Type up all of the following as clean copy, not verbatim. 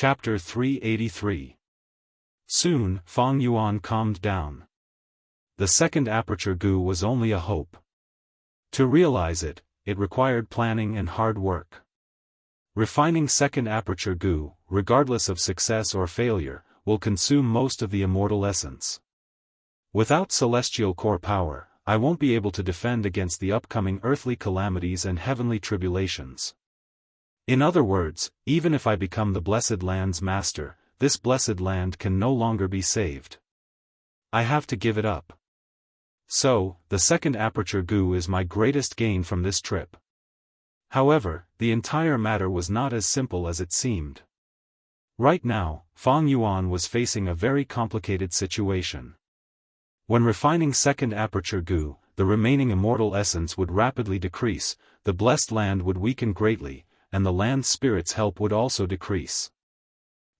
Chapter 383. Soon, Fang Yuan calmed down. The second aperture goo was only a hope. To realize it, it required planning and hard work. Refining second aperture goo, regardless of success or failure, will consume most of the immortal essence. Without celestial core power, I won't be able to defend against the upcoming earthly calamities and heavenly tribulations. In other words, even if I become the blessed land's master, this blessed land can no longer be saved. I have to give it up. So, the second aperture goo is my greatest gain from this trip. However, the entire matter was not as simple as it seemed. Right now, Fang Yuan was facing a very complicated situation. When refining second aperture goo, the remaining immortal essence would rapidly decrease, the blessed land would weaken greatly, and the land spirit's help would also decrease.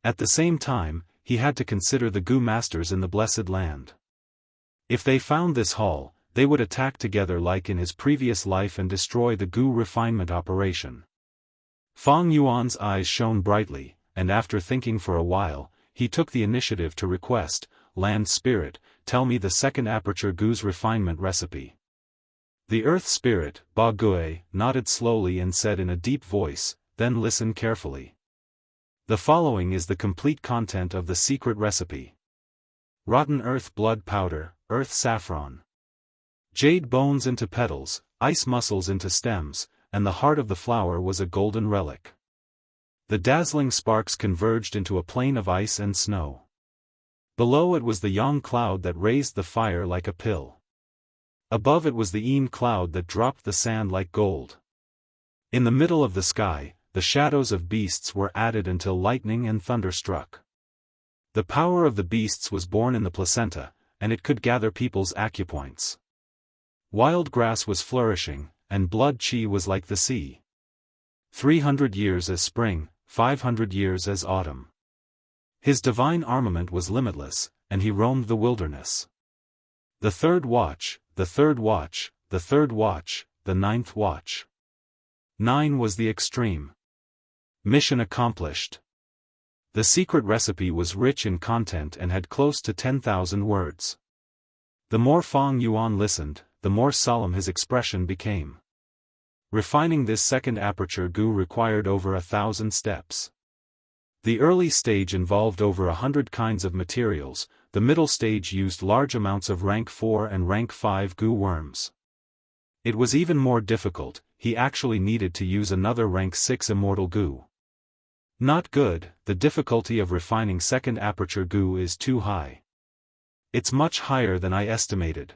At the same time, he had to consider the goo masters in the blessed land. If they found this hall, they would attack together like in his previous life and destroy the goo refinement operation. Fang Yuan's eyes shone brightly, and after thinking for a while, he took the initiative to request, "Land Spirit, tell me the second aperture goo's refinement recipe." The Earth Spirit, Ba Gui, nodded slowly and said in a deep voice, "Then listen carefully. The following is the complete content of the secret recipe. Rotten earth blood powder, earth saffron. Jade bones into petals, ice muscles into stems, and the heart of the flower was a golden relic. The dazzling sparks converged into a plain of ice and snow. Below it was the yang cloud that raised the fire like a pill. Above it was the yin cloud that dropped the sand like gold. In the middle of the sky, the shadows of beasts were added until lightning and thunder struck. The power of the beasts was born in the placenta, and it could gather people's acupoints. Wild grass was flourishing, and blood qi was like the sea. 300 years as spring, 500 years as autumn. His divine armament was limitless, and he roamed the wilderness. The third watch, the third watch, the third watch, the ninth watch. 9 was the extreme. Mission accomplished. The secret recipe was rich in content and had close to 10,000 words. The more Fang Yuan listened, the more solemn his expression became. Refining this second aperture goo required over 1,000 steps. The early stage involved over 100 kinds of materials, the middle stage used large amounts of rank 4 and rank 5 goo worms. It was even more difficult, he actually needed to use another rank 6 immortal goo. Not good, the difficulty of refining second aperture goo is too high. It's much higher than I estimated.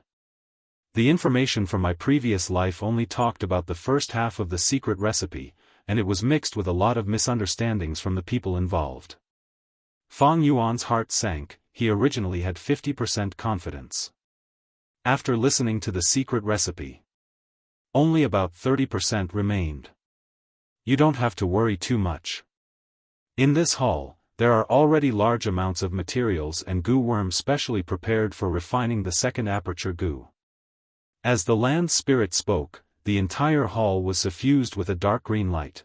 The information from my previous life only talked about the first half of the secret recipe, and it was mixed with a lot of misunderstandings from the people involved. Fang Yuan's heart sank, he originally had 50% confidence. After listening to the secret recipe, only about 30% remained. You don't have to worry too much. In this hall, there are already large amounts of materials and goo worms specially prepared for refining the second aperture goo. As the land spirit spoke, the entire hall was suffused with a dark green light.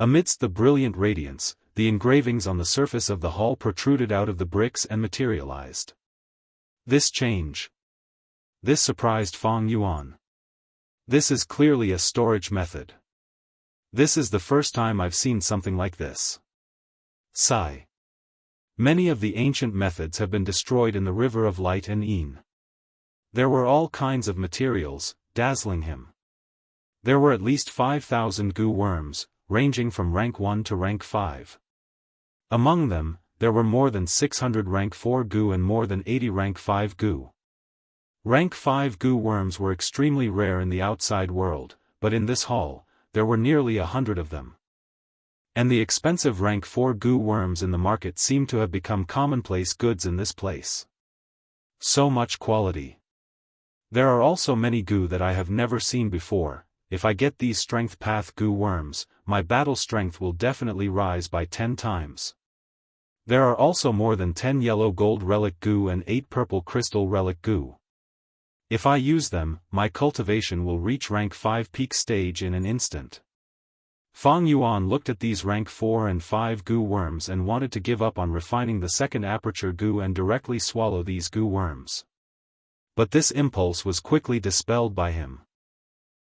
Amidst the brilliant radiance, the engravings on the surface of the hall protruded out of the bricks and materialized. This change. This surprised Fang Yuan. This is clearly a storage method. This is the first time I've seen something like this. Sigh. Many of the ancient methods have been destroyed in the river of light and yin. There were all kinds of materials, dazzling him. There were at least 5,000 goo worms, ranging from rank 1 to rank 5. Among them, there were more than 600 rank 4 goo and more than 80 rank 5 goo. Rank 5 goo worms were extremely rare in the outside world, but in this hall, there were nearly 100 of them. And the expensive rank 4 goo worms in the market seemed to have become commonplace goods in this place. So much quality. There are also many goo that I have never seen before. If I get these strength path goo worms, my battle strength will definitely rise by 10 times. There are also more than 10 yellow gold relic goo and 8 purple crystal relic goo. If I use them, my cultivation will reach rank 5 peak stage in an instant. Fang Yuan looked at these rank 4 and 5 goo worms and wanted to give up on refining the second aperture goo and directly swallow these goo worms. But this impulse was quickly dispelled by him.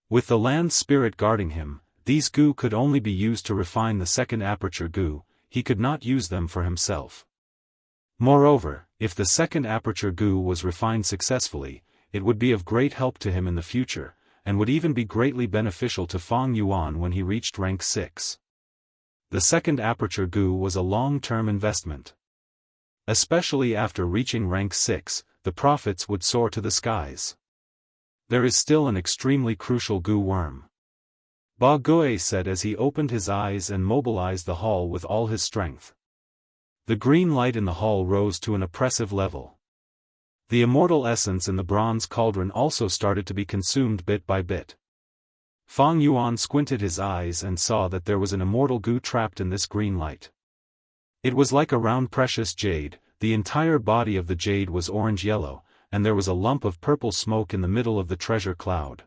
With the land spirit guarding him, these goo could only be used to refine the second aperture goo, he could not use them for himself. Moreover, if the second aperture goo was refined successfully, it would be of great help to him in the future, and would even be greatly beneficial to Fang Yuan when he reached rank 6. The second aperture goo was a long-term investment. Especially after reaching rank 6, the profits would soar to the skies. There is still an extremely crucial goo worm. Ba Gui said as he opened his eyes and mobilized the hall with all his strength. The green light in the hall rose to an oppressive level. The immortal essence in the bronze cauldron also started to be consumed bit by bit. Fang Yuan squinted his eyes and saw that there was an immortal goo trapped in this green light. It was like a round precious jade, the entire body of the jade was orange-yellow, and there was a lump of purple smoke in the middle of the treasure cloud.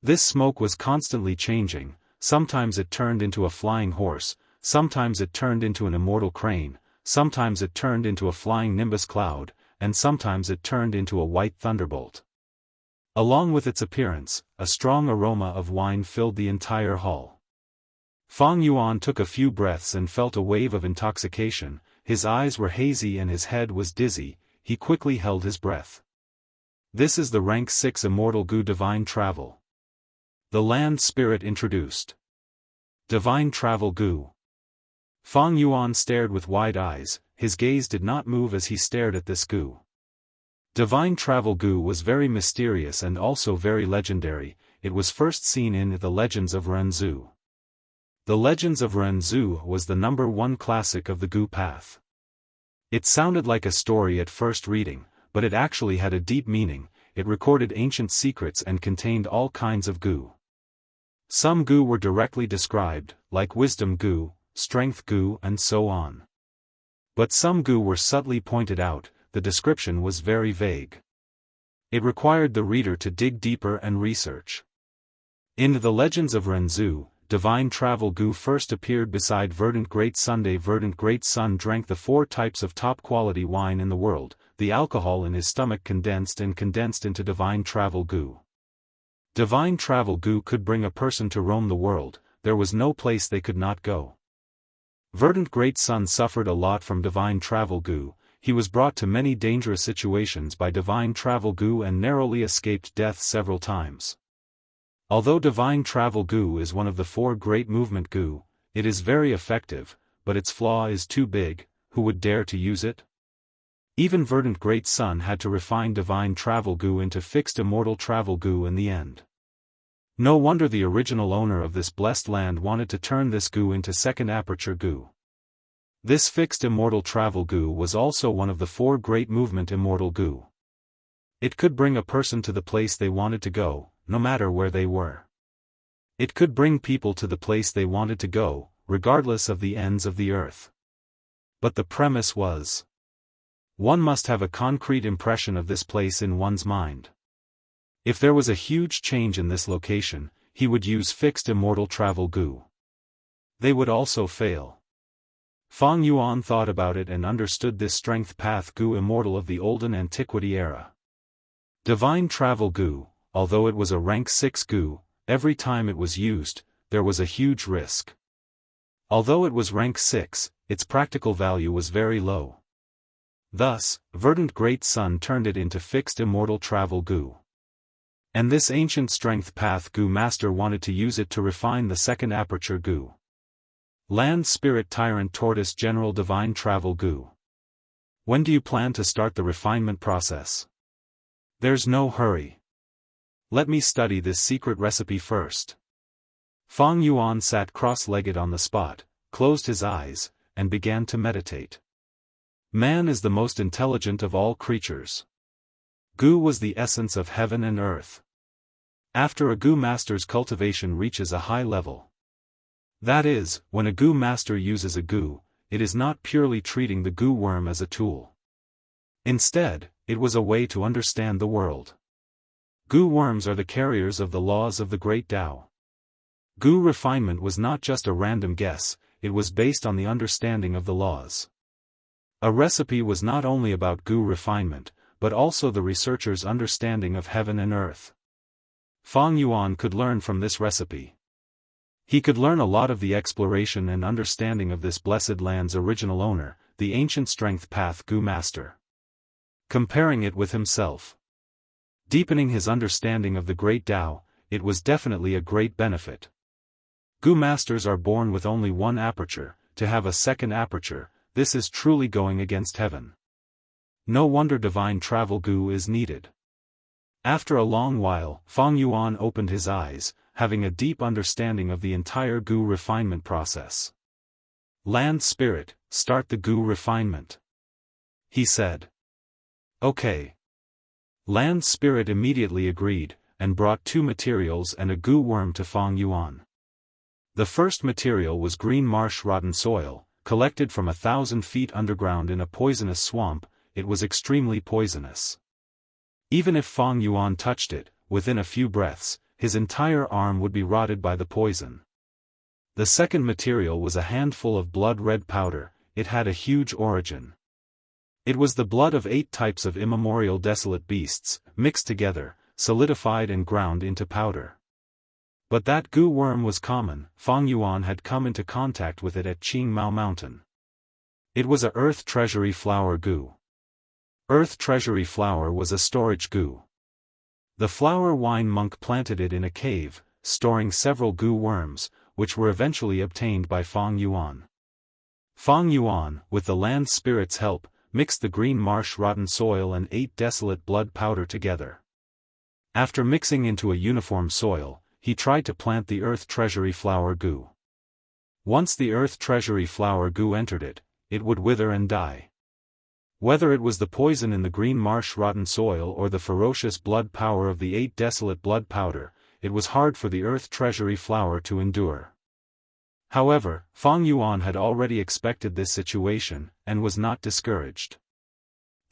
This smoke was constantly changing, sometimes it turned into a flying horse, sometimes it turned into an immortal crane, sometimes it turned into a flying nimbus cloud, and sometimes it turned into a white thunderbolt. Along with its appearance, a strong aroma of wine filled the entire hall. Fang Yuan took a few breaths and felt a wave of intoxication, his eyes were hazy and his head was dizzy, he quickly held his breath. This is the rank 6 immortal goo divine travel. The land spirit introduced. Divine travel goo. Fang Yuan stared with wide eyes, his gaze did not move as he stared at this goo. Divine travel goo was very mysterious and also very legendary, it was first seen in the Legends of Renzu. The Legends of Renzu was the #1 classic of the goo path. It sounded like a story at first reading, but it actually had a deep meaning, it recorded ancient secrets and contained all kinds of goo. Some goo were directly described, like wisdom goo, strength goo and so on. But some goo were subtly pointed out, the description was very vague. It required the reader to dig deeper and research. In the Legends of Renzu, divine travel goo first appeared beside Verdant Great Sunday. Verdant Great Sun drank the 4 types of top-quality wine in the world, the alcohol in his stomach condensed into divine travel goo. Divine travel goo could bring a person to roam the world, there was no place they could not go. Verdant Great Sun suffered a lot from divine travel goo, he was brought to many dangerous situations by divine travel goo and narrowly escaped death several times. Although divine travel goo is one of the 4 great movement goo, it is very effective, but its flaw is too big, who would dare to use it? Even Verdant Great Sun had to refine divine travel goo into fixed immortal travel goo in the end. No wonder the original owner of this blessed land wanted to turn this goo into second aperture goo. This fixed immortal travel goo was also one of the 4 great movement immortal goo. It could bring a person to the place they wanted to go, no matter where they were. It could bring people to the place they wanted to go, regardless of the ends of the earth. But the premise was, one must have a concrete impression of this place in one's mind. If there was a huge change in this location, he would use fixed immortal travel goo. They would also fail. Fang Yuan thought about it and understood this strength path goo immortal of the olden antiquity era. Divine travel goo, although it was a rank 6 goo, every time it was used, there was a huge risk. Although it was rank 6, its practical value was very low. Thus, Verdant Great Sun turned it into fixed immortal travel goo. And this ancient strength path goo master wanted to use it to refine the second aperture goo. Land Spirit Tyrant Tortoise General Divine Travel goo. When do you plan to start the refinement process? There's no hurry. Let me study this secret recipe first. Fang Yuan sat cross-legged on the spot, closed his eyes, and began to meditate. Man is the most intelligent of all creatures. Goo was the essence of heaven and earth. After a goo master's cultivation reaches a high level. That is, when a goo master uses a goo, it is not purely treating the goo worm as a tool. Instead, it was a way to understand the world. Goo worms are the carriers of the laws of the great Tao. Gu refinement was not just a random guess, it was based on the understanding of the laws. A recipe was not only about Gu refinement, but also the researcher's understanding of heaven and earth. Fang Yuan could learn from this recipe. He could learn a lot of the exploration and understanding of this blessed land's original owner, the ancient strength path Gu master. Comparing it with himself, deepening his understanding of the great Tao, it was definitely a great benefit. Gu masters are born with only one aperture, to have a second aperture, this is truly going against heaven. No wonder divine travel Gu is needed. After a long while, Fang Yuan opened his eyes, having a deep understanding of the entire Gu refinement process. Land spirit, start the Gu refinement, he said. Okay. Land spirit immediately agreed, and brought 2 materials and a Gu worm to Fang Yuan. The first material was green marsh rotten soil, collected from 1,000 feet underground in a poisonous swamp. It was extremely poisonous. Even if Fang Yuan touched it, within a few breaths, his entire arm would be rotted by the poison. The second material was a handful of blood-red powder. It had a huge origin. It was the blood of 8 types of immemorial desolate beasts, mixed together, solidified and ground into powder. But that Gu worm was common. Fang Yuan had come into contact with it at Qingmao Mountain. It was a earth treasury flower Gu. Earth treasury flower was a storage Gu. The flower wine monk planted it in a cave, storing several Gu worms, which were eventually obtained by Fang Yuan. Fang Yuan, with the land spirit's help, mixed the green marsh rotten soil and 8 desolate blood powder together. After mixing into a uniform soil, he tried to plant the earth treasury flower Gu. Once the earth treasury flower Gu entered it, it would wither and die. Whether it was the poison in the green marsh rotten soil or the ferocious blood power of the 8 desolate blood powder, it was hard for the earth treasury flower to endure. However, Fang Yuan had already expected this situation, and was not discouraged.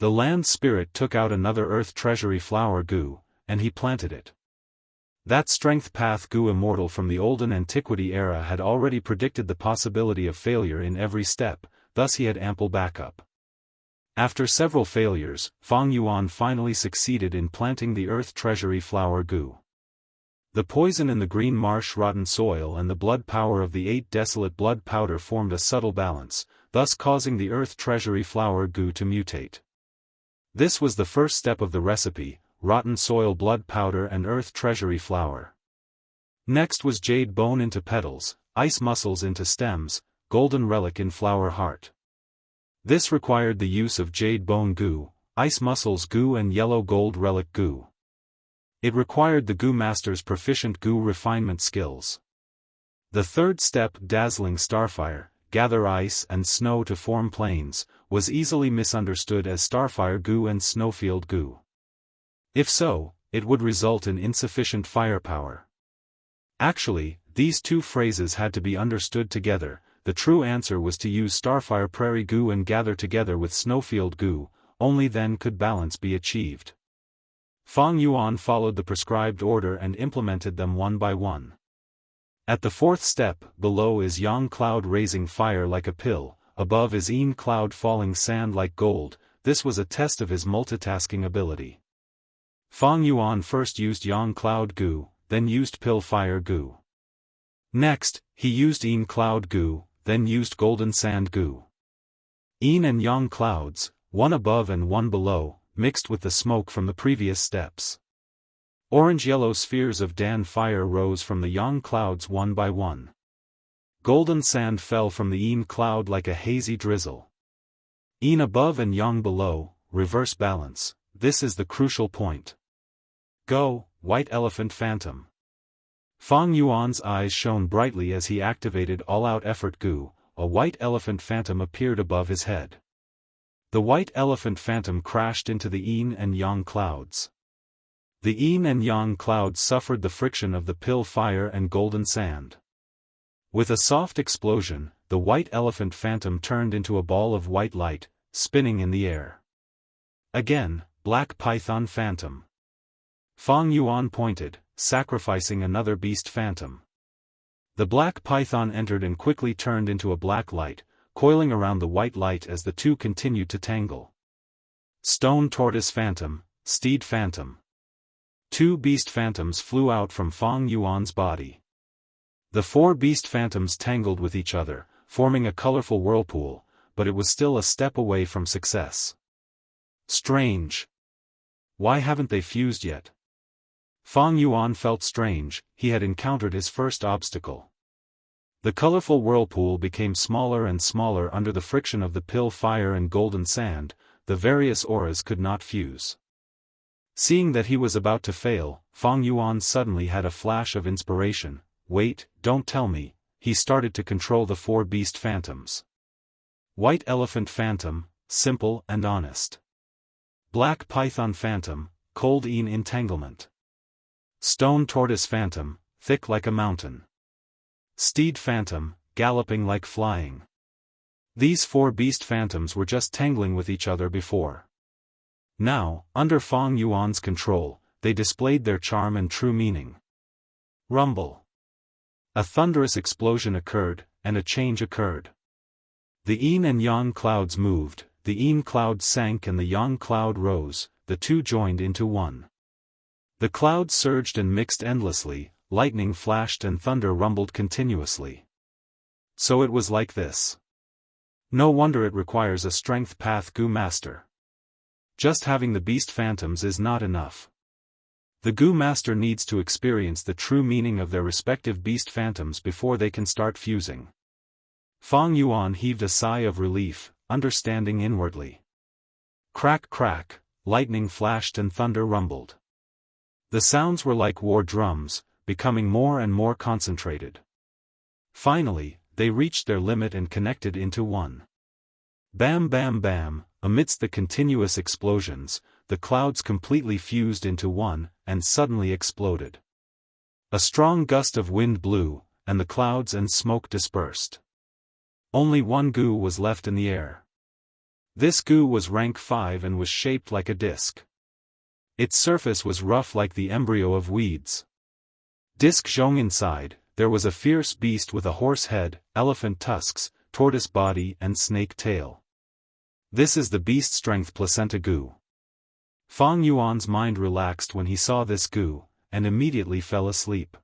The land spirit took out another earth treasury flower Gu, and he planted it. That strength path Gu Immortal from the olden antiquity era had already predicted the possibility of failure in every step, thus he had ample backup. After several failures, Fang Yuan finally succeeded in planting the earth treasury flower Gu. The poison in the green marsh rotten soil and the blood power of the 8 desolate blood powder formed a subtle balance, thus causing the earth treasury flower Gu to mutate. This was the first step of the recipe: rotten soil blood powder and earth treasury flower. Next was jade bone into petals, ice muscles into stems, golden relic in flower heart. This required the use of jade bone Gu, ice muscles Gu and yellow gold relic Gu. It required the Gu master's proficient Gu refinement skills. The third step, dazzling starfire, gather ice and snow to form plains, was easily misunderstood as starfire Gu and snowfield Gu. If so, it would result in insufficient firepower. Actually, these 2 phrases had to be understood together. The true answer was to use starfire prairie Gu and gather together with snowfield Gu, only then could balance be achieved. Fang Yuan followed the prescribed order and implemented them one by one. At the 4th step, below is Yang cloud raising fire like a pill, above is Yin cloud falling sand like gold. This was a test of his multitasking ability. Fang Yuan first used Yang cloud Gu, then used pill fire Gu. Next, he used Yin cloud Gu, then used golden sand Gu. Yin and Yang clouds, one above and one below, mixed with the smoke from the previous steps. Orange-yellow spheres of Dan fire rose from the Yang clouds one by one. Golden sand fell from the Yin cloud like a hazy drizzle. Yin above and Yang below, reverse balance, this is the crucial point. Go, white elephant phantom. Fang Yuan's eyes shone brightly as he activated all-out effort Gu. A white elephant phantom appeared above his head. The white elephant phantom crashed into the Yin and Yang clouds. The Yin and Yang clouds suffered the friction of the pill fire and golden sand. With a soft explosion, the white elephant phantom turned into a ball of white light, spinning in the air. Again, black python phantom. Fang Yuan pointed, sacrificing another beast phantom. The black python entered and quickly turned into a black light, coiling around the white light as the two continued to tangle. Stone tortoise phantom, steed phantom. Two beast phantoms flew out from Fang Yuan's body. The four beast phantoms tangled with each other, forming a colorful whirlpool, but it was still a step away from success. Strange. Why haven't they fused yet? Fang Yuan felt strange. He had encountered his first obstacle. The colorful whirlpool became smaller and smaller under the friction of the pill fire and golden sand. The various auras could not fuse. Seeing that he was about to fail, Fang Yuan suddenly had a flash of inspiration. Wait, don't tell me. He started to control the four beast phantoms. White elephant phantom, simple and honest. Black python phantom, cold in entanglement. Stone tortoise phantom, thick like a mountain. Steed phantom, galloping like flying. These four beast phantoms were just tangling with each other before. Now, under Fang Yuan's control, they displayed their charm and true meaning. Rumble. A thunderous explosion occurred, and a change occurred. The yin and yang clouds moved, the yin cloud sank and the yang cloud rose, the two joined into one. The clouds surged and mixed endlessly, lightning flashed and thunder rumbled continuously. So it was like this. No wonder it requires a strength path Gu master. Just having the beast phantoms is not enough. The Gu master needs to experience the true meaning of their respective beast phantoms before they can start fusing. Fang Yuan heaved a sigh of relief, understanding inwardly. Crack crack, lightning flashed and thunder rumbled. The sounds were like war drums, becoming more and more concentrated. Finally, they reached their limit and connected into one. Bam bam bam, amidst the continuous explosions, the clouds completely fused into one, and suddenly exploded. A strong gust of wind blew, and the clouds and smoke dispersed. Only one Gu was left in the air. This Gu was rank 5 and was shaped like a disc. Its surface was rough like the embryo of weeds. Disc Zhong inside, there was a fierce beast with a horse head, elephant tusks, tortoise body and snake tail. This is the beast strength placenta Gu. Fang Yuan's mind relaxed when he saw this Gu, and immediately fell asleep.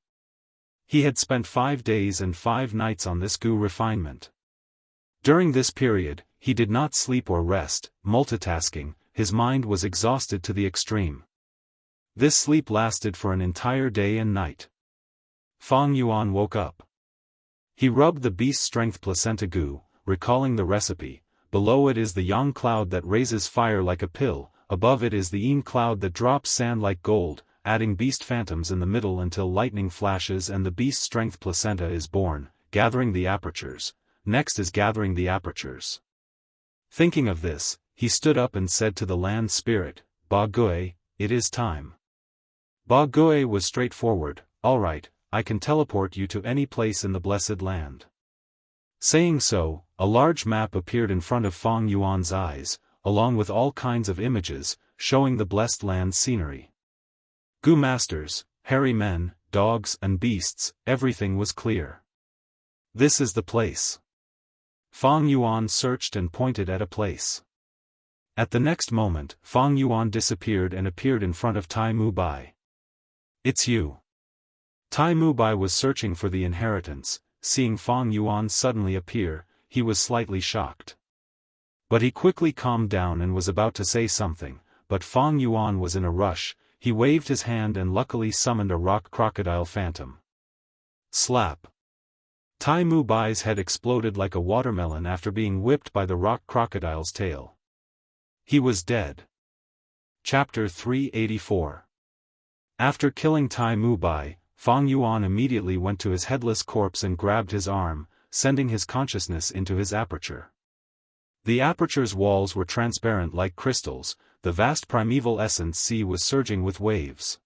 He had spent 5 days and 5 nights on this Gu refinement. During this period, he did not sleep or rest, multitasking, his mind was exhausted to the extreme. This sleep lasted for an entire day and night. Fang Yuan woke up. He rubbed the beast strength placenta Gu, recalling the recipe. Below it is the yang cloud that raises fire like a pill, above it is the yin cloud that drops sand like gold, adding beast phantoms in the middle until lightning flashes and the beast strength placenta is born, gathering the apertures. Next is gathering the apertures. Thinking of this, he stood up and said to the land spirit, Ba Gui, it is time. Ba Gui was straightforward, all right, I can teleport you to any place in the blessed land. Saying so, a large map appeared in front of Fang Yuan's eyes, along with all kinds of images, showing the blessed land scenery. Gu masters, hairy men, dogs and beasts, everything was clear. This is the place. Fang Yuan searched and pointed at a place. At the next moment, Fang Yuan disappeared and appeared in front of Tai Mu Bai. It's you. Tai Mu Bai was searching for the inheritance. Seeing Fang Yuan suddenly appear, he was slightly shocked. But he quickly calmed down and was about to say something, but Fang Yuan was in a rush. He waved his hand and luckily summoned a rock crocodile phantom. Slap. Tai Mu Bai's head exploded like a watermelon after being whipped by the rock crocodile's tail. He was dead. Chapter 384. After killing Tai Mu Bai, Fang Yuan immediately went to his headless corpse and grabbed his arm, sending his consciousness into his aperture. The aperture's walls were transparent like crystals, the vast primeval essence sea was surging with waves.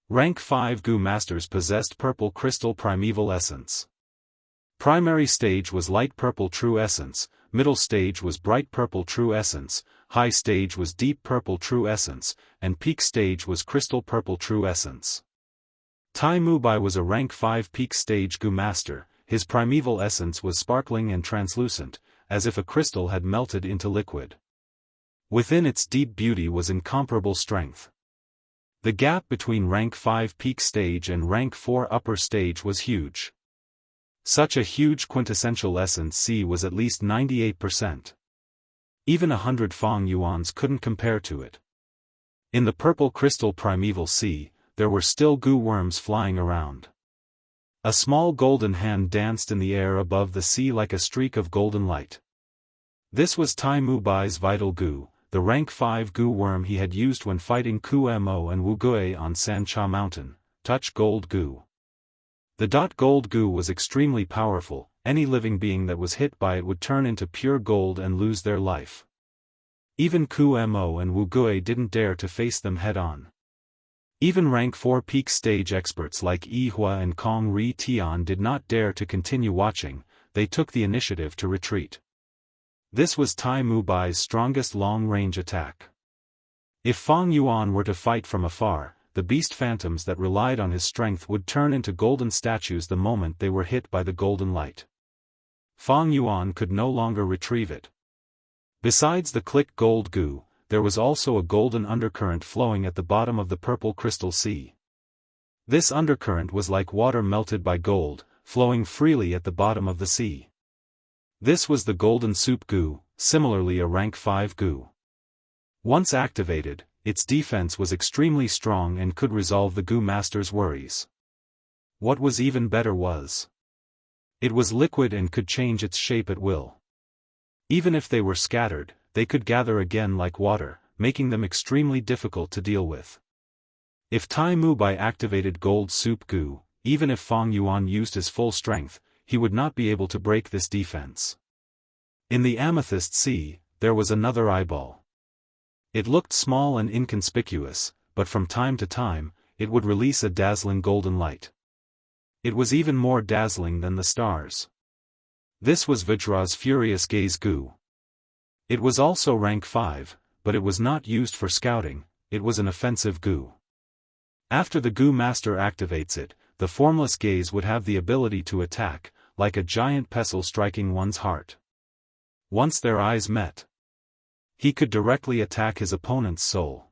Rank 5 Gu masters possessed purple crystal primeval essence. Primary stage was light purple true essence, middle stage was bright purple true essence, high stage was deep purple true essence, and peak stage was crystal purple true essence. Tai Mubai was a rank 5 peak stage Gu master. His primeval essence was sparkling and translucent, as if a crystal had melted into liquid. Within its deep beauty was incomparable strength. The gap between rank 5 peak stage and rank 4 upper stage was huge. Such a huge quintessential essence C was at least 98%. Even 100 Fong Yuans couldn't compare to it. In the purple crystal primeval sea, there were still Gu worms flying around. A small golden hand danced in the air above the sea like a streak of golden light. This was Tai Mubai's vital Gu, the rank 5 Gu worm he had used when fighting Ku Mo and Wu Gui on San Cha Mountain, Touch Gold Gu. The Gold Gu was extremely powerful. Any living being that was hit by it would turn into pure gold and lose their life. Even Ku Mo and Wu Gui didn't dare to face them head-on. Even rank 4 peak stage experts like Yi Hua and Kong Ri Tian did not dare to continue watching. They took the initiative to retreat. This was Tai Mubai's strongest long-range attack. If Fong Yuan were to fight from afar, the beast phantoms that relied on his strength would turn into golden statues the moment they were hit by the golden light. Fong Yuan could no longer retrieve it. Besides the click gold Gu, there was also a golden undercurrent flowing at the bottom of the purple crystal sea. This undercurrent was like water melted by gold, flowing freely at the bottom of the sea. This was the golden soup Gu, similarly a rank 5 Gu. Once activated, its defense was extremely strong and could resolve the Gu master's worries. What was even better was, it was liquid and could change its shape at will. Even if they were scattered, they could gather again like water, making them extremely difficult to deal with. If Tai Mubai activated Gold Soup Gu, even if Fong Yuan used his full strength, he would not be able to break this defense. In the Amethyst Sea, there was another eyeball. It looked small and inconspicuous, but from time to time, it would release a dazzling golden light. It was even more dazzling than the stars. This was Vajra's Furious Gaze Gu. It was also rank 5, but it was not used for scouting. It was an offensive Gu. After the Gu master activates it, the formless gaze would have the ability to attack, like a giant pestle striking one's heart. Once their eyes met, he could directly attack his opponent's soul.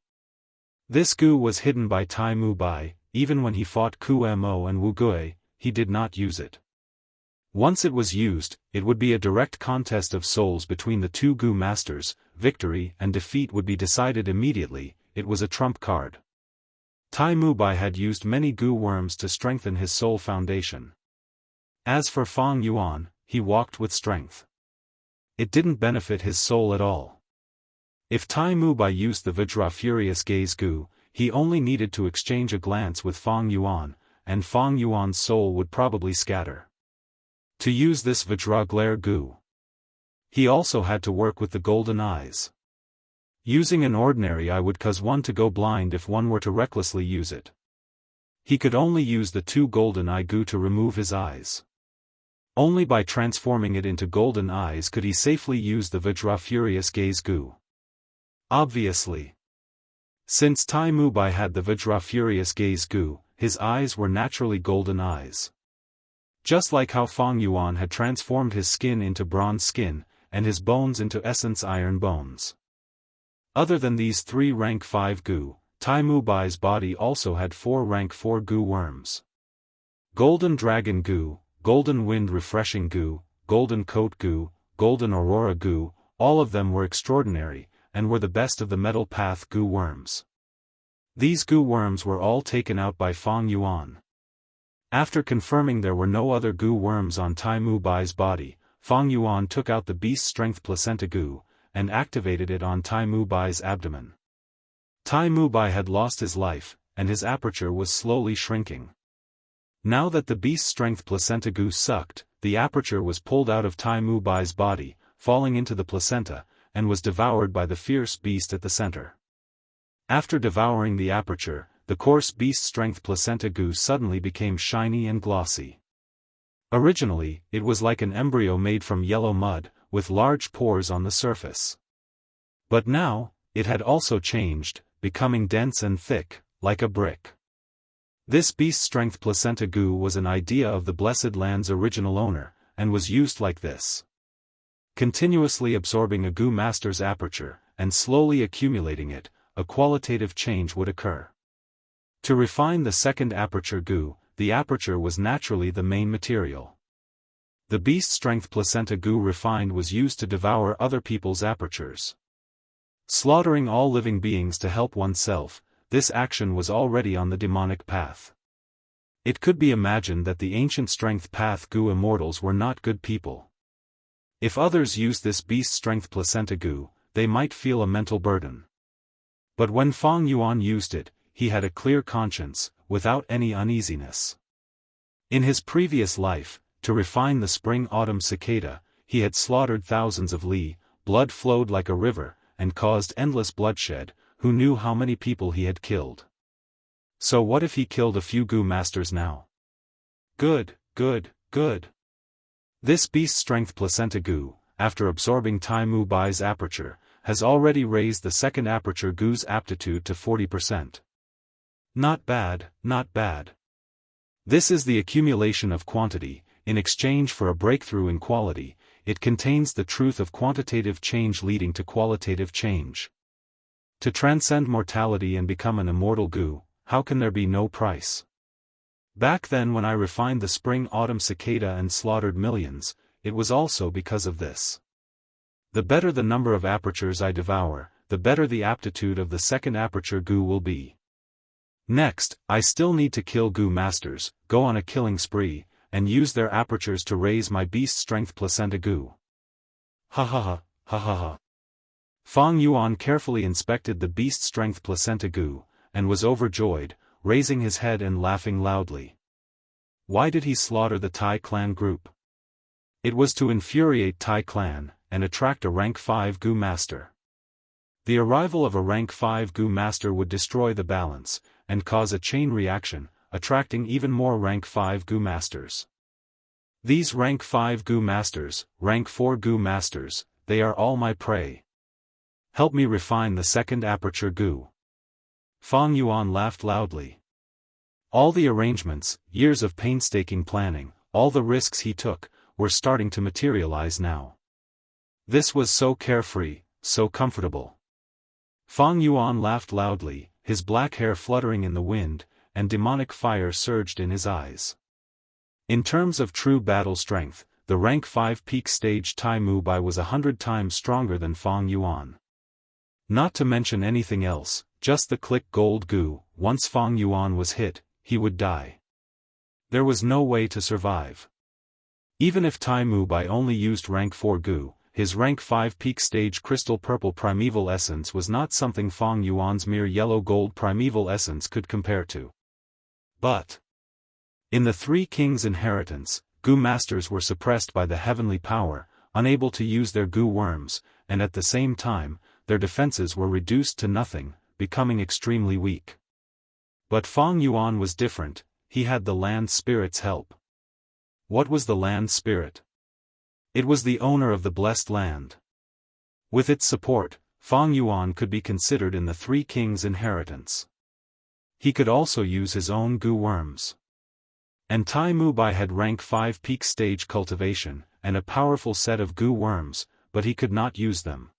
This Gu was hidden by Tai Mubai. Even when he fought Ku Mo and Wu Gui, he did not use it. Once it was used, it would be a direct contest of souls between the two Gu masters. Victory and defeat would be decided immediately. It was a trump card. Tai Mubai had used many Gu worms to strengthen his soul foundation. As for Fong Yuan, he walked with strength. It didn't benefit his soul at all. If Tai Mubai used the Vajra Furious Gaze Gu, he only needed to exchange a glance with Fong Yuan, and Fong Yuan's soul would probably scatter. To use this Vajra Glare Gu, he also had to work with the golden eyes. Using an ordinary eye would cause one to go blind if one were to recklessly use it. He could only use the two golden eye Gu to remove his eyes. Only by transforming it into golden eyes could he safely use the Vajra Furious Gaze Gu. Obviously, since Tai Mubai had the Vajra Furious Gaze Gu, his eyes were naturally golden eyes. Just like how Fong Yuan had transformed his skin into bronze skin, and his bones into essence iron bones. Other than these 3 rank 5 Gu, Tai Mubai's body also had 4 rank 4 Gu worms. Golden Dragon Gu, Golden Wind Refreshing Gu, Golden Coat Gu, Golden Aurora Gu, all of them were extraordinary, and were the best of the Metal Path Gu worms. These Gu worms were all taken out by Fong Yuan. After confirming there were no other Gu worms on Tai Mubai's body, Fong Yuan took out the Beast Strength Placenta Gu, and activated it on Tai Mubai's abdomen. Tai Mubai had lost his life, and his aperture was slowly shrinking. Now that the Beast Strength Placenta Gu sucked, the aperture was pulled out of Tai Mubai's body, falling into the placenta, and was devoured by the fierce beast at the center. After devouring the aperture, the coarse Beast Strength Placenta Gu suddenly became shiny and glossy. Originally, it was like an embryo made from yellow mud, with large pores on the surface. But now, it had also changed, becoming dense and thick, like a brick. This beast strength placenta goo was an idea of the Blessed Land's original owner, and was used like this. Continuously absorbing a goo master's aperture, and slowly accumulating it, a qualitative change would occur. To refine the second aperture goo, the aperture was naturally the main material. The beast strength placenta goo refined was used to devour other people's apertures. Slaughtering all living beings to help oneself, this action was already on the demonic path. It could be imagined that the ancient strength path goo immortals were not good people. If others used this beast strength placenta goo, they might feel a mental burden. But when Fang Yuan used it, he had a clear conscience, without any uneasiness. In his previous life, to refine the spring-autumn cicada, he had slaughtered thousands of li, blood flowed like a river, and caused endless bloodshed. Who knew how many people he had killed? So what if he killed a few goo masters now? Good, good, good. This beast strength placenta goo, after absorbing Tai Mu Bai's aperture, has already raised the second aperture goo's aptitude to 40%. Not bad, not bad. This is the accumulation of quantity. In exchange for a breakthrough in quality, it contains the truth of quantitative change leading to qualitative change. To transcend mortality and become an immortal goo, how can there be no price? Back then when I refined the spring-autumn cicada and slaughtered millions, it was also because of this. The better the number of apertures I devour, the better the aptitude of the second aperture goo will be. Next, I still need to kill goo masters, go on a killing spree, and use their apertures to raise my beast strength placenta goo. Ha ha ha, ha ha ha. Fang Yuan carefully inspected the beast strength placenta goo, and was overjoyed, raising his head and laughing loudly. Why did he slaughter the Tai clan group? It was to infuriate Tai clan, and attract a rank 5 goo master. The arrival of a rank 5 goo master would destroy the balance, and cause a chain reaction, attracting even more rank 5 goo masters. These rank 5 goo masters, rank 4 goo masters, they are all my prey. Help me refine the second aperture goo. Fang Yuan laughed loudly. All the arrangements, years of painstaking planning, all the risks he took, were starting to materialize now. This was so carefree, so comfortable. Fang Yuan laughed loudly, his black hair fluttering in the wind, and demonic fire surged in his eyes. In terms of true battle strength, the rank 5 peak stage Tai Mu Bai was 100 times stronger than Fang Yuan. Not to mention anything else, just the click gold goo, once Fang Yuan was hit, he would die. There was no way to survive. Even if Tai Mu Bai only used rank 4 goo, his rank 5 peak stage crystal purple primeval essence was not something Fang Yuan's mere yellow gold primeval essence could compare to. But in the Three Kings' inheritance, goo masters were suppressed by the heavenly power, unable to use their goo worms, and at the same time, their defenses were reduced to nothing, becoming extremely weak. But Fang Yuan was different, he had the land spirit's help. What was the land spirit? It was the owner of the blessed land. With its support, Fang Yuan could be considered in the Three Kings' inheritance. He could also use his own goo worms. And Tai Mu Bai had rank 5 peak stage cultivation, and a powerful set of goo worms, but he could not use them.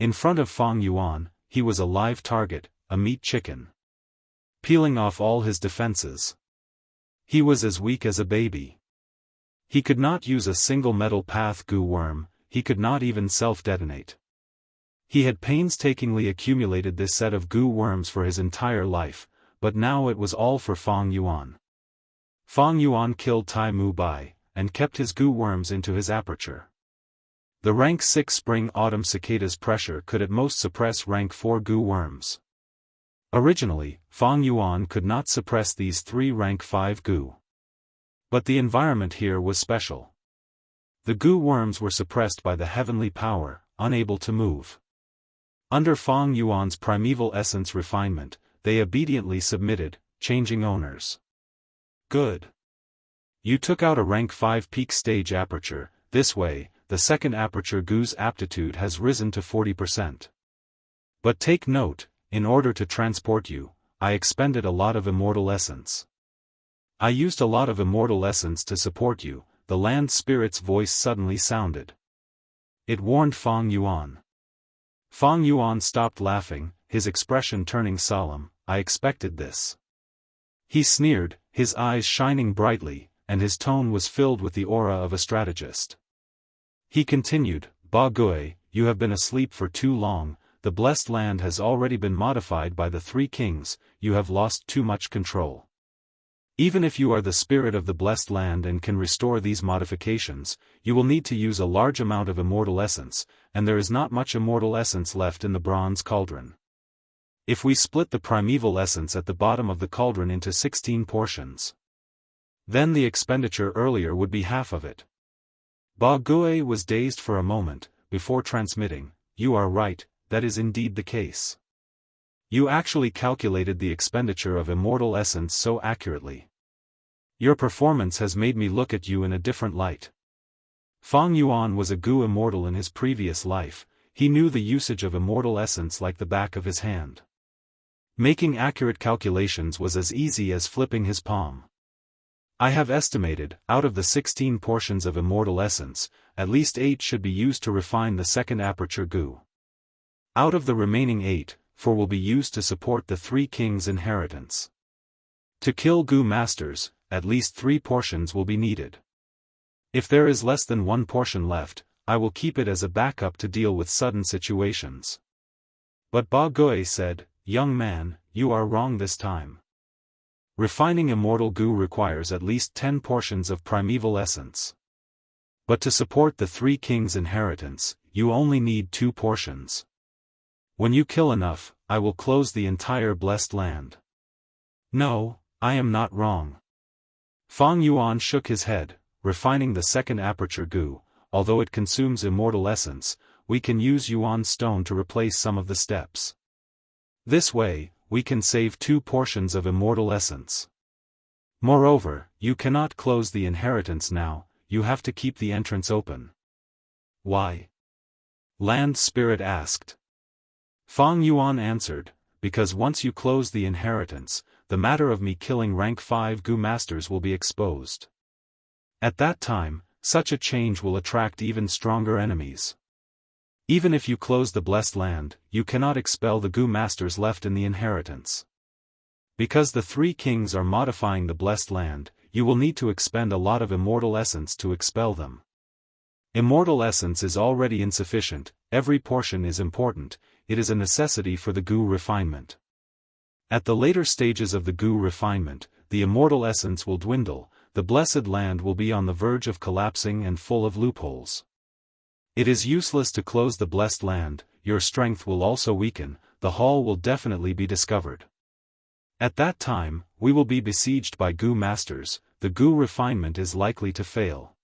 In front of Fang Yuan, he was a live target, a meat chicken. Peeling off all his defenses. He was as weak as a baby. He could not use a single metal path goo worm, he could not even self-detonate. He had painstakingly accumulated this set of goo worms for his entire life, but now it was all for Fang Yuan. Fang Yuan killed Tai Mu Bai, and kept his goo worms into his aperture. The rank 6 spring-autumn cicada's pressure could at most suppress rank 4 goo worms. Originally, Fang Yuan could not suppress these 3 rank 5 goo. But the environment here was special. The goo worms were suppressed by the heavenly power, unable to move. Under Fang Yuan's primeval essence refinement, they obediently submitted, changing owners. Good. You took out a rank 5 peak stage aperture, this way, the second aperture goo's aptitude has risen to 40%. But take note, in order to transport you, I expended a lot of immortal essence. I used a lot of immortal essence to support you, the land spirit's voice suddenly sounded. It warned Fang Yuan. Fang Yuan stopped laughing, his expression turning solemn. I expected this. He sneered, his eyes shining brightly, and his tone was filled with the aura of a strategist. He continued, Ba Gui, you have been asleep for too long, the blessed land has already been modified by the three kings, you have lost too much control. Even if you are the spirit of the blessed land and can restore these modifications, you will need to use a large amount of immortal essence, and there is not much immortal essence left in the bronze cauldron. If we split the primeval essence at the bottom of the cauldron into 16 portions, then the expenditure earlier would be half of it. Ba Gui was dazed for a moment, before transmitting, you are right, that is indeed the case. You actually calculated the expenditure of immortal essence so accurately. Your performance has made me look at you in a different light. Fang Yuan was a Gu immortal in his previous life, he knew the usage of immortal essence like the back of his hand. Making accurate calculations was as easy as flipping his palm. I have estimated, out of the 16 portions of immortal essence, at least 8 should be used to refine the second aperture Gu. Out of the remaining 8, 4 will be used to support the three kings' inheritance. To kill Gu masters, at least 3 portions will be needed. If there is less than 1 portion left, I will keep it as a backup to deal with sudden situations. But Ba Gui said, young man, you are wrong this time. Refining immortal Gu requires at least 10 portions of primeval essence. But to support the three kings' inheritance, you only need 2 portions. When you kill enough, I will close the entire blessed land. No, I am not wrong. Fang Yuan shook his head, refining the second aperture Gu, although it consumes immortal essence, we can use Yuan stone to replace some of the steps. This way, we can save 2 portions of immortal essence. Moreover, you cannot close the inheritance now, you have to keep the entrance open. Why? Land Spirit asked. Fang Yuan answered, because once you close the inheritance, the matter of me killing rank 5 Gu masters will be exposed. At that time, such a change will attract even stronger enemies. Even if you close the blessed land, you cannot expel the Gu masters left in the inheritance. Because the three kings are modifying the blessed land, you will need to expend a lot of immortal essence to expel them. Immortal essence is already insufficient, every portion is important, it is a necessity for the Gu refinement. At the later stages of the Gu refinement, the immortal essence will dwindle, the blessed land will be on the verge of collapsing and full of loopholes. It is useless to close the blessed land, your strength will also weaken, the hall will definitely be discovered. At that time, we will be besieged by Gu masters, the Gu refinement is likely to fail.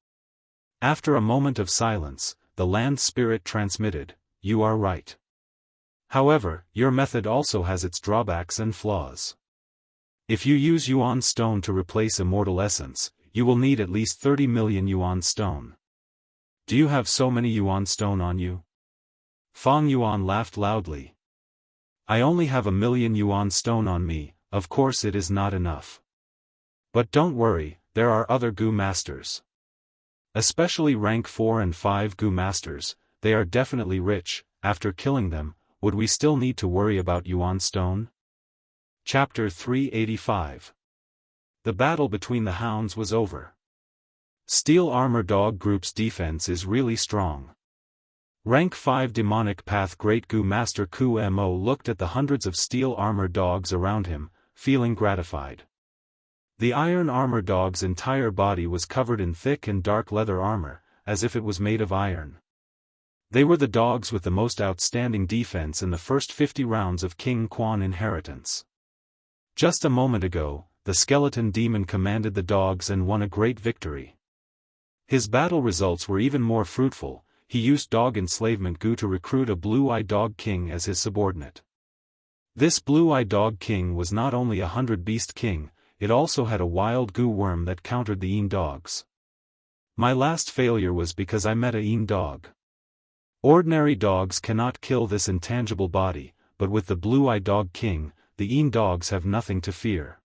After a moment of silence, the land spirit transmitted, you are right. However, your method also has its drawbacks and flaws. If you use Yuan stone to replace immortal essence, you will need at least 30 million Yuan stone. Do you have so many Yuan stone on you? Fang Yuan laughed loudly. I only have 1 million Yuan stone on me, of course it is not enough. But don't worry, there are other Gu masters. Especially rank 4 and 5 Gu masters, they are definitely rich, after killing them, would we still need to worry about Yuan stone? Chapter 385. The battle between the hounds was over. Steel Armor Dog Group's defense is really strong. Rank 5 Demonic Path Great Gu Master Ku Mo looked at the hundreds of steel armor dogs around him, feeling gratified. The Iron Armor Dog's entire body was covered in thick and dark leather armor, as if it was made of iron. They were the dogs with the most outstanding defense in the first 50 rounds of King Quan inheritance. Just a moment ago, the skeleton demon commanded the dogs and won a great victory. His battle results were even more fruitful, he used Dog Enslavement Gu to recruit a Blue-Eye Dog King as his subordinate. This Blue-Eye Dog King was not only a 100-beast king, it also had a wild Gu worm that countered the Een dogs. My last failure was because I met a Een dog. Ordinary dogs cannot kill this intangible body, but with the Blue-Eye Dog King, the Yin dogs have nothing to fear.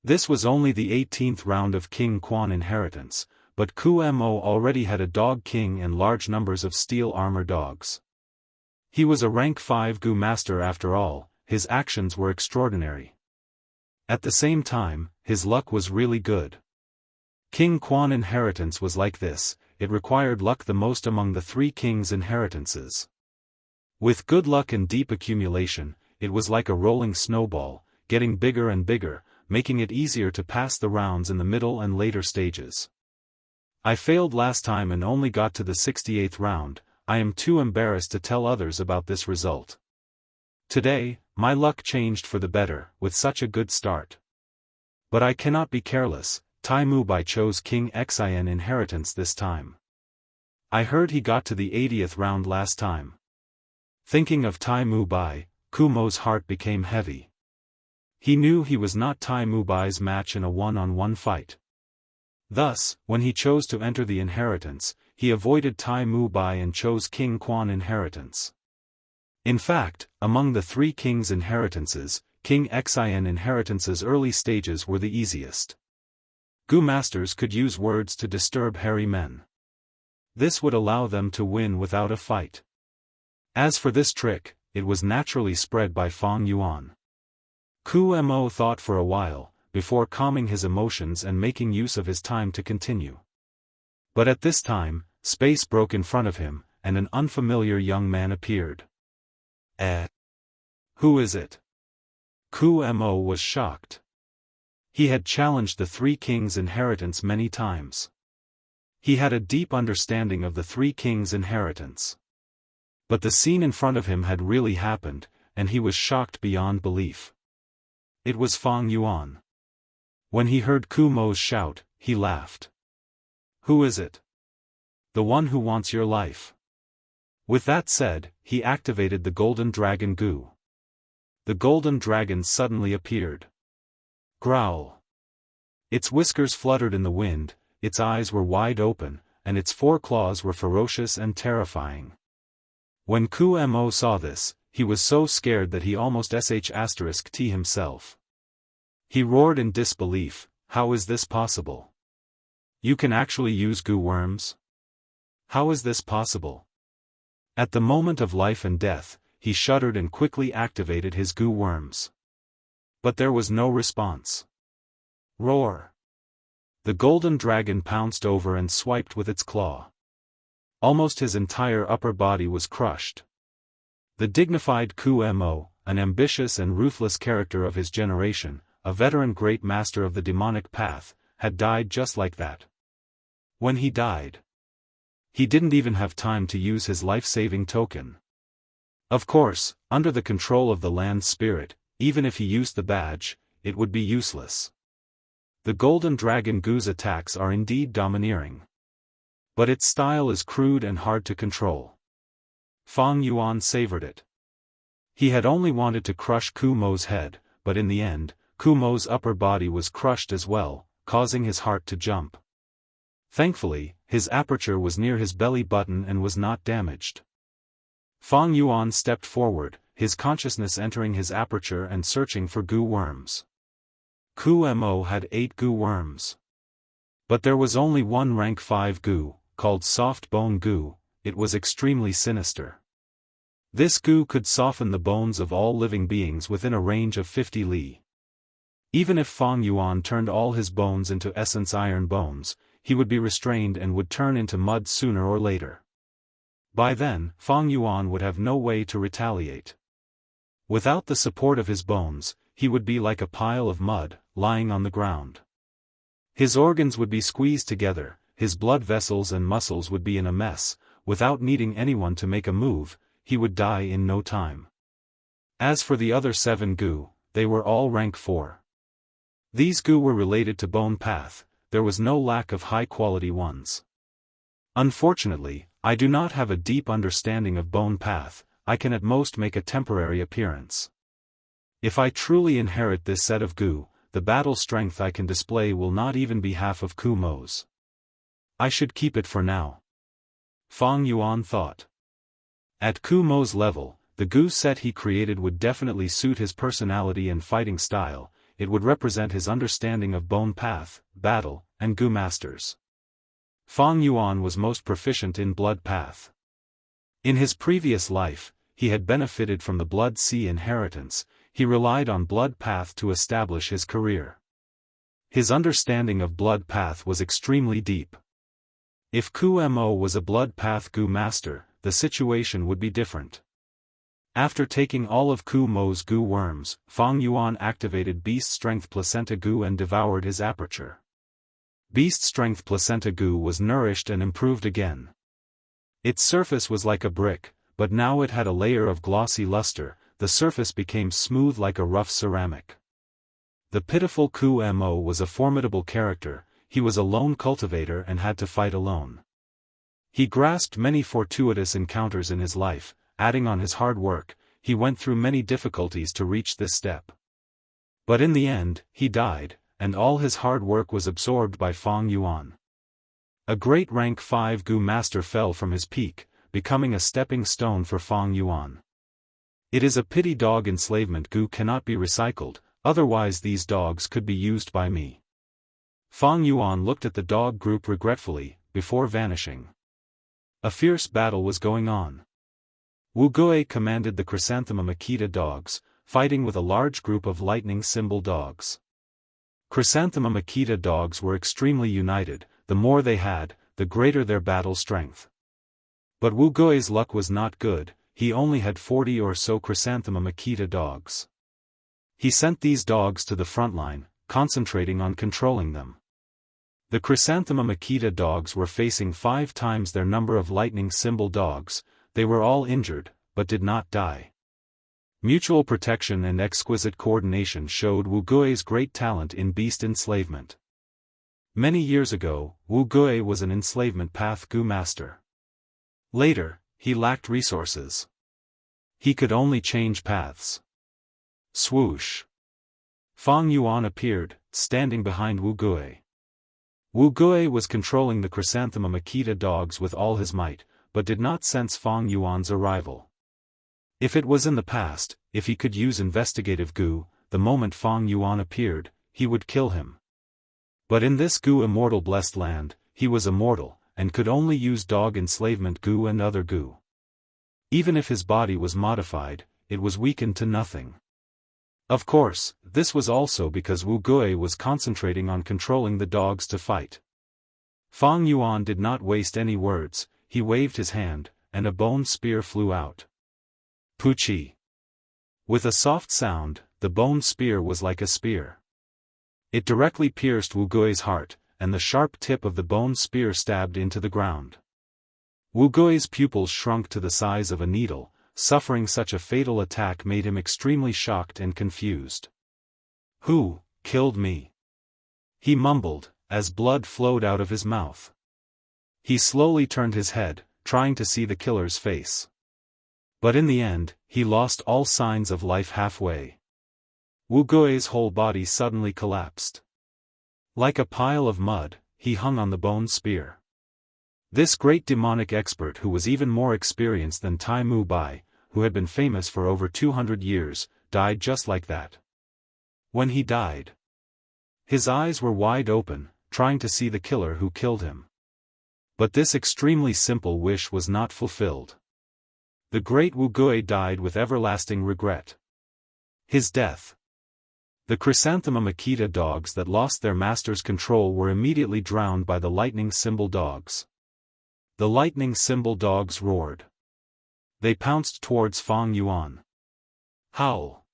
This was only the 18th round of King Quan inheritance, but Kumo already had a dog king and large numbers of steel armor dogs. He was a rank 5 Gu master after all. His actions were extraordinary. At the same time, his luck was really good. King Quan inheritance was like this, it required luck the most among the 3 kings' inheritances. With good luck and deep accumulation, it was like a rolling snowball, getting bigger and bigger, making it easier to pass the rounds in the middle and later stages. I failed last time and only got to the 68th round. I am too embarrassed to tell others about this result. Today, my luck changed for the better, with such a good start. But I cannot be careless. Tai Mu Bai chose King Xian inheritance this time. I heard he got to the 80th round last time. Thinking of Tai Mu Bai, Kumo's heart became heavy. He knew he was not Tai Mu Bai's match in a one-on-one fight. Thus, when he chose to enter the inheritance, he avoided Tai Mu Bai and chose King Quan inheritance. In fact, among the 3 kings' inheritances, King Xian inheritance's early stages were the easiest. Gu masters could use words to disturb hairy men. This would allow them to win without a fight. As for this trick, it was naturally spread by Fang Yuan. Kumo thought for a while, before calming his emotions and making use of his time to continue. But at this time, space broke in front of him, and an unfamiliar young man appeared. Who is it? Kumo was shocked. He had challenged the 3 kings' inheritance many times. He had a deep understanding of the 3 kings' inheritance. But the scene in front of him had really happened, and he was shocked beyond belief. It was Fang Yuan. When he heard Kumo's shout, he laughed. Who is it? The one who wants your life. With that said, he activated the Golden Dragon Gu. The Golden Dragon suddenly appeared. Growl. Its whiskers fluttered in the wind, its eyes were wide open, and its 4 claws were ferocious and terrifying. When Kumo saw this, he was so scared that he almost *T himself. He roared in disbelief, how is this possible? You can actually use Gu worms? How is this possible? At the moment of life and death, he shuddered and quickly activated his Gu worms. But there was no response. Roar! The golden dragon pounced over and swiped with its claw. Almost his entire upper body was crushed. The dignified Kumo, an ambitious and ruthless character of his generation, a veteran great master of the demonic path, had died just like that. When he died, he didn't even have time to use his life-saving token. Of course, under the control of the land spirit, even if he used the badge, it would be useless. The Golden Dragon Gu's attacks are indeed domineering. But its style is crude and hard to control. Fang Yuan savored it. He had only wanted to crush Kumo's head, but in the end, Kumo's upper body was crushed as well, causing his heart to jump. Thankfully, his aperture was near his belly button and was not damaged. Fang Yuan stepped forward, his consciousness entering his aperture and searching for Gu worms. Kumo had 8 Gu worms. But there was only one rank 5 Gu, called Soft Bone Gu. It was extremely sinister. This Gu could soften the bones of all living beings within a range of 50 li. Even if Fang Yuan turned all his bones into essence iron bones, he would be restrained and would turn into mud sooner or later. By then, Fang Yuan would have no way to retaliate. Without the support of his bones, he would be like a pile of mud, lying on the ground. His organs would be squeezed together, his blood vessels and muscles would be in a mess. Without needing anyone to make a move, he would die in no time. As for the other 7 Gu, they were all rank 4. These Gu were related to Bone Path, there was no lack of high-quality ones. Unfortunately, I do not have a deep understanding of Bone Path, I can at most make a temporary appearance. If I truly inherit this set of Gu, the battle strength I can display will not even be half of Kumo's. I should keep it for now. Fang Yuan thought. At Kumo's level, the the goo set he created would definitely suit his personality and fighting style. It would represent his understanding of bone path, battle, and goo masters. Fang Yuan was most proficient in blood path. In his previous life, he had benefited from the blood sea inheritance. He relied on blood path to establish his career. His understanding of blood path was extremely deep. If Ku Mo was a blood path goo master, the situation would be different. After taking all of Ku Mo's goo worms, Fang Yuan activated Beast Strength Placenta Goo and devoured his aperture. Beast Strength Placenta Goo was nourished and improved again. Its surface was like a brick, but now it had a layer of glossy luster. The surface became smooth like a rough ceramic. The pitiful Ku Mo was a formidable character. He was a lone cultivator and had to fight alone. He grasped many fortuitous encounters in his life. Adding on his hard work, he went through many difficulties to reach this step. But in the end, he died, and all his hard work was absorbed by Fang Yuan. A great rank 5 goo master fell from his peak, becoming a stepping stone for Fang Yuan. It is a pity dog enslavement goo cannot be recycled, otherwise these dogs could be used by me. Fang Yuan looked at the dog group regretfully, before vanishing. A fierce battle was going on. Wu Gui commanded the Chrysanthemum Akita dogs, fighting with a large group of lightning symbol dogs. Chrysanthemum Akita dogs were extremely united. The more they had, the greater their battle strength. But Wu Gui's luck was not good. He only had 40 or so Chrysanthemum Akita dogs. He sent these dogs to the front line, concentrating on controlling them. The Chrysanthemum Akita dogs were facing 5 times their number of lightning symbol dogs. They were all injured, but did not die. Mutual protection and exquisite coordination showed Wu Gui's great talent in beast enslavement. Many years ago, Wu Gui was an enslavement path goo master. Later, he lacked resources. He could only change paths. Swoosh! Fang Yuan appeared, standing behind Wu Gui. Wu Gui was controlling the Chrysanthemum Akita dogs with all his might, but did not sense Fang Yuan's arrival. If it was in the past, if he could use investigative goo, the moment Fang Yuan appeared, he would kill him. But in this goo immortal blessed land, he was immortal, and could only use dog enslavement goo and other goo. Even if his body was modified, it was weakened to nothing. Of course, this was also because Wu Gui was concentrating on controlling the dogs to fight. Fang Yuan did not waste any words. He waved his hand, and a bone spear flew out. Puchi! With a soft sound, the bone spear was like a spear. It directly pierced Wu Gui's heart, and the sharp tip of the bone spear stabbed into the ground. Wu Gui's pupils shrunk to the size of a needle. Suffering such a fatal attack made him extremely shocked and confused. Who killed me? He mumbled, as blood flowed out of his mouth. He slowly turned his head, trying to see the killer's face. But in the end, he lost all signs of life halfway. Wu Gui's whole body suddenly collapsed. Like a pile of mud, he hung on the bone spear. This great demonic expert, who was even more experienced than Tai Mu Bai, who had been famous for over 200 years, died just like that. When he died, his eyes were wide open, trying to see the killer who killed him. But this extremely simple wish was not fulfilled. The great Wu Gui died with everlasting regret. His death. The Chrysanthemum Akita dogs that lost their master's control were immediately drowned by the lightning symbol dogs. The lightning symbol dogs roared. They pounced towards Fang Yuan. Howl!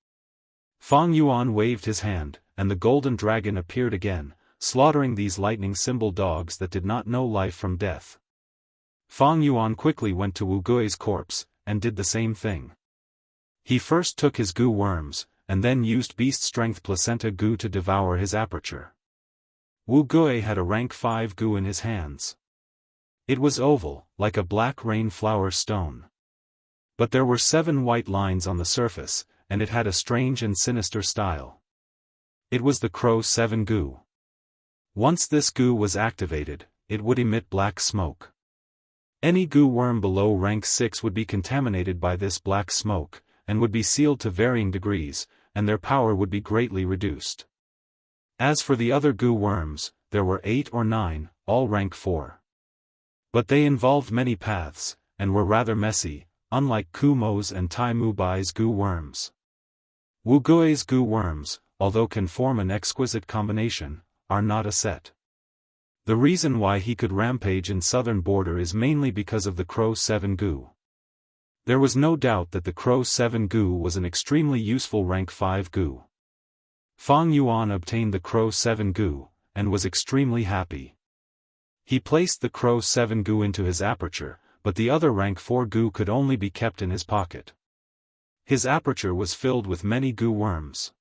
Fang Yuan waved his hand, and the golden dragon appeared again, slaughtering these lightning symbol dogs that did not know life from death. Fang Yuan quickly went to Wu Gui's corpse, and did the same thing. He first took his goo worms, and then used beast strength placenta goo to devour his aperture. Wu Gui had a rank 5 goo in his hands. It was oval, like a black rain flower stone. But there were 7 white lines on the surface, and it had a strange and sinister style. It was the Crow 7 goo. Once this goo was activated, it would emit black smoke. Any goo worm below rank 6 would be contaminated by this black smoke, and would be sealed to varying degrees, and their power would be greatly reduced. As for the other goo worms, there were 8 or 9, all rank 4. But they involved many paths, and were rather messy, unlike Kumo's and Tai Mubai's goo worms. Wu Gui's goo worms, although can form an exquisite combination, are not a set. The reason why he could rampage in southern border is mainly because of the Crow 7 goo. There was no doubt that the Crow 7 goo was an extremely useful rank 5 goo. Fang Yuan obtained the Crow 7 goo, and was extremely happy. He placed the Crow 7 goo into his aperture, but the other rank 4 goo could only be kept in his pocket. His aperture was filled with many goo worms.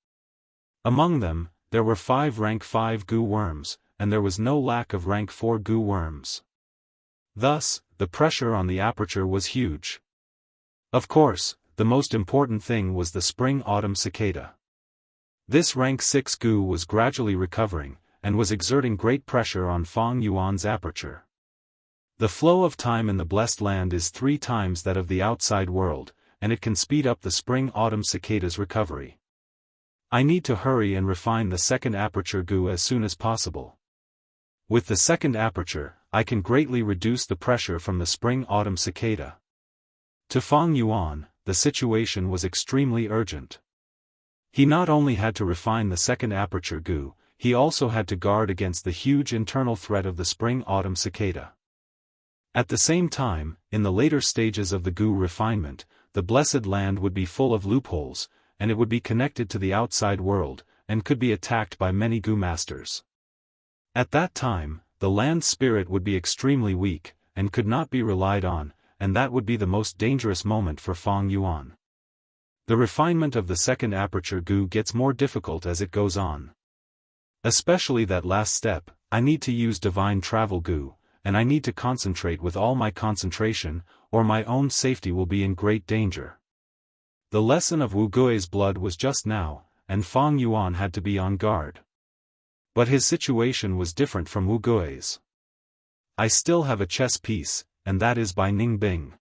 Among them, there were 5 rank 5 goo worms, and there was no lack of rank 4 goo worms. Thus, the pressure on the aperture was huge. Of course, the most important thing was the spring-autumn cicada. This rank 6 goo was gradually recovering, and was exerting great pressure on Fang Yuan's aperture. The flow of time in the blessed land is 3 times that of the outside world, and it can speed up the spring-autumn cicada's recovery. I need to hurry and refine the second aperture goo as soon as possible. With the second aperture, I can greatly reduce the pressure from the spring-autumn cicada. To Fang Yuan, the situation was extremely urgent. He not only had to refine the second aperture goo, he also had to guard against the huge internal threat of the spring-autumn cicada. At the same time, in the later stages of the goo refinement, the blessed land would be full of loopholes, and it would be connected to the outside world, and could be attacked by many goo masters. At that time, the land spirit would be extremely weak, and could not be relied on, and that would be the most dangerous moment for Fang Yuan. The refinement of the second aperture goo gets more difficult as it goes on. Especially that last step, I need to use divine travel goo, and I need to concentrate with all my concentration, or my own safety will be in great danger. The lesson of Wu Gui's blood was just now, and Fang Yuan had to be on guard. But his situation was different from Wu Gui's. I still have a chess piece, and that is by Ning Bing.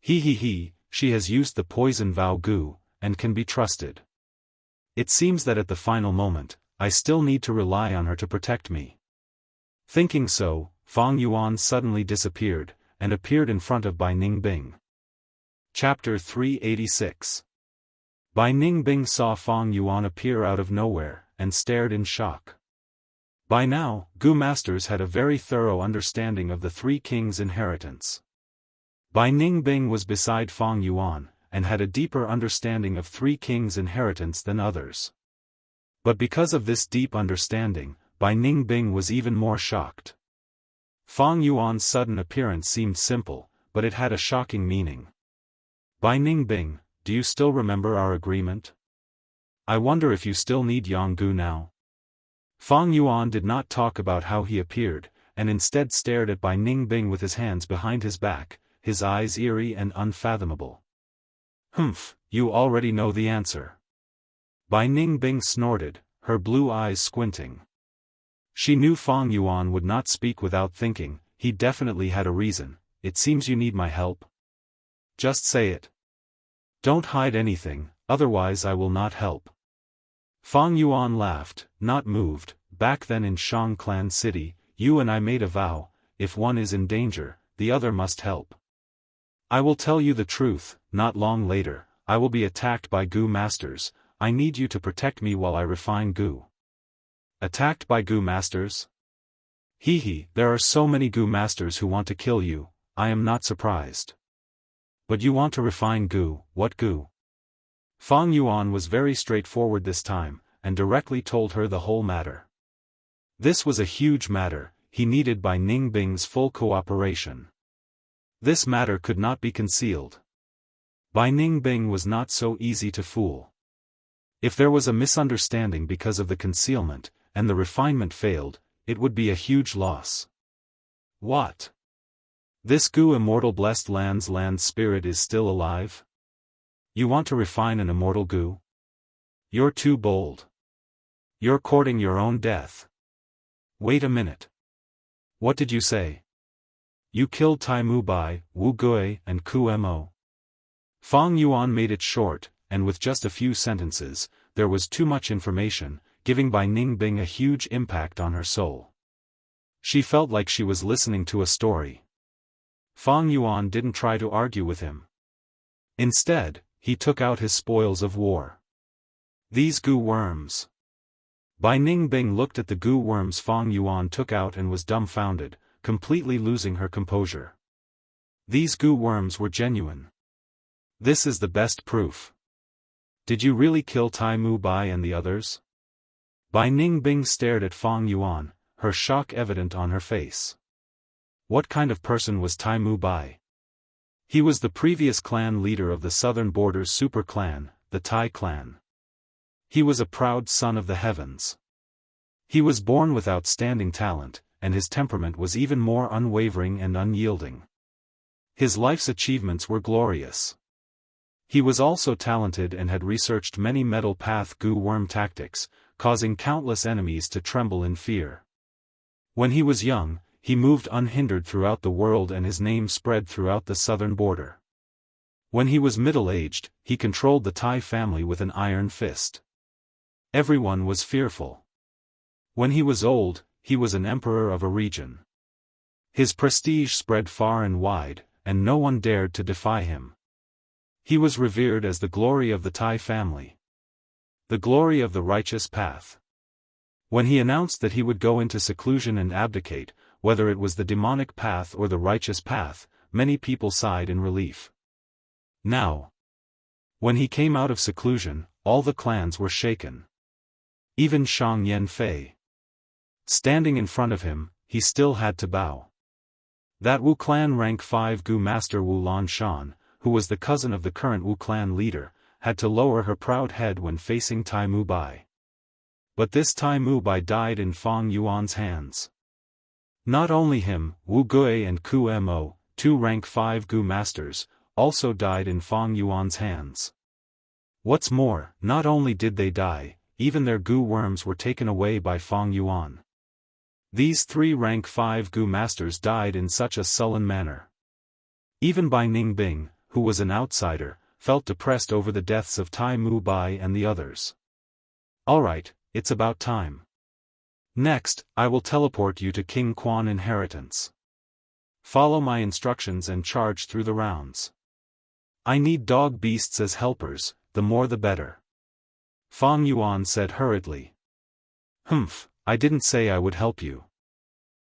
She has used the poison vow goo, and can be trusted. It seems that at the final moment, I still need to rely on her to protect me. Thinking so, Fang Yuan suddenly disappeared, and appeared in front of Bai Ningbing. Chapter 386. Bai Ningbing saw Fang Yuan appear out of nowhere, and stared in shock. By now, Goo masters had a very thorough understanding of the Three Kings' inheritance. Bai Ningbing was beside Fang Yuan, and had a deeper understanding of Three Kings' inheritance than others. But because of this deep understanding, Bai Ningbing was even more shocked. Fang Yuan's sudden appearance seemed simple, but it had a shocking meaning. Bai Ningbing, do you still remember our agreement? I wonder if you still need Yanggu now? Fang Yuan did not talk about how he appeared, and instead stared at Bai Ningbing with his hands behind his back, his eyes eerie and unfathomable. Humph, you already know the answer. Bai Ningbing snorted, her blue eyes squinting. She knew Fang Yuan would not speak without thinking. He definitely had a reason. It seems you need my help. Just say it. Don't hide anything, otherwise I will not help. Fang Yuan laughed, not moved. Back then in Shang Clan City, you and I made a vow, if one is in danger, the other must help. I will tell you the truth, not long later, I will be attacked by Goo masters. I need you to protect me while I refine Goo. Attacked by Goo masters? There are so many Goo masters who want to kill you, I am not surprised. But you want to refine Goo, what Goo? Fang Yuan was very straightforward this time, and directly told her the whole matter. This was a huge matter, he needed Bai Ningbing's full cooperation. This matter could not be concealed. Bai Ningbing was not so easy to fool. If there was a misunderstanding because of the concealment, and the refinement failed, it would be a huge loss. What? This Goo immortal blessed land's land spirit is still alive? You want to refine an immortal Goo? You're too bold. You're courting your own death. Wait a minute. What did you say? You killed Tai Mu Bai, Wu Gui and Ku Mo. Fang Yuan made it short, and with just a few sentences, there was too much information, giving Bai Ningbing a huge impact on her soul. She felt like she was listening to a story. Fang Yuan didn't try to argue with him. Instead, he took out his spoils of war. These goo worms. Bai Ningbing looked at the goo worms Fang Yuan took out and was dumbfounded, completely losing her composure. These goo worms were genuine. This is the best proof. Did you really kill Tai Mu Bai and the others? Bai Ningbing stared at Fang Yuan, her shock evident on her face. What kind of person was Tai Mu Bai? He was the previous clan leader of the southern borders super clan, the Tai clan. He was a proud son of the heavens. He was born with outstanding talent, and his temperament was even more unwavering and unyielding. His life's achievements were glorious. He was also talented and had researched many metal path goo worm tactics, causing countless enemies to tremble in fear. When he was young, he moved unhindered throughout the world and his name spread throughout the southern border. When he was middle-aged, he controlled the Tai family with an iron fist. Everyone was fearful. When he was old, he was an emperor of a region. His prestige spread far and wide, and no one dared to defy him. He was revered as the glory of the Tai family. The glory of the righteous path. When he announced that he would go into seclusion and abdicate, whether it was the demonic path or the righteous path, many people sighed in relief. Now, when he came out of seclusion, all the clans were shaken. Even Shang Yanfei. Standing in front of him, he still had to bow. That Wu clan rank 5 Gu master Wu Lanshan, who was the cousin of the current Wu clan leader, had to lower her proud head when facing Tai Mu Bai. But this Tai Mu Bai died in Fang Yuan's hands. Not only him, Wu Gui and Ku Mo, 2 rank 5 Gu masters, also died in Fang Yuan's hands. What's more, not only did they die, even their Gu worms were taken away by Fang Yuan. These 3 rank 5 Gu masters died in such a sullen manner. Even Bai Ningbing, who was an outsider, felt depressed over the deaths of Tai Mu Bai and the others. Alright, it's about time. Next, I will teleport you to King Quan inheritance. Follow my instructions and charge through the rounds. I need dog beasts as helpers, the more the better. Fang Yuan said hurriedly. Humph, I didn't say I would help you.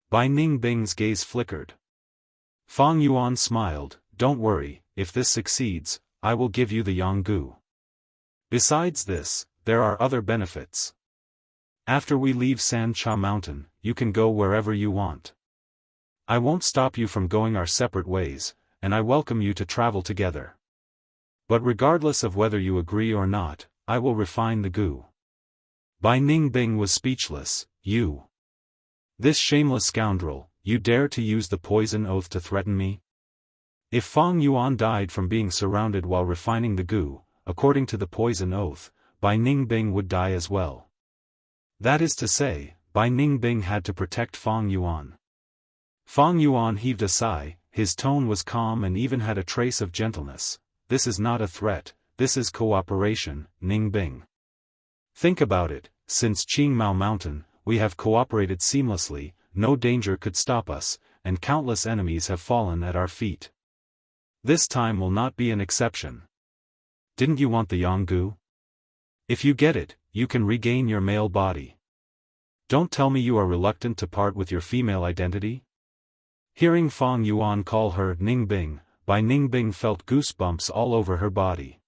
Bai Ningbing's gaze flickered. Fang Yuan smiled, don't worry, if this succeeds, I will give you the Yanggu. Besides this, there are other benefits. After we leave Sancha Mountain, you can go wherever you want. I won't stop you from going our separate ways, and I welcome you to travel together. But regardless of whether you agree or not, I will refine the Gu. Bai Ningbing was speechless. You. This shameless scoundrel, you dare to use the poison oath to threaten me? If Fang Yuan died from being surrounded while refining the Gu, according to the poison oath, Bai Ningbing would die as well. That is to say, Bai Ningbing had to protect Fang Yuan. Fang Yuan heaved a sigh, his tone was calm and even had a trace of gentleness. This is not a threat, this is cooperation, Ningbing. Think about it, since Qingmao Mountain, we have cooperated seamlessly, no danger could stop us, and countless enemies have fallen at our feet. This time will not be an exception. Didn't you want the Yanggu? If you get it, you can regain your male body. Don't tell me you are reluctant to part with your female identity? Hearing Fang Yuan call her Ningbing, Bai Ningbing felt goosebumps all over her body.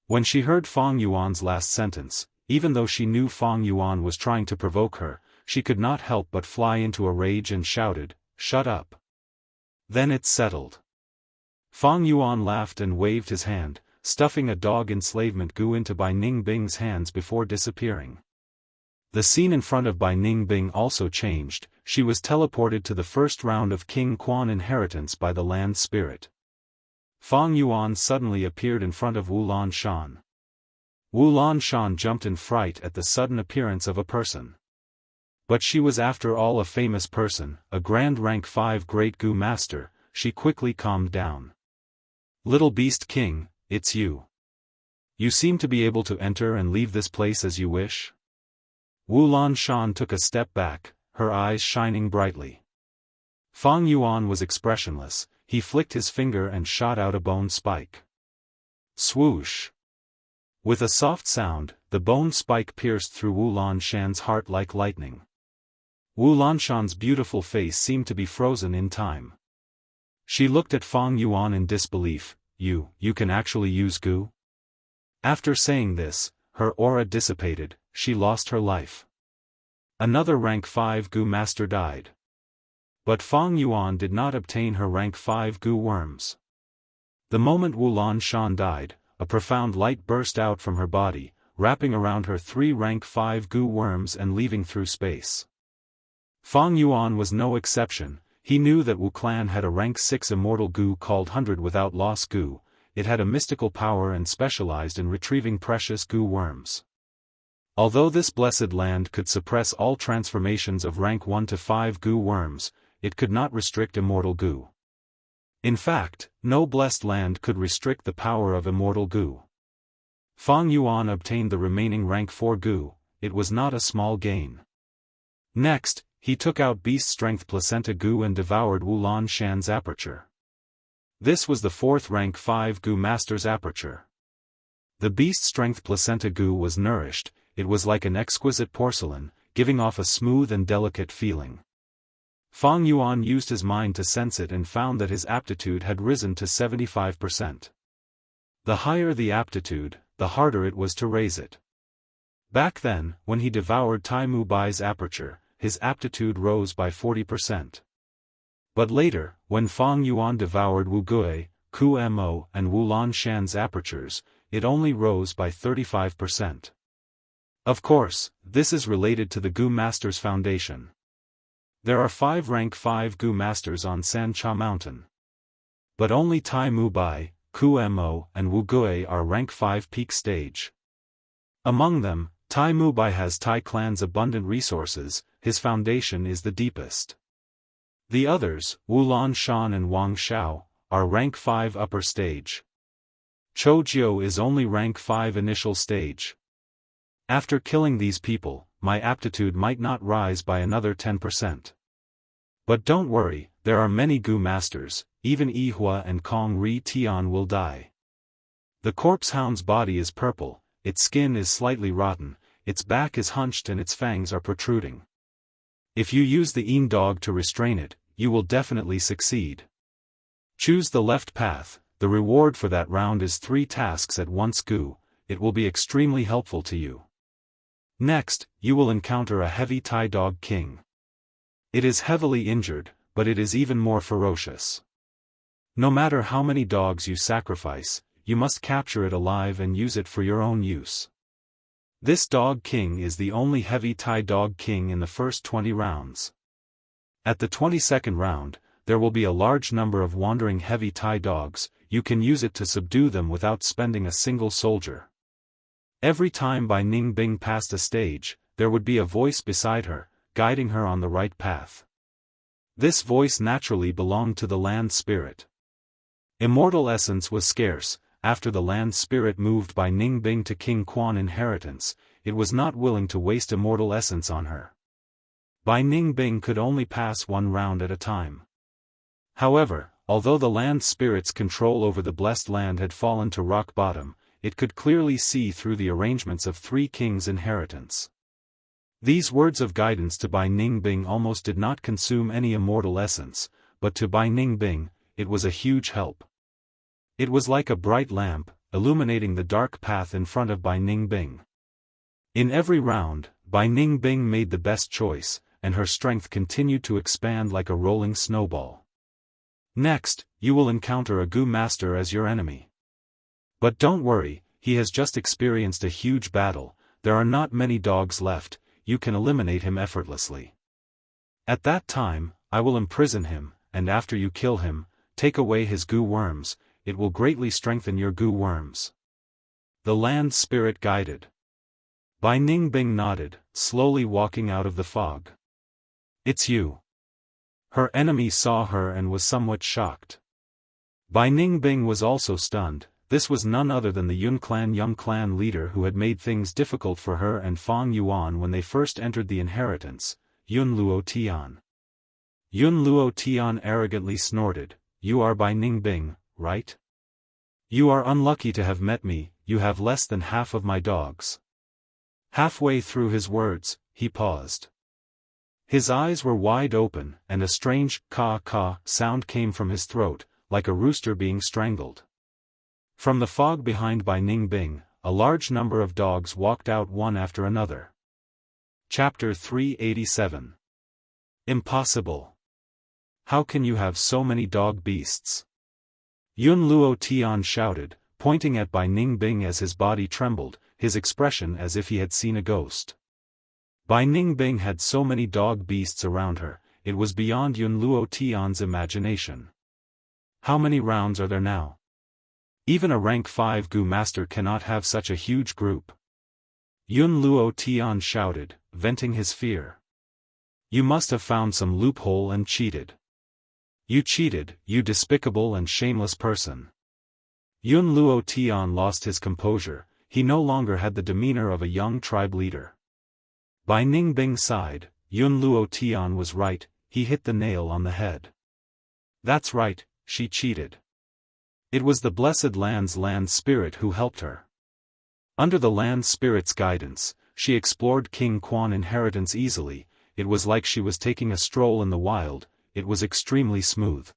When she heard Fang Yuan's last sentence, even though she knew Fang Yuan was trying to provoke her, she could not help but fly into a rage and shouted, "Shut up." Then it's settled. Fang Yuan laughed and waved his hand, stuffing a dog enslavement Gu into Bai Ningbing's hands before disappearing. The scene in front of Bai Ningbing also changed, she was teleported to the first round of King Quan inheritance by the land spirit. Fang Yuan suddenly appeared in front of Wu Lanshan. Wu Lanshan jumped in fright at the sudden appearance of a person. But she was after all a famous person, a grand rank 5 great Gu master. She quickly calmed down. Little Beast King, it's you. You seem to be able to enter and leave this place as you wish. Wu Lanshan took a step back, her eyes shining brightly. Fang Yuan was expressionless. He flicked his finger and shot out a bone spike. Swoosh! With a soft sound, the bone spike pierced through Wu Lanshan's heart like lightning. Wu Lanshan's beautiful face seemed to be frozen in time. She looked at Fang Yuan in disbelief. You can actually use Gu? After saying this, her aura dissipated, she lost her life. Another rank 5 Gu master died. But Fang Yuan did not obtain her rank 5 Gu worms. The moment Wu Lanshan died, a profound light burst out from her body, wrapping around her 3 rank 5 Gu worms and leaving through space. Fang Yuan was no exception. He knew that Wu clan had a rank 6 immortal Gu called 100 without loss Gu. It had a mystical power and specialized in retrieving precious Gu worms. Although this blessed land could suppress all transformations of rank 1 to 5 Gu worms, it could not restrict immortal Gu. In fact, no blessed land could restrict the power of immortal Gu. Fang Yuan obtained the remaining rank 4 Gu. It was not a small gain. Next, he took out Beast Strength Placenta Gu and devoured Wu Lanshan's aperture. This was the 4th rank 5 Gu master's aperture. The Beast Strength Placenta Gu was nourished. It was like an exquisite porcelain, giving off a smooth and delicate feeling. Fang Yuan used his mind to sense it and found that his aptitude had risen to 75%. The higher the aptitude, the harder it was to raise it. Back then, when he devoured Tai Mu Bai's aperture, his aptitude rose by 40%. But later, when Fang Yuan devoured Wu Gui, Ku Mo, and Wu Lanshan's apertures, it only rose by 35%. Of course, this is related to the Gu Master's foundation. There are 5 rank 5 Gu Masters on Sancha Mountain. But only Tai Mu Bai, Ku Mo, and Wu Gui are rank 5 peak stage. Among them, Tai Mu Bai has Tai clan's abundant resources. His foundation is the deepest. The others, Wu Lanshan and Wang Xiao, are rank 5 upper stage. Chou Jiu is only rank 5 initial stage. After killing these people, my aptitude might not rise by another 10%. But don't worry, there are many Gu masters, even Yihua and Kong Ri Tian will die. The corpse hound's body is purple, its skin is slightly rotten, its back is hunched and its fangs are protruding. If you use the Yin dog to restrain it, you will definitely succeed. Choose the left path. The reward for that round is 3 tasks at once Gu. It will be extremely helpful to you. Next, you will encounter a heavy Tai dog king. It is heavily injured, but it is even more ferocious. No matter how many dogs you sacrifice, you must capture it alive and use it for your own use. This dog king is the only heavy Tai dog king in the first 20 rounds. At the 22nd round, there will be a large number of wandering heavy Tai dogs. You can use it to subdue them without spending a single soldier. Every time Bai Ningbing passed a stage, there would be a voice beside her, guiding her on the right path. This voice naturally belonged to the land spirit. Immortal essence was scarce. After the land spirit moved Bai Ningbing to King Quan inheritance, it was not willing to waste immortal essence on her. Bai Ningbing could only pass 1 round at a time. However, although the land spirit's control over the blessed land had fallen to rock bottom, it could clearly see through the arrangements of 3 kings' inheritance. These words of guidance to Bai Ningbing almost did not consume any immortal essence, but to Bai Ningbing, it was a huge help. It was like a bright lamp, illuminating the dark path in front of Bai Ningbing. In every round, Bai Ningbing made the best choice, and her strength continued to expand like a rolling snowball. Next, you will encounter a Gu master as your enemy. But don't worry, he has just experienced a huge battle. There are not many dogs left, you can eliminate him effortlessly. At that time, I will imprison him, and after you kill him, take away his Gu worms. It will greatly strengthen your Gu worms. The land spirit guided. Bai Ningbing nodded, slowly walking out of the fog. It's you. Her enemy saw her and was somewhat shocked. Bai Ningbing was also stunned. This was none other than the Yun clan young clan leader who had made things difficult for her and Fang Yuan when they first entered the inheritance, Yun Luo Tian. Yun Luo Tian arrogantly snorted, "You are Bai Ningbing, right? You are unlucky to have met me, you have less than half of my dogs." Halfway through his words, he paused. His eyes were wide open, and a strange caw-caw sound came from his throat, like a rooster being strangled. From the fog behind Bai Ningbing, a large number of dogs walked out one after another. Chapter 387. Impossible. How can you have so many dog beasts? Yun Luo Tian shouted, pointing at Bai Ningbing as his body trembled, his expression as if he had seen a ghost. Bai Ningbing had so many dog beasts around her, it was beyond Yun Luo Tian's imagination. How many rounds are there now? Even a rank 5 Gu master cannot have such a huge group. Yun Luo Tian shouted, venting his fear. You must have found some loophole and cheated. You cheated, you despicable and shameless person. Yun Luo Tian lost his composure, he no longer had the demeanor of a young tribe leader. Bai Ningbing sighed, Yun Luo Tian was right, he hit the nail on the head. That's right, she cheated. It was the blessed land's land spirit who helped her. Under the land spirit's guidance, she explored King Quan inheritance easily, it was like she was taking a stroll in the wild, it was extremely smooth.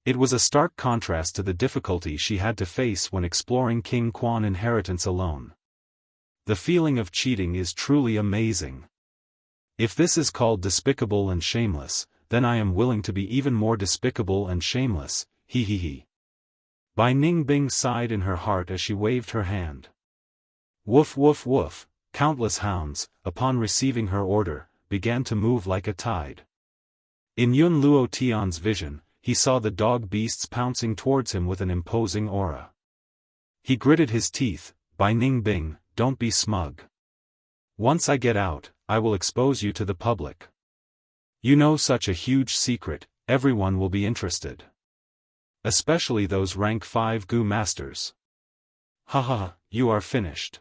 It was a stark contrast to the difficulty she had to face when exploring King Quan inheritance alone. The feeling of cheating is truly amazing. If this is called despicable and shameless, then I am willing to be even more despicable and shameless, he he he. Bai Ningbing sighed in her heart as she waved her hand. Woof woof woof, countless hounds, upon receiving her order, began to move like a tide. In Yun Luo Tian's vision, he saw the dog beasts pouncing towards him with an imposing aura. He gritted his teeth, Bai Ningbing, don't be smug. Once I get out, I will expose you to the public. You know such a huge secret, everyone will be interested. Especially those rank 5 Gu masters. Haha, you are finished.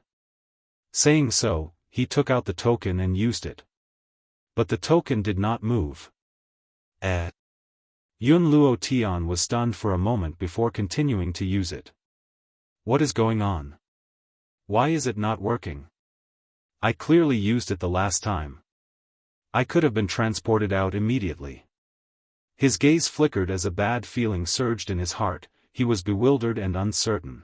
Saying so, he took out the token and used it. But the token did not move. Yun Luo Tian was stunned for a moment before continuing to use it. What is going on? Why is it not working? I clearly used it the last time. I could have been transported out immediately. His gaze flickered as a bad feeling surged in his heart, he was bewildered and uncertain.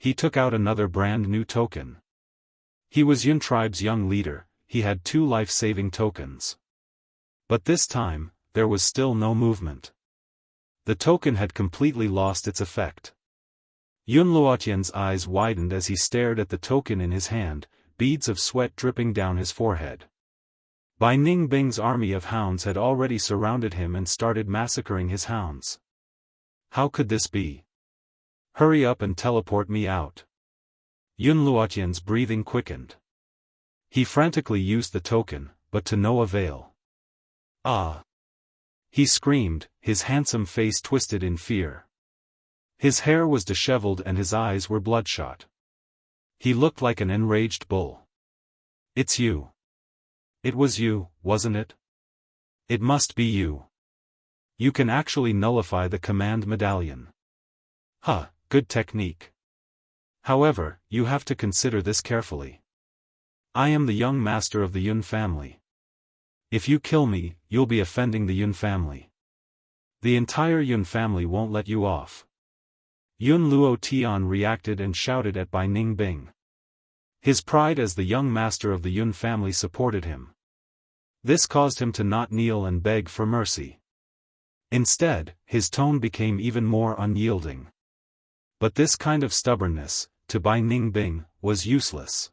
He took out another brand new token. He was Yun tribe's young leader, he had 2 life-saving tokens. But this time, there was still no movement. The token had completely lost its effect. Yun Luotian's eyes widened as he stared at the token in his hand, beads of sweat dripping down his forehead. Bai Ningbing's army of hounds had already surrounded him and started massacring his hounds. How could this be? Hurry up and teleport me out. Yun Luotian's breathing quickened. He frantically used the token, but to no avail. Ah! He screamed, his handsome face twisted in fear. His hair was disheveled and his eyes were bloodshot. He looked like an enraged bull. It's you. It was you, wasn't it? It must be you. You can actually nullify the command medallion. Huh, good technique. However, you have to consider this carefully. I am the young master of the Yun family. If you kill me, you'll be offending the Yun family. The entire Yun family won't let you off. Yun Luo Tian reacted and shouted at Bai Ningbing. His pride as the young master of the Yun family supported him. This caused him to not kneel and beg for mercy. Instead, his tone became even more unyielding. But this kind of stubbornness, to Bai Ningbing, was useless.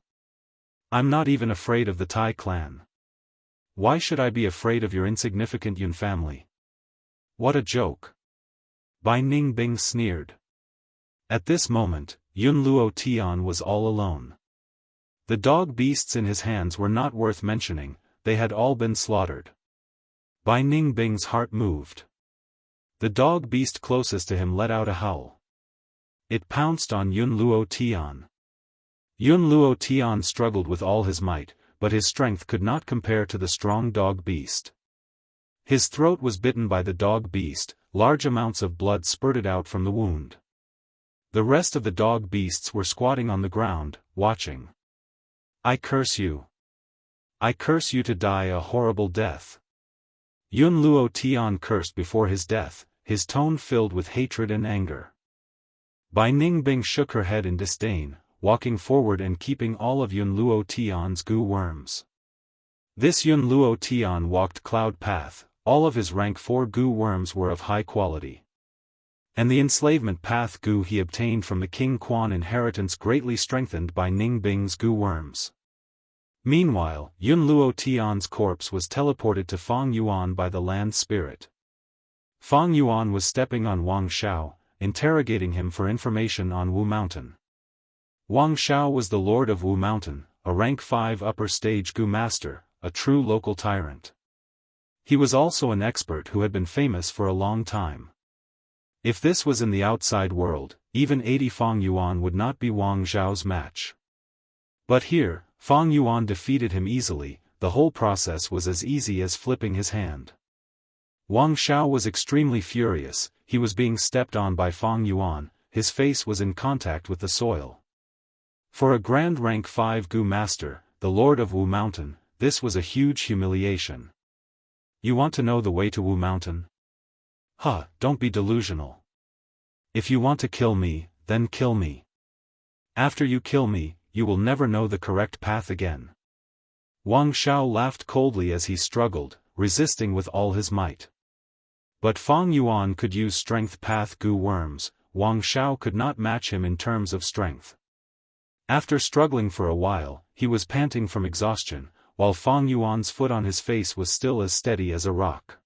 I'm not even afraid of the Tai clan. Why should I be afraid of your insignificant Yun family? What a joke. Bai Ningbing sneered. At this moment, Yun Luo Tian was all alone. The dog beasts in his hands were not worth mentioning, they had all been slaughtered. Bai Ningbing's heart moved. The dog beast closest to him let out a howl. It pounced on Yun Luo Tian. Yun Luo Tian struggled with all his might, but his strength could not compare to the strong dog beast. His throat was bitten by the dog beast, large amounts of blood spurted out from the wound. The rest of the dog beasts were squatting on the ground, watching. I curse you. I curse you to die a horrible death. Yun Luo Tian cursed before his death, his tone filled with hatred and anger. Bai Ningbing shook her head in disdain, walking forward and keeping all of Yun Luo Tian's goo worms. This Yun Luo Tian walked cloud path, all of his rank 4 goo worms were of high quality. And the enslavement path goo he obtained from the King Quan inheritance greatly strengthened Bai Ningbing's goo worms. Meanwhile, Yun Luo Tian's corpse was teleported to Fang Yuan by the land spirit. Fang Yuan was stepping on Wang Shao, interrogating him for information on Wu Mountain. Wang Shao was the lord of Wu Mountain, a rank 5 upper stage goo master, a true local tyrant. He was also an expert who had been famous for a long time. If this was in the outside world, even 80 Fang Yuan would not be Wang Zhao's match. But here, Fang Yuan defeated him easily, the whole process was as easy as flipping his hand. Wang Shao was extremely furious, he was being stepped on by Fang Yuan, his face was in contact with the soil. For a grand rank 5 goo master, the lord of Wu Mountain, this was a huge humiliation. You want to know the way to Wu Mountain? Huh, don't be delusional. If you want to kill me, then kill me. After you kill me, you will never know the correct path again. Wang Shao laughed coldly as he struggled, resisting with all his might. But Fang Yuan could use strength path goo worms, Wang Shao could not match him in terms of strength. After struggling for a while, he was panting from exhaustion, while Fang Yuan's foot on his face was still as steady as a rock.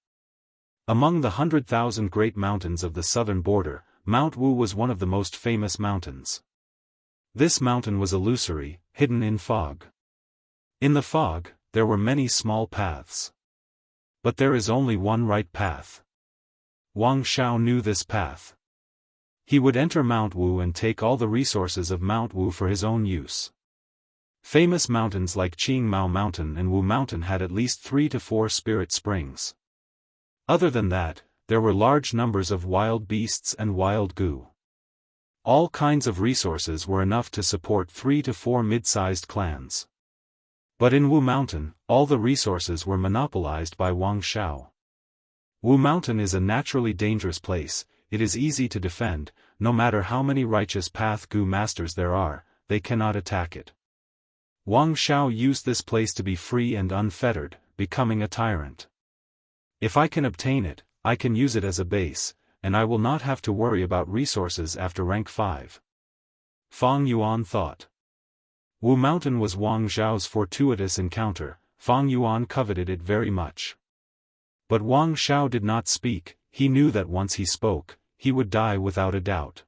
Among the 100,000 great mountains of the southern border, Mount Wu was one of the most famous mountains. This mountain was illusory, hidden in fog. In the fog, there were many small paths. But there is only one right path. Wang Shao knew this path. He would enter Mount Wu and take all the resources of Mount Wu for his own use. Famous mountains like Qingmao Mountain and Wu Mountain had at least 3 to 4 spirit springs. Other than that, there were large numbers of wild beasts and wild goo. All kinds of resources were enough to support 3 to 4 mid-sized clans. But in Wu Mountain, all the resources were monopolized by Wang Shao. Wu Mountain is a naturally dangerous place, it is easy to defend, no matter how many righteous path goo masters there are, they cannot attack it. Wang Shao used this place to be free and unfettered, becoming a tyrant. If I can obtain it, I can use it as a base, and I will not have to worry about resources after rank 5. Fang Yuan thought. Wu Mountain was Wang Zhao's fortuitous encounter, Fang Yuan coveted it very much. But Wang Shao did not speak, he knew that once he spoke, he would die without a doubt.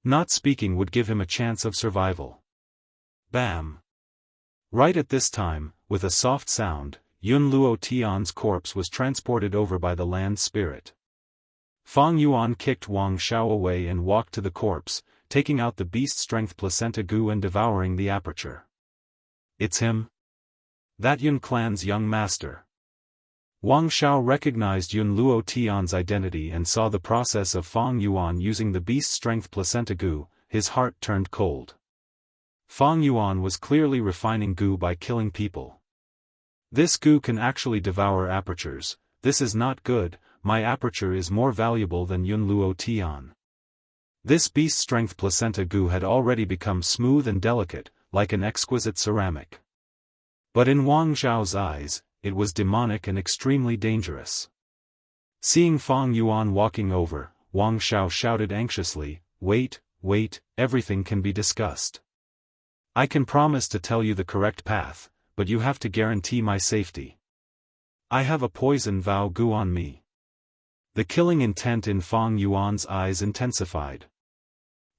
Not speaking would give him a chance of survival. Bam! Right at this time, with a soft sound, Yun Luo Tian's corpse was transported over by the land spirit. Fang Yuan kicked Wang Shao away and walked to the corpse, taking out the beast strength placenta goo and devouring the aperture. It's him? That Yun clan's young master. Wang Shao recognized Yun Luo Tian's identity and saw the process of Fang Yuan using the beast strength placenta goo, his heart turned cold. Fang Yuan was clearly refining goo by killing people. This goo can actually devour apertures, this is not good, my aperture is more valuable than Yun Luo Tian. This beast strength placenta goo had already become smooth and delicate, like an exquisite ceramic. But in Wang Zhao's eyes, it was demonic and extremely dangerous. Seeing Fang Yuan walking over, Wang Shao shouted anxiously, wait, everything can be discussed. I can promise to tell you the correct path, but you have to guarantee my safety. I have a poison vow goo on me. The killing intent in Fang Yuan's eyes intensified.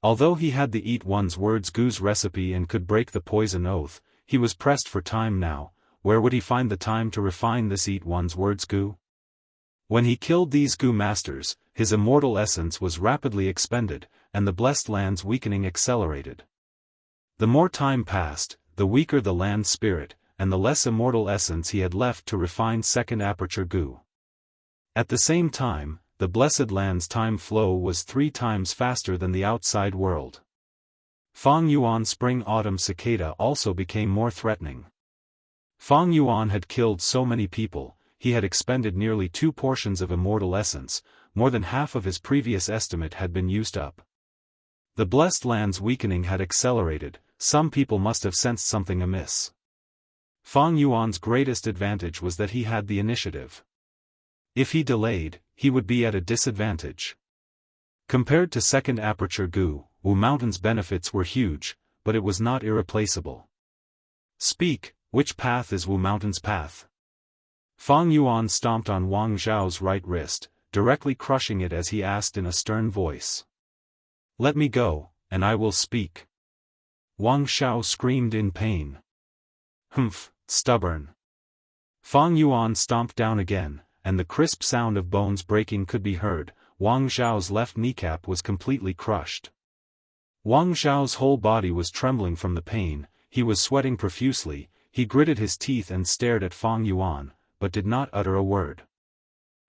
Although he had the Eat One's Words goo's recipe and could break the poison oath, he was pressed for time now. Where would he find the time to refine this Eat One's Words goo? When he killed these Gu masters, his immortal essence was rapidly expended, and the blessed land's weakening accelerated. The more time passed, the weaker the land spirit, and the less immortal essence he had left to refine second aperture Gu. At the same time, the blessed land's time flow was 3 times faster than the outside world. Fang Yuan spring-autumn cicada also became more threatening. Fang Yuan had killed so many people, he had expended nearly 2 portions of immortal essence, more than half of his previous estimate had been used up. The blessed land's weakening had accelerated, some people must have sensed something amiss. Fang Yuan's greatest advantage was that he had the initiative. If he delayed, he would be at a disadvantage. Compared to second aperture Gu, Wu Mountain's benefits were huge, but it was not irreplaceable. Speak, which path is Wu Mountain's path? Fang Yuan stomped on Wang Zhao's right wrist, directly crushing it as he asked in a stern voice. Let me go, and I will speak. Wang Zhao screamed in pain. Humph, stubborn. Fang Yuan stomped down again, and the crisp sound of bones breaking could be heard. Wang Zhao's left kneecap was completely crushed. Wang Zhao's whole body was trembling from the pain, he was sweating profusely, he gritted his teeth and stared at Fang Yuan, but did not utter a word.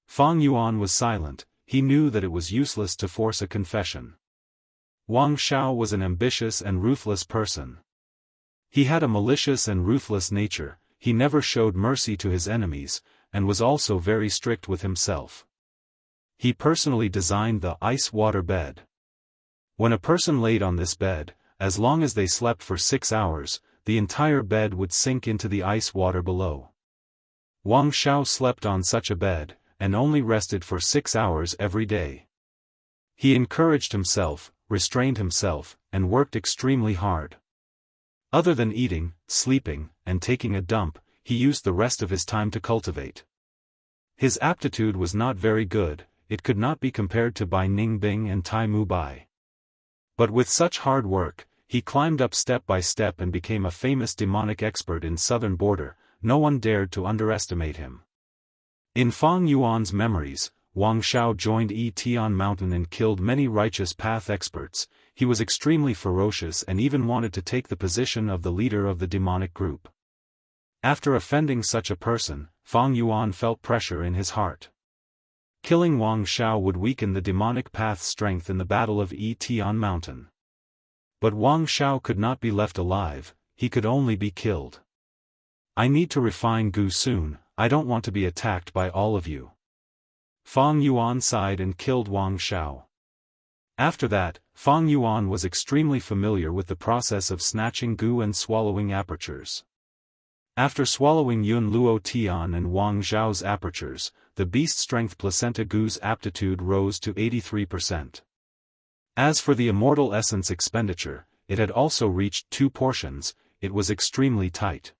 Fang Yuan was silent, he knew that it was useless to force a confession. Wang Zhao was an ambitious and ruthless person. He had a malicious and ruthless nature, he never showed mercy to his enemies, and was also very strict with himself. He personally designed the ice-water bed. When a person laid on this bed, as long as they slept for 6 hours, the entire bed would sink into the ice water below. Wang Zhao slept on such a bed, and only rested for 6 hours every day. He encouraged himself, restrained himself, and worked extremely hard. Other than eating, sleeping, and taking a dump, he used the rest of his time to cultivate. His aptitude was not very good, it could not be compared to Bai Ningbing and Tai Mu Bai. But with such hard work, he climbed up step by step and became a famous demonic expert in southern border, no one dared to underestimate him. In Fang Yuan's memories, Wang Zhao joined Tian Mountain and killed many righteous path experts, he was extremely ferocious and even wanted to take the position of the leader of the demonic group. After offending such a person, Fang Yuan felt pressure in his heart. Killing Wang Zhao would weaken the demonic path's strength in the battle of Tian Mountain. But Wang Zhao could not be left alive, he could only be killed. I need to refine Gu soon, I don't want to be attacked by all of you. Fang Yuan sighed and killed Wang Zhao. After that, Fang Yuan was extremely familiar with the process of snatching Gu and swallowing apertures. After swallowing Yun Luo Tian and Wang Zhao's apertures, the beast strength placenta Gu's aptitude rose to 83%. As for the immortal essence expenditure, it had also reached 2 portions, it was extremely tight.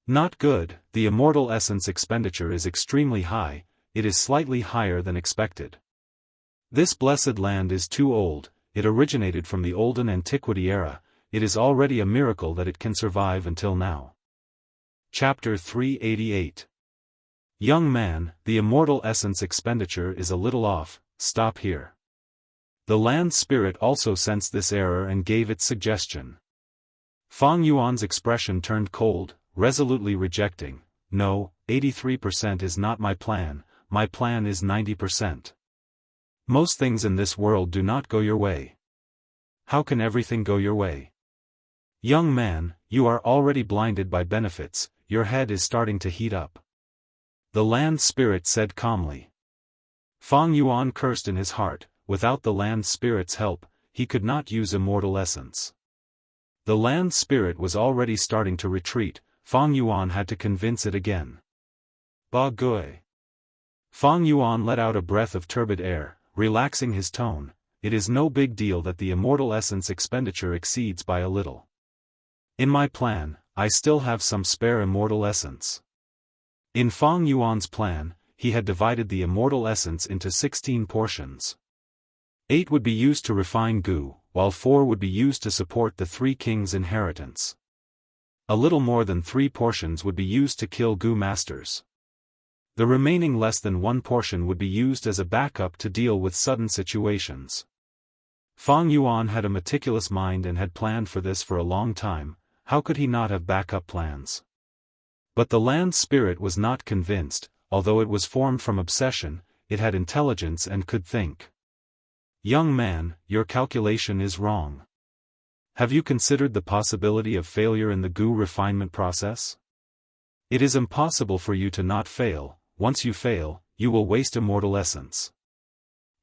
Not good, the immortal essence expenditure is extremely high, it is slightly higher than expected. This blessed land is too old, it originated from the olden antiquity era, it is already a miracle that it can survive until now. Chapter 388. Young man, the immortal essence expenditure is a little off, stop here. The land spirit also sensed this error and gave its suggestion. Fang Yuan's expression turned cold, resolutely rejecting, no, 83% is not my plan is 90%. Most things in this world do not go your way. How can everything go your way? Young man, you are already blinded by benefits, your head is starting to heat up. The land spirit said calmly. Fang Yuan cursed in his heart, without the land spirit's help, he could not use immortal essence. The land spirit was already starting to retreat, Fang Yuan had to convince it again. Ba Gui. Fang Yuan let out a breath of turbid air, relaxing his tone, it is no big deal that the immortal essence expenditure exceeds by a little. In my plan, I still have some spare immortal essence. In Fang Yuan's plan, he had divided the immortal essence into 16 portions. 8 would be used to refine Gu, while 4 would be used to support the 3 kings' inheritance. A little more than 3 portions would be used to kill Gu masters. The remaining less than one portion would be used as a backup to deal with sudden situations. Fang Yuan had a meticulous mind and had planned for this for a long time. How could he not have backup plans? But the land spirit was not convinced. Although it was formed from obsession, it had intelligence and could think. Young man, your calculation is wrong. Have you considered the possibility of failure in the Gu refinement process? It is impossible for you to not fail. Once you fail, you will waste immortal essence.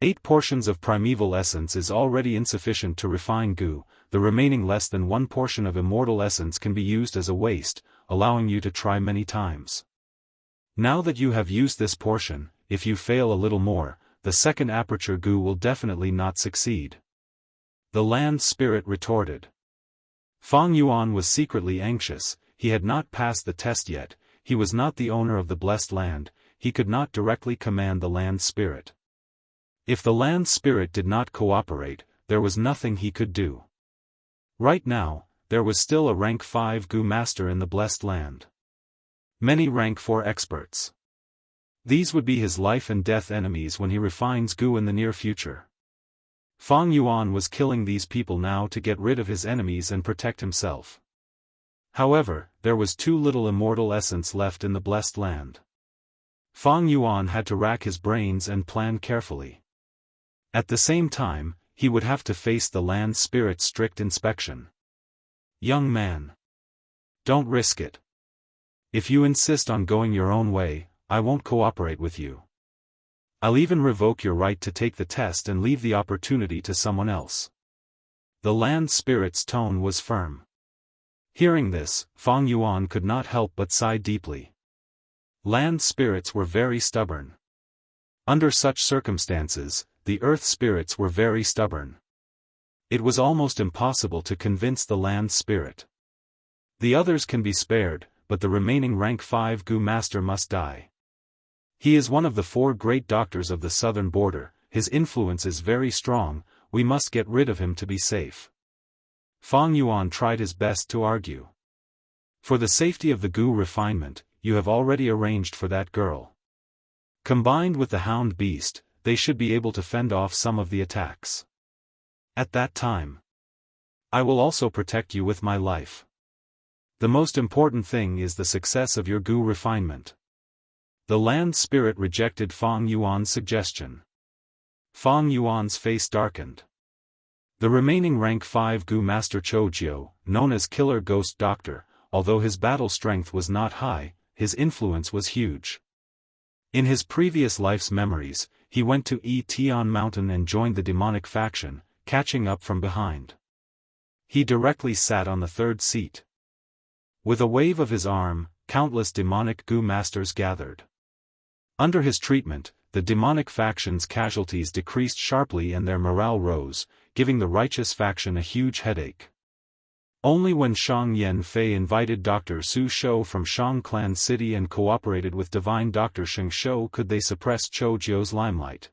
8 portions of primeval essence is already insufficient to refine Gu. The remaining less than 1 portion of immortal essence can be used as a waste, allowing you to try many times. Now that you have used this portion, if you fail a little more, the second aperture Gu will definitely not succeed. The land spirit retorted. Fang Yuan was secretly anxious. He had not passed the test yet. He was not the owner of the blessed land. He could not directly command the land spirit. If the land spirit did not cooperate, there was nothing he could do. Right now, there was still a rank 5 Gu master in the blessed land. Many rank 4 experts. These would be his life and death enemies when he refines Gu in the near future. Fang Yuan was killing these people now to get rid of his enemies and protect himself. However, there was too little immortal essence left in the blessed land. Fang Yuan had to rack his brains and plan carefully. At the same time, he would have to face the land spirit's strict inspection. Young man, don't risk it. If you insist on going your own way, I won't cooperate with you. I'll even revoke your right to take the test and leave the opportunity to someone else. The land spirit's tone was firm. Hearing this, Fang Yuan could not help but sigh deeply. Land spirits were very stubborn. Under such circumstances, the earth spirits were very stubborn. It was almost impossible to convince the land spirit. The others can be spared, but the remaining rank 5 Gu master must die. He is one of the 4 great doctors of the southern border. His influence is very strong. We must get rid of him to be safe. Fang Yuan tried his best to argue. For the safety of the Gu refinement, you have already arranged for that girl. Combined with the hound beast, they should be able to fend off some of the attacks. At that time, I will also protect you with my life. The most important thing is the success of your Gu refinement. The land spirit rejected Fang Yuan's suggestion. Fang Yuan's face darkened. The remaining rank 5 Gu master Choujiu, known as Killer Ghost Doctor, although his battle strength was not high, his influence was huge. In his previous life's memories, he went to Tian Mountain and joined the demonic faction, catching up from behind. He directly sat on the 3rd seat. With a wave of his arm, countless demonic Gu masters gathered. Under his treatment, the demonic faction's casualties decreased sharply and their morale rose, giving the righteous faction a huge headache. Only when Shang Yanfei invited Dr. Su Shou from Shang Clan City and cooperated with Divine Dr. Sheng Shou could they suppress Choujiu's limelight.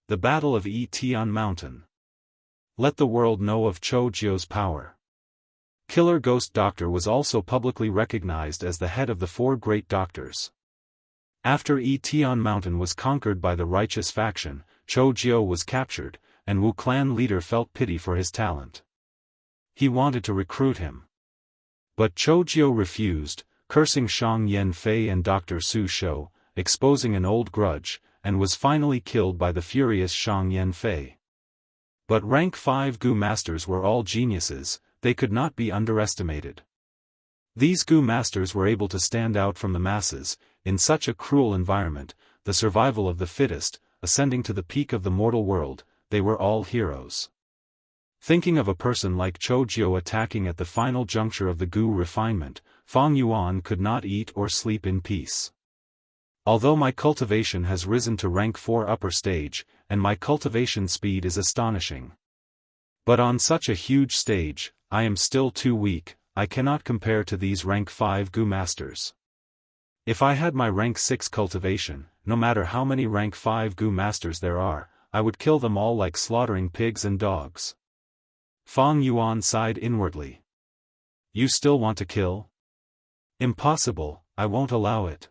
The Battle of Tian Mountain. Let the world know of Choujiu's power. Killer Ghost Doctor was also publicly recognized as the head of the 4 great doctors. After Tian Mountain was conquered by the righteous faction, Choujiu was captured, and Wu clan leader felt pity for his talent. He wanted to recruit him. But Choujiu refused, cursing Shang Yanfei and Dr. Su Shou, exposing an old grudge, and was finally killed by the furious Shang Yanfei. But rank 5 Gu masters were all geniuses. They could not be underestimated. These Gu masters were able to stand out from the masses. In such a cruel environment, the survival of the fittest, ascending to the peak of the mortal world, they were all heroes. Thinking of a person like Choujiu attacking at the final juncture of the Gu refinement, Fang Yuan could not eat or sleep in peace. Although my cultivation has risen to rank 4 upper stage, and my cultivation speed is astonishing. But on such a huge stage, I am still too weak. I cannot compare to these rank 5 Gu masters. If I had my rank 6 cultivation, no matter how many rank 5 Gu masters there are, I would kill them all like slaughtering pigs and dogs. Fang Yuan sighed inwardly. You still want to kill? Impossible, I won't allow it.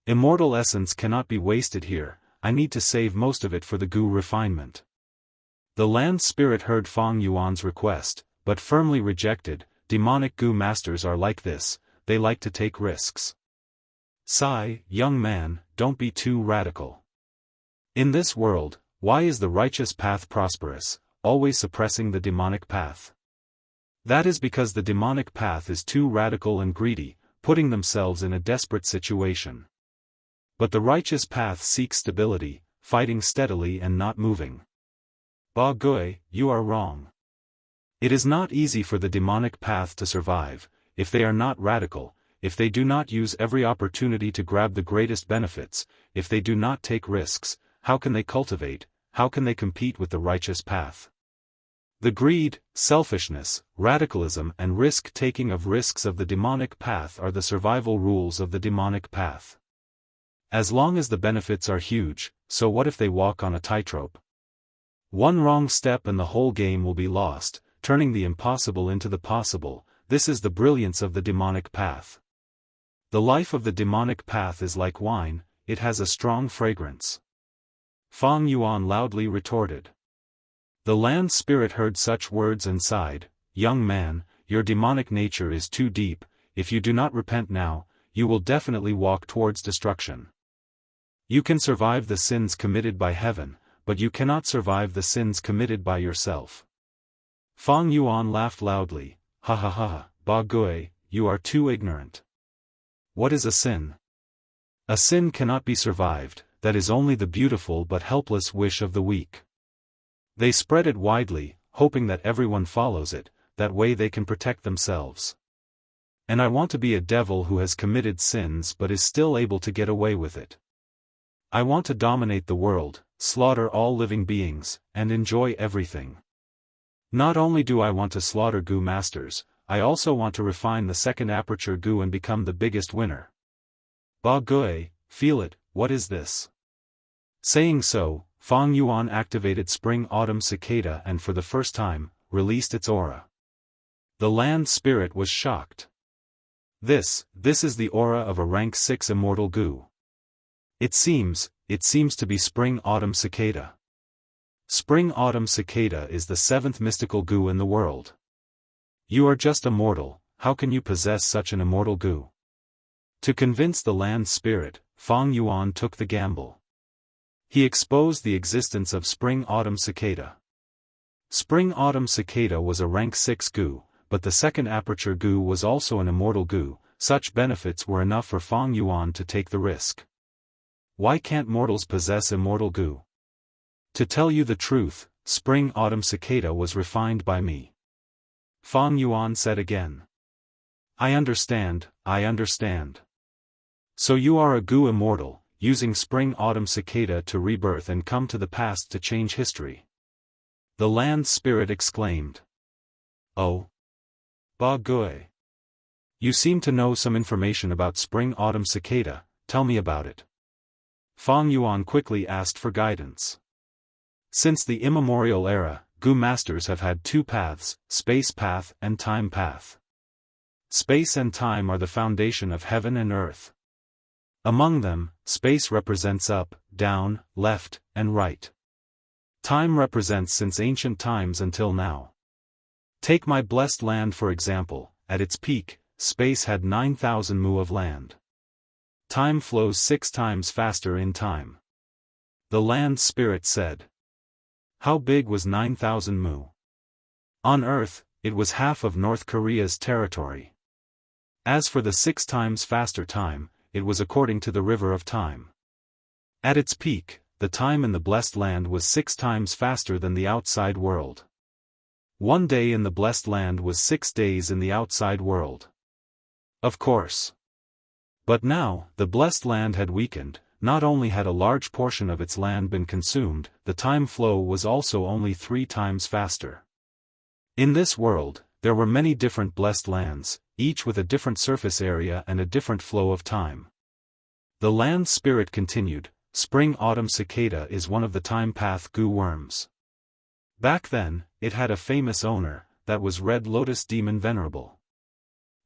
Immortal essence cannot be wasted here, I need to save most of it for the goo refinement. The land spirit heard Fang Yuan's request, but firmly rejected. Demonic goo masters are like this, they like to take risks. Sigh, young man, don't be too radical. In this world, why is the righteous path prosperous, always suppressing the demonic path? That is because the demonic path is too radical and greedy, putting themselves in a desperate situation. But the righteous path seeks stability, fighting steadily and not moving. Ba Gui, you are wrong. It is not easy for the demonic path to survive, if they are not radical, if they do not use every opportunity to grab the greatest benefits, if they do not take risks. How can they cultivate, how can they compete with the righteous path? The greed, selfishness, radicalism and risk-taking of risks of the demonic path are the survival rules of the demonic path. As long as the benefits are huge, so what if they walk on a tightrope? One wrong step and the whole game will be lost, turning the impossible into the possible. This is the brilliance of the demonic path. The life of the demonic path is like wine, it has a strong fragrance. Fang Yuan loudly retorted. The land spirit heard such words and sighed, young man, your demonic nature is too deep, if you do not repent now, you will definitely walk towards destruction. You can survive the sins committed by heaven, but you cannot survive the sins committed by yourself. Fang Yuan laughed loudly, ha ha ha, Ba Gui, you are too ignorant. What is a sin? A sin cannot be survived, that is only the beautiful but helpless wish of the weak. They spread it widely, hoping that everyone follows it, that way they can protect themselves. And I want to be a devil who has committed sins but is still able to get away with it. I want to dominate the world, slaughter all living beings, and enjoy everything. Not only do I want to slaughter goo masters, I also want to refine the second aperture goo and become the biggest winner. Ba Gui, feel it, what is this? Saying so, Fang Yuan activated Spring-Autumn Cicada and for the first time, released its aura. The land spirit was shocked. This is the aura of a rank 6 immortal goo. It seems to be Spring-Autumn Cicada. Spring-Autumn Cicada is the 7th mystical goo in the world. You are just a mortal, how can you possess such an immortal goo? To convince the land spirit, Fang Yuan took the gamble. He exposed the existence of Spring-Autumn Cicada. Spring-Autumn Cicada was a rank 6 goo, but the second aperture goo was also an immortal goo. Such benefits were enough for Fang Yuan to take the risk. Why can't mortals possess immortal goo? To tell you the truth, Spring-Autumn Cicada was refined by me. Fang Yuan said again. I understand. So you are a goo immortal, using Spring-Autumn Cicada to rebirth and come to the past to change history. The land spirit exclaimed. Oh. Ba Gui. You seem to know some information about Spring-Autumn Cicada, tell me about it. Fang Yuan quickly asked for guidance. Since the immemorial era, goo masters have had two paths, space path and time path. Space and time are the foundation of heaven and earth. Among them, space represents up, down, left, and right. Time represents since ancient times until now. Take my blessed land for example, at its peak, space had 9,000 mu of land. Time flows 6 times faster in time. The land spirit said. How big was 9,000 mu? On Earth, it was half of North Korea's territory. As for the 6 times faster time, it was according to the river of time. At its peak, the time in the blessed land was 6 times faster than the outside world. 1 day in the blessed land was 6 days in the outside world. Of course. But now, the blessed land had weakened. Not only had a large portion of its land been consumed, the time flow was also only 3 times faster. In this world, there were many different blessed lands, each with a different surface area and a different flow of time. The land spirit continued, Spring-Autumn Cicada is one of the time path goo worms. Back then, it had a famous owner, that was Red Lotus Demon Venerable.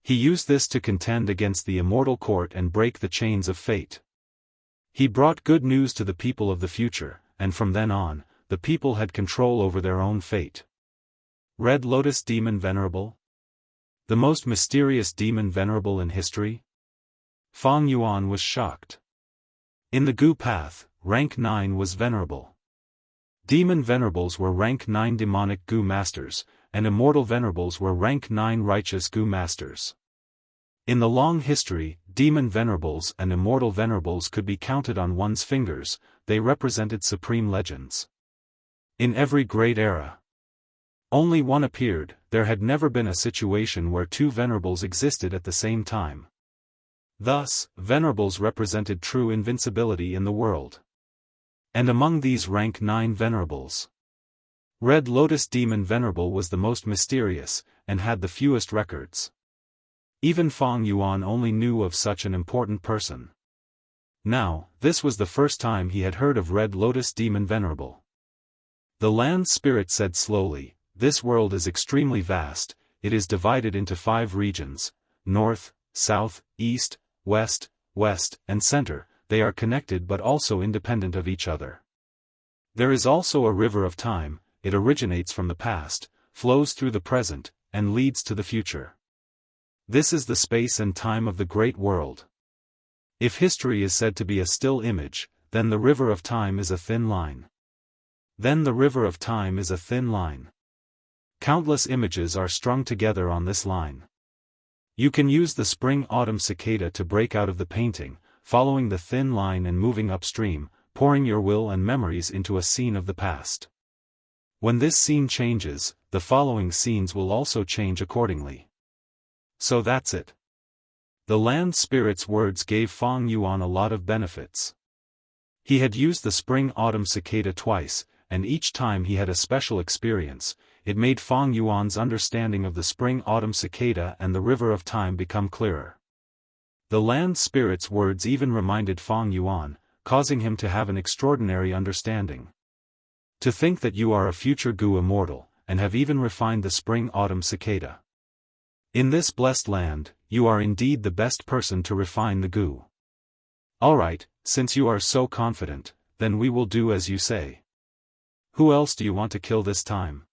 He used this to contend against the immortal court and break the chains of fate. He brought good news to the people of the future, and from then on, the people had control over their own fate. Red Lotus Demon Venerable? The most mysterious demon venerable in history? Fang Yuan was shocked. In the Gu path, rank 9 was venerable. Demon venerables were rank 9 demonic Gu masters, and immortal venerables were rank 9 righteous Gu masters. In the long history, demon venerables and immortal venerables could be counted on one's fingers, they represented supreme legends. In every great era, only one appeared. There had never been a situation where two venerables existed at the same time. Thus, venerables represented true invincibility in the world. And among these rank 9 venerables, Red Lotus Demon Venerable was the most mysterious, and had the fewest records. Even Fang Yuan only knew of such an important person. Now, this was the first time he had heard of Red Lotus Demon Venerable. The land spirit said slowly, "This world is extremely vast, it is divided into 5 regions, north, south, east, west, and center. They are connected but also independent of each other. There is also a river of time, it originates from the past, flows through the present, and leads to the future. This is the space and time of the great world. If history is said to be a still image, then the river of time is a thin line. Then the river of time is a thin line. Countless images are strung together on this line. You can use the spring-autumn cicada to break out of the painting, following the thin line and moving upstream, pouring your will and memories into a scene of the past. When this scene changes, the following scenes will also change accordingly. So that's it. The land spirit's words gave Fang Yuan a lot of benefits. He had used the spring-autumn cicada twice, and each time he had a special experience. It made Fang Yuan's understanding of the spring-autumn cicada and the river of time become clearer. The land spirit's words even reminded Fang Yuan, causing him to have an extraordinary understanding. To think that you are a future Gu immortal, and have even refined the spring-autumn cicada. In this blessed land, you are indeed the best person to refine the Gu. Alright, since you are so confident, then we will do as you say. Who else do you want to kill this time?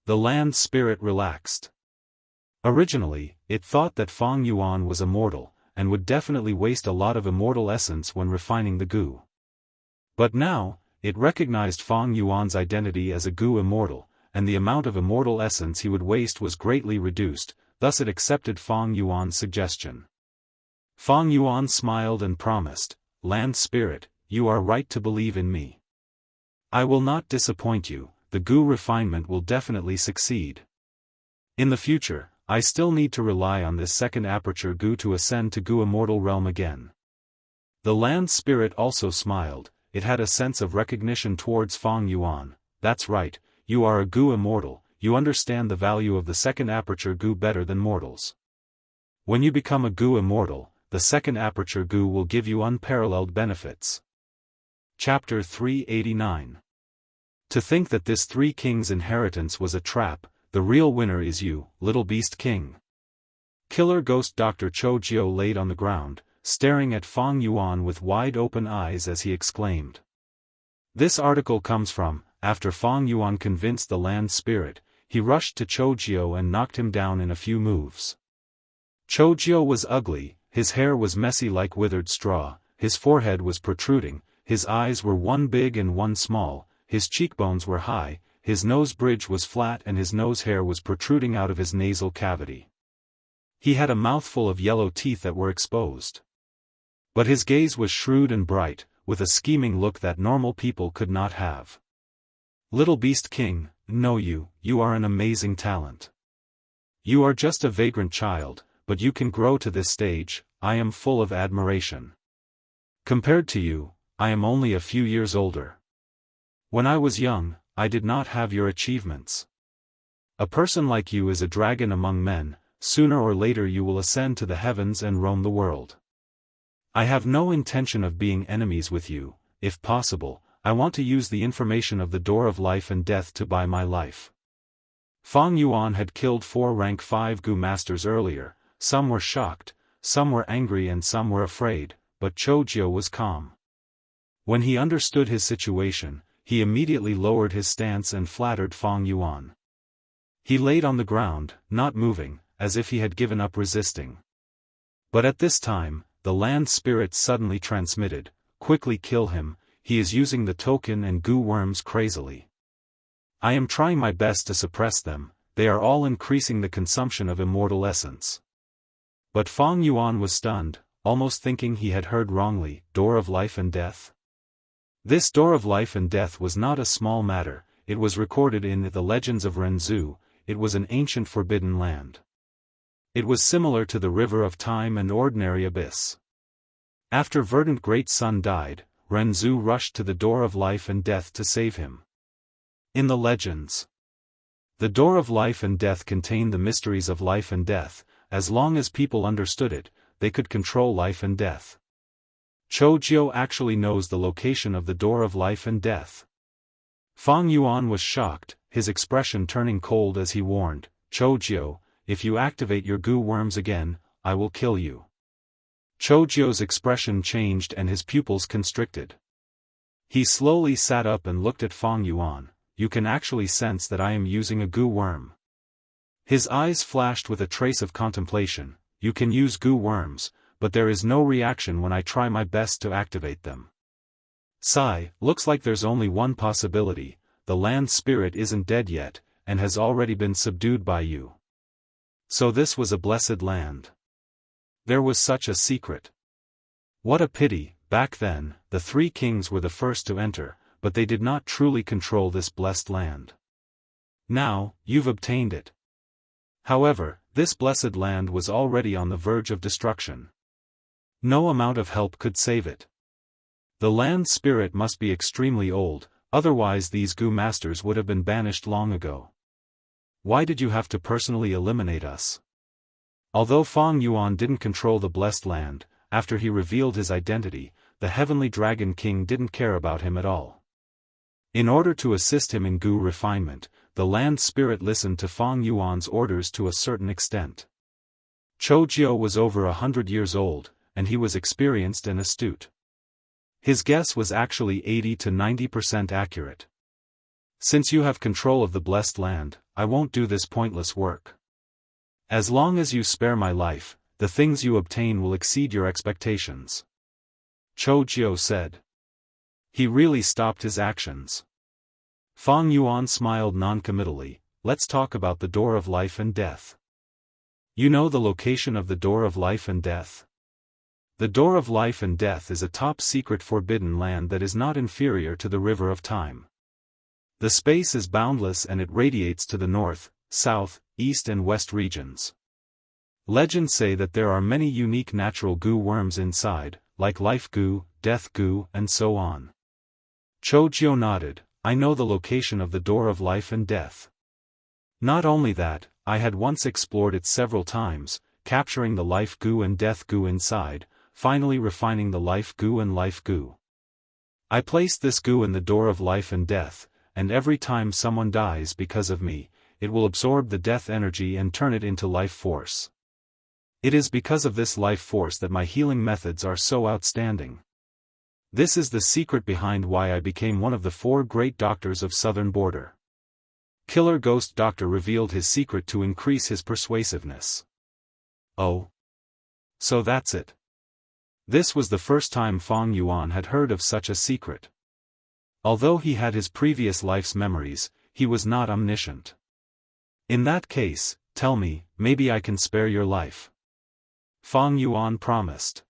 The land spirit relaxed. Originally, it thought that Fang Yuan was immortal, and would definitely waste a lot of immortal essence when refining the Gu. But now, it recognized Fang Yuan's identity as a Gu immortal, and the amount of immortal essence he would waste was greatly reduced, thus it accepted Fang Yuan's suggestion. Fang Yuan smiled and promised, "Land spirit, you are right to believe in me. I will not disappoint you, the Gu refinement will definitely succeed. In the future, I still need to rely on this second aperture Gu to ascend to Gu immortal realm again." The land spirit also smiled, it had a sense of recognition towards Fang Yuan. "That's right, you are a Gu immortal, you understand the value of the second aperture Gu better than mortals. When you become a Gu immortal, the second aperture Gu will give you unparalleled benefits." Chapter 389. To think that this 3 kings' inheritance was a trap. The real winner is you, little beast king. Killer ghost Dr. Cho Jiao laid on the ground, staring at Fang Yuan with wide-open eyes as he exclaimed. This article comes from, after Fang Yuan convinced the land spirit, he rushed to Cho Jiao and knocked him down in a few moves. Cho Jiao was ugly, his hair was messy like withered straw, his forehead was protruding, his eyes were one big and one small, his cheekbones were high, his nose bridge was flat and his nose hair was protruding out of his nasal cavity. He had a mouthful of yellow teeth that were exposed. But his gaze was shrewd and bright, with a scheming look that normal people could not have. Little beast king, know you are an amazing talent. You are just a vagrant child, but you can grow to this stage. I am full of admiration. Compared to you, I am only a few years older. When I was young, I did not have your achievements. A person like you is a dragon among men, sooner or later you will ascend to the heavens and roam the world. I have no intention of being enemies with you. If possible, I want to use the information of the door of life and death to buy my life." Fang Yuan had killed 4 rank 5 Gu masters earlier. Some were shocked, some were angry and some were afraid, but Cho Jiao was calm. When he understood his situation, he immediately lowered his stance and flattered Fang Yuan. He laid on the ground, not moving, as if he had given up resisting. But at this time, the land spirit suddenly transmitted, "Quickly kill him, he is using the token and goo worms crazily. I am trying my best to suppress them, they are all increasing the consumption of immortal essence." But Fang Yuan was stunned, almost thinking he had heard wrongly. Door of life and death? This door of life and death was not a small matter, it was recorded in the legends of Renzu, it was an ancient forbidden land. It was similar to the river of time and ordinary abyss. After Verdant Great Sun died, Renzu rushed to the door of life and death to save him. In the legends, the door of life and death contained the mysteries of life and death. As long as people understood it, they could control life and death. Choujiu actually knows the location of the door of life and death. Fang Yuan was shocked, his expression turning cold as he warned, "Choujiu, if you activate your goo worms again, I will kill you." Choujiu's expression changed and his pupils constricted. He slowly sat up and looked at Fang Yuan. "You can actually sense that I am using a goo worm." His eyes flashed with a trace of contemplation. "You can use goo worms, but there is no reaction when I try my best to activate them. Sigh, looks like there's only one possibility, the land spirit isn't dead yet, and has already been subdued by you." So this was a blessed land. There was such a secret. What a pity, back then, the three kings were the first to enter, but they did not truly control this blessed land. Now, you've obtained it. However, this blessed land was already on the verge of destruction. No amount of help could save it. The land spirit must be extremely old, otherwise these goo masters would have been banished long ago. Why did you have to personally eliminate us? Although Fang Yuan didn't control the blessed land, after he revealed his identity, the heavenly dragon king didn't care about him at all. In order to assist him in goo refinement, the land spirit listened to Fang Yuan's orders to a certain extent. Choujiu was over 100 years old, and he was experienced and astute. His guess was actually 80 to 90% accurate. "Since you have control of the blessed land, I won't do this pointless work. As long as you spare my life, the things you obtain will exceed your expectations," Choujiu said. He really stopped his actions. Fang Yuan smiled noncommittally. "Let's talk about the door of life and death. You know the location of the door of life and death? The door of life and death is a top-secret forbidden land that is not inferior to the river of time. The space is boundless and it radiates to the north, south, east and west regions. Legends say that there are many unique natural goo worms inside, like life goo, death goo, and so on." Choujiu nodded. "I know the location of the door of life and death. Not only that, I had once explored it several times, capturing the life goo and death goo inside, finally refining the life goo and life goo. I placed this goo in the door of life and death, and every time someone dies because of me, it will absorb the death energy and turn it into life force. It is because of this life force that my healing methods are so outstanding. This is the secret behind why I became one of the 4 great doctors of Southern Border." Killer Ghost Doctor revealed his secret to increase his persuasiveness. "Oh. So that's it." This was the first time Fang Yuan had heard of such a secret. Although he had his previous life's memories, he was not omniscient. "In that case, tell me, maybe I can spare your life," Fang Yuan promised.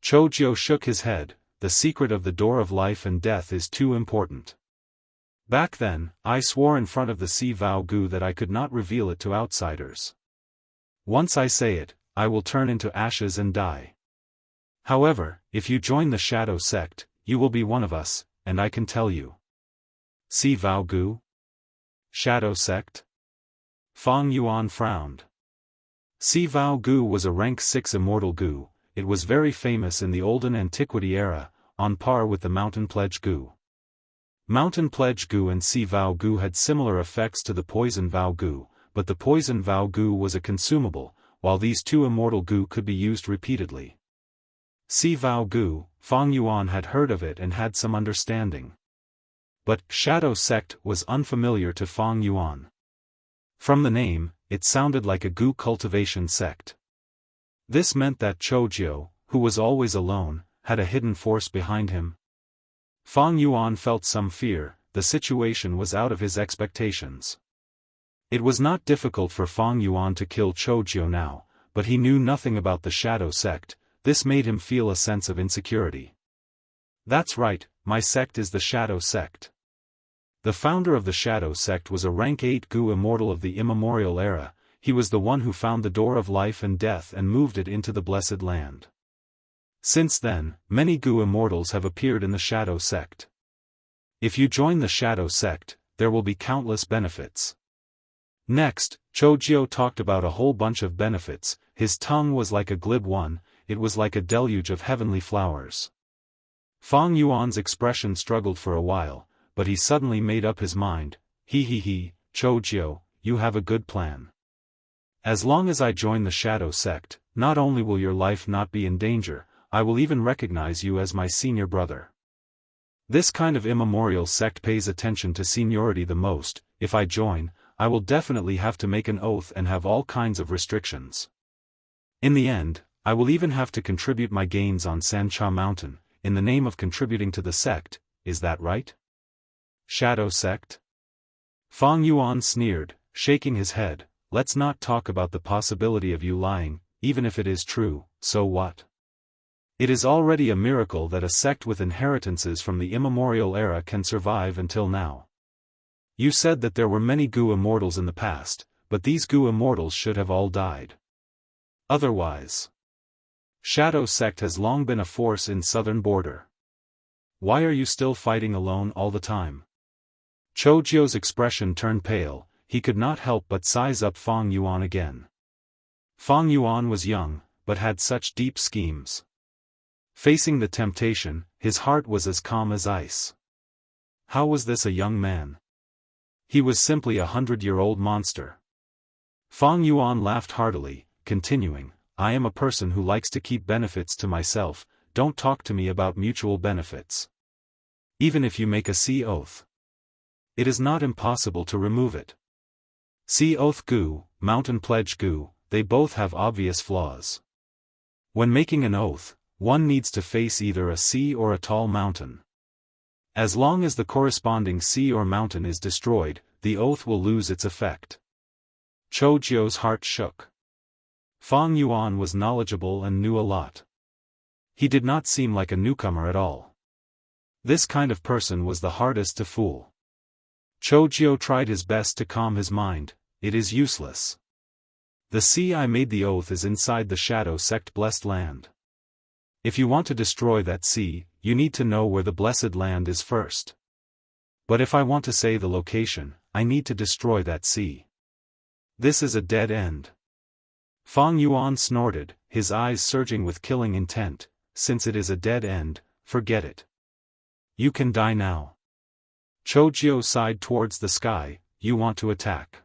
Choujiu shook his head. "The secret of the door of life and death is too important. Back then, I swore in front of the Si Vao Gu that I could not reveal it to outsiders. Once I say it, I will turn into ashes and die. However, if you join the Shadow Sect, you will be one of us, and I can tell you." Si Vao Gu? Shadow Sect? Fang Yuan frowned. Si Vao Gu was a rank 6 immortal Gu. It was very famous in the olden antiquity era, on par with the Mountain Pledge Gu. Mountain Pledge Gu and Si Vao Gu had similar effects to the Poison Vao Gu, but the Poison Vao Gu was a consumable, while these 2 immortal Gu could be used repeatedly. Si Vao Gu, Fang Yuan had heard of it and had some understanding. But Shadow Sect was unfamiliar to Fang Yuan. From the name, it sounded like a Gu cultivation sect. This meant that Choujiu, who was always alone, had a hidden force behind him. Fang Yuan felt some fear. The situation was out of his expectations. It was not difficult for Fang Yuan to kill Choujiu now, but he knew nothing about the Shadow Sect. This made him feel a sense of insecurity. That's right, my sect is the Shadow Sect. The founder of the Shadow Sect was a rank 8 Gu Immortal of the immemorial era. He was the one who found the door of life and death and moved it into the Blessed Land. Since then, many Gu Immortals have appeared in the Shadow Sect. If you join the Shadow Sect, there will be countless benefits. Next, Choujiu talked about a whole bunch of benefits. His tongue was like a glib one, it was like a deluge of heavenly flowers. Fang Yuan's expression struggled for a while, but he suddenly made up his mind. He, Choujiu, you have a good plan. As long as I join the Shadow Sect, not only will your life not be in danger, I will even recognize you as my senior brother. This kind of immemorial sect pays attention to seniority the most. If I join, I will definitely have to make an oath and have all kinds of restrictions. In the end, I will even have to contribute my gains on Sancha Mountain, in the name of contributing to the sect. Is that right? Shadow Sect? Fang Yuan sneered, shaking his head. Let's not talk about the possibility of you lying, even if it is true, so what? It is already a miracle that a sect with inheritances from the immemorial era can survive until now. You said that there were many Gu Immortals in the past, but these Gu Immortals should have all died. Otherwise, Shadow Sect has long been a force in southern border. Why are you still fighting alone all the time? Choujiu's expression turned pale. He could not help but size up Fang Yuan again. Fang Yuan was young, but had such deep schemes. Facing the temptation, his heart was as calm as ice. How was this a young man? He was simply a 100-year-old monster. Fang Yuan laughed heartily, continuing, I am a person who likes to keep benefits to myself. Don't talk to me about mutual benefits. Even if you make a sea oath, it is not impossible to remove it. Sea Oath Gu, Mountain Pledge Gu, they both have obvious flaws. When making an oath, one needs to face either a sea or a tall mountain. As long as the corresponding sea or mountain is destroyed, the oath will lose its effect. Choujiu's heart shook. Fang Yuan was knowledgeable and knew a lot. He did not seem like a newcomer at all. This kind of person was the hardest to fool. Choujiu tried his best to calm his mind. It is useless. The sea I made the oath is inside the Shadow Sect Blessed Land. If you want to destroy that sea, you need to know where the Blessed Land is first. But if I want to say the location, I need to destroy that sea. This is a dead end. Fang Yuan snorted, his eyes surging with killing intent. Since it is a dead end, forget it. You can die now. Choujiu sighed towards the sky. You want to attack?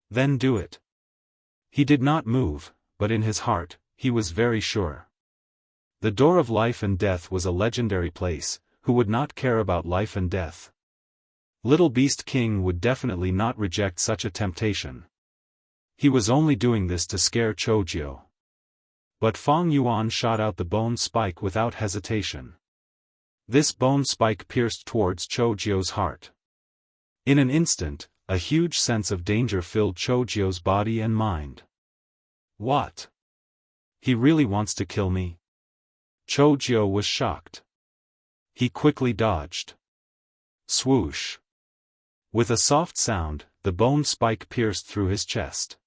Then do it. He did not move, but in his heart, he was very sure. The door of life and death was a legendary place. Who would not care about life and death? Little Beast King would definitely not reject such a temptation. He was only doing this to scare Choujiu. But Fang Yuan shot out the bone spike without hesitation. This bone spike pierced towards Choujiu's heart. In an instant, a huge sense of danger filled Choujiu's body and mind. What? He really wants to kill me? Choujiu was shocked. He quickly dodged. Swoosh. With a soft sound, the bone spike pierced through his chest.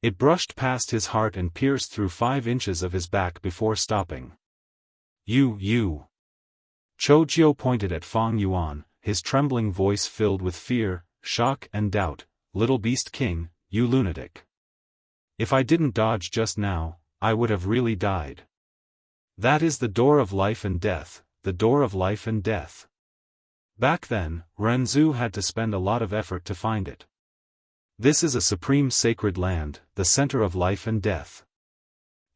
It brushed past his heart and pierced through 5 inches of his back before stopping. You. Choujiu pointed at Fang Yuan, his trembling voice filled with fear, shock and doubt. Little Beast King, you lunatic. If I didn't dodge just now, I would have really died. That is the door of life and death, the door of life and death. Back then, Renzu had to spend a lot of effort to find it. This is a supreme sacred land, the center of life and death.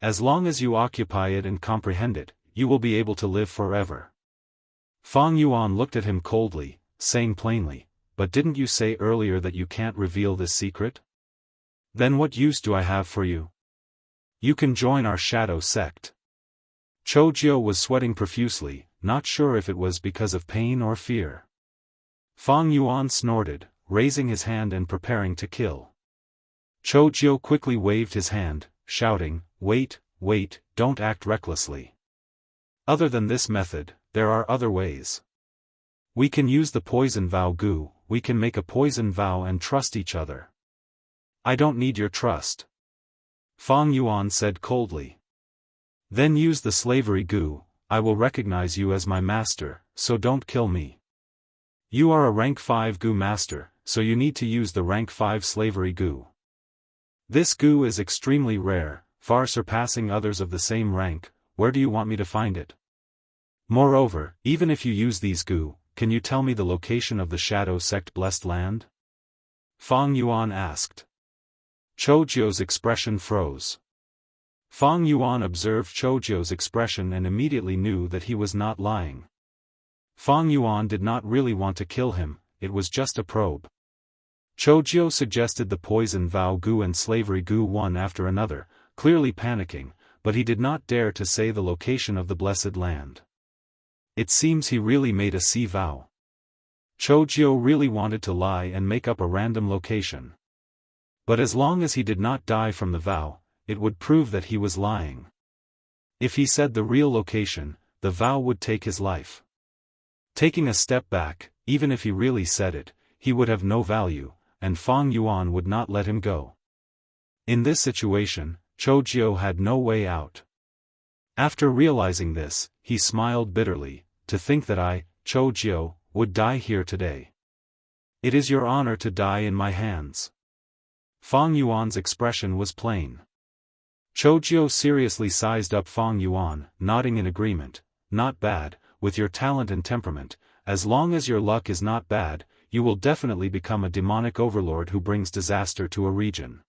As long as you occupy it and comprehend it, you will be able to live forever. Fang Yuan looked at him coldly, saying plainly, "But didn't you say earlier that you can't reveal this secret? Then what use do I have for you? You can join our shadow sect." Choujio was sweating profusely, not sure if it was because of pain or fear. Fang Yuan snorted, raising his hand and preparing to kill. Choujio quickly waved his hand, shouting, "Wait, wait, don't act recklessly. Other than this method, there are other ways. We can use the poison vow gu, we can make a poison vow and trust each other." "I don't need your trust," Fang Yuan said coldly. "Then use the slavery gu, I will recognize you as my master, so don't kill me. You are a rank 5 gu master, so you need to use the rank 5 slavery gu. This gu is extremely rare, far surpassing others of the same rank. Where do you want me to find it? Moreover, even if you use these gu, can you tell me the location of the Shadow Sect Blessed Land?" Fang Yuan asked. Choujio's expression froze. Fang Yuan observed Choujio's expression and immediately knew that he was not lying. Fang Yuan did not really want to kill him, it was just a probe. Choujio suggested the poison vow gu and slavery gu one after another, clearly panicking, but he did not dare to say the location of the Blessed Land. It seems he really made a sea vow. Choujio really wanted to lie and make up a random location. But as long as he did not die from the vow, it would prove that he was lying. If he said the real location, the vow would take his life. Taking a step back, even if he really said it, he would have no value, and Fang Yuan would not let him go. In this situation, Choujio had no way out. After realizing this, he smiled bitterly, "To think that I, Choujio, would die here today. It is your honor to die in my hands." Fang Yuan's expression was plain. Choujio seriously sized up Fang Yuan, nodding in agreement. "Not bad, with your talent and temperament, as long as your luck is not bad, you will definitely become a demonic overlord who brings disaster to a region.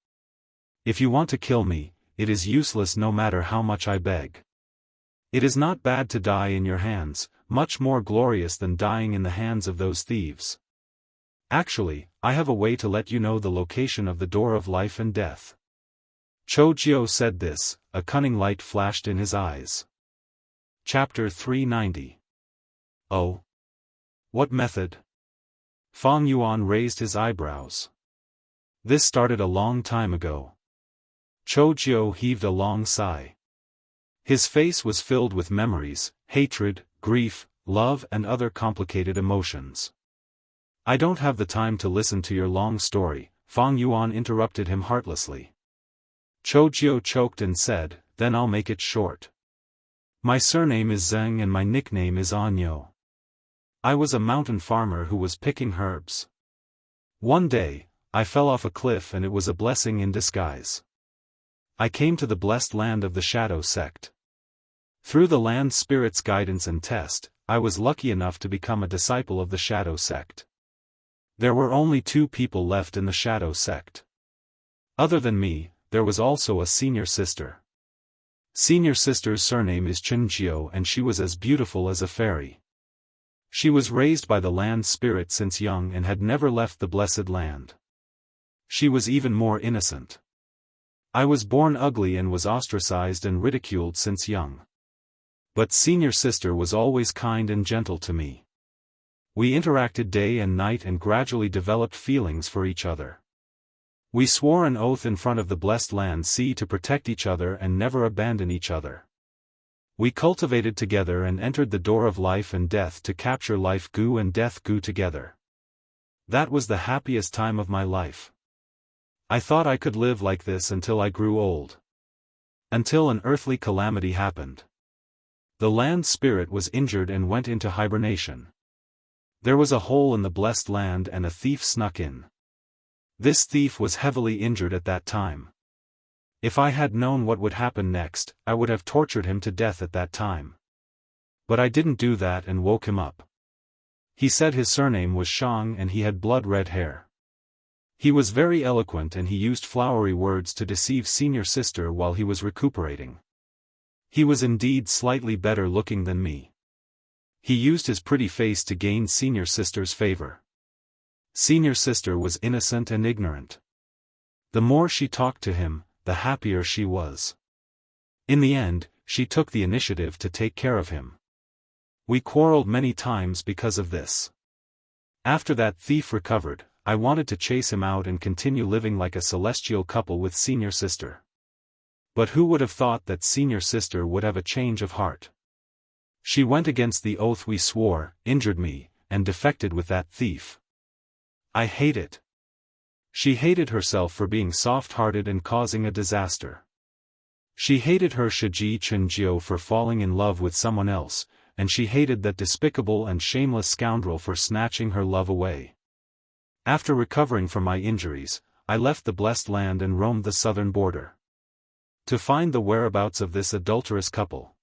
If you want to kill me, it is useless no matter how much I beg. It is not bad to die in your hands, much more glorious than dying in the hands of those thieves. Actually, I have a way to let you know the location of the door of life and death." Choujio said this, a cunning light flashed in his eyes. Chapter 390. "Oh? What method?" Fang Yuan raised his eyebrows. "This started a long time ago." Choujio heaved a long sigh. His face was filled with memories, hatred, grief, love and other complicated emotions. "I don't have the time to listen to your long story," Fang Yuan interrupted him heartlessly. Choujio choked and said, "Then I'll make it short. My surname is Zheng and my nickname is Anyo. I was a mountain farmer who was picking herbs. One day, I fell off a cliff and it was a blessing in disguise. I came to the blessed land of the Shadow Sect. Through the land spirit's guidance and test, I was lucky enough to become a disciple of the Shadow Sect. There were only 2 people left in the Shadow Sect. Other than me, there was also a senior sister. Senior sister's surname is Chenjio and she was as beautiful as a fairy. She was raised by the land spirit since young and had never left the blessed land. She was even more innocent. I was born ugly and was ostracized and ridiculed since young. But senior sister was always kind and gentle to me. We interacted day and night and gradually developed feelings for each other. We swore an oath in front of the blessed land sea to protect each other and never abandon each other. We cultivated together and entered the door of life and death to capture life gu and death gu together. That was the happiest time of my life. I thought I could live like this until I grew old. Until an earthly calamity happened. The land spirit was injured and went into hibernation. There was a hole in the blessed land and a thief snuck in. This thief was heavily injured at that time. If I had known what would happen next, I would have tortured him to death at that time. But I didn't do that and woke him up. He said his surname was Shang and he had blood-red hair. He was very eloquent and he used flowery words to deceive senior sister while he was recuperating. He was indeed slightly better looking than me. He used his pretty face to gain senior sister's favor. Senior sister was innocent and ignorant. The more she talked to him, the happier she was. In the end, she took the initiative to take care of him. We quarreled many times because of this. After that thief recovered, I wanted to chase him out and continue living like a celestial couple with senior sister. But who would have thought that senior sister would have a change of heart? She went against the oath we swore, injured me, and defected with that thief. I hate it. She hated herself for being soft-hearted and causing a disaster. She hated her Shiji Chunjiu for falling in love with someone else, and she hated that despicable and shameless scoundrel for snatching her love away. After recovering from my injuries, I left the blessed land and roamed the southern border to find the whereabouts of this adulterous couple.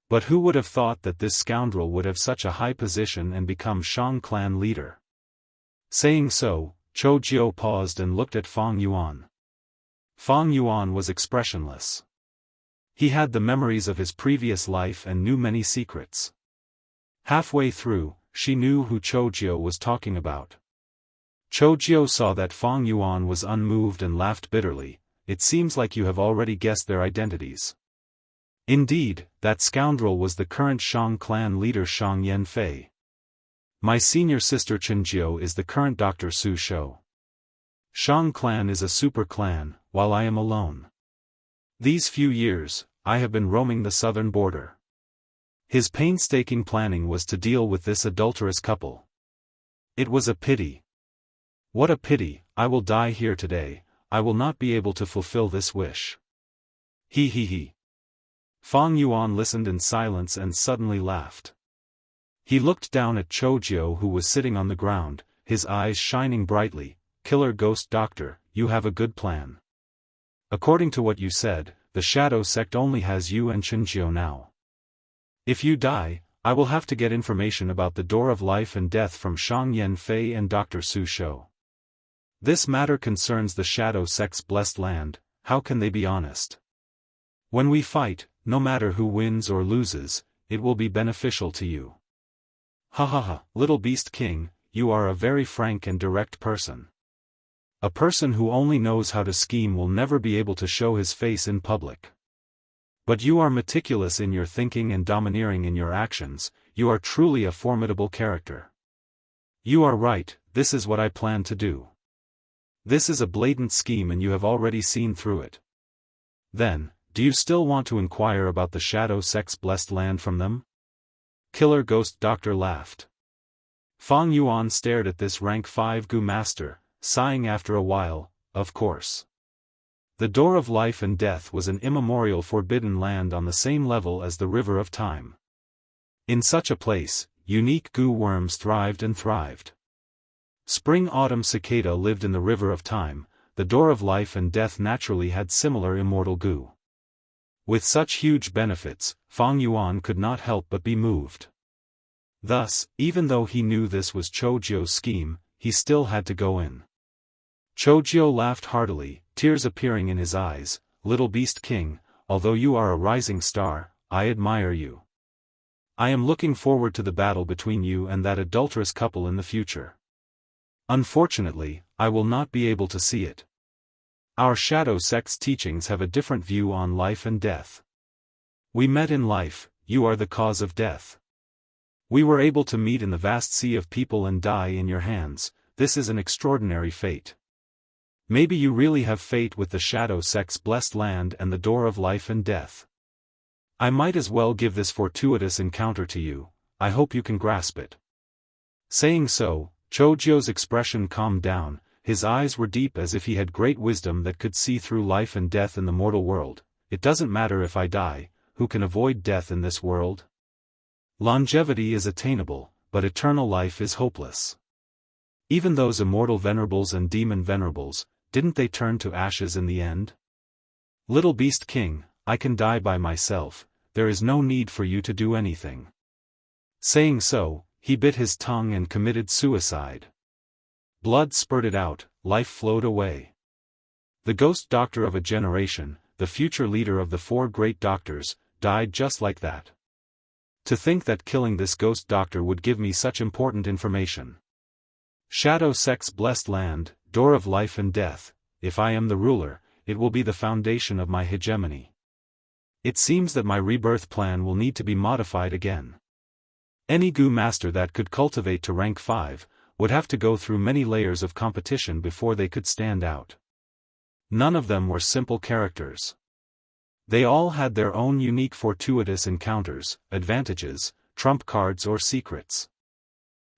But who would have thought that this scoundrel would have such a high position and become Shang clan leader? Saying so, Chou Jiu paused and looked at Fang Yuan. Fang Yuan was expressionless. He had the memories of his previous life and knew many secrets. Halfway through, she knew who Chou Jiu was talking about. Chou Jiu saw that Fang Yuan was unmoved and laughed bitterly. It seems like you have already guessed their identities. Indeed, that scoundrel was the current Shang clan leader Shang Yanfei. My senior sister Chenjiu is the current Dr. Su Shou. Shang clan is a super clan, while I am alone. These few years, I have been roaming the southern border. His painstaking planning was to deal with this adulterous couple. It was a pity. What a pity, I will die here today. I will not be able to fulfill this wish. He. Fang Yuan listened in silence and suddenly laughed. He looked down at Chou Jiu who was sitting on the ground, his eyes shining brightly. Killer Ghost Doctor, you have a good plan. According to what you said, the Shadow Sect only has you and Chenjiu now. If you die, I will have to get information about the Door of Life and Death from Shang Yanfei and Dr. Su Shou. This matter concerns the Shadow Sect's blessed land. How can they be honest? When we fight, no matter who wins or loses, it will be beneficial to you. Ha, little beast king, you are a very frank and direct person. A person who only knows how to scheme will never be able to show his face in public. But you are meticulous in your thinking and domineering in your actions. You are truly a formidable character. You are right, this is what I plan to do. This is a blatant scheme and you have already seen through it. Then, do you still want to inquire about the Shadow Sect's blessed land from them? Killer Ghost Doctor laughed. Fang Yuan stared at this rank 5 Gu master, sighing after a while. Of course. The Door of Life and Death was an immemorial forbidden land on the same level as the River of Time. In such a place, unique Gu worms thrived and thrived. Spring-autumn cicada lived in the River of Time. The Door of Life and Death naturally had similar immortal Gu. With such huge benefits, Fang Yuan could not help but be moved. Thus, even though he knew this was Chou Jiu's scheme, he still had to go in. Chou Jiu laughed heartily, tears appearing in his eyes. Little beast king, although you are a rising star, I admire you. I am looking forward to the battle between you and that adulterous couple in the future. Unfortunately, I will not be able to see it. Our Shadow Sect's teachings have a different view on life and death. We met in life, you are the cause of death. We were able to meet in the vast sea of people and die in your hands. This is an extraordinary fate. Maybe you really have fate with the Shadow Sect's blessed land and the Door of Life and Death. I might as well give this fortuitous encounter to you. I hope you can grasp it. Saying so, Chou Jiu's expression calmed down. His eyes were deep as if he had great wisdom that could see through life and death in the mortal world. It doesn't matter if I die, who can avoid death in this world? Longevity is attainable, but eternal life is hopeless. Even those immortal venerables and demon venerables, didn't they turn to ashes in the end? Little beast king, I can die by myself, there is no need for you to do anything. Saying so, he bit his tongue and committed suicide. Blood spurted out, life flowed away. The ghost doctor of a generation, the future leader of the 4 great doctors, died just like that. To think that killing this ghost doctor would give me such important information. Shadow sect's blessed land, door of life and death, if I am the ruler, it will be the foundation of my hegemony. It seems that my rebirth plan will need to be modified again. Any Gu master that could cultivate to rank 5, would have to go through many layers of competition before they could stand out. None of them were simple characters. They all had their own unique fortuitous encounters, advantages, trump cards or secrets.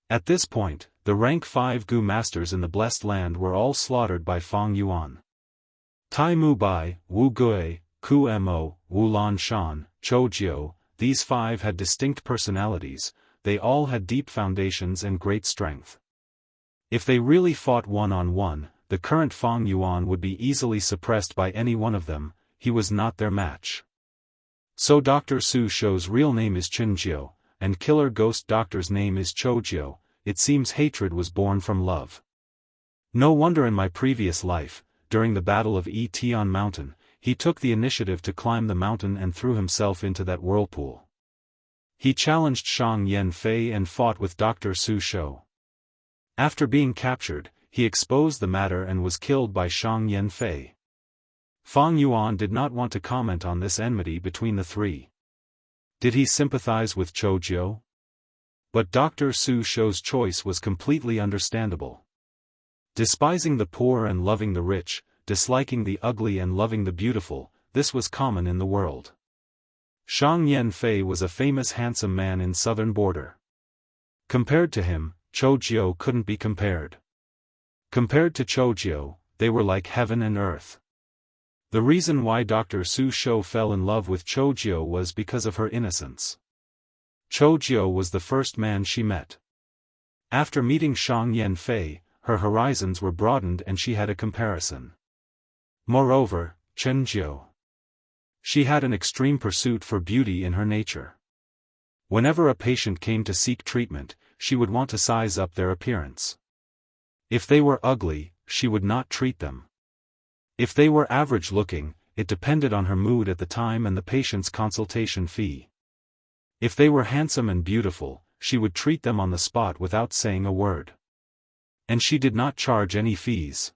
At this point, the rank 5 Gu masters in the Blessed Land were all slaughtered by Fang Yuan. Tai Mu Bai, Wu Gui, Ku Mo, Wu Lan Shan, Chou Jiu, these 5 had distinct personalities, they all had deep foundations and great strength. If they really fought one-on-one, the current Fang Yuan would be easily suppressed by any one of them, he was not their match. So Dr. Su Shou's real name is Qin Jiu, and Killer Ghost Doctor's name is Chou Jiu, it seems hatred was born from love. No wonder in my previous life, during the Battle of Tian Mountain, he took the initiative to climb the mountain and threw himself into that whirlpool. He challenged Shang Yanfei and fought with Dr. Su Shou. After being captured, he exposed the matter and was killed by Shang Yanfei. Fang Yuan did not want to comment on this enmity between the 3. Did he sympathize with Chou Jiu? But Dr. Su Shou's choice was completely understandable. Despising the poor and loving the rich, disliking the ugly and loving the beautiful, this was common in the world. Shang Yanfei was a famous handsome man in southern border. Compared to him, Chou Jiu couldn't be compared. Compared to Chou Jiu, they were like heaven and earth. The reason why Dr. Su Shou fell in love with Chou Jiu was because of her innocence. Chou Jiu was the first man she met. After meeting Shang Yanfei, her horizons were broadened and she had a comparison. Moreover, Chen Jiu. She had an extreme pursuit for beauty in her nature. Whenever a patient came to seek treatment, she would want to size up their appearance. If they were ugly, she would not treat them. If they were average-looking, it depended on her mood at the time and the patient's consultation fee. If they were handsome and beautiful, she would treat them on the spot without saying a word. And she did not charge any fees.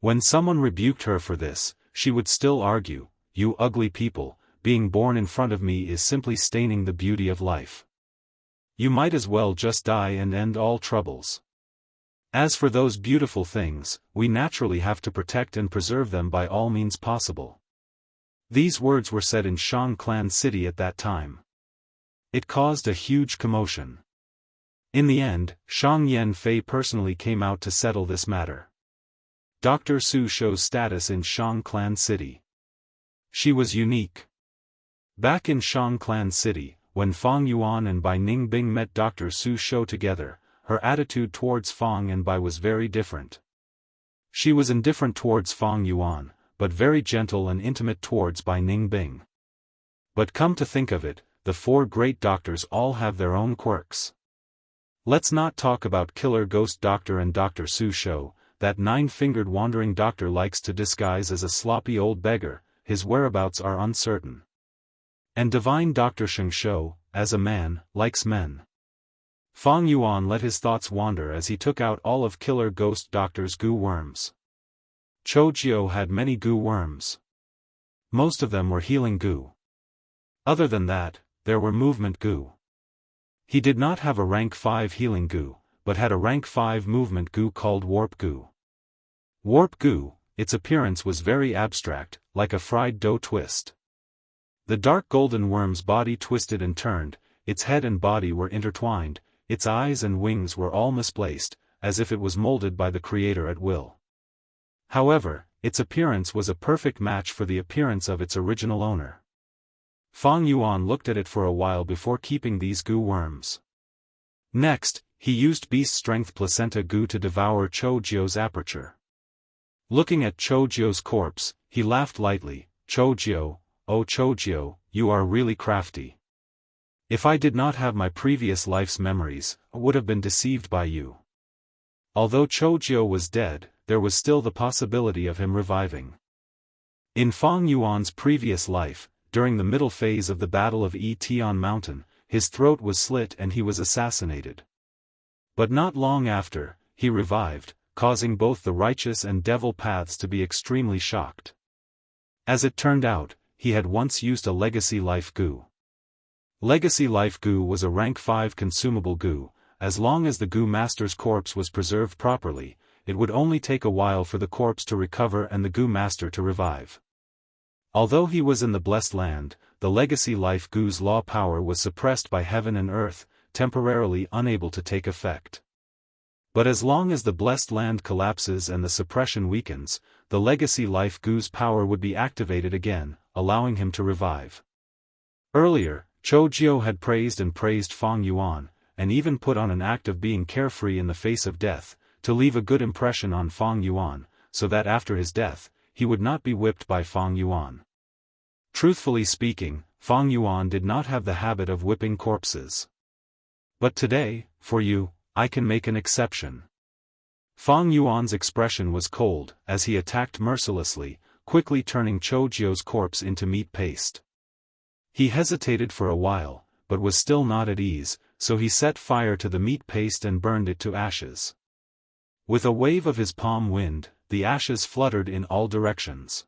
When someone rebuked her for this, she would still argue, "You ugly people, being born in front of me is simply staining the beauty of life. You might as well just die and end all troubles. As for those beautiful things, we naturally have to protect and preserve them by all means possible." These words were said in Shang Clan City at that time. It caused a huge commotion. In the end, Shang Yanfei personally came out to settle this matter. Dr. Su Shou's status in Shang Clan City. She was unique. Back in Shang Clan City, when Fang Yuan and Bai Ningbing met Dr. Su Shou together, her attitude towards Fang and Bai was very different. She was indifferent towards Fang Yuan, but very gentle and intimate towards Bai Ningbing. But come to think of it, the 4 great doctors all have their own quirks. Let's not talk about Killer Ghost Doctor and Dr. Su Shou, that 9-fingered wandering doctor likes to disguise as a sloppy old beggar, his whereabouts are uncertain. And Divine Dr. Sheng Shou, as a man, likes men. Fang Yuan let his thoughts wander as he took out all of Killer Ghost Doctor's Gu worms. Chou Jiu had many Gu worms. Most of them were healing Gu. Other than that, there were movement Gu. He did not have a rank 5 healing Gu, but had a rank 5 movement Gu called Warp Gu. Warp Gu, its appearance was very abstract, like a fried dough twist. The dark golden worm's body twisted and turned, its head and body were intertwined, its eyes and wings were all misplaced, as if it was molded by the Creator at will. However, its appearance was a perfect match for the appearance of its original owner. Fang Yuan looked at it for a while before keeping these Gu worms. Next, he used Beast Strength Placenta Gu to devour Chou Jiu's aperture. Looking at Chou Jiu's corpse, he laughed lightly, "Chou Jiu, oh Chou Jiu, you are really crafty. If I did not have my previous life's memories, I would have been deceived by you. Although Choujiu was dead, there was still the possibility of him reviving. In Fang Yuan's previous life, during the middle phase of the Battle of Tian Mountain, his throat was slit and he was assassinated. But not long after, he revived, causing both the righteous and devil paths to be extremely shocked. As it turned out, he had once used a Legacy Life Goo. Legacy Life Goo was a rank 5 consumable goo. As long as the Goo Master's corpse was preserved properly, it would only take a while for the corpse to recover and the Goo Master to revive. Although he was in the Blessed Land, the Legacy Life Goo's law power was suppressed by heaven and earth, temporarily unable to take effect. But as long as the Blessed Land collapses and the suppression weakens, the Legacy Life Goo's power would be activated again, allowing him to revive. Earlier, Choujiu had praised Fang Yuan, and even put on an act of being carefree in the face of death, to leave a good impression on Fang Yuan, so that after his death, he would not be whipped by Fang Yuan. Truthfully speaking, Fang Yuan did not have the habit of whipping corpses. But today, for you, I can make an exception. Fang Yuan's expression was cold, as he attacked mercilessly, quickly turning Choujiu's corpse into meat paste. He hesitated for a while, but was still not at ease, so he set fire to the meat paste and burned it to ashes. With a wave of his palm wind, the ashes fluttered in all directions.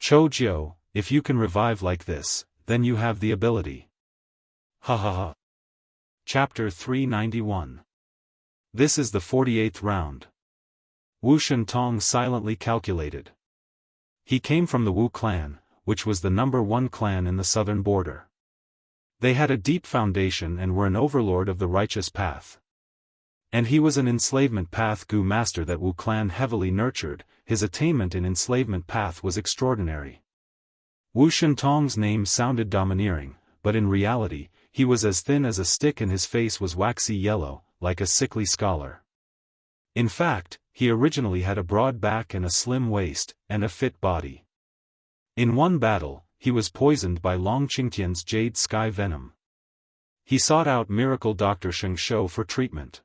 Choujiu, if you can revive like this, then you have the ability. Ha ha ha. Chapter 391. This is the 48th round. Wu Shentong silently calculated. He came from the Wu clan, which was the #1 clan in the southern border. They had a deep foundation and were an overlord of the righteous path. And he was an enslavement path Goo master that Wu clan heavily nurtured. His attainment in enslavement path was extraordinary. Wu Shentong's name sounded domineering, but in reality, he was as thin as a stick and his face was waxy yellow, like a sickly scholar. In fact, he originally had a broad back and a slim waist, and a fit body. In one battle, he was poisoned by Long Qingtian's jade sky venom. He sought out miracle Dr. Sheng Shou for treatment.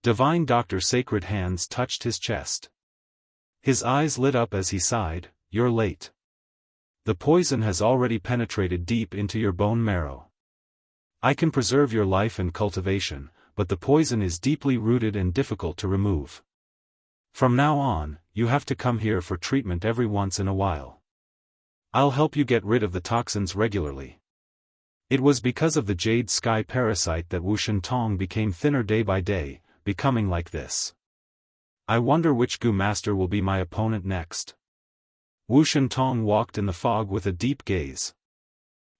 Divine Dr. Sacred Hands touched his chest. His eyes lit up as he sighed, "You're late. The poison has already penetrated deep into your bone marrow. I can preserve your life and cultivation, but the poison is deeply rooted and difficult to remove. From now on, you have to come here for treatment every once in a while. I'll help you get rid of the toxins regularly." It was because of the jade sky parasite that Wu Shentong became thinner day by day, becoming like this. I wonder which Goo master will be my opponent next. Wu Shentong walked in the fog with a deep gaze.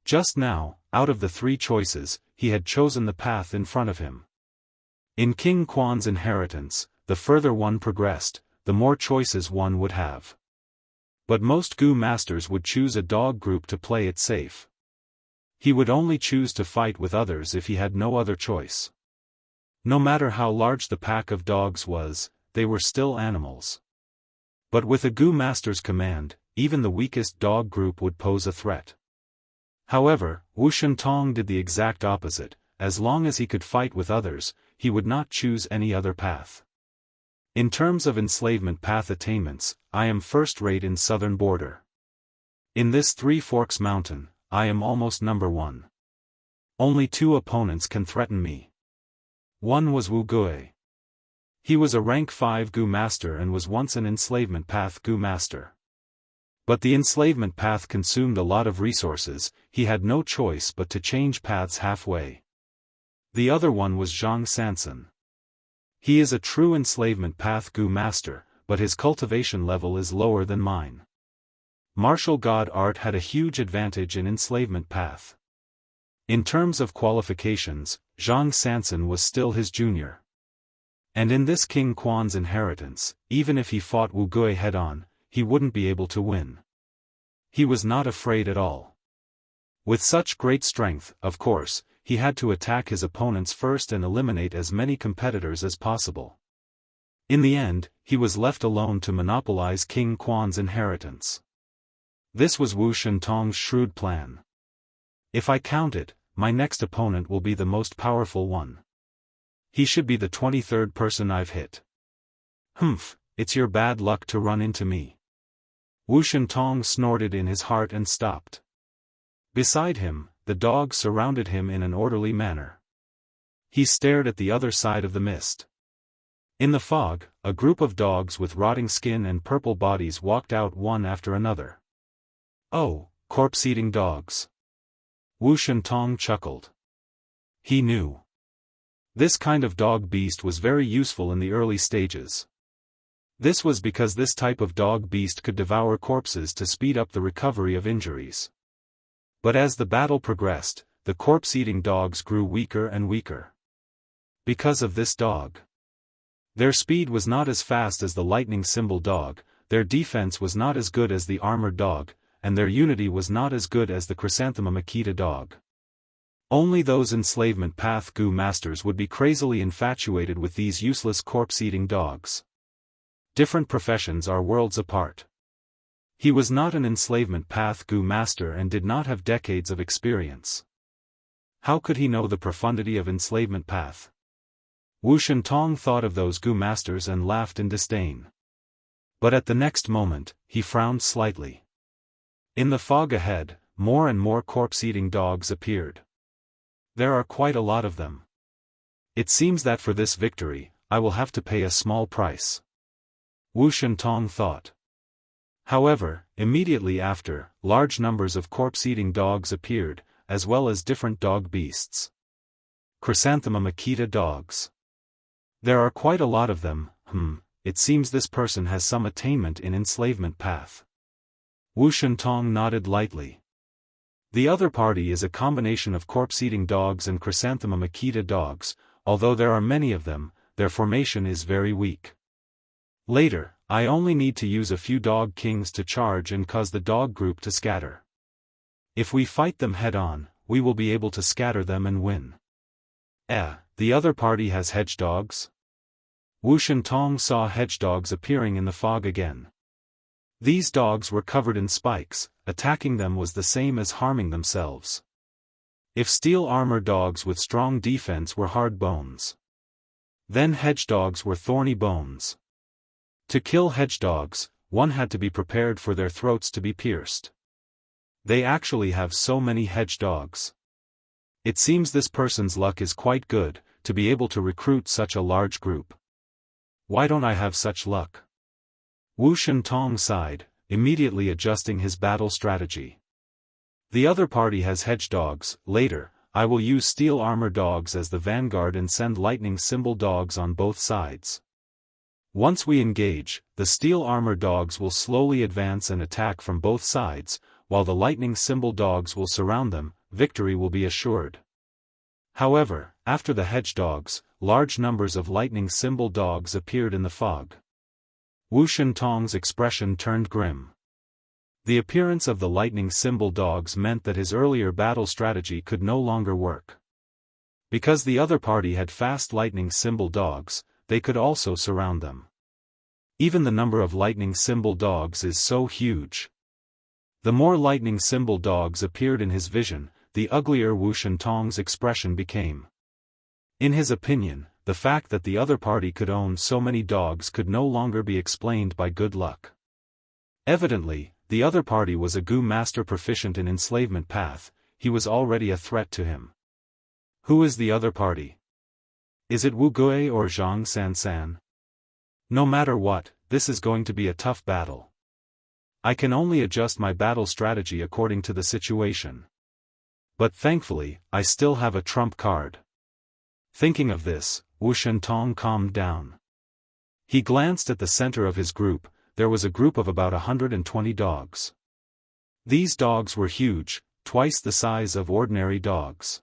Just now, out of the 3 choices, he had chosen the path in front of him. In King Quan's inheritance, the further one progressed, the more choices one would have. But most Goo masters would choose a dog group to play it safe. He would only choose to fight with others if he had no other choice. No matter how large the pack of dogs was, they were still animals. But with a Goo master's command, even the weakest dog group would pose a threat. However, Wu Shentong did the exact opposite. As long as he could fight with others, he would not choose any other path. In terms of enslavement path attainments, I am first-rate in southern border. In this Three Forks mountain, I am almost #1. Only 2 opponents can threaten me. One was Wu Gui. He was a rank 5 Goo master and was once an enslavement path Goo master. But the enslavement path consumed a lot of resources, he had no choice but to change paths halfway. The other one was Zhang Sansan. He is a true enslavement path Goo master, but his cultivation level is lower than mine. Martial god art had a huge advantage in enslavement path. In terms of qualifications, Zhang Sansan was still his junior. And in this King Quan's inheritance, even if he fought Wu Gui head-on, he wouldn't be able to win. He was not afraid at all. With such great strength, of course, he had to attack his opponents first and eliminate as many competitors as possible. In the end, he was left alone to monopolize King Quan's inheritance. This was Wu Shentong's shrewd plan. If I count it, my next opponent will be the most powerful one. He should be the 23rd person I've hit. Humph, it's your bad luck to run into me. Wu Shentong snorted in his heart and stopped. Beside him, the dogs surrounded him in an orderly manner. He stared at the other side of the mist. In the fog, a group of dogs with rotting skin and purple bodies walked out one after another. Oh, corpse-eating dogs. Wu Shentong chuckled. He knew. This kind of dog beast was very useful in the early stages. This was because this type of dog beast could devour corpses to speed up the recovery of injuries. But as the battle progressed, the corpse-eating dogs grew weaker and weaker. Because of this dog. Their speed was not as fast as the lightning symbol dog, their defense was not as good as the armored dog, and their unity was not as good as the chrysanthemum Akita dog. Only those enslavement path Gu masters would be crazily infatuated with these useless corpse-eating dogs. Different professions are worlds apart. He was not an enslavement path Gu master and did not have decades of experience. How could he know the profundity of enslavement path? Wu Shentong thought of those Gu masters and laughed in disdain. But at the next moment, he frowned slightly. In the fog ahead, more and more corpse-eating dogs appeared. There are quite a lot of them. It seems that for this victory, I will have to pay a small price. Wu Shentong thought. However, immediately after, large numbers of corpse-eating dogs appeared, as well as different dog beasts. Chrysanthemum Akita dogs. There are quite a lot of them. It seems this person has some attainment in enslavement path. Wu Shentong nodded lightly. The other party is a combination of corpse-eating dogs and chrysanthemum Akita dogs, although there are many of them, their formation is very weak. Later, I only need to use a few dog kings to charge and cause the dog group to scatter. If we fight them head-on, we will be able to scatter them and win. The other party has hedgedogs? Wu Shentong saw hedgedogs appearing in the fog again. These dogs were covered in spikes, attacking them was the same as harming themselves. If steel armor dogs with strong defense were hard bones, then hedgedogs were thorny bones. To kill hedgedogs, one had to be prepared for their throats to be pierced. They actually have so many hedgedogs. It seems this person's luck is quite good, to be able to recruit such a large group. Why don't I have such luck? Wu Shentong sighed, immediately adjusting his battle strategy. The other party has hedgedogs. Later, I will use steel armor dogs as the vanguard and send lightning symbol dogs on both sides. Once we engage, the steel armor dogs will slowly advance and attack from both sides, while the lightning symbol dogs will surround them. Victory will be assured. However, after the hedgedogs, large numbers of lightning symbol dogs appeared in the fog. Wu Shentong's expression turned grim. The appearance of the lightning symbol dogs meant that his earlier battle strategy could no longer work. Because the other party had fast lightning symbol dogs, they could also surround them. Even the number of lightning symbol dogs is so huge. The more lightning symbol dogs appeared in his vision, the uglier Wu Shentong's expression became. In his opinion, the fact that the other party could own so many dogs could no longer be explained by good luck. Evidently, the other party was a Gu master proficient in enslavement path. He was already a threat to him. Who is the other party? Is it Wu Gui or Zhang Sansan? No matter what, this is going to be a tough battle. I can only adjust my battle strategy according to the situation. But thankfully, I still have a trump card. Thinking of this, Wu Shentong calmed down. He glanced at the center of his group. There was a group of about 120 dogs. These dogs were huge, twice the size of ordinary dogs.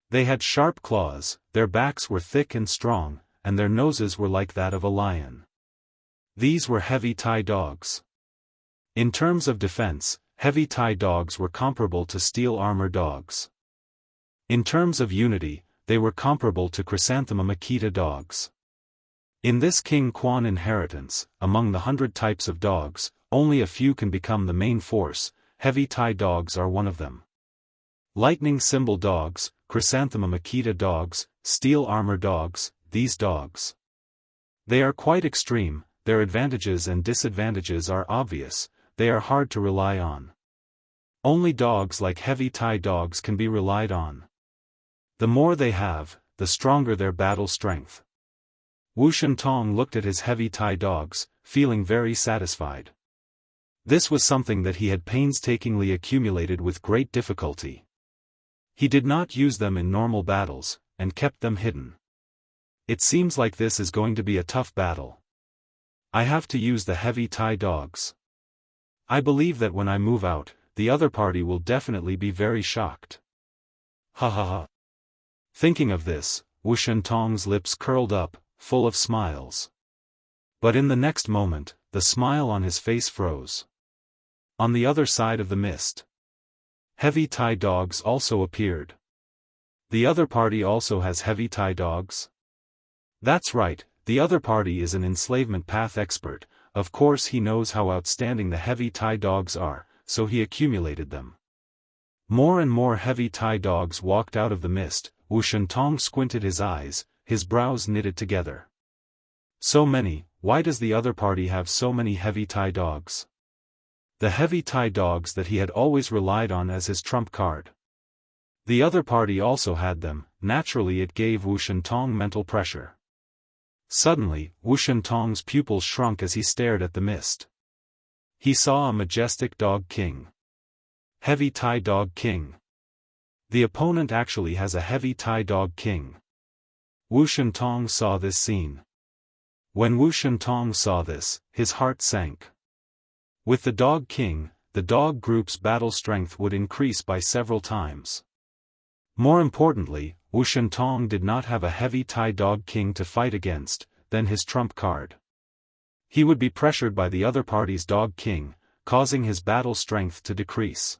They had sharp claws, their backs were thick and strong, and their noses were like that of a lion. These were heavy Thai dogs. In terms of defense, heavy Thai dogs were comparable to steel armor dogs. In terms of unity, they were comparable to chrysanthemum Akita dogs. In this King Quan inheritance, among the 100 types of dogs, only a few can become the main force. Heavy Thai dogs are one of them. Lightning symbol dogs, chrysanthemum Akita dogs, steel armor dogs, these dogs. They are quite extreme, their advantages and disadvantages are obvious, they are hard to rely on. Only dogs like heavy Thai dogs can be relied on. The more they have, the stronger their battle strength. Wu Shentong looked at his heavy Thai dogs, feeling very satisfied. This was something that he had painstakingly accumulated with great difficulty. He did not use them in normal battles, and kept them hidden. It seems like this is going to be a tough battle. I have to use the heavy Thai dogs. I believe that when I move out, the other party will definitely be very shocked. Ha ha ha. Thinking of this, Wu Shentong's lips curled up, full of smiles. But in the next moment, the smile on his face froze. On the other side of the mist, heavy Thai dogs also appeared. The other party also has heavy Thai dogs? That's right, the other party is an enslavement path expert, of course he knows how outstanding the heavy Thai dogs are, so he accumulated them. More and more heavy Thai dogs walked out of the mist. Wu Shentong squinted his eyes, his brows knitted together. So many, why does the other party have so many heavy Thai dogs? The heavy Thai dogs that he had always relied on as his trump card. The other party also had them, naturally it gave Wu Shentong mental pressure. Suddenly, Wu Shentong's pupils shrunk as he stared at the mist. He saw a majestic dog king. Heavy Thai dog king. The opponent actually has a heavy Thai dog king. Wu Shentong saw this scene. When Wu Shentong saw this, his heart sank. With the dog king, the dog group's battle strength would increase by several times. More importantly, Wu Shentong did not have a heavy Thai dog king to fight against, then his trump card. He would be pressured by the other party's dog king, causing his battle strength to decrease.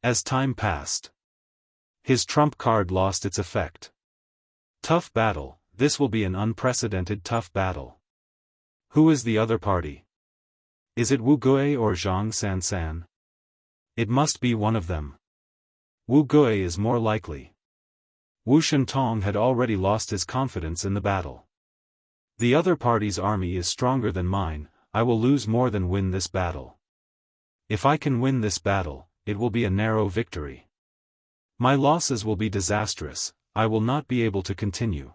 As time passed, his trump card lost its effect. Tough battle, this will be an unprecedented tough battle. Who is the other party? Is it Wu Gui or Zhang Sansan? It must be one of them. Wu Gui is more likely. Wu Shentong had already lost his confidence in the battle. The other party's army is stronger than mine, I will lose more than win this battle. If I can win this battle, it will be a narrow victory. My losses will be disastrous, I will not be able to continue.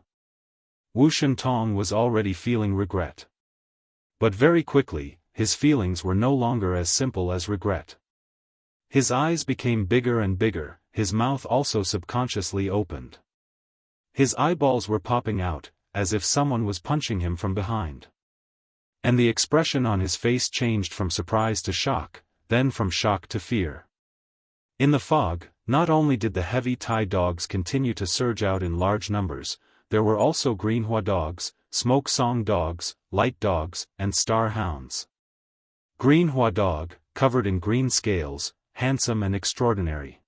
Wu Shentong was already feeling regret. But very quickly, his feelings were no longer as simple as regret. His eyes became bigger and bigger, his mouth also subconsciously opened. His eyeballs were popping out, as if someone was punching him from behind. And the expression on his face changed from surprise to shock, then from shock to fear. In the fog, not only did the heavy Thai dogs continue to surge out in large numbers, there were also greenhua dogs, smoke song dogs, light dogs, and star hounds. Greenhua dog, covered in green scales, handsome and extraordinary.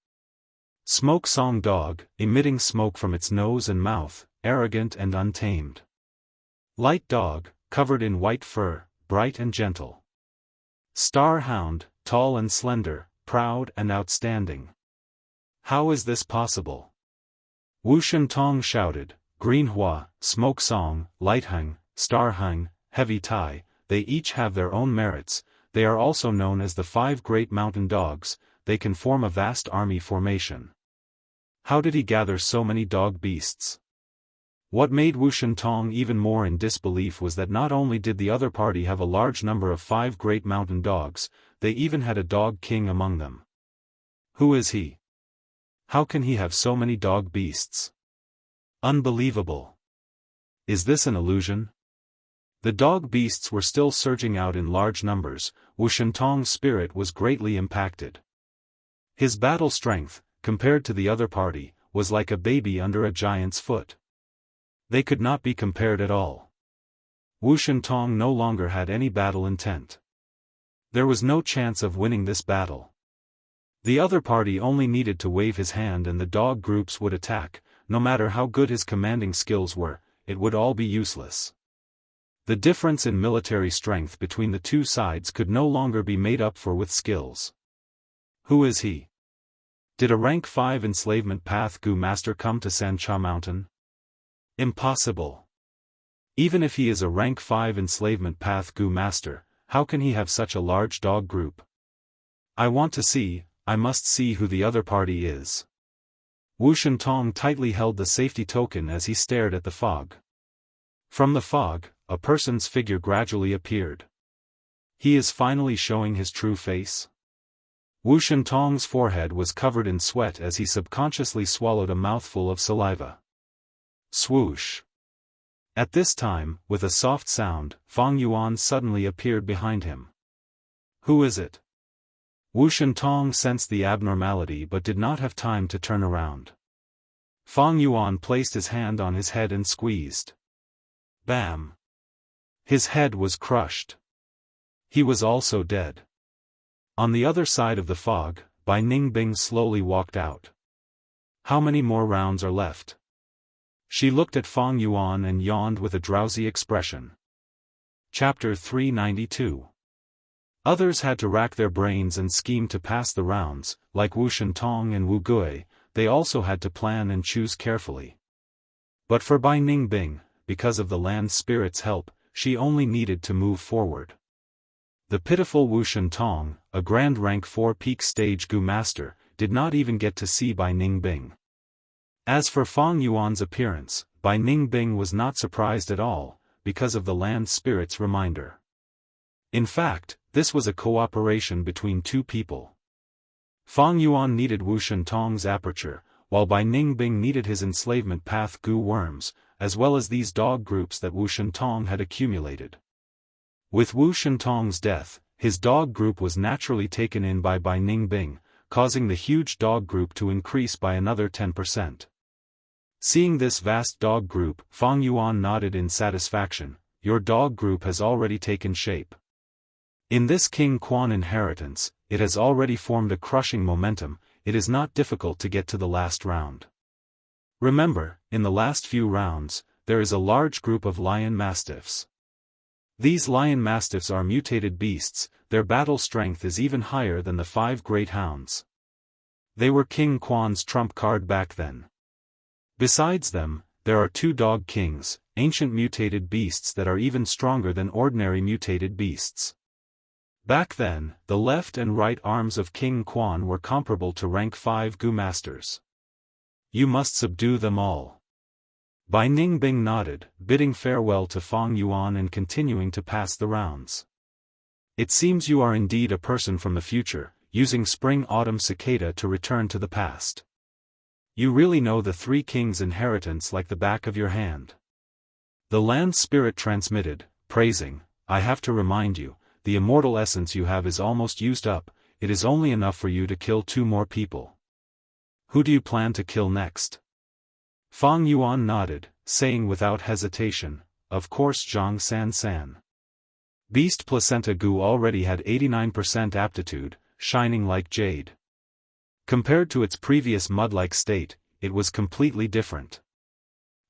Smoke song dog, emitting smoke from its nose and mouth, arrogant and untamed. Light dog, covered in white fur, bright and gentle. Star hound, tall and slender, proud and outstanding. How is this possible? Wu Shentong shouted, Greenhua, Smoke Song, Light Hung, Star Hung, Heavy Tai, they each have their own merits, they are also known as the 5 great mountain dogs, they can form a vast army formation. How did he gather so many dog beasts? What made Wu Shentong even more in disbelief was that not only did the other party have a large number of 5 great mountain dogs, they even had a dog king among them. Who is he? How can he have so many dog beasts? Unbelievable. Is this an illusion? The dog beasts were still surging out in large numbers, Wu Shentong's spirit was greatly impacted. His battle strength, compared to the other party, was like a baby under a giant's foot. They could not be compared at all. Wu Shentong no longer had any battle intent. There was no chance of winning this battle. The other party only needed to wave his hand and the dog groups would attack, no matter how good his commanding skills were, it would all be useless. The difference in military strength between the two sides could no longer be made up for with skills. Who is he? Did a rank 5 enslavement path Gu master come to Sancha Mountain? Impossible. Even if he is a rank 5 enslavement path Gu master, how can he have such a large dog group? I must see who the other party is. Wu Shentong tightly held the safety token as he stared at the fog. From the fog, a person's figure gradually appeared. He is finally showing his true face? Wu Shentong's forehead was covered in sweat as he subconsciously swallowed a mouthful of saliva. Swoosh. At this time, with a soft sound, Fang Yuan suddenly appeared behind him. Who is it? Wu Shentong sensed the abnormality but did not have time to turn around. Fang Yuan placed his hand on his head and squeezed. Bam! His head was crushed. He was also dead. On the other side of the fog, Bai Ningbing slowly walked out. How many more rounds are left? She looked at Fang Yuan and yawned with a drowsy expression. Chapter 392. Others had to rack their brains and scheme to pass the rounds, like Wu Shentong and Wu Gui, they also had to plan and choose carefully. But for Bai Ningbing, because of the land spirit's help, she only needed to move forward. The pitiful Wu Shentong, a grand rank 4 peak stage Gu master, did not even get to see Bai Ningbing. As for Fang Yuan's appearance, Bai Ningbing was not surprised at all, because of the land spirit's reminder. In fact, this was a cooperation between two people. Fang Yuan needed Wu Shentong's aperture, while Bai Ningbing needed his enslavement path Gu worms, as well as these dog groups that Wu Shentong had accumulated. With Wu Shentong's death, his dog group was naturally taken in by Bai Ningbing, causing the huge dog group to increase by another 10%. Seeing this vast dog group, Fang Yuan nodded in satisfaction. Your dog group has already taken shape. In this King Quan inheritance, it has already formed a crushing momentum. It is not difficult to get to the last round. Remember, in the last few rounds, there is a large group of lion mastiffs. These lion mastiffs are mutated beasts, their battle strength is even higher than the 5 great hounds. They were King Quan's trump card back then. Besides them, there are 2 dog kings, ancient mutated beasts that are even stronger than ordinary mutated beasts. Back then, the left and right arms of King Quan were comparable to rank 5 Gu masters. You must subdue them all. Bai Ningbing nodded, bidding farewell to Fang Yuan and continuing to pass the rounds. It seems you are indeed a person from the future, using spring-autumn cicada to return to the past. You really know the 3 kings' inheritance like the back of your hand. The land spirit transmitted, praising, I have to remind you, the immortal essence you have is almost used up, it is only enough for you to kill 2 more people. Who do you plan to kill next? Fang Yuan nodded, saying without hesitation, of course Zhang San. Beast Placenta Gu already had 89% aptitude, shining like jade. Compared to its previous mud-like state, it was completely different.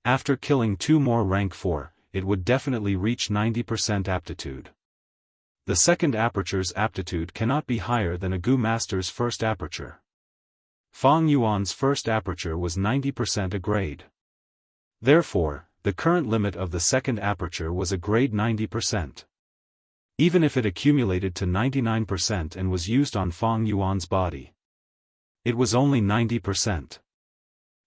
After killing 2 more rank 4, it would definitely reach 90% aptitude. The second aperture's aptitude cannot be higher than a Gu master's first aperture. Fang Yuan's first aperture was 90% a grade. Therefore, the current limit of the second aperture was a grade 90%. Even if it accumulated to 99% and was used on Fang Yuan's body, it was only 90%.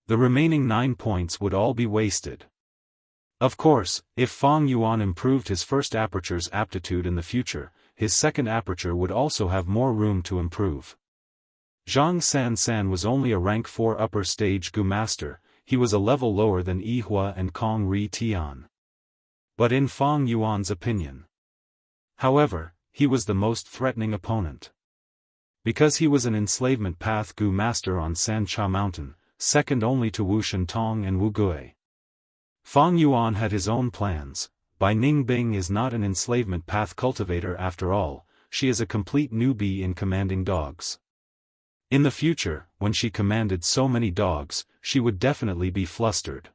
The remaining 9 points would all be wasted. Of course, if Fang Yuan improved his first aperture's aptitude in the future, his second aperture would also have more room to improve. Zhang San was only a rank 4 upper stage Gu master, he was a level lower than Yihua and Kong Ri Tian. But in Fang Yuan's opinion, however, he was the most threatening opponent. Because he was an enslavement path Gu master on Sancha Mountain, second only to Wu Shentong and Wu Gui. Fang Yuan had his own plans. Bai Ningbing is not an enslavement path cultivator after all, she is a complete newbie in commanding dogs. In the future, when she commanded so many dogs, she would definitely be flustered.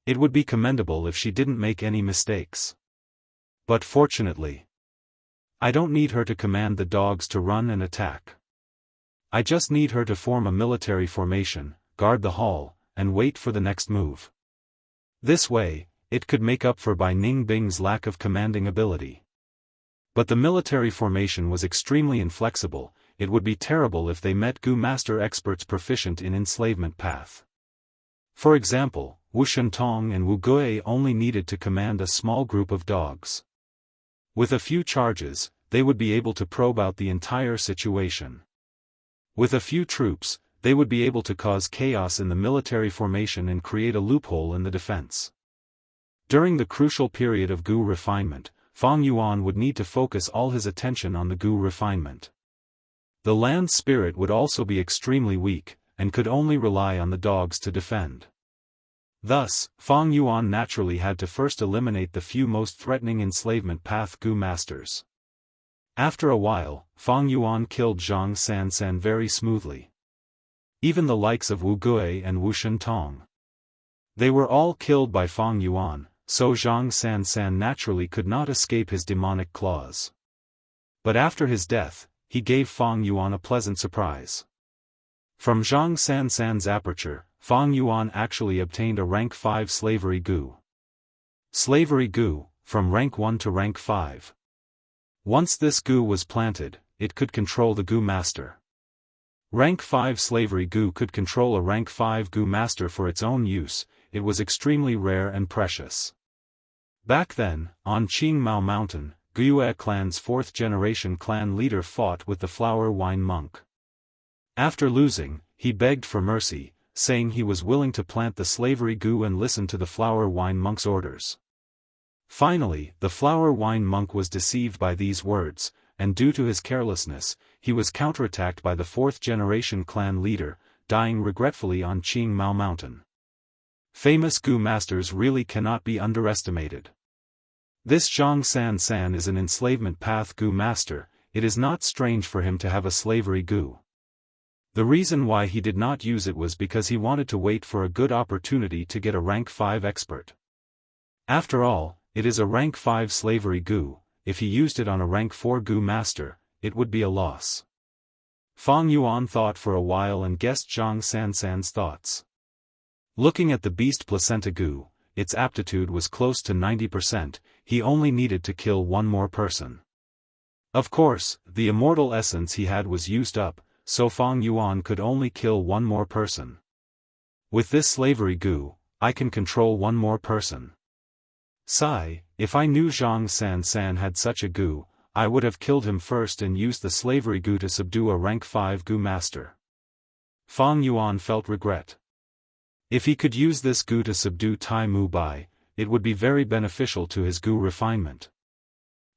It would be commendable if she didn't make any mistakes. But fortunately, I don't need her to command the dogs to run and attack. I just need her to form a military formation, guard the hall, and wait for the next move. This way, it could make up for Bai Ningbing's lack of commanding ability. But the military formation was extremely inflexible. It would be terrible if they met Gu master experts proficient in enslavement path. For example, Wu Shentong and Wu Gui only needed to command a small group of dogs. With a few charges, they would be able to probe out the entire situation. With a few troops, they would be able to cause chaos in the military formation and create a loophole in the defense. During the crucial period of Gu refinement, Fang Yuan would need to focus all his attention on the Gu refinement. The land spirit would also be extremely weak, and could only rely on the dogs to defend. Thus, Fang Yuan naturally had to first eliminate the few most threatening enslavement path Gu masters. After a while, Fang Yuan killed Zhang Sansan very smoothly. Even the likes of Wu Gui and Wu Shentong. They were all killed by Fang Yuan, so Zhang Sansan naturally could not escape his demonic claws. But after his death, he gave Fang Yuan a pleasant surprise. From Zhang Sansan's aperture, Fang Yuan actually obtained a rank 5 slavery Gu. Slavery Gu, from rank 1 to rank 5. Once this Gu was planted, it could control the Gu master. Rank 5 slavery Gu could control a rank 5 Gu master for its own use. It was extremely rare and precious. Back then, on Qingmao Mountain, Guyue clan's 4th generation clan leader fought with the flower wine monk. After losing, he begged for mercy, saying he was willing to plant the slavery Gu and listen to the flower wine monk's orders. Finally, the flower wine monk was deceived by these words, and due to his carelessness, he was counterattacked by the 4th generation clan leader, dying regretfully on Qingmao Mountain. Famous Gu masters really cannot be underestimated. This Zhang Sansan is an enslavement path Gu master. It is not strange for him to have a slavery Gu. The reason why he did not use it was because he wanted to wait for a good opportunity to get a rank 5 expert. After all, it is a rank 5 slavery Gu. If he used it on a rank 4 Gu master, it would be a loss. Fang Yuan thought for a while and guessed Zhang Sansan's thoughts. Looking at the beast placenta Gu, its aptitude was close to 90%, he only needed to kill one more person. Of course, the immortal essence he had was used up, so Fang Yuan could only kill one more person. With this slavery Gu, I can control one more person. Sigh, if I knew Zhang Sansan had such a Gu, I would have killed him first and used the slavery Gu to subdue a rank 5 Gu master. Fang Yuan felt regret. If he could use this Gu to subdue Tai Mu Bai, it would be very beneficial to his Gu refinement.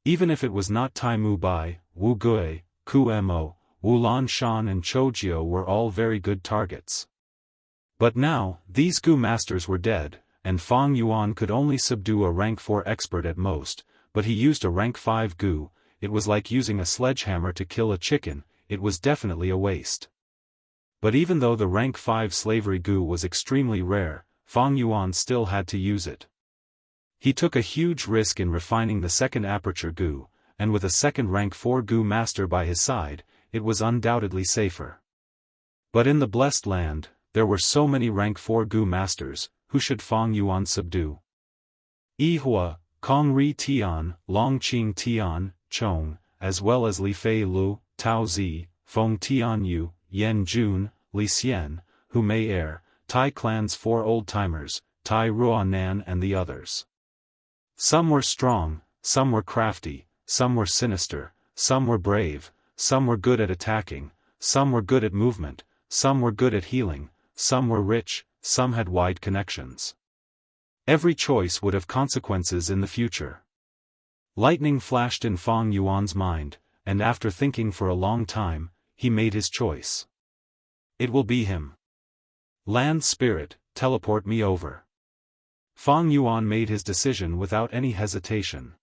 Even if it was not Tai Mu Bai, Wu Gui, Ku Mo, Wu Lan Shan and Chou Jiao were all very good targets. But now, these Gu masters were dead, and Fang Yuan could only subdue a rank 4 expert at most, but he used a rank 5 Gu. It was like using a sledgehammer to kill a chicken. It was definitely a waste. But even though the rank 5 slavery Gu was extremely rare, Fang Yuan still had to use it. He took a huge risk in refining the second aperture Gu, and with a second rank 4 Gu master by his side, it was undoubtedly safer. But in the blessed land, there were so many rank 4 Gu masters. Who should Fang Yuan subdue? Yihua, Kong Ri Tian, Longqing Tian, Chong, as well as Li Fei Lu, Tao Zi, Feng Tianyu, Yan Jun, Li Xian, Hu Mei Er, Tai clan's 4 old-timers, Tai Ruanan and the others. Some were strong, some were crafty, some were sinister, some were brave, some were good at attacking, some were good at movement, some were good at healing, some were rich, some had wide connections. Every choice would have consequences in the future. Lightning flashed in Fang Yuan's mind, and after thinking for a long time, he made his choice. It will be him. Land spirit, teleport me over. Fang Yuan made his decision without any hesitation.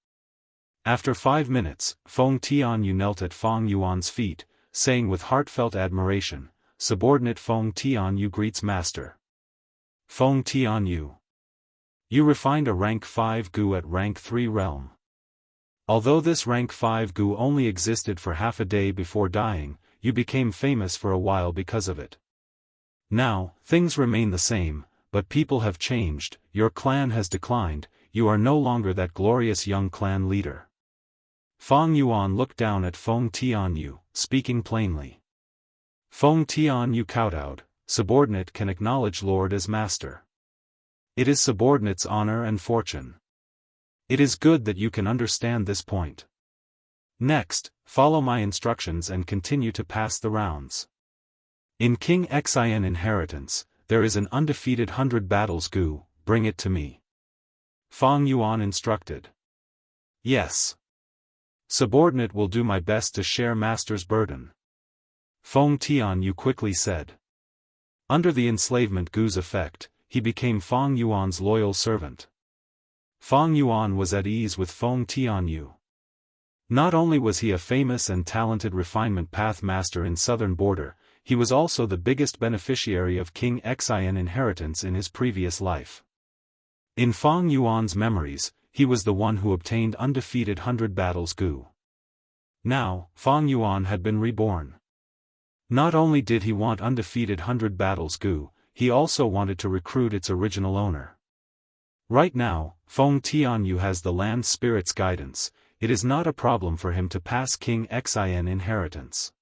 After 5 minutes, Feng Tianyu knelt at Fang Yuan's feet, saying with heartfelt admiration, "Subordinate Feng Tianyu greets master." Feng Tianyu. You refined a rank 5 Gu at rank 3 realm. Although this rank 5 Gu only existed for half a day before dying, you became famous for a while because of it. Now, things remain the same, but people have changed, your clan has declined, you are no longer that glorious young clan leader. Fang Yuan looked down at Feng Tianyu, speaking plainly. Feng Tianyu kowtowed, subordinate can acknowledge lord as master. It is subordinate's honor and fortune. It is good that you can understand this point. Next, follow my instructions and continue to pass the rounds. In King Xian inheritance, there is an undefeated 100 battles gu, bring it to me. Fang Yuan instructed. Yes. Subordinate will do my best to share master's burden. Feng Tianyu quickly said. Under the enslavement gu's effect, he became Fang Yuan's loyal servant. Fang Yuan was at ease with Feng Tianyu. Not only was he a famous and talented refinement path master in southern border, he was also the biggest beneficiary of King Xian inheritance in his previous life. In Fang Yuan's memories, he was the one who obtained undefeated 100 battles gu. Now, Fang Yuan had been reborn. Not only did he want undefeated 100 battles gu, he also wanted to recruit its original owner. Right now, Feng Tianyu has the land spirit's guidance, it is not a problem for him to pass King Xian inheritance.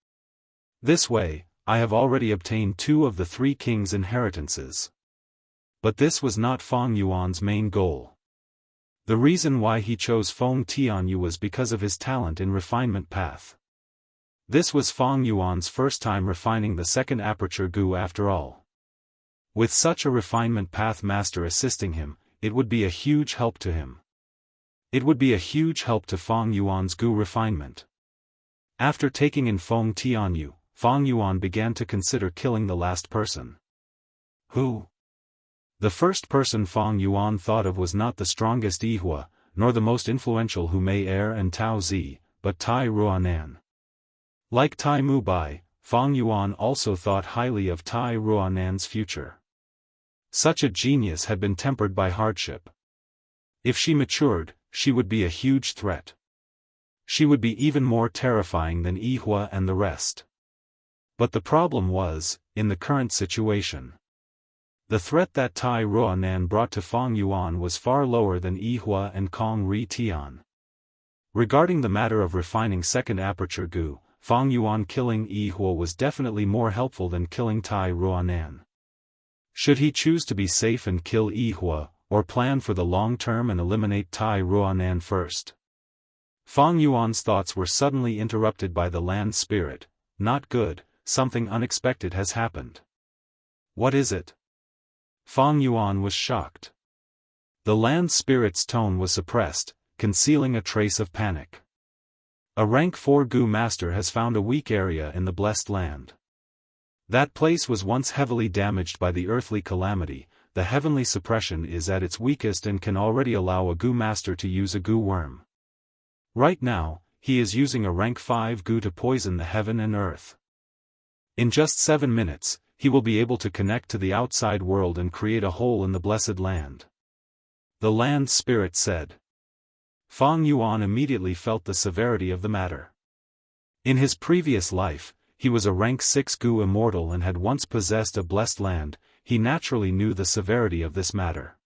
This way, I have already obtained 2 of the 3 kings' inheritances. But this was not Fang Yuan's main goal. The reason why he chose Feng Tianyu was because of his talent in refinement path. This was Fang Yuan's first time refining the second aperture gu after all. With such a refinement path master assisting him, it would be a huge help to him. It would be a huge help to Fang Yuan's gu refinement. After taking in Feng Tianyu, Fang Yuan began to consider killing the last person. Who? The first person Fang Yuan thought of was not the strongest Yihua, nor the most influential Hu Mei Er and Tao Zi, but Tai Ruanan. Like Tai Mu Bai, Fang Yuan also thought highly of Tai Ruanan's future. Such a genius had been tempered by hardship. If she matured, she would be a huge threat. She would be even more terrifying than Yihua and the rest. But the problem was, in the current situation. The threat that Tai Ruanan brought to Fang Yuan was far lower than Yihua and Kong Ri Tian. Regarding the matter of refining second aperture gu, Fang Yuan killing Yihua was definitely more helpful than killing Tai Ruanan. Should he choose to be safe and kill Yihua, or plan for the long term and eliminate Tai Ruanan first? Fang Yuan's thoughts were suddenly interrupted by the land spirit. Not good, something unexpected has happened. What is it? Fang Yuan was shocked. The land spirit's tone was suppressed, concealing a trace of panic. A rank 4 gu master has found a weak area in the blessed land. That place was once heavily damaged by the earthly calamity, the heavenly suppression is at its weakest and can already allow a gu master to use a gu worm. Right now, he is using a rank 5 gu to poison the heaven and earth. In just 7 minutes, he will be able to connect to the outside world and create a hole in the blessed land. The land spirit said. Fang Yuan immediately felt the severity of the matter. In his previous life, he was a rank 6 gu immortal and had once possessed a blessed land, he naturally knew the severity of this matter.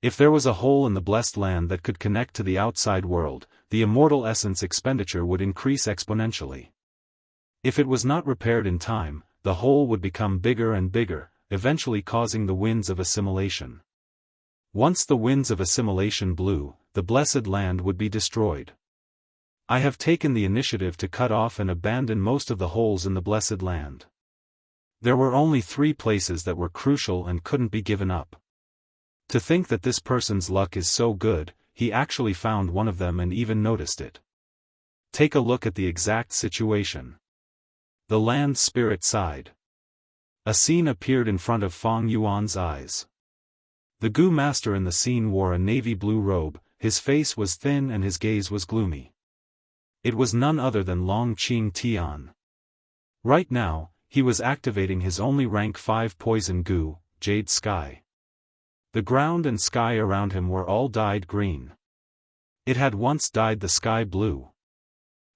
If there was a hole in the blessed land that could connect to the outside world, the immortal essence expenditure would increase exponentially. If it was not repaired in time, the hole would become bigger and bigger, eventually causing the winds of assimilation. Once the winds of assimilation blew, the blessed land would be destroyed. I have taken the initiative to cut off and abandon most of the holes in the blessed land. There were only 3 places that were crucial and couldn't be given up. To think that this person's luck is so good, he actually found one of them and even noticed it. Take a look at the exact situation. The land spirit sighed. A scene appeared in front of Fang Yuan's eyes. The gu master in the scene wore a navy blue robe, his face was thin and his gaze was gloomy. It was none other than Long Qing Tian. Right now, he was activating his only rank 5 poison gu, Jade Sky. The ground and sky around him were all dyed green. It had once dyed the sky blue.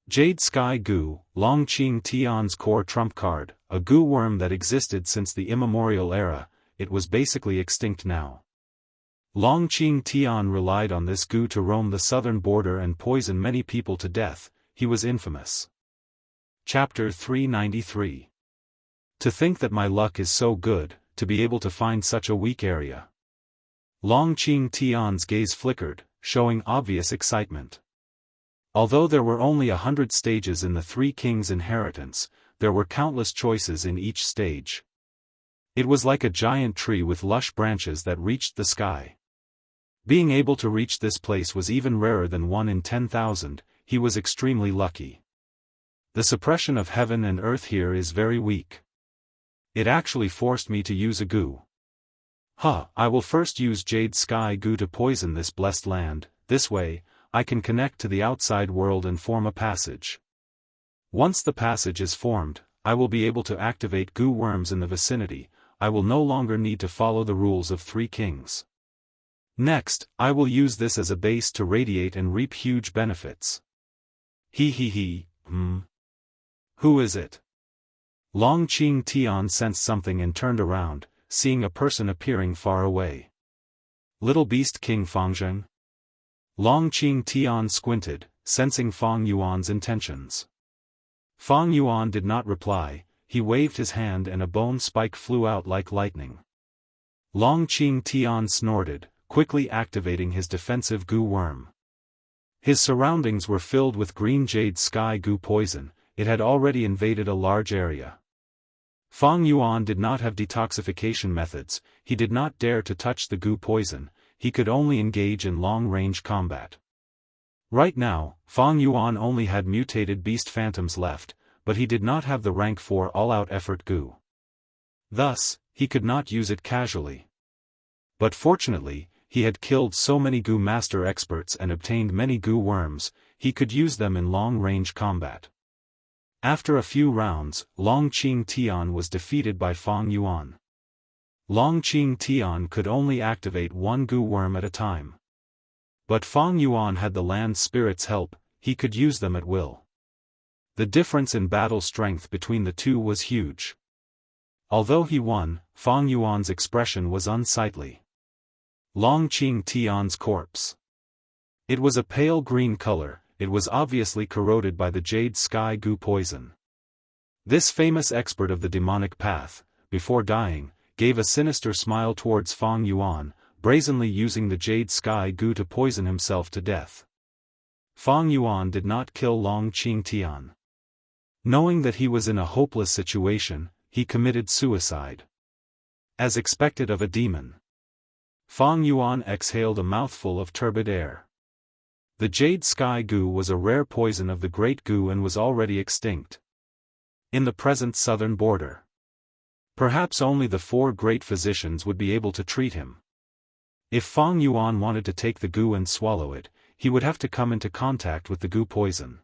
Jade Sky Gu, Long Qing Tian's core trump card, a gu worm that existed since the immemorial era, it was basically extinct now. Long Qing Tian relied on this goo to roam the southern border and poison many people to death. He was infamous. Chapter 393. To think that my luck is so good, to be able to find such a weak area. Long Qing Tian's gaze flickered, showing obvious excitement. Although there were only 100 stages in the Three Kings' inheritance, there were countless choices in each stage. It was like a giant tree with lush branches that reached the sky. Being able to reach this place was even rarer than 1 in 10,000, he was extremely lucky. The suppression of heaven and earth here is very weak. It actually forced me to use a goo. I will first use Jade Sky Goo to poison this blessed land. This way, I can connect to the outside world and form a passage. Once the passage is formed, I will be able to activate goo worms in the vicinity. I will no longer need to follow the rules of Three Kings. Next, I will use this as a base to radiate and reap huge benefits. Who is it? Long Qing Tian sensed something and turned around, seeing a person appearing far away. Little Beast King Fangzheng? Long Qing Tian squinted, sensing Fang Yuan's intentions. Fang Yuan did not reply. He waved his hand and a bone spike flew out like lightning. Long Qing Tian snorted, quickly activating his defensive goo worm. His surroundings were filled with green Jade Sky Goo poison. It had already invaded a large area. Fang Yuan did not have detoxification methods. He did not dare to touch the goo poison. He could only engage in long-range combat. Right now, Fang Yuan only had mutated beast phantoms left, but he did not have the rank 4 all-out effort goo. Thus, he could not use it casually. But fortunately, he had killed so many goo master experts and obtained many goo worms, he could use them in long-range combat. After a few rounds, Long Qing Tian was defeated by Fang Yuan. Long Qing Tian could only activate 1 goo worm at a time. But Fang Yuan had the land spirit's help, he could use them at will. The difference in battle strength between the two was huge. Although he won, Fang Yuan's expression was unsightly. Long Qing Tian's corpse. It was a pale green color. It was obviously corroded by the Jade Sky Goo poison. This famous expert of the demonic path, before dying, gave a sinister smile towards Fang Yuan, brazenly using the Jade Sky Goo to poison himself to death. Fang Yuan did not kill Long Qing Tian. Knowing that he was in a hopeless situation, he committed suicide. As expected of a demon. Fang Yuan exhaled a mouthful of turbid air. The Jade Sky Goo was a rare poison of the Great Goo and was already extinct. In the present southern border. Perhaps only the 4 great physicians would be able to treat him. If Fang Yuan wanted to take the goo and swallow it, he would have to come into contact with the goo poison.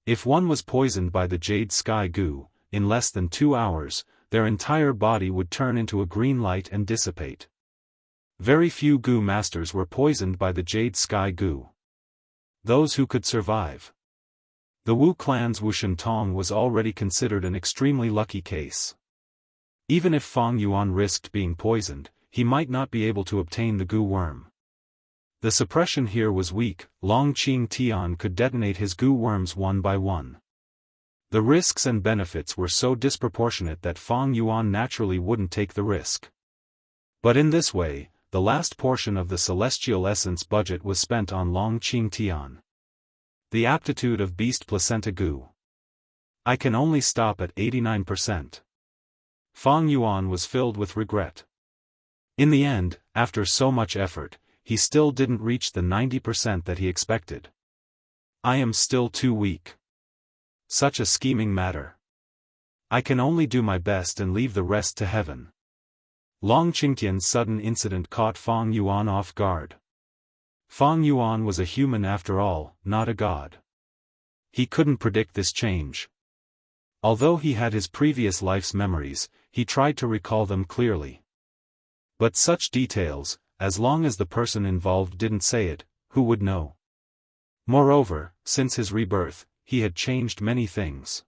If one was poisoned by the Jade Sky Goo, in less than 2 hours, their entire body would turn into a green light and dissipate. Very few goo masters were poisoned by the Jade Sky Goo. Those who could survive. The Wu clan's Wu Shentong was already considered an extremely lucky case. Even if Fang Yuan risked being poisoned, he might not be able to obtain the goo worm. The suppression here was weak. Long Qing Tian could detonate his goo worms one by one. The risks and benefits were so disproportionate that Fang Yuan naturally wouldn't take the risk. But in this way, the last portion of the celestial essence budget was spent on Long Qing Tian. The aptitude of beast placenta goo. I can only stop at 89%. Fang Yuan was filled with regret. In the end, after so much effort, he still didn't reach the 90% that he expected. I am still too weak. Such a scheming matter. I can only do my best and leave the rest to heaven. Long Qingtian's sudden incident caught Fang Yuan off guard. Fang Yuan was a human after all, not a god. He couldn't predict this change. Although he had his previous life's memories, he tried to recall them clearly. But such details, as long as the person involved didn't say it, who would know? Moreover, since his rebirth, he had changed many things.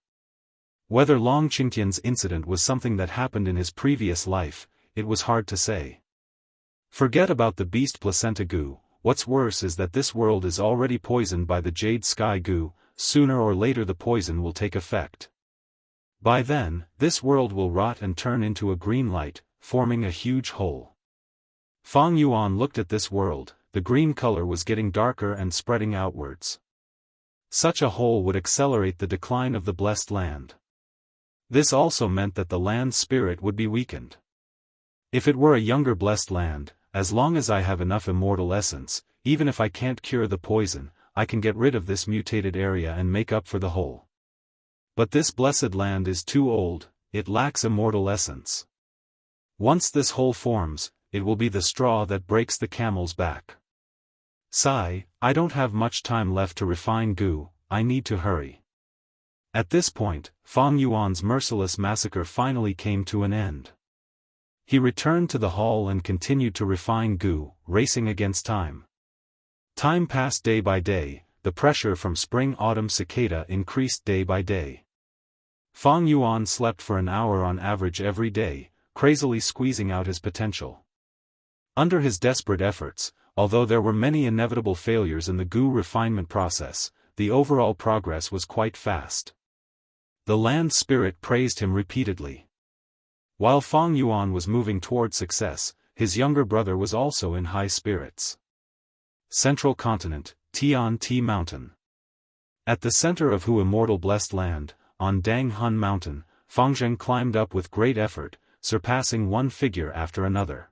Whether Long Qingtian's incident was something that happened in his previous life, it was hard to say. Forget about the beast placenta goo, what's worse is that this world is already poisoned by the jade sky goo, sooner or later the poison will take effect. By then, this world will rot and turn into a green light, forming a huge hole. Fang Yuan looked at this world, the green color was getting darker and spreading outwards. Such a hole would accelerate the decline of the blessed land. This also meant that the land's spirit would be weakened. If it were a younger blessed land, as long as I have enough immortal essence, even if I can't cure the poison, I can get rid of this mutated area and make up for the hole. But this blessed land is too old, it lacks immortal essence. Once this hole forms, it will be the straw that breaks the camel's back. Sigh, I don't have much time left to refine goo, I need to hurry. At this point, Fang Yuan's merciless massacre finally came to an end. He returned to the hall and continued to refine goo, racing against time. Time passed day by day, the pressure from spring-autumn cicada increased day by day. Fang Yuan slept for an hour on average every day, crazily squeezing out his potential. Under his desperate efforts, although there were many inevitable failures in the goo refinement process, the overall progress was quite fast. The land spirit praised him repeatedly. While Fang Yuan was moving toward success, his younger brother was also in high spirits. Central Continent, Tian Ti Mountain. At the center of Hu Immortal Blessed Land, on Dang Hun Mountain, Fangzheng climbed up with great effort, surpassing one figure after another.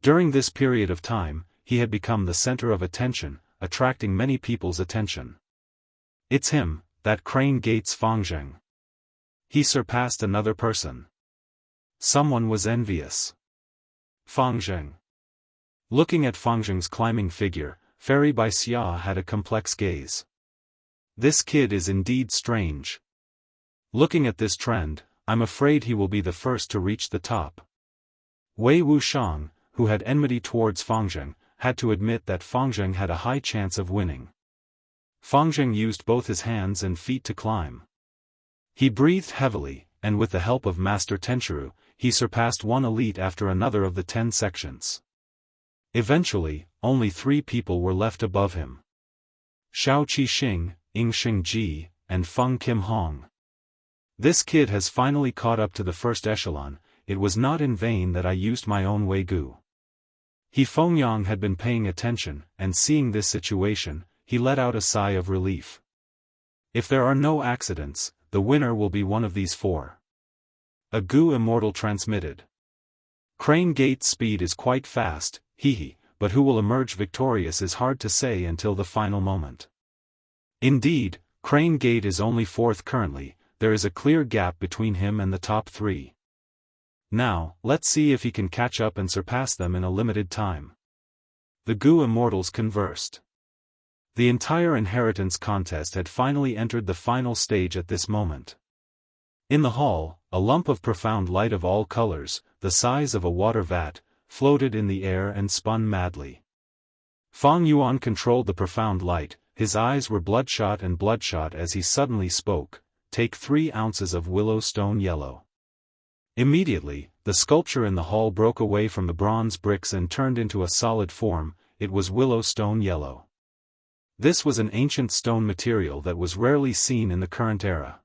During this period of time, he had become the center of attention, attracting many people's attention. It's him, that crane gates Fangzheng. He surpassed another person. Someone was envious. Fangzheng. Looking at Fangzheng's climbing figure, Fairy Bai Xia had a complex gaze. This kid is indeed strange. Looking at this trend, I'm afraid he will be the first to reach the top. Wei Wuxiang, who had enmity towards Fangzheng, had to admit that Fangzheng had a high chance of winning. Fangzheng used both his hands and feet to climb. He breathed heavily, and with the help of Master Tenchiru, he surpassed one elite after another of the 10 sections. Eventually, only 3 people were left above him. Xiao Qixing, Ying Xingji, and Feng Kim Hong. This kid has finally caught up to the first echelon, it was not in vain that I used my own Wei Gu. He Fengyang had been paying attention, and seeing this situation, he let out a sigh of relief. If there are no accidents, the winner will be one of these 4. A Gu Immortal transmitted. Crane Gate speed is quite fast, but who will emerge victorious is hard to say until the final moment. Indeed, Crane Gate is only 4th currently, there is a clear gap between him and the top 3. Now, let's see if he can catch up and surpass them in a limited time. The Gu Immortals conversed. The entire inheritance contest had finally entered the final stage at this moment. In the hall, a lump of profound light of all colors, the size of a water vat, floated in the air and spun madly. Fang Yuan controlled the profound light, his eyes were bloodshot as he suddenly spoke, "Take 3 ounces of willow stone yellow." Immediately, the sculpture in the hall broke away from the bronze bricks and turned into a solid form, it was willow stone yellow. This was an ancient stone material that was rarely seen in the current era.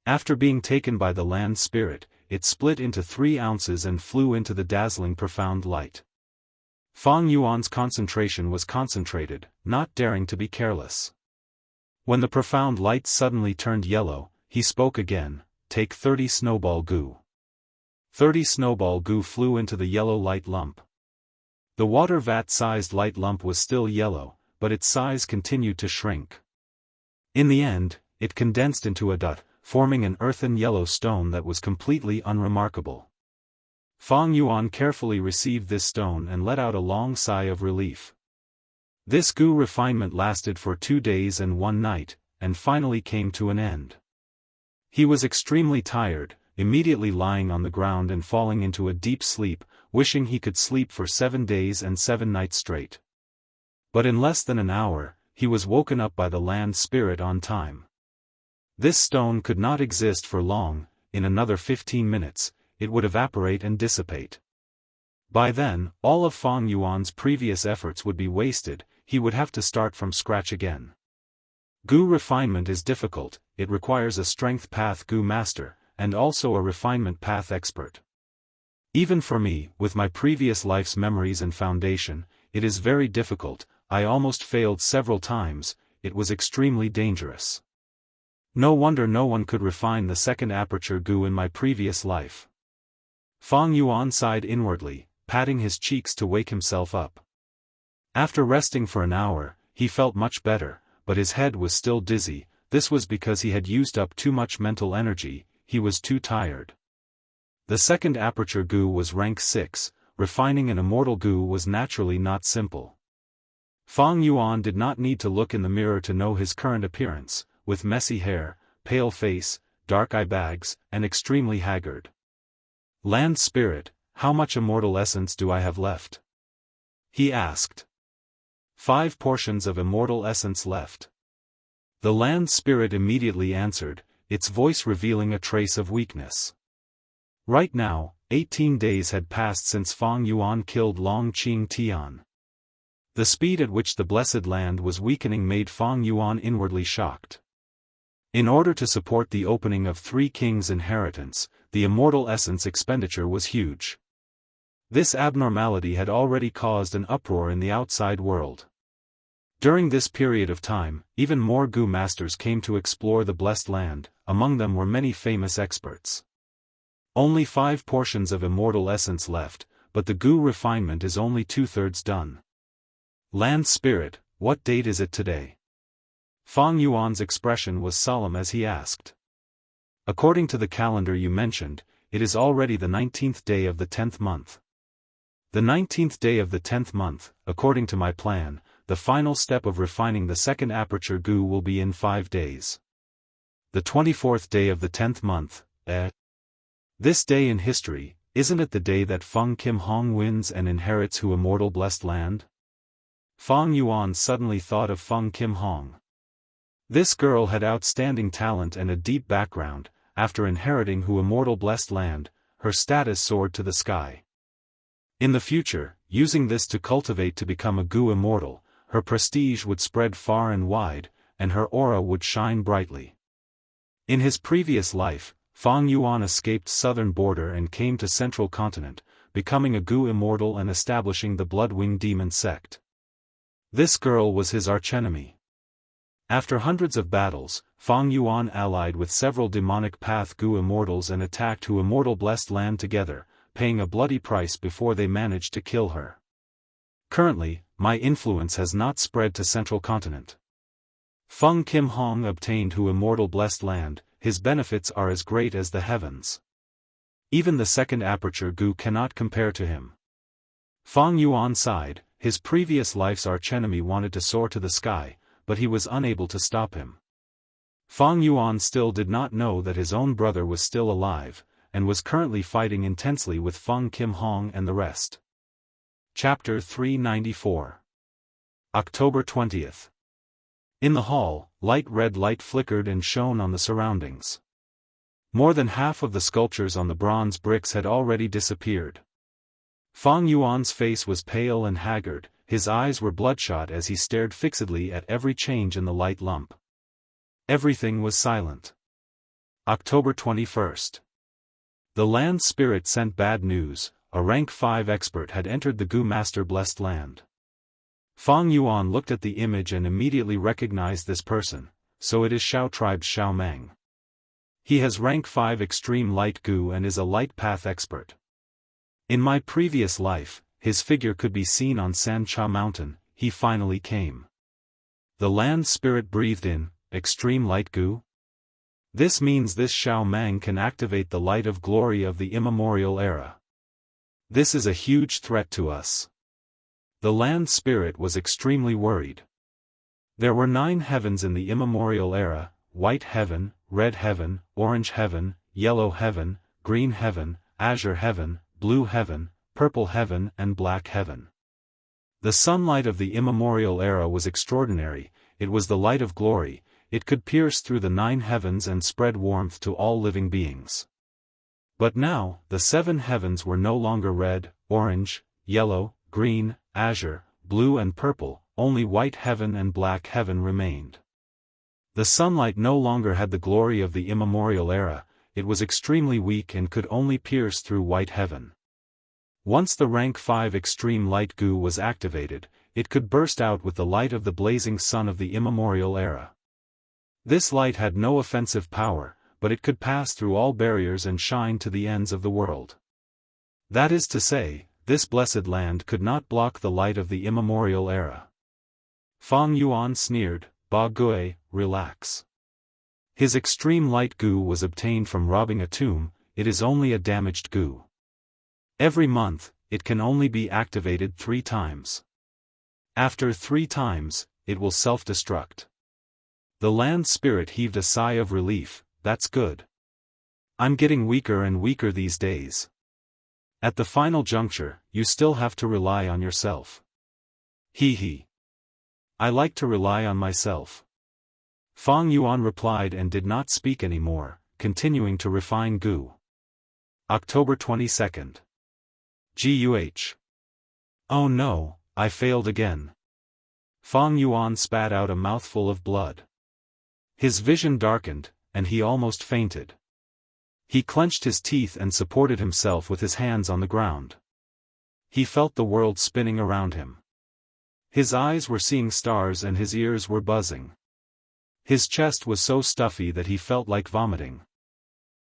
After being taken by the land spirit, it split into 3 ounces and flew into the dazzling profound light. Fang Yuan's concentration was concentrated, not daring to be careless. When the profound light suddenly turned yellow, he spoke again, "Take 30 snowball goo." 30 snowball goo flew into the yellow light lump. The water vat-sized light lump was still yellow, but its size continued to shrink. In the end, it condensed into a dot, forming an earthen yellow stone that was completely unremarkable. Fang Yuan carefully received this stone and let out a long sigh of relief. This goo refinement lasted for 2 days and 1 night, and finally came to an end. He was extremely tired, immediately lying on the ground and falling into a deep sleep, wishing he could sleep for 7 days and 7 nights straight. But in less than an hour, he was woken up by the land spirit on time. This stone could not exist for long, in another 15 minutes, it would evaporate and dissipate. By then, all of Fang Yuan's previous efforts would be wasted, he would have to start from scratch again. Gu refinement is difficult, it requires a strength path Gu master, and also a refinement path expert. Even for me, with my previous life's memories and foundation, it is very difficult. I almost failed several times, it was extremely dangerous. No wonder no one could refine the second aperture Gu in my previous life. Fang Yuan sighed inwardly, patting his cheeks to wake himself up. After resting for an hour, he felt much better, but his head was still dizzy. This was because he had used up too much mental energy, he was too tired. The second aperture Gu was rank 6, refining an immortal Gu was naturally not simple. Fang Yuan did not need to look in the mirror to know his current appearance, with messy hair, pale face, dark eye bags, and extremely haggard. Land Spirit, how much immortal essence do I have left? He asked. 5 portions of immortal essence left. The Land Spirit immediately answered, its voice revealing a trace of weakness. Right now, 18 days had passed since Fang Yuan killed Long Qing Tian. The speed at which the Blessed Land was weakening made Fang Yuan inwardly shocked. In order to support the opening of 3 kings' inheritance, the immortal essence expenditure was huge. This abnormality had already caused an uproar in the outside world. During this period of time, even more Gu masters came to explore the Blessed Land, among them were many famous experts. Only 5 portions of immortal essence left, but the Gu refinement is only 2/3 done. Land Spirit, what date is it today? Fang Yuan's expression was solemn as he asked. According to the calendar you mentioned, it is already the 19th day of the 10th month. The 19th day of the 10th month, according to my plan, the final step of refining the second aperture Gu will be in 5 days. The 24th day of the 10th month, This day in history, isn't it the day that Feng Kim Hong wins and inherits Hu Immortal Blessed Land? Fang Yuan suddenly thought of Feng Kim Hong. This girl had outstanding talent and a deep background. After inheriting Hu Immortal Blessed Land, her status soared to the sky. In the future, using this to cultivate to become a Gu Immortal, her prestige would spread far and wide, and her aura would shine brightly. In his previous life, Fang Yuan escaped southern border and came to central continent, becoming a Gu Immortal and establishing the Bloodwing Demon sect. This girl was his archenemy. After hundreds of battles, Fang Yuan allied with several demonic path Gu Immortals and attacked Hu Immortal Blessed Land together, paying a bloody price before they managed to kill her. Currently, my influence has not spread to central continent. Feng Kim Hong obtained Hu Immortal Blessed Land, his benefits are as great as the heavens. Even the second aperture Gu cannot compare to him. Fang Yuan sighed, his previous life's archenemy wanted to soar to the sky, but he was unable to stop him. Fang Yuan still did not know that his own brother was still alive, and was currently fighting intensely with Feng Kim Hong and the rest. Chapter 394. October 20th. In the hall, red light flickered and shone on the surroundings. More than half of the sculptures on the bronze bricks had already disappeared. Fang Yuan's face was pale and haggard, his eyes were bloodshot as he stared fixedly at every change in the light lump. Everything was silent. October 21st. The Land Spirit sent bad news, a rank 5 expert had entered the Gu Master Blessed Land. Fang Yuan looked at the image and immediately recognized this person, so it is Shao Tribe's Shao Meng. He has rank 5 Extreme Light Gu and is a light path expert. In my previous life, his figure could be seen on San Cha Mountain, he finally came. The Land Spirit breathed in, Extreme Light Gu? This means this Shao Meng can activate the light of glory of the immemorial era. This is a huge threat to us. The Land Spirit was extremely worried. There were 9 heavens in the immemorial era, white heaven, red heaven, orange heaven, yellow heaven, green heaven, azure heaven, blue heaven, purple heaven and black heaven. The sunlight of the immemorial era was extraordinary, it was the light of glory, it could pierce through the 9 heavens and spread warmth to all living beings. But now, the 7 heavens were no longer red, orange, yellow, green, azure, blue and purple, only white heaven and black heaven remained. The sunlight no longer had the glory of the immemorial era, it was extremely weak and could only pierce through white heaven. Once the rank 5 extreme light goo was activated, it could burst out with the light of the blazing sun of the immemorial era. This light had no offensive power, but it could pass through all barriers and shine to the ends of the world. That is to say, this blessed land could not block the light of the immemorial era. Fang Yuan sneered, "Ba Gui, relax. His extreme light goo was obtained from robbing a tomb, it is only a damaged goo. Every month, it can only be activated 3 times. After 3 times, it will self-destruct." The land spirit heaved a sigh of relief. "That's good. I'm getting weaker and weaker these days. At the final juncture, you still have to rely on yourself." He. "I like to rely on myself." Fang Yuan replied and did not speak anymore, continuing to refine goo. October 22nd. Guh. "Oh no, I failed again." Fang Yuan spat out a mouthful of blood. His vision darkened, and he almost fainted. He clenched his teeth and supported himself with his hands on the ground. He felt the world spinning around him. His eyes were seeing stars and his ears were buzzing. His chest was so stuffy that he felt like vomiting.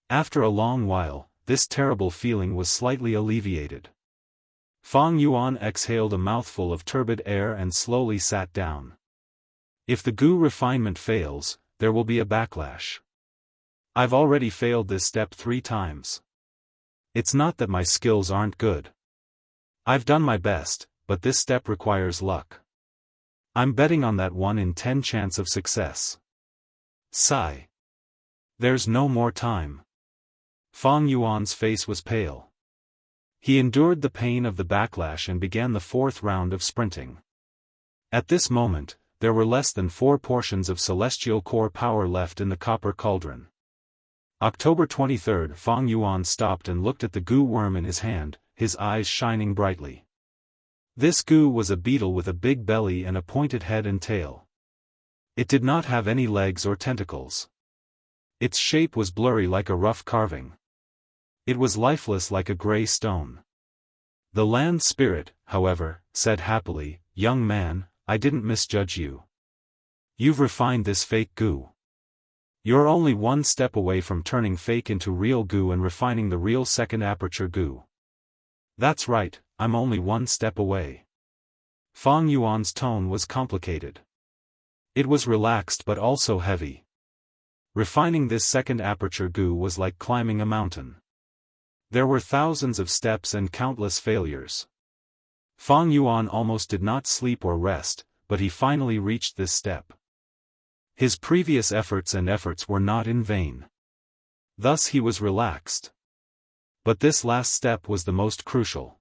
After a long while, this terrible feeling was slightly alleviated. Fang Yuan exhaled a mouthful of turbid air and slowly sat down. If the goo refinement fails, there will be a backlash. I've already failed this step 3 times. It's not that my skills aren't good. I've done my best, but this step requires luck. I'm betting on that 1 in 10 chance of success. Sigh. There's no more time. Fang Yuan's face was pale. He endured the pain of the backlash and began the 4th round of sprinting. At this moment, there were less than 4 portions of celestial core power left in the copper cauldron. October 23rd. Fang Yuan stopped and looked at the goo worm in his hand, his eyes shining brightly. This goo was a beetle with a big belly and a pointed head and tail. It did not have any legs or tentacles. Its shape was blurry like a rough carving. It was lifeless like a gray stone. The land spirit, however, said happily, "Young man, I didn't misjudge you. You've refined this fake goo. You're only 1 step away from turning fake into real goo and refining the real second aperture goo." "That's right, I'm only 1 step away." Fang Yuan's tone was complicated. It was relaxed but also heavy. Refining this second aperture goo was like climbing a mountain. There were thousands of steps and countless failures. Fang Yuan almost did not sleep or rest, but he finally reached this step. His previous efforts were not in vain. Thus he was relaxed. But this last step was the most crucial.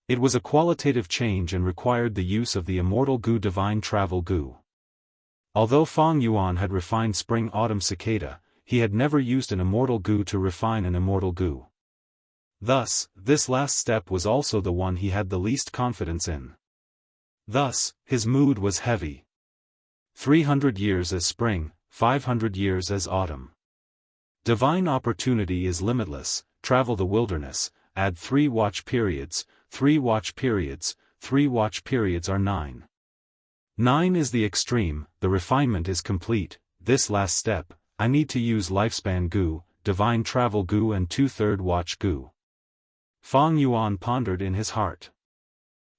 It was a qualitative change and required the use of the immortal goo divine travel goo. Although Fang Yuan had refined spring-autumn cicada, he had never used an immortal goo to refine an immortal goo. Thus, this last step was also the one he had the least confidence in. Thus, his mood was heavy. 300 years as spring, 500 years as autumn. Divine opportunity is limitless, travel the wilderness, add 3 watch periods, 3 watch periods, 3 watch periods are 9. 9 is the extreme, the refinement is complete. This last step, I need to use lifespan goo, divine travel goo and 2/3 watch goo. Fang Yuan pondered in his heart.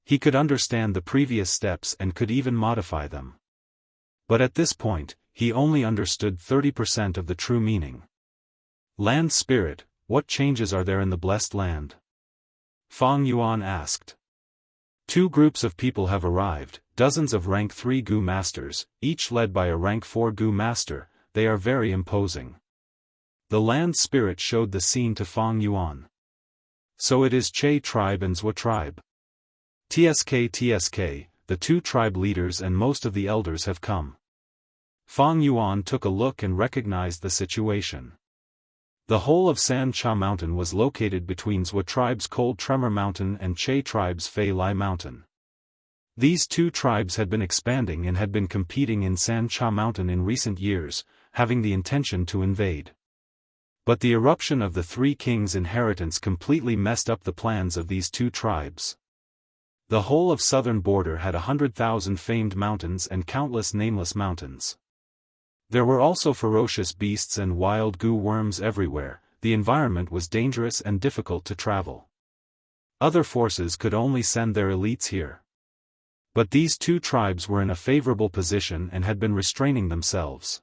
He could understand the previous steps and could even modify them. But at this point, he only understood 30% of the true meaning. Land spirit, what changes are there in the blessed land? Fang Yuan asked. 2 groups of people have arrived, dozens of rank 3 goo masters, each led by a rank 4 goo master. They are very imposing. The land spirit showed the scene to Fang Yuan. So it is Che tribe and Zhua tribe. TSK, the 2 tribe leaders and most of the elders have come. Fang Yuan took a look and recognized the situation. The whole of San Cha Mountain was located between Zhua tribe's Cold Tremor Mountain and Che tribe's Fei Lai Mountain. These two tribes had been expanding and had been competing in San Cha Mountain in recent years, having the intention to invade. But the eruption of the Three Kings' inheritance completely messed up the plans of these two tribes. The whole of southern border had 100,000 famed mountains and countless nameless mountains. There were also ferocious beasts and wild goo worms everywhere. The environment was dangerous and difficult to travel. Other forces could only send their elites here. But these two tribes were in a favorable position and had been restraining themselves.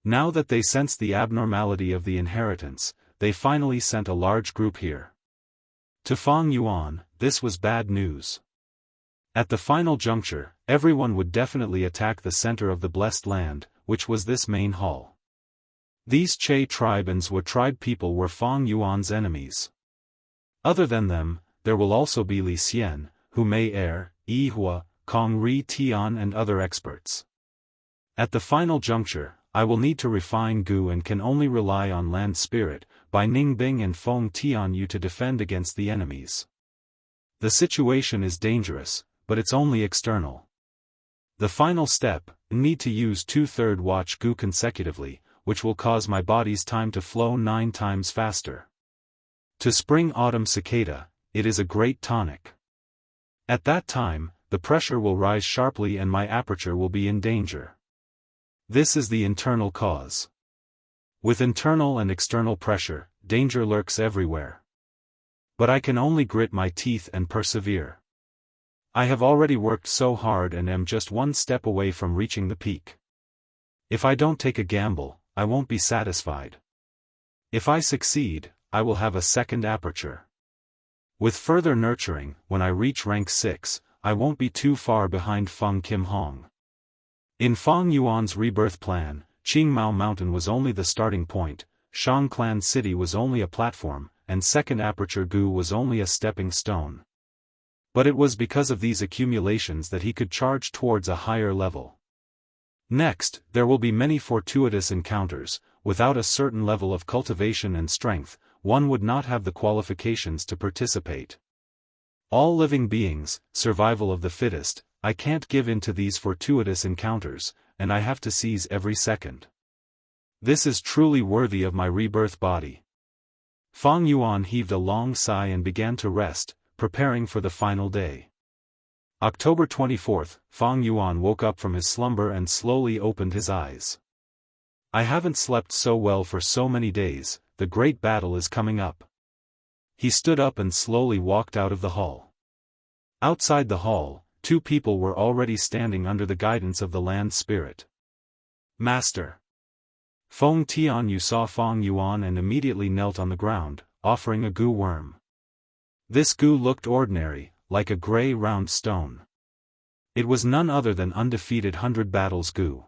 Now that they sensed the abnormality of the inheritance, they finally sent a large group here. To Fang Yuan, this was bad news. At the final juncture, everyone would definitely attack the center of the blessed land, which was this main hall. These Che tribe and Zhua tribe people were Fang Yuan's enemies. Other than them, there will also be Li Xian, Hu Mei Er, Yi Hua, Kong Ri Tian and other experts. At the final juncture, I will need to refine Gu and can only rely on Land Spirit, by Ningbing and Feng Tianyu to defend against the enemies. The situation is dangerous, but it's only external. The final step, need to use 2/3 watch Gu consecutively, which will cause my body's time to flow 9 times faster. To Spring Autumn Cicada, it is a great tonic. At that time, the pressure will rise sharply and my aperture will be in danger. This is the internal cause. With internal and external pressure, danger lurks everywhere. But I can only grit my teeth and persevere. I have already worked so hard and am just one step away from reaching the peak. If I don't take a gamble, I won't be satisfied. If I succeed, I will have a second aperture. With further nurturing, when I reach rank 6, I won't be too far behind Feng Kim Hong. In Fang Yuan's rebirth plan, Qingmao Mountain was only the starting point, Shang Clan City was only a platform, and second aperture Gu was only a stepping stone. But it was because of these accumulations that he could charge towards a higher level. Next, there will be many fortuitous encounters. Without a certain level of cultivation and strength, one would not have the qualifications to participate. All living beings, survival of the fittest, I can't give in to these fortuitous encounters, and I have to seize every second. This is truly worthy of my rebirth body. Fang Yuan heaved a long sigh and began to rest, preparing for the final day. October 24th, Fang Yuan woke up from his slumber and slowly opened his eyes. I haven't slept so well for so many days, the great battle is coming up. He stood up and slowly walked out of the hall. Outside the hall, 2 people were already standing under the guidance of the land spirit. Master. Feng Tianyu saw Fang Yuan and immediately knelt on the ground, offering a Gu worm. This Gu looked ordinary, like a gray round stone. It was none other than undefeated 100 battles Gu.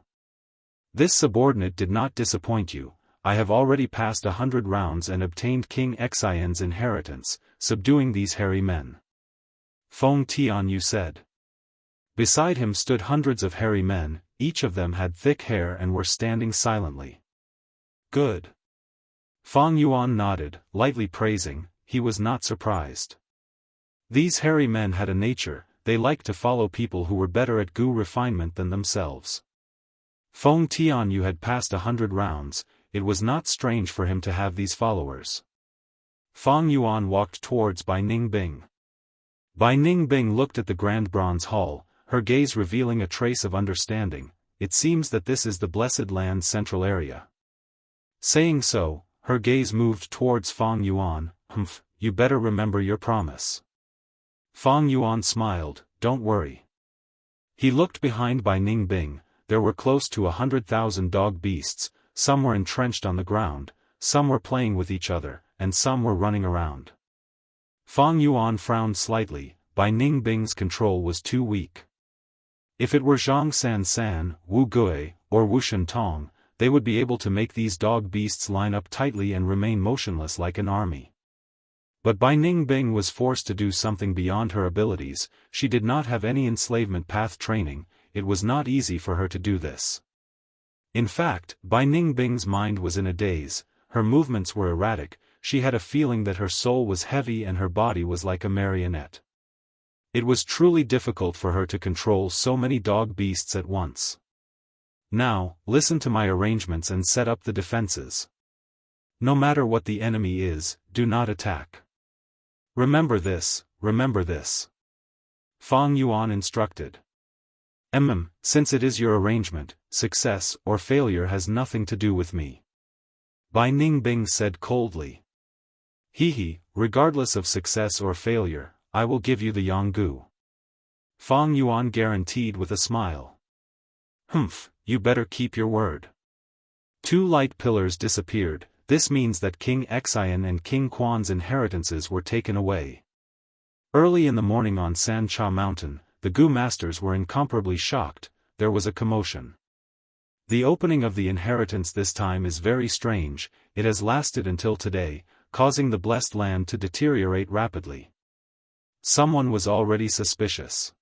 This subordinate did not disappoint you. I have already passed 100 rounds and obtained King Xian's inheritance, subduing these hairy men. Feng Tianyu said. Beside him stood hundreds of hairy men, each of them had thick hair and were standing silently. Good. Fang Yuan nodded, lightly praising, he was not surprised. These hairy men had a nature, they liked to follow people who were better at Gu refinement than themselves. Feng Tianyu had passed 100 rounds, it was not strange for him to have these followers. Fang Yuan walked towards Bai Ningbing. Bai Ningbing looked at the Grand Bronze Hall, her gaze revealing a trace of understanding. It seems that this is the Blessed Land's central area. Saying so, her gaze moved towards Fang Yuan. Humph, you better remember your promise. Fang Yuan smiled, don't worry. He looked behind Bai Ningbing. There were close to 100,000 dog beasts, some were entrenched on the ground, some were playing with each other, and some were running around. Fang Yuan frowned slightly, Bai Ningbing's control was too weak. If it were Zhang San, Wu Gui, or Wu Shentong, they would be able to make these dog beasts line up tightly and remain motionless like an army. But Bai Ningbing was forced to do something beyond her abilities. She did not have any enslavement path training, it was not easy for her to do this. In fact, Bai Ningbing's mind was in a daze, her movements were erratic, she had a feeling that her soul was heavy and her body was like a marionette. It was truly difficult for her to control so many dog beasts at once. Now, listen to my arrangements and set up the defenses. No matter what the enemy is, do not attack. Remember this, remember this. Fang Yuan instructed. Since it is your arrangement, success or failure has nothing to do with me. Bai Ningbing said coldly. Regardless of success or failure, I will give you the Yanggu. Fang Yuan guaranteed with a smile. You better keep your word. 2 light pillars disappeared. This means that King Xian and King Quan's inheritances were taken away. Early in the morning on Sancha Mountain, the Gu masters were incomparably shocked. There was a commotion. The opening of the inheritance this time is very strange. It has lasted until today, causing the blessed land to deteriorate rapidly. Someone was already suspicious.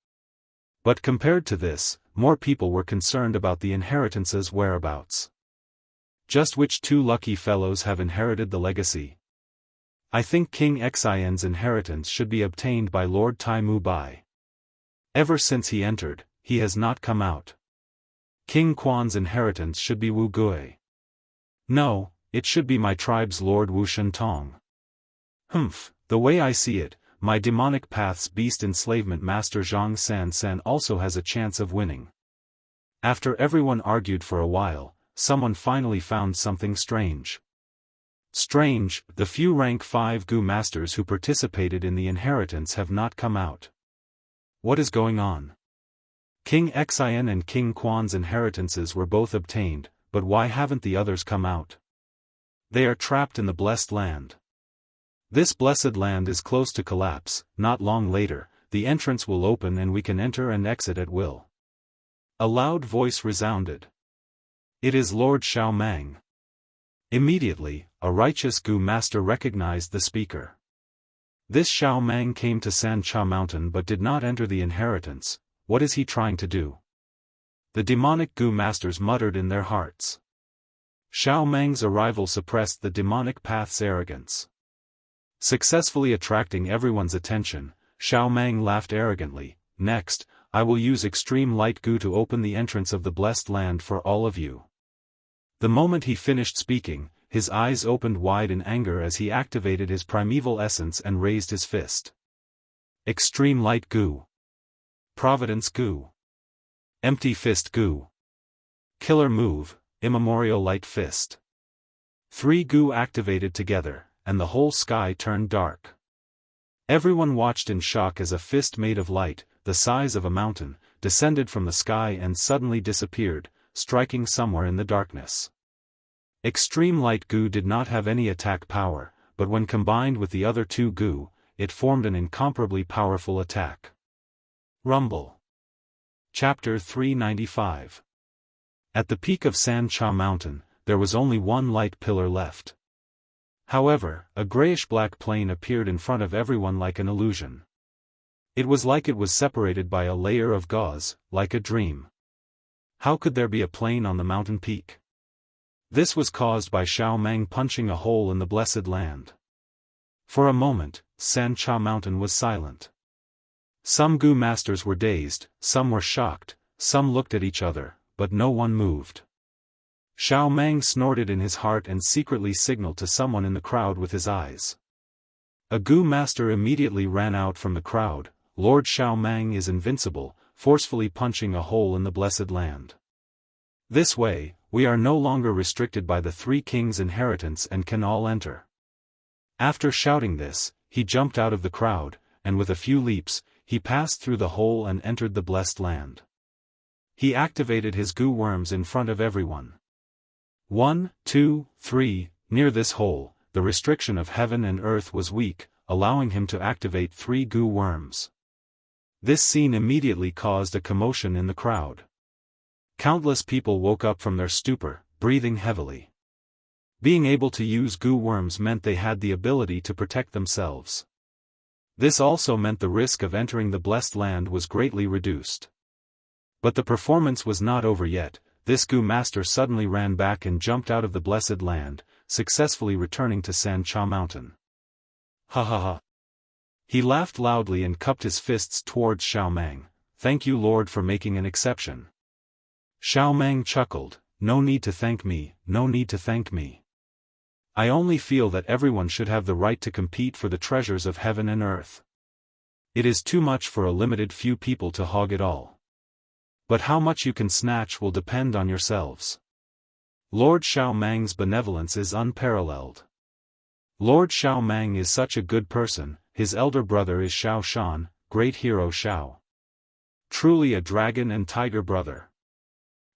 But compared to this, more people were concerned about the inheritance's whereabouts. Just which 2 lucky fellows have inherited the legacy? I think King Xian's inheritance should be obtained by Lord Taimu Bai. Ever since he entered, he has not come out. King Quan's inheritance should be Wu Gui. No, it should be my tribe's Lord Wu Shentong. The way I see it, my demonic path's beast enslavement master Zhang San also has a chance of winning. After everyone argued for a while, someone finally found something strange. The few rank 5 Gu masters who participated in the inheritance have not come out. What is going on? King Xian and King Quan's inheritances were both obtained, but why haven't the others come out? They are trapped in the blessed land. This blessed land is close to collapse. Not long later, the entrance will open and we can enter and exit at will. A loud voice resounded. It is Lord Xiao Mang. Immediately, a righteous Gu master recognized the speaker. This Xiao Mang came to Sancha Mountain but did not enter the inheritance. What is he trying to do? The demonic Gu masters muttered in their hearts. Xiao Mang's arrival suppressed the demonic path's arrogance. Successfully attracting everyone's attention, Xiao Mang laughed arrogantly. Next, I will use extreme light Gu to open the entrance of the blessed land for all of you. The moment he finished speaking, his eyes opened wide in anger as he activated his primeval essence and raised his fist. Extreme light Gu. Providence Gu. Empty fist Gu. Killer move, immemorial light fist. 3 Gu activated together, and the whole sky turned dark. Everyone watched in shock as a fist made of light, the size of a mountain, descended from the sky and suddenly disappeared, striking somewhere in the darkness. Extreme light Gu did not have any attack power, but when combined with the other 2 Gu, it formed an incomparably powerful attack. Rumble. Chapter 395. At the peak of Sancha Mountain, there was only 1 light pillar left. However, a grayish-black plane appeared in front of everyone like an illusion. It was like it was separated by a layer of gauze, like a dream. How could there be a plane on the mountain peak? This was caused by Xiao Mang punching a hole in the blessed land. For a moment, Sancha Mountain was silent. Some Gu masters were dazed, some were shocked, some looked at each other, but no one moved. Xiao Mang snorted in his heart and secretly signaled to someone in the crowd with his eyes. A Gu master immediately ran out from the crowd. Lord Xiao Mang is invincible, forcefully punching a hole in the blessed land. This way, we are no longer restricted by the 3 kings' inheritance and can all enter. After shouting this, he jumped out of the crowd, and with a few leaps, he passed through the hole and entered the blessed land. He activated his Gu worms in front of everyone. 1, 2, 3, near this hole, the restriction of heaven and earth was weak, allowing him to activate 3 Gu worms. This scene immediately caused a commotion in the crowd. Countless people woke up from their stupor, breathing heavily. Being able to use Gu worms meant they had the ability to protect themselves. This also meant the risk of entering the blessed land was greatly reduced. But the performance was not over yet. This Gu master suddenly ran back and jumped out of the blessed land, successfully returning to Sancha Mountain. Ha ha ha. He laughed loudly and cupped his fists towards Xiao Mang. Thank you, Lord, for making an exception. Xiao Mang chuckled. No need to thank me, no need to thank me. I only feel that everyone should have the right to compete for the treasures of heaven and earth. It is too much for a limited few people to hog it all. But how much you can snatch will depend on yourselves. Lord Xiao Mang's benevolence is unparalleled. Lord Xiao Mang is such a good person, his elder brother is Xiao Shan, great hero Xiao. Truly a dragon and tiger brother.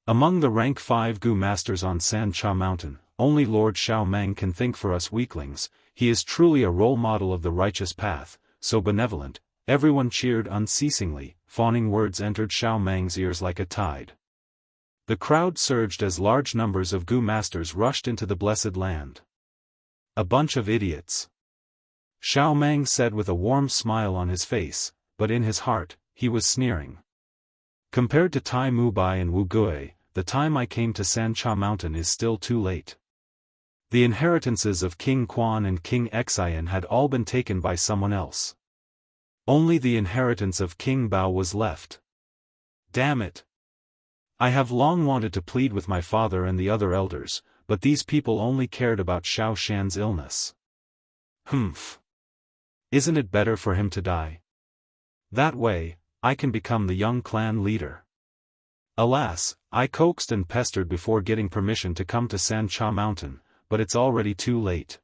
Among the rank 5 Gu masters on Sancha Mountain, only Lord Xiao Mang can think for us weaklings. He is truly a role model of the righteous path, so benevolent. Everyone cheered unceasingly, fawning words entered Xiao Mang's ears like a tide. The crowd surged as large numbers of Gu masters rushed into the blessed land. A bunch of idiots. Xiao Mang said with a warm smile on his face, but in his heart, he was sneering. Compared to Tai Mubai and Wu Gui, the time I came to Sancha Mountain is still too late. The inheritances of King Quan and King Xian had all been taken by someone else. Only the inheritance of King Bao was left. Damn it! I have long wanted to plead with my father and the other elders, but these people only cared about Xiao Shan's illness. Humph! Isn't it better for him to die? That way, I can become the young clan leader. Alas, I coaxed and pestered before getting permission to come to Sancha Mountain, but it's already too late.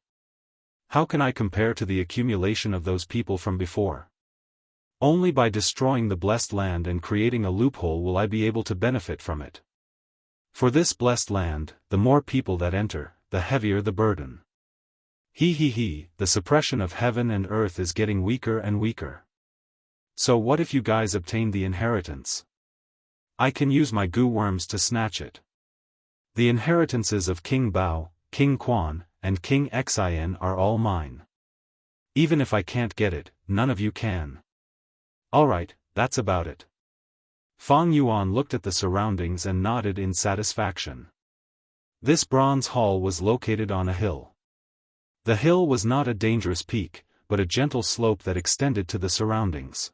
How can I compare to the accumulation of those people from before? Only by destroying the blessed land and creating a loophole will I be able to benefit from it. For this blessed land, the more people that enter, the heavier the burden. The suppression of heaven and earth is getting weaker and weaker. So what if you guys obtain the inheritance? I can use my Gu worms to snatch it. The inheritances of King Bao, King Quan, and King Xian are all mine. Even if I can't get it, none of you can. Alright, that's about it. Fang Yuan looked at the surroundings and nodded in satisfaction. This bronze hall was located on a hill. The hill was not a dangerous peak, but a gentle slope that extended to the surroundings.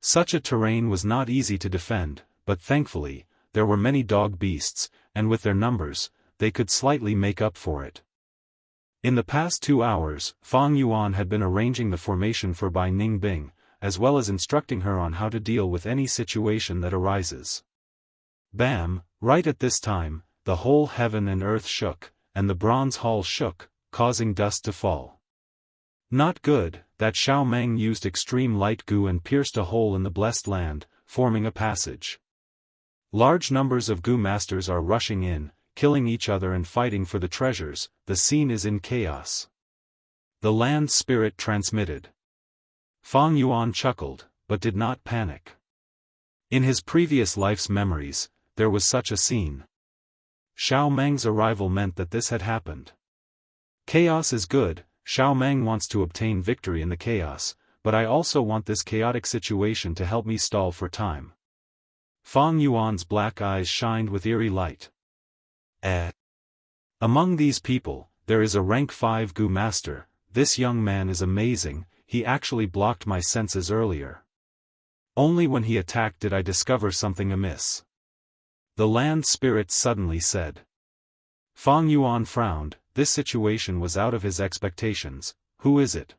Such a terrain was not easy to defend, but thankfully, there were many dog beasts, and with their numbers, they could slightly make up for it. In the past 2 hours, Fang Yuan had been arranging the formation for Bai Ningbing, as well as instructing her on how to deal with any situation that arises. Bam! Right at this time, the whole heaven and earth shook, and the bronze hall shook, causing dust to fall. Not good, that Xiao Mang used extreme light Gu and pierced a hole in the blessed land, forming a passage. Large numbers of Gu masters are rushing in, killing each other and fighting for the treasures. The scene is in chaos. The land spirit transmitted. Fang Yuan chuckled, but did not panic. In his previous life's memories, there was such a scene. Xiao Mang's arrival meant that this had happened. Chaos is good. Xiao Mang wants to obtain victory in the chaos, but I also want this chaotic situation to help me stall for time. Fang Yuan's black eyes shined with eerie light. Among these people, there is a rank 5 Gu master. This young man is amazing. He actually blocked my senses earlier. Only when he attacked did I discover something amiss. The land spirit suddenly said. Fang Yuan frowned. This situation was out of his expectations. Who is it?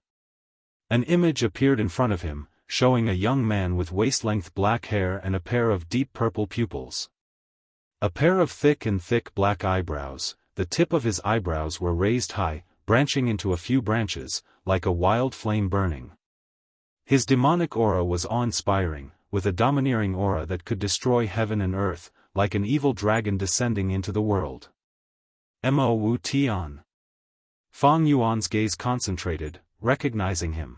An image appeared in front of him, showing a young man with waist-length black hair and a pair of deep purple pupils. A pair of thick black eyebrows. The tip of his eyebrows were raised high, branching into a few branches, like a wild flame burning. His demonic aura was awe-inspiring, with a domineering aura that could destroy heaven and earth, like an evil dragon descending into the world. Mo Wu Tian. Fang Yuan's gaze concentrated, recognizing him.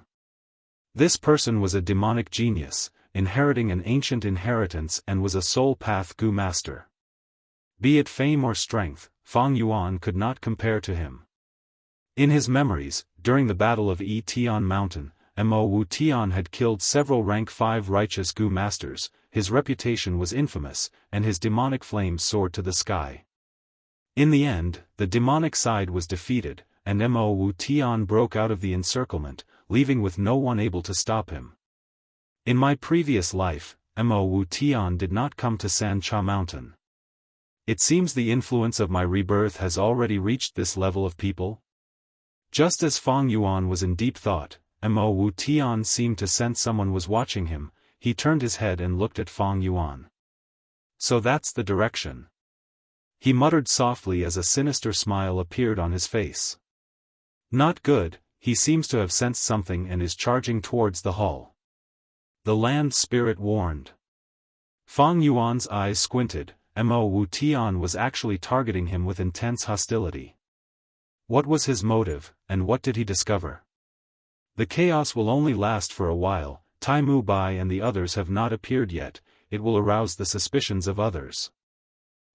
This person was a demonic genius, inheriting an ancient inheritance and was a soul path Gu master. Be it fame or strength, Fang Yuan could not compare to him. In his memories, during the Battle of Tian Mountain, Mo Wu Tian had killed several rank 5 righteous Gu masters. His reputation was infamous, and his demonic flames soared to the sky. In the end, the demonic side was defeated, and Mo Wu Tian broke out of the encirclement, leaving with no one able to stop him. In my previous life, Mo Wu Tian did not come to Sancha Mountain. It seems the influence of my rebirth has already reached this level of people. Just as Fang Yuan was in deep thought, Mo Wu Tian seemed to sense someone was watching him. He turned his head and looked at Fang Yuan. So that's the direction. He muttered softly as a sinister smile appeared on his face. Not good, he seems to have sensed something and is charging towards the hall. The land spirit warned. Fang Yuan's eyes squinted. Mo Wu Tian was actually targeting him with intense hostility. What was his motive, and what did he discover? The chaos will only last for a while. Tai Mu Bai and the others have not appeared yet. It will arouse the suspicions of others.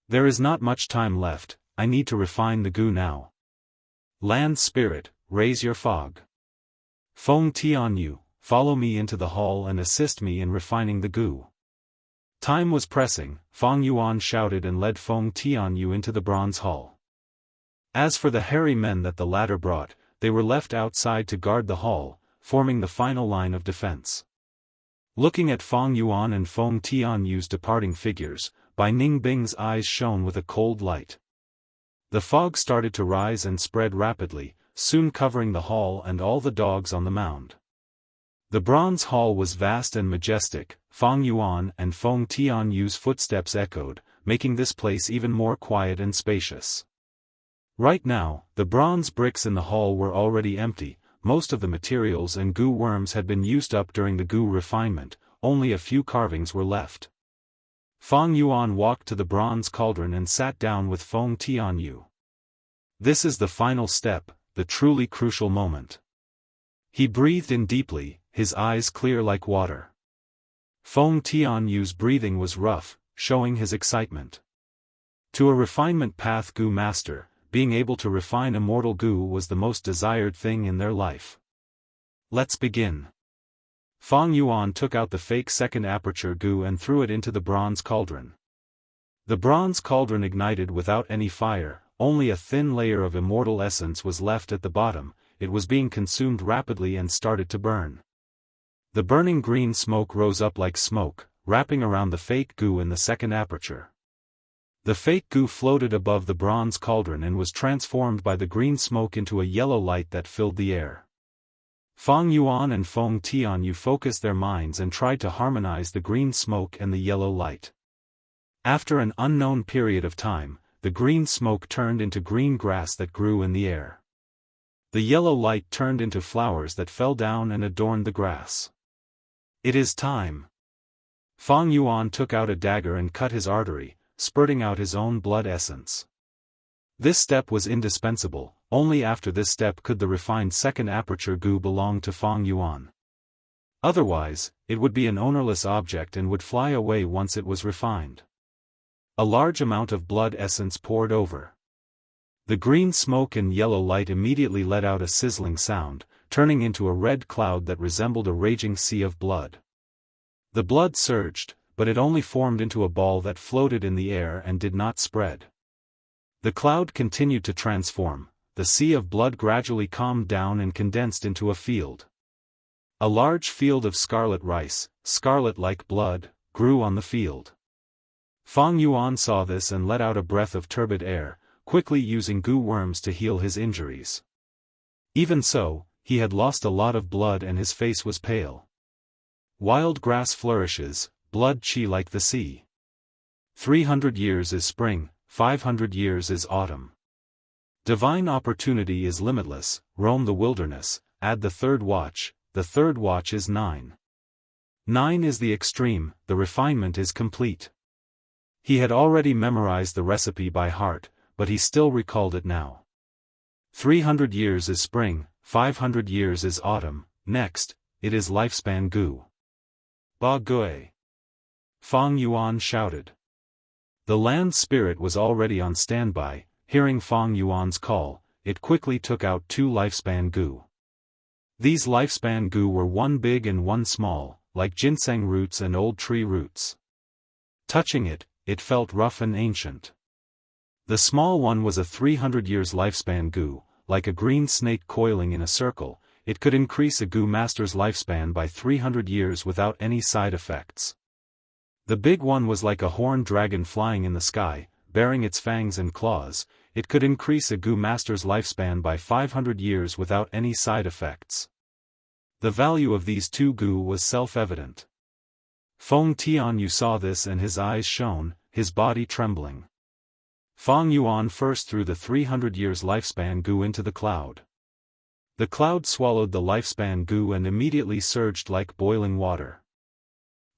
There is not much time left. I need to refine the goo now. Land spirit, raise your fog. Feng Tianyu, follow me into the hall and assist me in refining the goo. Time was pressing. Fang Yuan shouted and led Feng Tianyu into the bronze hall. As for the hairy men that the latter brought, they were left outside to guard the hall, forming the final line of defense. Looking at Fang Yuan and Feng Tianyu's departing figures, Bai Ningbing's eyes shone with a cold light. The fog started to rise and spread rapidly, soon covering the hall and all the dogs on the mound. The bronze hall was vast and majestic. Fang Yuan and Feng Tianyu's footsteps echoed, making this place even more quiet and spacious. Right now, the bronze bricks in the hall were already empty. Most of the materials and goo worms had been used up during the goo refinement. Only a few carvings were left. Fang Yuan walked to the bronze cauldron and sat down with Feng Tianyu. This is the final step, the truly crucial moment. He breathed in deeply, his eyes clear like water. Feng Tianyu's breathing was rough, showing his excitement. To a refinement path goo master, being able to refine immortal goo was the most desired thing in their life. Let's begin. Fang Yuan took out the fake second aperture goo and threw it into the bronze cauldron. The bronze cauldron ignited without any fire, only a thin layer of immortal essence was left at the bottom. It was being consumed rapidly and started to burn. The burning green smoke rose up like smoke, wrapping around the fake goo in the second aperture. The fake goo floated above the bronze cauldron and was transformed by the green smoke into a yellow light that filled the air. Fang Yuan and Feng Tianyu focused their minds and tried to harmonize the green smoke and the yellow light. After an unknown period of time, the green smoke turned into green grass that grew in the air. The yellow light turned into flowers that fell down and adorned the grass. It is time. Fang Yuan took out a dagger and cut his artery, spurting out his own blood essence. This step was indispensable. Only after this step could the refined second aperture goo belong to Fang Yuan. Otherwise, it would be an ownerless object and would fly away once it was refined. A large amount of blood essence poured over. The green smoke and yellow light immediately let out a sizzling sound, turning into a red cloud that resembled a raging sea of blood. The blood surged, but it only formed into a ball that floated in the air and did not spread. The cloud continued to transform. The sea of blood gradually calmed down and condensed into a field. A large field of scarlet rice, scarlet like blood, grew on the field. Fang Yuan saw this and let out a breath of turbid air, quickly using goo worms to heal his injuries. Even so, he had lost a lot of blood and his face was pale. Wild grass flourishes, blood chi like the sea. 300 years is spring, 500 years is autumn. Divine opportunity is limitless. Roam the wilderness, add the third watch is 9. 9 is the extreme, the refinement is complete. He had already memorized the recipe by heart, but he still recalled it now. 300 years is spring, 500 years is autumn, next, it is lifespan goo. Ba Gui. Fang Yuan shouted. The land spirit was already on standby. Hearing Fang Yuan's call, it quickly took out 2 lifespan goo. These lifespan goo were one big and one small, like ginseng roots and old tree roots. Touching it, it felt rough and ancient. The small one was a 300 years lifespan goo, like a green snake coiling in a circle. It could increase a goo master's lifespan by 300 years without any side effects. The big one was like a horned dragon flying in the sky, bearing its fangs and claws. It could increase a goo master's lifespan by 500 years without any side effects. The value of these two goo was self-evident. Feng Tianyu saw this and his eyes shone, his body trembling. Feng Yuan first threw the 300 years lifespan goo into the cloud. The cloud swallowed the lifespan goo and immediately surged like boiling water.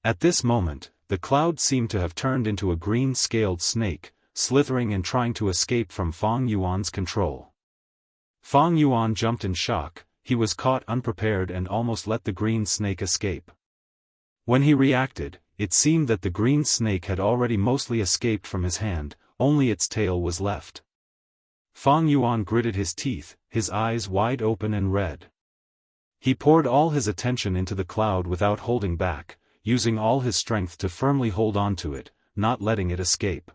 At this moment, the cloud seemed to have turned into a green-scaled snake, slithering and trying to escape from Feng Yuan's control. Feng Yuan jumped in shock. He was caught unprepared and almost let the green snake escape. When he reacted, it seemed that the green snake had already mostly escaped from his hand, only its tail was left. Feng Yuan gritted his teeth, his eyes wide open and red. He poured all his attention into the cloud without holding back, using all his strength to firmly hold on to it, not letting it escape.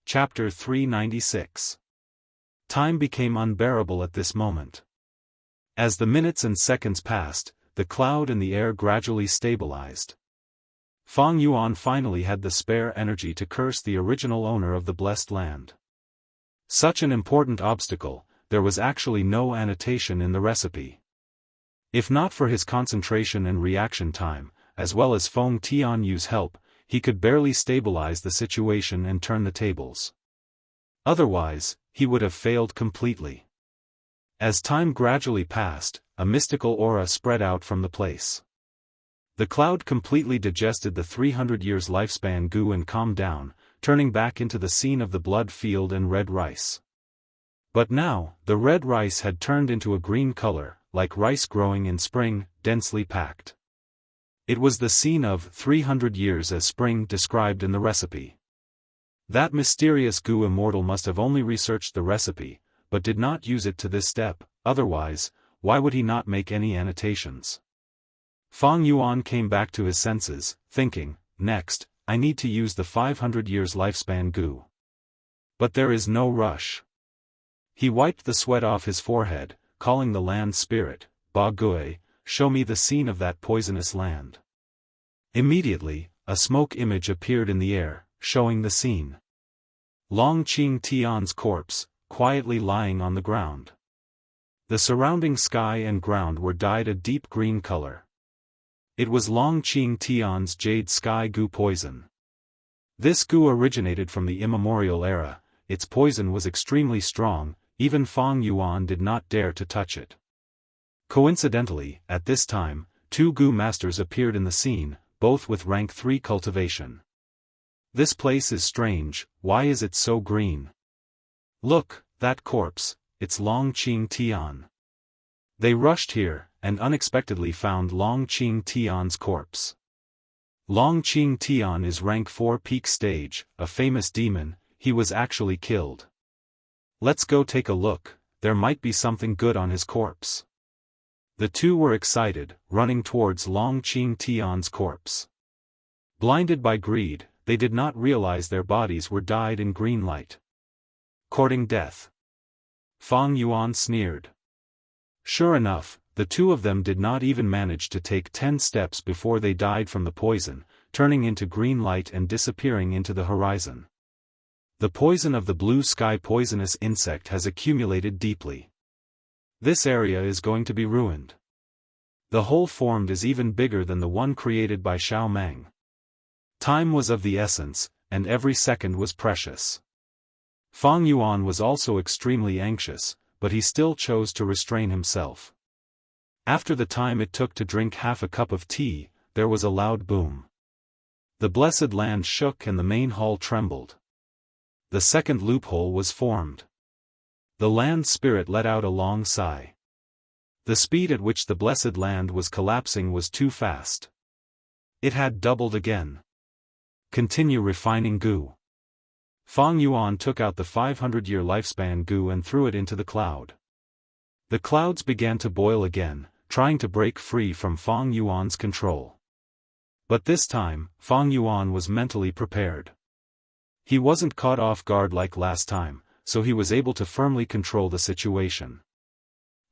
Chapter 396. Time became unbearable at this moment. As the minutes and seconds passed, the cloud and the air gradually stabilized. Feng Yuan finally had the spare energy to curse the original owner of the blessed land. Such an important obstacle, there was actually no annotation in the recipe. If not for his concentration and reaction time, as well as Feng Tianyu's help, he could barely stabilize the situation and turn the tables. Otherwise, he would have failed completely. As time gradually passed, a mystical aura spread out from the place. The cloud completely digested the 300 years lifespan goo and calmed down, turning back into the scene of the blood field and red rice. But now, the red rice had turned into a green color, like rice growing in spring, densely packed. It was the scene of 300 years as spring described in the recipe. That mysterious goo immortal must have only researched the recipe, but did not use it to this step. Otherwise, why would he not make any annotations? Feng Yuan came back to his senses, thinking, next, I need to use the 500 years lifespan goo. But there is no rush. He wiped the sweat off his forehead, calling the land spirit, Ba Gui, show me the scene of that poisonous land. Immediately, a smoke image appeared in the air, showing the scene. Long Qing Tian's corpse, quietly lying on the ground. The surrounding sky and ground were dyed a deep green color. It was Long Qing Tian's jade sky goo poison. This goo originated from the immemorial era. Its poison was extremely strong, even Feng Yuan did not dare to touch it. Coincidentally, at this time, two goo masters appeared in the scene, both with rank 3 cultivation. This place is strange, why is it so green? Look, that corpse, it's Long Qing Tian. They rushed here, and unexpectedly found Long Qing Tian's corpse. Long Qing Tian is rank 4 peak stage, a famous demon. He was actually killed. Let's go take a look, there might be something good on his corpse. The two were excited, running towards Long Qing Tian's corpse. Blinded by greed, they did not realize their bodies were dyed in green light. Courting death. Feng Yuan sneered. Sure enough, the two of them did not even manage to take 10 steps before they died from the poison, turning into green light and disappearing into the horizon. The poison of the blue sky poisonous insect has accumulated deeply. This area is going to be ruined. The hole formed is even bigger than the one created by Xiao Meng. Time was of the essence, and every second was precious. Feng Yuan was also extremely anxious, but he still chose to restrain himself. After the time it took to drink half a cup of tea, there was a loud boom. The blessed land shook and the main hall trembled. The second loophole was formed. The land spirit let out a long sigh. The speed at which the blessed land was collapsing was too fast. It had doubled again. Continue refining goo. Feng Yuan took out the 500-year lifespan goo and threw it into the cloud. The clouds began to boil again, trying to break free from Feng Yuan's control. But this time, Feng Yuan was mentally prepared. He wasn't caught off guard like last time, so he was able to firmly control the situation.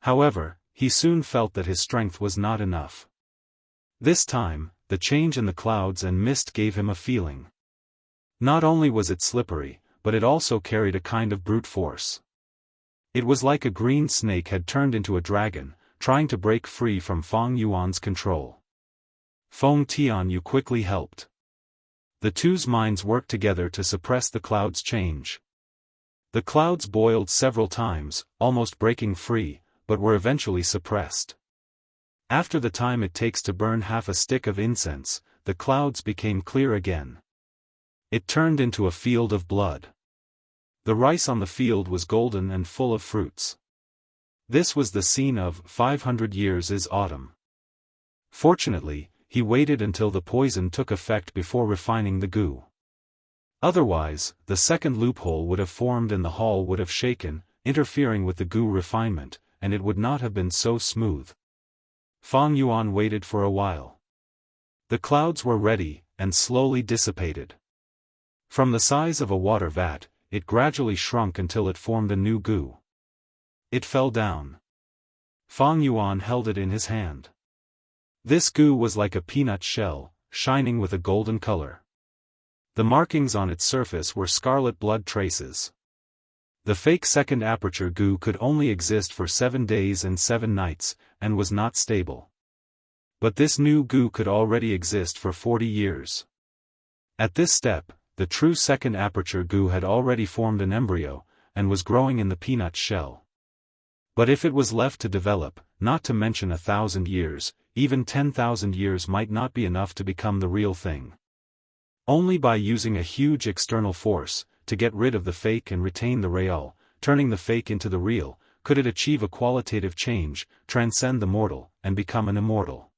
However, he soon felt that his strength was not enough. This time, the change in the clouds and mist gave him a feeling. Not only was it slippery, but it also carried a kind of brute force. It was like a green snake had turned into a dragon, trying to break free from Fang Yuan's control. Feng Tianyu quickly helped. The two's minds worked together to suppress the cloud's change. The clouds boiled several times, almost breaking free, but were eventually suppressed. After the time it takes to burn half a stick of incense, the clouds became clear again. It turned into a field of blood. The rice on the field was golden and full of fruits. This was the scene of 500 Years is Autumn. Fortunately, he waited until the poison took effect before refining the goo. Otherwise, the second loophole would have formed and the hall would have shaken, interfering with the goo refinement, and it would not have been so smooth. Fang Yuan waited for a while. The clouds were ready, and slowly dissipated. From the size of a water vat, it gradually shrunk until it formed a new goo. It fell down. Fang Yuan held it in his hand. This goo was like a peanut shell, shining with a golden color. The markings on its surface were scarlet blood traces. The fake second aperture goo could only exist for 7 days and 7 nights, and was not stable. But this new goo could already exist for 40 years. At this step, the true second aperture goo had already formed an embryo, and was growing in the peanut shell. But if it was left to develop, not to mention 1,000 years, even 10,000 years might not be enough to become the real thing. Only by using a huge external force, to get rid of the fake and retain the real, turning the fake into the real, could it achieve a qualitative change, transcend the mortal, and become an immortal.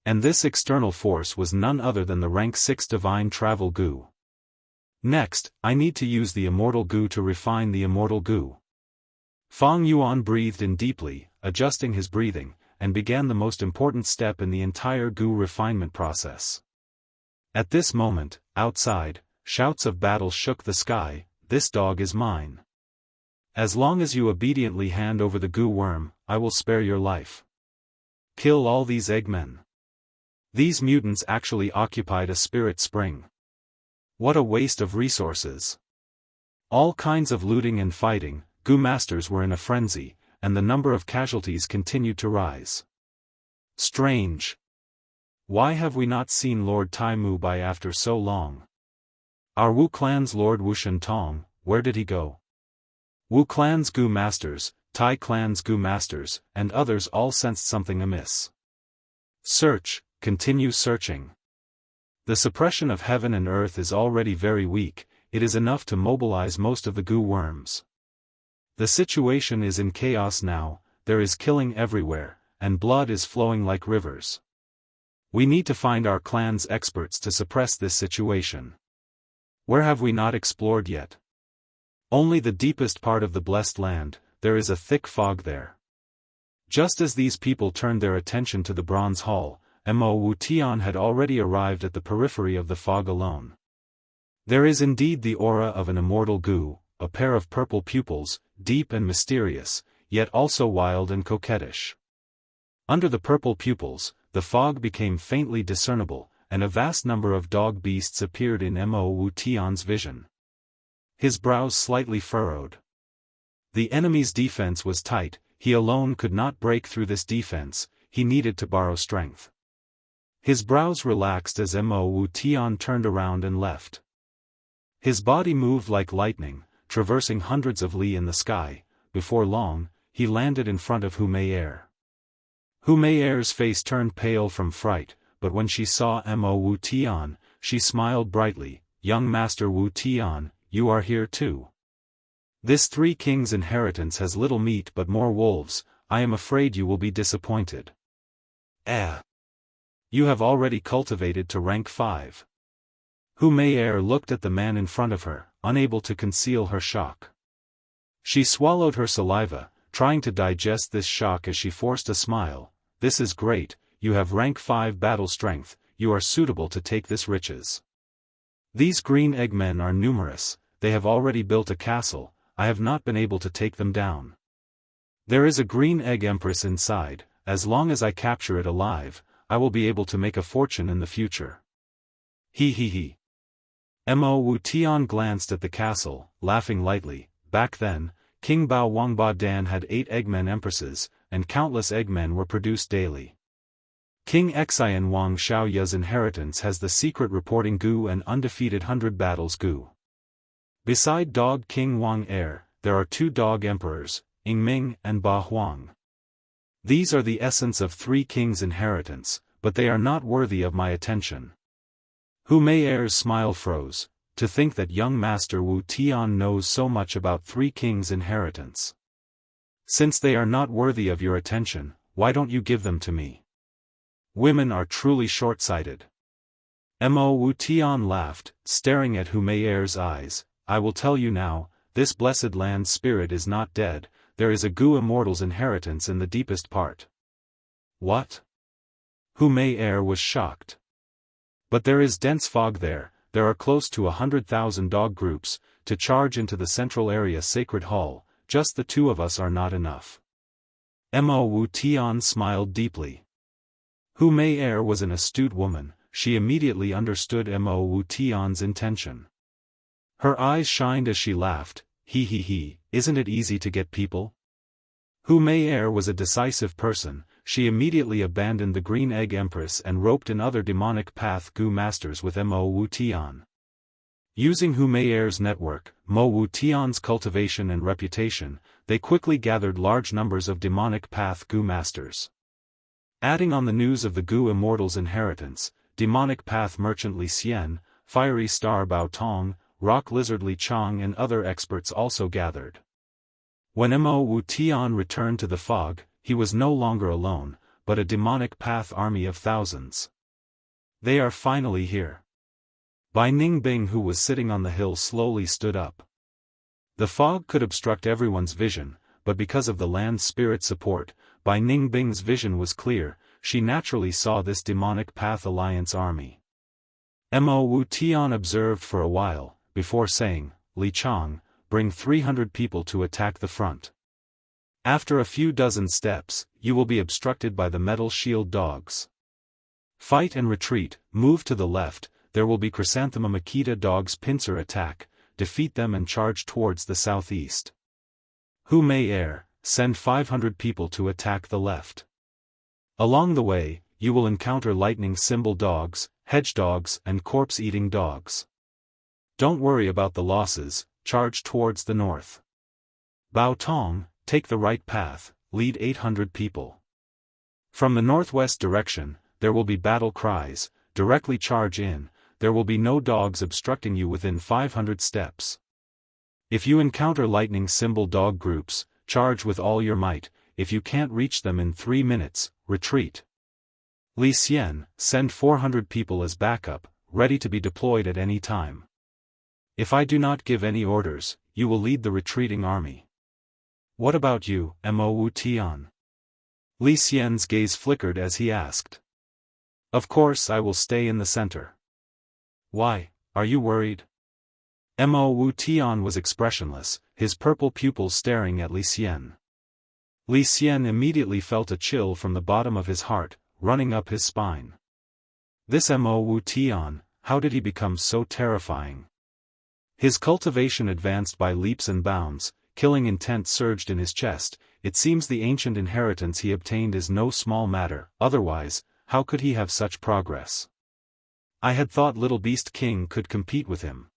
And this external force was none other than the rank 6 divine travel goo. Next, I need to use the immortal goo to refine the immortal goo. Fang Yuan breathed in deeply, adjusting his breathing, and began the most important step in the entire goo refinement process. At this moment, outside, shouts of battle shook the sky. "This dog is mine. As long as you obediently hand over the goo worm, I will spare your life. Kill all these Eggmen." These mutants actually occupied a spirit spring. What a waste of resources. All kinds of looting and fighting, goo masters were in a frenzy, and the number of casualties continued to rise. Strange. Why have we not seen Lord Taimu by after so long? Our Wu clan's Lord Wushan Tong, where did he go? Wu clan's goo masters, Tai clan's goo masters, and others all sensed something amiss. Search, continue searching. The suppression of heaven and earth is already very weak, it is enough to mobilize most of the goo worms. The situation is in chaos now, there is killing everywhere, and blood is flowing like rivers. We need to find our clan's experts to suppress this situation. Where have we not explored yet? Only the deepest part of the blessed land, there is a thick fog there. Just as these people turned their attention to the bronze hall, Mo Wu Tian had already arrived at the periphery of the fog alone. There is indeed the aura of an immortal goo, a pair of purple pupils, deep and mysterious, yet also wild and coquettish. Under the purple pupils, the fog became faintly discernible, and a vast number of dog beasts appeared in Mo Wu Tian's vision. His brows slightly furrowed. The enemy's defense was tight, he alone could not break through this defense, he needed to borrow strength. His brows relaxed as Mo Wu Tian turned around and left. His body moved like lightning, traversing hundreds of li in the sky. Before long, he landed in front of Hu Mei'er. Hu Mei'er's face turned pale from fright, but when she saw Mo Wu Tian, she smiled brightly. "Young Master Wu Tian, you are here too. This Three Kings' inheritance has little meat but more wolves, I am afraid you will be disappointed." You have already cultivated to rank 5. Hu Mei'er looked at the man in front of her, unable to conceal her shock. She swallowed her saliva, trying to digest this shock as she forced a smile. "This is great, you have rank 5 battle strength, you are suitable to take this riches." These green eggmen are numerous, they have already built a castle, I have not been able to take them down. There is a green egg empress inside, as long as I capture it alive, I will be able to make a fortune in the future. He he he. Mo Wu Tian glanced at the castle, laughing lightly. Back then, King Bao Wangba Dan had 8 eggmen empresses, and countless eggmen were produced daily. King Xian Wang Xiaoya's inheritance has the secret reporting Gu and undefeated 100 battles Gu. Beside Dog King Wang Er, there are 2 dog emperors, Yingming and Ba Huang. These are the essence of 3 kings' inheritance, but they are not worthy of my attention. Hu Mei Er's smile froze, to think that young Master Wu Tian knows so much about 3 kings' inheritance. Since they are not worthy of your attention, why don't you give them to me? Women are truly short-sighted. Mo Wu Tian laughed, staring at Hu Mei Er's eyes. I will tell you now, this blessed land spirit is not dead, there is a Gu immortal's inheritance in the deepest part. What? Hu Mei Er was shocked. But there is dense fog there are close to 100,000 dog groups, to charge into the central area sacred hall, just the 2 of us are not enough. Mo Wu Tian smiled deeply. Hu Mei Er was an astute woman, she immediately understood Mo Wu Tian's intention. Her eyes shined as she laughed, he, isn't it easy to get people? Hu Mei Er was a decisive person, she immediately abandoned the Green Egg Empress and roped in other demonic path Gu masters with Mo Wu Tian. Using Hu Mei Er's network, Mo Wu Tian's cultivation and reputation, they quickly gathered large numbers of demonic path Gu masters. Adding on the news of the Gu immortal's inheritance, demonic path merchant Li Xian, fiery star Bao Tong, rock lizard Li Chang and other experts also gathered. When Mo Wu Tian returned to the fog, he was no longer alone, but a demonic path army of thousands. They are finally here. Bai Ningbing, who was sitting on the hill, slowly stood up. The fog could obstruct everyone's vision, but because of the land spirit support, Bai Ningbing's vision was clear, she naturally saw this demonic path alliance army. Mo Wu Tian observed for a while, before saying, Li Chang, bring 300 people to attack the front. After a few dozen steps, you will be obstructed by the metal shield dogs. Fight and retreat, move to the left, there will be Chrysanthemum Akita dogs pincer attack, defeat them and charge towards the southeast. Hu Mei Er, send 500 people to attack the left. Along the way, you will encounter lightning symbol dogs, hedge dogs and corpse-eating dogs. Don't worry about the losses, charge towards the north. Bao Tong, take the right path, lead 800 people. From the northwest direction, there will be battle cries, directly charge in, there will be no dogs obstructing you within 500 steps. If you encounter lightning symbol dog groups, charge with all your might, if you can't reach them in 3 minutes, retreat. Li Xian, send 400 people as backup, ready to be deployed at any time. If I do not give any orders, you will lead the retreating army. What about you, Mo Wu Tian? Li Xian's gaze flickered as he asked. Of course I will stay in the center. Why, are you worried? Mo Wu Tian was expressionless, his purple pupils staring at Li Xian. Li Xian immediately felt a chill from the bottom of his heart, running up his spine. This Mo Wu Tian, how did he become so terrifying? His cultivation advanced by leaps and bounds, killing intent surged in his chest. It seems the ancient inheritance he obtained is no small matter, otherwise, how could he have such progress? I had thought Little Beast King could compete with him.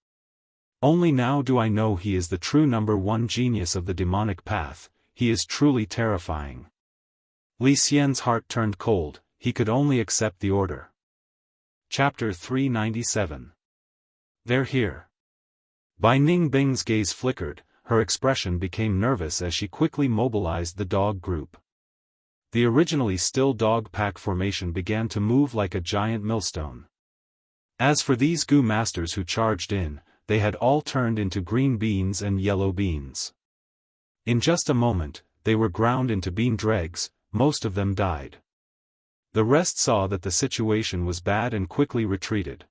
Only now do I know he is the true #1 genius of the demonic path, he is truly terrifying. Li Xian's heart turned cold, he could only accept the order. Chapter 397. They're here. Bai Ningbing's gaze flickered, her expression became nervous as she quickly mobilized the dog group. The originally still dog pack formation began to move like a giant millstone. As for these Gu masters who charged in, they had all turned into green beans and yellow beans. In just a moment, they were ground into bean dregs, most of them died. The rest saw that the situation was bad and quickly retreated.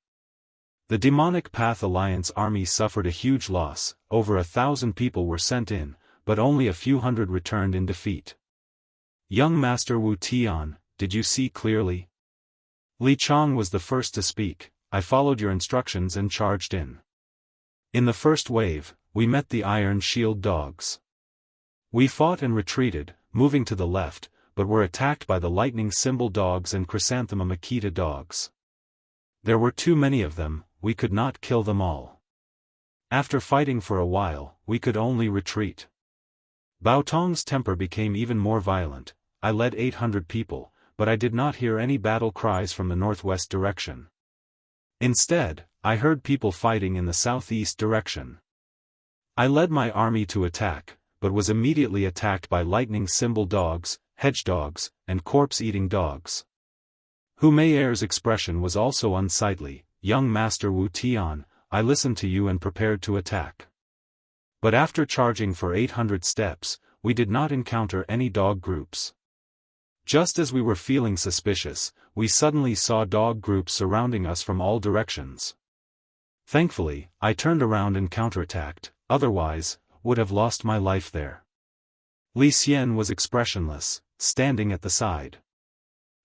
The Demonic Path Alliance army suffered a huge loss, over 1,000 people were sent in, but only a few hundred returned in defeat. Young Master Wu Tian, did you see clearly? Li Chong was the first to speak. I followed your instructions and charged in. In the first wave, we met the Iron Shield dogs. We fought and retreated, moving to the left, but were attacked by the Lightning Symbol dogs and Chrysanthema Makita dogs. There were too many of them, we could not kill them all. After fighting for a while, we could only retreat. Bao Tong's temper became even more violent. I led 800 people, but I did not hear any battle cries from the northwest direction. Instead, I heard people fighting in the southeast direction. I led my army to attack, but was immediately attacked by lightning symbol dogs, hedge dogs, and corpse-eating dogs. Hu Meier's expression was also unsightly. Young Master Wu Tian, I listened to you and prepared to attack. But after charging for 800 steps, we did not encounter any dog groups. Just as we were feeling suspicious, we suddenly saw dog groups surrounding us from all directions. Thankfully, I turned around and counterattacked, otherwise, would have lost my life there. Li Xian was expressionless, standing at the side.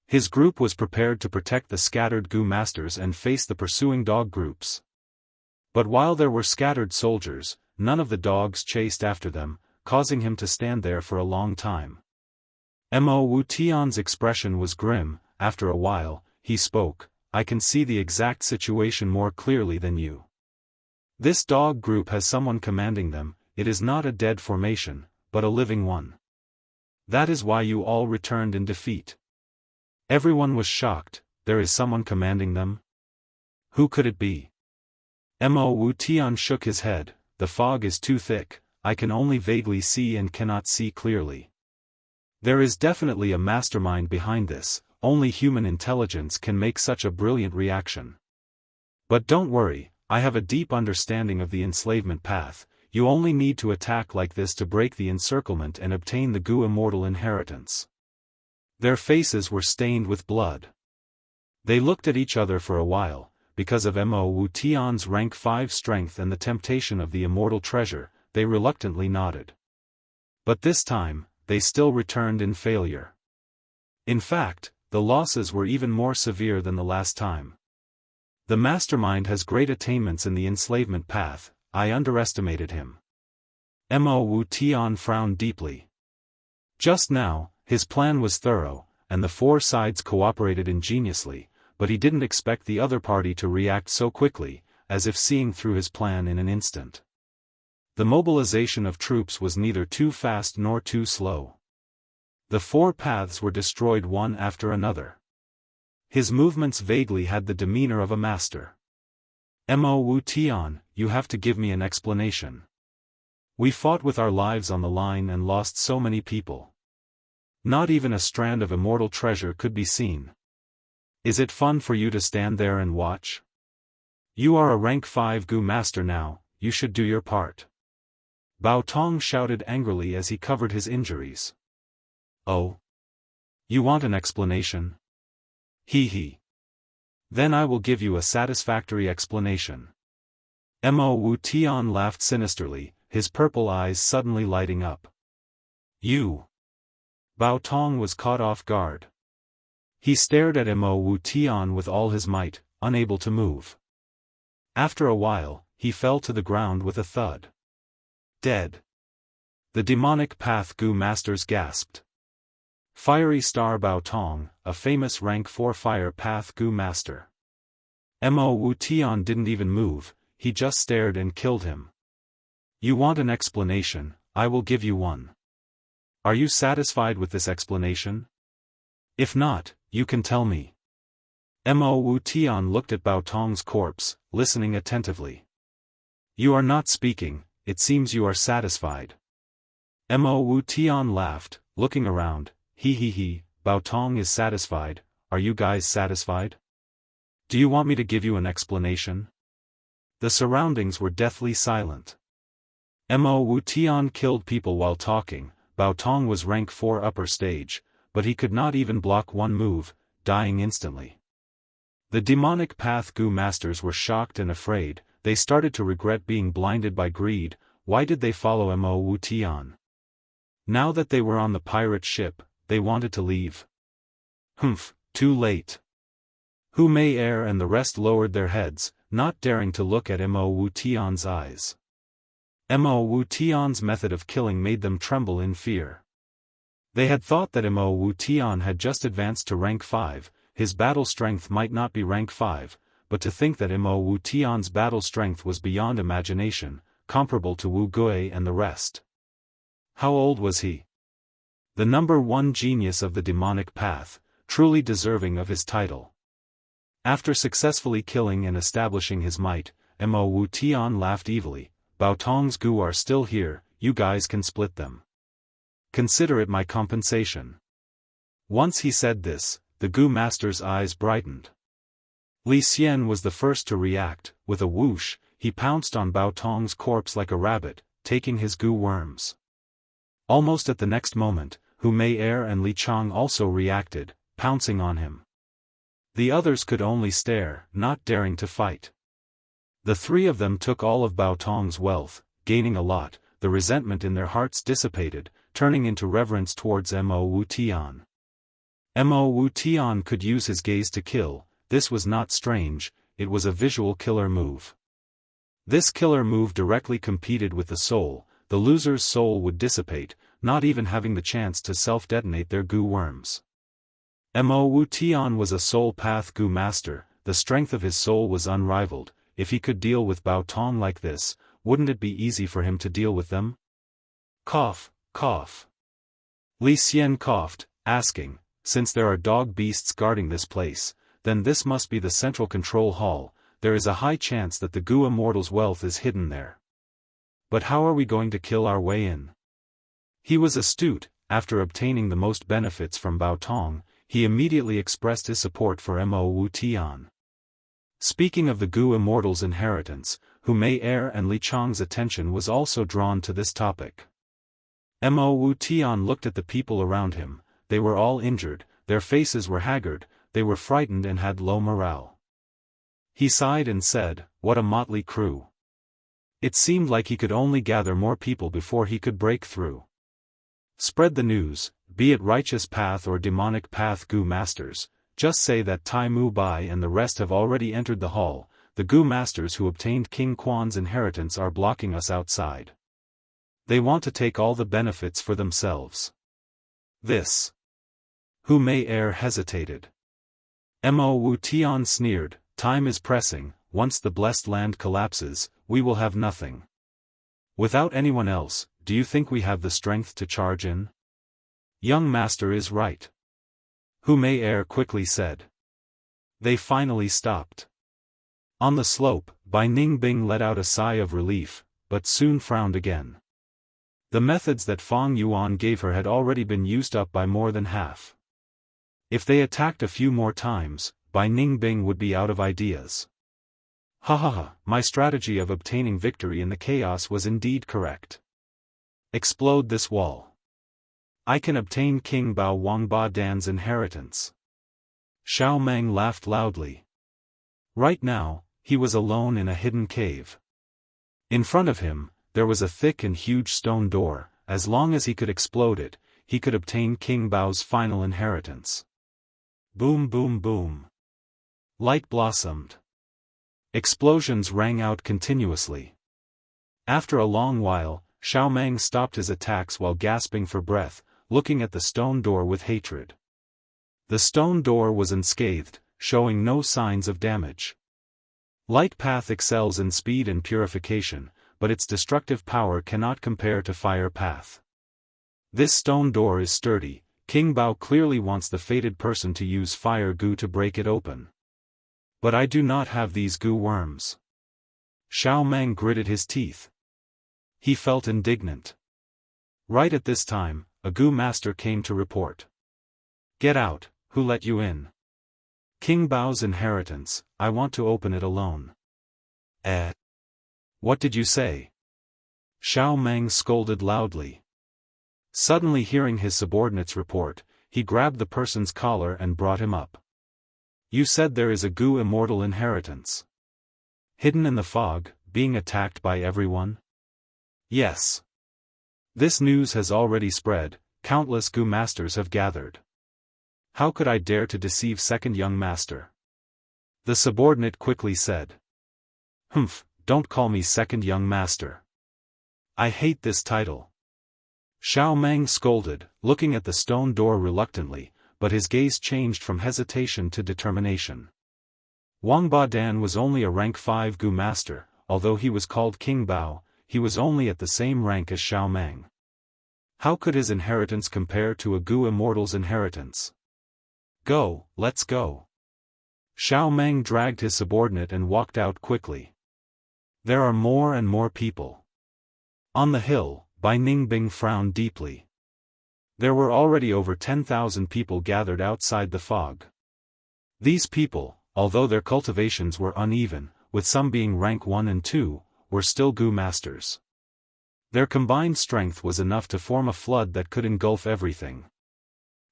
His group was prepared to protect the scattered Gu masters and face the pursuing dog groups. But while there were scattered soldiers, none of the dogs chased after them, causing him to stand there for a long time. Mo Wu Tian's expression was grim. After a while, he spoke, I can see the exact situation more clearly than you. This dog group has someone commanding them. It is not a dead formation, but a living one. That is why you all returned in defeat. Everyone was shocked. There is someone commanding them? Who could it be? Mo Wu Tian shook his head. The fog is too thick, I can only vaguely see and cannot see clearly. There is definitely a mastermind behind this, only human intelligence can make such a brilliant reaction. But don't worry, I have a deep understanding of the enslavement path. You only need to attack like this to break the encirclement and obtain the Gu immortal inheritance. Their faces were stained with blood. They looked at each other for a while, because of Mo Wu Tian's rank 5 strength and the temptation of the immortal treasure, they reluctantly nodded. But this time, they still returned in failure. In fact, the losses were even more severe than the last time. The mastermind has great attainments in the enslavement path. I underestimated him. Mo Wu Tian frowned deeply. Just now, his plan was thorough, and the four sides cooperated ingeniously, but he didn't expect the other party to react so quickly, as if seeing through his plan in an instant. The mobilization of troops was neither too fast nor too slow. The four paths were destroyed one after another. His movements vaguely had the demeanor of a master. Mo Wu Tian, you have to give me an explanation. We fought with our lives on the line and lost so many people. Not even a strand of immortal treasure could be seen. Is it fun for you to stand there and watch? You are a rank 5 Gu master now, you should do your part. Bao Tong shouted angrily as he covered his injuries. Oh? You want an explanation? Hee hee. Then I will give you a satisfactory explanation. Mo Wu Tian laughed sinisterly, his purple eyes suddenly lighting up. You. Bao Tong was caught off guard. He stared at Mo Wu Tian with all his might, unable to move. After a while, he fell to the ground with a thud. Dead. The demonic path Gu masters gasped. Fiery Star Bao Tong, a famous rank 4 fire path Gu master. Mo Wu Tian didn't even move, he just stared and killed him. You want an explanation, I will give you one. Are you satisfied with this explanation? If not, you can tell me. Mo Wu Tian looked at Bao Tong's corpse, listening attentively. You are not speaking, it seems you are satisfied. Mo Wu Tian laughed, looking around. Hee hee hee, Bao Tong is satisfied, are you guys satisfied? Do you want me to give you an explanation? The surroundings were deathly silent. Mo Wu Tian killed people while talking. Bao Tong was rank 4 upper stage, but he could not even block one move, dying instantly. The demonic path Gu masters were shocked and afraid. They started to regret being blinded by greed. Why did they follow Mo Wu Tian? Now that they were on the pirate ship, they wanted to leave. Humph, too late. Hu Mei Er and the rest lowered their heads, not daring to look at Mo Wu Tian's eyes. Mo Wu Tian's method of killing made them tremble in fear. They had thought that Mo Wu Tian had just advanced to rank 5, his battle strength might not be rank 5, but to think that Mo Wu Tian's battle strength was beyond imagination, comparable to Wu Gui and the rest. How old was he? The number 1 genius of the demonic path, truly deserving of his title. After successfully killing and establishing his might, Mo Wu Tian laughed evilly. Bao Tong's Gu are still here, you guys can split them. Consider it my compensation. Once he said this, the Gu master's eyes brightened. Li Xian was the first to react. With a whoosh, he pounced on Bao Tong's corpse like a rabbit, taking his Gu worms. Almost at the next moment, Hu Mei Er and Li Chang also reacted, pouncing on him. The others could only stare, not daring to fight. The three of them took all of Bao Tong's wealth, gaining a lot. The resentment in their hearts dissipated, turning into reverence towards Mo Wu Tian. Mo Wu Tian could use his gaze to kill. This was not strange, it was a visual killer move. This killer move directly competed with the soul. The loser's soul would dissipate, not even having the chance to self-detonate their Gu worms. Mo Wu Tian was a soul path Gu master. The strength of his soul was unrivaled. If he could deal with Bao Tong like this, wouldn't it be easy for him to deal with them? Cough, cough. Li Xian coughed, asking, since there are dog beasts guarding this place, then this must be the central control hall. There is a high chance that the Gu Immortal's wealth is hidden there. But how are we going to kill our way in? He was astute. After obtaining the most benefits from Bao Tong, he immediately expressed his support for Mo Wu Tian. Speaking of the Gu Immortal's inheritance, Hu Mei Er and Li Chang's attention was also drawn to this topic. Mo Wu Tian looked at the people around him. They were all injured, their faces were haggard, they were frightened and had low morale. He sighed and said, what a motley crew. It seemed like he could only gather more people before he could break through. Spread the news, be it righteous path or demonic path Gu masters, just say that Tai Mu Bai and the rest have already entered the hall. The Gu masters who obtained King Quan's inheritance are blocking us outside. They want to take all the benefits for themselves. This. Hu Mei Er hesitated. Mo Wu Tian sneered, time is pressing, once the blessed land collapses, we will have nothing. Without anyone else, do you think we have the strength to charge in? Young master is right. Hu Mei Er quickly said. They finally stopped. On the slope, Bai Ningbing let out a sigh of relief, but soon frowned again. The methods that Fang Yuan gave her had already been used up by more than half. If they attacked a few more times, Bai Ningbing would be out of ideas. Ha ha ha, my strategy of obtaining victory in the chaos was indeed correct. Explode this wall. I can obtain King Bao Wangba Dan's inheritance. Xiao Meng laughed loudly. Right now, he was alone in a hidden cave. In front of him, there was a thick and huge stone door. As long as he could explode it, he could obtain King Bao's final inheritance. Boom boom boom. Light blossomed. Explosions rang out continuously. After a long while, Xiao Meng stopped his attacks while gasping for breath, looking at the stone door with hatred. The stone door was unscathed, showing no signs of damage. Light path excels in speed and purification, but its destructive power cannot compare to fire path. This stone door is sturdy. King Bao clearly wants the fated person to use fire Gu to break it open. But I do not have these Gu worms. Xiao Meng gritted his teeth. He felt indignant. Right at this time, a Gu master came to report. Get out, who let you in? King Bao's inheritance, I want to open it alone. What did you say? Xiao Meng scolded loudly. Suddenly hearing his subordinate's report, he grabbed the person's collar and brought him up. You said there is a Gu immortal inheritance. Hidden in the fog, being attacked by everyone? Yes. This news has already spread, countless Gu masters have gathered. How could I dare to deceive second young master? The subordinate quickly said. Humph, don't call me second young master. I hate this title. Xiao Meng scolded, looking at the stone door reluctantly, but his gaze changed from hesitation to determination. Wang Badan was only a rank 5 Gu master, although he was called King Bao, he was only at the same rank as Xiao Meng. How could his inheritance compare to a Gu immortal's inheritance? Go, let's go. Xiao Meng dragged his subordinate and walked out quickly. There are more and more people. On the hill, Bai Ningbing frowned deeply. There were already over 10,000 people gathered outside the fog. These people, although their cultivations were uneven, with some being rank 1 and 2, were still Gu masters. Their combined strength was enough to form a flood that could engulf everything.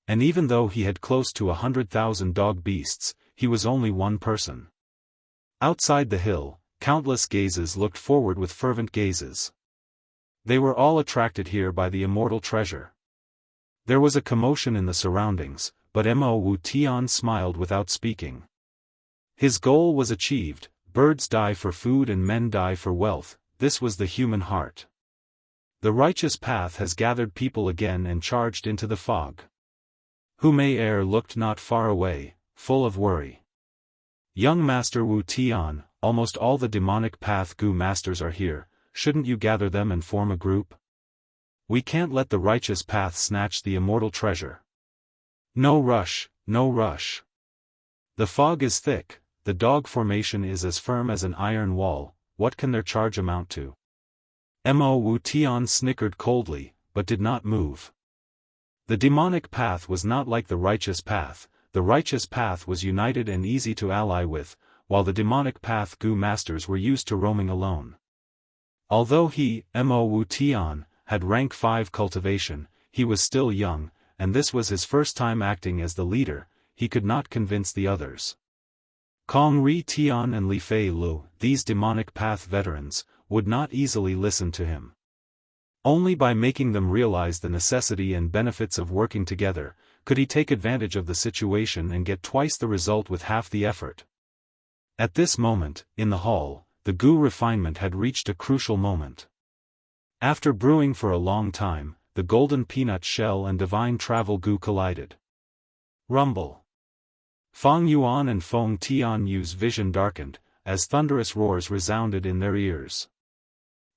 And even though he had close to 100,000 dog beasts, he was only one person. Outside the hill, countless gazes looked forward with fervent gazes. They were all attracted here by the immortal treasure. There was a commotion in the surroundings, but Mo Wu Tian smiled without speaking. His goal was achieved, birds die for food and men die for wealth, this was the human heart. The righteous path has gathered people again and charged into the fog. Hu Mei looked not far away, full of worry. Young Master Wu Tian, almost all the demonic path Gu masters are here, shouldn't you gather them and form a group? We can't let the righteous path snatch the immortal treasure. No rush, no rush. The fog is thick, the dog formation is as firm as an iron wall, what can their charge amount to? Mo Wu Tian snickered coldly, but did not move. The demonic path was not like the righteous path was united and easy to ally with, while the demonic path Gu masters were used to roaming alone. Although he, Mo Wu Tian, had rank 5 cultivation, he was still young, and this was his first time acting as the leader, he could not convince the others. Kong Ri Tian and Li Fei Lu, these demonic path veterans, would not easily listen to him. Only by making them realize the necessity and benefits of working together, could he take advantage of the situation and get twice the result with half the effort. At this moment, in the hall, the Gu refinement had reached a crucial moment. After brewing for a long time, the golden peanut shell and divine travel Gu collided. Rumble. Fang Yuan and Feng Tian Yu's vision darkened, as thunderous roars resounded in their ears.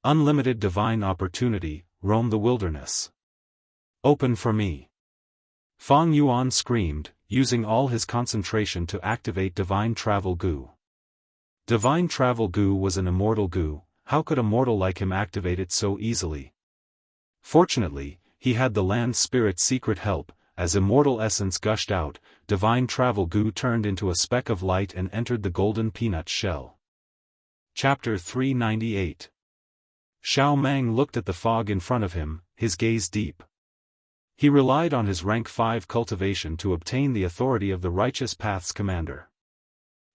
Unlimited divine opportunity, roam the wilderness. Open for me. Fang Yuan screamed, using all his concentration to activate divine travel Gu. Divine travel Gu was an immortal Gu, how could a mortal like him activate it so easily? Fortunately, he had the land spirit's secret help, as immortal essence gushed out, divine travel Gu turned into a speck of light and entered the golden peanut shell. Chapter 398. Xiao Meng looked at the fog in front of him, his gaze deep. He relied on his rank 5 cultivation to obtain the authority of the righteous path's commander.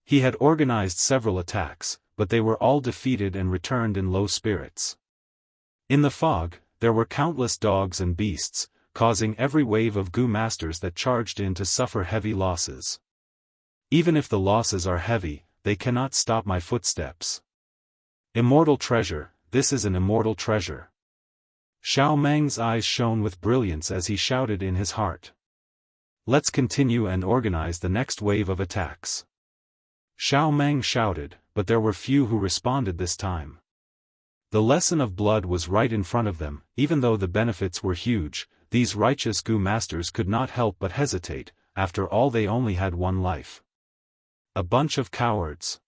He had organized several attacks, but they were all defeated and returned in low spirits. In the fog, there were countless dogs and beasts, causing every wave of Gu masters that charged in to suffer heavy losses. Even if the losses are heavy, they cannot stop my footsteps. Immortal treasure, this is an immortal treasure. Xiao Meng's eyes shone with brilliance as he shouted in his heart. Let's continue and organize the next wave of attacks. Xiao Meng shouted, but there were few who responded this time. The lesson of blood was right in front of them, even though the benefits were huge, these righteous Gu masters could not help but hesitate, after all they only had one life. A bunch of cowards.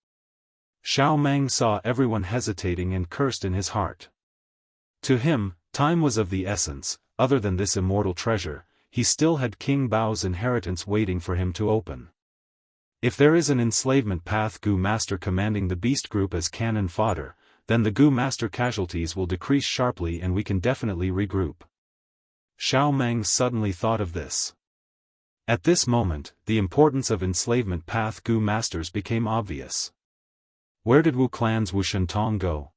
Xiao Meng saw everyone hesitating and cursed in his heart. To him, time was of the essence, other than this immortal treasure, he still had King Bao's inheritance waiting for him to open. If there is an enslavement path Gu master commanding the beast group as cannon fodder, then the Gu master casualties will decrease sharply and we can definitely regroup. Xiao Meng suddenly thought of this. At this moment, the importance of enslavement path Gu masters became obvious. Where did Wu clan's Wu Shentong go?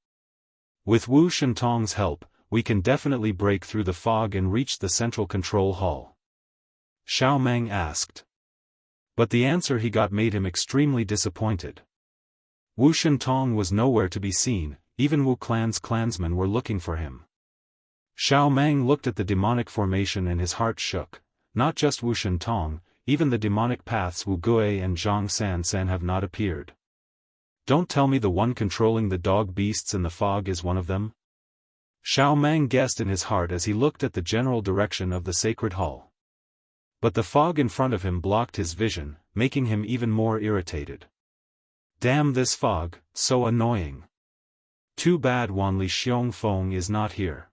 With Wu Shentong's help, we can definitely break through the fog and reach the central control hall. Xiao Meng asked. But the answer he got made him extremely disappointed. Wu Shentong was nowhere to be seen, even Wu clan's clansmen were looking for him. Xiao Meng looked at the demonic formation and his heart shook. Not just Wu Shentong, even the demonic paths Wu Gui and Zhang San have not appeared. Don't tell me the one controlling the dog beasts in the fog is one of them? Xiao Meng guessed in his heart as he looked at the general direction of the sacred hall. But the fog in front of him blocked his vision, making him even more irritated. Damn this fog, so annoying. Too bad Wanli Xiongfeng is not here.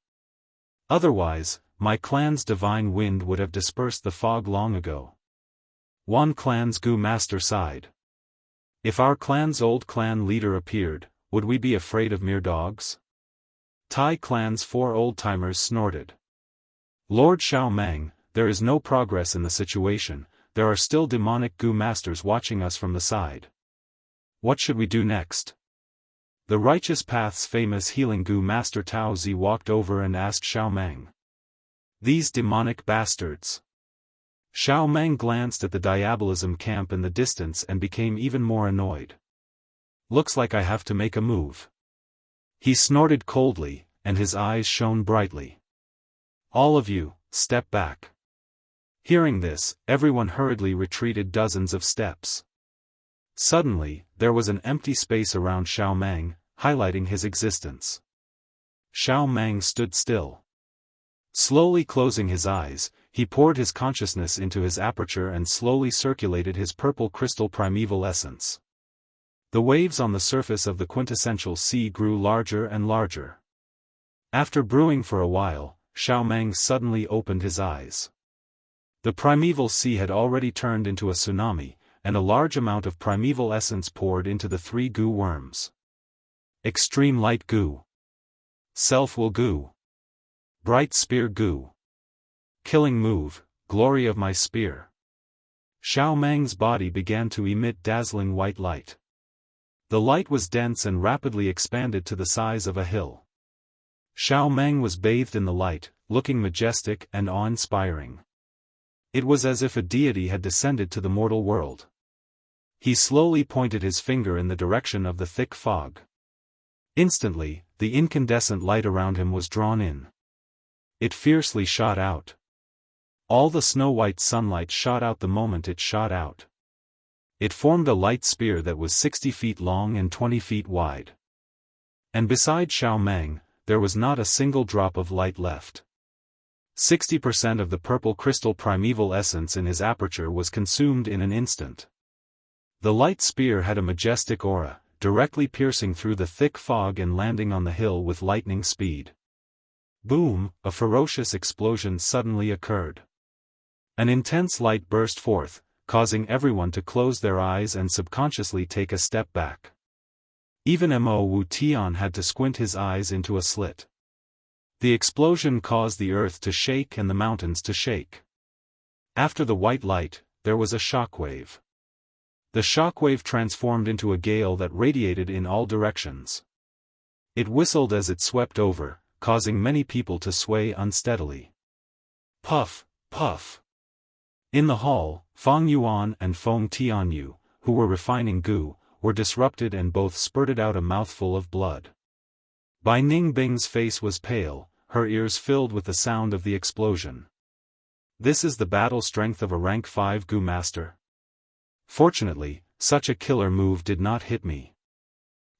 Otherwise, my clan's divine wind would have dispersed the fog long ago. Wan clan's Gu master sighed. If our clan's old clan leader appeared, would we be afraid of mere dogs? Tai clan's 4 old-timers snorted. Lord Xiao Meng, there is no progress in the situation, there are still demonic Gu masters watching us from the side. What should we do next? The Righteous Path's famous healing Gu master Tao Zi walked over and asked Xiao Meng. These demonic bastards. Xiao Meng glanced at the diabolism camp in the distance and became even more annoyed. Looks like I have to make a move. He snorted coldly, and his eyes shone brightly. All of you, step back. Hearing this, everyone hurriedly retreated dozens of steps. Suddenly, there was an empty space around Xiao Meng, highlighting his existence. Xiao Meng stood still. Slowly closing his eyes, he poured his consciousness into his aperture and slowly circulated his purple crystal primeval essence. The waves on the surface of the quintessential sea grew larger and larger. After brewing for a while, Xiao Meng suddenly opened his eyes. The primeval sea had already turned into a tsunami, and a large amount of primeval essence poured into the 3 Gu worms. Extreme Light Gu. Self-Will Gu. Bright Spear Gu. Killing Move, Glory of My Spear. Xiao Meng's body began to emit dazzling white light. The light was dense and rapidly expanded to the size of a hill. Xiao Meng was bathed in the light, looking majestic and awe-inspiring. It was as if a deity had descended to the mortal world. He slowly pointed his finger in the direction of the thick fog. Instantly, the incandescent light around him was drawn in. It fiercely shot out. All the snow-white sunlight shot out the moment it shot out. It formed a light spear that was 60 feet long and 20 feet wide. And beside Xiao Meng, there was not a single drop of light left. 60% of the purple crystal primeval essence in his aperture was consumed in an instant. The light spear had a majestic aura, directly piercing through the thick fog and landing on the hill with lightning speed. Boom! A ferocious explosion suddenly occurred. An intense light burst forth, causing everyone to close their eyes and subconsciously take a step back. Even Mo Wu Tian had to squint his eyes into a slit. The explosion caused the earth to shake and the mountains to shake. After the white light, there was a shockwave. The shockwave transformed into a gale that radiated in all directions. It whistled as it swept over, causing many people to sway unsteadily. Puff, puff. In the hall, Fang Yuan and Feng Tianyu, who were refining Gu, were disrupted and both spurted out a mouthful of blood. Bai Ningbing's face was pale, her ears filled with the sound of the explosion. This is the battle strength of a rank 5 Gu master? Fortunately, such a killer move did not hit me.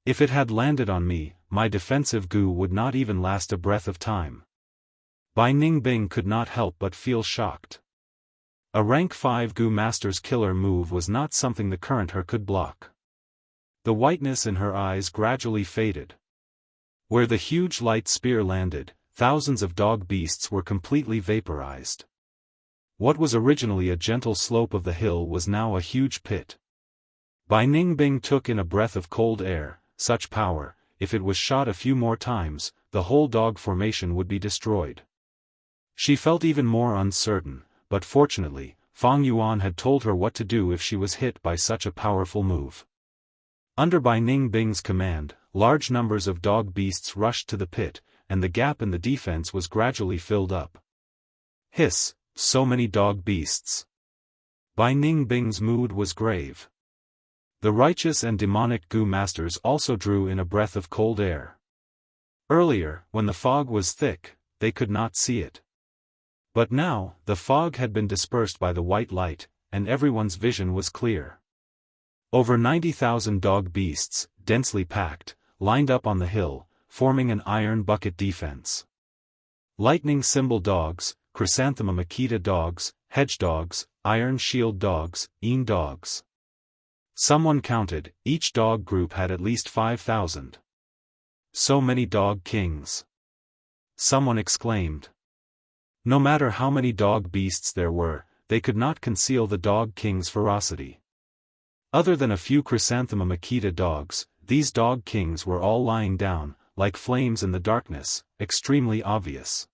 If it had landed on me, my defensive Gu would not even last a breath of time. Bai Ningbing could not help but feel shocked. A rank 5 Gu master's killer move was not something the current her could block. The whiteness in her eyes gradually faded. Where the huge light spear landed, thousands of dog beasts were completely vaporized. What was originally a gentle slope of the hill was now a huge pit. Bai Ningbing took in a breath of cold air. Such power, if it was shot a few more times, the whole dog formation would be destroyed. She felt even more uncertain, but fortunately, Fang Yuan had told her what to do if she was hit by such a powerful move. Under Bai Ningbing's command, large numbers of dog beasts rushed to the pit, and the gap in the defense was gradually filled up. Hiss, so many dog beasts. Bai Ningbing's mood was grave. The righteous and demonic Gu masters also drew in a breath of cold air. Earlier, when the fog was thick, they could not see it. But now, the fog had been dispersed by the white light, and everyone's vision was clear. Over 90,000 dog beasts, densely packed, lined up on the hill, forming an iron bucket defense. Lightning symbol dogs, chrysanthemum Akita dogs, hedge dogs, iron shield dogs, een dogs. Someone counted, each dog group had at least 5,000. So many dog kings. Someone exclaimed. No matter how many dog beasts there were, they could not conceal the dog king's ferocity. Other than a few chrysanthemum Akita dogs, these dog kings were all lying down, like flames in the darkness, extremely obvious.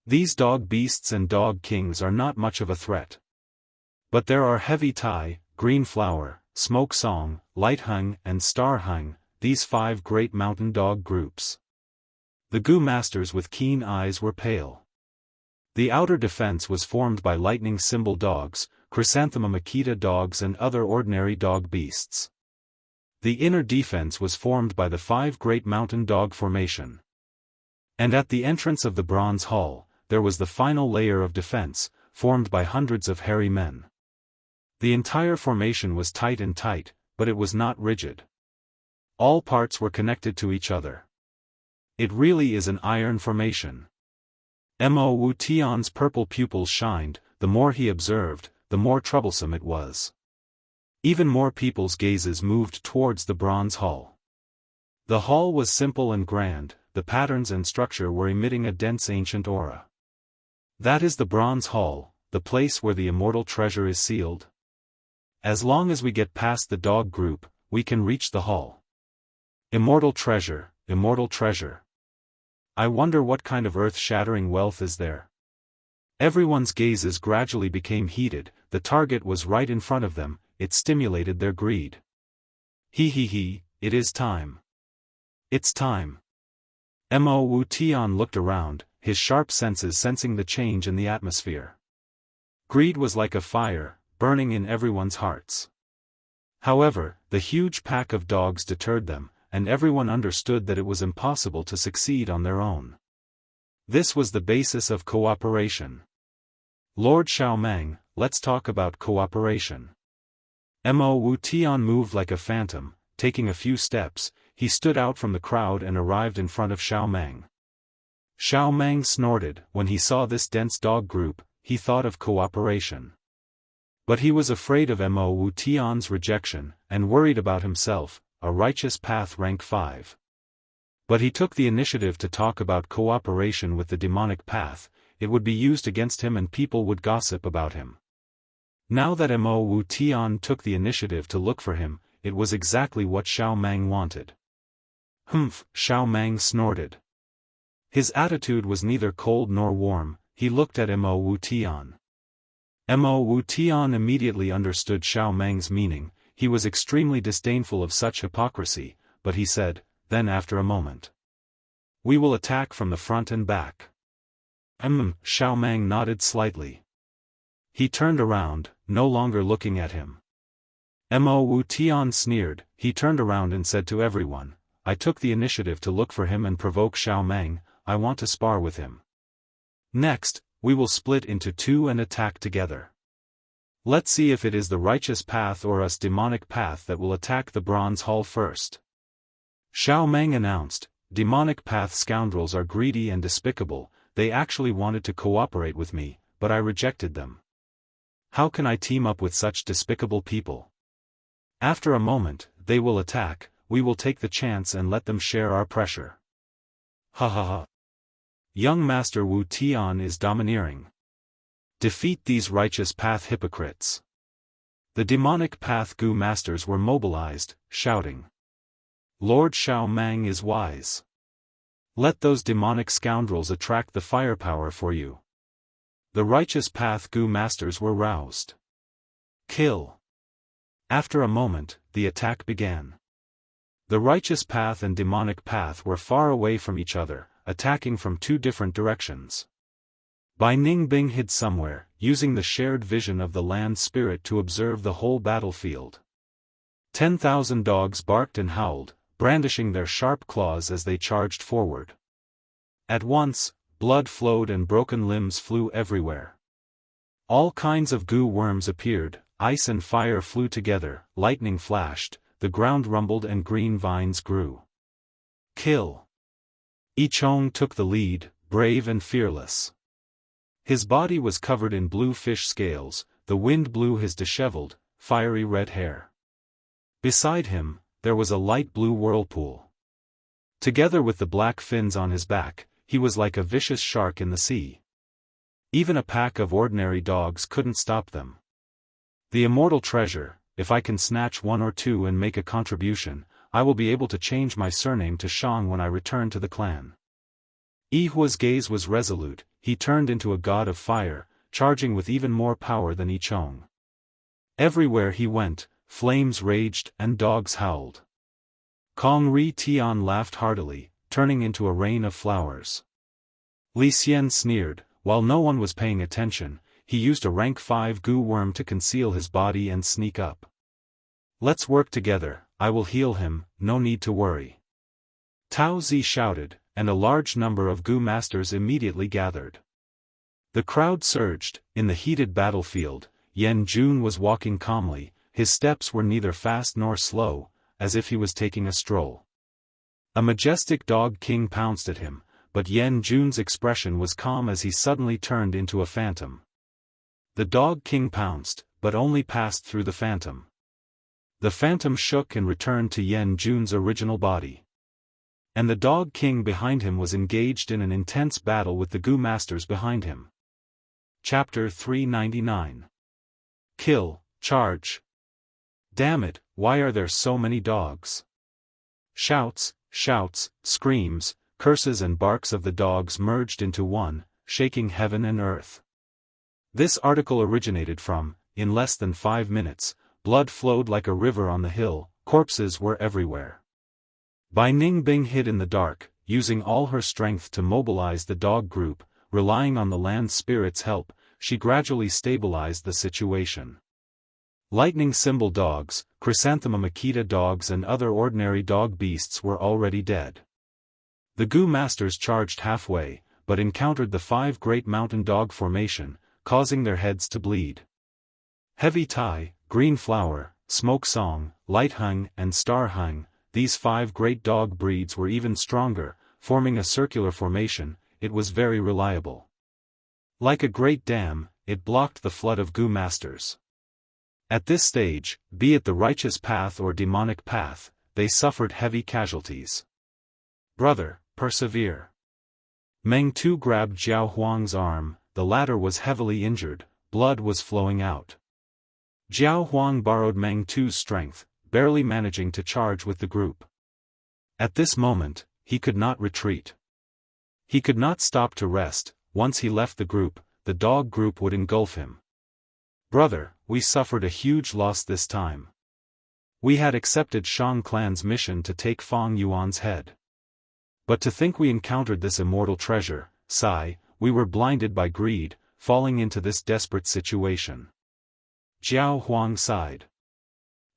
These dog beasts and dog kings are not much of a threat. But there are Heavy Tai, Green Flower, Smoke Song, Light Hung and Star Hung, these 5 great mountain dog groups. The Gu masters with keen eyes were pale. The outer defense was formed by lightning symbol dogs, chrysanthemum Akita dogs and other ordinary dog beasts. The inner defense was formed by the 5 great mountain dog formation. And at the entrance of the bronze hall, there was the final layer of defense, formed by hundreds of hairy men. The entire formation was tight, but it was not rigid. All parts were connected to each other. It really is an iron formation. Mo Wu Tian's purple pupils shined, the more he observed, the more troublesome it was. Even more people's gazes moved towards the bronze hall. The hall was simple and grand, the patterns and structure were emitting a dense ancient aura. That is the bronze hall, the place where the immortal treasure is sealed. As long as we get past the dog group, we can reach the hall. Immortal treasure, immortal treasure. I wonder what kind of earth-shattering wealth is there. Everyone's gazes gradually became heated, the target was right in front of them, it stimulated their greed. He, it is time. It's time. Mo Wu Tian looked around, his sharp senses sensing the change in the atmosphere. Greed was like a fire, burning in everyone's hearts. However, the huge pack of dogs deterred them, and everyone understood that it was impossible to succeed on their own. This was the basis of cooperation. Lord Xiaomang, let's talk about cooperation. Mo Wu Tian moved like a phantom, taking a few steps, he stood out from the crowd and arrived in front of Xiaomang. Xiaomang snorted, when he saw this dense dog group, he thought of cooperation. But he was afraid of Mo Wu Tian's rejection, and worried about himself, a righteous path rank 5. But he took the initiative to talk about cooperation with the demonic path, it would be used against him and people would gossip about him. Now that Mo Wu Tian took the initiative to look for him, it was exactly what Xiaomang wanted. Humph, Xiaomang snorted. His attitude was neither cold nor warm, he looked at Mo Wu Tian. Mo Wu Tian immediately understood Xiaomang's meaning, he was extremely disdainful of such hypocrisy, but he said, then after a moment. We will attack from the front and back. Xiaomang nodded slightly. He turned around, no longer looking at him. Mo Wu Tian sneered, he turned around and said to everyone, I took the initiative to look for him and provoke Xiaomang, I want to spar with him. Next, we will split into 2 and attack together. Let's see if it is the righteous path or us demonic path that will attack the bronze hall first. Xiaomang announced, demonic path scoundrels are greedy and despicable, they actually wanted to cooperate with me, but I rejected them. How can I team up with such despicable people? After a moment, they will attack, we will take the chance and let them share our pressure. Ha ha ha. Young Master Wu Tian is domineering. Defeat these righteous path hypocrites. The demonic path Gu masters were mobilized, shouting. Lord Xiaomang is wise. Let those demonic scoundrels attract the firepower for you. The righteous path Gu masters were roused. Kill. After a moment, the attack began. The righteous path and demonic path were far away from each other, attacking from two different directions. Bai Ningbing hid somewhere, using the shared vision of the land spirit to observe the whole battlefield. 10,000 dogs barked and howled, brandishing their sharp claws as they charged forward. At once, blood flowed and broken limbs flew everywhere. All kinds of goo worms appeared, ice and fire flew together, lightning flashed, the ground rumbled and green vines grew. Kill. I Chong took the lead, brave and fearless. His body was covered in blue fish scales, the wind blew his disheveled, fiery red hair. Beside him, there was a light blue whirlpool. Together with the black fins on his back, he was like a vicious shark in the sea. Even a pack of ordinary dogs couldn't stop them. The immortal treasure, if I can snatch one or two and make a contribution, I will be able to change my surname to Shang when I return to the clan. Yi Hua's gaze was resolute, he turned into a god of fire, charging with even more power than Yi Chong. Everywhere he went, flames raged and dogs howled. Kong Ri Tian laughed heartily, turning into a rain of flowers. Li Xian sneered, while no one was paying attention, he used a rank 5 goo worm to conceal his body and sneak up. Let's work together, I will heal him, no need to worry. Tao Zi shouted, and a large number of goo masters immediately gathered. The crowd surged. In the heated battlefield, Yan Jun was walking calmly, his steps were neither fast nor slow, as if he was taking a stroll. A majestic dog king pounced at him, but Yan Jun's expression was calm as he suddenly turned into a phantom. The dog king pounced, but only passed through the phantom. The phantom shook and returned to Yan Jun's original body. And the dog king behind him was engaged in an intense battle with the goo masters behind him. Chapter 399. Kill, charge. Damn it, why are there so many dogs? Shouts, screams, curses and barks of the dogs merged into one, shaking heaven and earth. This article originated from, in less than 5 minutes, blood flowed like a river on the hill, corpses were everywhere. Bai Ningbing hid in the dark, using all her strength to mobilize the dog group, relying on the land spirit's help, she gradually stabilized the situation. Lightning symbol dogs, chrysanthemum Akita dogs and other ordinary dog beasts were already dead. The goo masters charged halfway, but encountered the 5 great mountain dog formation, causing their heads to bleed. Heavy Tai, Green Flower, Smoke Song, Light Hung and Star Hung, these 5 great dog breeds were even stronger, forming a circular formation. It was very reliable. Like a great dam, it blocked the flood of goo masters. At this stage, be it the righteous path or demonic path, they suffered heavy casualties. Brother, persevere. Meng Tu grabbed Jiao Huang's arm, the latter was heavily injured, blood was flowing out. Jiao Huang borrowed Meng Tu's strength, barely managing to charge with the group. At this moment, he could not retreat. He could not stop to rest. Once he left the group, the dog group would engulf him. Brother, we suffered a huge loss this time. We had accepted Shang clan's mission to take Fang Yuan's head. But to think we encountered this immortal treasure, sigh, we were blinded by greed, falling into this desperate situation. Jiao Huang sighed.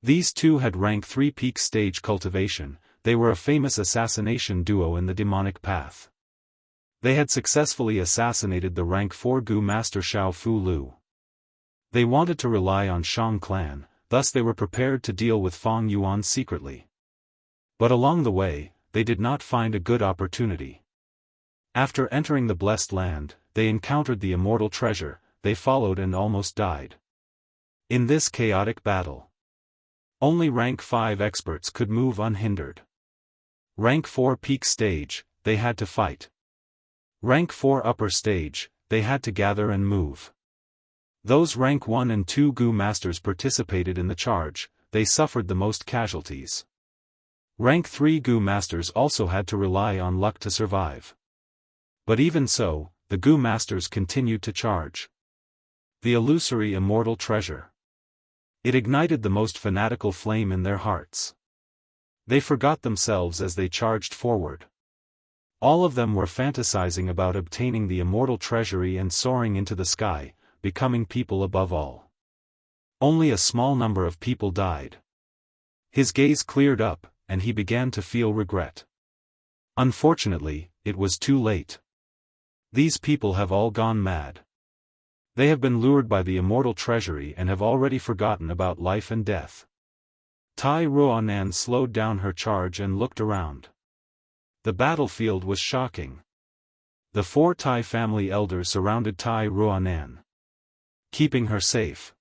These two had rank 3 peak stage cultivation, they were a famous assassination duo in the demonic path. They had successfully assassinated the rank 4 goo master Xiao Fu Lu. They wanted to rely on Shang clan, thus they were prepared to deal with Fang Yuan secretly. But along the way, they did not find a good opportunity. After entering the blessed land, they encountered the immortal treasure, they followed and almost died. In this chaotic battle, only rank 5 experts could move unhindered. Rank 4 peak stage, they had to fight. Rank 4 upper stage, they had to gather and move. Those rank 1 and 2 goo masters participated in the charge, they suffered the most casualties. Rank 3 goo masters also had to rely on luck to survive. But even so, the goo masters continued to charge. The illusory immortal treasure. It ignited the most fanatical flame in their hearts. They forgot themselves as they charged forward. All of them were fantasizing about obtaining the immortal treasury and soaring into the sky, becoming people above all. Only a small number of people died. His gaze cleared up, and he began to feel regret. Unfortunately, it was too late. These people have all gone mad. They have been lured by the immortal treasury and have already forgotten about life and death. Tai Ruonan slowed down her charge and looked around. The battlefield was shocking. The 4 Tai family elders surrounded Tai Ruonan, keeping her safe.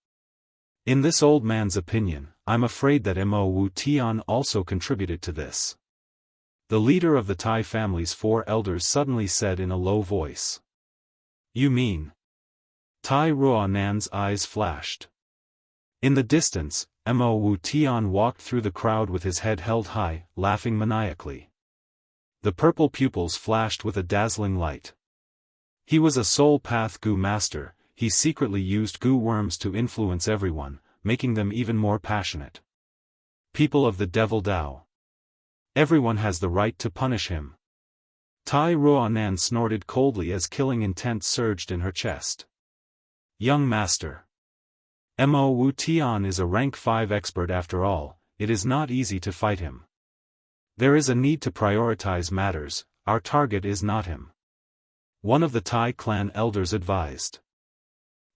In this old man's opinion, I'm afraid that Mo Wu Tian also contributed to this. The leader of the Tai family's 4 elders suddenly said in a low voice. You mean? Tai Ruonan's eyes flashed. In the distance, Mo Wu Tian walked through the crowd with his head held high, laughing maniacally. The purple pupils flashed with a dazzling light. He was a soul path Gu master. He secretly used Gu worms to influence everyone, making them even more passionate. People of the Devil Dao. Everyone has the right to punish him. Tai Ruonan snorted coldly as killing intent surged in her chest. Young master. Mo Wu Tian is a rank 5 expert after all, it is not easy to fight him. There is a need to prioritize matters, our target is not him. One of the Tai clan elders advised.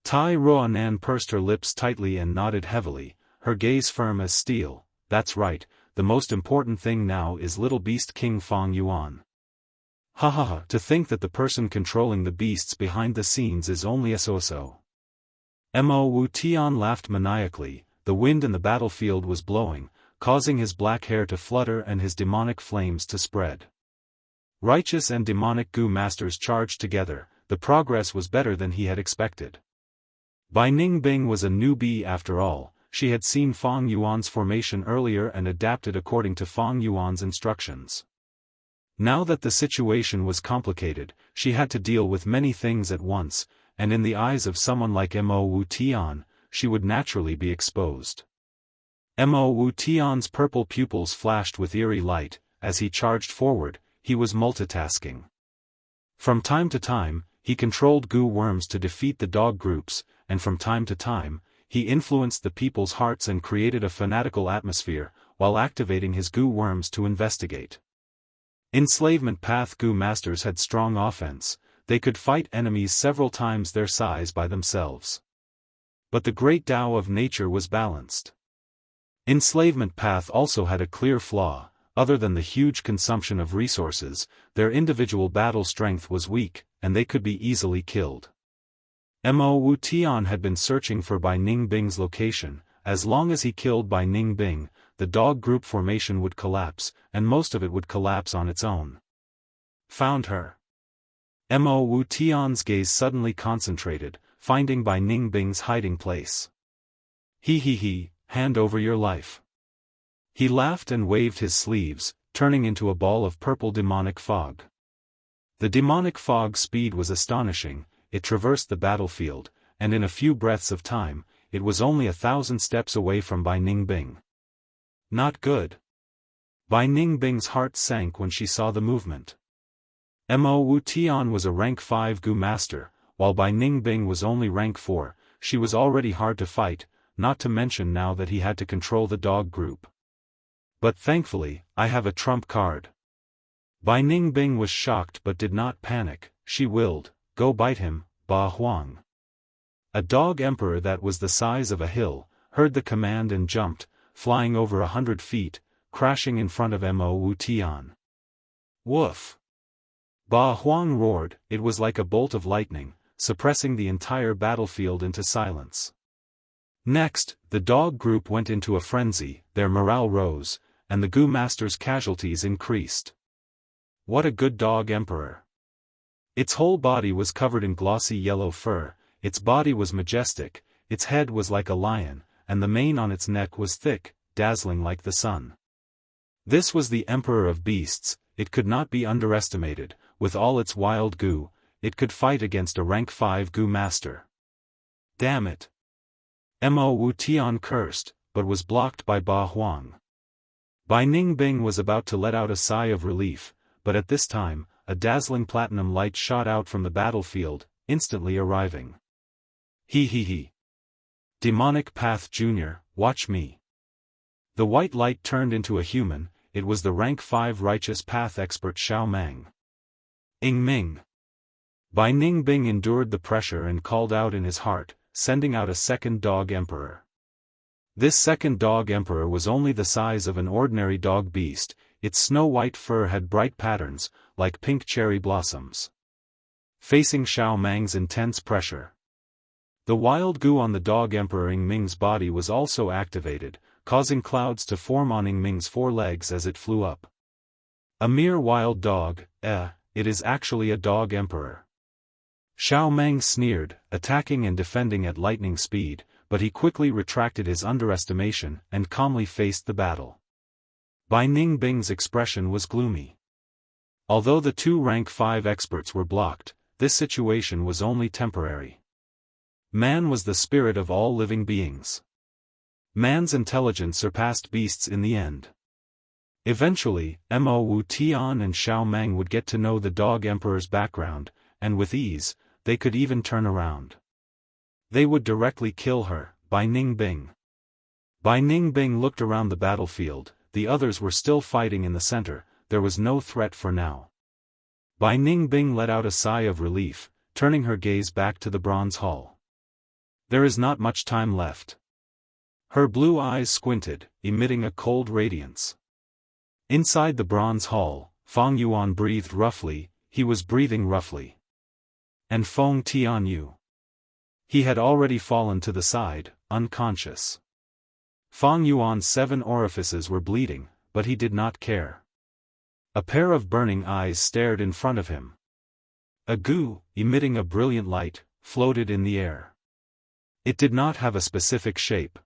Tai Ruonan pursed her lips tightly and nodded heavily, her gaze firm as steel. That's right, the most important thing now is little beast King Fong Yuan. Ha ha ha, to think that the person controlling the beasts behind the scenes is only a so-so. Mo Wu Tian laughed maniacally, the wind in the battlefield was blowing, causing his black hair to flutter and his demonic flames to spread. Righteous and demonic Gu masters charged together, the progress was better than he had expected. Bai Ningbing was a newbie after all, she had seen Fong Yuan's formation earlier and adapted according to Fong Yuan's instructions. Now that the situation was complicated, she had to deal with many things at once, and in the eyes of someone like Mo Wu Tian, she would naturally be exposed. Mo Wu Tian's purple pupils flashed with eerie light, as he charged forward, he was multitasking. From time to time, he controlled Gu worms to defeat the dog groups, and from time to time, he influenced the people's hearts and created a fanatical atmosphere, while activating his Gu worms to investigate. Enslavement path Gu masters had strong offense, they could fight enemies several times their size by themselves. But the great Tao of nature was balanced. Enslavement path also had a clear flaw, other than the huge consumption of resources, their individual battle strength was weak, and they could be easily killed. Mo Wu Tian had been searching for Bai Ningbing's location. As long as he killed Bai Ningbing, the dog group formation would collapse, and most of it would collapse on its own. Found her. Mo Wu Tian's gaze suddenly concentrated, finding Bai Ningbing's hiding place. He, hand over your life. He laughed and waved his sleeves, turning into a ball of purple demonic fog. The demonic fog's speed was astonishing, it traversed the battlefield, and in a few breaths of time, it was only 1,000 steps away from Bai Ningbing. Not good. Bai Ningbing's heart sank when she saw the movement. Mo Wu Tian was a rank 5 Gu master, while Bai Ningbing was only rank 4, she was already hard to fight, not to mention now that he had to control the dog group. But thankfully, I have a trump card. Bai Ningbing was shocked but did not panic, she willed, go bite him, Ba Huang. A dog emperor that was the size of a hill, heard the command and jumped, flying over 100 feet, crashing in front of Mo Wu Tian. Woof! Ba Huang roared, it was like a bolt of lightning, suppressing the entire battlefield into silence. Next, the dog group went into a frenzy, their morale rose, and the Gu master's casualties increased. What a good dog emperor! Its whole body was covered in glossy yellow fur, its body was majestic, its head was like a lion, and the mane on its neck was thick, dazzling like the sun. This was the emperor of beasts, it could not be underestimated, with all its wild Gu, it could fight against a rank 5 Gu master. Damn it. Mo Wu Tian cursed, but was blocked by Ba Huang. Bai Ningbing was about to let out a sigh of relief, but at this time, a dazzling platinum light shot out from the battlefield, instantly arriving. He. Demonic Path Jr., watch me. The white light turned into a human. It was the rank 5 righteous path expert Xiao Mang. Ing Ming. Bai Ningbing endured the pressure and called out in his heart, sending out a second dog emperor. This second dog emperor was only the size of an ordinary dog beast. Its snow-white fur had bright patterns, like pink cherry blossoms. Facing Xiao Mang's intense pressure, the wild goo on the dog emperor Ing Ming's body was also activated, causing clouds to form on Ing Ming's 4 legs as it flew up. A mere wild dog, it is actually a dog emperor. Xiao Mang sneered, attacking and defending at lightning speed, but he quickly retracted his underestimation and calmly faced the battle. Bai Ningbing's expression was gloomy. Although the 2 rank 5 experts were blocked, this situation was only temporary. Man was the spirit of all living beings. Man's intelligence surpassed beasts in the end. Eventually, Mo Wu Tian and Xiao Mang would get to know the dog emperor's background, and with ease, they could even turn around. They would directly kill her, Bai Ningbing. Bai Ningbing looked around the battlefield. The others were still fighting in the center. There was no threat for now. Bai Ningbing let out a sigh of relief, turning her gaze back to the bronze hall. There is not much time left. Her blue eyes squinted, emitting a cold radiance. Inside the bronze hall, Fang Yuan breathed roughly. He was breathing roughly. And Feng Tianyu. He had already fallen to the side, unconscious. Fang Yuan's 7 orifices were bleeding, but he did not care. A pair of burning eyes stared in front of him. A goo, emitting a brilliant light, floated in the air. It did not have a specific shape.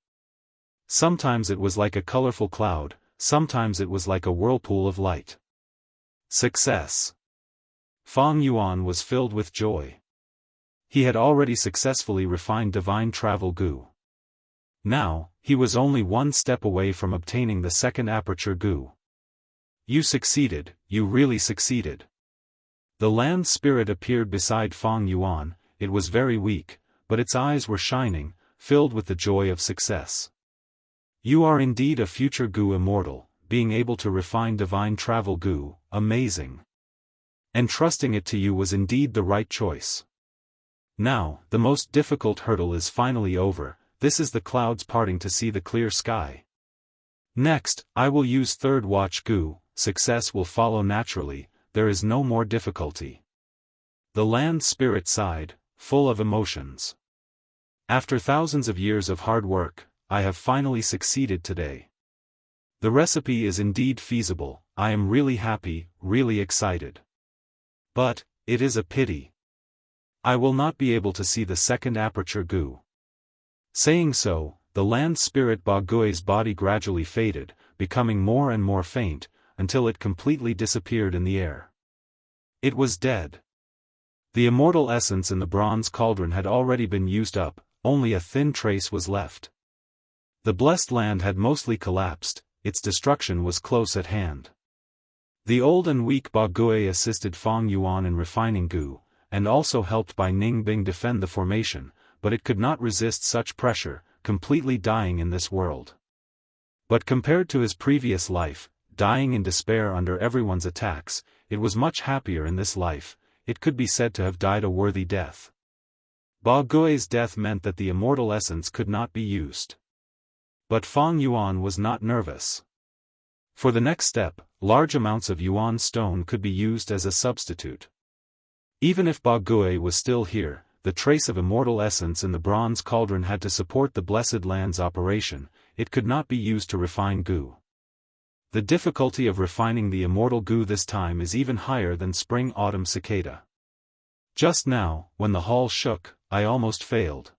Sometimes it was like a colorful cloud, sometimes it was like a whirlpool of light. Success. Fang Yuan was filled with joy. He had already successfully refined divine travel goo. Now, he was only 1 step away from obtaining the second aperture goo. You succeeded, you really succeeded. The land spirit appeared beside Fang Yuan. It was very weak, but its eyes were shining, filled with the joy of success. You are indeed a future goo immortal, being able to refine divine travel goo, amazing. And trusting it to you was indeed the right choice. Now, the most difficult hurdle is finally over. This is the clouds parting to see the clear sky. Next, I will use third watch goo. Success will follow naturally. There is no more difficulty. The land spirit sighed, full of emotions. After thousands of years of hard work, I have finally succeeded today. The recipe is indeed feasible. I am really happy, really excited. But, it is a pity. I will not be able to see the second aperture goo. Saying so, the land spirit Ba Gui's body gradually faded, becoming more and more faint, until it completely disappeared in the air. It was dead. The immortal essence in the bronze cauldron had already been used up, only a thin trace was left. The blessed land had mostly collapsed, its destruction was close at hand. The old and weak Ba Gui assisted Fang Yuan in refining goo, and also helped Bai Ningbing defend the formation, but it could not resist such pressure, completely dying in this world. But compared to his previous life, dying in despair under everyone's attacks, it was much happier in this life. It could be said to have died a worthy death. Ba Gui's death meant that the immortal essence could not be used. But Fang Yuan was not nervous. For the next step, large amounts of Yuan stone could be used as a substitute. Even if Ba Gui was still here, the trace of immortal essence in the bronze cauldron had to support the blessed land's operation. It could not be used to refine goo. The difficulty of refining the immortal goo this time is even higher than spring-autumn cicada. Just now, when the hall shook, I almost failed.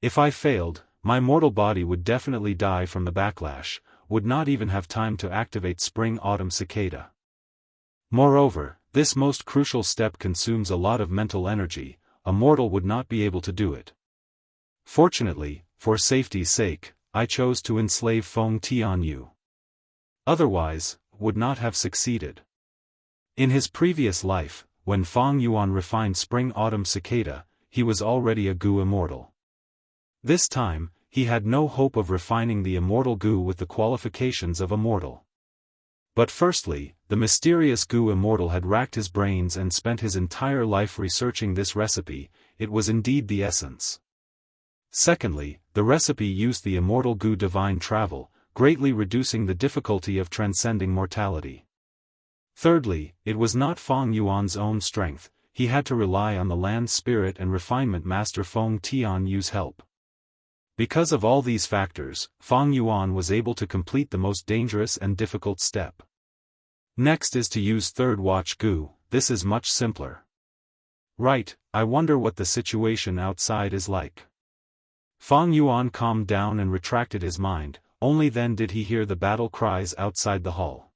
If I failed, my mortal body would definitely die from the backlash, would not even have time to activate spring-autumn cicada. Moreover, this most crucial step consumes a lot of mental energy. A mortal would not be able to do it. Fortunately, for safety's sake, I chose to enslave Feng Tianyu. Otherwise, would not have succeeded. In his previous life, when Fang Yuan refined Spring-Autumn Cicada, he was already a Gu immortal. This time, he had no hope of refining the immortal Gu with the qualifications of immortal. But firstly, the mysterious Gu immortal had racked his brains and spent his entire life researching this recipe. It was indeed the essence. Secondly, the recipe used the immortal Gu divine travel, greatly reducing the difficulty of transcending mortality. Thirdly, it was not Fang Yuan's own strength, he had to rely on the land spirit and refinement master Feng Tianyu's help. Because of all these factors, Fang Yuan was able to complete the most dangerous and difficult step. Next is to use third watch Gu. This is much simpler. Right, I wonder what the situation outside is like. Fang Yuan calmed down and retracted his mind, only then did he hear the battle cries outside the hall.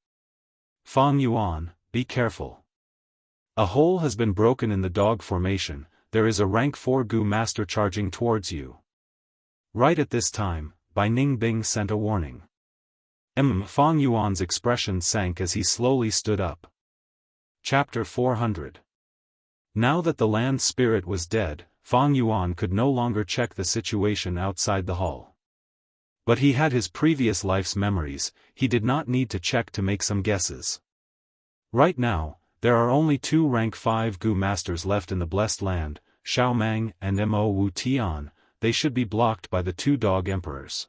Fang Yuan, be careful. A hole has been broken in the dog formation, there is a rank 4 Gu master charging towards you. Right at this time, Bai Ningbing sent a warning. Fang Yuan's expression sank as he slowly stood up. Chapter 400. Now that the land spirit was dead, Fang Yuan could no longer check the situation outside the hall. But he had his previous life's memories, he did not need to check to make some guesses. Right now, there are only 2 rank 5 Gu masters left in the Blessed Land, Xiao Mang and Mo Wu Tian. They should be blocked by the 2 dog emperors.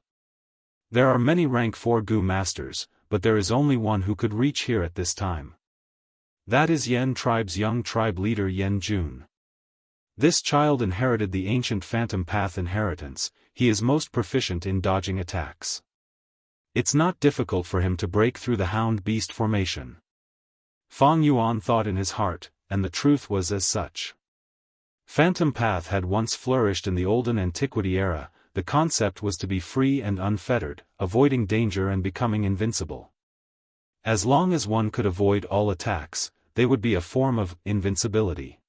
There are many rank 4 Gu masters, but there is only one who could reach here at this time. That is Yan tribe's young tribe leader Yan Jun. This child inherited the ancient phantom path inheritance, he is most proficient in dodging attacks. It's not difficult for him to break through the hound beast formation. Fang Yuan thought in his heart, and the truth was as such. Phantom path had once flourished in the olden antiquity era, the concept was to be free and unfettered, avoiding danger and becoming invincible. As long as one could avoid all attacks, they would be a form of invincibility.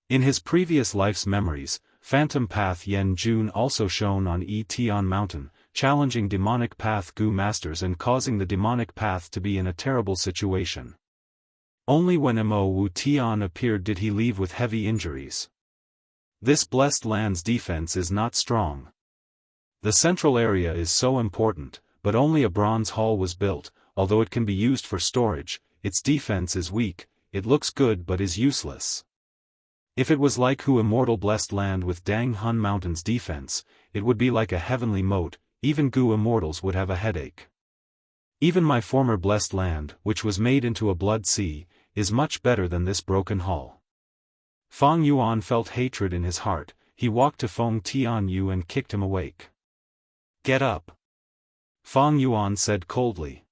In his previous life's memories, Phantom Path Yan Jun also shone on Tian Mountain, challenging demonic path Gu masters and causing the demonic path to be in a terrible situation. Only when Mo Wu Tian appeared did he leave with heavy injuries. This blessed land's defense is not strong. The central area is so important, but only a bronze hall was built, although it can be used for storage, its defense is weak, it looks good but is useless. If it was like Hu Immortal Blessed Land with Dang Hun Mountain's defense, it would be like a heavenly moat, even Gu Immortals would have a headache. Even my former Blessed Land, which was made into a blood sea, is much better than this broken hall. Fang Yuan felt hatred in his heart, he walked to Feng Tianyu and kicked him awake. Get up! Fang Yuan said coldly.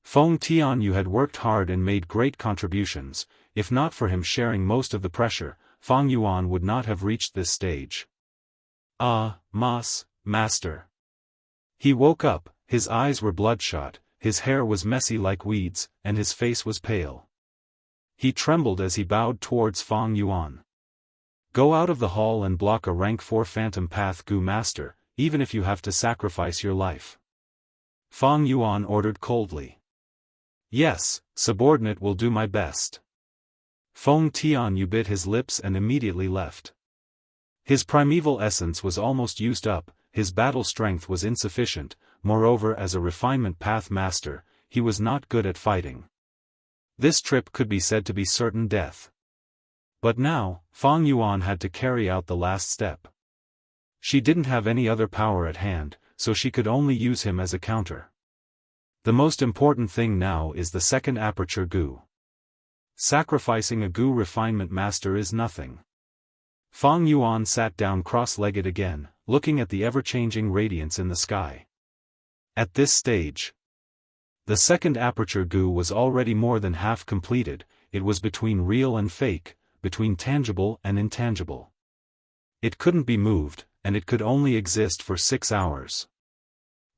Feng Tianyu had worked hard and made great contributions, if not for him sharing most of the pressure, Fang Yuan would not have reached this stage. Master. He woke up, his eyes were bloodshot, his hair was messy like weeds, and his face was pale. He trembled as he bowed towards Fang Yuan. Go out of the hall and block a rank 4 Phantom Path Gu Master, even if you have to sacrifice your life. Fang Yuan ordered coldly. Yes, subordinate will do my best. Feng Tianyu bit his lips and immediately left. His primeval essence was almost used up, his battle strength was insufficient, moreover as a refinement path master, he was not good at fighting. This trip could be said to be certain death. But now, Fang Yuan had to carry out the last step. She didn't have any other power at hand, so she could only use him as a counter. The most important thing now is the second aperture Gu. Sacrificing a Gu refinement master is nothing. Fang Yuan sat down cross-legged again, looking at the ever-changing radiance in the sky. At this stage, the second aperture Gu was already more than half completed, it was between real and fake, between tangible and intangible. It couldn't be moved, and it could only exist for 6 hours.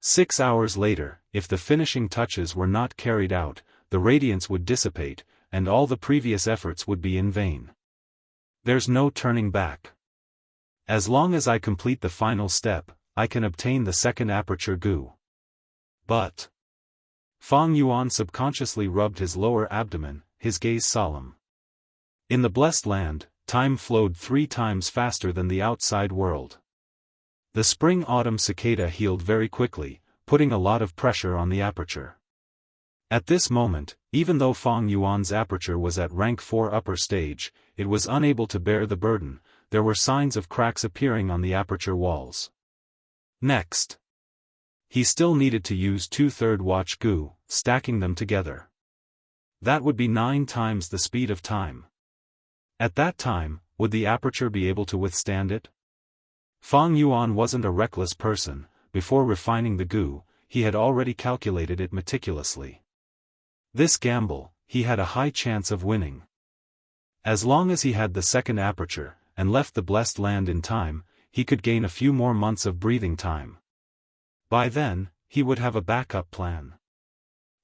6 hours later, if the finishing touches were not carried out, the radiance would dissipate, and all the previous efforts would be in vain. There's no turning back. As long as I complete the final step, I can obtain the second aperture goo. But... Fang Yuan subconsciously rubbed his lower abdomen, his gaze solemn. In the blessed land, time flowed 3 times faster than the outside world. The spring-autumn cicada healed very quickly, putting a lot of pressure on the aperture. At this moment, even though Fang Yuan's aperture was at rank 4 upper stage, it was unable to bear the burden. There were signs of cracks appearing on the aperture walls. Next, he still needed to use 2/3 watch goo, stacking them together. That would be 9 times the speed of time. At that time, would the aperture be able to withstand it? Fang Yuan wasn't a reckless person. Before refining the goo, he had already calculated it meticulously. This gamble, he had a high chance of winning. As long as he had the second aperture, and left the blessed land in time, he could gain a few more months of breathing time. By then, he would have a backup plan.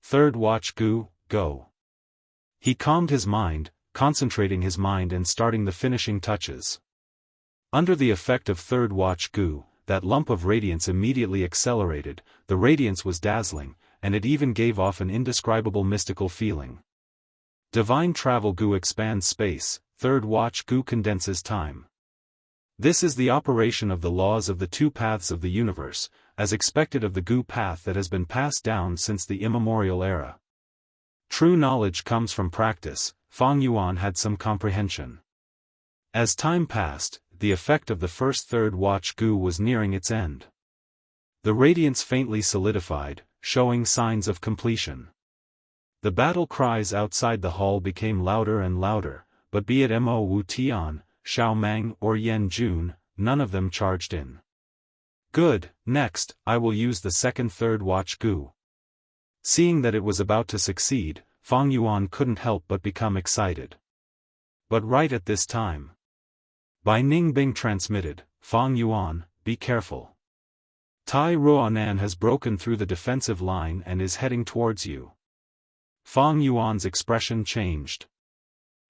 3rd watch goo, go. He calmed his mind, concentrating his mind and starting the finishing touches. Under the effect of 3rd watch goo, that lump of radiance immediately accelerated. The radiance was dazzling, and it even gave off an indescribable mystical feeling. Divine travel goo expands space, 3rd watch goo condenses time. This is the operation of the laws of the 2 paths of the universe, as expected of the goo path that has been passed down since the immemorial era. True knowledge comes from practice. Fang Yuan had some comprehension. As time passed, the effect of the first 3rd watch goo was nearing its end. The radiance faintly solidified, showing signs of completion. The battle cries outside the hall became louder and louder, but be it Mo Wu Tian, Xiao Mang or Yan Jun, none of them charged in. Good, next, I will use the second 3rd watch goo. Seeing that it was about to succeed, Fang Yuan couldn't help but become excited. But right at this time. By Ning Bing transmitted, Fang Yuan, be careful. Tai Ruonan has broken through the defensive line and is heading towards you. Fang Yuan's expression changed.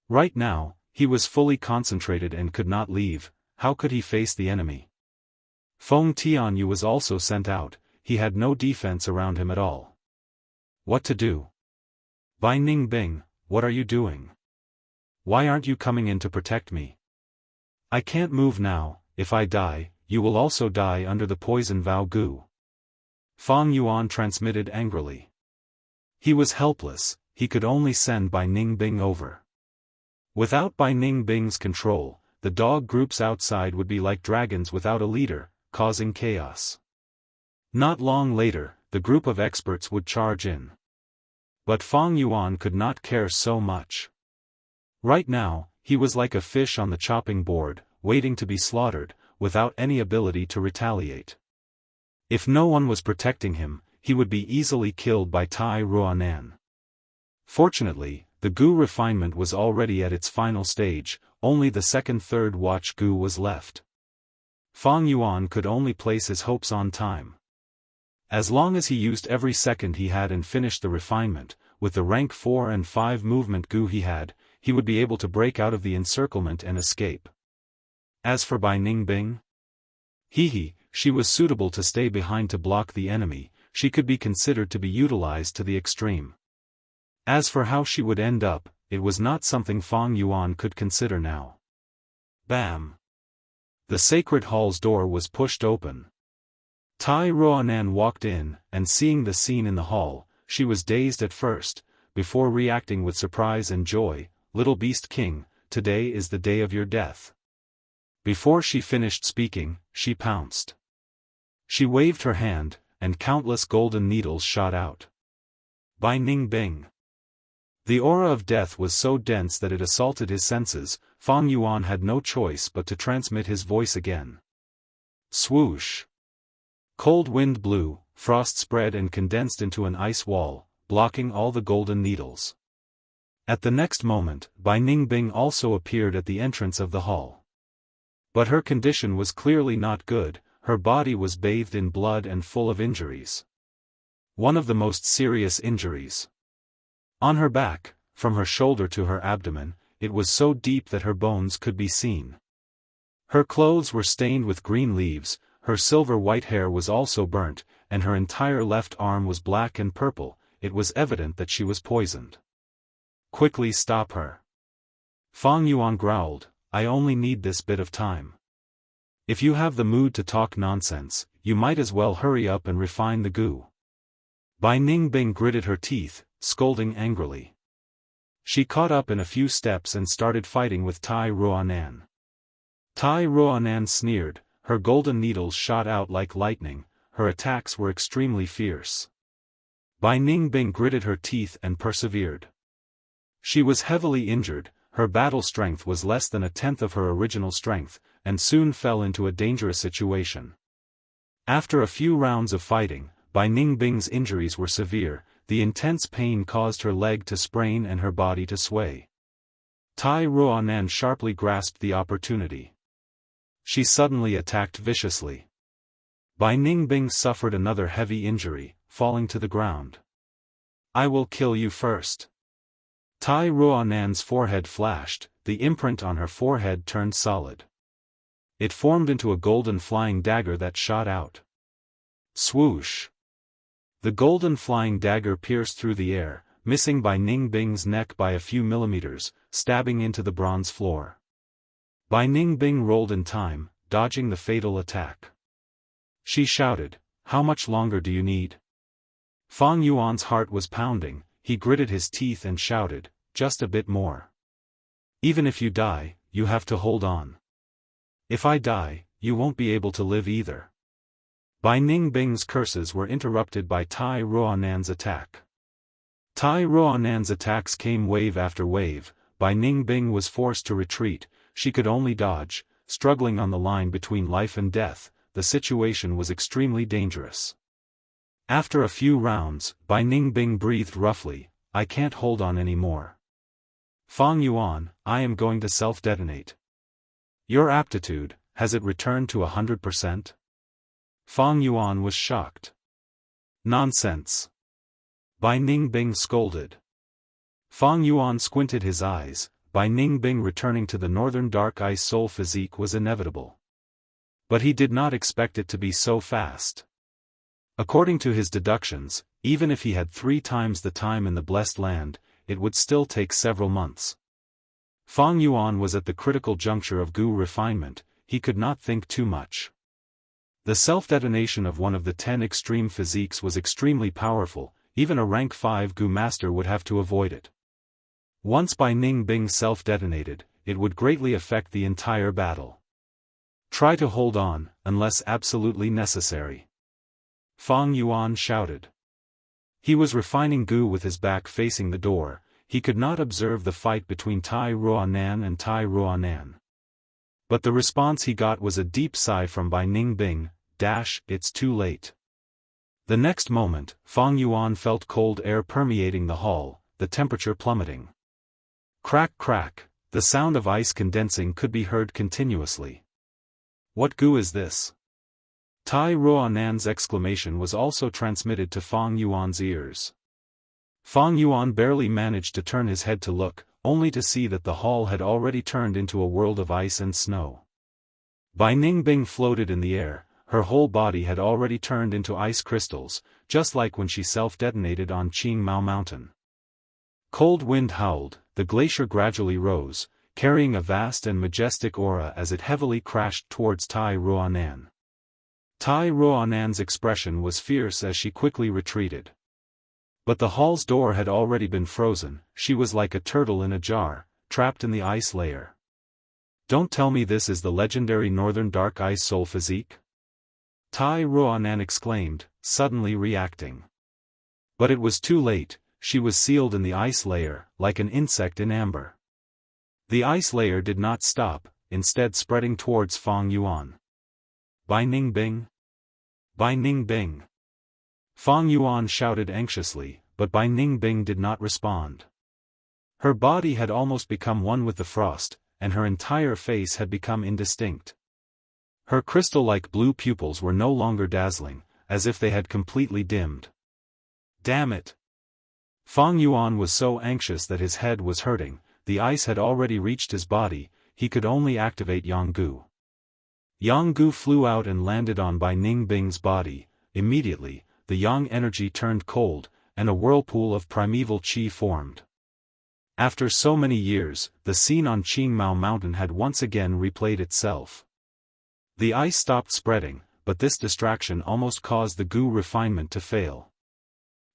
Right now, he was fully concentrated and could not leave. How could he face the enemy? Feng Tianyu was also sent out. He had no defense around him at all. What to do? Bai Ning Bing, what are you doing? Why aren't you coming in to protect me? I can't move now. If I die, you will also die under the poison vow goo. Fang Yuan transmitted angrily. He was helpless. He could only send Bai Ning Bing over. Without Bai Ning Bing's control, the dog groups outside would be like dragons without a leader, causing chaos. Not long later, the group of experts would charge in. But Fang Yuan could not care so much. Right now, he was like a fish on the chopping board, waiting to be slaughtered, without any ability to retaliate. If no one was protecting him, he would be easily killed by Tai Ruonan. Fortunately, the goo refinement was already at its final stage. Only the second 3rd watch goo was left. Fang Yuan could only place his hopes on time. As long as he used every second he had and finished the refinement, with the rank 4 and 5 movement goo he had, he would be able to break out of the encirclement and escape. As for Bai Ning Bing? She was suitable to stay behind to block the enemy. She could be considered to be utilized to the extreme. As for how she would end up, it was not something Fang Yuan could consider now. Bam! The sacred hall's door was pushed open. Tai Ruonan walked in, and seeing the scene in the hall, she was dazed at first, before reacting with surprise and joy. Little Beast King, today is the day of your death. Before she finished speaking, she pounced. She waved her hand, and countless golden needles shot out. Bai Ning Bing. The aura of death was so dense that it assaulted his senses. Fang Yuan had no choice but to transmit his voice again. Swoosh! Cold wind blew, frost spread and condensed into an ice wall, blocking all the golden needles. At the next moment, Bai Ning Bing also appeared at the entrance of the hall. But her condition was clearly not good. Her body was bathed in blood and full of injuries. One of the most serious injuries. On her back, from her shoulder to her abdomen, it was so deep that her bones could be seen. Her clothes were stained with green leaves, her silver-white hair was also burnt, and her entire left arm was black and purple. It was evident that she was poisoned. Quickly stop her. Fang Yuan growled, I only need this bit of time. If you have the mood to talk nonsense, you might as well hurry up and refine the goo. Bai Ningbing gritted her teeth, scolding angrily. She caught up in a few steps and started fighting with Tai Ruanan. Tai Ruanan sneered, her golden needles shot out like lightning, her attacks were extremely fierce. Bai Ningbing gritted her teeth and persevered. She was heavily injured, her battle strength was less than a tenth of her original strength, and soon fell into a dangerous situation. After a few rounds of fighting, Bai Ningbing's injuries were severe, the intense pain caused her leg to sprain and her body to sway. Tai Ruanan sharply grasped the opportunity. She suddenly attacked viciously. Bai Ningbing suffered another heavy injury, falling to the ground. I will kill you first. Tai Ruanan's forehead flashed, the imprint on her forehead turned solid. It formed into a golden flying dagger that shot out. Swoosh! The golden flying dagger pierced through the air, missing Bai Ningbing's neck by a few millimeters, stabbing into the bronze floor. Bai Ningbing rolled in time, dodging the fatal attack. She shouted, How much longer do you need? Fang Yuan's heart was pounding, he gritted his teeth and shouted, Just a bit more. Even if you die, you have to hold on. If I die, you won't be able to live either. Bai Ningbing's curses were interrupted by Tai Ruanan's attack. Tai Ruanan's attacks came wave after wave. Bai Ningbing was forced to retreat, she could only dodge, struggling on the line between life and death. The situation was extremely dangerous. After a few rounds, Bai Ningbing breathed roughly, I can't hold on anymore. Fang Yuan, I am going to self-detonate. Your aptitude, has it returned to 100%? Fang Yuan was shocked. Nonsense. Bai Ningbing scolded. Fang Yuan squinted his eyes. Bai Ningbing returning to the northern dark ice soul physique was inevitable. But he did not expect it to be so fast. According to his deductions, even if he had 3 times the time in the Blessed Land, it would still take several months. Fang Yuan was at the critical juncture of goo refinement, he could not think too much. The self-detonation of one of the 10 extreme physiques was extremely powerful, even a rank 5 goo master would have to avoid it. Once Bai Ningbing self-detonated, it would greatly affect the entire battle. Try to hold on, unless absolutely necessary. Fang Yuan shouted. He was refining goo with his back facing the door, he could not observe the fight between Tai Ruanan and Tai Ruanan. But the response he got was a deep sigh from Bai Ningbing, it's too late. The next moment, Fang Yuan felt cold air permeating the hall, the temperature plummeting. Crack crack, the sound of ice condensing could be heard continuously. What goo is this? Tai Ruanan's exclamation was also transmitted to Fang Yuan's ears. Fang Yuan barely managed to turn his head to look, only to see that the hall had already turned into a world of ice and snow. Bai Ningbing floated in the air, her whole body had already turned into ice crystals, just like when she self-detonated on Qing Mao Mountain. Cold wind howled, the glacier gradually rose, carrying a vast and majestic aura as it heavily crashed towards Tai Ruanan. Tai Ruanan's expression was fierce as she quickly retreated. But the hall's door had already been frozen, she was like a turtle in a jar, trapped in the ice layer. Don't tell me this is the legendary Northern Dark Ice Soul physique? Tai Ruanan exclaimed, suddenly reacting. But it was too late, she was sealed in the ice layer, like an insect in amber. The ice layer did not stop, instead spreading towards Fang Yuan. Bai Ningbing? Bai Ningbing! Fang Yuan shouted anxiously, but Bai Ningbing did not respond. Her body had almost become one with the frost, and her entire face had become indistinct. Her crystal-like blue pupils were no longer dazzling, as if they had completely dimmed. Damn it! Fang Yuan was so anxious that his head was hurting, the ice had already reached his body, he could only activate Yanggu. Yang Gu flew out and landed on Bai Ningbing's body. Immediately, the yang energy turned cold, and a whirlpool of primeval qi formed. After so many years, the scene on Qingmao Mountain had once again replayed itself. The ice stopped spreading, but this distraction almost caused the Gu refinement to fail.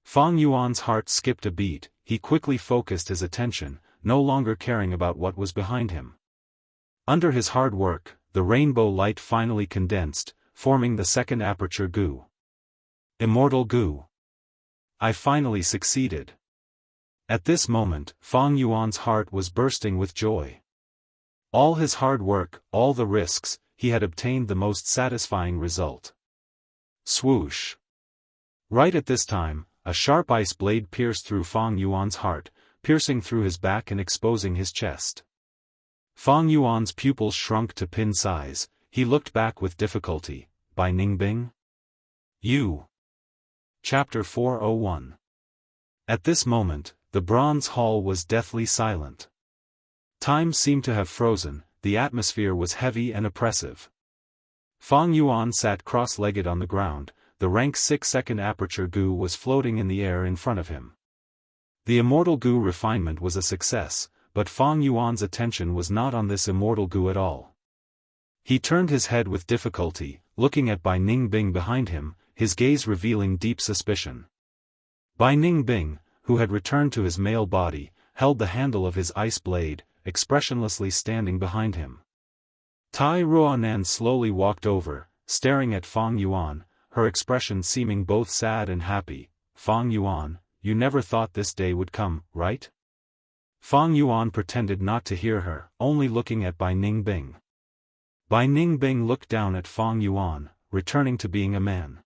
Fang Yuan's heart skipped a beat. He quickly focused his attention, no longer caring about what was behind him. Under his hard work, the rainbow light finally condensed, forming the second aperture Gu. Immortal Gu. I finally succeeded. At this moment, Fang Yuan's heart was bursting with joy. All his hard work, all the risks, he had obtained the most satisfying result. Swoosh. Right at this time, a sharp ice blade pierced through Fang Yuan's heart, piercing through his back and exposing his chest. Fang Yuan's pupils shrunk to pin size. He looked back with difficulty. Bai Ningbing? You. Chapter 401. At this moment, the bronze hall was deathly silent. Time seemed to have frozen, the atmosphere was heavy and oppressive. Fang Yuan sat cross-legged on the ground, the rank 6 second aperture Gu was floating in the air in front of him. The immortal Gu refinement was a success, but Fang Yuan's attention was not on this immortal Gu at all. He turned his head with difficulty, looking at Bai Ningbing behind him, his gaze revealing deep suspicion. Bai Ningbing, who had returned to his male body, held the handle of his ice blade, expressionlessly standing behind him. Tai Ruonan slowly walked over, staring at Fang Yuan, her expression seeming both sad and happy. Fang Yuan, you never thought this day would come, right? Fang Yuan pretended not to hear her, only looking at Bai Ningbing. Bai Ningbing looked down at Fang Yuan, returning to being a man.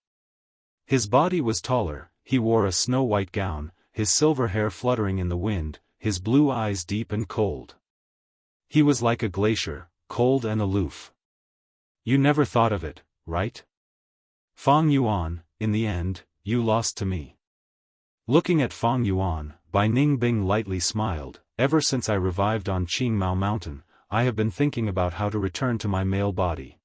His body was taller, he wore a snow-white gown, his silver hair fluttering in the wind, his blue eyes deep and cold. He was like a glacier, cold and aloof. You never thought of it, right? Fang Yuan, in the end, you lost to me. Looking at Fang Yuan, Bai Ningbing lightly smiled. Ever since I revived on Qingmao Mountain, I have been thinking about how to return to my male body.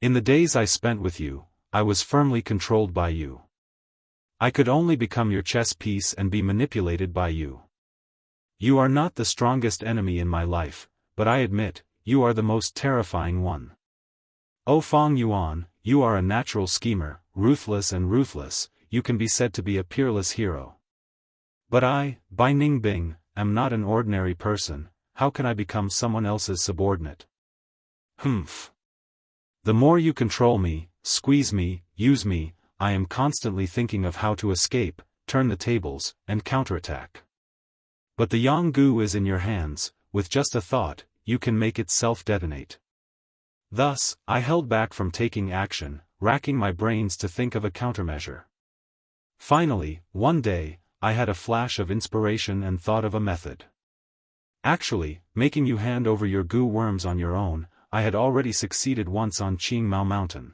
In the days I spent with you, I was firmly controlled by you. I could only become your chess piece and be manipulated by you. You are not the strongest enemy in my life, but I admit, you are the most terrifying one. O Fang Yuan, you are a natural schemer, ruthless and ruthless, you can be said to be a peerless hero. But I, Bai Ningbing, am not an ordinary person. How can I become someone else's subordinate? Humph. The more you control me, squeeze me, use me, I am constantly thinking of how to escape, turn the tables, and counterattack. But the Yang Gu is in your hands, with just a thought, you can make it self-detonate. Thus, I held back from taking action, racking my brains to think of a countermeasure. Finally, one day, I had a flash of inspiration and thought of a method. Actually, making you hand over your Gu worms on your own, I had already succeeded once on Qingmao Mountain.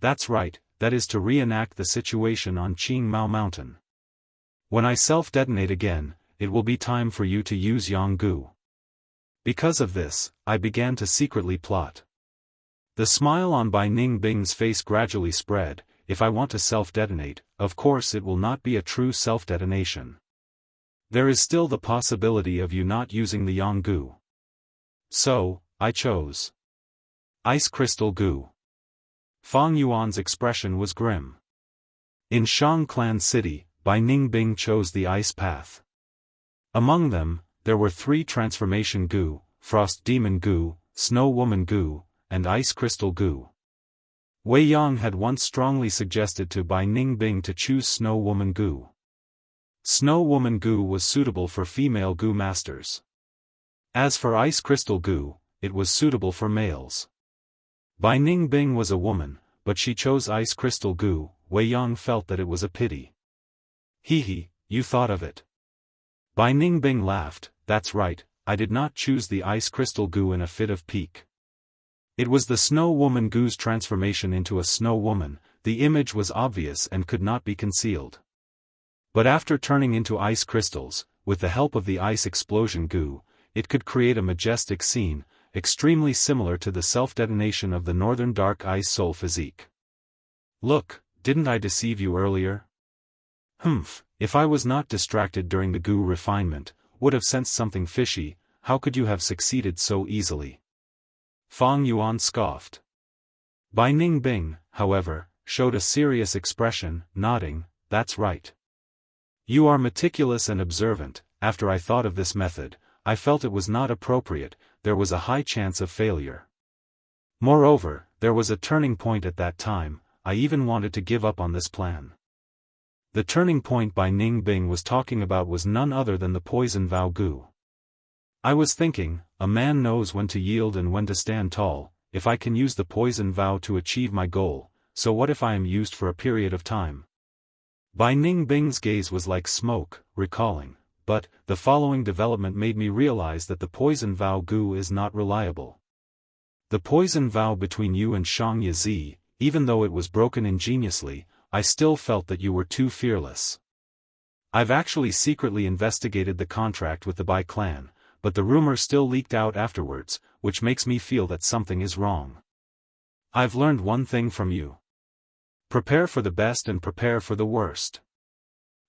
That's right, that is to reenact the situation on Qingmao Mountain. When I self-detonate again, it will be time for you to use Yang Gu. Because of this, I began to secretly plot. The smile on Bai Ningbing's face gradually spread. If I want to self-detonate, of course it will not be a true self-detonation. There is still the possibility of you not using the Yang Gu. So, I chose Ice Crystal Gu. Fang Yuan's expression was grim. In Shang Clan City, Bai Ningbing chose the ice path. Among them, there were 3 transformation Gu, Frost Demon Gu, Snow Woman Gu, and Ice Crystal Gu. Wei Yang had once strongly suggested to Bai Ningbing to choose Snow Woman Gu. Snow Woman Gu was suitable for female Gu masters. As for Ice Crystal Gu, it was suitable for males. Bai Ningbing was a woman, but she chose Ice Crystal Gu. Wei Yang felt that it was a pity. You thought of it. Bai Ningbing laughed. That's right, I did not choose the Ice Crystal Gu in a fit of pique. It was the Snow Woman Gu's transformation into a snow woman. The image was obvious and could not be concealed. But after turning into ice crystals, with the help of the Ice Explosion Gu, it could create a majestic scene, extremely similar to the self-detonation of the northern dark ice soul physique. Look, didn't I deceive you earlier? Humph, if I was not distracted during the goo refinement, would have sensed something fishy. How could you have succeeded so easily? Fang Yuan scoffed. Bai Ningbing, however, showed a serious expression, nodding, that's right. You are meticulous and observant. After I thought of this method, I felt it was not appropriate, there was a high chance of failure. Moreover, there was a turning point at that time, I even wanted to give up on this plan. The turning point Bai Ningbing was talking about was none other than the poison vow goo. I was thinking, a man knows when to yield and when to stand tall. If I can use the poison vow to achieve my goal, so what if I am used for a period of time? Bai Ningbing's gaze was like smoke, recalling, but, the following development made me realize that the poison vow goo is not reliable. The poison vow between you and Xianxia Zi, even though it was broken ingeniously, I still felt that you were too fearless. I've actually secretly investigated the contract with the Bai clan, but the rumor still leaked out afterwards, which makes me feel that something is wrong. I've learned one thing from you. Prepare for the best and prepare for the worst.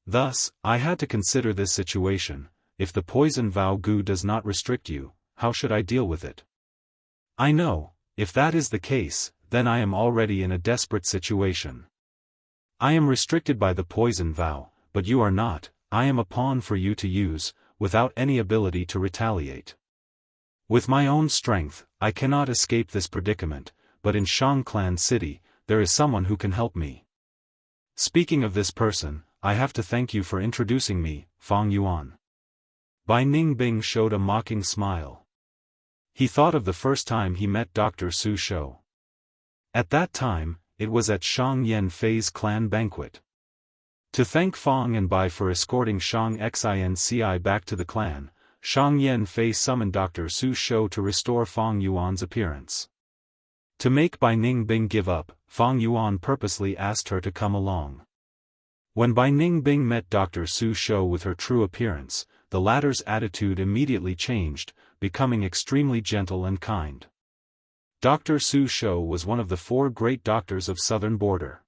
Thus, I had to consider this situation. If the poison vow goo does not restrict you, how should I deal with it? I know, if that is the case, then I am already in a desperate situation. I am restricted by the poison vow, but you are not. I am a pawn for you to use, without any ability to retaliate. With my own strength, I cannot escape this predicament, but in Shangclan City, there is someone who can help me. Speaking of this person, I have to thank you for introducing me, Fang Yuan. Bai Ningbing showed a mocking smile. He thought of the first time he met Dr. Su Shou. At that time, it was at Shang Yanfei's clan banquet. To thank Fang and Bai for escorting Shang Xianxia back to the clan, Shang Yanfei summoned Dr. Su Shou to restore Fang Yuan's appearance. To make Bai Ningbing give up, Fang Yuan purposely asked her to come along. When Bai Ningbing met Dr. Su Shou with her true appearance, the latter's attitude immediately changed, becoming extremely gentle and kind. Dr. Su Shou was one of the 4 great doctors of southern border.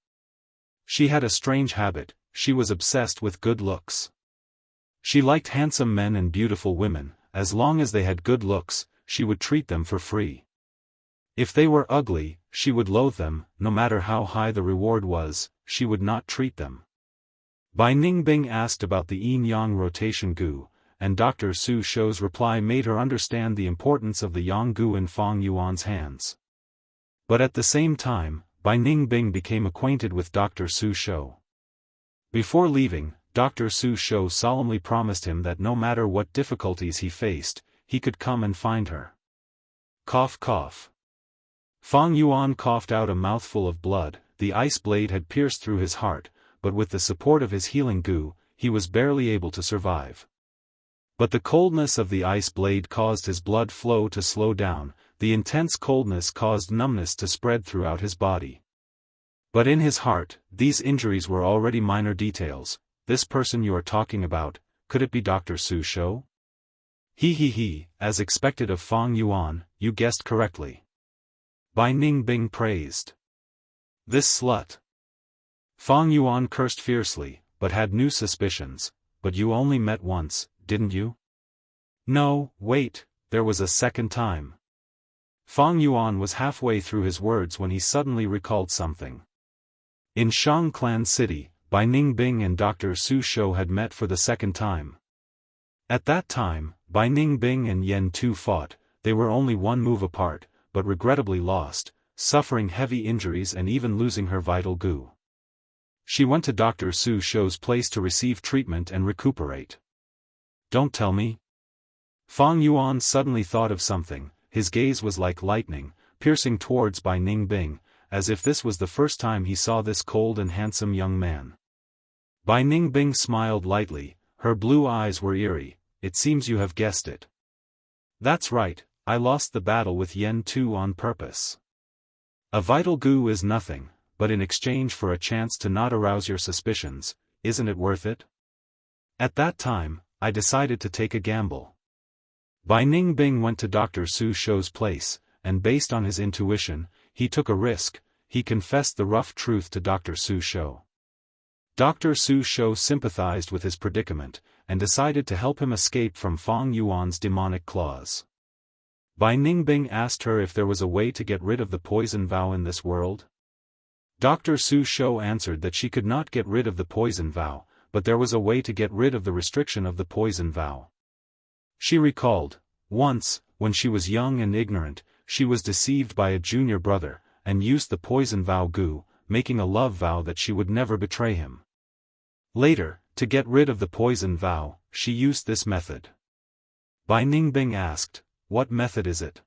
She had a strange habit, she was obsessed with good looks. She liked handsome men and beautiful women. As long as they had good looks, she would treat them for free. If they were ugly, she would loathe them. No matter how high the reward was, she would not treat them. Bai Ningbing asked about the yin-yang rotation goo, and Dr. Su Shou's reply made her understand the importance of the yang goo in Fang Yuan's hands. But at the same time, Bai Ningbing became acquainted with Dr. Su Shou. Before leaving, Dr. Su Shou solemnly promised him that no matter what difficulties he faced, he could come and find her. Cough cough. Fang Yuan coughed out a mouthful of blood. The ice blade had pierced through his heart, but with the support of his healing goo, he was barely able to survive. But the coldness of the ice blade caused his blood flow to slow down, the intense coldness caused numbness to spread throughout his body. But in his heart, these injuries were already minor details. This person you are talking about, could it be Dr. Su Shou? He, as expected of Fang Yuan, you guessed correctly. Bai Ningbing praised. This slut. Fang Yuan cursed fiercely, but had new suspicions. But you only met once, didn't you? No, wait, there was a second time. Fang Yuan was halfway through his words when he suddenly recalled something. In Shangclan City, Bai Ningbing and Dr. Su Shou had met for the second time. At that time, Bai Ningbing and Yen Tu fought. They were only one move apart, but regrettably lost, suffering heavy injuries and even losing her vital goo. She went to Dr. Su Shou's place to receive treatment and recuperate. Don't tell me. Fang Yuan suddenly thought of something. His gaze was like lightning, piercing towards Bai Ningbing, as if this was the first time he saw this cold and handsome young man. Bai Ningbing smiled lightly, her blue eyes were eerie. It seems you have guessed it. That's right, I lost the battle with Yen Tu on purpose. A vital goo is nothing, but in exchange for a chance to not arouse your suspicions, isn't it worth it? At that time, I decided to take a gamble. Bai Ningbing went to Dr. Su Shou's place, and based on his intuition, he took a risk. He confessed the rough truth to Dr. Su Shou. Dr. Su Shou sympathized with his predicament, and decided to help him escape from Fang Yuan's demonic claws. Bai Ningbing asked her if there was a way to get rid of the poison vow in this world. Dr. Su Shou answered that she could not get rid of the poison vow, but there was a way to get rid of the restriction of the poison vow. She recalled, once, when she was young and ignorant, she was deceived by a junior brother, and used the poison vow Gu, making a love vow that she would never betray him. Later, to get rid of the poison vow, she used this method. Bai Ningbing asked, "What method is it?"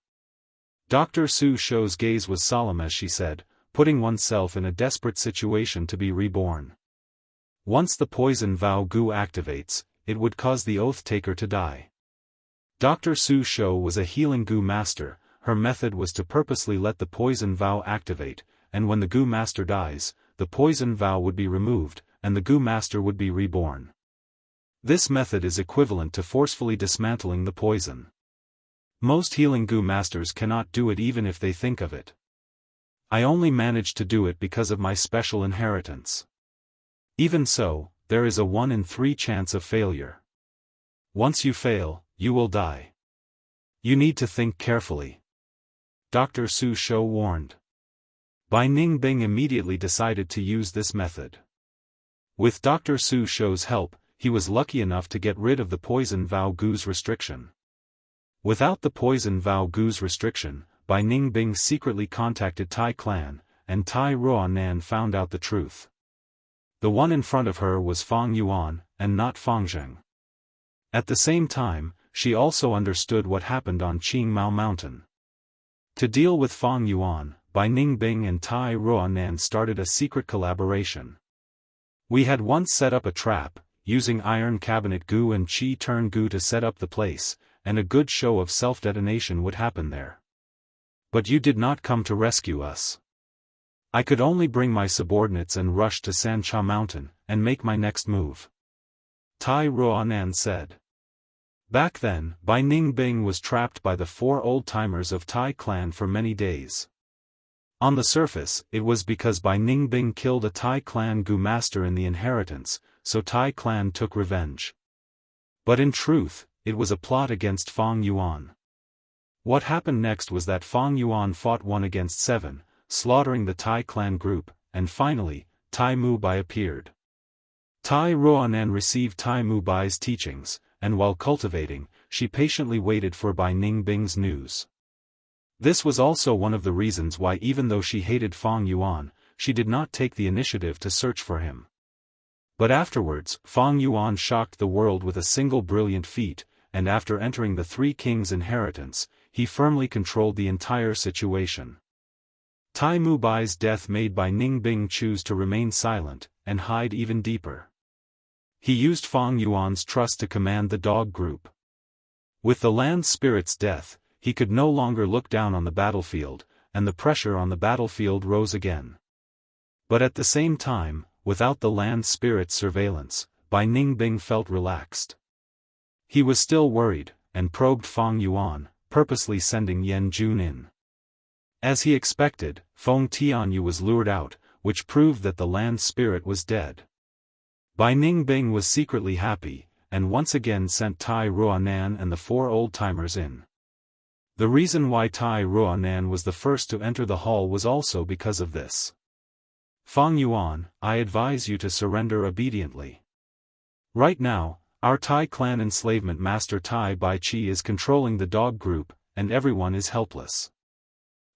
Dr. Su Shou's gaze was solemn as she said, "Putting oneself in a desperate situation to be reborn. Once the poison vow Gu activates, it would cause the oath-taker to die." Dr. Su Shou was a healing Gu master. Her method was to purposely let the poison vow activate, and when the Gu master dies, the poison vow would be removed, and the Gu master would be reborn. This method is equivalent to forcefully dismantling the poison. Most healing Gu masters cannot do it even if they think of it. I only managed to do it because of my special inheritance. Even so, there is a 1 in 3 chance of failure. Once you fail, you will die. You need to think carefully. Dr. Su Shou warned. Bai Ningbing immediately decided to use this method. With Dr. Su Shou's help, he was lucky enough to get rid of the poison vow Gu's restriction. Without the poison vow Gu's restriction, Bai Ningbing secretly contacted Tai clan, and Tai Ruonan found out the truth. The one in front of her was Fang Yuan, and not Fang Zheng. At the same time, she also understood what happened on Qingmao Mountain. To deal with Fang Yuan, Bai Ningbing and Tai Ruonan started a secret collaboration. We had once set up a trap, using Iron Cabinet Gu and Qi Turn Gu to set up the place, and a good show of self-detonation would happen there. But you did not come to rescue us. I could only bring my subordinates and rush to Sancha Mountain, and make my next move. Tai Ruonan said. Back then, Bai Ningbing was trapped by the 4 old-timers of Tai clan for many days. On the surface, it was because Bai Ningbing killed a Tai clan Gu master in the inheritance, so Tai clan took revenge. But in truth, it was a plot against Fang Yuan. What happened next was that Fang Yuan fought 1 against 7, slaughtering the Tai clan group, and finally, Tai Mu Bai appeared. Tai Ruonan received Tai Mu Bai's teachings, and while cultivating, she patiently waited for Bai Ningbing's news. This was also one of the reasons why even though she hated Fang Yuan, she did not take the initiative to search for him. But afterwards, Fang Yuan shocked the world with a single brilliant feat, and after entering the 3 kings' inheritance, he firmly controlled the entire situation. Tai Mu Bai's death made Bai Ningbing choose to remain silent, and hide even deeper. He used Fang Yuan's trust to command the dog group. With the land spirit's death, he could no longer look down on the battlefield, and the pressure on the battlefield rose again. But at the same time, without the land spirit's surveillance, Bai Ningbing felt relaxed. He was still worried, and probed Fang Yuan, purposely sending Yan Jun in. As he expected, Feng Tianyu was lured out, which proved that the land spirit was dead. Bai Ningbing was secretly happy, and once again sent Tai Ruonan and the 4 old-timers in. The reason why Tai Ruonan was the first to enter the hall was also because of this. Fang Yuan, I advise you to surrender obediently. Right now, our Tai clan enslavement master Tai Baiqi is controlling the dog group, and everyone is helpless.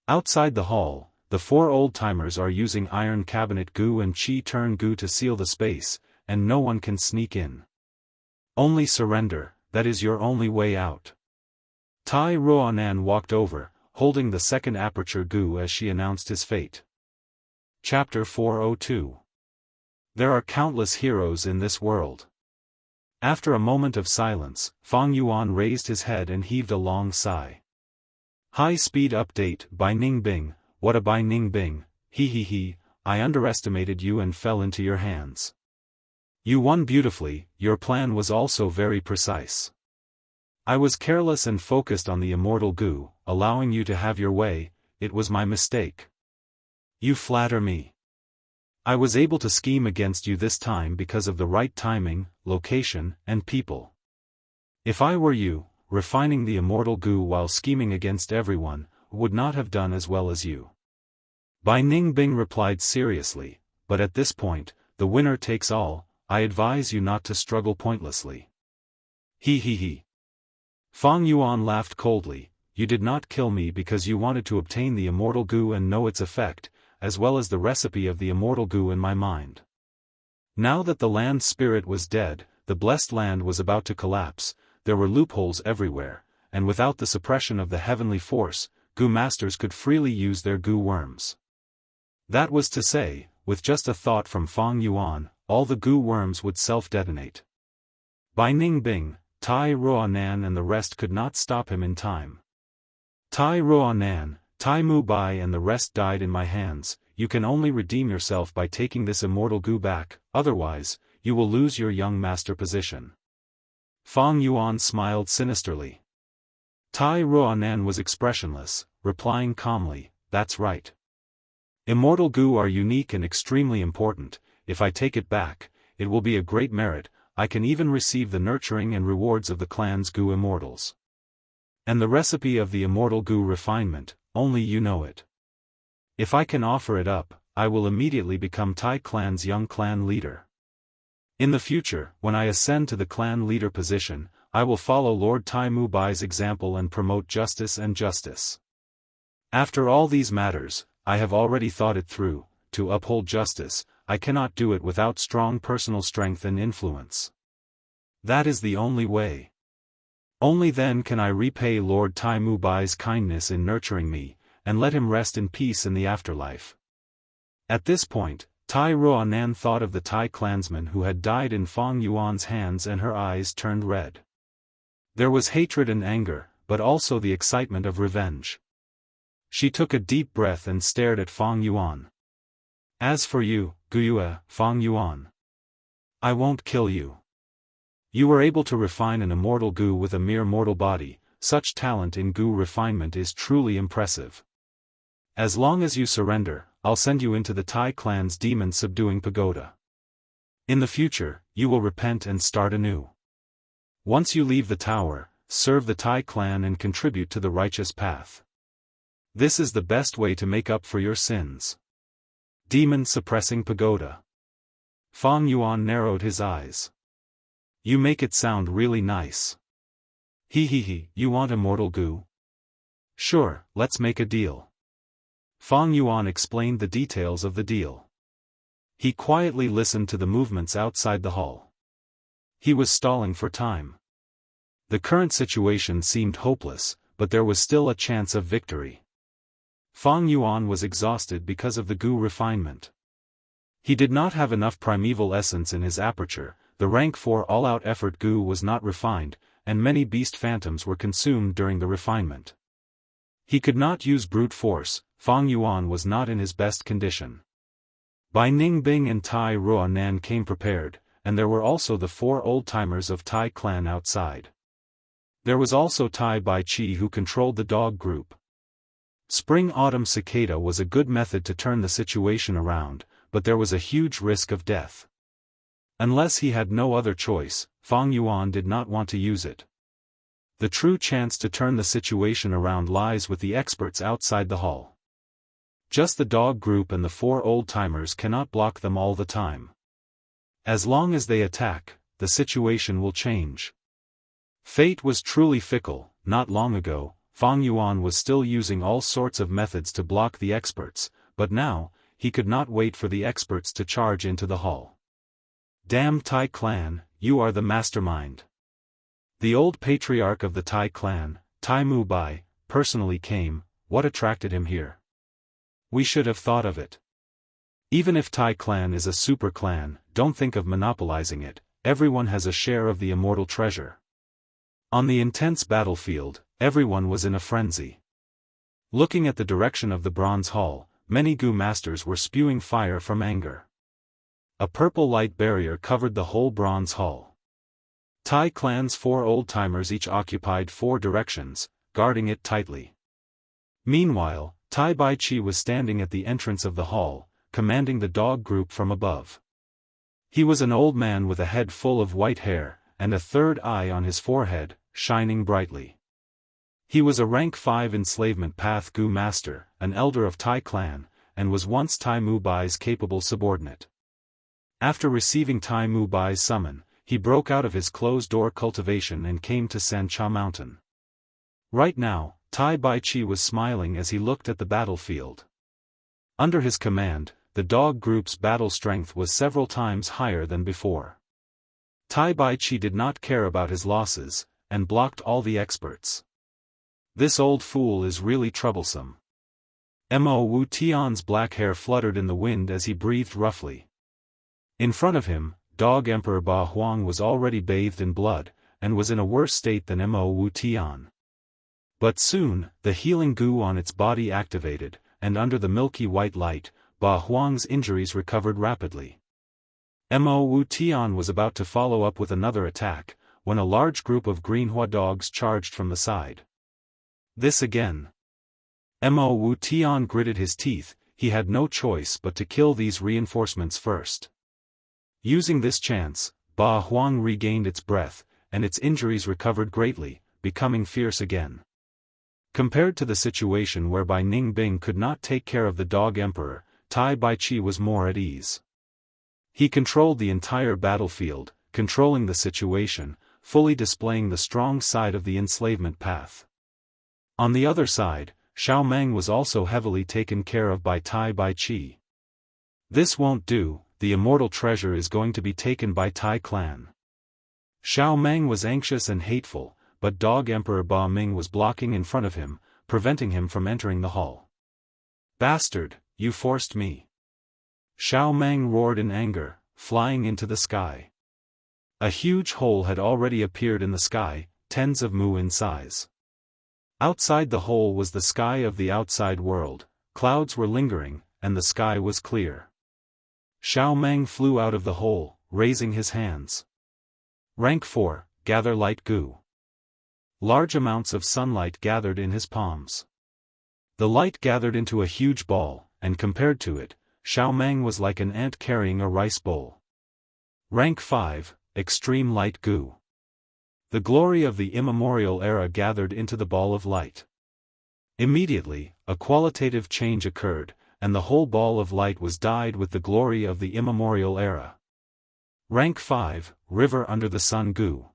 Outside the hall, the 4 old-timers are using Iron Cabinet Gu and Qi Turn Gu to seal the space, and no one can sneak in. Only surrender, that is your only way out. Tai Ruonan walked over, holding the 2nd aperture Gu as she announced his fate. Chapter 402. There are countless heroes in this world. After a moment of silence, Fang Yuan raised his head and heaved a long sigh. High-speed update, Bai Ningbing, what a Bai Ningbing, he, I underestimated you and fell into your hands. You won beautifully, your plan was also very precise. I was careless and focused on the immortal Gu, allowing you to have your way. It was my mistake. You flatter me. I was able to scheme against you this time because of the right timing, location, and people. If I were you, refining the immortal Gu while scheming against everyone, would not have done as well as you. Bai Ningbing replied seriously, but at this point, the winner takes all. I advise you not to struggle pointlessly. He. Fang Yuan laughed coldly. You did not kill me because you wanted to obtain the immortal Gu and know its effect, as well as the recipe of the immortal Gu in my mind. Now that the land spirit was dead, the blessed land was about to collapse. There were loopholes everywhere, and without the suppression of the heavenly force, Gu masters could freely use their Gu worms. That was to say, with just a thought from Fang Yuan, all the Gu worms would self-detonate. Bai Ningbing, Tai Ruanan and the rest could not stop him in time. Tai Ruanan, Tai Mu Bai and the rest died in my hands. You can only redeem yourself by taking this immortal Gu back, otherwise, you will lose your young master position. Fang Yuan smiled sinisterly. Tai Ruanan was expressionless, replying calmly, that's right. Immortal Gu are unique and extremely important. If I take it back, it will be a great merit. I can even receive the nurturing and rewards of the clan's Gu immortals. And the recipe of the immortal Gu refinement, only you know it. If I can offer it up, I will immediately become Tai clan's young clan leader. In the future, when I ascend to the clan leader position, I will follow Lord Tai Mu Bai's example and promote justice and justice. After all these matters, I have already thought it through. To uphold justice, I cannot do it without strong personal strength and influence. That is the only way. Only then can I repay Lord Tai Mu Bai's kindness in nurturing me, and let him rest in peace in the afterlife. At this point, Tai Ruanan thought of the Tai clansman who had died in Fang Yuan's hands and her eyes turned red. There was hatred and anger, but also the excitement of revenge. She took a deep breath and stared at Fang Yuan. As for you, Guyue, Fang Yuan, I won't kill you. You were able to refine an immortal Gu with a mere mortal body. Such talent in Gu refinement is truly impressive. As long as you surrender, I'll send you into the Tai clan's demon-subduing pagoda. In the future, you will repent and start anew. Once you leave the tower, serve the Tai clan and contribute to the righteous path. This is the best way to make up for your sins. Demon-suppressing pagoda. Fang Yuan narrowed his eyes. You make it sound really nice. He, you want immortal Gu? Sure, let's make a deal. Fang Yuan explained the details of the deal. He quietly listened to the movements outside the hall. He was stalling for time. The current situation seemed hopeless, but there was still a chance of victory. Fang Yuan was exhausted because of the Gu refinement. He did not have enough primeval essence in his aperture. The rank 4 all-out effort Gu was not refined, and many beast phantoms were consumed during the refinement. He could not use brute force. Fang Yuan was not in his best condition. Bai Ningbing and Tai Ruanan came prepared, and there were also the 4 old-timers of Tai clan outside. There was also Tai Bai Chi who controlled the dog group. Spring-autumn cicada was a good method to turn the situation around, but there was a huge risk of death. Unless he had no other choice, Fang Yuan did not want to use it. The true chance to turn the situation around lies with the experts outside the hall. Just the dog group and the 4 old-timers cannot block them all the time. As long as they attack, the situation will change. Fate was truly fickle. Not long ago, Fang Yuan was still using all sorts of methods to block the experts, but now, he could not wait for the experts to charge into the hall. Damn Tai clan, you are the mastermind. The old patriarch of the Tai clan, Tai Mu Bai, personally came. What attracted him here? We should have thought of it. Even if Tai clan is a super clan, don't think of monopolizing it. Everyone has a share of the immortal treasure. On the intense battlefield, everyone was in a frenzy. Looking at the direction of the bronze hall, many Gu masters were spewing fire from anger. A purple light barrier covered the whole bronze hall. Tai clan's 4 old-timers each occupied 4 directions, guarding it tightly. Meanwhile, Tai Baichi was standing at the entrance of the hall, commanding the dog group from above. He was an old man with a head full of white hair, and a third eye on his forehead, shining brightly. He was a rank 5 enslavement path Gu master, an elder of Tai clan, and was once Tai Mu Bai's capable subordinate. After receiving Tai Mu Bai's summon, he broke out of his closed-door cultivation and came to Sancha Mountain. Right now, Tai Baichi was smiling as he looked at the battlefield. Under his command, the dog group's battle strength was several times higher than before. Tai Baichi did not care about his losses, and blocked all the experts. This old fool is really troublesome. Mo Wu Tian's black hair fluttered in the wind as he breathed roughly. In front of him, Dog Emperor Ba Huang was already bathed in blood, and was in a worse state than Mo Wu Tian. But soon, the healing goo on its body activated, and under the milky white light, Ba Huang's injuries recovered rapidly. Mo Wu Tian was about to follow up with another attack, when a large group of Greenhua dogs charged from the side. This again. Mo Wu Tian gritted his teeth, he had no choice but to kill these reinforcements first. Using this chance, Ba Huang regained its breath, and its injuries recovered greatly, becoming fierce again. Compared to the situation whereby Ning Bing could not take care of the Dog Emperor, Tai Baichi was more at ease. He controlled the entire battlefield, controlling the situation, fully displaying the strong side of the enslavement path. On the other side, Xiao Meng was also heavily taken care of by Tai Baichi. This won't do, the immortal treasure is going to be taken by Tai clan. Xiao Meng was anxious and hateful, but Dog Emperor Ba Ming was blocking in front of him, preventing him from entering the hall. Bastard, you forced me. Xiao Meng roared in anger, flying into the sky. A huge hole had already appeared in the sky, tens of mu in size. Outside the hole was the sky of the outside world, clouds were lingering, and the sky was clear. Xiao Meng flew out of the hole, raising his hands. Rank 4, gather light goo. Large amounts of sunlight gathered in his palms. The light gathered into a huge ball, and compared to it, Xiao Meng was like an ant carrying a rice bowl. Rank 5, extreme light goo. The glory of the immemorial era gathered into the ball of light. Immediately, a qualitative change occurred, and the whole ball of light was dyed with the glory of the immemorial era. Rank 5, river under the sun goo.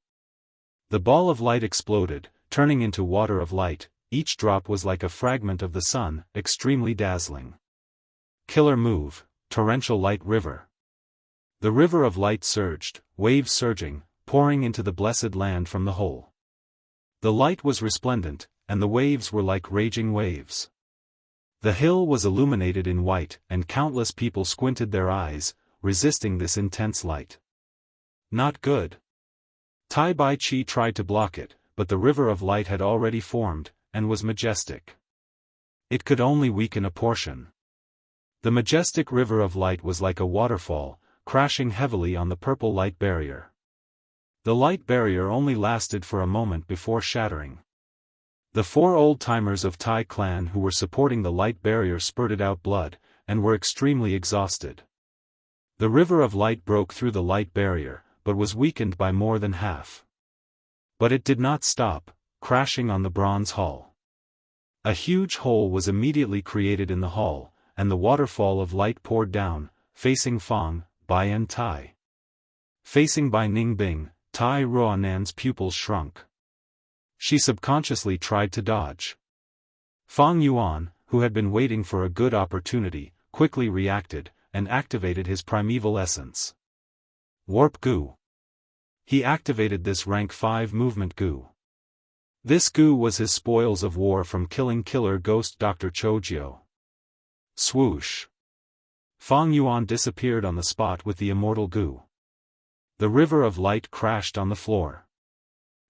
The ball of light exploded, turning into water of light, each drop was like a fragment of the sun, extremely dazzling. Killer move, torrential light river. The river of light surged, waves surging, pouring into the blessed land from the hole. The light was resplendent, and the waves were like raging waves. The hill was illuminated in white, and countless people squinted their eyes, resisting this intense light. Not good. Tai Baichi tried to block it, but the river of light had already formed, and was majestic. It could only weaken a portion. The majestic river of light was like a waterfall, crashing heavily on the purple light barrier. The light barrier only lasted for a moment before shattering. The 4 old-timers of Tai clan who were supporting the light barrier spurted out blood, and were extremely exhausted. The river of light broke through the light barrier, but was weakened by more than half. But it did not stop, crashing on the bronze hall. A huge hole was immediately created in the hall, and the waterfall of light poured down, facing Fang, Bai and Tai. Facing Bai Ning Bing, Tai Ruanan's pupils shrunk. She subconsciously tried to dodge. Fang Yuan, who had been waiting for a good opportunity, quickly reacted, and activated his primeval essence. Warp goo. He activated this rank 5 movement goo. This goo was his spoils of war from killing killer ghost Dr. Chojio. Swoosh. Fang Yuan disappeared on the spot with the immortal goo. The river of light crashed on the floor.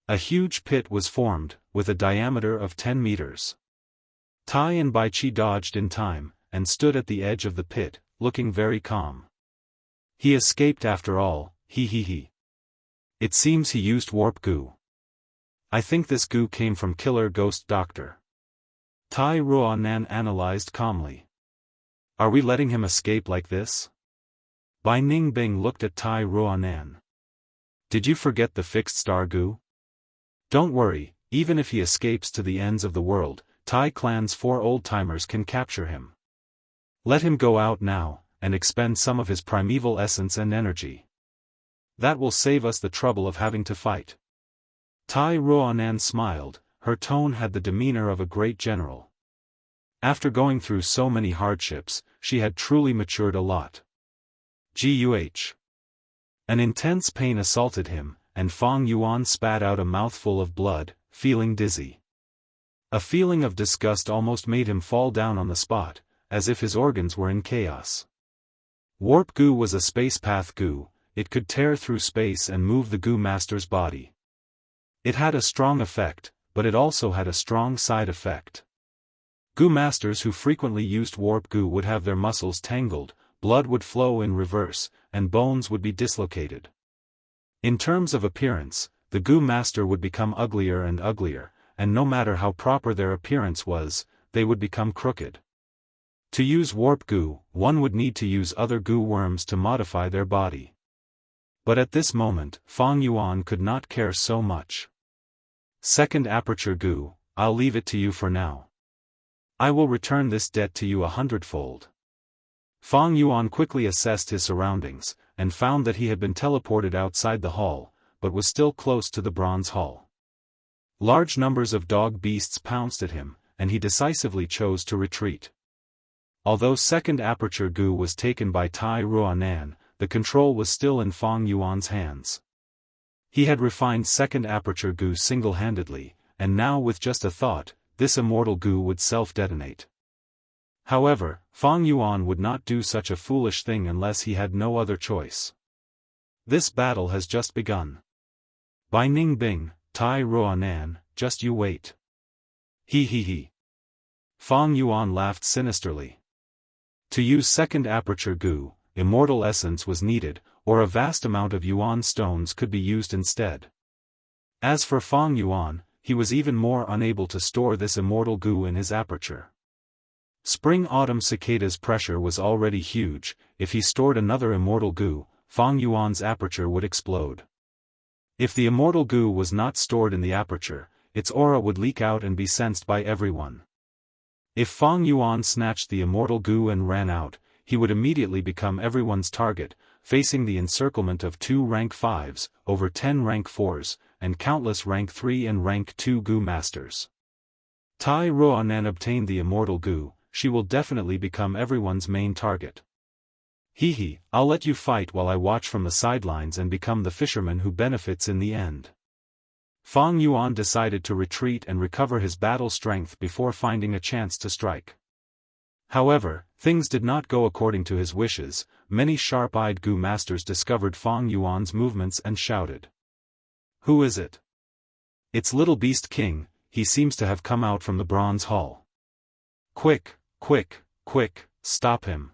A huge pit was formed, with a diameter of 10 meters. Tai and Baichi dodged in time, and stood at the edge of the pit, looking very calm. He escaped after all, he. It seems he used warp goo. I think this goo came from Killer Ghost Doctor. Tai Ruonan analyzed calmly. Are we letting him escape like this? Bai Ningbing looked at Tai Ruonan. Did you forget the fixed star goo? Don't worry, even if he escapes to the ends of the world, Tai Clan's 4 old-timers can capture him. Let him go out now, and expend some of his primeval essence and energy. That will save us the trouble of having to fight. Tai Ruonan smiled, her tone had the demeanor of a great general. After going through so many hardships, she had truly matured a lot. Guh. An intense pain assaulted him, and Fang Yuan spat out a mouthful of blood, feeling dizzy. A feeling of disgust almost made him fall down on the spot, as if his organs were in chaos. Warp goo was a space path goo, it could tear through space and move the goo master's body. It had a strong effect, but it also had a strong side effect. Goo masters who frequently used warp goo would have their muscles tangled, blood would flow in reverse, and bones would be dislocated. In terms of appearance, the goo master would become uglier and uglier, and no matter how proper their appearance was, they would become crooked. To use warp goo, one would need to use other goo worms to modify their body. But at this moment, Fang Yuan could not care so much. Second aperture goo, I'll leave it to you for now. I will return this debt to you 100-fold. Fang Yuan quickly assessed his surroundings, and found that he had been teleported outside the hall, but was still close to the bronze hall. Large numbers of dog beasts pounced at him, and he decisively chose to retreat. Although second aperture goo was taken by Tai Ruonan, the control was still in Fang Yuan's hands. He had refined second aperture goo single-handedly, and now with just a thought, this immortal goo would self-detonate. However, Fang Yuan would not do such a foolish thing unless he had no other choice. This battle has just begun. Bai Ningbing, Tai Ruonan, just you wait. He. Fang Yuan laughed sinisterly. To use second aperture goo, immortal essence was needed, or a vast amount of yuan stones could be used instead. As for Fang Yuan, he was even more unable to store this immortal goo in his aperture. Spring-autumn cicada's pressure was already huge, if he stored another immortal goo, Fang Yuan's aperture would explode. If the immortal goo was not stored in the aperture, its aura would leak out and be sensed by everyone. If Fang Yuan snatched the immortal goo and ran out, he would immediately become everyone's target, facing the encirclement of 2 rank 5s, over 10 rank 4s, and countless rank 3 and rank 2 goo masters. Tai Ruonan obtained the immortal goo, she will definitely become everyone's main target. I'll let you fight while I watch from the sidelines and become the fisherman who benefits in the end. Fang Yuan decided to retreat and recover his battle strength before finding a chance to strike. However, things did not go according to his wishes. Many sharp-eyed goo masters discovered Fang Yuan's movements and shouted. Who is it? It's Little Beast King, he seems to have come out from the bronze hall. Quick, stop him.